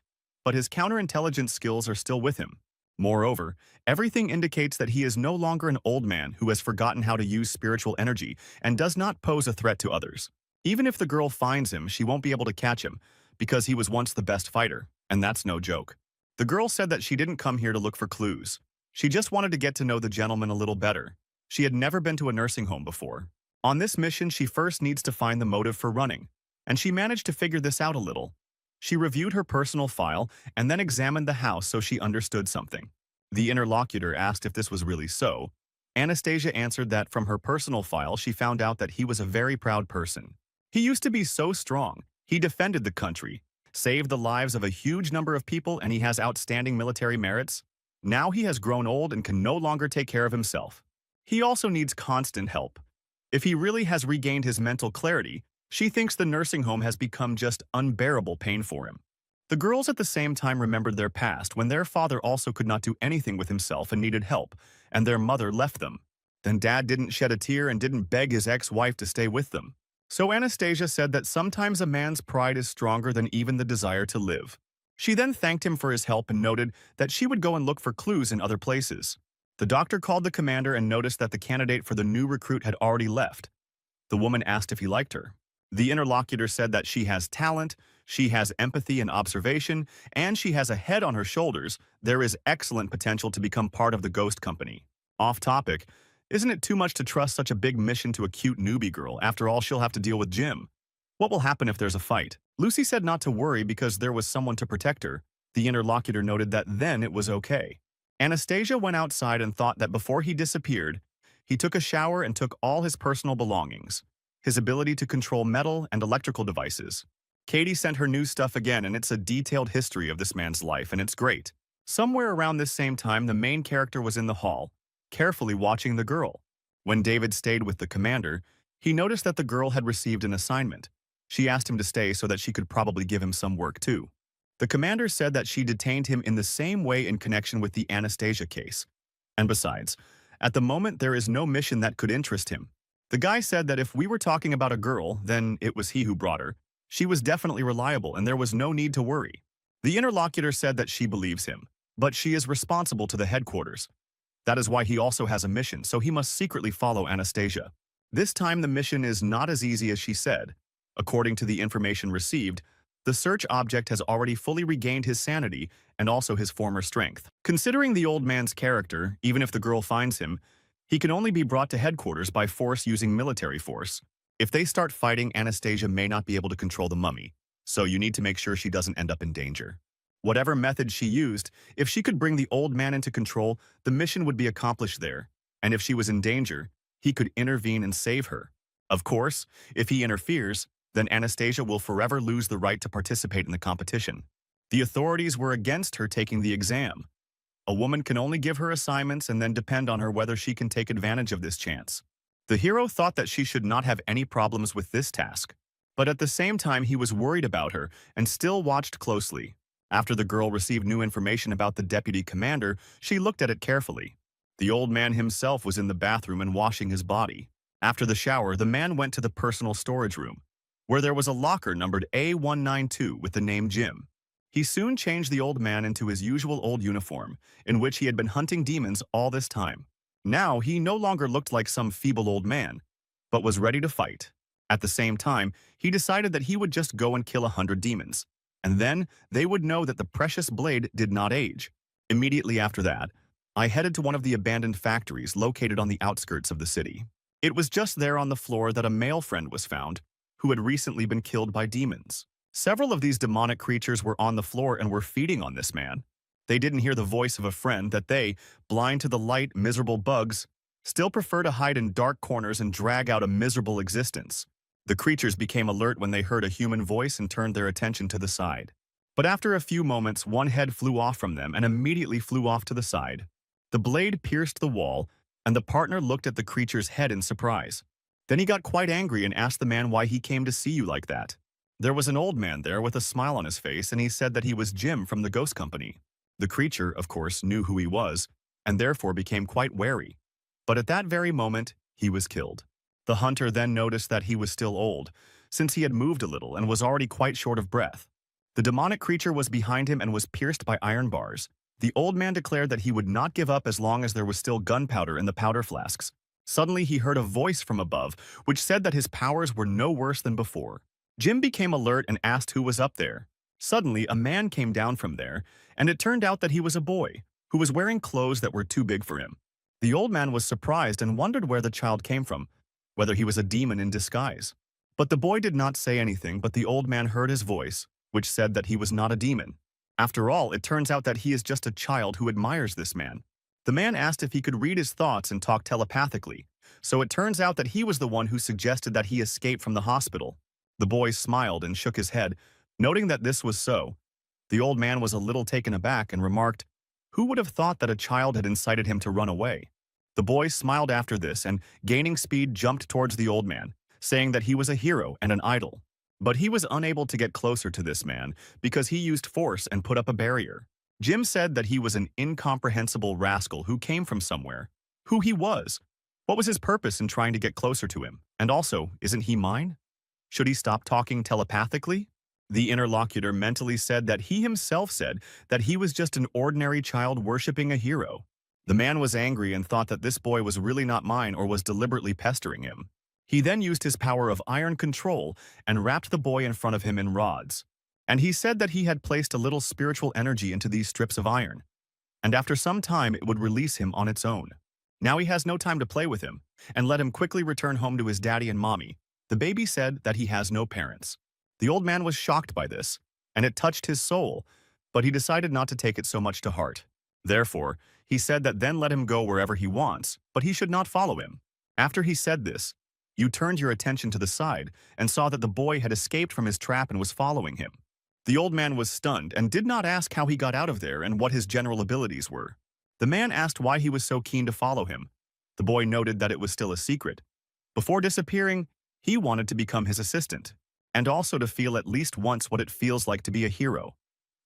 but his counterintelligence skills are still with him. Moreover, everything indicates that he is no longer an old man who has forgotten how to use spiritual energy and does not pose a threat to others. Even if the girl finds him, she won't be able to catch him, because he was once the best fighter, and that's no joke. The girl said that she didn't come here to look for clues. She just wanted to get to know the gentleman a little better. She had never been to a nursing home before. On this mission, she first needs to find the motive for running, and she managed to figure this out a little. She reviewed her personal file and then examined the house so she understood something. The interlocutor asked if this was really so. Anastasia answered that from her personal file she found out that he was a very proud person. He used to be so strong. He defended the country, saved the lives of a huge number of people, and he has outstanding military merits. Now he has grown old and can no longer take care of himself. He also needs constant help. If he really has regained his mental clarity, she thinks the nursing home has become just unbearable pain for him. The girls at the same time remembered their past when their father also could not do anything with himself and needed help, and their mother left them. Then Dad didn't shed a tear and didn't beg his ex-wife to stay with them. So Anastasia said that sometimes a man's pride is stronger than even the desire to live. She then thanked him for his help and noted that she would go and look for clues in other places. The doctor called the commander and noticed that the candidate for the new recruit had already left. The woman asked if he liked her. The interlocutor said that she has talent, she has empathy and observation, and she has a head on her shoulders. There is excellent potential to become part of the ghost company. Off topic, isn't it too much to trust such a big mission to a cute newbie girl? After all, she'll have to deal with Jim. What will happen if there's a fight? Lucy said not to worry because there was someone to protect her. The interlocutor noted that then it was okay. Anastasia went outside and thought that before he disappeared, he took a shower and took all his personal belongings. His ability to control metal and electrical devices. Katie sent her new stuff again, and it's a detailed history of this man's life, and it's great. Somewhere around this same time, the main character was in the hall, carefully watching the girl. When David stayed with the commander, he noticed that the girl had received an assignment. She asked him to stay so that she could probably give him some work too. The commander said that she detained him in the same way in connection with the Anastasia case. And besides, at the moment there is no mission that could interest him. The guy said that if we were talking about a girl, then it was he who brought her. She was definitely reliable and there was no need to worry. The interlocutor said that she believes him, but she is responsible to the headquarters. That is why he also has a mission, so he must secretly follow Anastasia. This time the mission is not as easy as she said. According to the information received, the search object has already fully regained his sanity and also his former strength. Considering the old man's character, even if the girl finds him, he can only be brought to headquarters by force using military force. If they start fighting, Anastasia may not be able to control the mummy, so you need to make sure she doesn't end up in danger. Whatever method she used, if she could bring the old man into control, the mission would be accomplished there, and if she was in danger, he could intervene and save her. Of course, if he interferes, then Anastasia will forever lose the right to participate in the competition. The authorities were against her taking the exam. A woman can only give her assignments and then depend on her whether she can take advantage of this chance. The hero thought that she should not have any problems with this task, but at the same time he was worried about her and still watched closely. After the girl received new information about the deputy commander, she looked at it carefully. The old man himself was in the bathroom and washing his body. After the shower, the man went to the personal storage room, where there was a locker numbered A192 with the name Jim. He soon changed the old man into his usual old uniform, in which he had been hunting demons all this time. Now he no longer looked like some feeble old man, but was ready to fight. At the same time, he decided that he would just go and kill 100 demons, and then they would know that the precious blade did not age. Immediately after that, I headed to one of the abandoned factories located on the outskirts of the city. It was just there on the floor that a male friend was found, who had recently been killed by demons. Several of these demonic creatures were on the floor and were feeding on this man. They didn't hear the voice of a friend that they, blind to the light, miserable bugs, still prefer to hide in dark corners and drag out a miserable existence. The creatures became alert when they heard a human voice and turned their attention to the side. But after a few moments, one head flew off from them and immediately flew off to the side. The blade pierced the wall, and the partner looked at the creature's head in surprise. Then he got quite angry and asked the man why he came to see you like that. There was an old man there with a smile on his face, and he said that he was Jim from the ghost company. The creature, of course, knew who he was, and therefore became quite wary. But at that very moment, he was killed. The hunter then noticed that he was still old, since he had moved a little and was already quite short of breath. The demonic creature was behind him and was pierced by iron bars. The old man declared that he would not give up as long as there was still gunpowder in the powder flasks. Suddenly, he heard a voice from above, which said that his powers were no worse than before. Jim became alert and asked who was up there. Suddenly, a man came down from there, and it turned out that he was a boy, who was wearing clothes that were too big for him. The old man was surprised and wondered where the child came from, whether he was a demon in disguise. But the boy did not say anything, but the old man heard his voice, which said that he was not a demon. After all, it turns out that he is just a child who admires this man. The man asked if he could read his thoughts and talk telepathically, so it turns out that he was the one who suggested that he escape from the hospital. The boy smiled and shook his head, noting that this was so. The old man was a little taken aback and remarked, "Who would have thought that a child had incited him to run away?" The boy smiled after this and, gaining speed, jumped towards the old man, saying that he was a hero and an idol. But he was unable to get closer to this man because he used force and put up a barrier. Jim said that he was an incomprehensible rascal who came from somewhere. Who he was? What was his purpose in trying to get closer to him? And also, isn't he mine? Should he stop talking telepathically? The interlocutor mentally said that he himself said that he was just an ordinary child worshipping a hero. The man was angry and thought that this boy was really not mine or was deliberately pestering him. He then used his power of iron control and wrapped the boy in front of him in rods. And he said that he had placed a little spiritual energy into these strips of iron, and after some time it would release him on its own. Now he has no time to play with him, and let him quickly return home to his daddy and mommy. The baby said that he has no parents. The old man was shocked by this, and it touched his soul, but he decided not to take it so much to heart. Therefore, he said that then let him go wherever he wants, but he should not follow him. After he said this, you turned your attention to the side and saw that the boy had escaped from his trap and was following him. The old man was stunned and did not ask how he got out of there and what his general abilities were. The man asked why he was so keen to follow him. The boy noted that it was still a secret. Before disappearing, he wanted to become his assistant, and also to feel at least once what it feels like to be a hero,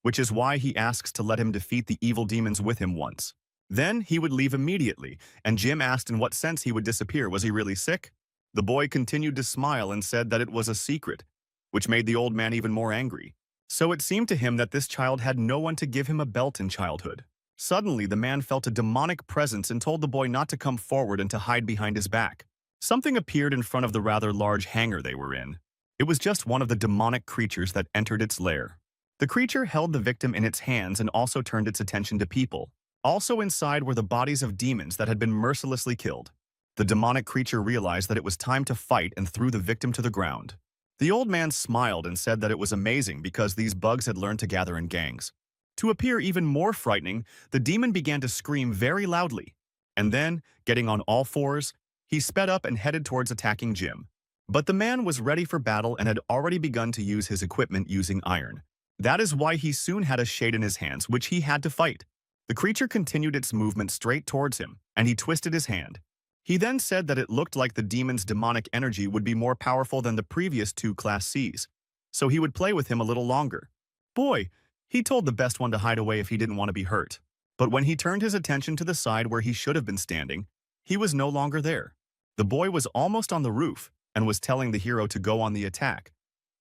which is why he asks to let him defeat the evil demons with him once. Then he would leave immediately, and Jim asked in what sense he would disappear. Was he really sick? The boy continued to smile and said that it was a secret, which made the old man even more angry. So it seemed to him that this child had no one to give him a belt in childhood. Suddenly, the man felt a demonic presence and told the boy not to come forward and to hide behind his back. Something appeared in front of the rather large hangar they were in. It was just one of the demonic creatures that entered its lair. The creature held the victim in its hands and also turned its attention to people. Also inside were the bodies of demons that had been mercilessly killed. The demonic creature realized that it was time to fight and threw the victim to the ground. The old man smiled and said that it was amazing because these bugs had learned to gather in gangs. To appear even more frightening, the demon began to scream very loudly. And then, getting on all fours, he sped up and headed towards attacking Jim. But the man was ready for battle and had already begun to use his equipment using iron. That is why he soon had a shade in his hands, which he had to fight. The creature continued its movement straight towards him, and he twisted his hand. He then said that it looked like the demon's demonic energy would be more powerful than the previous two Class Cs, so he would play with him a little longer. Boy, he told the best one to hide away if he didn't want to be hurt. But when he turned his attention to the side where he should have been standing, he was no longer there. The boy was almost on the roof and was telling the hero to go on the attack.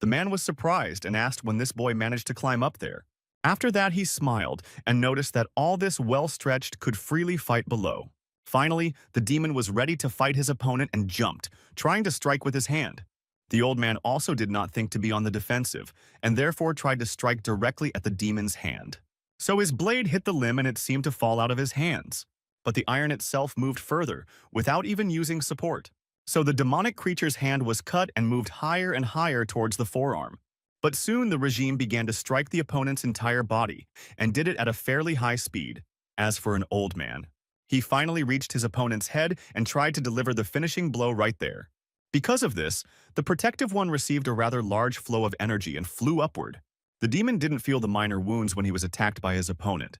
The man was surprised and asked when this boy managed to climb up there. After that, he smiled and noticed that all this well-stretched could freely fight below. Finally, the demon was ready to fight his opponent and jumped, trying to strike with his hand. The old man also did not think to be on the defensive, and therefore tried to strike directly at the demon's hand. So his blade hit the limb and it seemed to fall out of his hands. But the iron itself moved further, without even using support. So the demonic creature's hand was cut and moved higher and higher towards the forearm. But soon the regime began to strike the opponent's entire body, and did it at a fairly high speed. As for an old man, he finally reached his opponent's head and tried to deliver the finishing blow right there. Because of this, the protective one received a rather large flow of energy and flew upward. The demon didn't feel the minor wounds when he was attacked by his opponent,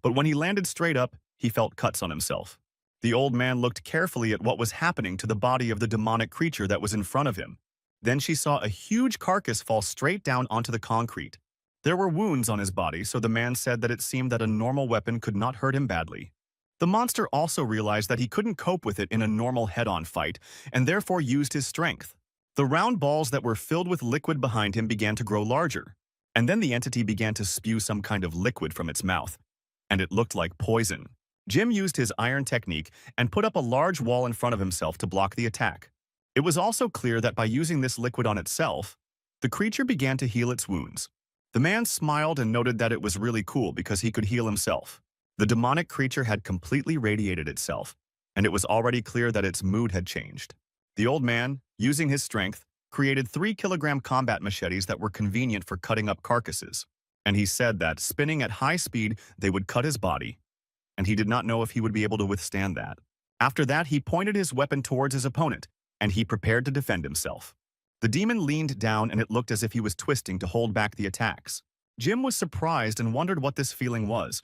but when he landed straight up, he felt cuts on himself. The old man looked carefully at what was happening to the body of the demonic creature that was in front of him. Then she saw a huge carcass fall straight down onto the concrete. There were wounds on his body, so the man said that it seemed that a normal weapon could not hurt him badly. The monster also realized that he couldn't cope with it in a normal head-on fight, and therefore used his strength. The round balls that were filled with liquid behind him began to grow larger. And then the entity began to spew some kind of liquid from its mouth, and it looked like poison. Jim used his iron technique and put up a large wall in front of himself to block the attack. It was also clear that by using this liquid on itself, the creature began to heal its wounds. The man smiled and noted that it was really cool because he could heal himself. The demonic creature had completely radiated itself, and it was already clear that its mood had changed. The old man, using his strength, created 3-kilogram combat machetes that were convenient for cutting up carcasses, and he said that, spinning at high speed, they would cut his body, and he did not know if he would be able to withstand that. After that, he pointed his weapon towards his opponent, and he prepared to defend himself. The demon leaned down, and it looked as if he was twisting to hold back the attacks. Jim was surprised and wondered what this feeling was,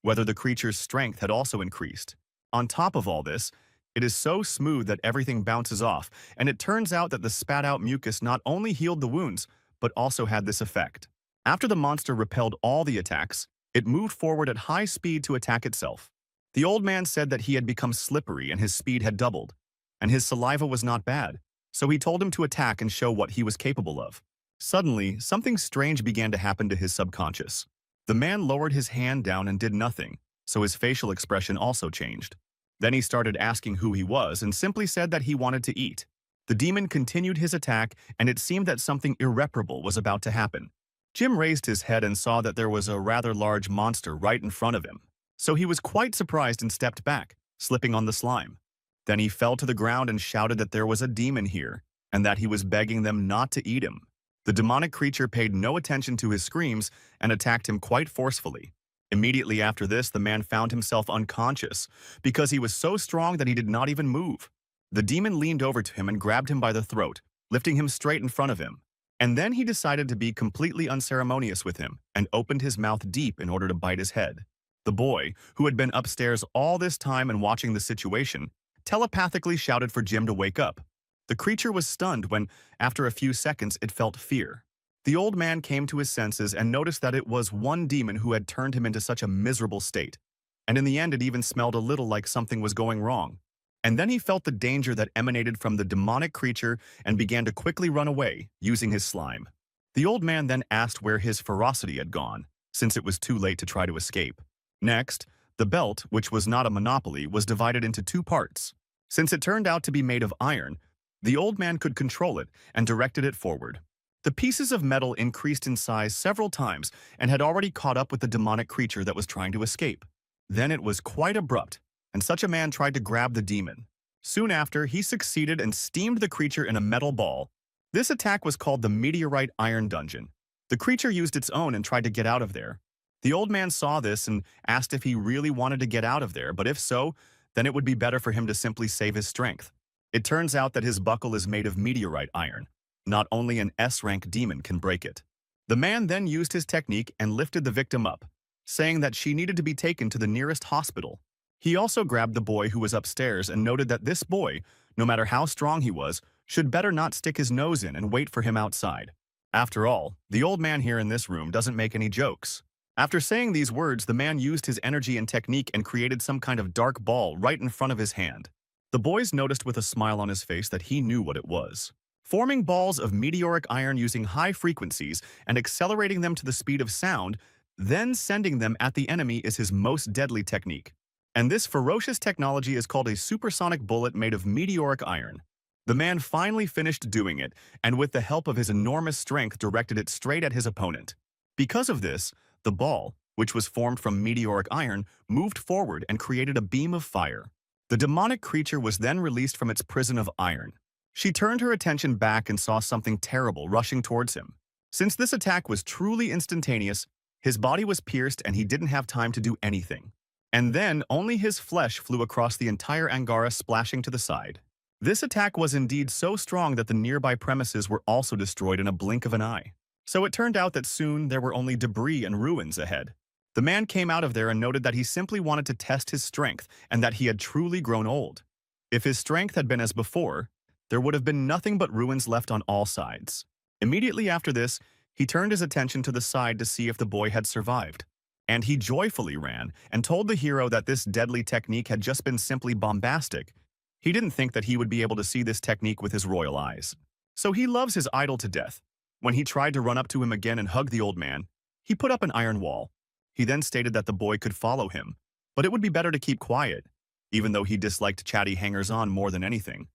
whether the creature's strength had also increased. On top of all this, it is so smooth that everything bounces off, and it turns out that the spat-out mucus not only healed the wounds, but also had this effect. After the monster repelled all the attacks, it moved forward at high speed to attack itself. The old man said that he had become slippery and his speed had doubled, and his saliva was not bad, so he told him to attack and show what he was capable of. Suddenly, something strange began to happen to his subconscious. The man lowered his hand down and did nothing, so his facial expression also changed. Then he started asking who he was and simply said that he wanted to eat. The demon continued his attack, and it seemed that something irreparable was about to happen. Jim raised his head and saw that there was a rather large monster right in front of him, so he was quite surprised and stepped back, slipping on the slime. Then he fell to the ground and shouted that there was a demon here, and that he was begging them not to eat him. The demonic creature paid no attention to his screams and attacked him quite forcefully. Immediately after this, the man found himself unconscious because he was so strong that he did not even move. The demon leaned over to him and grabbed him by the throat, lifting him straight in front of him. And then he decided to be completely unceremonious with him and opened his mouth deep in order to bite his head. The boy, who had been upstairs all this time and watching the situation, telepathically shouted for Jim to wake up. The creature was stunned when, after a few seconds, it felt fear. The old man came to his senses and noticed that it was one demon who had turned him into such a miserable state, and in the end it even smelled a little like something was going wrong. And then he felt the danger that emanated from the demonic creature and began to quickly run away, using his slime. The old man then asked where his ferocity had gone, since it was too late to try to escape. Next, the belt, which was not a monopoly, was divided into 2 parts. Since it turned out to be made of iron, the old man could control it and directed it forward. The pieces of metal increased in size several times and had already caught up with the demonic creature that was trying to escape. Then it was quite abrupt, and such a man tried to grab the demon. Soon after, he succeeded and steamed the creature in a metal ball. This attack was called the Meteorite Iron Dungeon. The creature used its own and tried to get out of there. The old man saw this and asked if he really wanted to get out of there, but if so, then it would be better for him to simply save his strength. It turns out that his buckle is made of meteorite iron. Not only an S-rank demon can break it. The man then used his technique and lifted the victim up, saying that she needed to be taken to the nearest hospital. He also grabbed the boy who was upstairs and noted that this boy, no matter how strong he was, should better not stick his nose in and wait for him outside. After all, the old man here in this room doesn't make any jokes. After saying these words, the man used his energy and technique and created some kind of dark ball right in front of his hand. The boys noticed with a smile on his face that he knew what it was. Forming balls of meteoric iron using high frequencies and accelerating them to the speed of sound, then sending them at the enemy is his most deadly technique. And this ferocious technology is called a supersonic bullet made of meteoric iron. The man finally finished doing it, and with the help of his enormous strength directed it straight at his opponent. Because of this, the ball, which was formed from meteoric iron, moved forward and created a beam of fire. The demonic creature was then released from its prison of iron. She turned her attention back and saw something terrible rushing towards him. Since this attack was truly instantaneous, his body was pierced and he didn't have time to do anything. And then only his flesh flew across the entire Angara, splashing to the side. This attack was indeed so strong that the nearby premises were also destroyed in a blink of an eye. So it turned out that soon there were only debris and ruins ahead. The man came out of there and noted that he simply wanted to test his strength and that he had truly grown old. If his strength had been as before, there would have been nothing but ruins left on all sides. Immediately after this, he turned his attention to the side to see if the boy had survived. And he joyfully ran and told the hero that this deadly technique had just been simply bombastic. He didn't think that he would be able to see this technique with his royal eyes. So he loves his idol to death. When he tried to run up to him again and hug the old man, he put up an iron wall. He then stated that the boy could follow him, but it would be better to keep quiet, even though he disliked chatty hangers-on more than anything.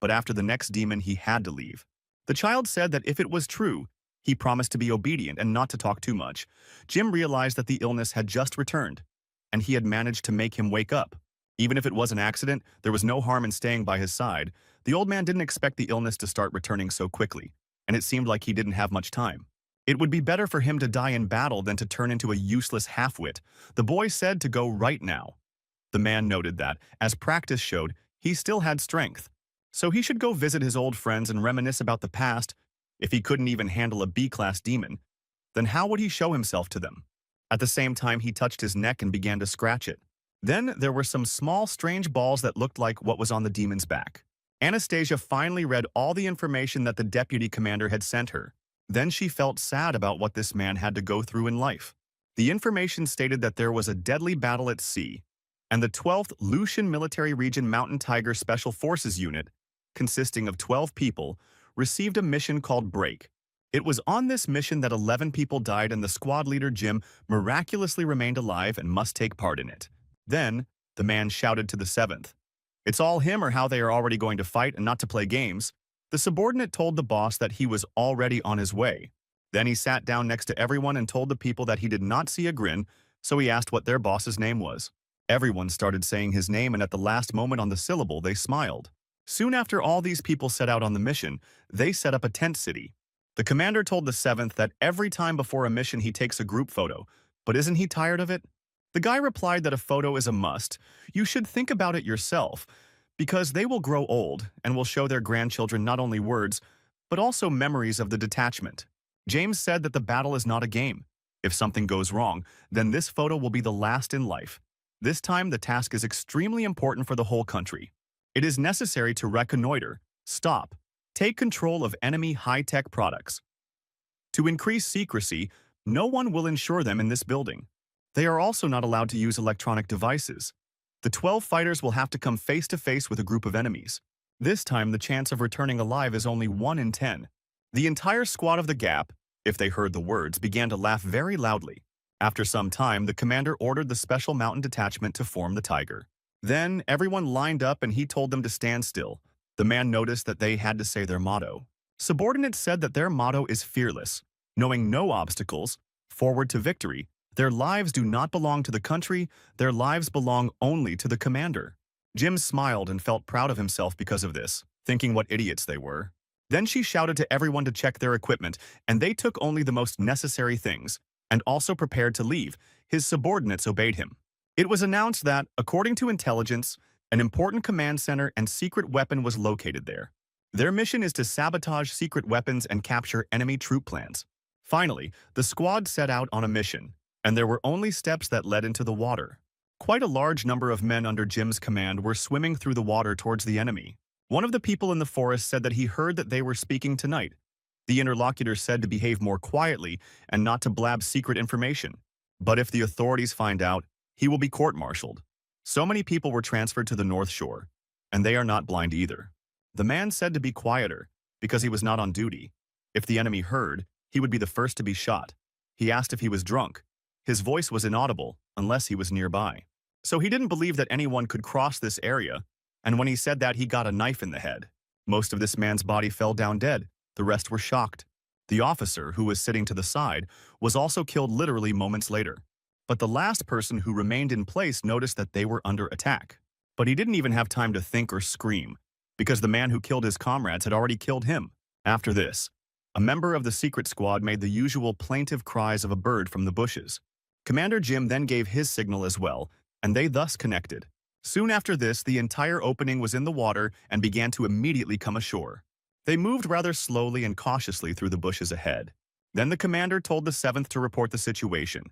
But after the next demon, he had to leave. The child said that if it was true, he promised to be obedient and not to talk too much. Jim realized that the illness had just returned, and he had managed to make him wake up. Even if it was an accident, there was no harm in staying by his side. The old man didn't expect the illness to start returning so quickly, and it seemed like he didn't have much time. It would be better for him to die in battle than to turn into a useless half-wit. The boy said to go right now. The man noted that, as practice showed, he still had strength. So he should go visit his old friends and reminisce about the past. If he couldn't even handle a B-class demon, then how would he show himself to them? At the same time, he touched his neck and began to scratch it. Then there were some small, strange balls that looked like what was on the demon's back. Anastasia finally read all the information that the deputy commander had sent her. Then she felt sad about what this man had to go through in life. The information stated that there was a deadly battle at sea, and the 12th Lucian Military Region Mountain Tiger Special Forces Unit, consisting of 12 people, received a mission called Break. It was on this mission that 11 people died and the squad leader Jim miraculously remained alive and must take part in it. Then, the man shouted to the 7th. It's all him or how they are already going to fight and not to play games. The subordinate told the boss that he was already on his way. Then he sat down next to everyone and told the people that he did not see a grin, so he asked what their boss's name was. Everyone started saying his name, and at the last moment on the syllable, they smiled. Soon after all these people set out on the mission, they set up a tent city. The commander told the 7th that every time before a mission he takes a group photo, but isn't he tired of it? The guy replied that a photo is a must. You should think about it yourself, because they will grow old and will show their grandchildren not only words, but also memories of the detachment. James said that the battle is not a game. If something goes wrong, then this photo will be the last in life. This time, the task is extremely important for the whole country. It is necessary to reconnoiter, stop, take control of enemy high-tech products. To increase secrecy, no one will insure them in this building. They are also not allowed to use electronic devices. The 12 fighters will have to come face-to-face with a group of enemies. This time, the chance of returning alive is only 1 in 10. The entire squad of the Gap, if they heard the words, began to laugh very loudly. After some time, the commander ordered the Special Mountain Detachment to form the Tiger. Then, everyone lined up and he told them to stand still. The man noticed that they had to say their motto. Subordinates said that their motto is fearless, knowing no obstacles, forward to victory. Their lives do not belong to the country, their lives belong only to the commander. Jim smiled and felt proud of himself because of this, thinking what idiots they were. Then she shouted to everyone to check their equipment, and they took only the most necessary things, and also prepared to leave. His subordinates obeyed him. It was announced that, according to intelligence, an important command center and secret weapon was located there. Their mission is to sabotage secret weapons and capture enemy troop plans. Finally, the squad set out on a mission, and there were only steps that led into the water. Quite a large number of men under Jim's command were swimming through the water towards the enemy. One of the people in the forest said that he heard that they were speaking tonight. The interlocutor said to behave more quietly and not to blab secret information. But if the authorities find out, he will be court-martialed. So many people were transferred to the North Shore, and they are not blind either. The man said to be quieter, because he was not on duty. If the enemy heard, he would be the first to be shot. He asked if he was drunk. His voice was inaudible, unless he was nearby. So he didn't believe that anyone could cross this area, and when he said that, he got a knife in the head. Most of this man's body fell down dead. The rest were shocked. The officer, who was sitting to the side, was also killed literally moments later. But the last person who remained in place noticed that they were under attack. But he didn't even have time to think or scream, because the man who killed his comrades had already killed him. After this, a member of the secret squad made the usual plaintive cries of a bird from the bushes. Commander Jim then gave his signal as well, and they thus connected. Soon after this, the entire opening was in the water and began to immediately come ashore. They moved rather slowly and cautiously through the bushes ahead. Then the commander told the 7th to report the situation.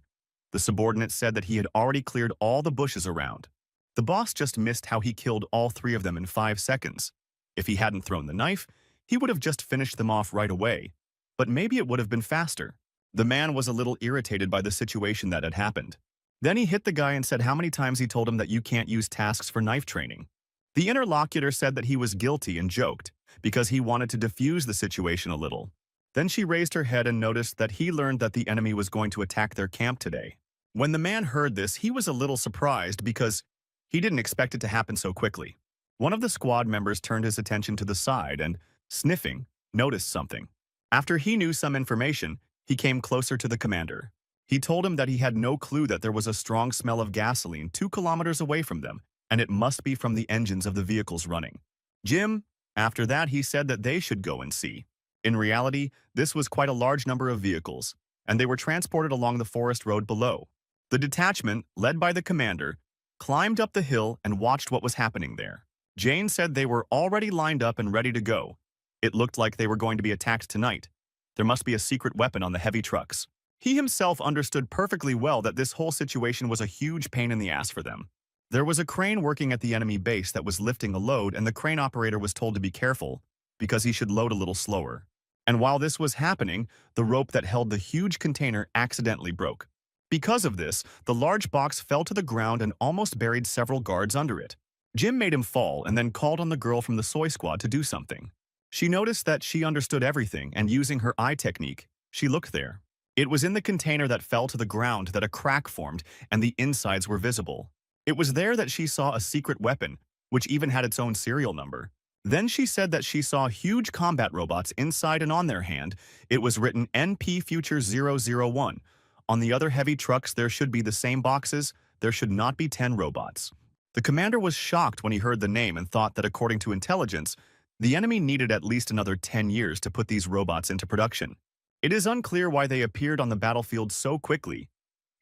The subordinate said that he had already cleared all the bushes around. The boss just missed how he killed all 3 of them in 5 seconds. If he hadn't thrown the knife, he would have just finished them off right away. But maybe it would have been faster. The man was a little irritated by the situation that had happened. Then he hit the guy and said how many times he told him that you can't use tasks for knife training. The interlocutor said that he was guilty and joked, because he wanted to defuse the situation a little. Then she raised her head and noticed that he learned that the enemy was going to attack their camp today. When the man heard this, he was a little surprised because he didn't expect it to happen so quickly. One of the squad members turned his attention to the side and, sniffing, noticed something. After he knew some information, he came closer to the commander. He told him that he had no clue that there was a strong smell of gasoline 2 kilometers away from them, and it must be from the engines of the vehicles running. Jim, after that he said that they should go and see. In reality, this was quite a large number of vehicles, and they were transported along the forest road below. The detachment, led by the commander, climbed up the hill and watched what was happening there. Jane said they were already lined up and ready to go. It looked like they were going to be attacked tonight. There must be a secret weapon on the heavy trucks. He himself understood perfectly well that this whole situation was a huge pain in the ass for them. There was a crane working at the enemy base that was lifting a load, and the crane operator was told to be careful because he should load a little slower. And while this was happening, the rope that held the huge container accidentally broke. Because of this, the large box fell to the ground and almost buried several guards under it. Jim made him fall and then called on the girl from the soy squad to do something. She noticed that she understood everything, and using her eye technique, she looked there. It was in the container that fell to the ground that a crack formed and the insides were visible. It was there that she saw a secret weapon, which even had its own serial number. Then she said that she saw huge combat robots inside, and on their hand, it was written NP Future 001. On the other heavy trucks there should be the same boxes. There should not be 10 robots. The commander was shocked when he heard the name and thought that according to intelligence, the enemy needed at least another 10 years to put these robots into production. It is unclear why they appeared on the battlefield so quickly.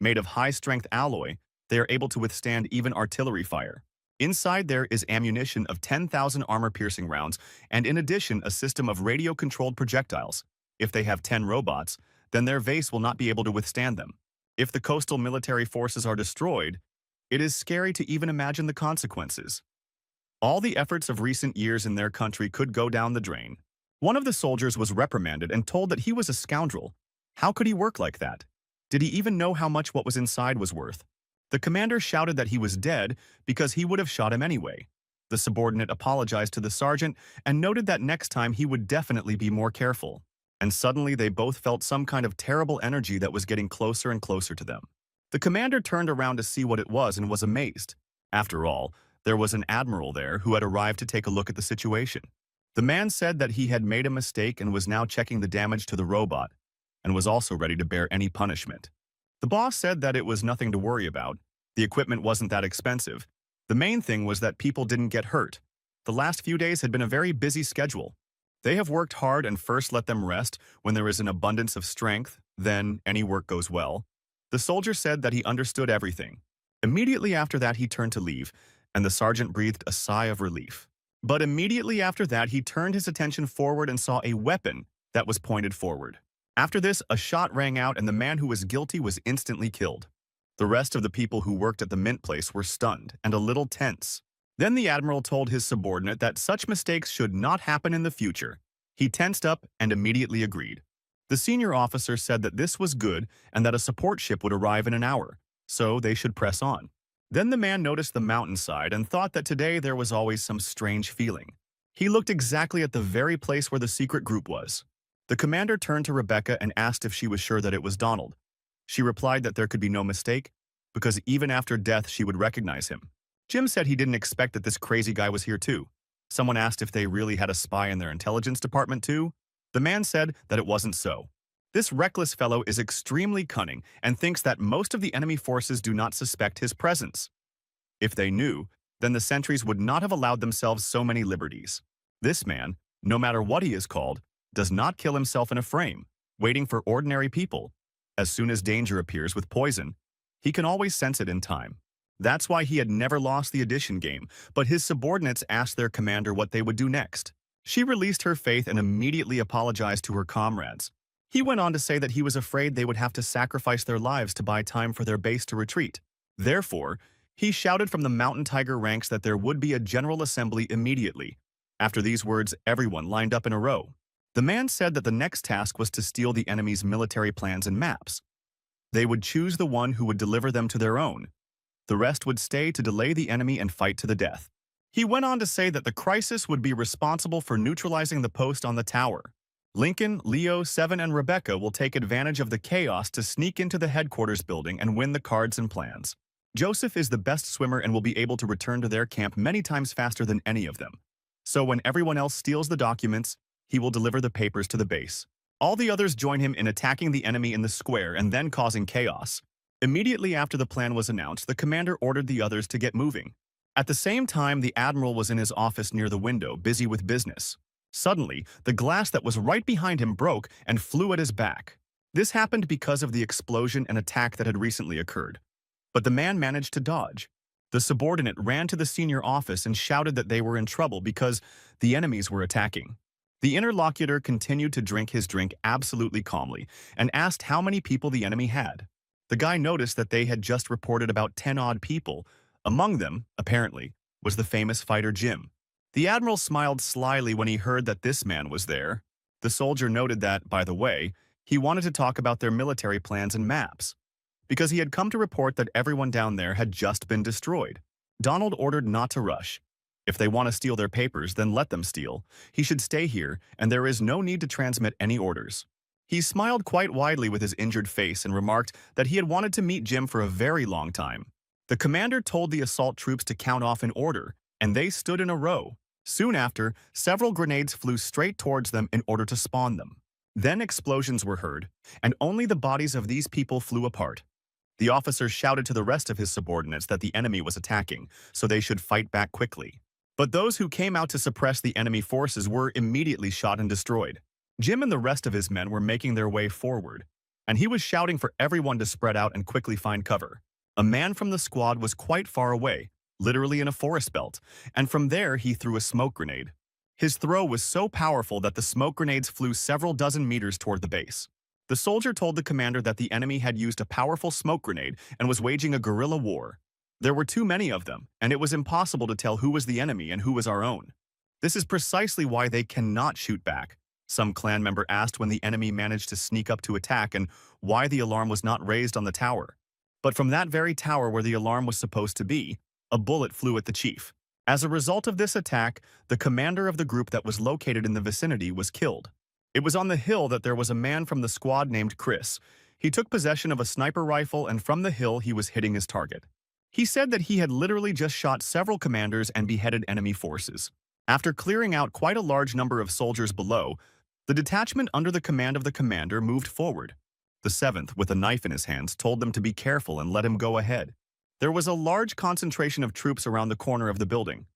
Made of high-strength alloy, they are able to withstand even artillery fire. Inside there is ammunition of 10,000 armor-piercing rounds, and in addition a system of radio-controlled projectiles. If they have 10 robots, then their base will not be able to withstand them. If the coastal military forces are destroyed, it is scary to even imagine the consequences. All the efforts of recent years in their country could go down the drain. One of the soldiers was reprimanded and told that he was a scoundrel. How could he work like that? Did he even know how much what was inside was worth? The commander shouted that he was dead because he would have shot him anyway. The subordinate apologized to the sergeant and noted that next time he would definitely be more careful. And suddenly they both felt some kind of terrible energy that was getting closer and closer to them. The commander turned around to see what it was and was amazed. After all, there was an admiral there who had arrived to take a look at the situation. The man said that he had made a mistake and was now checking the damage to the robot, and was also ready to bear any punishment. The boss said that it was nothing to worry about. The equipment wasn't that expensive. The main thing was that people didn't get hurt. The last few days had been a very busy schedule. They have worked hard, and first let them rest when there is an abundance of strength, then any work goes well. The soldier said that he understood everything. Immediately after that he turned to leave, and the sergeant breathed a sigh of relief. But immediately after that he turned his attention forward and saw a weapon that was pointed forward. After this, a shot rang out and the man who was guilty was instantly killed. The rest of the people who worked at the mint place were stunned and a little tense. Then the admiral told his subordinate that such mistakes should not happen in the future. He tensed up and immediately agreed. The senior officer said that this was good and that a support ship would arrive in an hour, so they should press on. Then the man noticed the mountainside and thought that today there was always some strange feeling. He looked exactly at the very place where the secret group was. The commander turned to Rebecca and asked if she was sure that it was Donald. She replied that there could be no mistake, because even after death she would recognize him. Jim said he didn't expect that this crazy guy was here too. Someone asked if they really had a spy in their intelligence department too. The man said that it wasn't so. This reckless fellow is extremely cunning and thinks that most of the enemy forces do not suspect his presence. If they knew, then the sentries would not have allowed themselves so many liberties. This man, no matter what he is called, does not kill himself in a frame, waiting for ordinary people. As soon as danger appears with poison, he can always sense it in time. That's why he had never lost the addition game, but his subordinates asked their commander what they would do next. She released her faith and immediately apologized to her comrades. He went on to say that he was afraid they would have to sacrifice their lives to buy time for their base to retreat. Therefore, he shouted from the mountain tiger ranks that there would be a general assembly immediately. After these words, everyone lined up in a row. The man said that the next task was to steal the enemy's military plans and maps. They would choose the one who would deliver them to their own. The rest would stay to delay the enemy and fight to the death. He went on to say that the crisis would be responsible for neutralizing the post on the tower. Lincoln, Leo, Seven, and Rebecca will take advantage of the chaos to sneak into the headquarters building and win the cards and plans. Joseph is the best swimmer and will be able to return to their camp many times faster than any of them. So when everyone else steals the documents, he will deliver the papers to the base. All the others join him in attacking the enemy in the square and then causing chaos. Immediately after the plan was announced, the commander ordered the others to get moving. At the same time, the admiral was in his office near the window, busy with business. Suddenly, the glass that was right behind him broke and flew at his back. This happened because of the explosion and attack that had recently occurred. But the man managed to dodge. The subordinate ran to the senior office and shouted that they were in trouble because the enemies were attacking. The interlocutor continued to drink his drink absolutely calmly and asked how many people the enemy had. The guy noticed that they had just reported about 10-odd people. Among them, apparently, was the famous fighter Jim. The admiral smiled slyly when he heard that this man was there. The soldier noted that, by the way, he wanted to talk about their military plans and maps, because he had come to report that everyone down there had just been destroyed. Donald ordered not to rush. If they want to steal their papers, then let them steal. He should stay here, and there is no need to transmit any orders. He smiled quite widely with his injured face and remarked that he had wanted to meet Jim for a very long time. The commander told the assault troops to count off in order, and they stood in a row. Soon after, several grenades flew straight towards them in order to spawn them. Then explosions were heard, and only the bodies of these people flew apart. The officer shouted to the rest of his subordinates that the enemy was attacking, so they should fight back quickly. But those who came out to suppress the enemy forces were immediately shot and destroyed. Jim and the rest of his men were making their way forward, and he was shouting for everyone to spread out and quickly find cover. A man from the squad was quite far away, literally in a forest belt, and from there he threw a smoke grenade. His throw was so powerful that the smoke grenades flew several dozen meters toward the base. The soldier told the commander that the enemy had used a powerful smoke grenade and was waging a guerrilla war. There were too many of them, and it was impossible to tell who was the enemy and who was our own. This is precisely why they cannot shoot back. Some clan member asked when the enemy managed to sneak up to attack and why the alarm was not raised on the tower. But from that very tower where the alarm was supposed to be, a bullet flew at the chief. As a result of this attack, the commander of the group that was located in the vicinity was killed. It was on the hill that there was a man from the squad named Chris. He took possession of a sniper rifle, and from the hill he was hitting his target. He said that he had literally just shot several commanders and beheaded enemy forces. After clearing out quite a large number of soldiers below, the detachment under the command of the commander moved forward. The 7th, with a knife in his hands, told them to be careful and let him go ahead. There was a large concentration of troops around the corner of the building.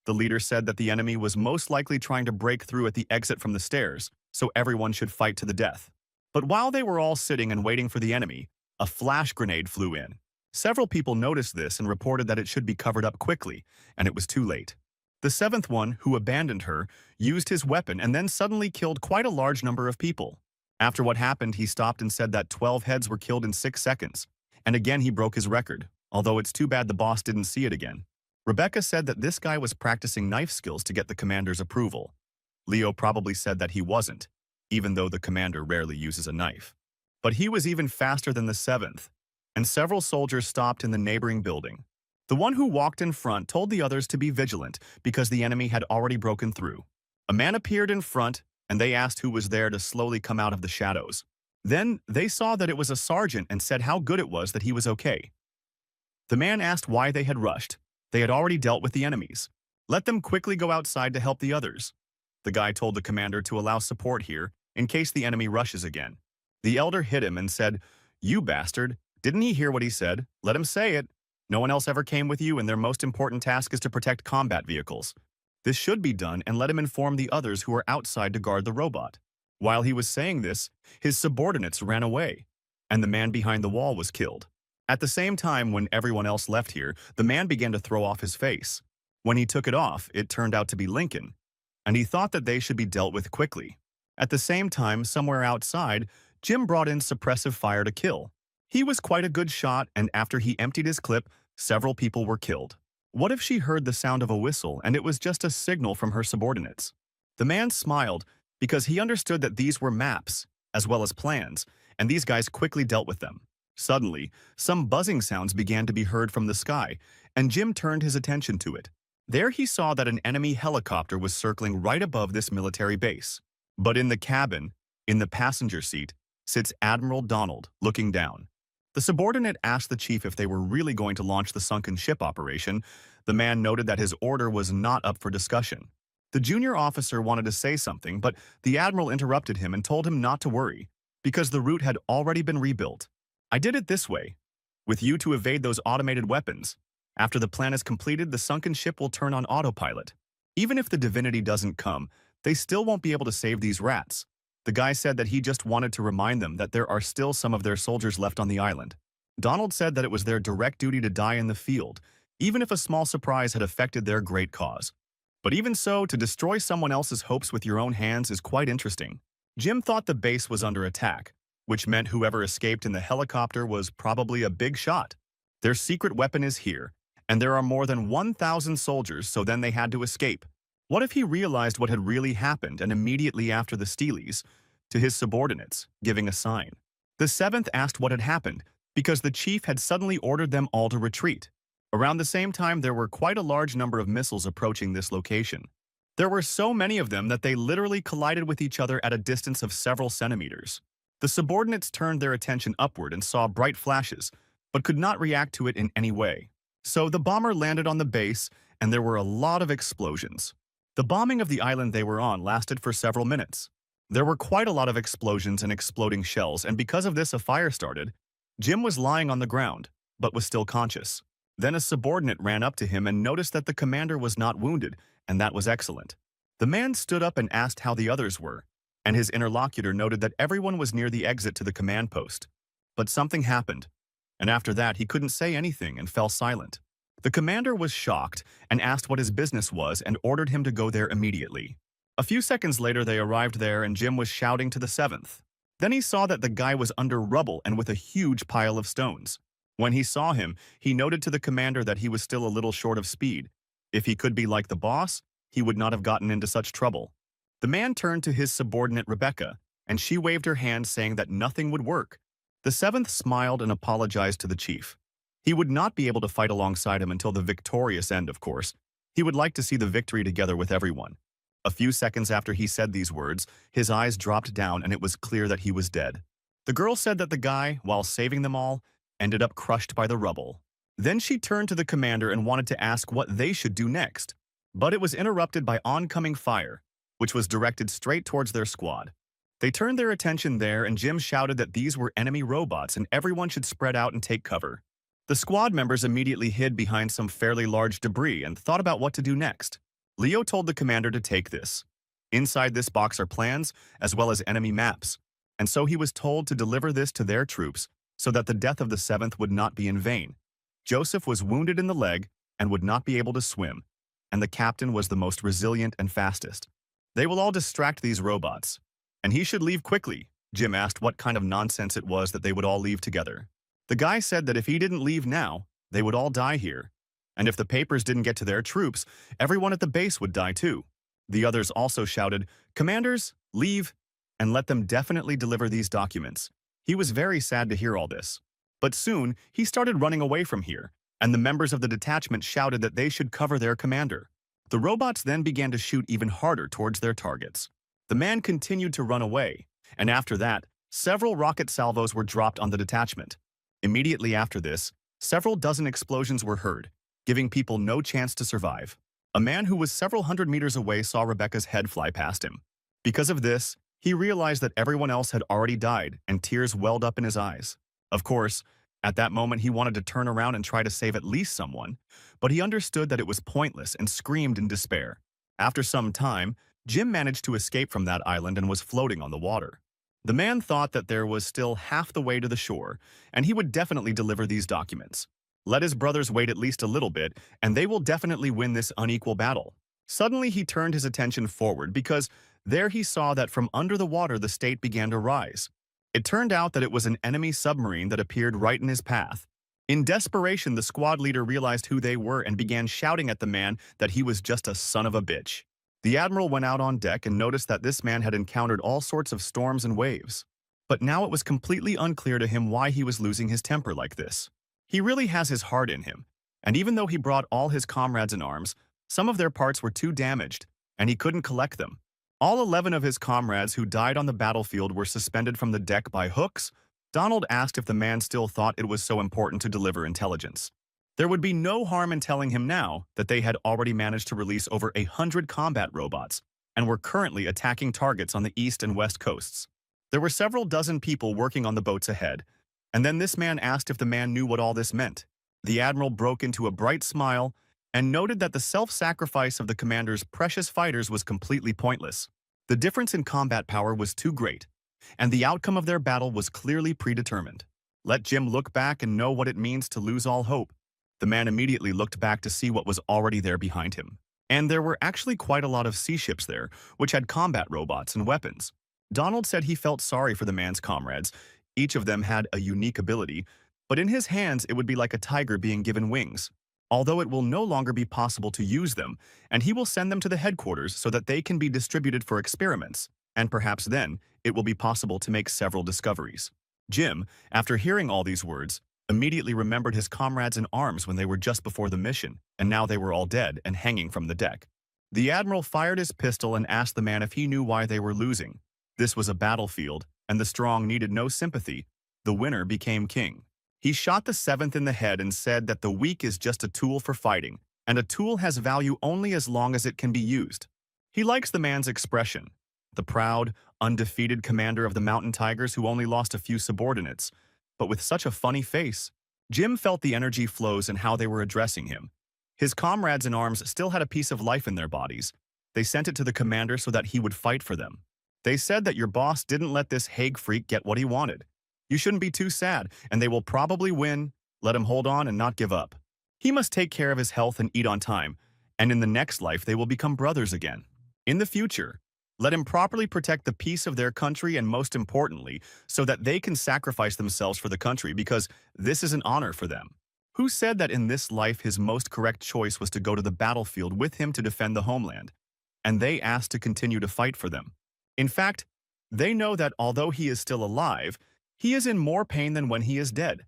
The leader said that the enemy was most likely trying to break through at the exit from the stairs, so everyone should fight to the death. But while they were all sitting and waiting for the enemy, a flash grenade flew in. Several people noticed this and reported that it should be covered up quickly, and it was too late. The 7th one, who abandoned her, used his weapon and then suddenly killed quite a large number of people. After what happened, he stopped and said that 12 heads were killed in 6 seconds. And again he broke his record, although it's too bad the boss didn't see it again. Rebecca said that this guy was practicing knife skills to get the commander's approval. Leo probably said that he wasn't, even though the commander rarely uses a knife. But he was even faster than the 7th, and several soldiers stopped in the neighboring building. The one who walked in front told the others to be vigilant because the enemy had already broken through. A man appeared in front, and they asked who was there to slowly come out of the shadows. Then they saw that it was a sergeant and said how good it was that he was okay. The man asked why they had rushed. They had already dealt with the enemies. Let them quickly go outside to help the others. The guy told the commander to allow support here in case the enemy rushes again. The elder hit him and said, "You bastard, didn't he hear what he said? Let him say it. No one else ever came with you, and their most important task is to protect combat vehicles. This should be done, and let him inform the others who are outside to guard the robot." While he was saying this, his subordinates ran away, and the man behind the wall was killed. At the same time, when everyone else left here, the man began to throw off his face. When he took it off, it turned out to be Lincoln, and he thought that they should be dealt with quickly. At the same time, somewhere outside, Jim brought in suppressive fire to kill. He was quite a good shot, and after he emptied his clip, several people were killed. What if she heard the sound of a whistle and it was just a signal from her subordinates? The man smiled because he understood that these were maps, as well as plans, and these guys quickly dealt with them. Suddenly, some buzzing sounds began to be heard from the sky, and Jim turned his attention to it. There he saw that an enemy helicopter was circling right above this military base. But in the cabin, in the passenger seat, sits Admiral Donald, looking down. The subordinate asked the chief if they were really going to launch the sunken ship operation. The man noted that his order was not up for discussion. The junior officer wanted to say something, but the admiral interrupted him and told him not to worry, because the route had already been rebuilt. I did it this way, with you to evade those automated weapons. After the plan is completed, the sunken ship will turn on autopilot. Even if the divinity doesn't come, they still won't be able to save these rats. The guy said that he just wanted to remind them that there are still some of their soldiers left on the island. Donald said that it was their direct duty to die in the field, even if a small surprise had affected their great cause. But even so, to destroy someone else's hopes with your own hands is quite interesting. Jim thought the base was under attack, which meant whoever escaped in the helicopter was probably a big shot. Their secret weapon is here, and there are more than 1,000 soldiers, so then they had to escape. What if he realized what had really happened and immediately after the Steelies, to his subordinates, giving a sign? The 7th asked what had happened, because the chief had suddenly ordered them all to retreat. Around the same time, there were quite a large number of missiles approaching this location. There were so many of them that they literally collided with each other at a distance of several centimeters. The subordinates turned their attention upward and saw bright flashes, but could not react to it in any way. So the bomber landed on the base, and there were a lot of explosions. The bombing of the island they were on lasted for several minutes. There were quite a lot of explosions and exploding shells, and because of this a fire started. Jim was lying on the ground, but was still conscious. Then a subordinate ran up to him and noticed that the commander was not wounded, and that was excellent. The man stood up and asked how the others were, and his interlocutor noted that everyone was near the exit to the command post. But something happened, and after that he couldn't say anything and fell silent. The commander was shocked and asked what his business was and ordered him to go there immediately. A few seconds later they arrived there and Jim was shouting to the 7th. Then he saw that the guy was under rubble and with a huge pile of stones. When he saw him, he noted to the commander that he was still a little short of speed. If he could be like the boss, he would not have gotten into such trouble. The man turned to his subordinate Rebecca, and she waved her hand saying that nothing would work. The 7th smiled and apologized to the chief. He would not be able to fight alongside him until the victorious end, of course. He would like to see the victory together with everyone. A few seconds after he said these words, his eyes dropped down and it was clear that he was dead. The girl said that the guy, while saving them all, ended up crushed by the rubble. Then she turned to the commander and wanted to ask what they should do next. But it was interrupted by oncoming fire, which was directed straight towards their squad. They turned their attention there and Jim shouted that these were enemy robots and everyone should spread out and take cover. The squad members immediately hid behind some fairly large debris and thought about what to do next. Leo told the commander to take this. Inside this box are plans, as well as enemy maps, and so he was told to deliver this to their troops so that the death of the 7th would not be in vain. Joseph was wounded in the leg and would not be able to swim, and the captain was the most resilient and fastest. They will all distract these robots, and he should leave quickly. Jim asked what kind of nonsense it was that they would all leave together. The guy said that if he didn't leave now, they would all die here. And if the papers didn't get to their troops, everyone at the base would die too. The others also shouted, "Commanders, leave, and let them definitely deliver these documents." He was very sad to hear all this. But soon, he started running away from here, and the members of the detachment shouted that they should cover their commander. The robots then began to shoot even harder towards their targets. The man continued to run away, and after that, several rocket salvos were dropped on the detachment. Immediately after this, several dozen explosions were heard, giving people no chance to survive. A man who was several hundred meters away saw Rebecca's head fly past him. Because of this, he realized that everyone else had already died, and tears welled up in his eyes. Of course, at that moment he wanted to turn around and try to save at least someone, but he understood that it was pointless and screamed in despair. After some time, Jim managed to escape from that island and was floating on the water. The man thought that there was still half the way to the shore, and he would definitely deliver these documents. Let his brothers wait at least a little bit, and they will definitely win this unequal battle. Suddenly he turned his attention forward because there he saw that from under the water the state began to rise. It turned out that it was an enemy submarine that appeared right in his path. In desperation, the squad leader realized who they were and began shouting at the man that he was just a son of a bitch. The admiral went out on deck and noticed that this man had encountered all sorts of storms and waves. But now it was completely unclear to him why he was losing his temper like this. He really has his heart in him, and even though he brought all his comrades in arms, some of their parts were too damaged, and he couldn't collect them. All 11 of his comrades who died on the battlefield were suspended from the deck by hooks. Donald asked if the man still thought it was so important to deliver intelligence. There would be no harm in telling him now that they had already managed to release over 100 combat robots and were currently attacking targets on the east and west coasts. There were several dozen people working on the boats ahead, and then this man asked if the man knew what all this meant. The admiral broke into a bright smile and noted that the self-sacrifice of the commander's precious fighters was completely pointless. The difference in combat power was too great, and the outcome of their battle was clearly predetermined. Let Jim look back and know what it means to lose all hope. The man immediately looked back to see what was already there behind him. And there were actually quite a lot of sea ships there, which had combat robots and weapons. Donald said he felt sorry for the man's comrades. Each of them had a unique ability, but in his hands it would be like a tiger being given wings. Although it will no longer be possible to use them, and he will send them to the headquarters so that they can be distributed for experiments, and perhaps then it will be possible to make several discoveries. Jim, after hearing all these words, immediately remembered his comrades in arms when they were just before the mission, and now they were all dead and hanging from the deck. The admiral fired his pistol and asked the man if he knew why they were losing. This was a battlefield, and the strong needed no sympathy. The winner became king. He shot the seventh in the head and said that the weak is just a tool for fighting, and a tool has value only as long as it can be used. He likes the man's expression. The proud, undefeated commander of the mountain tigers who only lost a few subordinates, but with such a funny face. Jim felt the energy flows in how they were addressing him. His comrades in arms still had a piece of life in their bodies. They sent it to the commander so that he would fight for them. They said that your boss didn't let this Hague freak get what he wanted. You shouldn't be too sad, and they will probably win. Let him hold on and not give up. He must take care of his health and eat on time, and in the next life they will become brothers again. In the future, let him properly protect the peace of their country and most importantly, so that they can sacrifice themselves for the country because this is an honor for them. Who said that in this life his most correct choice was to go to the battlefield with him to defend the homeland? And they asked to continue to fight for them. In fact, they know that although he is still alive, he is in more pain than when he is dead.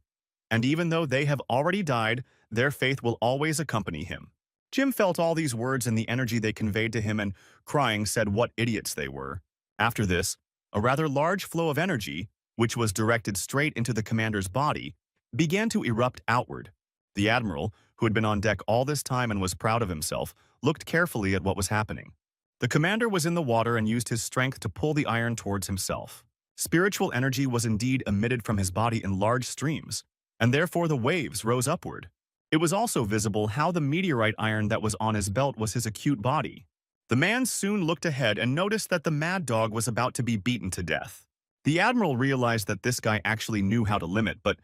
And even though they have already died, their faith will always accompany him. Jim felt all these words and the energy they conveyed to him and, crying, said what idiots they were. After this, a rather large flow of energy, which was directed straight into the commander's body, began to erupt outward. The admiral, who had been on deck all this time and was proud of himself, looked carefully at what was happening. The commander was in the water and used his strength to pull the iron towards himself. Spiritual energy was indeed emitted from his body in large streams, and therefore the waves rose upward. It was also visible how the meteorite iron that was on his belt was his acute body. The man soon looked ahead and noticed that the mad dog was about to be beaten to death. The admiral realized that this guy actually knew how to limit, but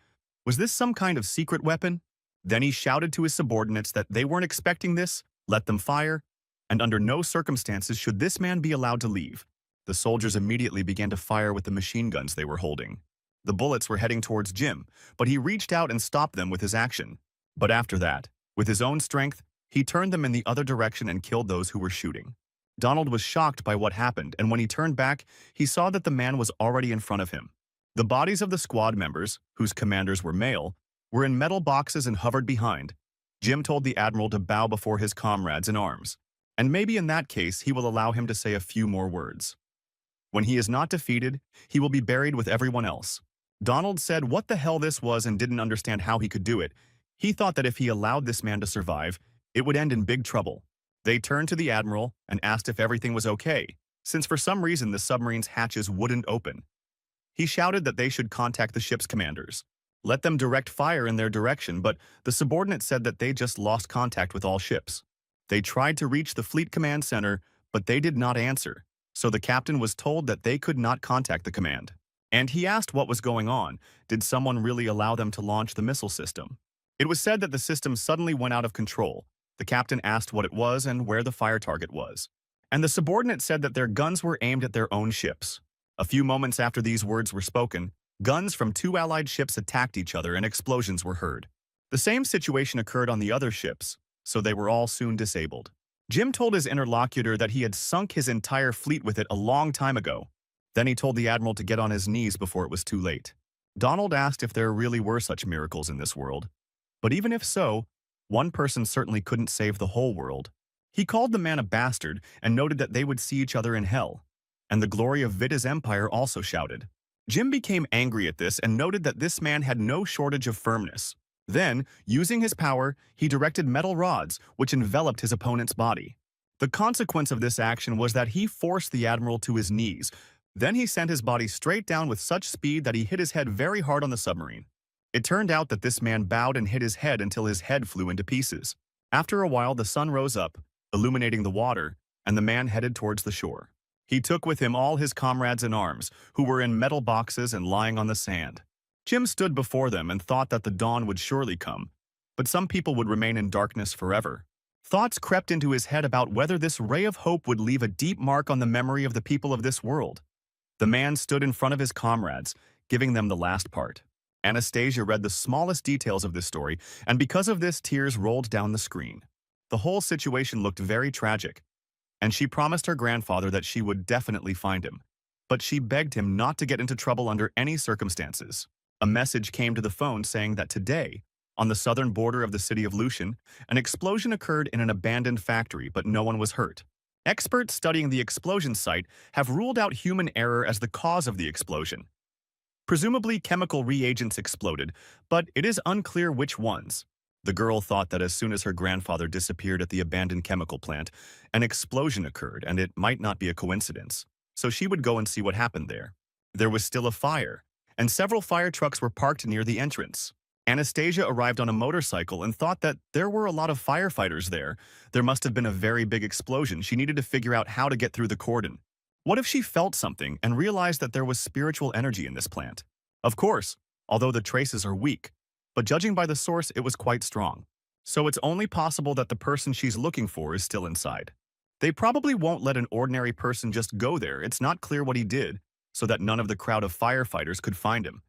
was this some kind of secret weapon? Then he shouted to his subordinates that they weren't expecting this, let them fire, and under no circumstances should this man be allowed to leave. The soldiers immediately began to fire with the machine guns they were holding. The bullets were heading towards Jim, but he reached out and stopped them with his action. But after that, with his own strength, he turned them in the other direction and killed those who were shooting. Donald was shocked by what happened, and when he turned back, he saw that the man was already in front of him. The bodies of the squad members, whose commanders were male, were in metal boxes and hovered behind. Jim told the admiral to bow before his comrades in arms, and maybe in that case he will allow him to say a few more words. When he is not defeated, he will be buried with everyone else. Donald said what the hell this was and didn't understand how he could do it. He thought that if he allowed this man to survive, it would end in big trouble. They turned to the admiral and asked if everything was okay, since for some reason the submarine's hatches wouldn't open. He shouted that they should contact the ship's commanders. Let them direct fire in their direction, but the subordinate said that they just lost contact with all ships. They tried to reach the fleet command center, but they did not answer, so the captain was told that they could not contact the command. And he asked what was going on. Did someone really allow them to launch the missile system? It was said that the system suddenly went out of control. The captain asked what it was and where the fire target was. And the subordinate said that their guns were aimed at their own ships. A few moments after these words were spoken, guns from two allied ships attacked each other and explosions were heard. The same situation occurred on the other ships, so they were all soon disabled. Jim told his interlocutor that he had sunk his entire fleet with it a long time ago. Then he told the admiral to get on his knees before it was too late. Donald asked if there really were such miracles in this world. But even if so, one person certainly couldn't save the whole world. He called the man a bastard and noted that they would see each other in hell. And the glory of Vida's empire also shouted. Jim became angry at this and noted that this man had no shortage of firmness. Then, using his power, he directed metal rods, which enveloped his opponent's body. The consequence of this action was that he forced the admiral to his knees. Then he sent his body straight down with such speed that he hit his head very hard on the submarine. It turned out that this man bowed and hit his head until his head flew into pieces. After a while, the sun rose up, illuminating the water, and the man headed towards the shore. He took with him all his comrades in arms, who were in metal boxes and lying on the sand. Jim stood before them and thought that the dawn would surely come, but some people would remain in darkness forever. Thoughts crept into his head about whether this ray of hope would leave a deep mark on the memory of the people of this world. The man stood in front of his comrades, giving them the last part. Anastasia read the smallest details of this story, and because of this, tears rolled down the screen. The whole situation looked very tragic, and she promised her grandfather that she would definitely find him. But she begged him not to get into trouble under any circumstances. A message came to the phone saying that today, on the southern border of the city of Lushan, an explosion occurred in an abandoned factory, but no one was hurt. Experts studying the explosion site have ruled out human error as the cause of the explosion. Presumably, chemical reagents exploded, but it is unclear which ones. The girl thought that as soon as her grandfather disappeared at the abandoned chemical plant, an explosion occurred, and it might not be a coincidence. So she would go and see what happened there. There was still a fire, and several fire trucks were parked near the entrance. Anastasia arrived on a motorcycle and thought that there were a lot of firefighters there. There must have been a very big explosion. She needed to figure out how to get through the cordon. What if she felt something and realized that there was spiritual energy in this plant? Of course, although the traces are weak, but judging by the source, it was quite strong. So it's only possible that the person she's looking for is still inside. They probably won't let an ordinary person just go there. It's not clear what he did, so that none of the crowd of firefighters could find him.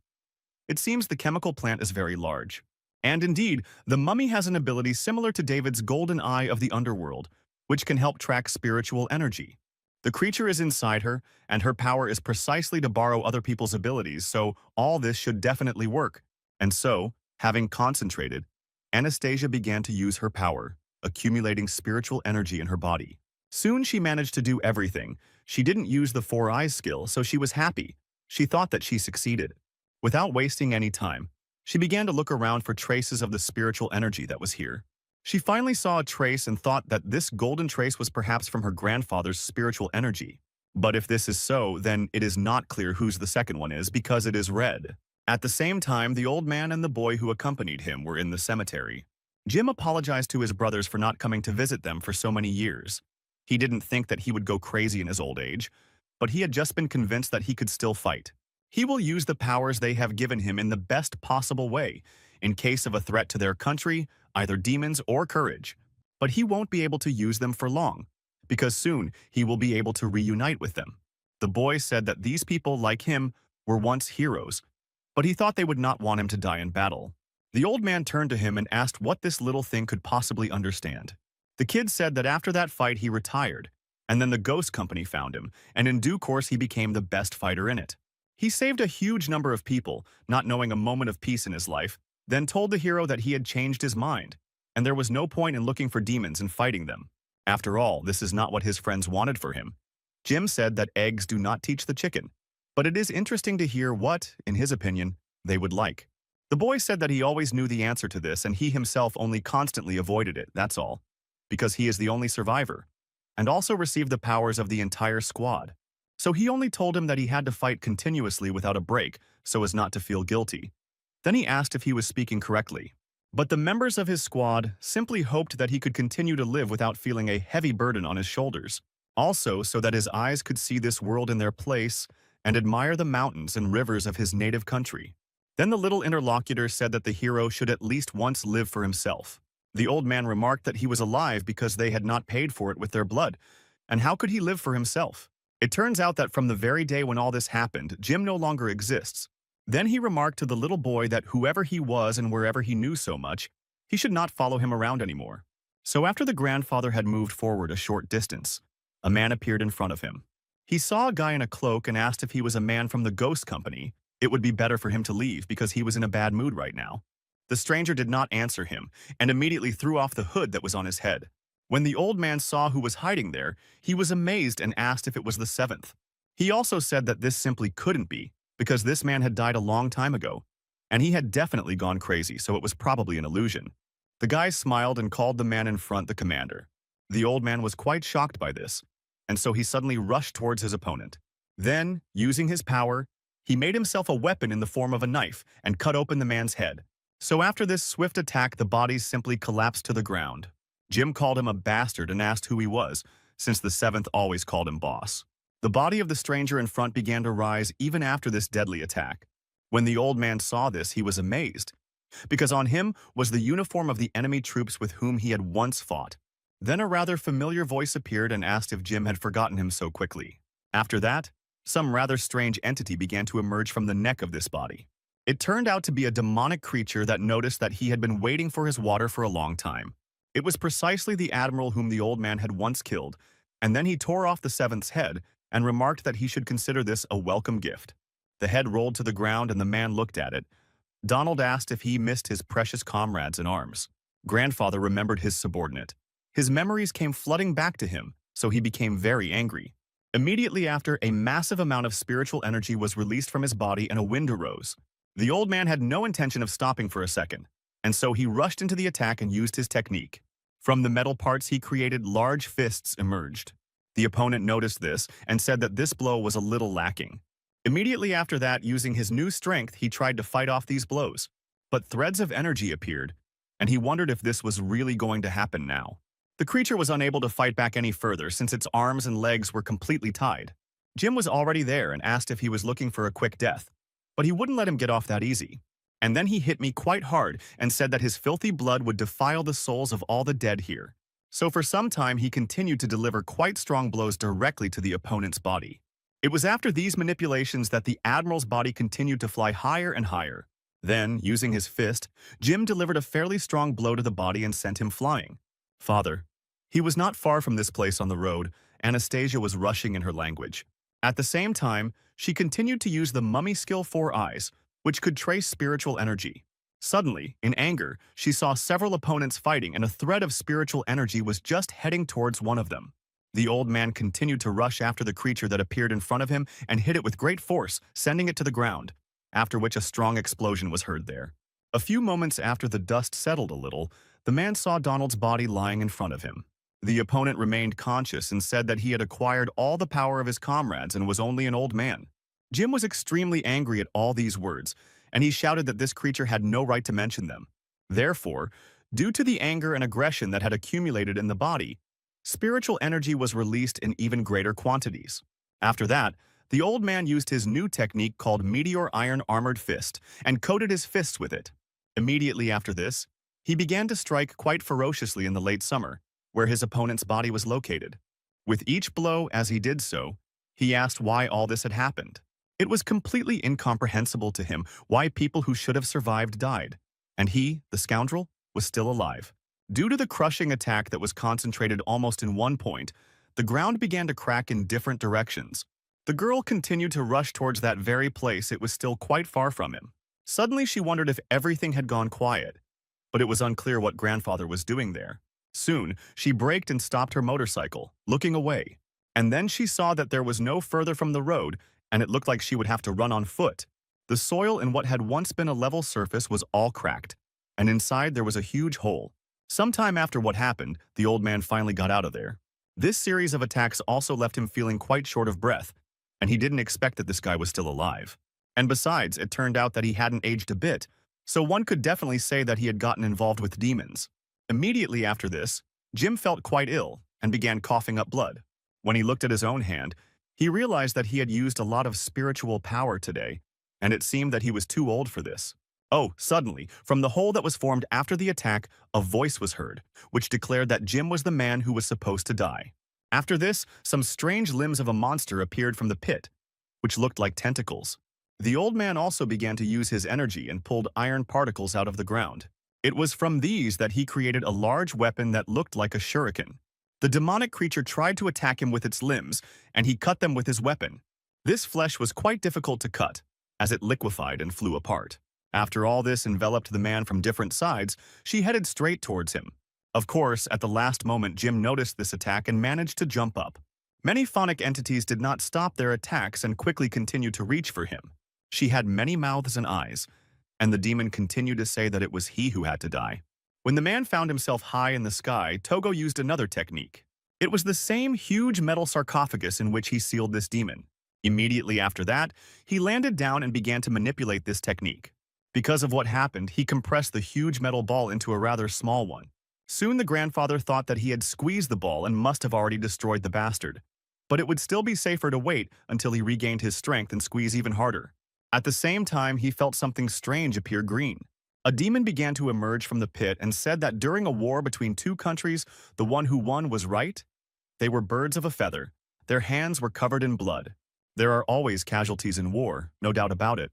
It seems the chemical plant is very large. And indeed, the mummy has an ability similar to David's golden eye of the underworld, which can help track spiritual energy. The creature is inside her, and her power is precisely to borrow other people's abilities, so all this should definitely work. And so, having concentrated, Anastasia began to use her power, accumulating spiritual energy in her body. Soon she managed to do everything. She didn't use the four eyes skill, so she was happy. She thought that she succeeded. Without wasting any time, she began to look around for traces of the spiritual energy that was here. She finally saw a trace and thought that this golden trace was perhaps from her grandfather's spiritual energy. But if this is so, then it is not clear whose the second one is because it is red. At the same time, the old man and the boy who accompanied him were in the cemetery. Jim apologized to his brothers for not coming to visit them for so many years. He didn't think that he would go crazy in his old age, but he had just been convinced that he could still fight. He will use the powers they have given him in the best possible way, in case of a threat to their country, either demons or courage. But he won't be able to use them for long, because soon he will be able to reunite with them. The boy said that these people, like him, were once heroes, but he thought they would not want him to die in battle. The old man turned to him and asked what this little thing could possibly understand. The kid said that after that fight he retired, and then the ghost company found him, and in due course he became the best fighter in it. He saved a huge number of people, not knowing a moment of peace in his life, then told the hero that he had changed his mind, and there was no point in looking for demons and fighting them. After all, this is not what his friends wanted for him. Jim said that eggs do not teach the chicken, but it is interesting to hear what, in his opinion, they would like. The boy said that he always knew the answer to this and he himself only constantly avoided it, that's all, because he is the only survivor, and also received the powers of the entire squad. So he only told him that he had to fight continuously without a break so as not to feel guilty. Then he asked if he was speaking correctly. But the members of his squad simply hoped that he could continue to live without feeling a heavy burden on his shoulders. Also so that his eyes could see this world in their place and admire the mountains and rivers of his native country. Then the little interlocutor said that the hero should at least once live for himself. The old man remarked that he was alive because they had not paid for it with their blood, and how could he live for himself? It turns out that from the very day when all this happened, Jim no longer exists. Then he remarked to the little boy that whoever he was and wherever he knew so much, he should not follow him around anymore. So after the grandfather had moved forward a short distance, a man appeared in front of him. He saw a guy in a cloak and asked if he was a man from the ghost company. It would be better for him to leave because he was in a bad mood right now. The stranger did not answer him and immediately threw off the hood that was on his head. When the old man saw who was hiding there, he was amazed and asked if it was the seventh. He also said that this simply couldn't be, because this man had died a long time ago, and he had definitely gone crazy, so it was probably an illusion. The guy smiled and called the man in front the commander. The old man was quite shocked by this, and so he suddenly rushed towards his opponent. Then, using his power, he made himself a weapon in the form of a knife and cut open the man's head. So after this swift attack, the bodies simply collapsed to the ground. Jim called him a bastard and asked who he was, since the seventh always called him boss. The body of the stranger in front began to rise even after this deadly attack. When the old man saw this, he was amazed, because on him was the uniform of the enemy troops with whom he had once fought. Then a rather familiar voice appeared and asked if Jim had forgotten him so quickly. After that, some rather strange entity began to emerge from the neck of this body. It turned out to be a demonic creature that noticed that he had been waiting for his water for a long time. It was precisely the admiral whom the old man had once killed, and then he tore off the seventh's head and remarked that he should consider this a welcome gift. The head rolled to the ground and the man looked at it. Donald asked if he missed his precious comrades in arms. Grandfather remembered his subordinate. His memories came flooding back to him, so he became very angry. Immediately after, a massive amount of spiritual energy was released from his body and a wind arose. The old man had no intention of stopping for a second, and so he rushed into the attack and used his technique. From the metal parts he created, large fists emerged. The opponent noticed this and said that this blow was a little lacking. Immediately after that, using his new strength, he tried to fight off these blows. But threads of energy appeared, and he wondered if this was really going to happen now. The creature was unable to fight back any further since its arms and legs were completely tied. Jim was already there and asked if he was looking for a quick death, but he wouldn't let him get off that easy. And then he hit me quite hard and said that his filthy blood would defile the souls of all the dead here. So for some time he continued to deliver quite strong blows directly to the opponent's body. It was after these manipulations that the admiral's body continued to fly higher and higher. Then, using his fist, Jim delivered a fairly strong blow to the body and sent him flying. Father. He was not far from this place on the road. Anastasia was rushing in her language. At the same time, she continued to use the mummy skill 4 eyes, which could trace spiritual energy. Suddenly, in anger, she saw several opponents fighting and a thread of spiritual energy was just heading towards one of them. The old man continued to rush after the creature that appeared in front of him and hit it with great force, sending it to the ground, after which a strong explosion was heard there. A few moments after the dust settled a little, the man saw Donald's body lying in front of him. The opponent remained conscious and said that he had acquired all the power of his comrades and was only an old man. Jim was extremely angry at all these words, and he shouted that this creature had no right to mention them. Therefore, due to the anger and aggression that had accumulated in the body, spiritual energy was released in even greater quantities. After that, the old man used his new technique called Meteor Iron Armored Fist and coated his fists with it. Immediately after this, he began to strike quite ferociously in the late summer, where his opponent's body was located. With each blow as he did so, he asked why all this had happened. It was completely incomprehensible to him why people who should have survived died, and he, the scoundrel, was still alive. Due to the crushing attack that was concentrated almost in one point, the ground began to crack in different directions. The girl continued to rush towards that very place. It was still quite far from him. Suddenly she wondered if everything had gone quiet, but it was unclear what grandfather was doing there. Soon, she braked and stopped her motorcycle, looking away. And then she saw that there was no further from the road, and it looked like she would have to run on foot. The soil in what had once been a level surface was all cracked, and inside there was a huge hole. Sometime after what happened, the old man finally got out of there. This series of attacks also left him feeling quite short of breath, and he didn't expect that this guy was still alive. And besides, it turned out that he hadn't aged a bit, so one could definitely say that he had gotten involved with demons. Immediately after this, Jim felt quite ill and began coughing up blood. When he looked at his own hand, he realized that he had used a lot of spiritual power today, and it seemed that he was too old for this. Oh, suddenly, from the hole that was formed after the attack, a voice was heard, which declared that Jim was the man who was supposed to die. After this, some strange limbs of a monster appeared from the pit, which looked like tentacles. The old man also began to use his energy and pulled iron particles out of the ground. It was from these that he created a large weapon that looked like a shuriken. The demonic creature tried to attack him with its limbs, and he cut them with his weapon. This flesh was quite difficult to cut, as it liquefied and flew apart. After all this enveloped the man from different sides, she headed straight towards him. Of course, at the last moment Jim noticed this attack and managed to jump up. Many phonic entities did not stop their attacks and quickly continued to reach for him. She had many mouths and eyes, and the demon continued to say that it was he who had to die. When the man found himself high in the sky, Togo used another technique. It was the same huge metal sarcophagus in which he sealed this demon. Immediately after that, he landed down and began to manipulate this technique. Because of what happened, he compressed the huge metal ball into a rather small one. Soon the grandfather thought that he had squeezed the ball and must have already destroyed the bastard. But it would still be safer to wait until he regained his strength and squeeze even harder. At the same time, he felt something strange appear green. A demon began to emerge from the pit and said that during a war between two countries, the one who won was right. They were birds of a feather. Their hands were covered in blood. There are always casualties in war, no doubt about it.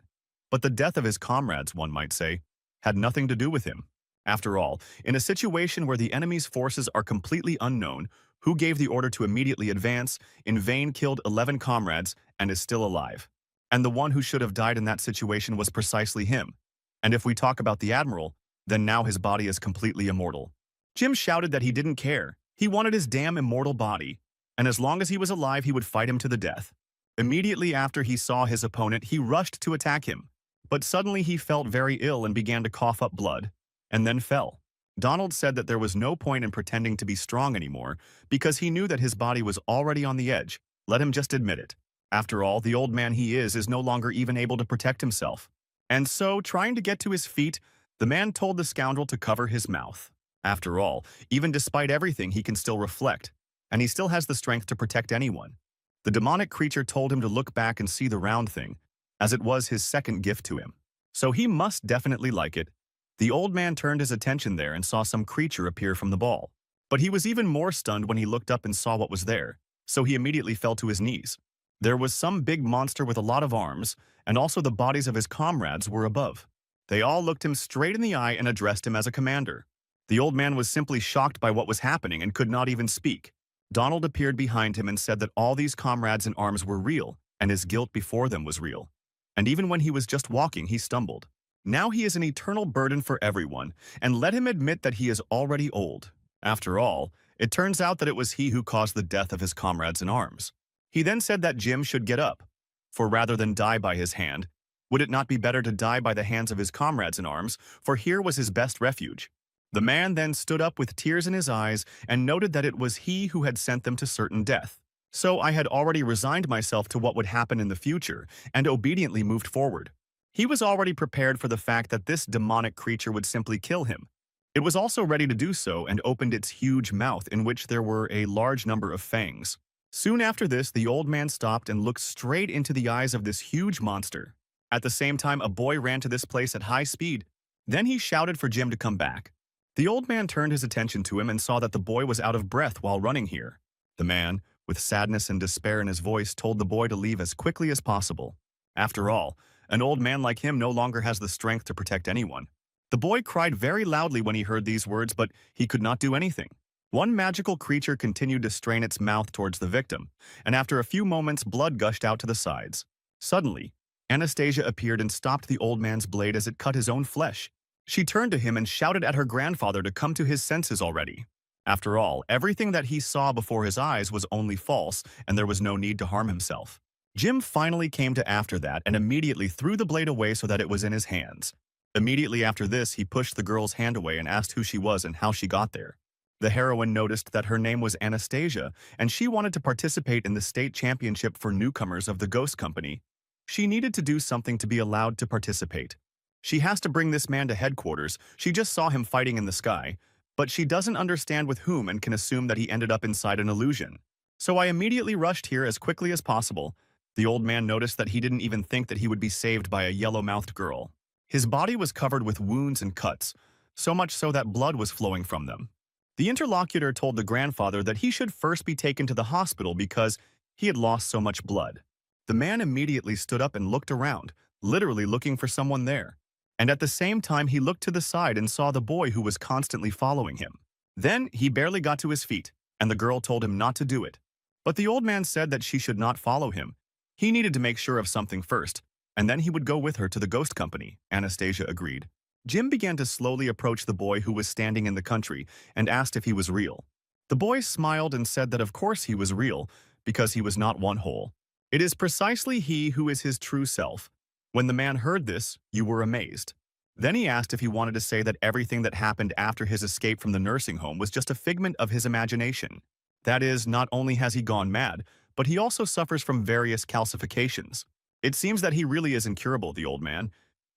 But the death of his comrades, one might say, had nothing to do with him. After all, in a situation where the enemy's forces are completely unknown, who gave the order to immediately advance, in vain killed 11 comrades, and is still alive? And the one who should have died in that situation was precisely him. And if we talk about the Admiral, then now his body is completely immortal. Jim shouted that he didn't care. He wanted his damn immortal body. And as long as he was alive, he would fight him to the death. Immediately after he saw his opponent, he rushed to attack him. But suddenly he felt very ill and began to cough up blood, and then fell. Donald said that there was no point in pretending to be strong anymore because he knew that his body was already on the edge. Let him just admit it. After all, the old man he is no longer even able to protect himself. And so, trying to get to his feet, the man told the scoundrel to cover his mouth. After all, even despite everything, he can still reflect, and he still has the strength to protect anyone. The demonic creature told him to look back and see the round thing, as it was his second gift to him. So he must definitely like it. The old man turned his attention there and saw some creature appear from the ball. But he was even more stunned when he looked up and saw what was there, so he immediately fell to his knees. There was some big monster with a lot of arms, and also the bodies of his comrades were above. They all looked him straight in the eye and addressed him as a commander. The old man was simply shocked by what was happening and could not even speak. Donald appeared behind him and said that all these comrades in arms were real, and his guilt before them was real. And even when he was just walking, he stumbled. Now he is an eternal burden for everyone, and let him admit that he is already old. After all, it turns out that it was he who caused the death of his comrades in arms. He then said that Jim should get up, for rather than die by his hand, would it not be better to die by the hands of his comrades in arms, for here was his best refuge. The man then stood up with tears in his eyes and noted that it was he who had sent them to certain death. So I had already resigned myself to what would happen in the future and obediently moved forward. He was already prepared for the fact that this demonic creature would simply kill him. It was also ready to do so and opened its huge mouth in which there were a large number of fangs. Soon after this, the old man stopped and looked straight into the eyes of this huge monster. At the same time, a boy ran to this place at high speed. Then he shouted for Jim to come back. The old man turned his attention to him and saw that the boy was out of breath while running here. The man, with sadness and despair in his voice, told the boy to leave as quickly as possible. After all, an old man like him no longer has the strength to protect anyone. The boy cried very loudly when he heard these words, but he could not do anything. One magical creature continued to strain its mouth towards the victim, and after a few moments, blood gushed out to the sides. Suddenly, Anastasia appeared and stopped the old man's blade as it cut his own flesh. She turned to him and shouted at her grandfather to come to his senses already. After all, everything that he saw before his eyes was only false, and there was no need to harm himself. Jim finally came to after that and immediately threw the blade away so that it was in his hands. Immediately after this, he pushed the girl's hand away and asked who she was and how she got there. The heroine noticed that her name was Anastasia, and she wanted to participate in the state championship for newcomers of the Ghost Company. She needed to do something to be allowed to participate. She has to bring this man to headquarters. She just saw him fighting in the sky, but she doesn't understand with whom and can assume that he ended up inside an illusion. So I immediately rushed here as quickly as possible. The old man noticed that he didn't even think that he would be saved by a yellow-mouthed girl. His body was covered with wounds and cuts, so much so that blood was flowing from them. The interlocutor told the grandfather that he should first be taken to the hospital because he had lost so much blood. The man immediately stood up and looked around, literally looking for someone there. And at the same time, he looked to the side and saw the boy who was constantly following him. Then he barely got to his feet, and the girl told him not to do it. But the old man said that she should not follow him. He needed to make sure of something first, and then he would go with her to the Ghost Company. Anastasia agreed. Jim began to slowly approach the boy who was standing in the country and asked if he was real. The boy smiled and said that of course he was real, because he was not one whole. It is precisely he who is his true self. When the man heard this, you were amazed. Then he asked if he wanted to say that everything that happened after his escape from the nursing home was just a figment of his imagination. That is, not only has he gone mad, but he also suffers from various calcifications. It seems that he really is incurable, the old man.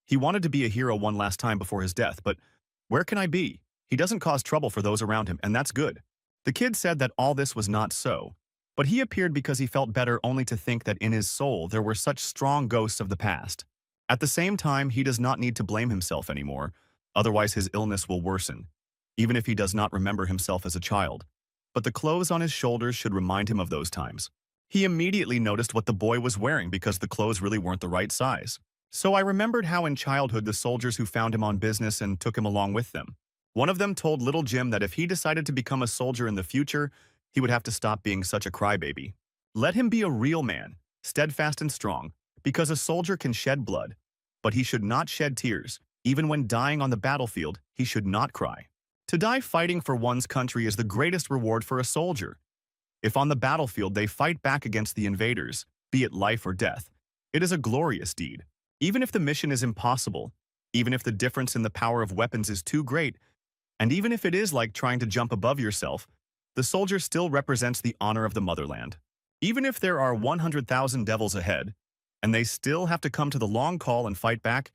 He wanted to be a hero one last time before his death, but where can I be? He doesn't cause trouble for those around him, and that's good. The kid said that all this was not so, but he appeared because he felt better only to think that in his soul there were such strong ghosts of the past. At the same time, he does not need to blame himself anymore, otherwise his illness will worsen, even if he does not remember himself as a child. But the clothes on his shoulders should remind him of those times. He immediately noticed what the boy was wearing because the clothes really weren't the right size. So I remembered how in childhood the soldiers who found him on business and took him along with them. One of them told little Jim that if he decided to become a soldier in the future, he would have to stop being such a crybaby. Let him be a real man, steadfast and strong, because a soldier can shed blood, but he should not shed tears. Even when dying on the battlefield, he should not cry. To die fighting for one's country is the greatest reward for a soldier. If on the battlefield they fight back against the invaders, be it life or death, it is a glorious deed. Even if the mission is impossible, even if the difference in the power of weapons is too great, and even if it is like trying to jump above yourself, the soldier still represents the honor of the motherland. Even if there are 100,000 devils ahead, and they still have to come to the long call and fight back,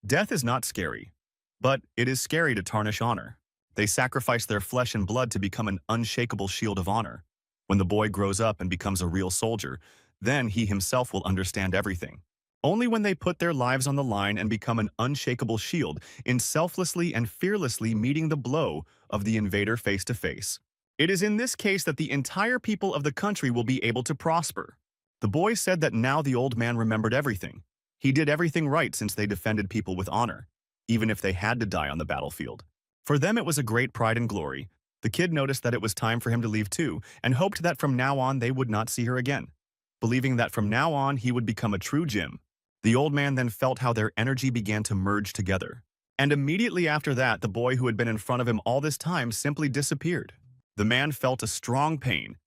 death is not scary, but it is scary to tarnish honor. They sacrifice their flesh and blood to become an unshakable shield of honor. When the boy grows up and becomes a real soldier, then he himself will understand everything. Only when they put their lives on the line and become an unshakable shield in selflessly and fearlessly meeting the blow of the invader face to face. It is in this case that the entire people of the country will be able to prosper. The boy said that now the old man remembered everything. He did everything right since they defended people with honor, even if they had to die on the battlefield. For them it was a great pride and glory. The kid noticed that it was time for him to leave too, and hoped that from now on they would not see her again, believing that from now on he would become a true Jim. The old man then felt how their energy began to merge together. And immediately after that, the boy who had been in front of him all this time simply disappeared. The man felt a strong pain,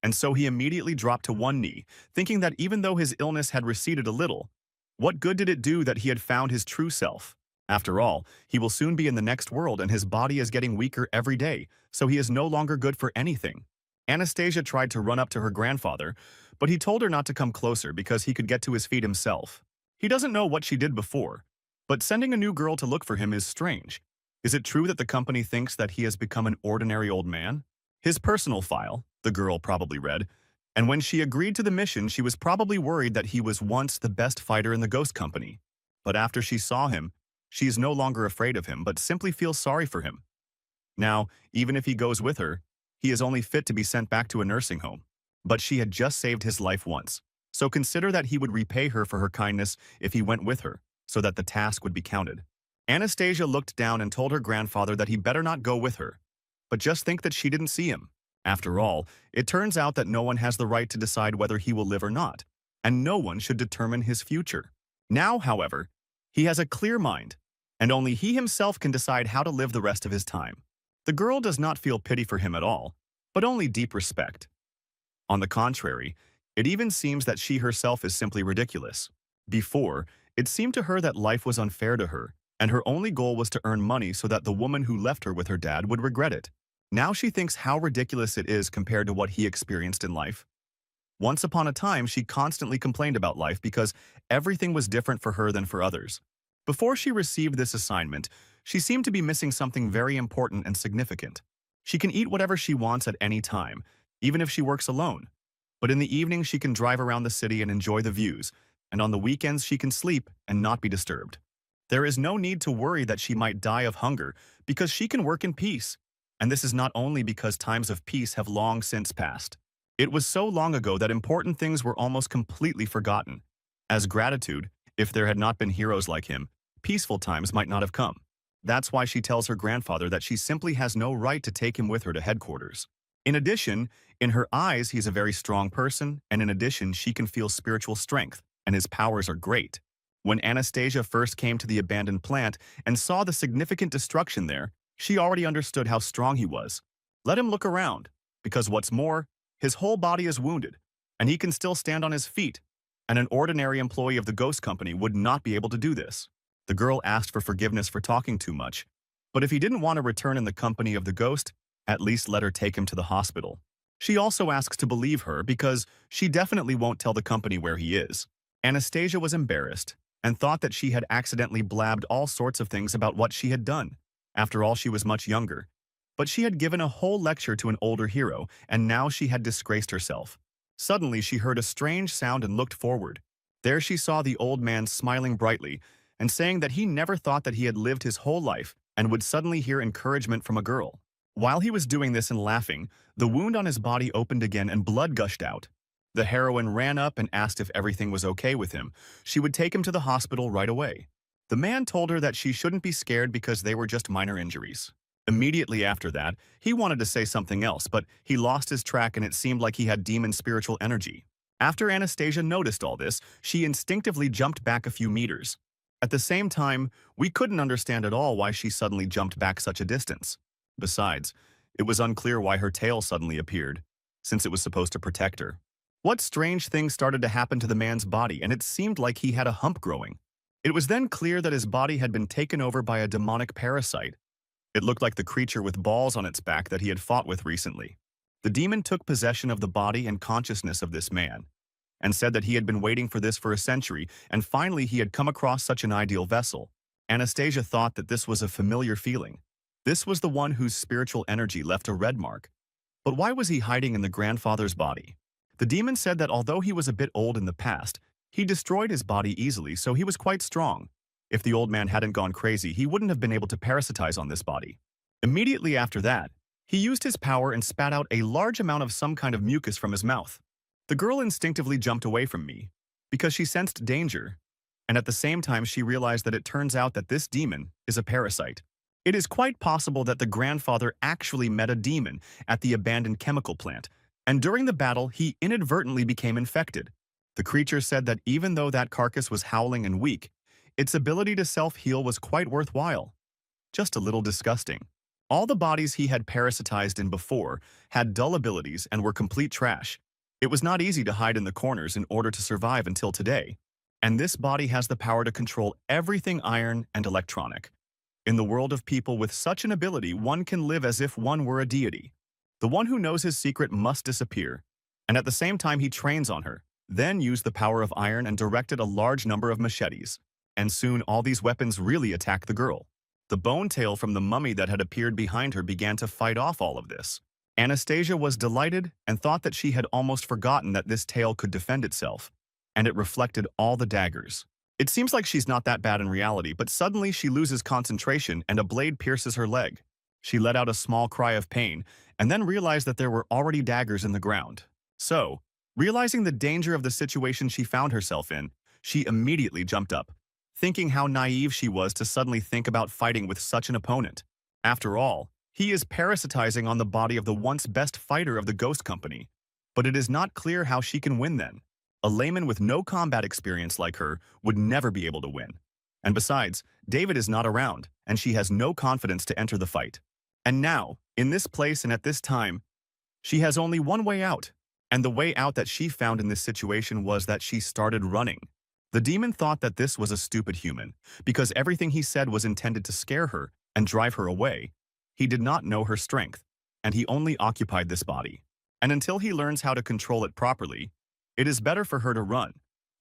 and so he immediately dropped to one knee, thinking that even though his illness had receded a little, what good did it do that he had found his true self? After all, he will soon be in the next world and his body is getting weaker every day, so he is no longer good for anything. Anastasia tried to run up to her grandfather, but he told her not to come closer because he could get to his feet himself. He doesn't know what she did before, but sending a new girl to look for him is strange. Is it true that the company thinks that he has become an ordinary old man? His personal file, the girl probably read, and when she agreed to the mission, she was probably worried that he was once the best fighter in the ghost company. But after she saw him, she is no longer afraid of him, but simply feels sorry for him. Now, even if he goes with her, he is only fit to be sent back to a nursing home. But she had just saved his life once, so consider that he would repay her for her kindness if he went with her, so that the task would be counted. Anastasia looked down and told her grandfather that he better not go with her, but just think that she didn't see him. After all, it turns out that no one has the right to decide whether he will live or not, and no one should determine his future. Now, however, he has a clear mind, and only he himself can decide how to live the rest of his time. The girl does not feel pity for him at all, but only deep respect. On the contrary, it even seems that she herself is simply ridiculous. Before, it seemed to her that life was unfair to her, and her only goal was to earn money so that the woman who left her with her dad would regret it. Now she thinks how ridiculous it is compared to what he experienced in life. Once upon a time, she constantly complained about life because everything was different for her than for others. Before she received this assignment, she seemed to be missing something very important and significant. She can eat whatever she wants at any time, even if she works alone. But in the evening, she can drive around the city and enjoy the views, and on the weekends, she can sleep and not be disturbed. There is no need to worry that she might die of hunger because she can work in peace. And this is not only because times of peace have long since passed. It was so long ago that important things were almost completely forgotten. As gratitude, if there had not been heroes like him, peaceful times might not have come. That's why she tells her grandfather that she simply has no right to take him with her to headquarters. In addition, in her eyes, he's a very strong person, and in addition, she can feel spiritual strength, and his powers are great. When Anastasia first came to the abandoned plant and saw the significant destruction there, she already understood how strong he was. Let him look around, because what's more, his whole body is wounded, and he can still stand on his feet, and an ordinary employee of the ghost company would not be able to do this. The girl asked for forgiveness for talking too much, but if he didn't want to return in the company of the ghost, at least let her take him to the hospital. She also asks to believe her because she definitely won't tell the company where he is. Anastasia was embarrassed and thought that she had accidentally blabbed all sorts of things about what she had done. After all, she was much younger. But she had given a whole lecture to an older hero, and now she had disgraced herself. Suddenly, she heard a strange sound and looked forward. There she saw the old man smiling brightly and saying that he never thought that he had lived his whole life and would suddenly hear encouragement from a girl. While he was doing this and laughing, the wound on his body opened again and blood gushed out. The heroine ran up and asked if everything was okay with him. She would take him to the hospital right away. The man told her that she shouldn't be scared because they were just minor injuries. Immediately after that, he wanted to say something else, but he lost his track and it seemed like he had demon spiritual energy. After Anastasia noticed all this, she instinctively jumped back a few meters. At the same time, we couldn't understand at all why she suddenly jumped back such a distance. Besides, it was unclear why her tail suddenly appeared, since it was supposed to protect her. What strange things started to happen to the man's body, and it seemed like he had a hump growing. It was then clear that his body had been taken over by a demonic parasite. It looked like the creature with balls on its back that he had fought with recently. The demon took possession of the body and consciousness of this man, and said that he had been waiting for this for a century, and finally he had come across such an ideal vessel. Anastasia thought that this was a familiar feeling. This was the one whose spiritual energy left a red mark. But why was he hiding in the grandfather's body? The demon said that although he was a bit old in the past, he destroyed his body easily, so he was quite strong. If the old man hadn't gone crazy, he wouldn't have been able to parasitize on this body. Immediately after that, he used his power and spat out a large amount of some kind of mucus from his mouth. The girl instinctively jumped away from me, because she sensed danger, and at the same time she realized that it turns out that this demon is a parasite. It is quite possible that the grandfather actually met a demon at the abandoned chemical plant, and during the battle he inadvertently became infected. The creature said that even though that carcass was howling and weak, its ability to self-heal was quite worthwhile. Just a little disgusting. All the bodies he had parasitized in before had dull abilities and were complete trash. It was not easy to hide in the corners in order to survive until today. And this body has the power to control everything iron and electronic. In the world of people with such an ability, one can live as if one were a deity. The one who knows his secret must disappear, and at the same time he trains on her, then used the power of iron and directed a large number of machetes. And soon all these weapons really attacked the girl. The bone tail from the mummy that had appeared behind her began to fight off all of this. Anastasia was delighted and thought that she had almost forgotten that this tail could defend itself, and it reflected all the daggers. It seems like she's not that bad in reality, but suddenly she loses concentration and a blade pierces her leg. She let out a small cry of pain and then realized that there were already daggers in the ground. So, realizing the danger of the situation she found herself in, she immediately jumped up, thinking how naive she was to suddenly think about fighting with such an opponent. After all, he is parasitizing on the body of the once best fighter of the ghost company. But it is not clear how she can win then. A layman with no combat experience like her would never be able to win. And besides, David is not around, and she has no confidence to enter the fight. And now, in this place and at this time, she has only one way out. And the way out that she found in this situation was that she started running. The demon thought that this was a stupid human, because everything he said was intended to scare her and drive her away. He did not know her strength, and he only occupied this body. And until he learns how to control it properly, it is better for her to run.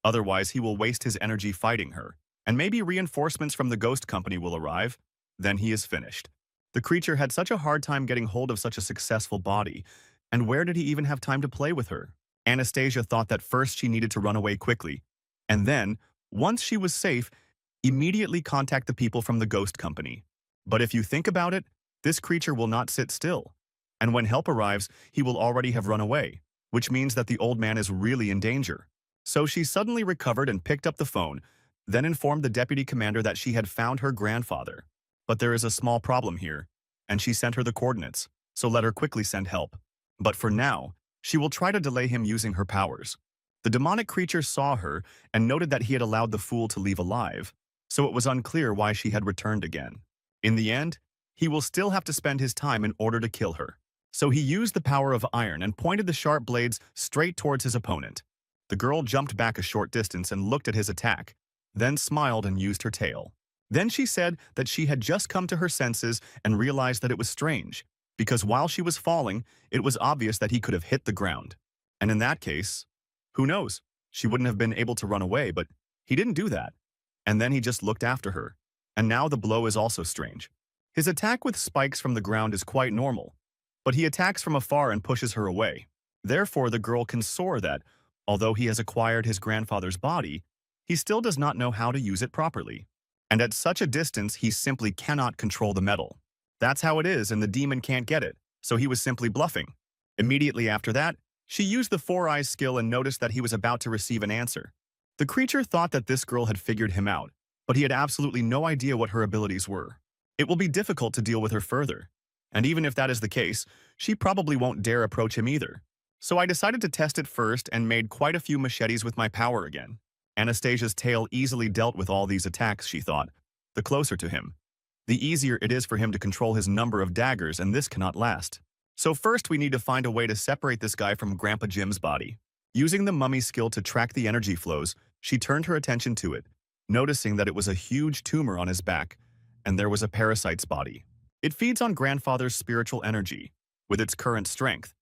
Otherwise, he will waste his energy fighting her, and maybe reinforcements from the ghost company will arrive. Then he is finished. The creature had such a hard time getting hold of such a successful body, and where did he even have time to play with her? Anastasia thought that first she needed to run away quickly, and then, once she was safe, immediately contact the people from the ghost company. But if you think about it, this creature will not sit still, and when help arrives, he will already have run away, which means that the old man is really in danger. So she suddenly recovered and picked up the phone, then informed the deputy commander that she had found her grandfather. But there is a small problem here, and she sent her the coordinates, so let her quickly send help. But for now, she will try to delay him using her powers. The demonic creature saw her and noted that he had allowed the fool to leave alive, so it was unclear why she had returned again. In the end, he will still have to spend his time in order to kill her. So he used the power of iron and pointed the sharp blades straight towards his opponent. The girl jumped back a short distance and looked at his attack, then smiled and used her tail. Then she said that she had just come to her senses and realized that it was strange, because while she was falling, it was obvious that he could have hit the ground. And in that case, who knows? She wouldn't have been able to run away, but he didn't do that. And then he just looked after her. And now the blow is also strange. His attack with spikes from the ground is quite normal, but he attacks from afar and pushes her away. Therefore, the girl can soar that, although he has acquired his grandfather's body, he still does not know how to use it properly. And at such a distance, he simply cannot control the metal. That's how it is, and the demon can't get it, so he was simply bluffing. Immediately after that, she used the Four Eyes skill and noticed that he was about to receive an answer. The creature thought that this girl had figured him out, but he had absolutely no idea what her abilities were. It will be difficult to deal with her further. And even if that is the case, she probably won't dare approach him either. So I decided to test it first and made quite a few machetes with my power again. Anastasia's tail easily dealt with all these attacks, she thought. The closer to him, the easier it is for him to control his number of daggers, and this cannot last. So first we need to find a way to separate this guy from Grandpa Jim's body. Using the mummy skill to track the energy flows, she turned her attention to it, noticing that it was a huge tumor on his back, and there was a parasite's body. It feeds on grandfather's spiritual energy, with its current strength.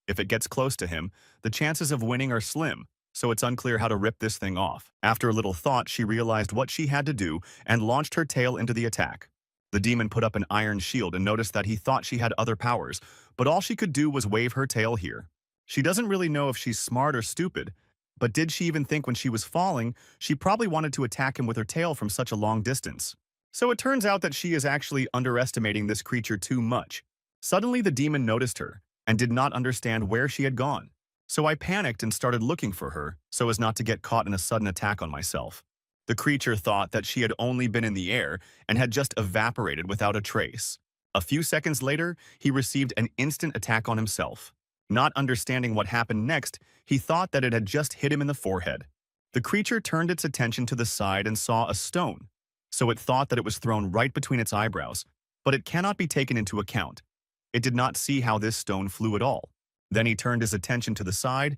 If it gets close to him, the chances of winning are slim, so it's unclear how to rip this thing off. After a little thought, she realized what she had to do and launched her tail into the attack. The demon put up an iron shield and noticed that he thought she had other powers, but all she could do was wave her tail here. She doesn't really know if she's smart or stupid, but did she even think when she was falling, she probably wanted to attack him with her tail from such a long distance. So it turns out that she is actually underestimating this creature too much. Suddenly the demon noticed her and did not understand where she had gone. So I panicked and started looking for her so as not to get caught in a sudden attack on myself. The creature thought that she had only been in the air and had just evaporated without a trace. A few seconds later, he received an instant attack on himself. Not understanding what happened next, he thought that it had just hit him in the forehead. The creature turned its attention to the side and saw a stone, so it thought that it was thrown right between its eyebrows, but it cannot be taken into account. It did not see how this stone flew at all. Then he turned his attention to the side,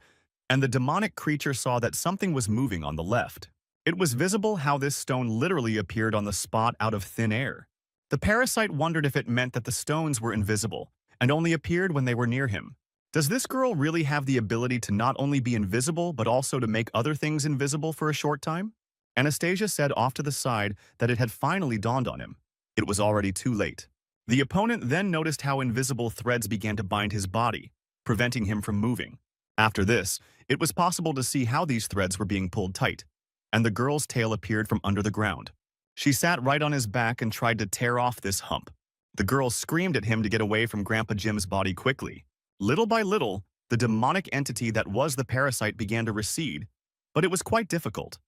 and the demonic creature saw that something was moving on the left. It was visible how this stone literally appeared on the spot out of thin air. The parasite wondered if it meant that the stones were invisible and only appeared when they were near him. Does this girl really have the ability to not only be invisible but also to make other things invisible for a short time? Anastasia said off to the side that it had finally dawned on him. It was already too late. The opponent then noticed how invisible threads began to bind his body, preventing him from moving. After this, it was possible to see how these threads were being pulled tight, and the girl's tail appeared from under the ground. She sat right on his back and tried to tear off this hump. The girl screamed at him to get away from Grandpa Jim's body quickly. Little by little, the demonic entity that was the parasite began to recede, but it was quite difficult.